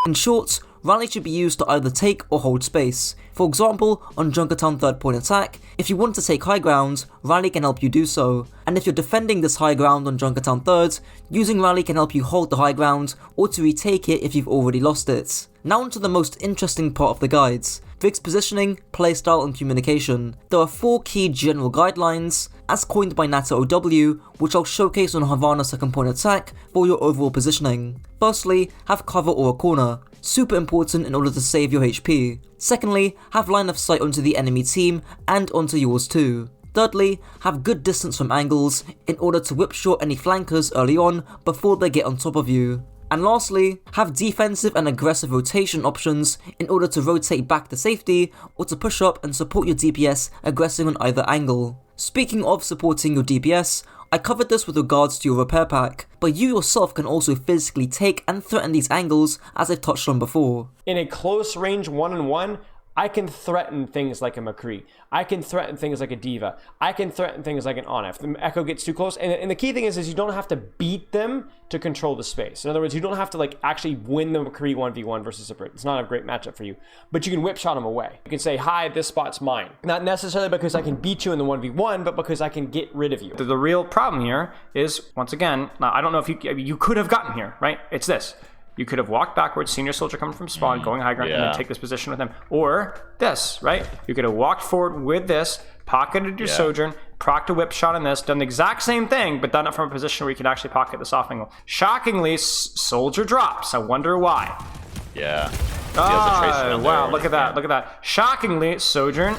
In short, Rally should be used to either take or hold space. For example, on Junkertown 3rd point attack, if you want to take high ground, Rally can help you do so. And if you're defending this high ground on Junkertown 3rd, using Rally can help you hold the high ground, or to retake it if you've already lost it. Now onto the most interesting part of the guides, Brig's positioning, playstyle and communication. There are 4 key general guidelines, as coined by Nata OW, which I'll showcase on Havana 2nd point attack for your overall positioning. Firstly, have cover or a corner. Super important in order to save your HP. Secondly, have line of sight onto the enemy team and onto yours too. Thirdly, have good distance from angles in order to whip short any flankers early on before they get on top of you. And lastly, have defensive and aggressive rotation options in order to rotate back to safety or to push up and support your DPS aggressing on either angle. Speaking of supporting your DPS, I covered this with regards to your repair pack, but you yourself can also physically take and threaten these angles as I've touched on before. In a close range 1-on-1, I can threaten things like a McCree. I can threaten things like a Diva. I can threaten things like an Ana. If the Echo gets too close, and the key thing is you don't have to beat them to control the space. In other words, you don't have to like actually win the McCree 1v1 versus a Brig. It's not a great matchup for you, but you can whip shot them away. You can say, hi, this spot's mine. Not necessarily because I can beat you in the 1v1, but because I can get rid of you. The real problem here is, once again, now I don't know if you could have gotten here, right? It's this. You could have walked backwards, seen your soldier coming from spawn, going high ground, and then take this position with them. Or this, right? You could have walked forward with this, pocketed your Sojourn, procced a whip shot on this, done the exact same thing, but done it from a position where you could actually pocket the soft angle. Shockingly, soldier drops. I wonder why. Yeah. Wow, look at that, look at that. Shockingly, Sojourn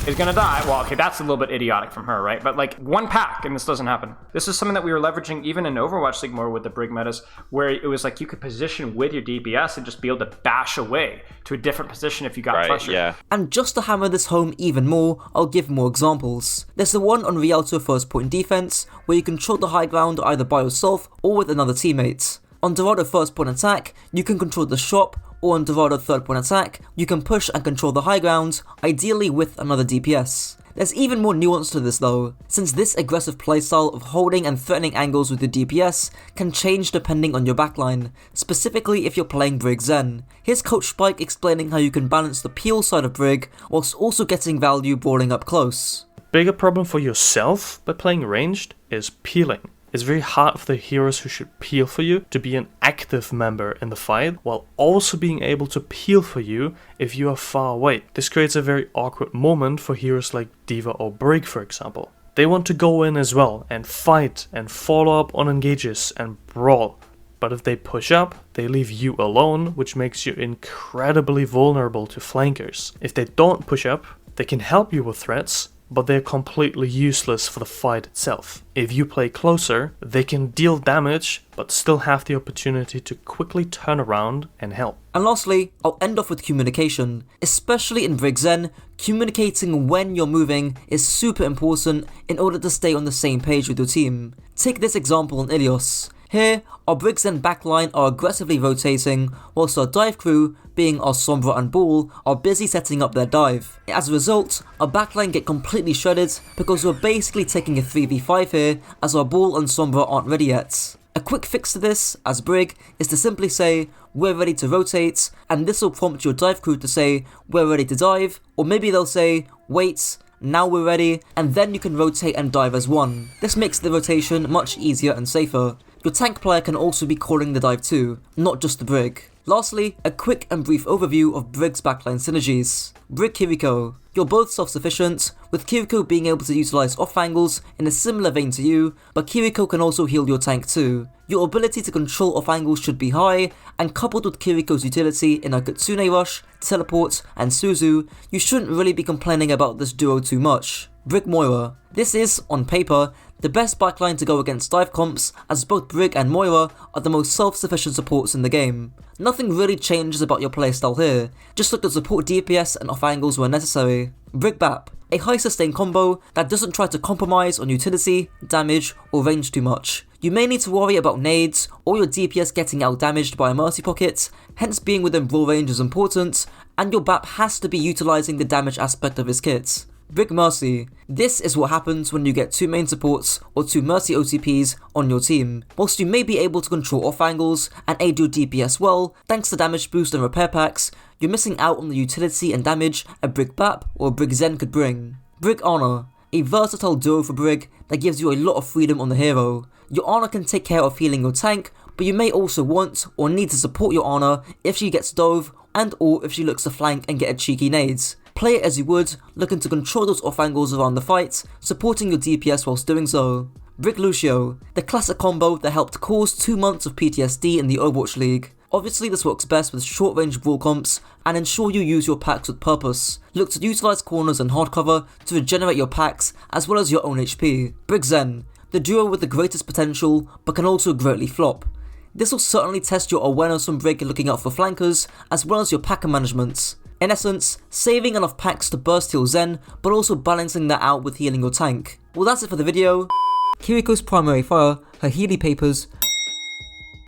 is gonna die. Well, okay, that's a little bit idiotic from her, right? But like one pack and this doesn't happen. This is something that we were leveraging even in Overwatch League more with the Brig metas, where it was like you could position with your DPS and just be able to bash away to a different position if you got pressure. Yeah. And just to hammer this home even more, I'll give more examples. There's the one on Rialto 1st point defense, where you control the high ground either by yourself or with another teammate. On Dorado 1st point attack, you can control the shop, or on Dorado 3rd point attack, you can push and control the high ground, ideally with another DPS. There's even more nuance to this though, since this aggressive playstyle of holding and threatening angles with your DPS can change depending on your backline, specifically if you're playing Brig Zen. Here's Coach Spike explaining how you can balance the peel side of Brig, whilst also getting value brawling up close. Bigger problem for yourself by playing ranged is peeling. It's very hard for the heroes who should peel for you to be an active member in the fight, while also being able to peel for you if you are far away. This creates a very awkward moment for heroes like Diva or Brig, for example. They want to go in as well and fight and follow up on engages and brawl. But if they push up, they leave you alone, which makes you incredibly vulnerable to flankers. If they don't push up, they can help you with threats, but they're completely useless for the fight itself. If you play closer, they can deal damage, but still have the opportunity to quickly turn around and help. And lastly, I'll end off with communication. Especially in Brig Zen, communicating when you're moving is super important in order to stay on the same page with your team. Take this example on Ilios. Here, our Briggs and backline are aggressively rotating, whilst our dive crew, being our Sombra and Ball, are busy setting up their dive. As a result, our backline get completely shredded because we're basically taking a 3v5 here as our Ball and Sombra aren't ready yet. A quick fix to this, as Brig, is to simply say, we're ready to rotate, and this will prompt your dive crew to say, we're ready to dive, or maybe they'll say, wait, now we're ready, and then you can rotate and dive as one. This makes the rotation much easier and safer. Your tank player can also be calling the dive too, not just the Brig. Lastly, a quick and brief overview of Brig's backline synergies. Brig Kiriko. You're both self-sufficient, with Kiriko being able to utilise off angles in a similar vein to you, but Kiriko can also heal your tank too. Your ability to control off angles should be high, and coupled with Kiriko's utility in a Kitsune Rush, Teleport, and Suzu, you shouldn't really be complaining about this duo too much. Brig Moira. This is, on paper, the best backline to go against dive comps, as both Brig and Moira are the most self-sufficient supports in the game. Nothing really changes about your playstyle here, just look to support DPS and off angles where necessary. Brig Bap. A high sustain combo that doesn't try to compromise on utility, damage, or range too much. You may need to worry about nades, or your DPS getting out damaged by a Mercy Pocket, hence being within brawl range is important, and your Bap has to be utilising the damage aspect of his kit. Brig Mercy. This is what happens when you get 2 main supports or 2 Mercy OTPs on your team. Whilst you may be able to control off angles and aid your DPS well, thanks to damage boost and repair packs, you're missing out on the utility and damage a Brig Bap or a Brig Zen could bring. Brig Ana. A versatile duo for Brig that gives you a lot of freedom on the hero. Your Ana can take care of healing your tank, but you may also want or need to support your Ana if she gets dove and or if she looks to flank and get a cheeky nades. Play it as you would, looking to control those off angles around the fight, supporting your DPS whilst doing so. Brig Lúcio, the classic combo that helped cause 2 months of PTSD in the Overwatch League. Obviously this works best with short range brawl comps, and ensure you use your packs with purpose. Look to utilise corners and hard cover to regenerate your packs as well as your own HP. Brig Zen, the duo with the greatest potential but can also greatly flop. This will certainly test your awareness on Brig looking out for flankers as well as your packer management. In essence, saving enough packs to burst heal Zen, but also balancing that out with healing your tank. Well, that's it for the video. Kiriko's primary fire, her Healy Papers,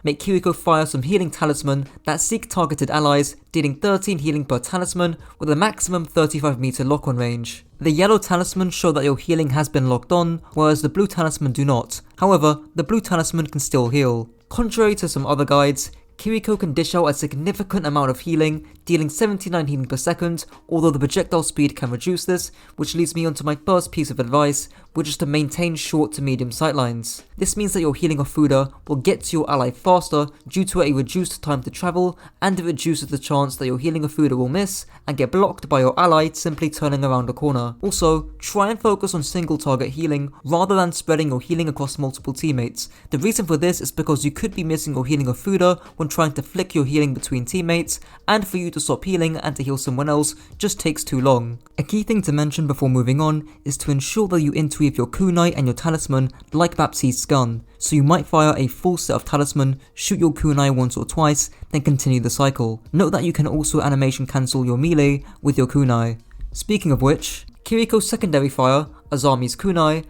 make Kiriko fire some healing talisman that seek targeted allies, dealing 13 healing per talisman with a maximum 35 meter lock-on range. The yellow talisman show that your healing has been locked on, whereas the blue talisman do not. However, the blue talisman can still heal. Contrary to some other guides, Kiriko can dish out a significant amount of healing, dealing 79 healing per second, although the projectile speed can reduce this, which leads me onto my first piece of advice, which is to maintain short to medium sightlines. This means that your healing of Fuda will get to your ally faster due to a reduced time to travel, and it reduces the chance that your healing of Fuda will miss and get blocked by your ally simply turning around a corner. Also, try and focus on single target healing rather than spreading your healing across multiple teammates. The reason for this is because you could be missing your healing of Fuda when trying to flick your healing between teammates, and for you to stop healing and to heal someone else just takes too long. A key thing to mention before moving on is to ensure that you interweave your kunai and your talisman like Baptiste's gun, so you might fire a full set of talisman, shoot your kunai once or twice, then continue the cycle. Note that you can also animation cancel your melee with your kunai. Speaking of which, Kiriko's secondary fire, Azami's kunai,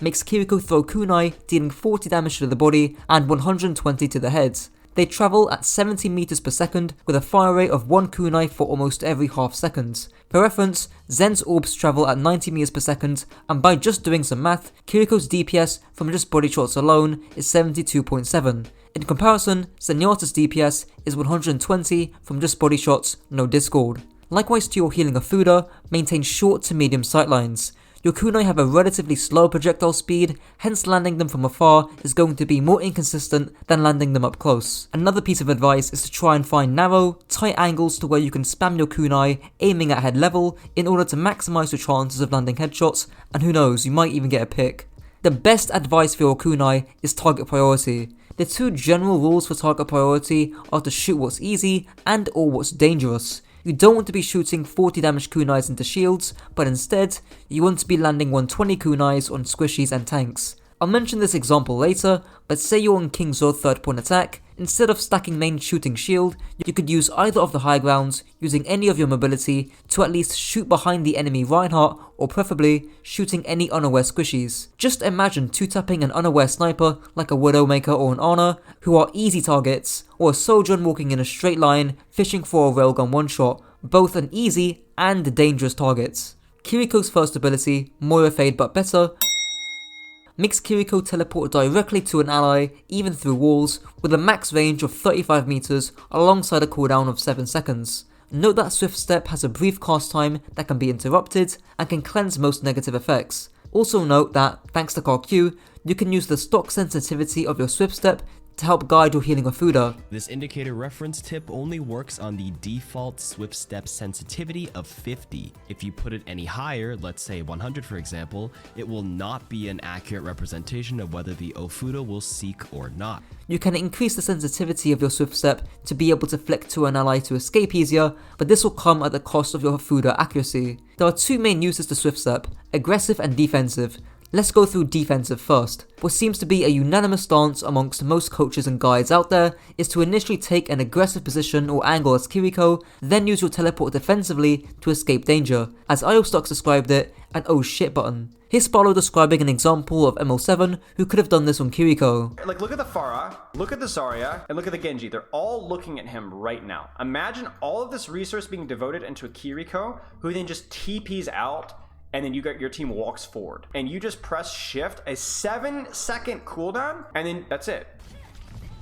makes Kiriko throw kunai, dealing 40 damage to the body and 120 to the head. They travel at 70 meters per second with a fire rate of 1 kunai for almost every half second. For reference, Zen's orbs travel at 90 meters per second, and by just doing some math, Kiriko's DPS from just body shots alone is 72.7. In comparison, Zenyatta's DPS is 120 from just body shots, no discord. Likewise to your healing of Fuda, maintain short to medium sightlines. Your kunai have a relatively slow projectile speed, hence landing them from afar is going to be more inconsistent than landing them up close. Another piece of advice is to try and find narrow, tight angles to where you can spam your kunai aiming at head level in order to maximise your chances of landing headshots, and who knows, you might even get a pick. The best advice for your kunai is target priority. The two general rules for target priority are to shoot what's easy and or what's dangerous. You don't want to be shooting 40 damage kunais into shields, but instead, you want to be landing 120 kunais on squishies and tanks. I'll mention this example later, but say you're on King Zod third point attack, Instead of stacking main shooting shield, you could use either of the high grounds, using any of your mobility to at least shoot behind the enemy Reinhardt, or preferably shooting any unaware squishies. Just imagine 2-tapping an unaware sniper like a Widowmaker or an Honor, who are easy targets, or a Sojourn walking in a straight line fishing for a railgun one-shot, both an easy and dangerous targets. Kiriko's first ability, Moira Fade but better, makes Kiriko teleport directly to an ally, even through walls, with a max range of 35 meters alongside a cooldown of 7 seconds. Note that Swift Step has a brief cast time that can be interrupted and can cleanse most negative effects. Also note that, thanks to CarQ, you can use the stock sensitivity of your Swift Step to help guide your healing of Fuda. This indicator reference tip only works on the default Swift Step sensitivity of 50. If you put it any higher, let's say 100 for example, it will not be an accurate representation of whether the Ofuda will seek or not. You can increase the sensitivity of your Swift Step to be able to flick to an ally to escape easier, but this will come at the cost of your Fuda accuracy. There are two main uses to Swift Step, aggressive and defensive. Let's go through defensive first. What seems to be a unanimous stance amongst most coaches and guides out there is to initially take an aggressive position or angle as Kiriko, then use your teleport defensively to escape danger, as IOStocks described it, an oh shit button. Here's Sparlow describing an example of ML7 who could have done this on Kiriko. Like, look at the Pharah, look at the Zarya, and look at the Genji. They're all looking at him right now. Imagine all of this resource being devoted into a Kiriko, who then just TPs out, and then your team walks forward. And you just press shift, a 7-second cooldown, and then that's it.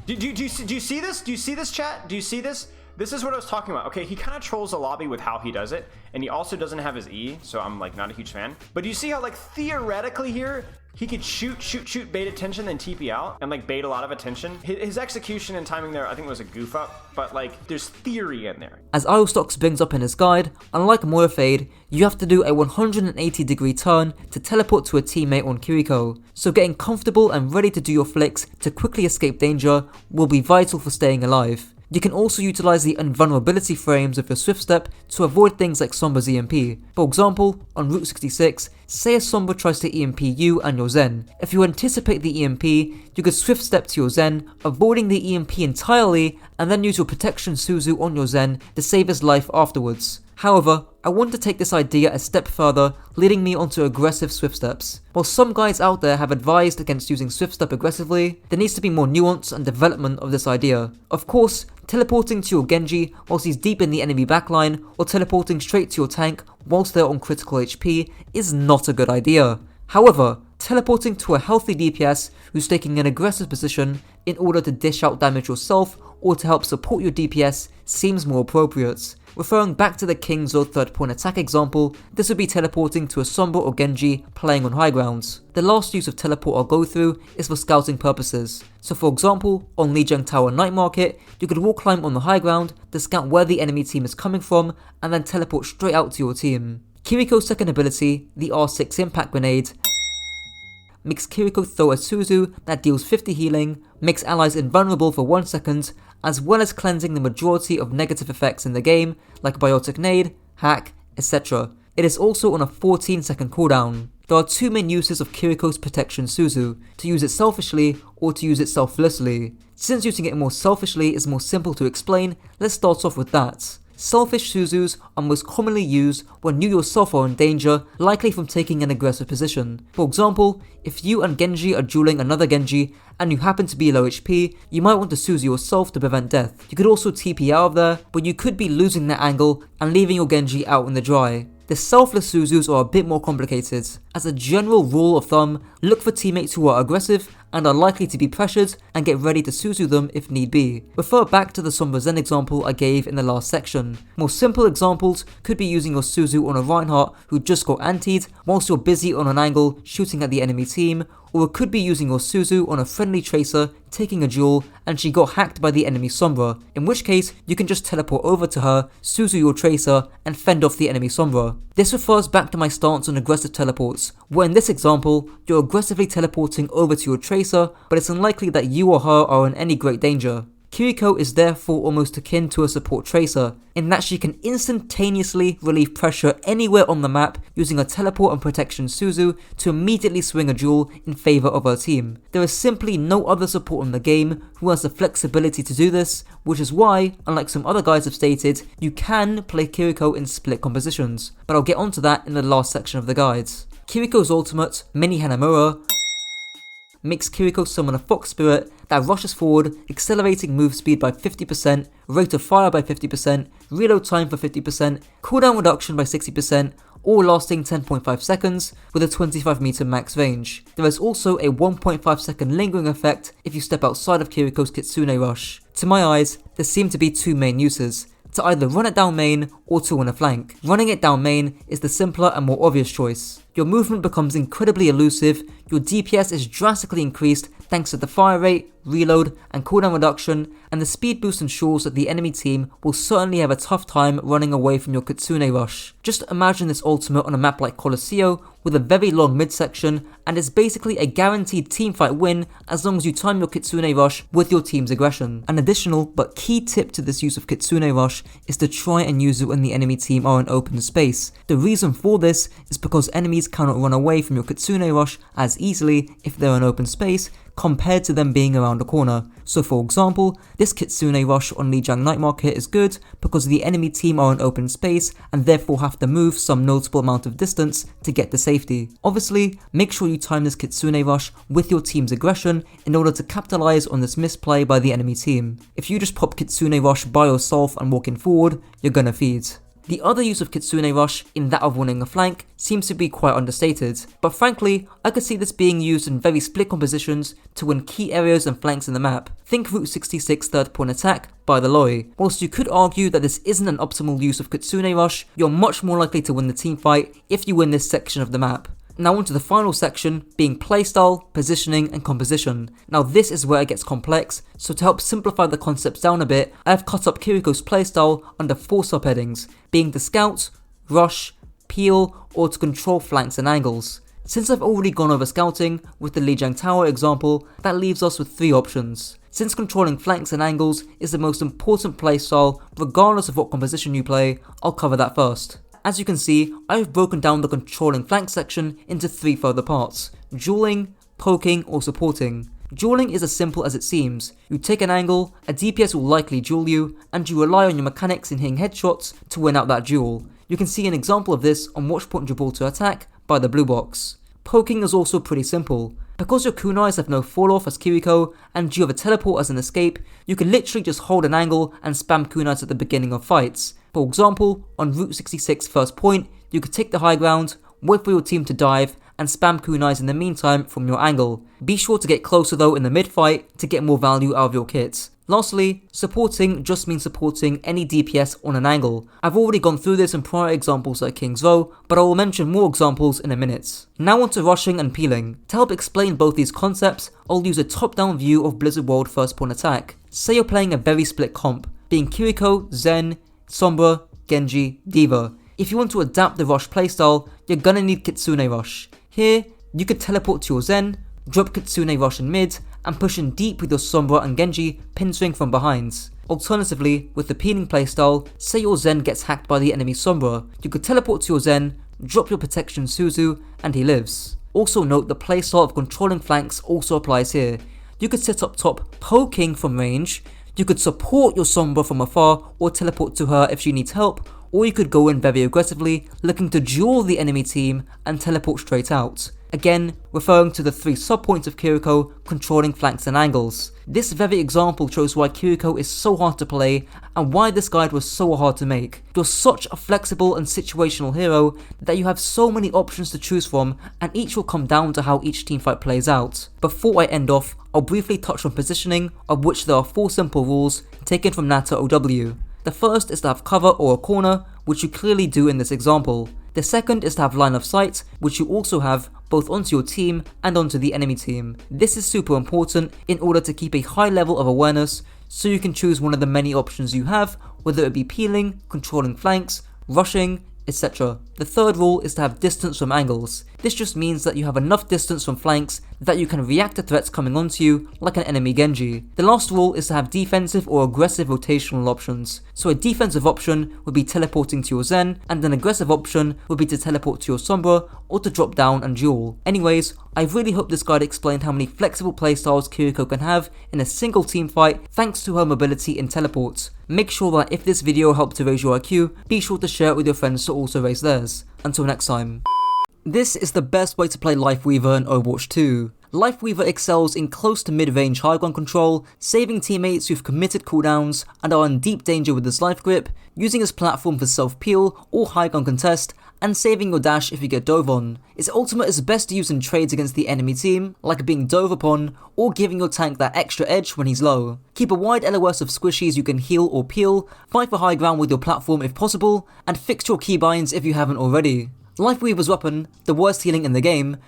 Do you see this? Do you see this, chat? Do you see this? This is what I was talking about. Okay, he kind of trolls the lobby with how he does it, and he also doesn't have his E, so I'm like not a huge fan. But do you see how like theoretically here, he could shoot, bait attention, then TP out, and like bait a lot of attention. His execution and timing there, I think was a goof up, but like there's theory in there. As IOStocks brings up in his guide, unlike Moira Fade, you have to do a 180-degree turn to teleport to a teammate on Kiriko, so getting comfortable and ready to do your flicks to quickly escape danger will be vital for staying alive. You can also utilize the invulnerability frames of your Swift Step to avoid things like Sombra's EMP. For example, on Route 66, say a Sombra tries to EMP you and your Zen. If you anticipate the EMP, you could Swift Step to your Zen, avoiding the EMP entirely, and then use your Protection Suzu on your Zen to save his life afterwards. However, I want to take this idea a step further, leading me onto aggressive Swift Steps. While some guys out there have advised against using Swift Step aggressively, there needs to be more nuance and development of this idea. Of course, teleporting to your Genji whilst he's deep in the enemy backline, or teleporting straight to your tank whilst they're on critical HP is not a good idea. However, teleporting to a healthy DPS who's taking an aggressive position in order to dish out damage yourself or to help support your DPS seems more appropriate. Referring back to the King's third point attack example, this would be teleporting to a Sombra or Genji playing on high grounds. The last use of teleport I'll go through is for scouting purposes. So for example, on Lijiang Tower Night Market, you could wall climb on the high ground to scout where the enemy team is coming from and then teleport straight out to your team. Kiriko's second ability, the R6 Impact Grenade, makes Kiriko throw a Suzu that deals 50 healing, makes allies invulnerable for 1 second, as well as cleansing the majority of negative effects in the game, like Biotic Nade, Hack, etc. It is also on a 14-second cooldown. There are two main uses of Kiriko's Protection Suzu, to use it selfishly or to use it selflessly. Since using it more selfishly is more simple to explain, let's start off with that. Selfish Suzus are most commonly used when you yourself are in danger, likely from taking an aggressive position. For example, if you and Genji are dueling another Genji and you happen to be low HP, you might want to Suzu yourself to prevent death. You could also TP out of there, but you could be losing that angle and leaving your Genji out in the dry. The selfless Suzus are a bit more complicated. As a general rule of thumb, look for teammates who are aggressive and are likely to be pressured and get ready to Suzu them if need be. Refer back to the Sombra Zen example I gave in the last section. More simple examples could be using your Suzu on a Reinhardt who just got antied whilst you're busy on an angle shooting at the enemy team, or it could be using your Suzu on a friendly Tracer taking a duel and she got hacked by the enemy Sombra, in which case you can just teleport over to her, Suzu your Tracer and fend off the enemy Sombra. This refers back to my stance on aggressive teleports, where in this example, you're aggressively teleporting over to your Tracer, but it's unlikely that you or her are in any great danger. Kiriko is therefore almost akin to a support tracer, in that she can instantaneously relieve pressure anywhere on the map using her teleport and protection Suzu to immediately swing a duel in favour of her team. There is simply no other support in the game who has the flexibility to do this, which is why, unlike some other guys have stated, you can play Kiriko in split compositions, but I'll get onto that in the last section of the guides. Kiriko's ultimate, Mini Hanamura, makes Kiriko summon a Fox Spirit that rushes forward, accelerating move speed by 50%, rate of fire by 50%, reload time for 50%, cooldown reduction by 60%, all lasting 10.5 seconds with a 25 meter max range. There is also a 1.5 second lingering effect if you step outside of Kiriko's Kitsune Rush. To my eyes, there seem to be two main uses: to either run it down main or to win a flank. Running it down main is the simpler and more obvious choice. Your movement becomes incredibly elusive, your DPS is drastically increased thanks to the fire rate, reload and cooldown reduction, and the speed boost ensures that the enemy team will certainly have a tough time running away from your Kitsune Rush. Just imagine this ultimate on a map like Colosseo with a very long midsection, and it's basically a guaranteed teamfight win as long as you time your Kitsune Rush with your team's aggression. An additional but key tip to this use of Kitsune Rush is to try and use it when the enemy team are in open space. The reason for this is because enemies cannot run away from your Kitsune Rush as easily if they're in open space compared to them being around a corner. So for example, this Kitsune Rush on Lijiang Night Market is good because the enemy team are in open space and therefore have to move some notable amount of distance to get to safety. Obviously, make sure you time this Kitsune Rush with your team's aggression in order to capitalize on this misplay by the enemy team. If you just pop Kitsune Rush by yourself and walking forward, you're gonna feed. The other use of Kitsune Rush, in that of winning a flank, seems to be quite understated, but frankly, I could see this being used in very split compositions to win key areas and flanks in the map. Think Route 66 third point attack by the Loi. Whilst you could argue that this isn't an optimal use of Kitsune Rush, you're much more likely to win the teamfight if you win this section of the map. Now onto the final section, being playstyle, positioning and composition. Now this is where it gets complex, so to help simplify the concepts down a bit, I have cut up Kiriko's playstyle under 4 subheadings, being to scout, rush, peel, or to control flanks and angles. Since I've already gone over scouting with the Lijiang Tower example, that leaves us with 3 options. Since controlling flanks and angles is the most important playstyle regardless of what composition you play, I'll cover that first. As you can see, I've broken down the controlling flank section into 3 further parts: dueling, poking or supporting. Dueling is as simple as it seems. You take an angle, a DPS will likely duel you, and you rely on your mechanics in hitting headshots to win out that duel. You can see an example of this on Watchpoint Gibraltar Attack by the blue box. Poking is also pretty simple. Because your kunais have no fall off as Kiriko, and you have a teleport as an escape, you can literally just hold an angle and spam kunais at the beginning of fights. For example, on Route 66 first point, you could take the high ground, wait for your team to dive, and spam kunais in the meantime from your angle. Be sure to get closer though in the mid-fight to get more value out of your kit. Lastly, supporting just means supporting any DPS on an angle. I've already gone through this in prior examples like King's Row, but I will mention more examples in a minute. Now on to rushing and peeling. To help explain both these concepts, I'll use a top-down view of Blizzard World first point attack. Say you're playing a very split comp, being Kiriko, Zen, Sombra, Genji, D.Va. If you want to adapt the rush playstyle, you're gonna need Kitsune Rush. Here, you could teleport to your Zen, drop Kitsune Rush in mid, and push in deep with your Sombra and Genji pincering from behind. Alternatively, with the peeling playstyle, say your Zen gets hacked by the enemy Sombra, you could teleport to your Zen, drop your protection Suzu, and he lives. Also note the playstyle of controlling flanks also applies here. You could sit up top poking from range, you could support your Sombra from afar or teleport to her if she needs help, or you could go in very aggressively, looking to duel the enemy team and teleport straight out. Again, referring to the 3 sub-points of Kiriko controlling flanks and angles. This very example shows why Kiriko is so hard to play and why this guide was so hard to make. You're such a flexible and situational hero that you have so many options to choose from, and each will come down to how each teamfight plays out. Before I end off, I'll briefly touch on positioning, of which there are 4 simple rules taken from Nata OW. The first is to have cover or a corner, which you clearly do in this example. The second is to have line of sight, which you also have both onto your team and onto the enemy team. This is super important in order to keep a high level of awareness, so you can choose one of the many options you have, whether it be peeling, controlling flanks, rushing, etc. The third rule is to have distance from angles. This just means that you have enough distance from flanks that you can react to threats coming onto you like an enemy Genji. The last rule is to have defensive or aggressive rotational options. So a defensive option would be teleporting to your Zen, and an aggressive option would be to teleport to your Sombra or to drop down and duel. Anyways, I really hope this guide explained how many flexible playstyles Kiriko can have in a single team fight thanks to her mobility in teleports. Make sure that if this video helped to raise your IQ, be sure to share it with your friends to also raise theirs. Until next time. This is the best way to play Lifeweaver in Overwatch 2. Lifeweaver excels in close to mid-range high ground control, saving teammates who've committed cooldowns and are in deep danger with his life grip, using his platform for self-peel or high ground contest, and saving your dash if you get dove on. Its ultimate is best used in trades against the enemy team, like being dove upon, or giving your tank that extra edge when he's low. Keep a wide LOS of squishies you can heal or peel, fight for high ground with your platform if possible, and fix your keybinds if you haven't already. Lifeweaver's weapon, the worst healing in the game,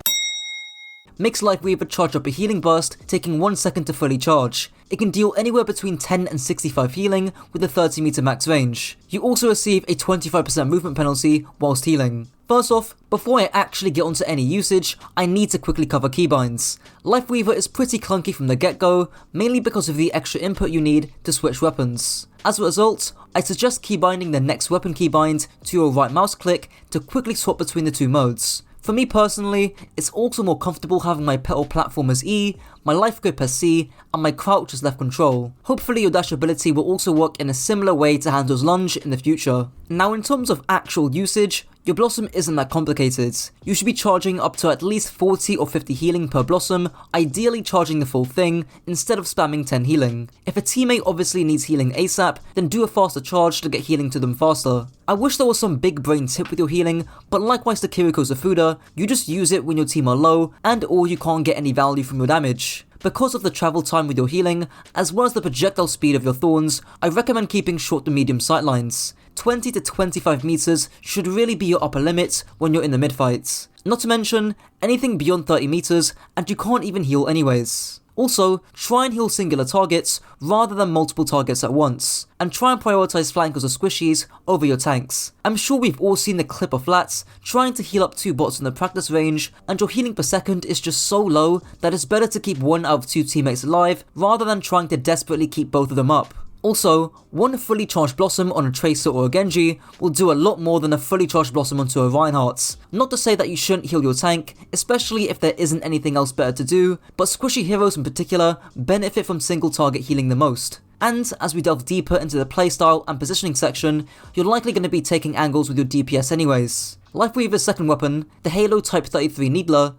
makes Lifeweaver charge up a healing burst, taking 1 second to fully charge. It can deal anywhere between 10 and 65 healing with a 30 meter max range. You also receive a 25% movement penalty whilst healing. First off, before I actually get onto any usage, I need to quickly cover keybinds. Lifeweaver is pretty clunky from the get-go, mainly because of the extra input you need to switch weapons. As a result, I suggest keybinding the next weapon keybind to your right mouse click to quickly swap between the two modes. For me personally, it's also more comfortable having my petal platform as E, my life grip as C, and my crouch as left control. Hopefully your dash ability will also work in a similar way to Hanzo's lunge in the future. Now in terms of actual usage, your Blossom isn't that complicated. You should be charging up to at least 40 or 50 healing per Blossom, ideally charging the full thing, instead of spamming 10 healing. If a teammate obviously needs healing ASAP, then do a faster charge to get healing to them faster. I wish there was some big brain tip with your healing, but likewise to Kiriko's Afuda, you just use it when your team are low and or you can't get any value from your damage. Because of the travel time with your healing, as well as the projectile speed of your thorns, I recommend keeping short to medium sightlines. 20 to 25 meters should really be your upper limit when you're in the mid-fights. Not to mention, anything beyond 30 meters and you can't even heal anyways. Also, try and heal singular targets rather than multiple targets at once, and try and prioritize flankers or squishies over your tanks. I'm sure we've all seen the clip of flats trying to heal up 2 bots in the practice range, and your healing per second is just so low that it's better to keep 1 out of 2 teammates alive rather than trying to desperately keep both of them up. Also, 1 fully charged Blossom on a Tracer or a Genji will do a lot more than a fully charged Blossom onto a Reinhardt. Not to say that you shouldn't heal your tank, especially if there isn't anything else better to do, but squishy heroes in particular benefit from single target healing the most. And as we delve deeper into the playstyle and positioning section, you're likely going to be taking angles with your DPS anyways. Lifeweaver's second weapon, the Halo Type 33 Needler,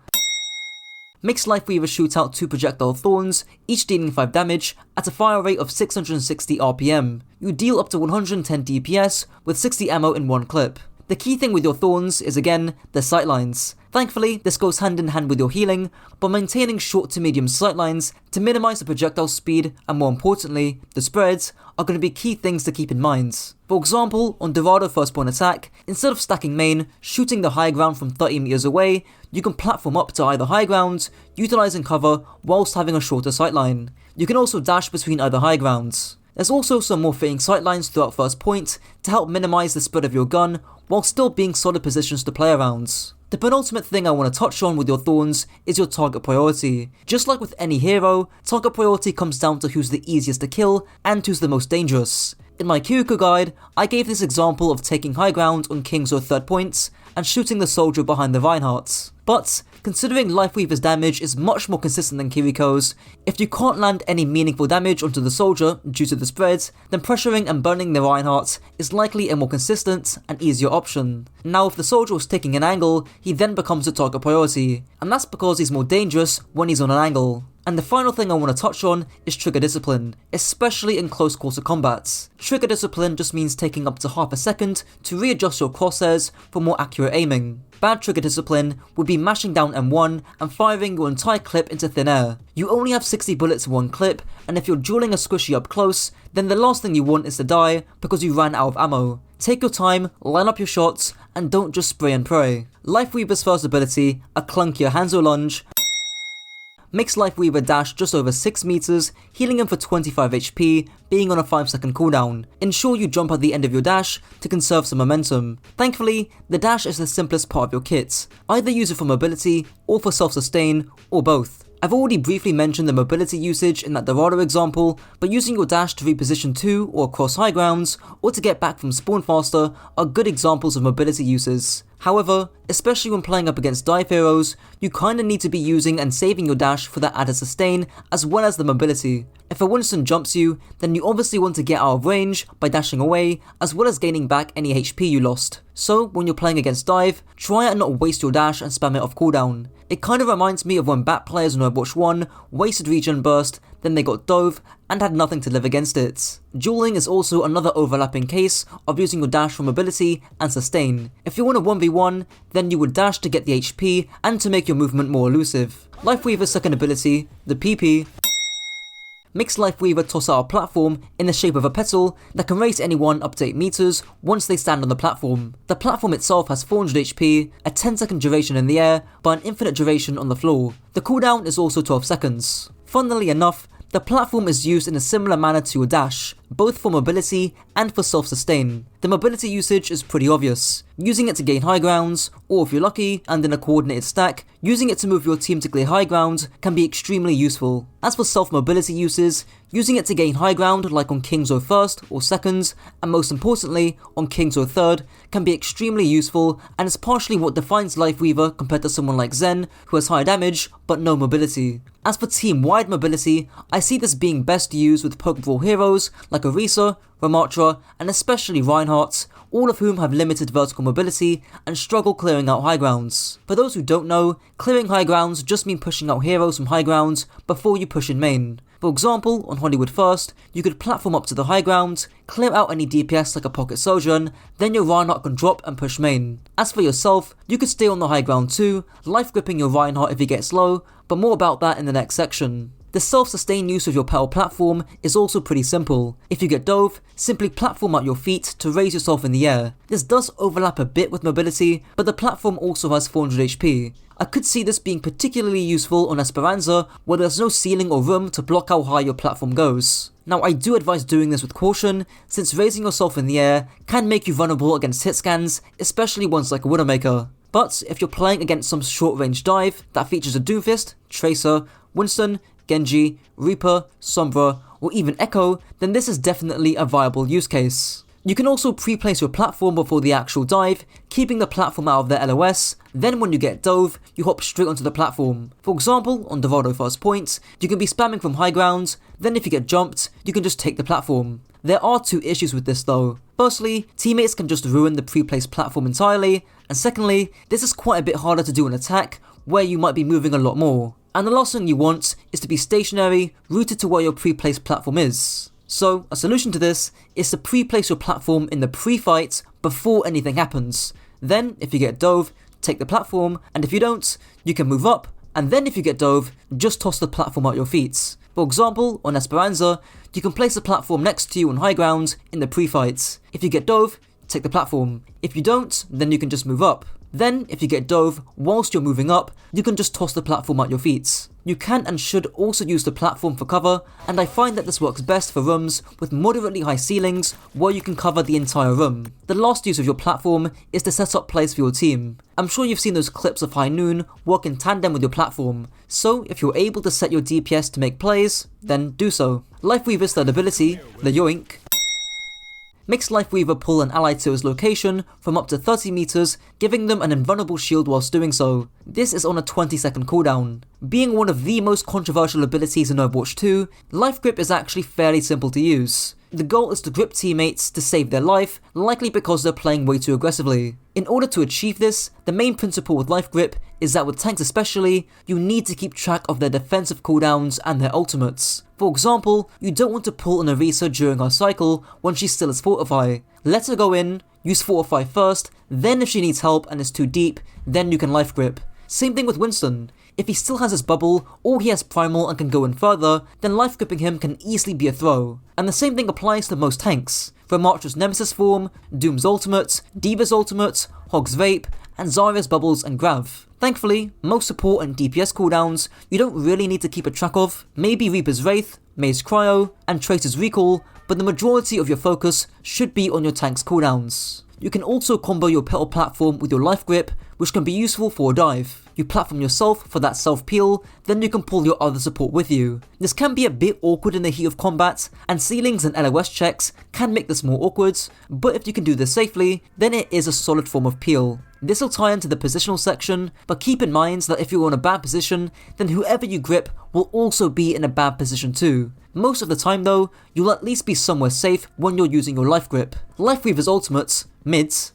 makes Lifeweaver shoot out 2 projectile thorns, each dealing 5 damage, at a fire rate of 660 RPM. You deal up to 110 DPS with 60 ammo in 1 clip. The key thing with your thorns is again, the sightlines. Thankfully, this goes hand in hand with your healing, but maintaining short to medium sightlines to minimize the projectile speed and more importantly, the spreads, are going to be key things to keep in mind. For example, on Dorado first point attack, instead of stacking main, shooting the high ground from 30 meters away, you can platform up to either high ground, utilizing cover whilst having a shorter sightline. You can also dash between either high grounds. There's also some more fitting sightlines throughout first point to help minimize the spread of your gun while still being solid positions to play around. The penultimate thing I want to touch on with your thorns is your target priority. Just like with any hero, target priority comes down to who's the easiest to kill and who's the most dangerous. In my Kiriko guide, I gave this example of taking high ground on King's or third points and shooting the soldier behind the Reinhardt. But, considering Lifeweaver's damage is much more consistent than Kiriko's, if you can't land any meaningful damage onto the soldier due to the spread, then pressuring and burning the Reinhardt is likely a more consistent and easier option. Now if the soldier was taking an angle, he then becomes a target priority, and that's because he's more dangerous when he's on an angle. And the final thing I want to touch on is trigger discipline, especially in close quarter combats. Trigger discipline just means taking up to half a second to readjust your crosshairs for more accurate aiming. Bad trigger discipline would be mashing down M1 and firing your entire clip into thin air. You only have 60 bullets in 1 clip, and if you're dueling a squishy up close, then the last thing you want is to die because you ran out of ammo. Take your time, line up your shots, and don't just spray and pray. Lifeweaver's first ability, a clunkier Hanzo lunge, makes Lifeweaver dash just over 6 meters, healing him for 25 HP, being on a 5-second cooldown. Ensure you jump at the end of your dash to conserve some momentum. Thankfully, the dash is the simplest part of your kit. Either use it for mobility, or for self-sustain, or both. I've already briefly mentioned the mobility usage in that Dorado example, but using your dash to reposition to or across high grounds, or to get back from spawn faster are good examples of mobility uses. However, especially when playing up against dive heroes, you kinda need to be using and saving your dash for that added sustain as well as the mobility. If a Winston jumps you, then you obviously want to get out of range by dashing away as well as gaining back any HP you lost. So when you're playing against dive, try and not waste your dash and spam it off cooldown. It kind of reminds me of when Bat players in Overwatch 1 wasted regen burst, then they got dove and had nothing to live against it. Dueling is also another overlapping case of using your dash for mobility and sustain. If you want a 1v1, then you would dash to get the HP and to make your movement more elusive. Lifeweaver's second ability, the PP, makes Lifeweaver toss out a platform in the shape of a petal that can raise anyone up to 8 meters once they stand on the platform. The platform itself has 400 HP, a 10-second duration in the air, but an infinite duration on the floor. The cooldown is also 12 seconds. Funnily enough, the platform is used in a similar manner to your dash, both for mobility and for self-sustain. The mobility usage is pretty obvious, using it to gain high grounds, or if you're lucky and in a coordinated stack, using it to move your team to clear high ground can be extremely useful. As for self-mobility uses, using it to gain high ground like on Kings or 1st or 2nd, and most importantly on Kings or 3rd, can be extremely useful and is partially what defines Lifeweaver compared to someone like Zen who has high damage but no mobility. As for team-wide mobility, I see this being best used with poke brawl heroes like Orisa, Ramattra, and especially Reinhardt, all of whom have limited vertical mobility and struggle clearing out high grounds. For those who don't know, clearing high grounds just mean pushing out heroes from high grounds before you push in main. For example, on Hollywood 1st, you could platform up to the high ground, clear out any DPS like a pocket Sojourn, then your Reinhardt can drop and push main. As for yourself, you could stay on the high ground too, life gripping your Reinhardt if he gets low, but more about that in the next section. The self-sustain use of your petal platform is also pretty simple. If you get dove, simply platform out your feet to raise yourself in the air. This does overlap a bit with mobility, but the platform also has 400 HP. I could see this being particularly useful on Esperanza, where there's no ceiling or room to block how high your platform goes. Now I do advise doing this with caution, since raising yourself in the air can make you vulnerable against hit scans, especially ones like a Widowmaker. But if you're playing against some short-range dive that features a Doomfist, Tracer, Winston, Genji, Reaper, Sombra, or even Echo, then this is definitely a viable use case. You can also pre-place your platform before the actual dive, keeping the platform out of their LOS, then when you get dove, you hop straight onto the platform. For example, on Dorado first point, you can be spamming from high ground, then if you get jumped, you can just take the platform. There are 2 issues with this though. Firstly, teammates can just ruin the pre-placed platform entirely, and secondly, this is quite a bit harder to do in attack, where you might be moving a lot more. And the last thing you want is to be stationary, rooted to where your pre-placed platform is. So, a solution to this is to pre-place your platform in the pre-fight before anything happens. Then, if you get dove, take the platform, and if you don't, you can move up, and then if you get dove, just toss the platform at your feet. For example, on Esperanza, you can place the platform next to you on high ground in the pre-fight. If you get dove, take the platform. If you don't, then you can just move up. Then, if you get dove whilst you're moving up, you can just toss the platform at your feet. You can and should also use the platform for cover, and I find that this works best for rooms with moderately high ceilings where you can cover the entire room. The last use of your platform is to set up plays for your team. I'm sure you've seen those clips of High Noon work in tandem with your platform, so if you're able to set your DPS to make plays, then do so. Lifeweaver's third ability, the Yoink, makes Lifeweaver pull an ally to his location from up to 30 meters, giving them an invulnerable shield whilst doing so. This is on a 20-second cooldown. Being one of the most controversial abilities in Overwatch 2, Life Grip is actually fairly simple to use. The goal is to grip teammates to save their life, likely because they're playing way too aggressively. In order to achieve this, the main principle with Life Grip is that with tanks especially, you need to keep track of their defensive cooldowns and their ultimates. For example, you don't want to pull an Orisa during her cycle when she still is Fortify. Let her go in, use Fortify first, then if she needs help and is too deep, then you can Life Grip. Same thing with Winston. If he still has his bubble, or he has primal and can go in further, then life gripping him can easily be a throw. And the same thing applies to most tanks. Ramattra's Nemesis form, Doom's ultimate, D.Va's ultimate, Hog's Vape, and Zarya's bubbles and Grav. Thankfully, most support and DPS cooldowns you don't really need to keep a track of, maybe Reaper's Wraith, Mei's Cryo, and Tracer's Recall, but the majority of your focus should be on your tank's cooldowns. You can also combo your petal platform with your life grip, which can be useful for a dive. You platform yourself for that self-peel, then you can pull your other support with you. This can be a bit awkward in the heat of combat, and ceilings and LOS checks can make this more awkward, but if you can do this safely, then it is a solid form of peel. This will tie into the positional section, but keep in mind that if you're in a bad position, then whoever you grip will also be in a bad position too. Most of the time though, you'll at least be somewhere safe when you're using your life grip. Lifeweaver's ultimates, mids,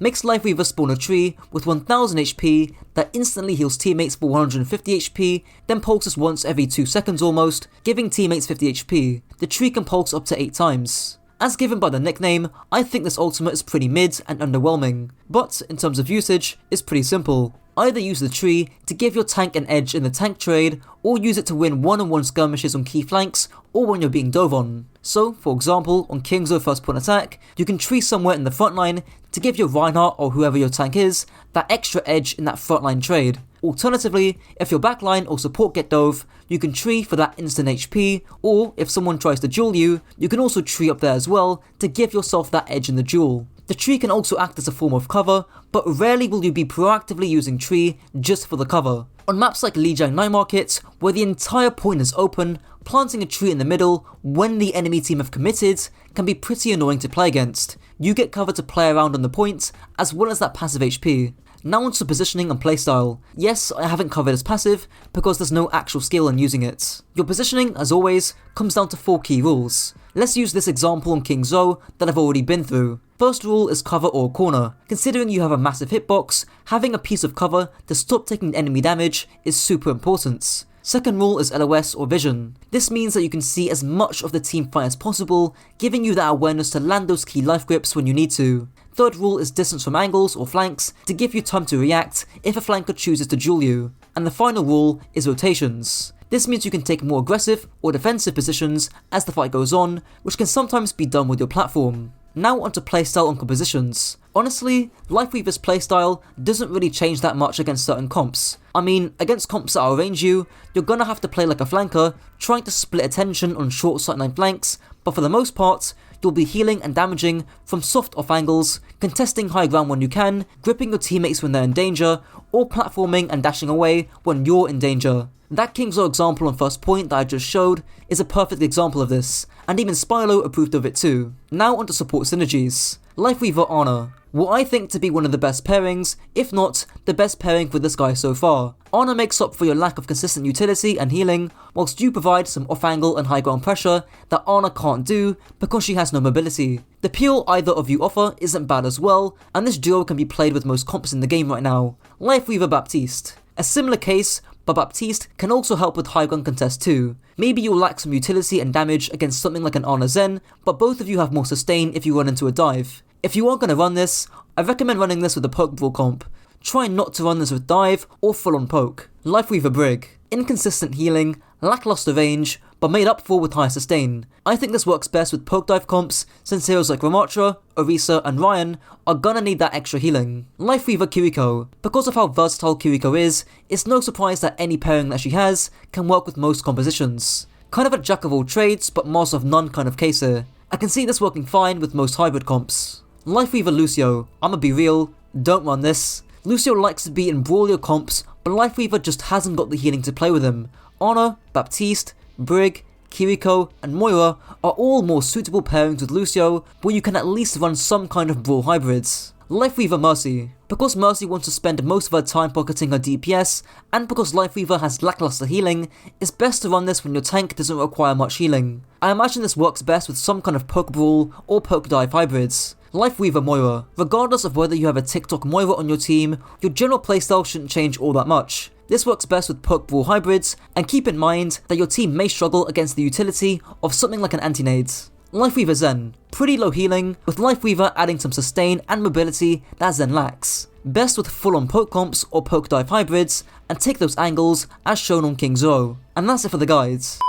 makes Lifeweaver spawn a tree with 1000 HP that instantly heals teammates for 150 HP, then pulses once every 2 seconds almost, giving teammates 50 HP. The tree can pulse up to 8 times. As given by the nickname, I think this ultimate is pretty mid and underwhelming, but in terms of usage, it's pretty simple. Either use the tree to give your tank an edge in the tank trade, or use it to win one-on-one skirmishes on key flanks, or when you're being dove on. So, for example, on Kingzo first point attack, you can tree somewhere in the front line to give your Reinhardt or whoever your tank is that extra edge in that frontline trade. Alternatively, if your backline or support get dove, you can tree for that instant HP, or if someone tries to duel you, you can also tree up there as well to give yourself that edge in the duel. The tree can also act as a form of cover, but rarely will you be proactively using tree just for the cover. On maps like Lijiang Night Market, where the entire point is open, planting a tree in the middle when the enemy team have committed can be pretty annoying to play against. You get cover to play around on the point, as well as that passive HP. Now onto positioning and playstyle. Yes, I haven't covered as passive, because there's no actual skill in using it. Your positioning, as always, comes down to 4 key rules. Let's use this example on King Zo that I've already been through. First rule is cover or corner. Considering you have a massive hitbox, having a piece of cover to stop taking enemy damage is super important. Second rule is LOS or vision. This means that you can see as much of the team fight as possible, giving you that awareness to land those key life grips when you need to. Third rule is distance from angles or flanks to give you time to react if a flanker chooses to duel you. And the final rule is rotations. This means you can take more aggressive or defensive positions as the fight goes on, which can sometimes be done with your platform. Now onto playstyle and compositions. Honestly, Lifeweaver's playstyle doesn't really change that much against certain comps. I mean, against comps that outrange you, you're gonna have to play like a flanker, trying to split attention on short sightline flanks, but for the most part, you'll be healing and damaging from soft off angles, contesting high ground when you can, gripping your teammates when they're in danger, or platforming and dashing away when you're in danger. That Kingzo example on first point that I just showed is a perfect example of this, and even Spylo approved of it too. Now onto support synergies. Lifeweaver Ana. What I think to be one of the best pairings, if not the best pairing for this guy so far. Ana makes up for your lack of consistent utility and healing, whilst you provide some off angle and high ground pressure that Ana can't do because she has no mobility. The peel either of you offer isn't bad as well, and this duo can be played with most comps in the game right now. Lifeweaver Baptiste. A similar case, but Baptiste can also help with high ground contest too. Maybe you'll lack some utility and damage against something like an Ana Zen, but both of you have more sustain if you run into a dive. If you are going to run this, I recommend running this with a poke brawl comp. Try not to run this with dive or full on poke. Lifeweaver Brig. Inconsistent healing, lackluster range, but made up for with high sustain. I think this works best with poke dive comps, since heroes like Ramattra, Orisa and Ryan are gonna need that extra healing. Lifeweaver Kiriko. Because of how versatile Kiriko is, it's no surprise that any pairing that she has can work with most compositions. Kind of a jack of all trades, but master of none kind of case here. I can see this working fine with most hybrid comps. Lifeweaver Lúcio. I'ma be real, don't run this. Lúcio likes to be in brawlier comps, but Lifeweaver just hasn't got the healing to play with him. Ana, Baptiste, Brig, Kiriko and Moira are all more suitable pairings with Lúcio, where you can at least run some kind of brawl hybrids. Lifeweaver Mercy. Because Mercy wants to spend most of her time pocketing her DPS, and because Lifeweaver has lackluster healing, it's best to run this when your tank doesn't require much healing. I imagine this works best with some kind of poke brawl or poke dive hybrids. Lifeweaver Moira. Regardless of whether you have a TikTok Moira on your team, your general playstyle shouldn't change all that much. This works best with poke brawl hybrids, and keep in mind that your team may struggle against the utility of something like an anti-nade. Lifeweaver Zen. Pretty low healing, with Lifeweaver adding some sustain and mobility that Zen lacks. Best with full on poke comps or poke dive hybrids, and take those angles as shown on King Zo. And that's it for the guides.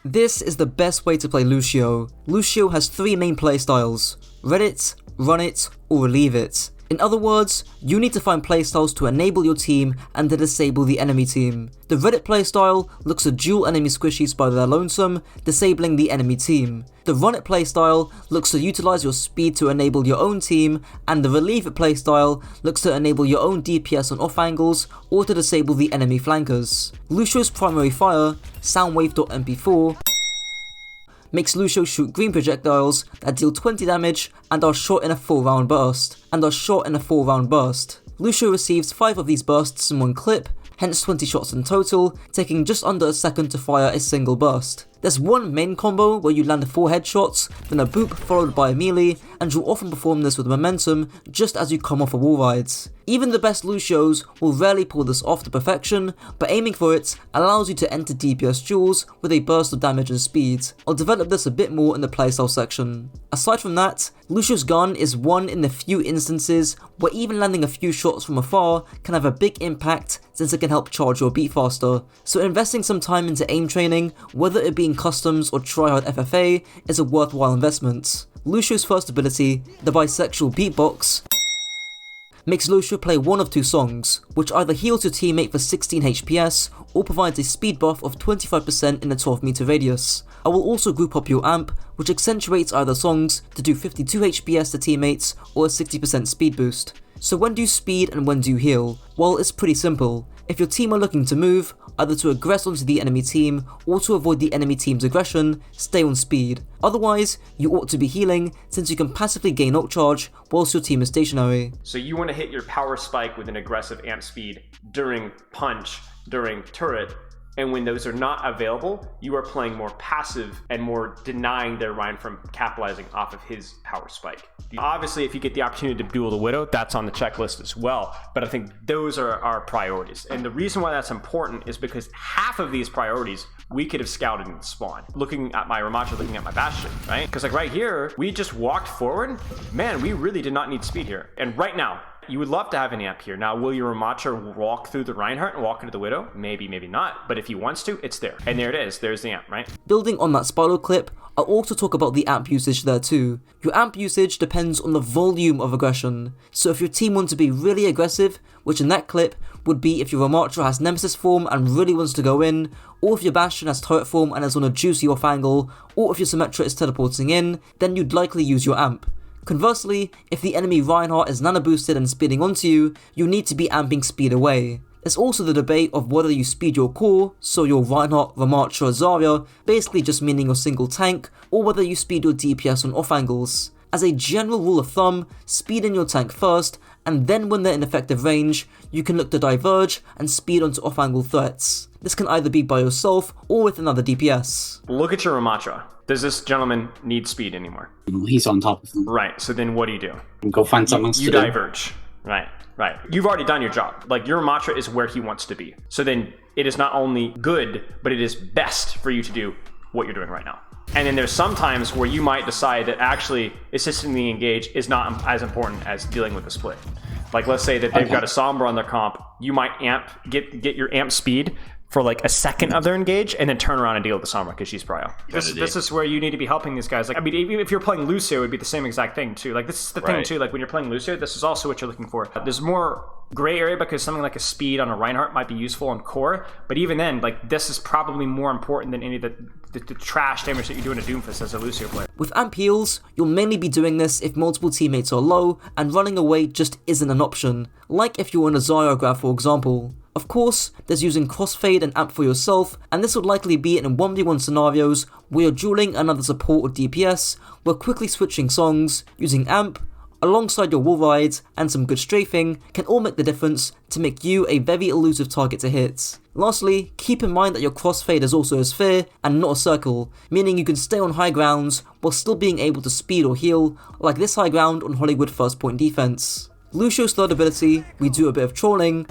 This is the best way to play Lúcio. Lúcio has 3 main playstyles: Reddit, Run It, or Relieve It. In other words, you need to find playstyles to enable your team and to disable the enemy team. The Reddit playstyle looks to dual enemy squishies by their lonesome, disabling the enemy team. The Run It playstyle looks to utilize your speed to enable your own team, and the Relieve It playstyle looks to enable your own DPS on off angles or to disable the enemy flankers. Lucio's primary fire, Soundwave.mp4, makes Lúcio shoot green projectiles that deal 20 damage and are shot in a 4-round burst. Lúcio receives 5 of these bursts in one clip, hence 20 shots in total, taking just under a second to fire a single burst. There's one main combo where you land 4 headshots, then a boop followed by a melee, and you'll often perform this with momentum just as you come off a wall ride. Even the best Lucios will rarely pull this off to perfection, but aiming for it allows you to enter DPS duels with a burst of damage and speed. I'll develop this a bit more in the playstyle section. Aside from that, Lucio's gun is one in the few instances where even landing a few shots from afar can have a big impact since it can help charge your beat faster, so investing some time into aim training, whether it be in customs or tryhard FFA, is a worthwhile investment. Lucio's first ability, the bisexual beatbox, makes Lúcio play one of 2 songs, which either heals your teammate for 16 HPS or provides a speed buff of 25% in a 12 meter radius. I will also group up your amp, which accentuates either songs to do 52 HPS to teammates or a 60% speed boost. So when do you speed and when do you heal? Well, it's pretty simple. If your team are looking to move, either to aggress onto the enemy team or to avoid the enemy team's aggression, stay on speed. Otherwise, you ought to be healing since you can passively gain ult charge whilst your team is stationary. So you want to hit your power spike with an aggressive amp speed during punch, during turret, and when those are not available, you are playing more passive and more denying their Ryan from capitalizing off of his power spike. Obviously, if you get the opportunity to duel the Widow, that's on the checklist as well, but I think those are our priorities. And the reason why that's important is because half of these priorities we could have scouted in the spawn. Looking at my Ramattra, looking at my Bastion, right? Because like right here, we just walked forward. Man, we really did not need speed here. And right now, you would love to have an amp here. Now, will your Ramattra walk through the Reinhardt and walk into the Widow? Maybe, maybe not. But if he wants to, it's there. And there it is. There's the amp, right? Building on that Spiral clip, I'll also talk about the amp usage there too. Your amp usage depends on the volume of aggression. So if your team wants to be really aggressive, which in that clip would be if your Ramattra has Nemesis form and really wants to go in, or if your Bastion has turret form and is on a juicy off angle, or if your Symmetra is teleporting in, then you'd likely use your amp. Conversely, if the enemy Reinhardt is nano boosted and speeding onto you, you need to be amping speed away. There's also the debate of whether you speed your core, so your Reinhardt, Ramattra, Zarya, basically just meaning your single tank, or whether you speed your DPS on off angles. As a general rule of thumb, speed in your tank first, and then when they're in effective range, you can look to diverge and speed onto off angle threats. This can either be by yourself or with another DPS. Look at your Ramattra. Does this gentleman need speed anymore? He's on top of him. Right, so then what do? Go find something else to do. You diverge. Right. You've already done your job. Like, your Ramattra is where he wants to be. So then it is not only good, but it is best for you to do what you're doing right now. And then there's some times where you might decide that actually assisting the engage is not as important as dealing with the split. Like, let's say that they've got a Sombra on their comp, you might get your amp speed for like a second of their engage and then turn around and deal with the Sombra because she's prio. This is where you need to be helping these guys. Like, I mean, even if you're playing Lúcio, it would be the same exact thing too. Like, this is the thing too, like when you're playing Lúcio, this is also what you're looking for. There's more gray area because something like a speed on a Reinhardt might be useful on core, but even then, like, this is probably more important than any of the trash damage that you do in a Doomfist as a Lúcio player. With amp heals, you'll mainly be doing this if multiple teammates are low and running away just isn't an option, like if you're on a Zarya graph for example. Of course, there's using crossfade and amp for yourself, and this would likely be in 1v1 scenarios where you're dueling another support or DPS, where quickly switching songs, using amp, alongside your wall rides and some good strafing can all make the difference to make you a very elusive target to hit. Lastly, keep in mind that your crossfade is also a sphere and not a circle, meaning you can stay on high grounds while still being able to speed or heal, like this high ground on Hollywood first point defense. Lucio's third ability, we do a bit of trolling,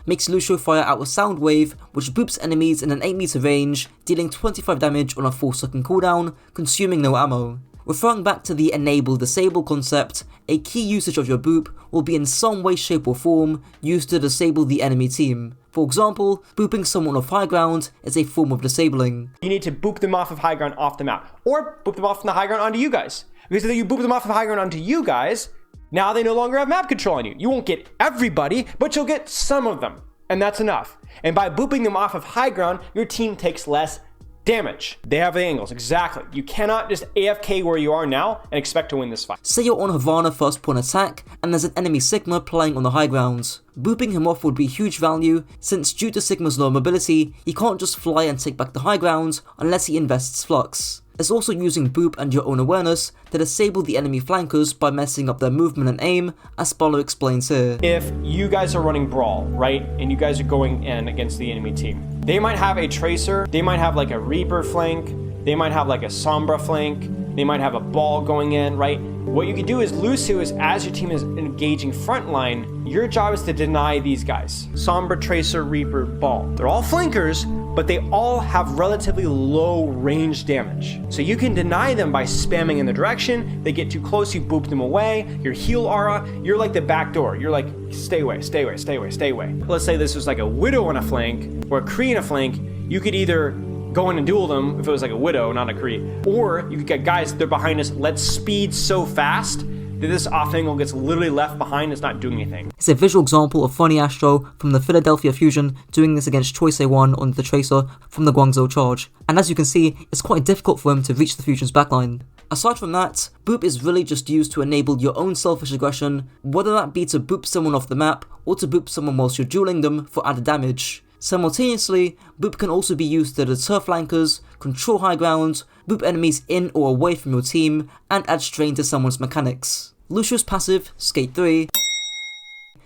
makes Lúcio fire out a sound wave which boops enemies in an 8 meter range, dealing 25 damage on a 4-second cooldown, consuming no ammo. Referring back to the enable disable concept, a key usage of your boop will be in some way, shape or form used to disable the enemy team. For example, booping someone off high ground is a form of disabling. You need to boop them off of high ground off the map, or boop them off from the high ground onto you guys. Because if you boop them off of high ground onto you guys, Now they no longer have map control on you. You won't get everybody, but you'll get some of them. And that's enough. And by booping them off of high ground, your team takes less damage. They have the angles, exactly. You cannot just AFK where you are now and expect to win this fight. Say you're on Havana first point attack and there's an enemy Sigma playing on the high grounds. Booping him off would be huge value, since due to Sigma's low mobility, he can't just fly and take back the high ground unless he invests Flux. It's also using Boop and your own awareness to disable the enemy flankers by messing up their movement and aim, as Spallo explains here. If you guys are running Brawl, right, and you guys are going in against the enemy team, they might have a Tracer, they might have like a Reaper flank, they might have like a Sombra flank, they might have a Ball going in, right? What you can do is Lúcio is, as your team is engaging frontline, your job is to deny these guys. Sombra, Tracer, Reaper, Ball. They're all flankers, but they all have relatively low range damage. So you can deny them by spamming in the direction. They get too close, you boop them away. Your heal aura, you're like the back door. You're like, stay away, stay away, stay away, stay away. Let's say this was like a Widow on a flank or a Kree on a flank. You could either go in and duel them if it was like a Widow, not a Kree. Or you could get guys, they're behind us, let's speed so fast that this off angle gets literally left behind, it's not doing anything. It's a visual example of Funny Astro from the Philadelphia Fusion doing this against Choice A1 on the Tracer from the Guangzhou Charge. And as you can see, it's quite difficult for him to reach the Fusion's backline. Aside from that, Boop is really just used to enable your own selfish aggression, whether that be to boop someone off the map or to boop someone whilst you're dueling them for added damage. Simultaneously, Boop can also be used to deter flankers, control high ground, boop enemies in or away from your team, and add strain to someone's mechanics. Lucio's passive, Skate 3,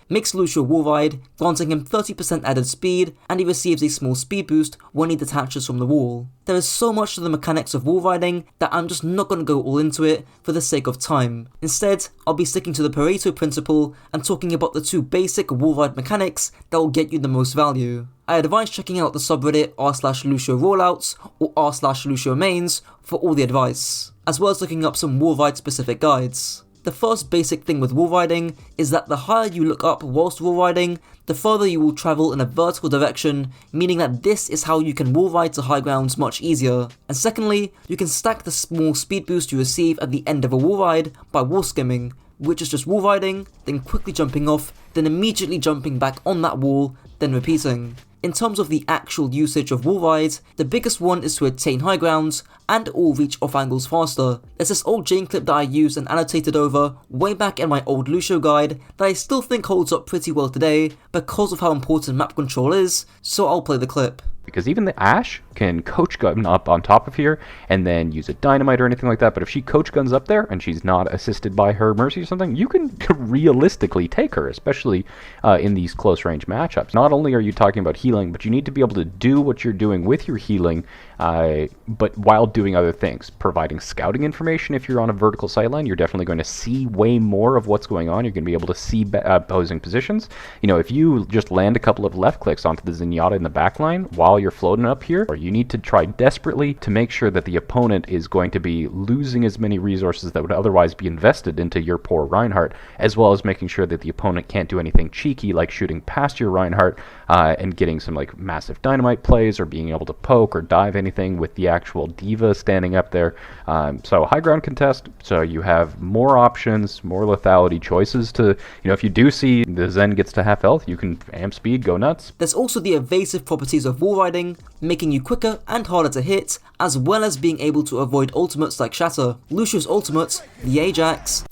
makes Lúcio wall ride, granting him 30% added speed, and he receives a small speed boost when he detaches from the wall. There is so much to the mechanics of wall riding that I'm just not going to go all into it for the sake of time. Instead, I'll be sticking to the Pareto principle and talking about the two basic wall ride mechanics that will get you the most value. I advise checking out the subreddit r/Lúcio rollouts or r/Lúcio mains for all the advice, as well as looking up some wall ride specific guides. The first basic thing with wall riding is that the higher you look up whilst wall riding, the further you will travel in a vertical direction, meaning that this is how you can wall ride to high grounds much easier. And secondly, you can stack the small speed boost you receive at the end of a wall ride by wall skimming, which is just wall riding, then quickly jumping off, then immediately jumping back on that wall, then repeating. In terms of the actual usage of wall rides, the biggest one is to attain high grounds and or reach off angles faster. There's this old Jane clip that I used and annotated over way back in my old Lúcio guide that I still think holds up pretty well today because of how important map control is, so I'll play the clip. Because even the Ashe can coach gun up on top of here and then use a dynamite or anything like that, but if she coach guns up there and she's not assisted by her Mercy or something, you can realistically take her, especially in these close range matchups. Not only are you talking about healing, but you need to be able to do what you're doing with your healing, but while doing other things. Providing scouting information. If you're on a vertical sightline, you're definitely going to see way more of what's going on. You're going to be able to see opposing positions. You know, if you just land a couple of left clicks onto the Zenyatta in the backline while you're floating up here, or you need to try desperately to make sure that the opponent is going to be losing as many resources that would otherwise be invested into your poor Reinhardt, as well as making sure that the opponent can't do anything cheeky like shooting past your Reinhardt and getting some like massive dynamite plays or being able to poke or dive anything with the actual diva standing up there. So high ground contest, so you have more options, more lethality choices to, you know, if you do see the Zen gets to half health, you can amp speed, go nuts. There's also the evasive properties of wall riding, making you quicker and harder to hit, as well as being able to avoid ultimates like Shatter. Lucio's ultimate, the Ajax,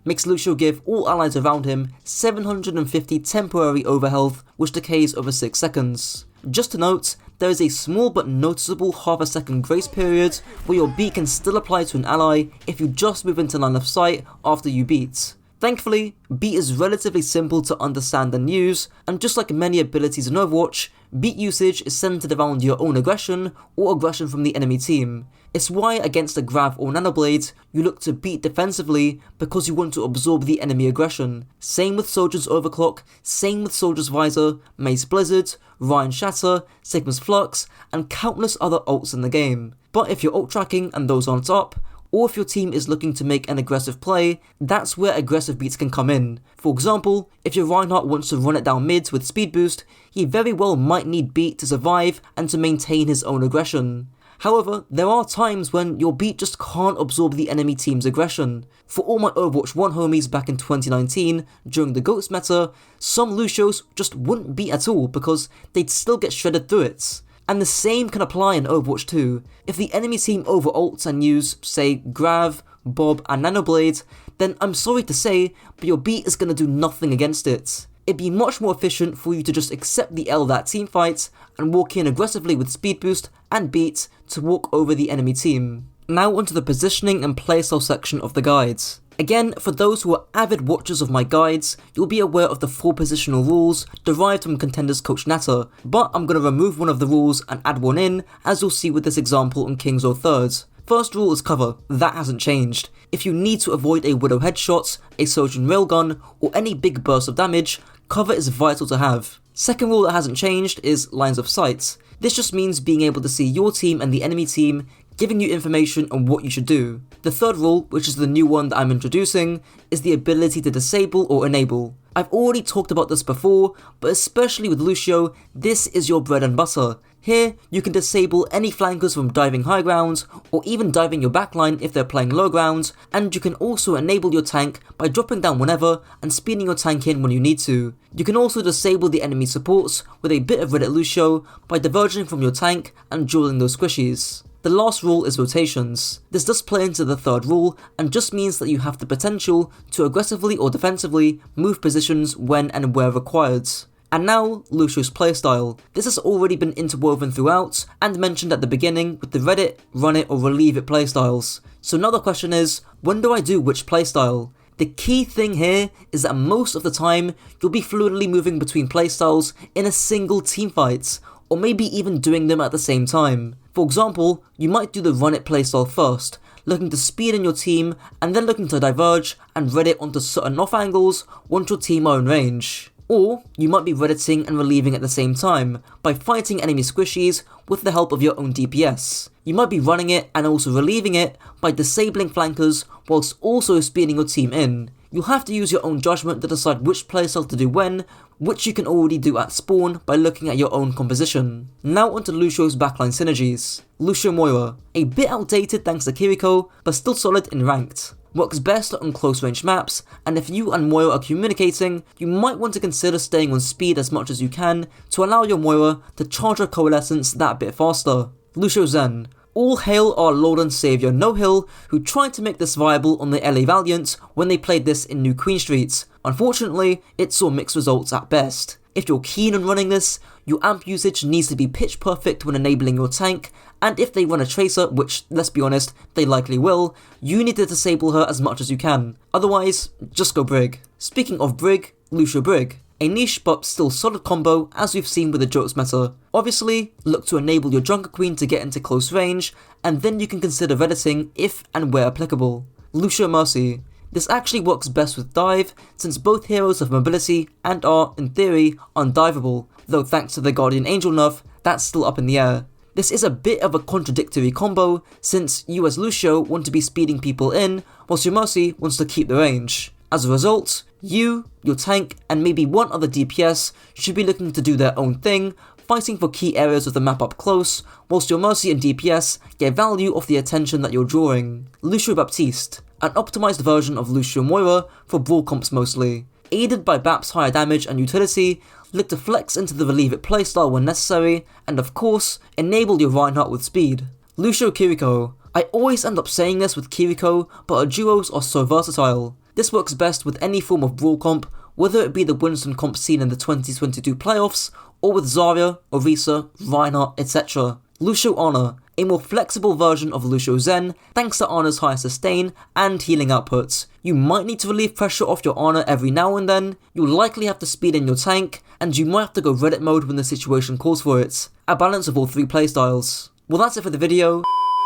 makes Lúcio give all allies around him 750 temporary overhealth, which decays over 6 seconds. Just to note, there is a small but noticeable half a second grace period where your beat can still apply to an ally if you just move into line of sight after you beat. Thankfully, beat is relatively simple to understand and use, and just like many abilities in Overwatch, beat usage is centered around your own aggression or aggression from the enemy team. It's why against a Grav or Nanoblade, you look to beat defensively because you want to absorb the enemy aggression. Same with Sojourn's Overclock, same with Soldier's Visor, Mace Blizzard, Ryan Shatter, Sigma's Flux, and countless other ults in the game. But if you're ult tracking and those aren't up, or if your team is looking to make an aggressive play, that's where aggressive beats can come in. For example, if your Reinhardt wants to run it down mid with speed boost, he very well might need beat to survive and to maintain his own aggression. However, there are times when your beat just can't absorb the enemy team's aggression. For all my Overwatch 1 homies back in 2019, during the GOATS meta, some Lúcios just wouldn't beat at all because they'd still get shredded through it. And the same can apply in Overwatch 2. If the enemy team over-ults and use, say, Grav, Bob and Nanoblade, then I'm sorry to say, but your beat is going to do nothing against it. It'd be much more efficient for you to just accept the L that team fight and walk in aggressively with speed boost and beat to walk over the enemy team. Now onto the positioning and playstyle section of the guides. Again, for those who are avid watchers of my guides, you'll be aware of the 4 positional rules derived from Contenders Coach Natter, but I'm going to remove one of the rules and add one in, as you'll see with this example on Kings or Thirds. First rule is cover, that hasn't changed. If you need to avoid a Widow headshot, a Sojourn railgun, or any big burst of damage, cover is vital to have. Second rule that hasn't changed is lines of sight. This just means being able to see your team and the enemy team, giving you information on what you should do. The third rule, which is the new one that I'm introducing, is the ability to disable or enable. I've already talked about this before, but especially with Lúcio, this is your bread and butter. Here, you can disable any flankers from diving high ground, or even diving your backline if they're playing low ground, and you can also enable your tank by dropping down whenever and speeding your tank in when you need to. You can also disable the enemy supports with a bit of Reddit Lúcio by diverging from your tank and dueling those squishies. The last rule is rotations. This does play into the third rule and just means that you have the potential to aggressively or defensively move positions when and where required. And now, Lúcio's playstyle. This has already been interwoven throughout and mentioned at the beginning with the Reddit, run it or relieve it playstyles. So now the question is, when do I do which playstyle? The key thing here is that most of the time, you'll be fluidly moving between playstyles in a single teamfight, or maybe even doing them at the same time. For example, you might do the run it playstyle first, looking to speed in your team and then looking to diverge and red it onto certain off angles once your team are in range. Or you might be redditing and relieving at the same time by fighting enemy squishies with the help of your own DPS. You might be running it and also relieving it by disabling flankers whilst also speeding your team in. You'll have to use your own judgment to decide which playstyle to do when, which you can already do at spawn by looking at your own composition. Now onto Lúcio's backline synergies. Lúcio Moira, a bit outdated thanks to Kiriko, but still solid in ranked. Works best on close range maps, and if you and Moira are communicating, you might want to consider staying on speed as much as you can to allow your Moira to charge her coalescence that bit faster. Lúcio Zen. All hail our Lord and Saviour No Hill, who tried to make this viable on the LA Valiant when they played this in New Queen Street. Unfortunately, it saw mixed results at best. If you're keen on running this, your amp usage needs to be pitch perfect when enabling your tank, and if they run a tracer, which, let's be honest, they likely will, you need to disable her as much as you can. Otherwise, just go Brig. Speaking of Brig, Lúcio Brig. A niche but still solid combo as we've seen with the Jokes meta. Obviously, look to enable your Junkerqueen to get into close range, and then you can consider redditing if and where applicable. Lúcio Mercy. This actually works best with dive, since both heroes have mobility and are, in theory, undivable, though thanks to the Guardian Angel nerf, that's still up in the air. This is a bit of a contradictory combo, since you as Lúcio want to be speeding people in, whilst your Mercy wants to keep the range. As a result, you, your tank, and maybe one other DPS should be looking to do their own thing, fighting for key areas of the map up close, whilst your Mercy and DPS get value off the attention that you're drawing. Lúcio Baptiste, an optimized version of Lúcio Moira for brawl comps mostly. Aided by Bap's higher damage and utility, look to flex into the relieve it playstyle when necessary, and of course, enable your Reinhardt with speed. Lúcio Kiriko. I always end up saying this with Kiriko, but her duos are so versatile. This works best with any form of brawl comp, whether it be the Winston comp seen in the 2022 playoffs, or with Zarya, Orisa, Reinhardt, etc. Lúcio Honor, a more flexible version of Lúcio Zen, thanks to Honor's higher sustain and healing outputs. You might need to relieve pressure off your Honor every now and then, you'll likely have to speed in your tank, and you might have to go Reddit mode when the situation calls for it. A balance of all three playstyles. Well, that's it for the video.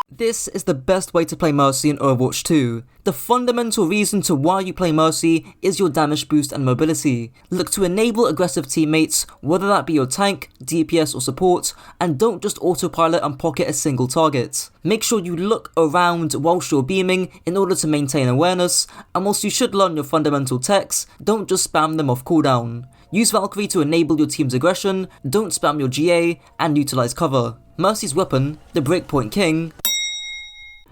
This is the best way to play Mercy in Overwatch 2. The fundamental reason to why you play Mercy is your damage boost and mobility. Look to enable aggressive teammates, whether that be your tank, DPS or support, and don't just autopilot and pocket a single target. Make sure you look around whilst you're beaming in order to maintain awareness, and whilst you should learn your fundamental techs, don't just spam them off cooldown. Use Valkyrie to enable your team's aggression, don't spam your GA, and utilize cover. Mercy's weapon, the Breakpoint King,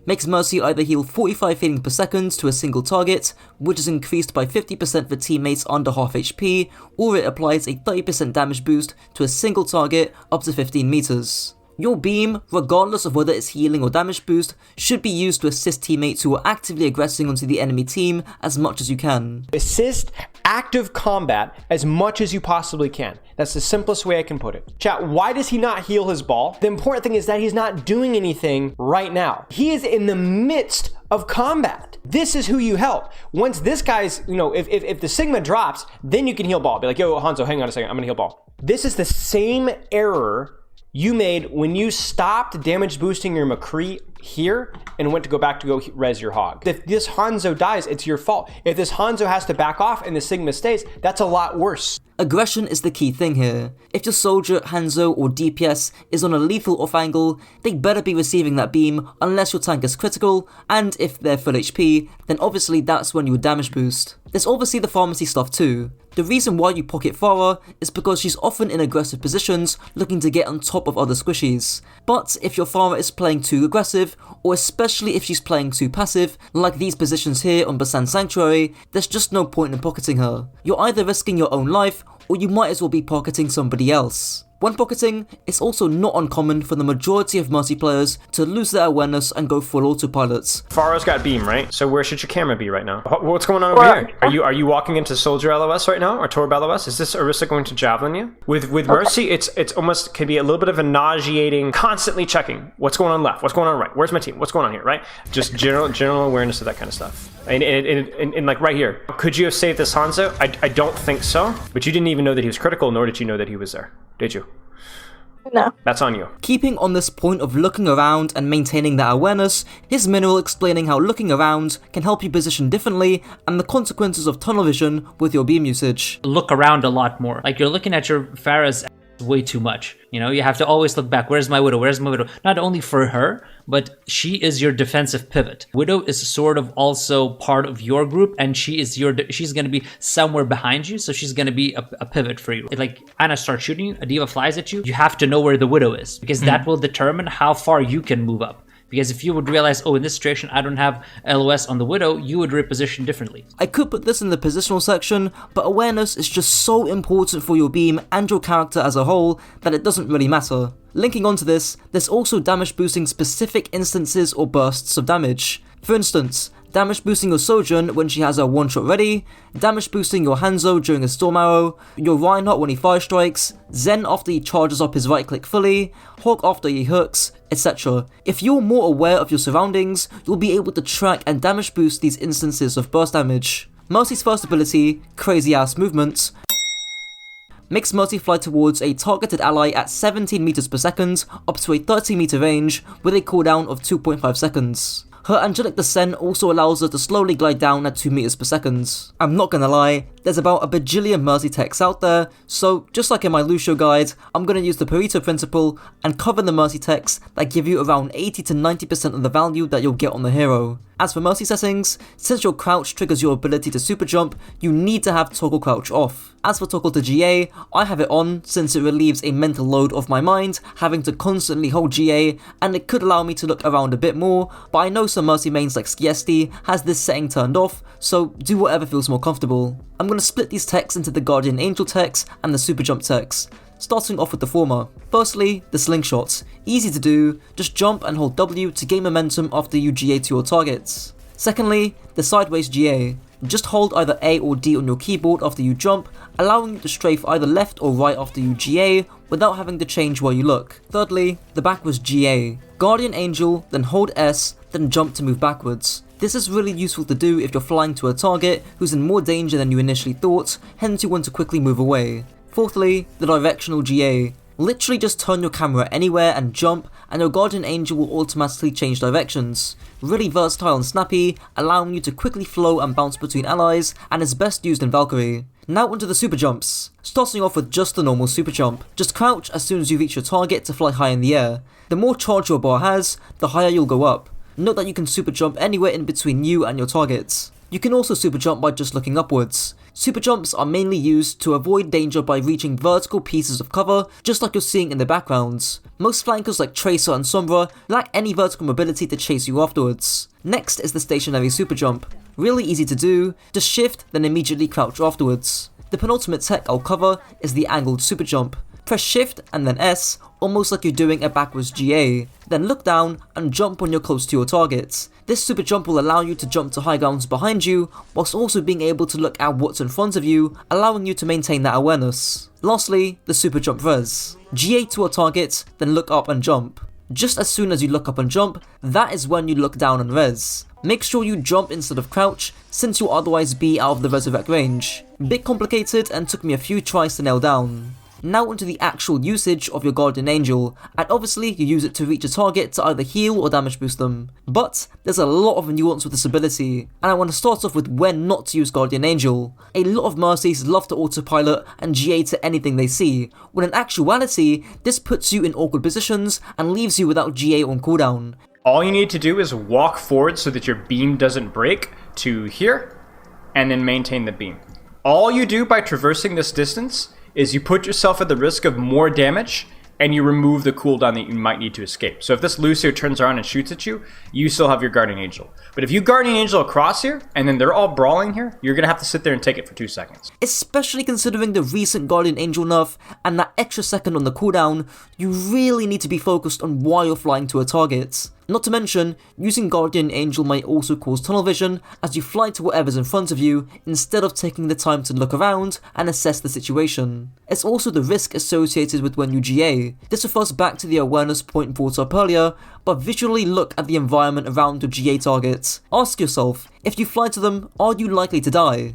makes Mercy either heal 45 healing per second to a single target, which is increased by 50% for teammates under half HP, or it applies a 30% damage boost to a single target up to 15 meters. Your beam, regardless of whether it's healing or damage boost, should be used to assist teammates who are actively aggressing onto the enemy team as much as you can. Assist active combat as much as you possibly can. That's the simplest way I can put it. Chat, why does he not heal his ball? The important thing is that he's not doing anything right now. He is in the midst of combat. This is who you help. Once this guy's, if the Sigma drops, then you can heal ball. Be like, yo, Hanzo, hang on a second, I'm gonna heal ball. This is the same error you made when you stopped damage boosting your McCree here and went to go back to go res your hog. If this Hanzo dies, it's your fault. If this Hanzo has to back off and the Sigma stays, that's a lot worse. Aggression is the key thing here. If your soldier, Hanzo, or DPS is on a lethal off angle, they better be receiving that beam unless your tank is critical, and if they're full HP, then obviously that's when you would damage boost. There's obviously the pharmacy stuff too. The reason why you pocket Pharah is because she's often in aggressive positions looking to get on top of other squishies. But if your Pharah is playing too aggressive, or especially if she's playing too passive, like these positions here on Basan Sanctuary, there's just no point in pocketing her. You're either risking your own life, or you might as well be pocketing somebody else. When pocketing, it's also not uncommon for the majority of Mercy players to lose their awareness and go full autopilot. Pharah's got beam, right? So where should your camera be right now? What's going on over here? Are you walking into Soldier LOS right now, or Torb LOS? Is this Orisa going to javelin you? With Mercy, it's almost can be a little bit of a nauseating, constantly checking what's going on left, what's going on right, where's my team, what's going on here, right? Just general awareness of that kind of stuff. And like right here, could you have saved this Hanzo? I don't think so, but you didn't even know that he was critical, nor did you know that he was there, did you? No. That's on you. Keeping on this point of looking around and maintaining that awareness, here's Mineral explaining how looking around can help you position differently and the consequences of tunnel vision with your beam usage. Look around a lot more. Like you're looking at your Pharah's way too much. You have to always look back. Where's my Widow? Where's my Widow? Not only for her, but she is your defensive pivot. Widow is sort of also part of your group, and she's going to be somewhere behind you, so she's going to be a pivot for you. Like Ana starts shooting you, a diva flies at you, you have to know where the Widow is, because that will determine how far you can move up. Because if you would realize, oh, in this situation, I don't have LOS on the Widow, you would reposition differently. I could put this in the positional section, but awareness is just so important for your beam and your character as a whole that it doesn't really matter. Linking onto this, there's also damage boosting specific instances or bursts of damage. For instance, damage boosting your Sojourn when she has her one-shot ready, damage boosting your Hanzo during a Storm Arrow, your Reinhardt when he fire strikes, Zen after he charges up his right click fully, Hawk after he hooks, etc. If you're more aware of your surroundings, you'll be able to track and damage boost these instances of burst damage. Mercy's first ability, Crazy Ass Movement, makes Mercy fly towards a targeted ally at 17 meters per second up to a 30 meter range with a cooldown of 2.5 seconds. Her angelic descent also allows her to slowly glide down at 2 meters per second. I'm not gonna lie, there's about a bajillion Mercy techs out there, so just like in my Lúcio guide, I'm gonna use the Pareto principle and cover the Mercy techs that give you around 80 to 90% of the value that you'll get on the hero. As for Mercy settings, since your crouch triggers your ability to super jump, you need to have toggle crouch off. As for toggle to GA, I have it on since it relieves a mental load off my mind, having to constantly hold GA, and it could allow me to look around a bit more, but I know some Mercy mains like Skiesti has this setting turned off, so do whatever feels more comfortable. I'm going to split these techs into the Guardian Angel techs and the super jump techs. Starting off with the former. Firstly, the slingshot. Easy to do, just jump and hold W to gain momentum after you GA to your targets. Secondly, the sideways GA. Just hold either A or D on your keyboard after you jump, allowing you to strafe either left or right after you GA without having to change where you look. Thirdly, the backwards GA. Guardian Angel, then hold S, then jump to move backwards. This is really useful to do if you're flying to a target who's in more danger than you initially thought, hence you want to quickly move away. Fourthly, the directional GA. Literally just turn your camera anywhere and jump, and your Guardian Angel will automatically change directions. Really versatile and snappy, allowing you to quickly flow and bounce between allies, and is best used in Valkyrie. Now onto the super jumps. Starting off with just the normal super jump. Just crouch as soon as you reach your target to fly high in the air. The more charge your bar has, the higher you'll go up. Note that you can super jump anywhere in between you and your targets. You can also super jump by just looking upwards. Super jumps are mainly used to avoid danger by reaching vertical pieces of cover, just like you're seeing in the backgrounds. Most flankers like Tracer and Sombra lack any vertical mobility to chase you afterwards. Next is the stationary super jump. Really easy to do, just shift then immediately crouch afterwards. The penultimate tech I'll cover is the angled super jump. Press shift and then S, almost like you're doing a backwards GA. Then look down and jump when you're close to your target. This super jump will allow you to jump to high grounds behind you, whilst also being able to look at what's in front of you, allowing you to maintain that awareness. Lastly, the super jump res. GA to a target, then look up and jump. Just as soon as you look up and jump, that is when you look down and res. Make sure you jump instead of crouch, since you'll otherwise be out of the resurrect range. Bit complicated and took me a few tries to nail down. Now into the actual usage of your Guardian Angel, and obviously you use it to reach a target to either heal or damage boost them. But there's a lot of nuance with this ability, and I want to start off with when not to use Guardian Angel. A lot of Mercies love to autopilot and GA to anything they see, when in actuality this puts you in awkward positions and leaves you without GA on cooldown. All you need to do is walk forward so that your beam doesn't break to here, and then maintain the beam. All you do by traversing this distance is you put yourself at the risk of more damage, and you remove the cooldown that you might need to escape. So if this Lúcio turns around and shoots at you, you still have your Guardian Angel. But if you Guardian Angel across here, and then they're all brawling here, you're gonna have to sit there and take it for 2 seconds. Especially considering the recent Guardian Angel nerf and that extra second on the cooldown, you really need to be focused on why you're flying to a target. Not to mention, using Guardian Angel might also cause tunnel vision as you fly to whatever's in front of you instead of taking the time to look around and assess the situation. It's also the risk associated with when you GA. This refers back to the awareness point brought up earlier, but visually look at the environment around your GA target. Ask yourself, if you fly to them, are you likely to die?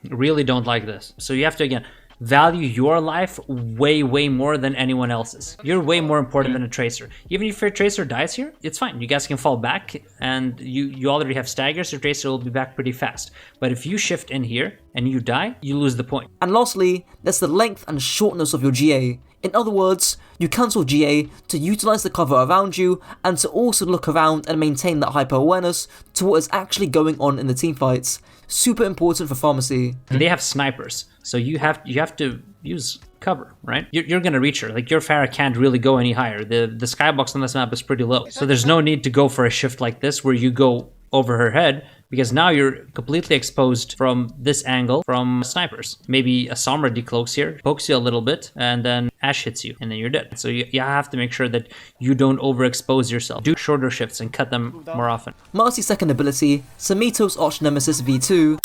Really don't like this. So you have to, again, value your life way more than anyone else's. You're way more important than a Tracer. Even if your Tracer dies here, it's fine. You guys can fall back, and you already have staggers. Your Tracer will be back pretty fast. But if you shift in here and you die, you lose the point. And lastly, there's the length and shortness of your GA. In other words, you cancel GA to utilize the cover around you and to also look around and maintain that hyper awareness to what is actually going on in the teamfights. Super important for pharmacy. They have snipers, so you have to use cover, right? You're gonna reach her. Like, your Pharah can't really go any higher. The skybox on this map is pretty low, so there's no need to go for a shift like this where you go over her head, because now you're completely exposed from this angle from snipers. Maybe a Sombra decloaks here, pokes you a little bit, and then Ashe hits you, and then you're dead. So you have to make sure that you don't overexpose yourself. Do shorter shifts and cut them more often. Mercy's second ability, Samito's arch nemesis V2,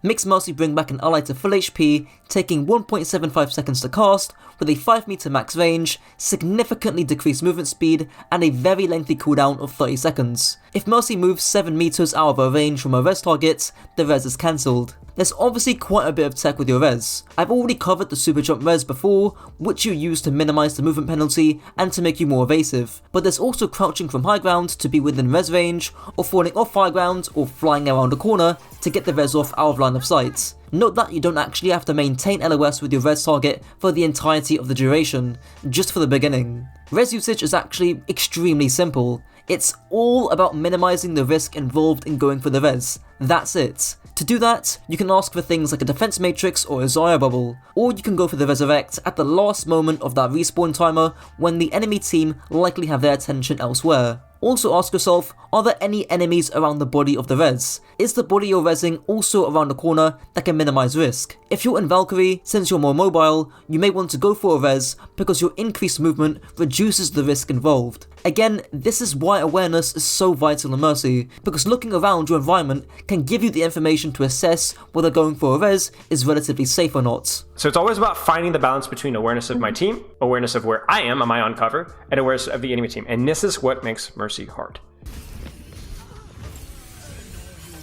makes Mercy bring back an ally to full HP, taking 1.75 seconds to cast, with a 5 meter max range, significantly decreased movement speed, and a very lengthy cooldown of 30 seconds. If Mercy moves 7 meters out of her range from her res target, the res is cancelled. There's obviously quite a bit of tech with your res. I've already covered the super jump res before, which you use to minimize the movement penalty and to make you more evasive, but there's also crouching from high ground to be within res range, or falling off high ground or flying around a corner to get the res off out of line of sight. Note that you don't actually have to maintain LOS with your res target for the entirety of the duration, just for the beginning. Res usage is actually extremely simple. It's all about minimizing the risk involved in going for the res. That's it. To do that, you can ask for things like a defense matrix or a Zarya bubble, or you can go for the resurrect at the last moment of that respawn timer when the enemy team likely have their attention elsewhere. Also ask yourself, are there any enemies around the body of the res? Is the body you're resing also around the corner that can minimize risk? If you're in Valkyrie, since you're more mobile, you may want to go for a res because your increased movement reduces the risk involved. Again, this is why awareness is so vital in Mercy, because looking around your environment can give you the information to assess whether going for a res is relatively safe or not. So it's always about finding the balance between awareness of my team, awareness of where I am on cover, and awareness of the enemy team. And this is what makes Mercy hard.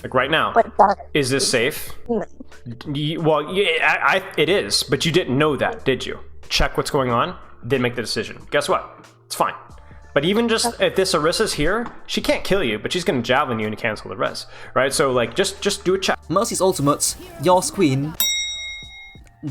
Like right now, is this safe? Well, yeah, it is, but you didn't know that, did you? Check what's going on, then make the decision. Guess what? It's fine. But even just if this Orisa's here, she can't kill you, but she's gonna javelin you and cancel the res, right? So like, just do a check. Mercy's ultimate, Junkerqueen,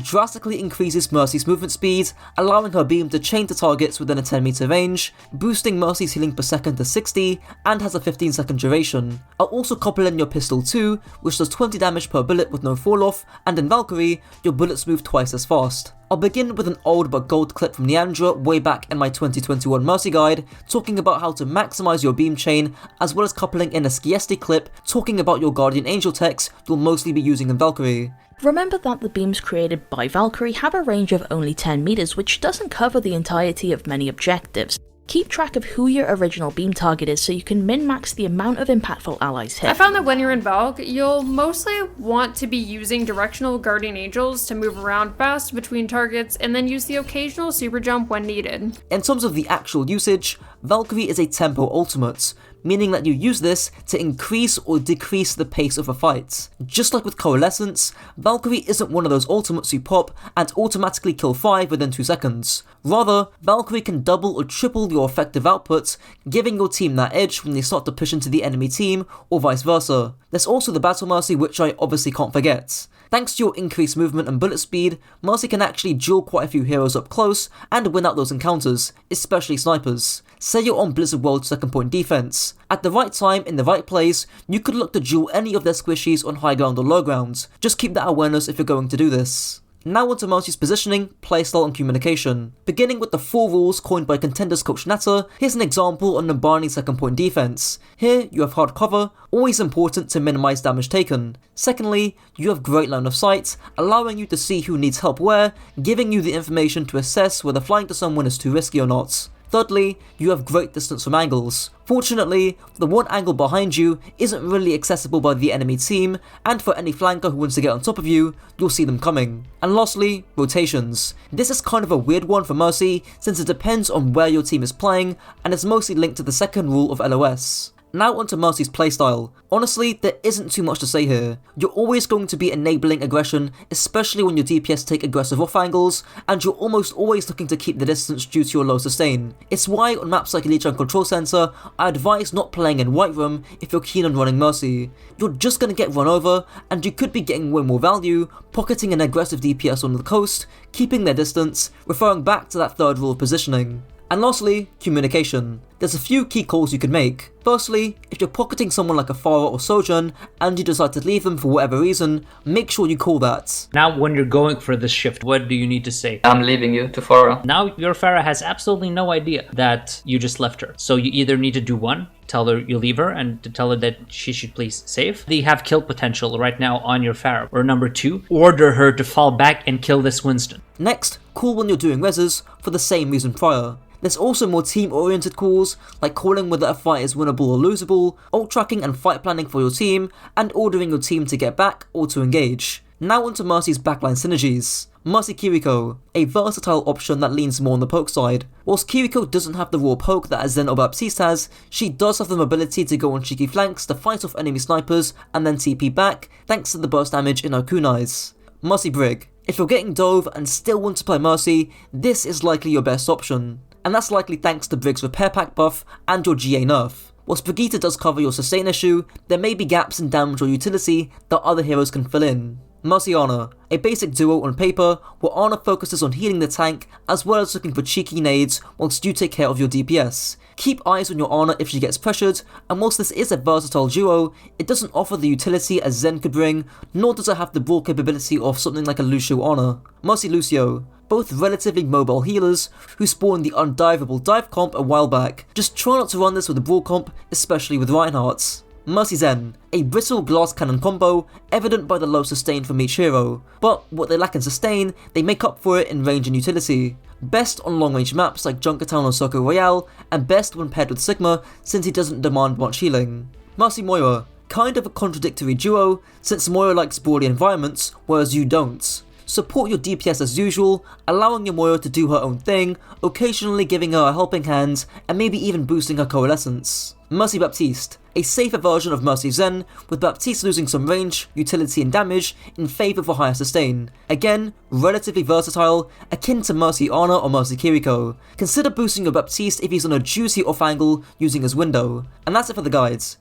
drastically increases Mercy's movement speed, allowing her beam to chain to targets within a 10-meter range, boosting Mercy's healing per second to 60, and has a 15-second duration. I'll also couple in your pistol too, which does 20 damage per bullet with no fall off, and in Valkyrie, your bullets move twice as fast. I'll begin with an old but gold clip from Neandra way back in my 2021 Mercy guide, talking about how to maximize your beam chain, as well as coupling in a Skiesti clip talking about your Guardian Angel techs you'll mostly be using in Valkyrie. Remember that the beams created by Valkyrie have a range of only 10 meters, which doesn't cover the entirety of many objectives. Keep track of who your original beam target is so you can min-max the amount of impactful allies hit. I found that when you're in Valk, you'll mostly want to be using directional Guardian Angels to move around fast between targets, and then use the occasional super jump when needed. In terms of the actual usage, Valkyrie is a tempo ultimate, meaning that you use this to increase or decrease the pace of a fight. Just like with Coalescence, Valkyrie isn't one of those ultimates you pop and automatically kill 5 within 2 seconds. Rather, Valkyrie can double or triple your effective output, giving your team that edge when they start to push into the enemy team, or vice versa. There's also the Battle Mercy, which I obviously can't forget. Thanks to your increased movement and bullet speed, Mercy can actually duel quite a few heroes up close and win out those encounters, especially snipers. Say you're on Blizzard World's second point defense. At the right time, in the right place, you could look to duel any of their squishies on high ground or low ground. Just keep that awareness if you're going to do this. Now onto Mercy's positioning, playstyle and communication. Beginning with the 4 rules coined by Contenders coach Natter, here's an example on Nabani's second point defense. Here, you have hard cover, always important to minimize damage taken. Secondly, you have great line of sight, allowing you to see who needs help where, giving you the information to assess whether flying to someone is too risky or not. Thirdly, you have great distance from angles. Fortunately, the one angle behind you isn't really accessible by the enemy team, and for any flanker who wants to get on top of you, you'll see them coming. And lastly, rotations. This is kind of a weird one for Mercy, since it depends on where your team is playing, and is mostly linked to the second rule of LOS. Now onto Mercy's playstyle. Honestly, there isn't too much to say here. You're always going to be enabling aggression, especially when your DPS take aggressive off angles, and you're almost always looking to keep the distance due to your low sustain. It's why on maps like Elite and Control Center, I advise not playing in White Room if you're keen on running Mercy. You're just gonna get run over, and you could be getting way more value, pocketing an aggressive DPS on the coast, keeping their distance, referring back to that third rule of positioning. And lastly, communication. There's a few key calls you can make. Firstly, if you're pocketing someone like a Pharah or Sojourn, and you decide to leave them for whatever reason, make sure you call that. Now when you're going for this shift, what do you need to say? I'm leaving you to Pharah. Now your Pharah has absolutely no idea that you just left her. So you either need to do one, tell her you leave her and to tell her that she should please save. They have kill potential right now on your Pharah. Or number 2, order her to fall back and kill this Winston. Next, call when you're doing reses for the same reason prior. There's also more team-oriented calls, like calling whether a fight is winnable or losable, ult tracking and fight planning for your team, and ordering your team to get back or to engage. Now onto Mercy's backline synergies. Mercy Kiriko, a versatile option that leans more on the poke side. Whilst Kiriko doesn't have the raw poke that a Zen or Baptiste has, she does have the mobility to go on cheeky flanks to fight off enemy snipers and then TP back, thanks to the burst damage in her kunais. Mercy Brig. If you're getting dove and still want to play Mercy, this is likely your best option. And that's likely thanks to Brig's repair pack buff and your GA nerf. Whilst Brigitte does cover your sustain issue, there may be gaps in damage or utility that other heroes can fill in. Mercy Ana, a basic duo on paper where Ana focuses on healing the tank as well as looking for cheeky nades whilst you take care of your DPS. Keep eyes on your Ana if she gets pressured, and whilst this is a versatile duo, it doesn't offer the utility a Zen could bring, nor does it have the broad capability of something like a Lúcio Ana. Mercy Lúcio, both relatively mobile healers who spawned the undivable dive comp a while back. Just try not to run this with a broad comp, especially with Reinhardt. Mercy Zen, a brittle glass cannon combo, evident by the low sustain from each hero, but what they lack in sustain, they make up for it in range and utility. Best on long range maps like Junkertown or Circle Royale, and best when paired with Sigma since he doesn't demand much healing. Mercy Moira, kind of a contradictory duo since Moira likes brawly environments whereas you don't. Support your DPS as usual, allowing your Moira to do her own thing, occasionally giving her a helping hand, and maybe even boosting her coalescence. Mercy Baptiste, a safer version of Mercy Zen, with Baptiste losing some range, utility and damage in favour of a higher sustain. Again, relatively versatile, akin to Mercy Ana or Mercy Kiriko. Consider boosting your Baptiste if he's on a juicy off angle using his window. And that's it for the guides.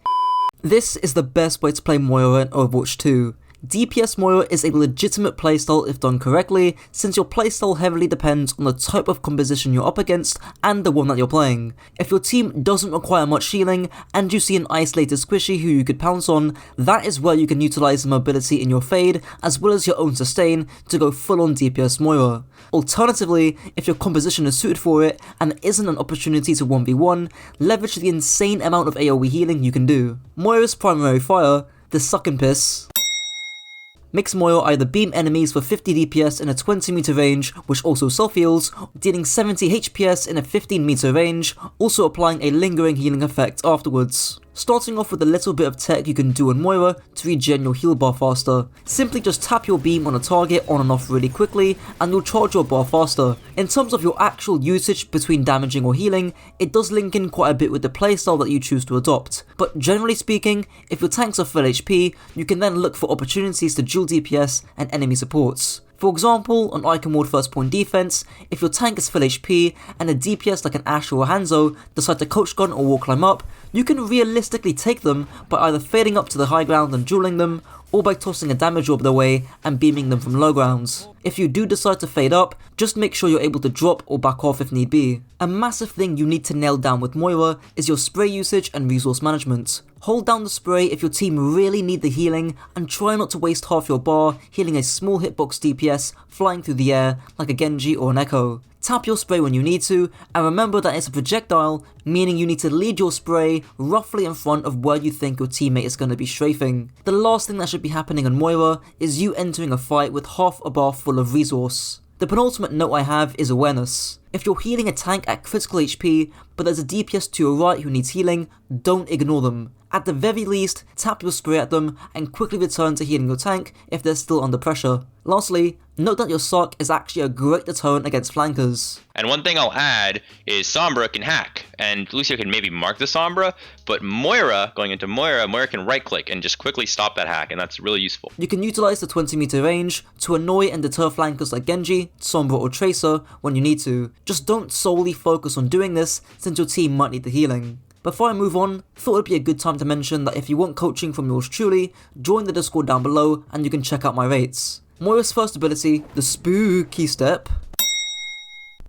This is the best way to play Moira in Overwatch 2. DPS Moira is a legitimate playstyle if done correctly, since your playstyle heavily depends on the type of composition you're up against and the one that you're playing. If your team doesn't require much healing and you see an isolated squishy who you could pounce on, that is where you can utilize the mobility in your fade as well as your own sustain to go full on DPS Moira. Alternatively, if your composition is suited for it and there isn't an opportunity to 1v1, leverage the insane amount of AoE healing you can do. Moira's primary fire, the Suck and Piss, makes Moira either beam enemies for 50 DPS in a 20 meter range, which also self-heals, dealing 70 HPS in a 15 meter range, also applying a lingering healing effect afterwards. Starting off with a little bit of tech you can do on Moira to regen your heal bar faster. Simply just tap your beam on a target on and off really quickly and you'll charge your bar faster. In terms of your actual usage between damaging or healing, it does link in quite a bit with the playstyle that you choose to adopt. But generally speaking, if your tanks are full HP, you can then look for opportunities to dual DPS and enemy supports. For example, on Icon Ward first point defense, if your tank is full HP and a DPS like an Ashe or a Hanzo decide to coach gun or wall climb up, you can realistically take them by either fading up to the high ground and dueling them, or by tossing a damage orb their way and beaming them from low grounds. If you do decide to fade up, just make sure you're able to drop or back off if need be. A massive thing you need to nail down with Moira is your spray usage and resource management. Hold down the spray if your team really need the healing, and try not to waste half your bar healing a small hitbox DPS flying through the air like a Genji or an Echo. Tap your spray when you need to, and remember that it's a projectile, meaning you need to lead your spray roughly in front of where you think your teammate is going to be strafing. The last thing that should be happening on Moira is you entering a fight with half a bar full of resource. The penultimate note I have is awareness. If you're healing a tank at critical HP, but there's a DPS to your right who needs healing, don't ignore them. At the very least, tap your spray at them and quickly return to healing your tank if they're still under pressure. Lastly, note that your suck is actually a great deterrent against flankers. And one thing I'll add is Sombra can hack, and Lúcio can maybe mark the Sombra, but Moira, going into Moira can right click and just quickly stop that hack, and that's really useful. You can utilize the 20 meter range to annoy and deter flankers like Genji, Sombra or Tracer when you need to. Just don't solely focus on doing this since your team might need the healing. Before I move on, thought it'd be a good time to mention that if you want coaching from yours truly, join the Discord down below and you can check out my rates. Moira's first ability, the Spooky Step,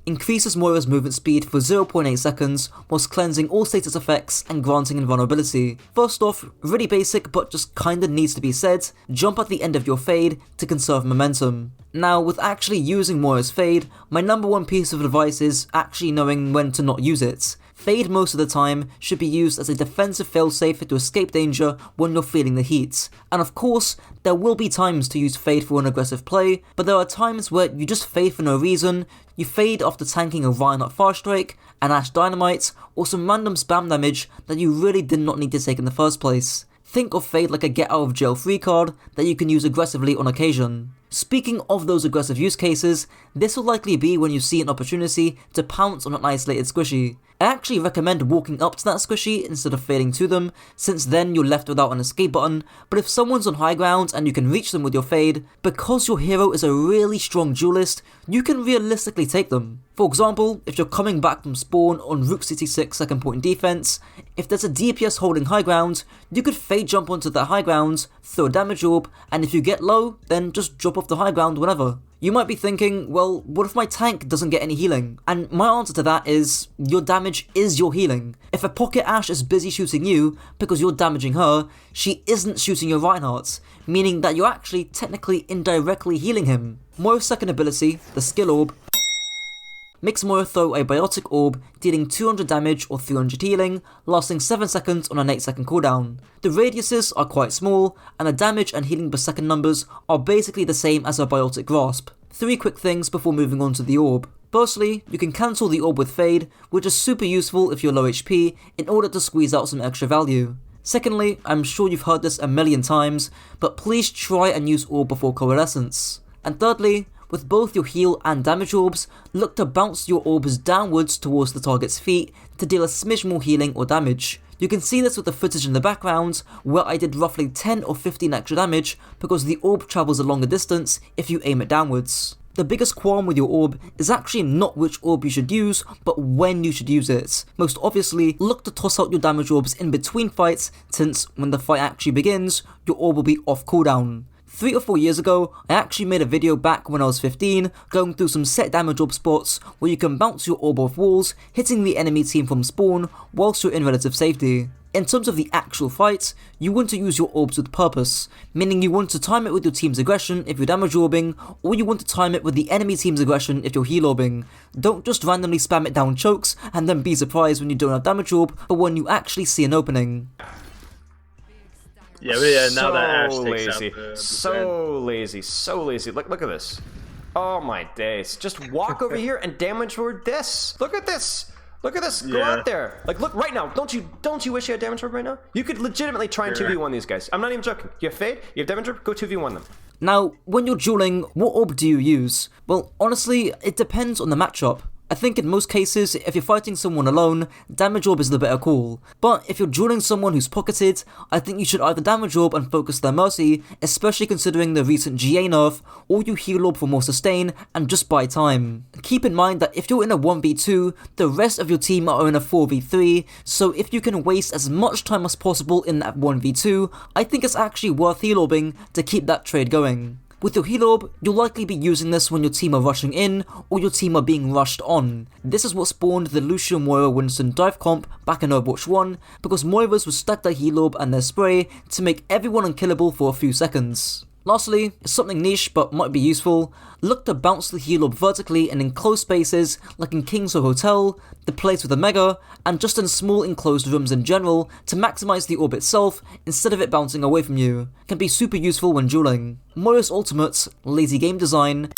increases Moira's movement speed for 0.8 seconds whilst cleansing all status effects and granting invulnerability. First off, really basic but just kinda needs to be said, jump at the end of your fade to conserve momentum. Now, with actually using Moira's fade, my number one piece of advice is actually knowing when to not use it. Fade most of the time should be used as a defensive failsafe to escape danger when you're feeling the heat. And of course, there will be times to use fade for an aggressive play, but there are times where you just fade for no reason. You fade after tanking a Reinhardt Fire Strike, an Ashe Dynamite, or some random spam damage that you really did not need to take in the first place. Think of fade like a get out of jail free card that you can use aggressively on occasion. Speaking of those aggressive use cases, this will likely be when you see an opportunity to pounce on an isolated squishy. I actually recommend walking up to that squishy instead of fading to them, since then you're left without an escape button, but if someone's on high ground and you can reach them with your fade, because your hero is a really strong duelist, you can realistically take them. For example, if you're coming back from spawn on Rook 66 second point defense, if there's a DPS holding high ground, you could fade jump onto that high ground, throw a damage orb, and if you get low, then just drop off the high ground whenever. You might be thinking, well, what if my tank doesn't get any healing? And my answer to that is, your damage is your healing. If a Pocket Ashe is busy shooting you because you're damaging her, she isn't shooting your Reinhardt, meaning that you're actually technically indirectly healing him. Moira's second ability, the Skill Orb, makes Moira throw a Biotic Orb, dealing 200 damage or 300 healing, lasting 7 seconds on an 8 second cooldown. The radiuses are quite small, and the damage and healing per second numbers are basically the same as a Biotic Grasp. 3 quick things before moving on to the orb. Firstly, you can cancel the orb with Fade, which is super useful if you're low HP, in order to squeeze out some extra value. Secondly, I'm sure you've heard this a million times, but please try and use orb before Coalescence. And thirdly, with both your heal and damage orbs, look to bounce your orbs downwards towards the target's feet to deal a smidge more healing or damage. You can see this with the footage in the background, where I did roughly 10 or 15 extra damage because the orb travels a longer distance if you aim it downwards. The biggest qualm with your orb is actually not which orb you should use, but when you should use it. Most obviously, look to toss out your damage orbs in between fights, since when the fight actually begins, your orb will be off cooldown. 3 or 4 years ago, I actually made a video back when I was 15, going through some set damage orb spots where you can bounce your orb off walls, hitting the enemy team from spawn whilst you're in relative safety. In terms of the actual fight, you want to use your orbs with purpose, meaning you want to time it with your team's aggression if you're damage orbing, or you want to time it with the enemy team's aggression if you're heal orbing. Don't just randomly spam it down chokes and then be surprised when you don't have damage orb, but when you actually see an opening. Yeah, but yeah, now that Ashe So takes lazy. out the So lazy. So lazy. Look at this. Oh my days. Just walk over here and damage ward this. Look at this. Look at this. Go Yeah. out there. Like, look right now. Don't you wish you had damage orb right now? You could legitimately try and Sure. 2v1 these guys. I'm not even joking. You have Fade, you have damage orb, go 2v1 them. Now, when you're dueling, what orb do you use? Well, honestly, it depends on the matchup. I think in most cases, if you're fighting someone alone, damage orb is the better call. But if you're dueling someone who's pocketed, I think you should either damage orb and focus their mercy, especially considering the recent GA nerf, or you heal orb for more sustain and just buy time. Keep in mind that if you're in a 1v2, the rest of your team are in a 4v3, so if you can waste as much time as possible in that 1v2, I think it's actually worth heal orbing to keep that trade going. With your heal orb, you'll likely be using this when your team are rushing in, or your team are being rushed on. This is what spawned the Lúcio Moira Winston dive comp back in Overwatch 1, because Moiras would stack their heal orb and their spray to make everyone unkillable for a few seconds. Lastly, something niche but might be useful, look to bounce the heal orb vertically and in close spaces like in King's Hotel, the place with a mega, and just in small enclosed rooms in general to maximize the orb itself instead of it bouncing away from you. Can be super useful when dueling. Moira's ultimate, lazy game design,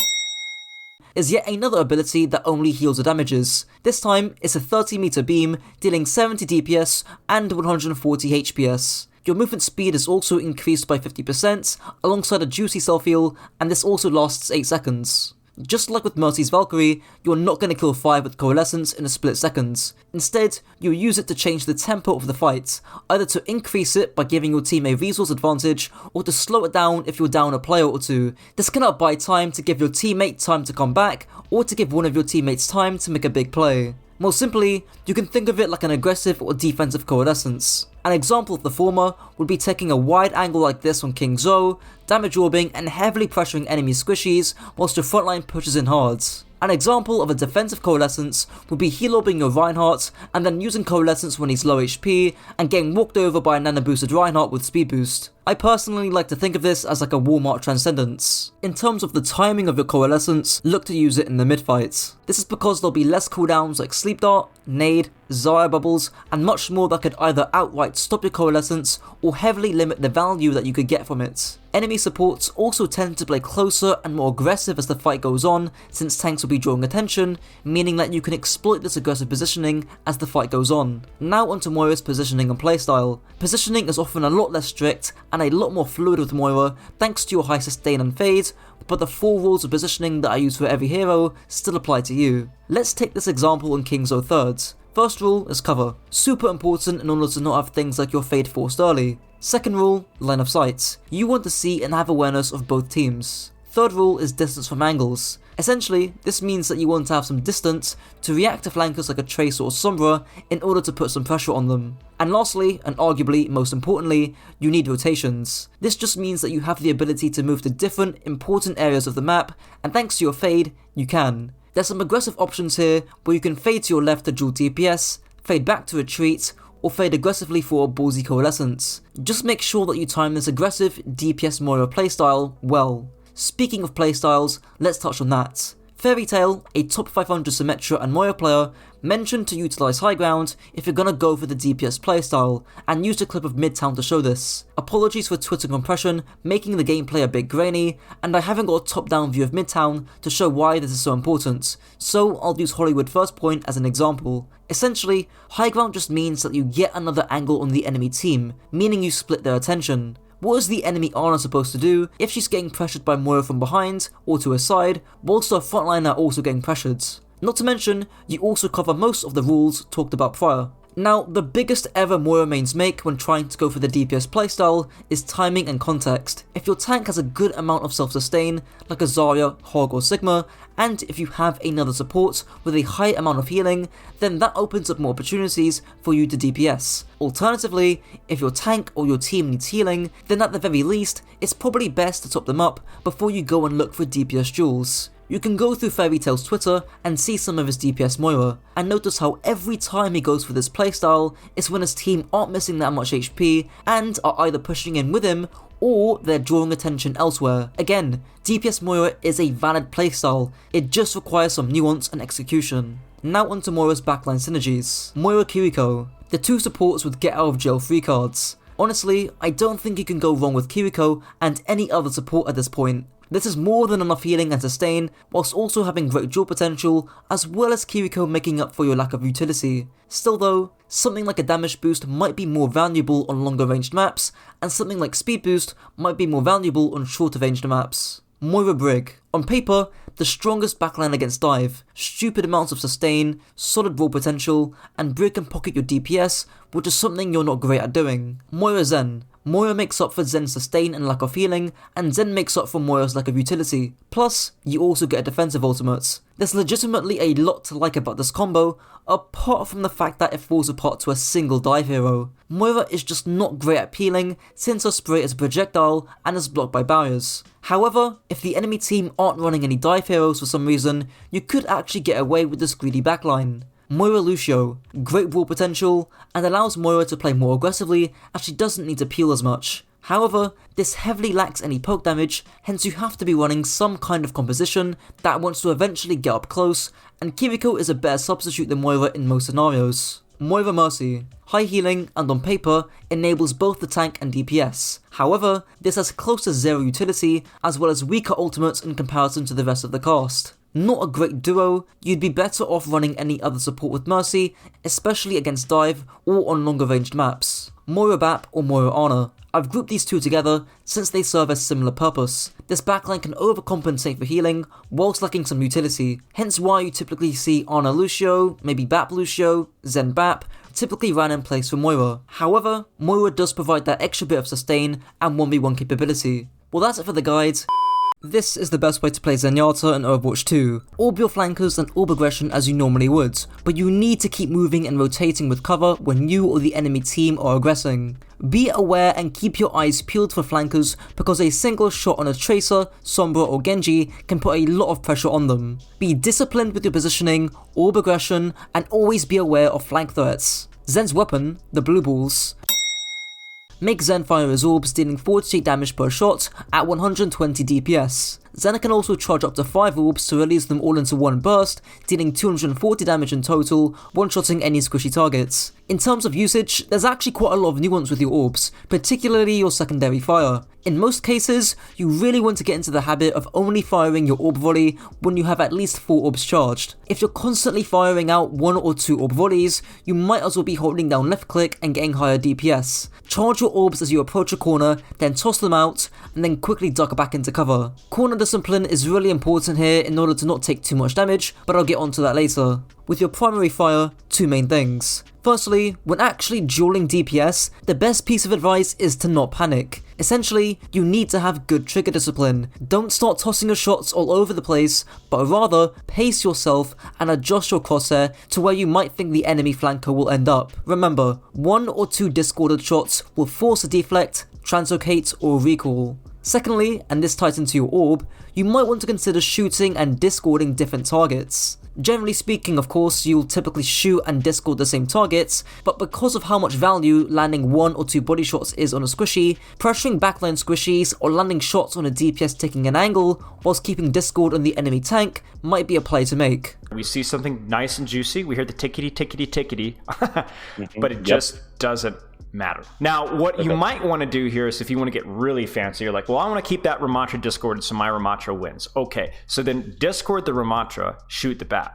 is yet another ability that only heals the damages. This time, it's a 30 meter beam, dealing 70 DPS and 140 HPS. Your movement speed is also increased by 50%, alongside a juicy self-heal, and this also lasts 8 seconds. Just like with Mercy's Valkyrie, you're not going to kill 5 with Coalescence in a split second. Instead, you'll use it to change the tempo of the fight, either to increase it by giving your team a resource advantage, or to slow it down if you're down a player or two. This cannot buy time to give your teammate time to come back, or to give one of your teammates time to make a big play. More simply, you can think of it like an aggressive or defensive coalescence. An example of the former would be taking a wide angle like this on King Zo, damage orbing and heavily pressuring enemy squishies whilst your frontline pushes in hard. An example of a defensive coalescence would be heal orbing your Reinhardt and then using coalescence when he's low HP and getting walked over by a nano boosted Reinhardt with speed boost. I personally like to think of this as like a Walmart transcendence. In terms of the timing of your coalescence, look to use it in the mid fight. This is because there'll be less cooldowns like Sleep Dart, Nade, Zarya bubbles, and much more that could either outright stop your coalescence or heavily limit the value that you could get from it. Enemy supports also tend to play closer and more aggressive as the fight goes on, since tanks will be drawing attention, meaning that you can exploit this aggressive positioning as the fight goes on. Now onto Moira's positioning and playstyle. Positioning is often a lot less strict and a lot more fluid with Moira thanks to your high sustain and fade, but the 4 rules of positioning that I use for every hero still apply to you. Let's take this example on King's Third. First rule is cover. Super important in order to not have things like your fade forced early. Second rule, line of sight. You want to see and have awareness of both teams. Third rule is distance from angles. Essentially, this means that you want to have some distance to react to flankers like a Tracer or Sombra in order to put some pressure on them. And lastly, and arguably most importantly, you need rotations. This just means that you have the ability to move to different important areas of the map, and thanks to your fade, you can. There's some aggressive options here where you can fade to your left to dual DPS, fade back to retreat, or fade aggressively for a ballsy coalescence. Just make sure that you time this aggressive DPS Moira playstyle well. Speaking of playstyles, let's touch on that. Fairy Tail, a top 500 Symmetra and Moira player, mentioned to utilise high ground if you're gonna go for the DPS playstyle, and used a clip of Midtown to show this. Apologies for Twitter compression, making the gameplay a bit grainy, and I haven't got a top-down view of Midtown to show why this is so important, so I'll use Hollywood First Point as an example. Essentially, high ground just means that you get another angle on the enemy team, meaning you split their attention. What is the enemy Ana supposed to do if she's getting pressured by Moira from behind or to her side, whilst her frontline are also getting pressured? Not to mention, you also cover most of the rules talked about prior. Now, the biggest error Moira mains make when trying to go for the DPS playstyle is timing and context. If your tank has a good amount of self-sustain, like a Zarya, Hog or Sigma, and if you have another support with a high amount of healing, then that opens up more opportunities for you to DPS. Alternatively, if your tank or your team needs healing, then at the very least, it's probably best to top them up before you go and look for DPS duels. You can go through Fairy Tail's Twitter and see some of his DPS Moira, and notice how every time he goes for this playstyle, it's when his team aren't missing that much HP and are either pushing in with him or they're drawing attention elsewhere. Again, DPS Moira is a valid playstyle, it just requires some nuance and execution. Now onto Moira's backline synergies. Moira Kiriko, the two supports with get out of jail free cards. Honestly, I don't think you can go wrong with Kiriko and any other support at this point. This is more than enough healing and sustain, whilst also having great duel potential, as well as Kiriko making up for your lack of utility. Still though, something like a damage boost might be more valuable on longer ranged maps, and something like speed boost might be more valuable on shorter ranged maps. Moira Brig. On paper, the strongest backline against dive, stupid amounts of sustain, solid raw potential, and Brig can pocket your DPS, which is something you're not great at doing. Moira Zen. Moira makes up for Zen's sustain and lack of healing, and Zen makes up for Moira's lack of utility. Plus, you also get a defensive ultimate. There's legitimately a lot to like about this combo, apart from the fact that it falls apart to a single dive hero. Moira is just not great at peeling, since her spray is a projectile and is blocked by barriers. However, if the enemy team aren't running any dive heroes for some reason, you could actually get away with this greedy backline. Moira Lúcio, great raw potential, and allows Moira to play more aggressively as she doesn't need to peel as much. However, this heavily lacks any poke damage, hence you have to be running some kind of composition that wants to eventually get up close, and Kiriko is a better substitute than Moira in most scenarios. Moira Mercy, high healing and on paper enables both the tank and DPS. However, this has close to zero utility as well as weaker ultimates in comparison to the rest of the cast. Not a great duo, you'd be better off running any other support with Mercy, especially against dive or on longer ranged maps. Moira Bap or Moira Ana. I've grouped these two together since they serve a similar purpose. This backline can overcompensate for healing whilst lacking some utility, hence why you typically see Ana Lúcio, maybe Bap Lúcio, Zen Bap, typically ran in place for Moira. However, Moira does provide that extra bit of sustain and 1v1 capability. Well, that's it for the guide. This is the best way to play Zenyatta in Overwatch 2. Orb your flankers and orb aggression as you normally would, but you need to keep moving and rotating with cover when you or the enemy team are aggressing. Be aware and keep your eyes peeled for flankers because a single shot on a Tracer, Sombra or Genji can put a lot of pressure on them. Be disciplined with your positioning, orb aggression, and always be aware of flank threats. Zen's weapon, the blue balls, make Zen fire his orbs dealing 48 damage per shot at 120 DPS. Zen can also charge up to 5 orbs to release them all into one burst, dealing 240 damage in total, one-shotting any squishy targets. In terms of usage, there's actually quite a lot of nuance with your orbs, particularly your secondary fire. In most cases, you really want to get into the habit of only firing your orb volley when you have at least 4 orbs charged. If you're constantly firing out 1 or 2 orb volleys, you might as well be holding down left click and getting higher DPS. Charge your orbs as you approach a corner, then toss them out, and then quickly duck back into cover. Corner discipline is really important here in order to not take too much damage, but I'll get onto that later. With your primary fire, 2 main things. Firstly, when actually dueling DPS, the best piece of advice is to not panic. Essentially, you need to have good trigger discipline. Don't start tossing your shots all over the place, but rather pace yourself and adjust your crosshair to where you might think the enemy flanker will end up. Remember, 1 or 2 discorded shots will force a deflect, translocate or recall. Secondly, and this ties into your orb, you might want to consider shooting and discording different targets. Generally speaking, of course, you'll typically shoot and discord the same targets, but because of how much value landing 1 or 2 body shots is on a squishy, pressuring backline squishies or landing shots on a DPS taking an angle whilst keeping discord on the enemy tank might be a play to make. We see something nice and juicy, we hear the tickety tickety tickety, but it just doesn't matter. Now, what you might want to do here is if you want to get really fancy, you're like, well, I want to keep that Ramattra discorded so my Ramattra wins. Okay, so then discord the Ramattra, shoot the bat.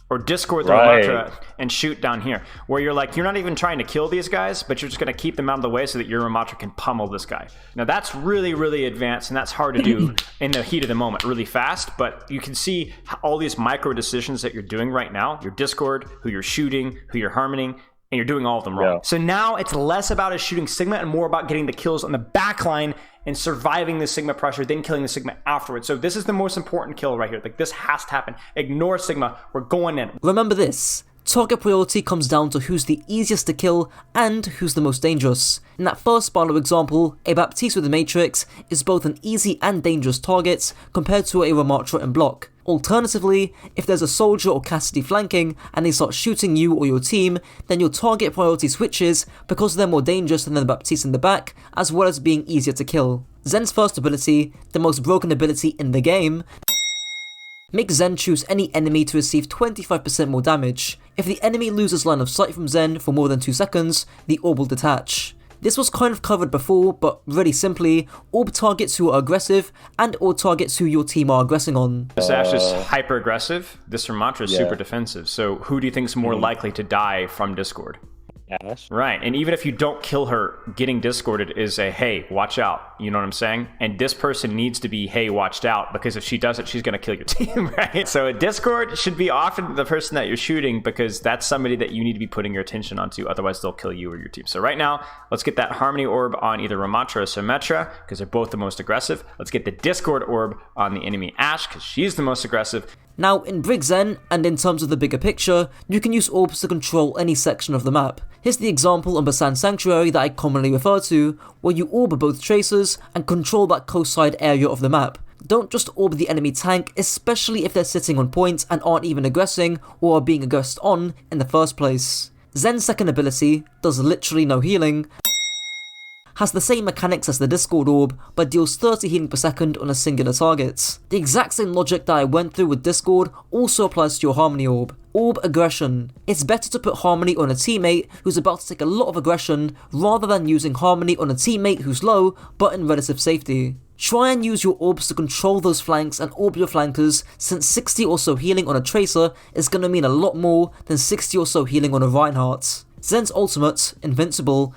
Or discord the Ramattra and shoot down here. Where you're like, you're not even trying to kill these guys, but you're just going to keep them out of the way so that your Ramattra can pummel this guy. Now that's really, really advanced, and that's hard to do in the heat of the moment, really fast, but you can see all these micro decisions that you're doing right now, your discord, who you're shooting, who you're harmoning, and you're doing all of them wrong. So now it's less about us shooting Sigma and more about getting the kills on the back line and surviving the Sigma pressure, then killing the Sigma afterwards. So this is the most important kill right here. Like, this has to happen. Ignore Sigma. We're going in. Remember this. Target priority comes down to who's the easiest to kill and who's the most dangerous. In that first Barlow example, a Baptiste with the Matrix is both an easy and dangerous target compared to a Ramattra in block. Alternatively, if there's a Soldier or Cassidy flanking and they start shooting you or your team, then your target priority switches because they're more dangerous than the Baptiste in the back, as well as being easier to kill. Zen's first ability, the most broken ability in the game, make Zen choose any enemy to receive 25% more damage. If the enemy loses line of sight from Zen for more than 2 seconds, the orb will detach. This was kind of covered before, but really simply, orb targets who are aggressive and orb targets who your team are aggressing on. This Ashe is hyper aggressive. This Ramattra is super defensive. So who do you think is more likely to die from Discord? Ashe. Right, and even if you don't kill her, getting discorded is a, hey, watch out, you know what I'm saying? And this person needs to be, hey, watched out, because if she does it, she's gonna kill your team, right? So a discord should be often the person that you're shooting, because that's somebody that you need to be putting your attention onto, otherwise they'll kill you or your team. So right now, let's get that Harmony Orb on either Ramattra or Symmetra, because they're both the most aggressive. Let's get the Discord Orb on the enemy Ashe, because she's the most aggressive. Now, in Brig Zen, and in terms of the bigger picture, you can use orbs to control any section of the map. Here's the example on Basan Sanctuary that I commonly refer to, where you orb both tracers and control that coast-side area of the map. Don't just orb the enemy tank, especially if they're sitting on point and aren't even aggressing or are being aggressed on in the first place. Zen's second ability does literally no healing, has the same mechanics as the Discord Orb, but deals 30 healing per second on a singular target. The exact same logic that I went through with Discord also applies to your Harmony Orb. Orb aggression. It's better to put Harmony on a teammate who's about to take a lot of aggression rather than using Harmony on a teammate who's low but in relative safety. Try and use your orbs to control those flanks and orb your flankers, since 60 or so healing on a Tracer is going to mean a lot more than 60 or so healing on a Reinhardt. Zen's ultimate, Invincible,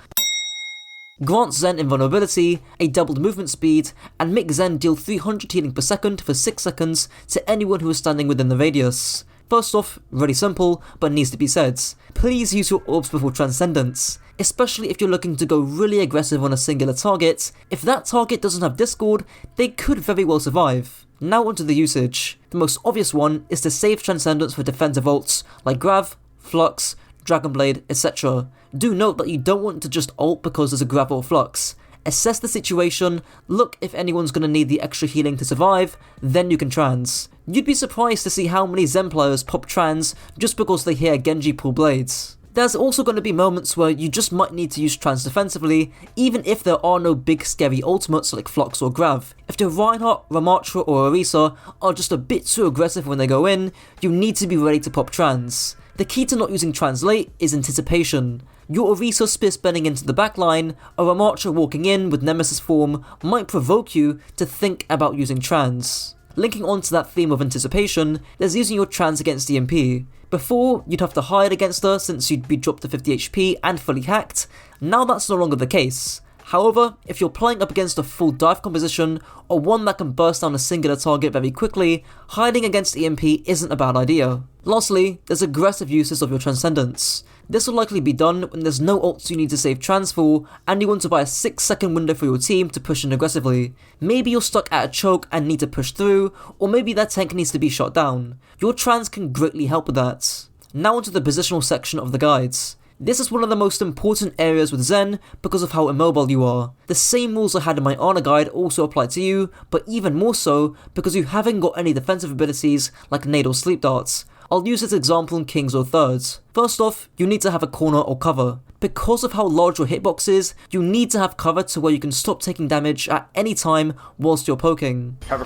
grants Zen invulnerability, a doubled movement speed, and makes Zen deal 300 healing per second for 6 seconds to anyone who is standing within the radius. First off, really simple, but needs to be said. Please use your orbs before Transcendence, especially if you're looking to go really aggressive on a singular target. If that target doesn't have Discord, they could very well survive. Now onto the usage. The most obvious one is to save Transcendence for defensive ults like Grav, Flux, Dragonblade, etc. Do note that you don't want to just ult because there's a Grav or Flux. Assess the situation, look if anyone's going to need the extra healing to survive, then you can trans. You'd be surprised to see how many Zen players pop trans just because they hear Genji pull blades. There's also going to be moments where you just might need to use trans defensively, even if there are no big scary ultimates like Flux or Grav. If the Reinhardt, Ramattra or Orisa are just a bit too aggressive when they go in, you need to be ready to pop trans. The key to not using translate is anticipation. Your Orisa spear spinning into the backline, a Ramattra walking in with Nemesis form might provoke you to think about using trans. Linking on to that theme of anticipation, there's using your trans against EMP. Before, you'd have to hide against her since you'd be dropped to 50 HP and fully hacked. Now that's no longer the case. However, if you're playing up against a full dive composition, or one that can burst down a singular target very quickly, hiding against EMP isn't a bad idea. Lastly, there's aggressive uses of your Transcendence. This will likely be done when there's no ults you need to save trans for, and you want to buy a 6-second window for your team to push in aggressively. Maybe you're stuck at a choke and need to push through, or maybe that tank needs to be shot down. Your trans can greatly help with that. Now onto the positional section of the guides. This is one of the most important areas with Zen because of how immobile you are. The same rules I had in my Ana guide also apply to you, but even more so because you haven't got any defensive abilities like nade or sleep darts. I'll use this example in Kings or Thirds. First off, you need to have a corner or cover. Because of how large your hitbox is, you need to have cover to where you can stop taking damage at any time whilst you're poking. Cover.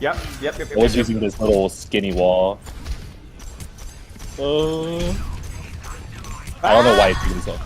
Yep. I was using this little skinny wall. I don't know why it's doing so.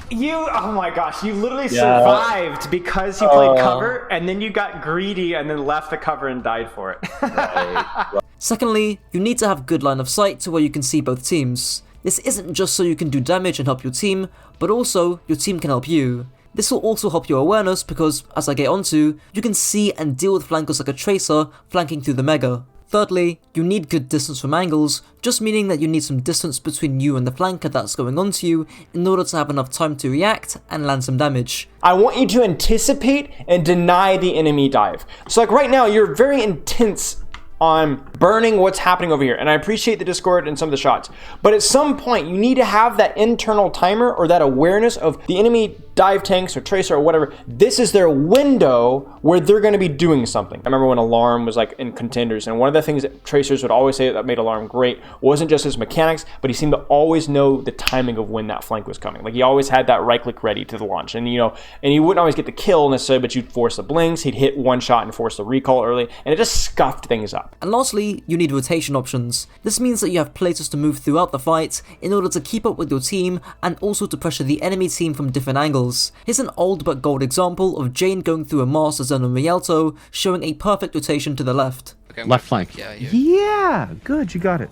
Oh my gosh, you literally survived because you played cover, and then you got greedy and then left the cover and died for it. Right. Secondly, you need to have good line of sight to where you can see both teams. This isn't just so you can do damage and help your team, but also your team can help you. This will also help your awareness because, as I get onto, you can see and deal with flankers like a Tracer flanking through the Mega. Thirdly, you need good distance from angles, just meaning that you need some distance between you and the flanker that's going onto you in order to have enough time to react and land some damage. I want you to anticipate and deny the enemy dive. So like right now, you're very intense on burning what's happening over here, and I appreciate the Discord and some of the shots, but at some point you need to have that internal timer or that awareness of the enemy dive tanks or tracer or whatever. This is their window where they're going to be doing something. I remember when Alarm was like in contenders, and one of the things that tracers would always say that made Alarm great wasn't just his mechanics, but he seemed to always know the timing of when that flank was coming. Like he always had that right click ready to the launch, and you know, and he wouldn't always get the kill necessarily, but you'd force the blinks, he'd hit one shot and force the recall early, and it just scuffed things up. And lastly, you need rotation options. This means that you have places to move throughout the fight in order to keep up with your team and also to pressure the enemy team from different angles. Here's an old but gold example of Jane going through a Master Zen on Rialto, showing a perfect rotation to the left. Okay, left flank. Yeah, good, you got it.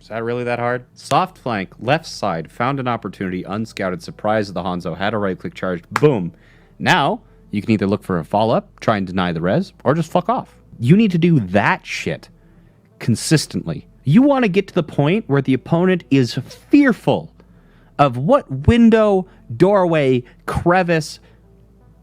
Is that really that hard? Soft flank, left side, found an opportunity, unscouted, surprised the Hanzo, had a right click charge, boom. Now, you can either look for a follow-up, try and deny the res, or just fuck off. You need to do that shit consistently. You want to get to the point where the opponent is fearful of what window, doorway, crevice,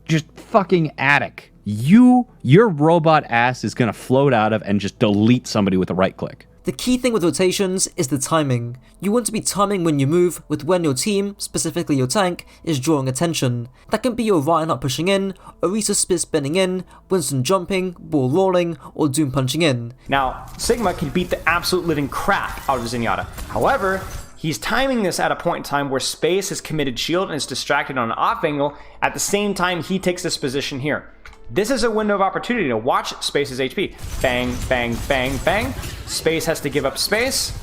just fucking attic your robot ass is going to float out of and just delete somebody with a right click. The key thing with rotations is the timing. You want to be timing when you move with when your team, specifically your tank, is drawing attention. That can be your Reinhardt pushing in, Orisa spit spinning in, Winston jumping, ball rolling, or Doom punching in. Now, Sigma can beat the absolute living crap out of Zenyatta. However, he's timing this at a point in time where Space has committed shield and is distracted on an off angle. At the same time, he takes this position here. This is a window of opportunity to watch Space's HP. Bang, bang, bang, bang. Space has to give up space.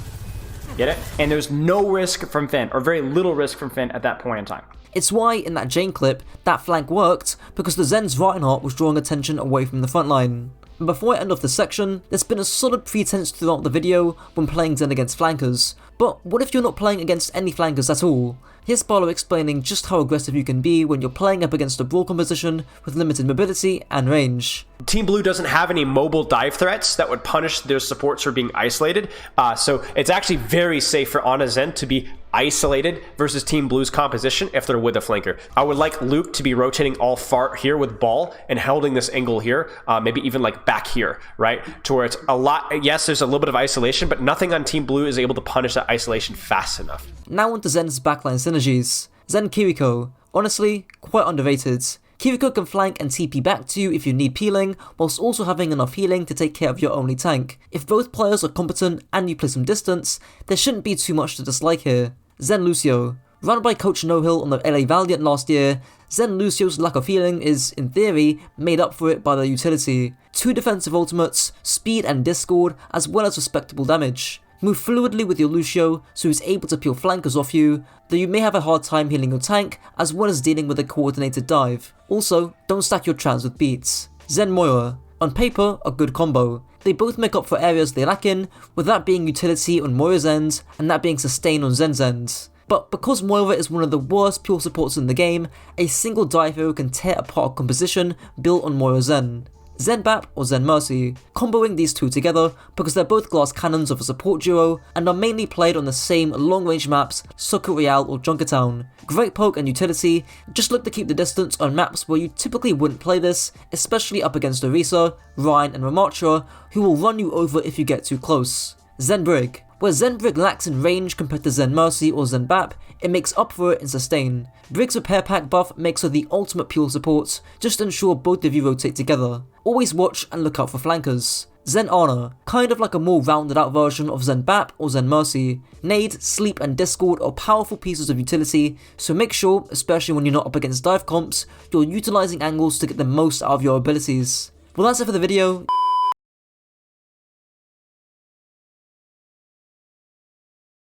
Get it? And there's no risk from Finn, or very little risk from Finn at that point in time. It's why, in that Jane clip, that flank worked, because the Zen's Reinhardt was drawing attention away from the front line. And before I end off this section, there's been a solid pretense throughout the video when playing Zen against flankers. But what if you're not playing against any flankers at all? Here's Barlow explaining just how aggressive you can be when you're playing up against a brawl composition with limited mobility and range. Team Blue doesn't have any mobile dive threats that would punish their supports for being isolated, so it's actually very safe for Ana Zen to be isolated versus Team Blue's composition if they're with a flanker. I would like Luke to be rotating all far here with ball and holding this angle here, maybe even like back here, right? To where it's a lot, yes, there's a little bit of isolation, but nothing on Team Blue is able to punish that isolation fast enough. Now onto Zen's backline synergies. Zen Kiriko. Honestly, quite underrated. Kiriko can flank and TP back to you if you need peeling, whilst also having enough healing to take care of your only tank. If both players are competent and you play some distance, there shouldn't be too much to dislike here. Zen Lúcio. Run by Coach No-Hill on the LA Valiant last year, Zen Lucio's lack of healing is, in theory, made up for it by their utility. 2 defensive ultimates, speed and discord, as well as respectable damage. Move fluidly with your Lúcio so he's able to peel flankers off you, though you may have a hard time healing your tank as well as dealing with a coordinated dive. Also, don't stack your trans with beats. Zen Moira. On paper, a good combo. They both make up for areas they lack in, with that being utility on Moira's end and that being sustain on Zen's end. But because Moira is one of the worst pure supports in the game, a single dive hero can tear apart a composition built on Moira Zen. Zen Bap or Zen Mercy, comboing these two together because they're both glass cannons of a support duo and are mainly played on the same long-range maps, Soccer Real or Junkertown. Great poke and utility, just look to keep the distance on maps where you typically wouldn't play this, especially up against Orisa, Ryan and Ramattra, who will run you over if you get too close. Zen Brig. Where Zen Brig lacks in range compared to Zen Mercy or Zen Bap, it makes up for it in sustain. Brig's repair pack buff makes her the ultimate pure support, just ensure both of you rotate together. Always watch and look out for flankers. Zen Ana, kind of like a more rounded out version of Zen Bap or Zen Mercy. Nade, Sleep and Discord are powerful pieces of utility, so make sure, especially when you're not up against dive comps, you're utilising angles to get the most out of your abilities. Well, that's it for the video.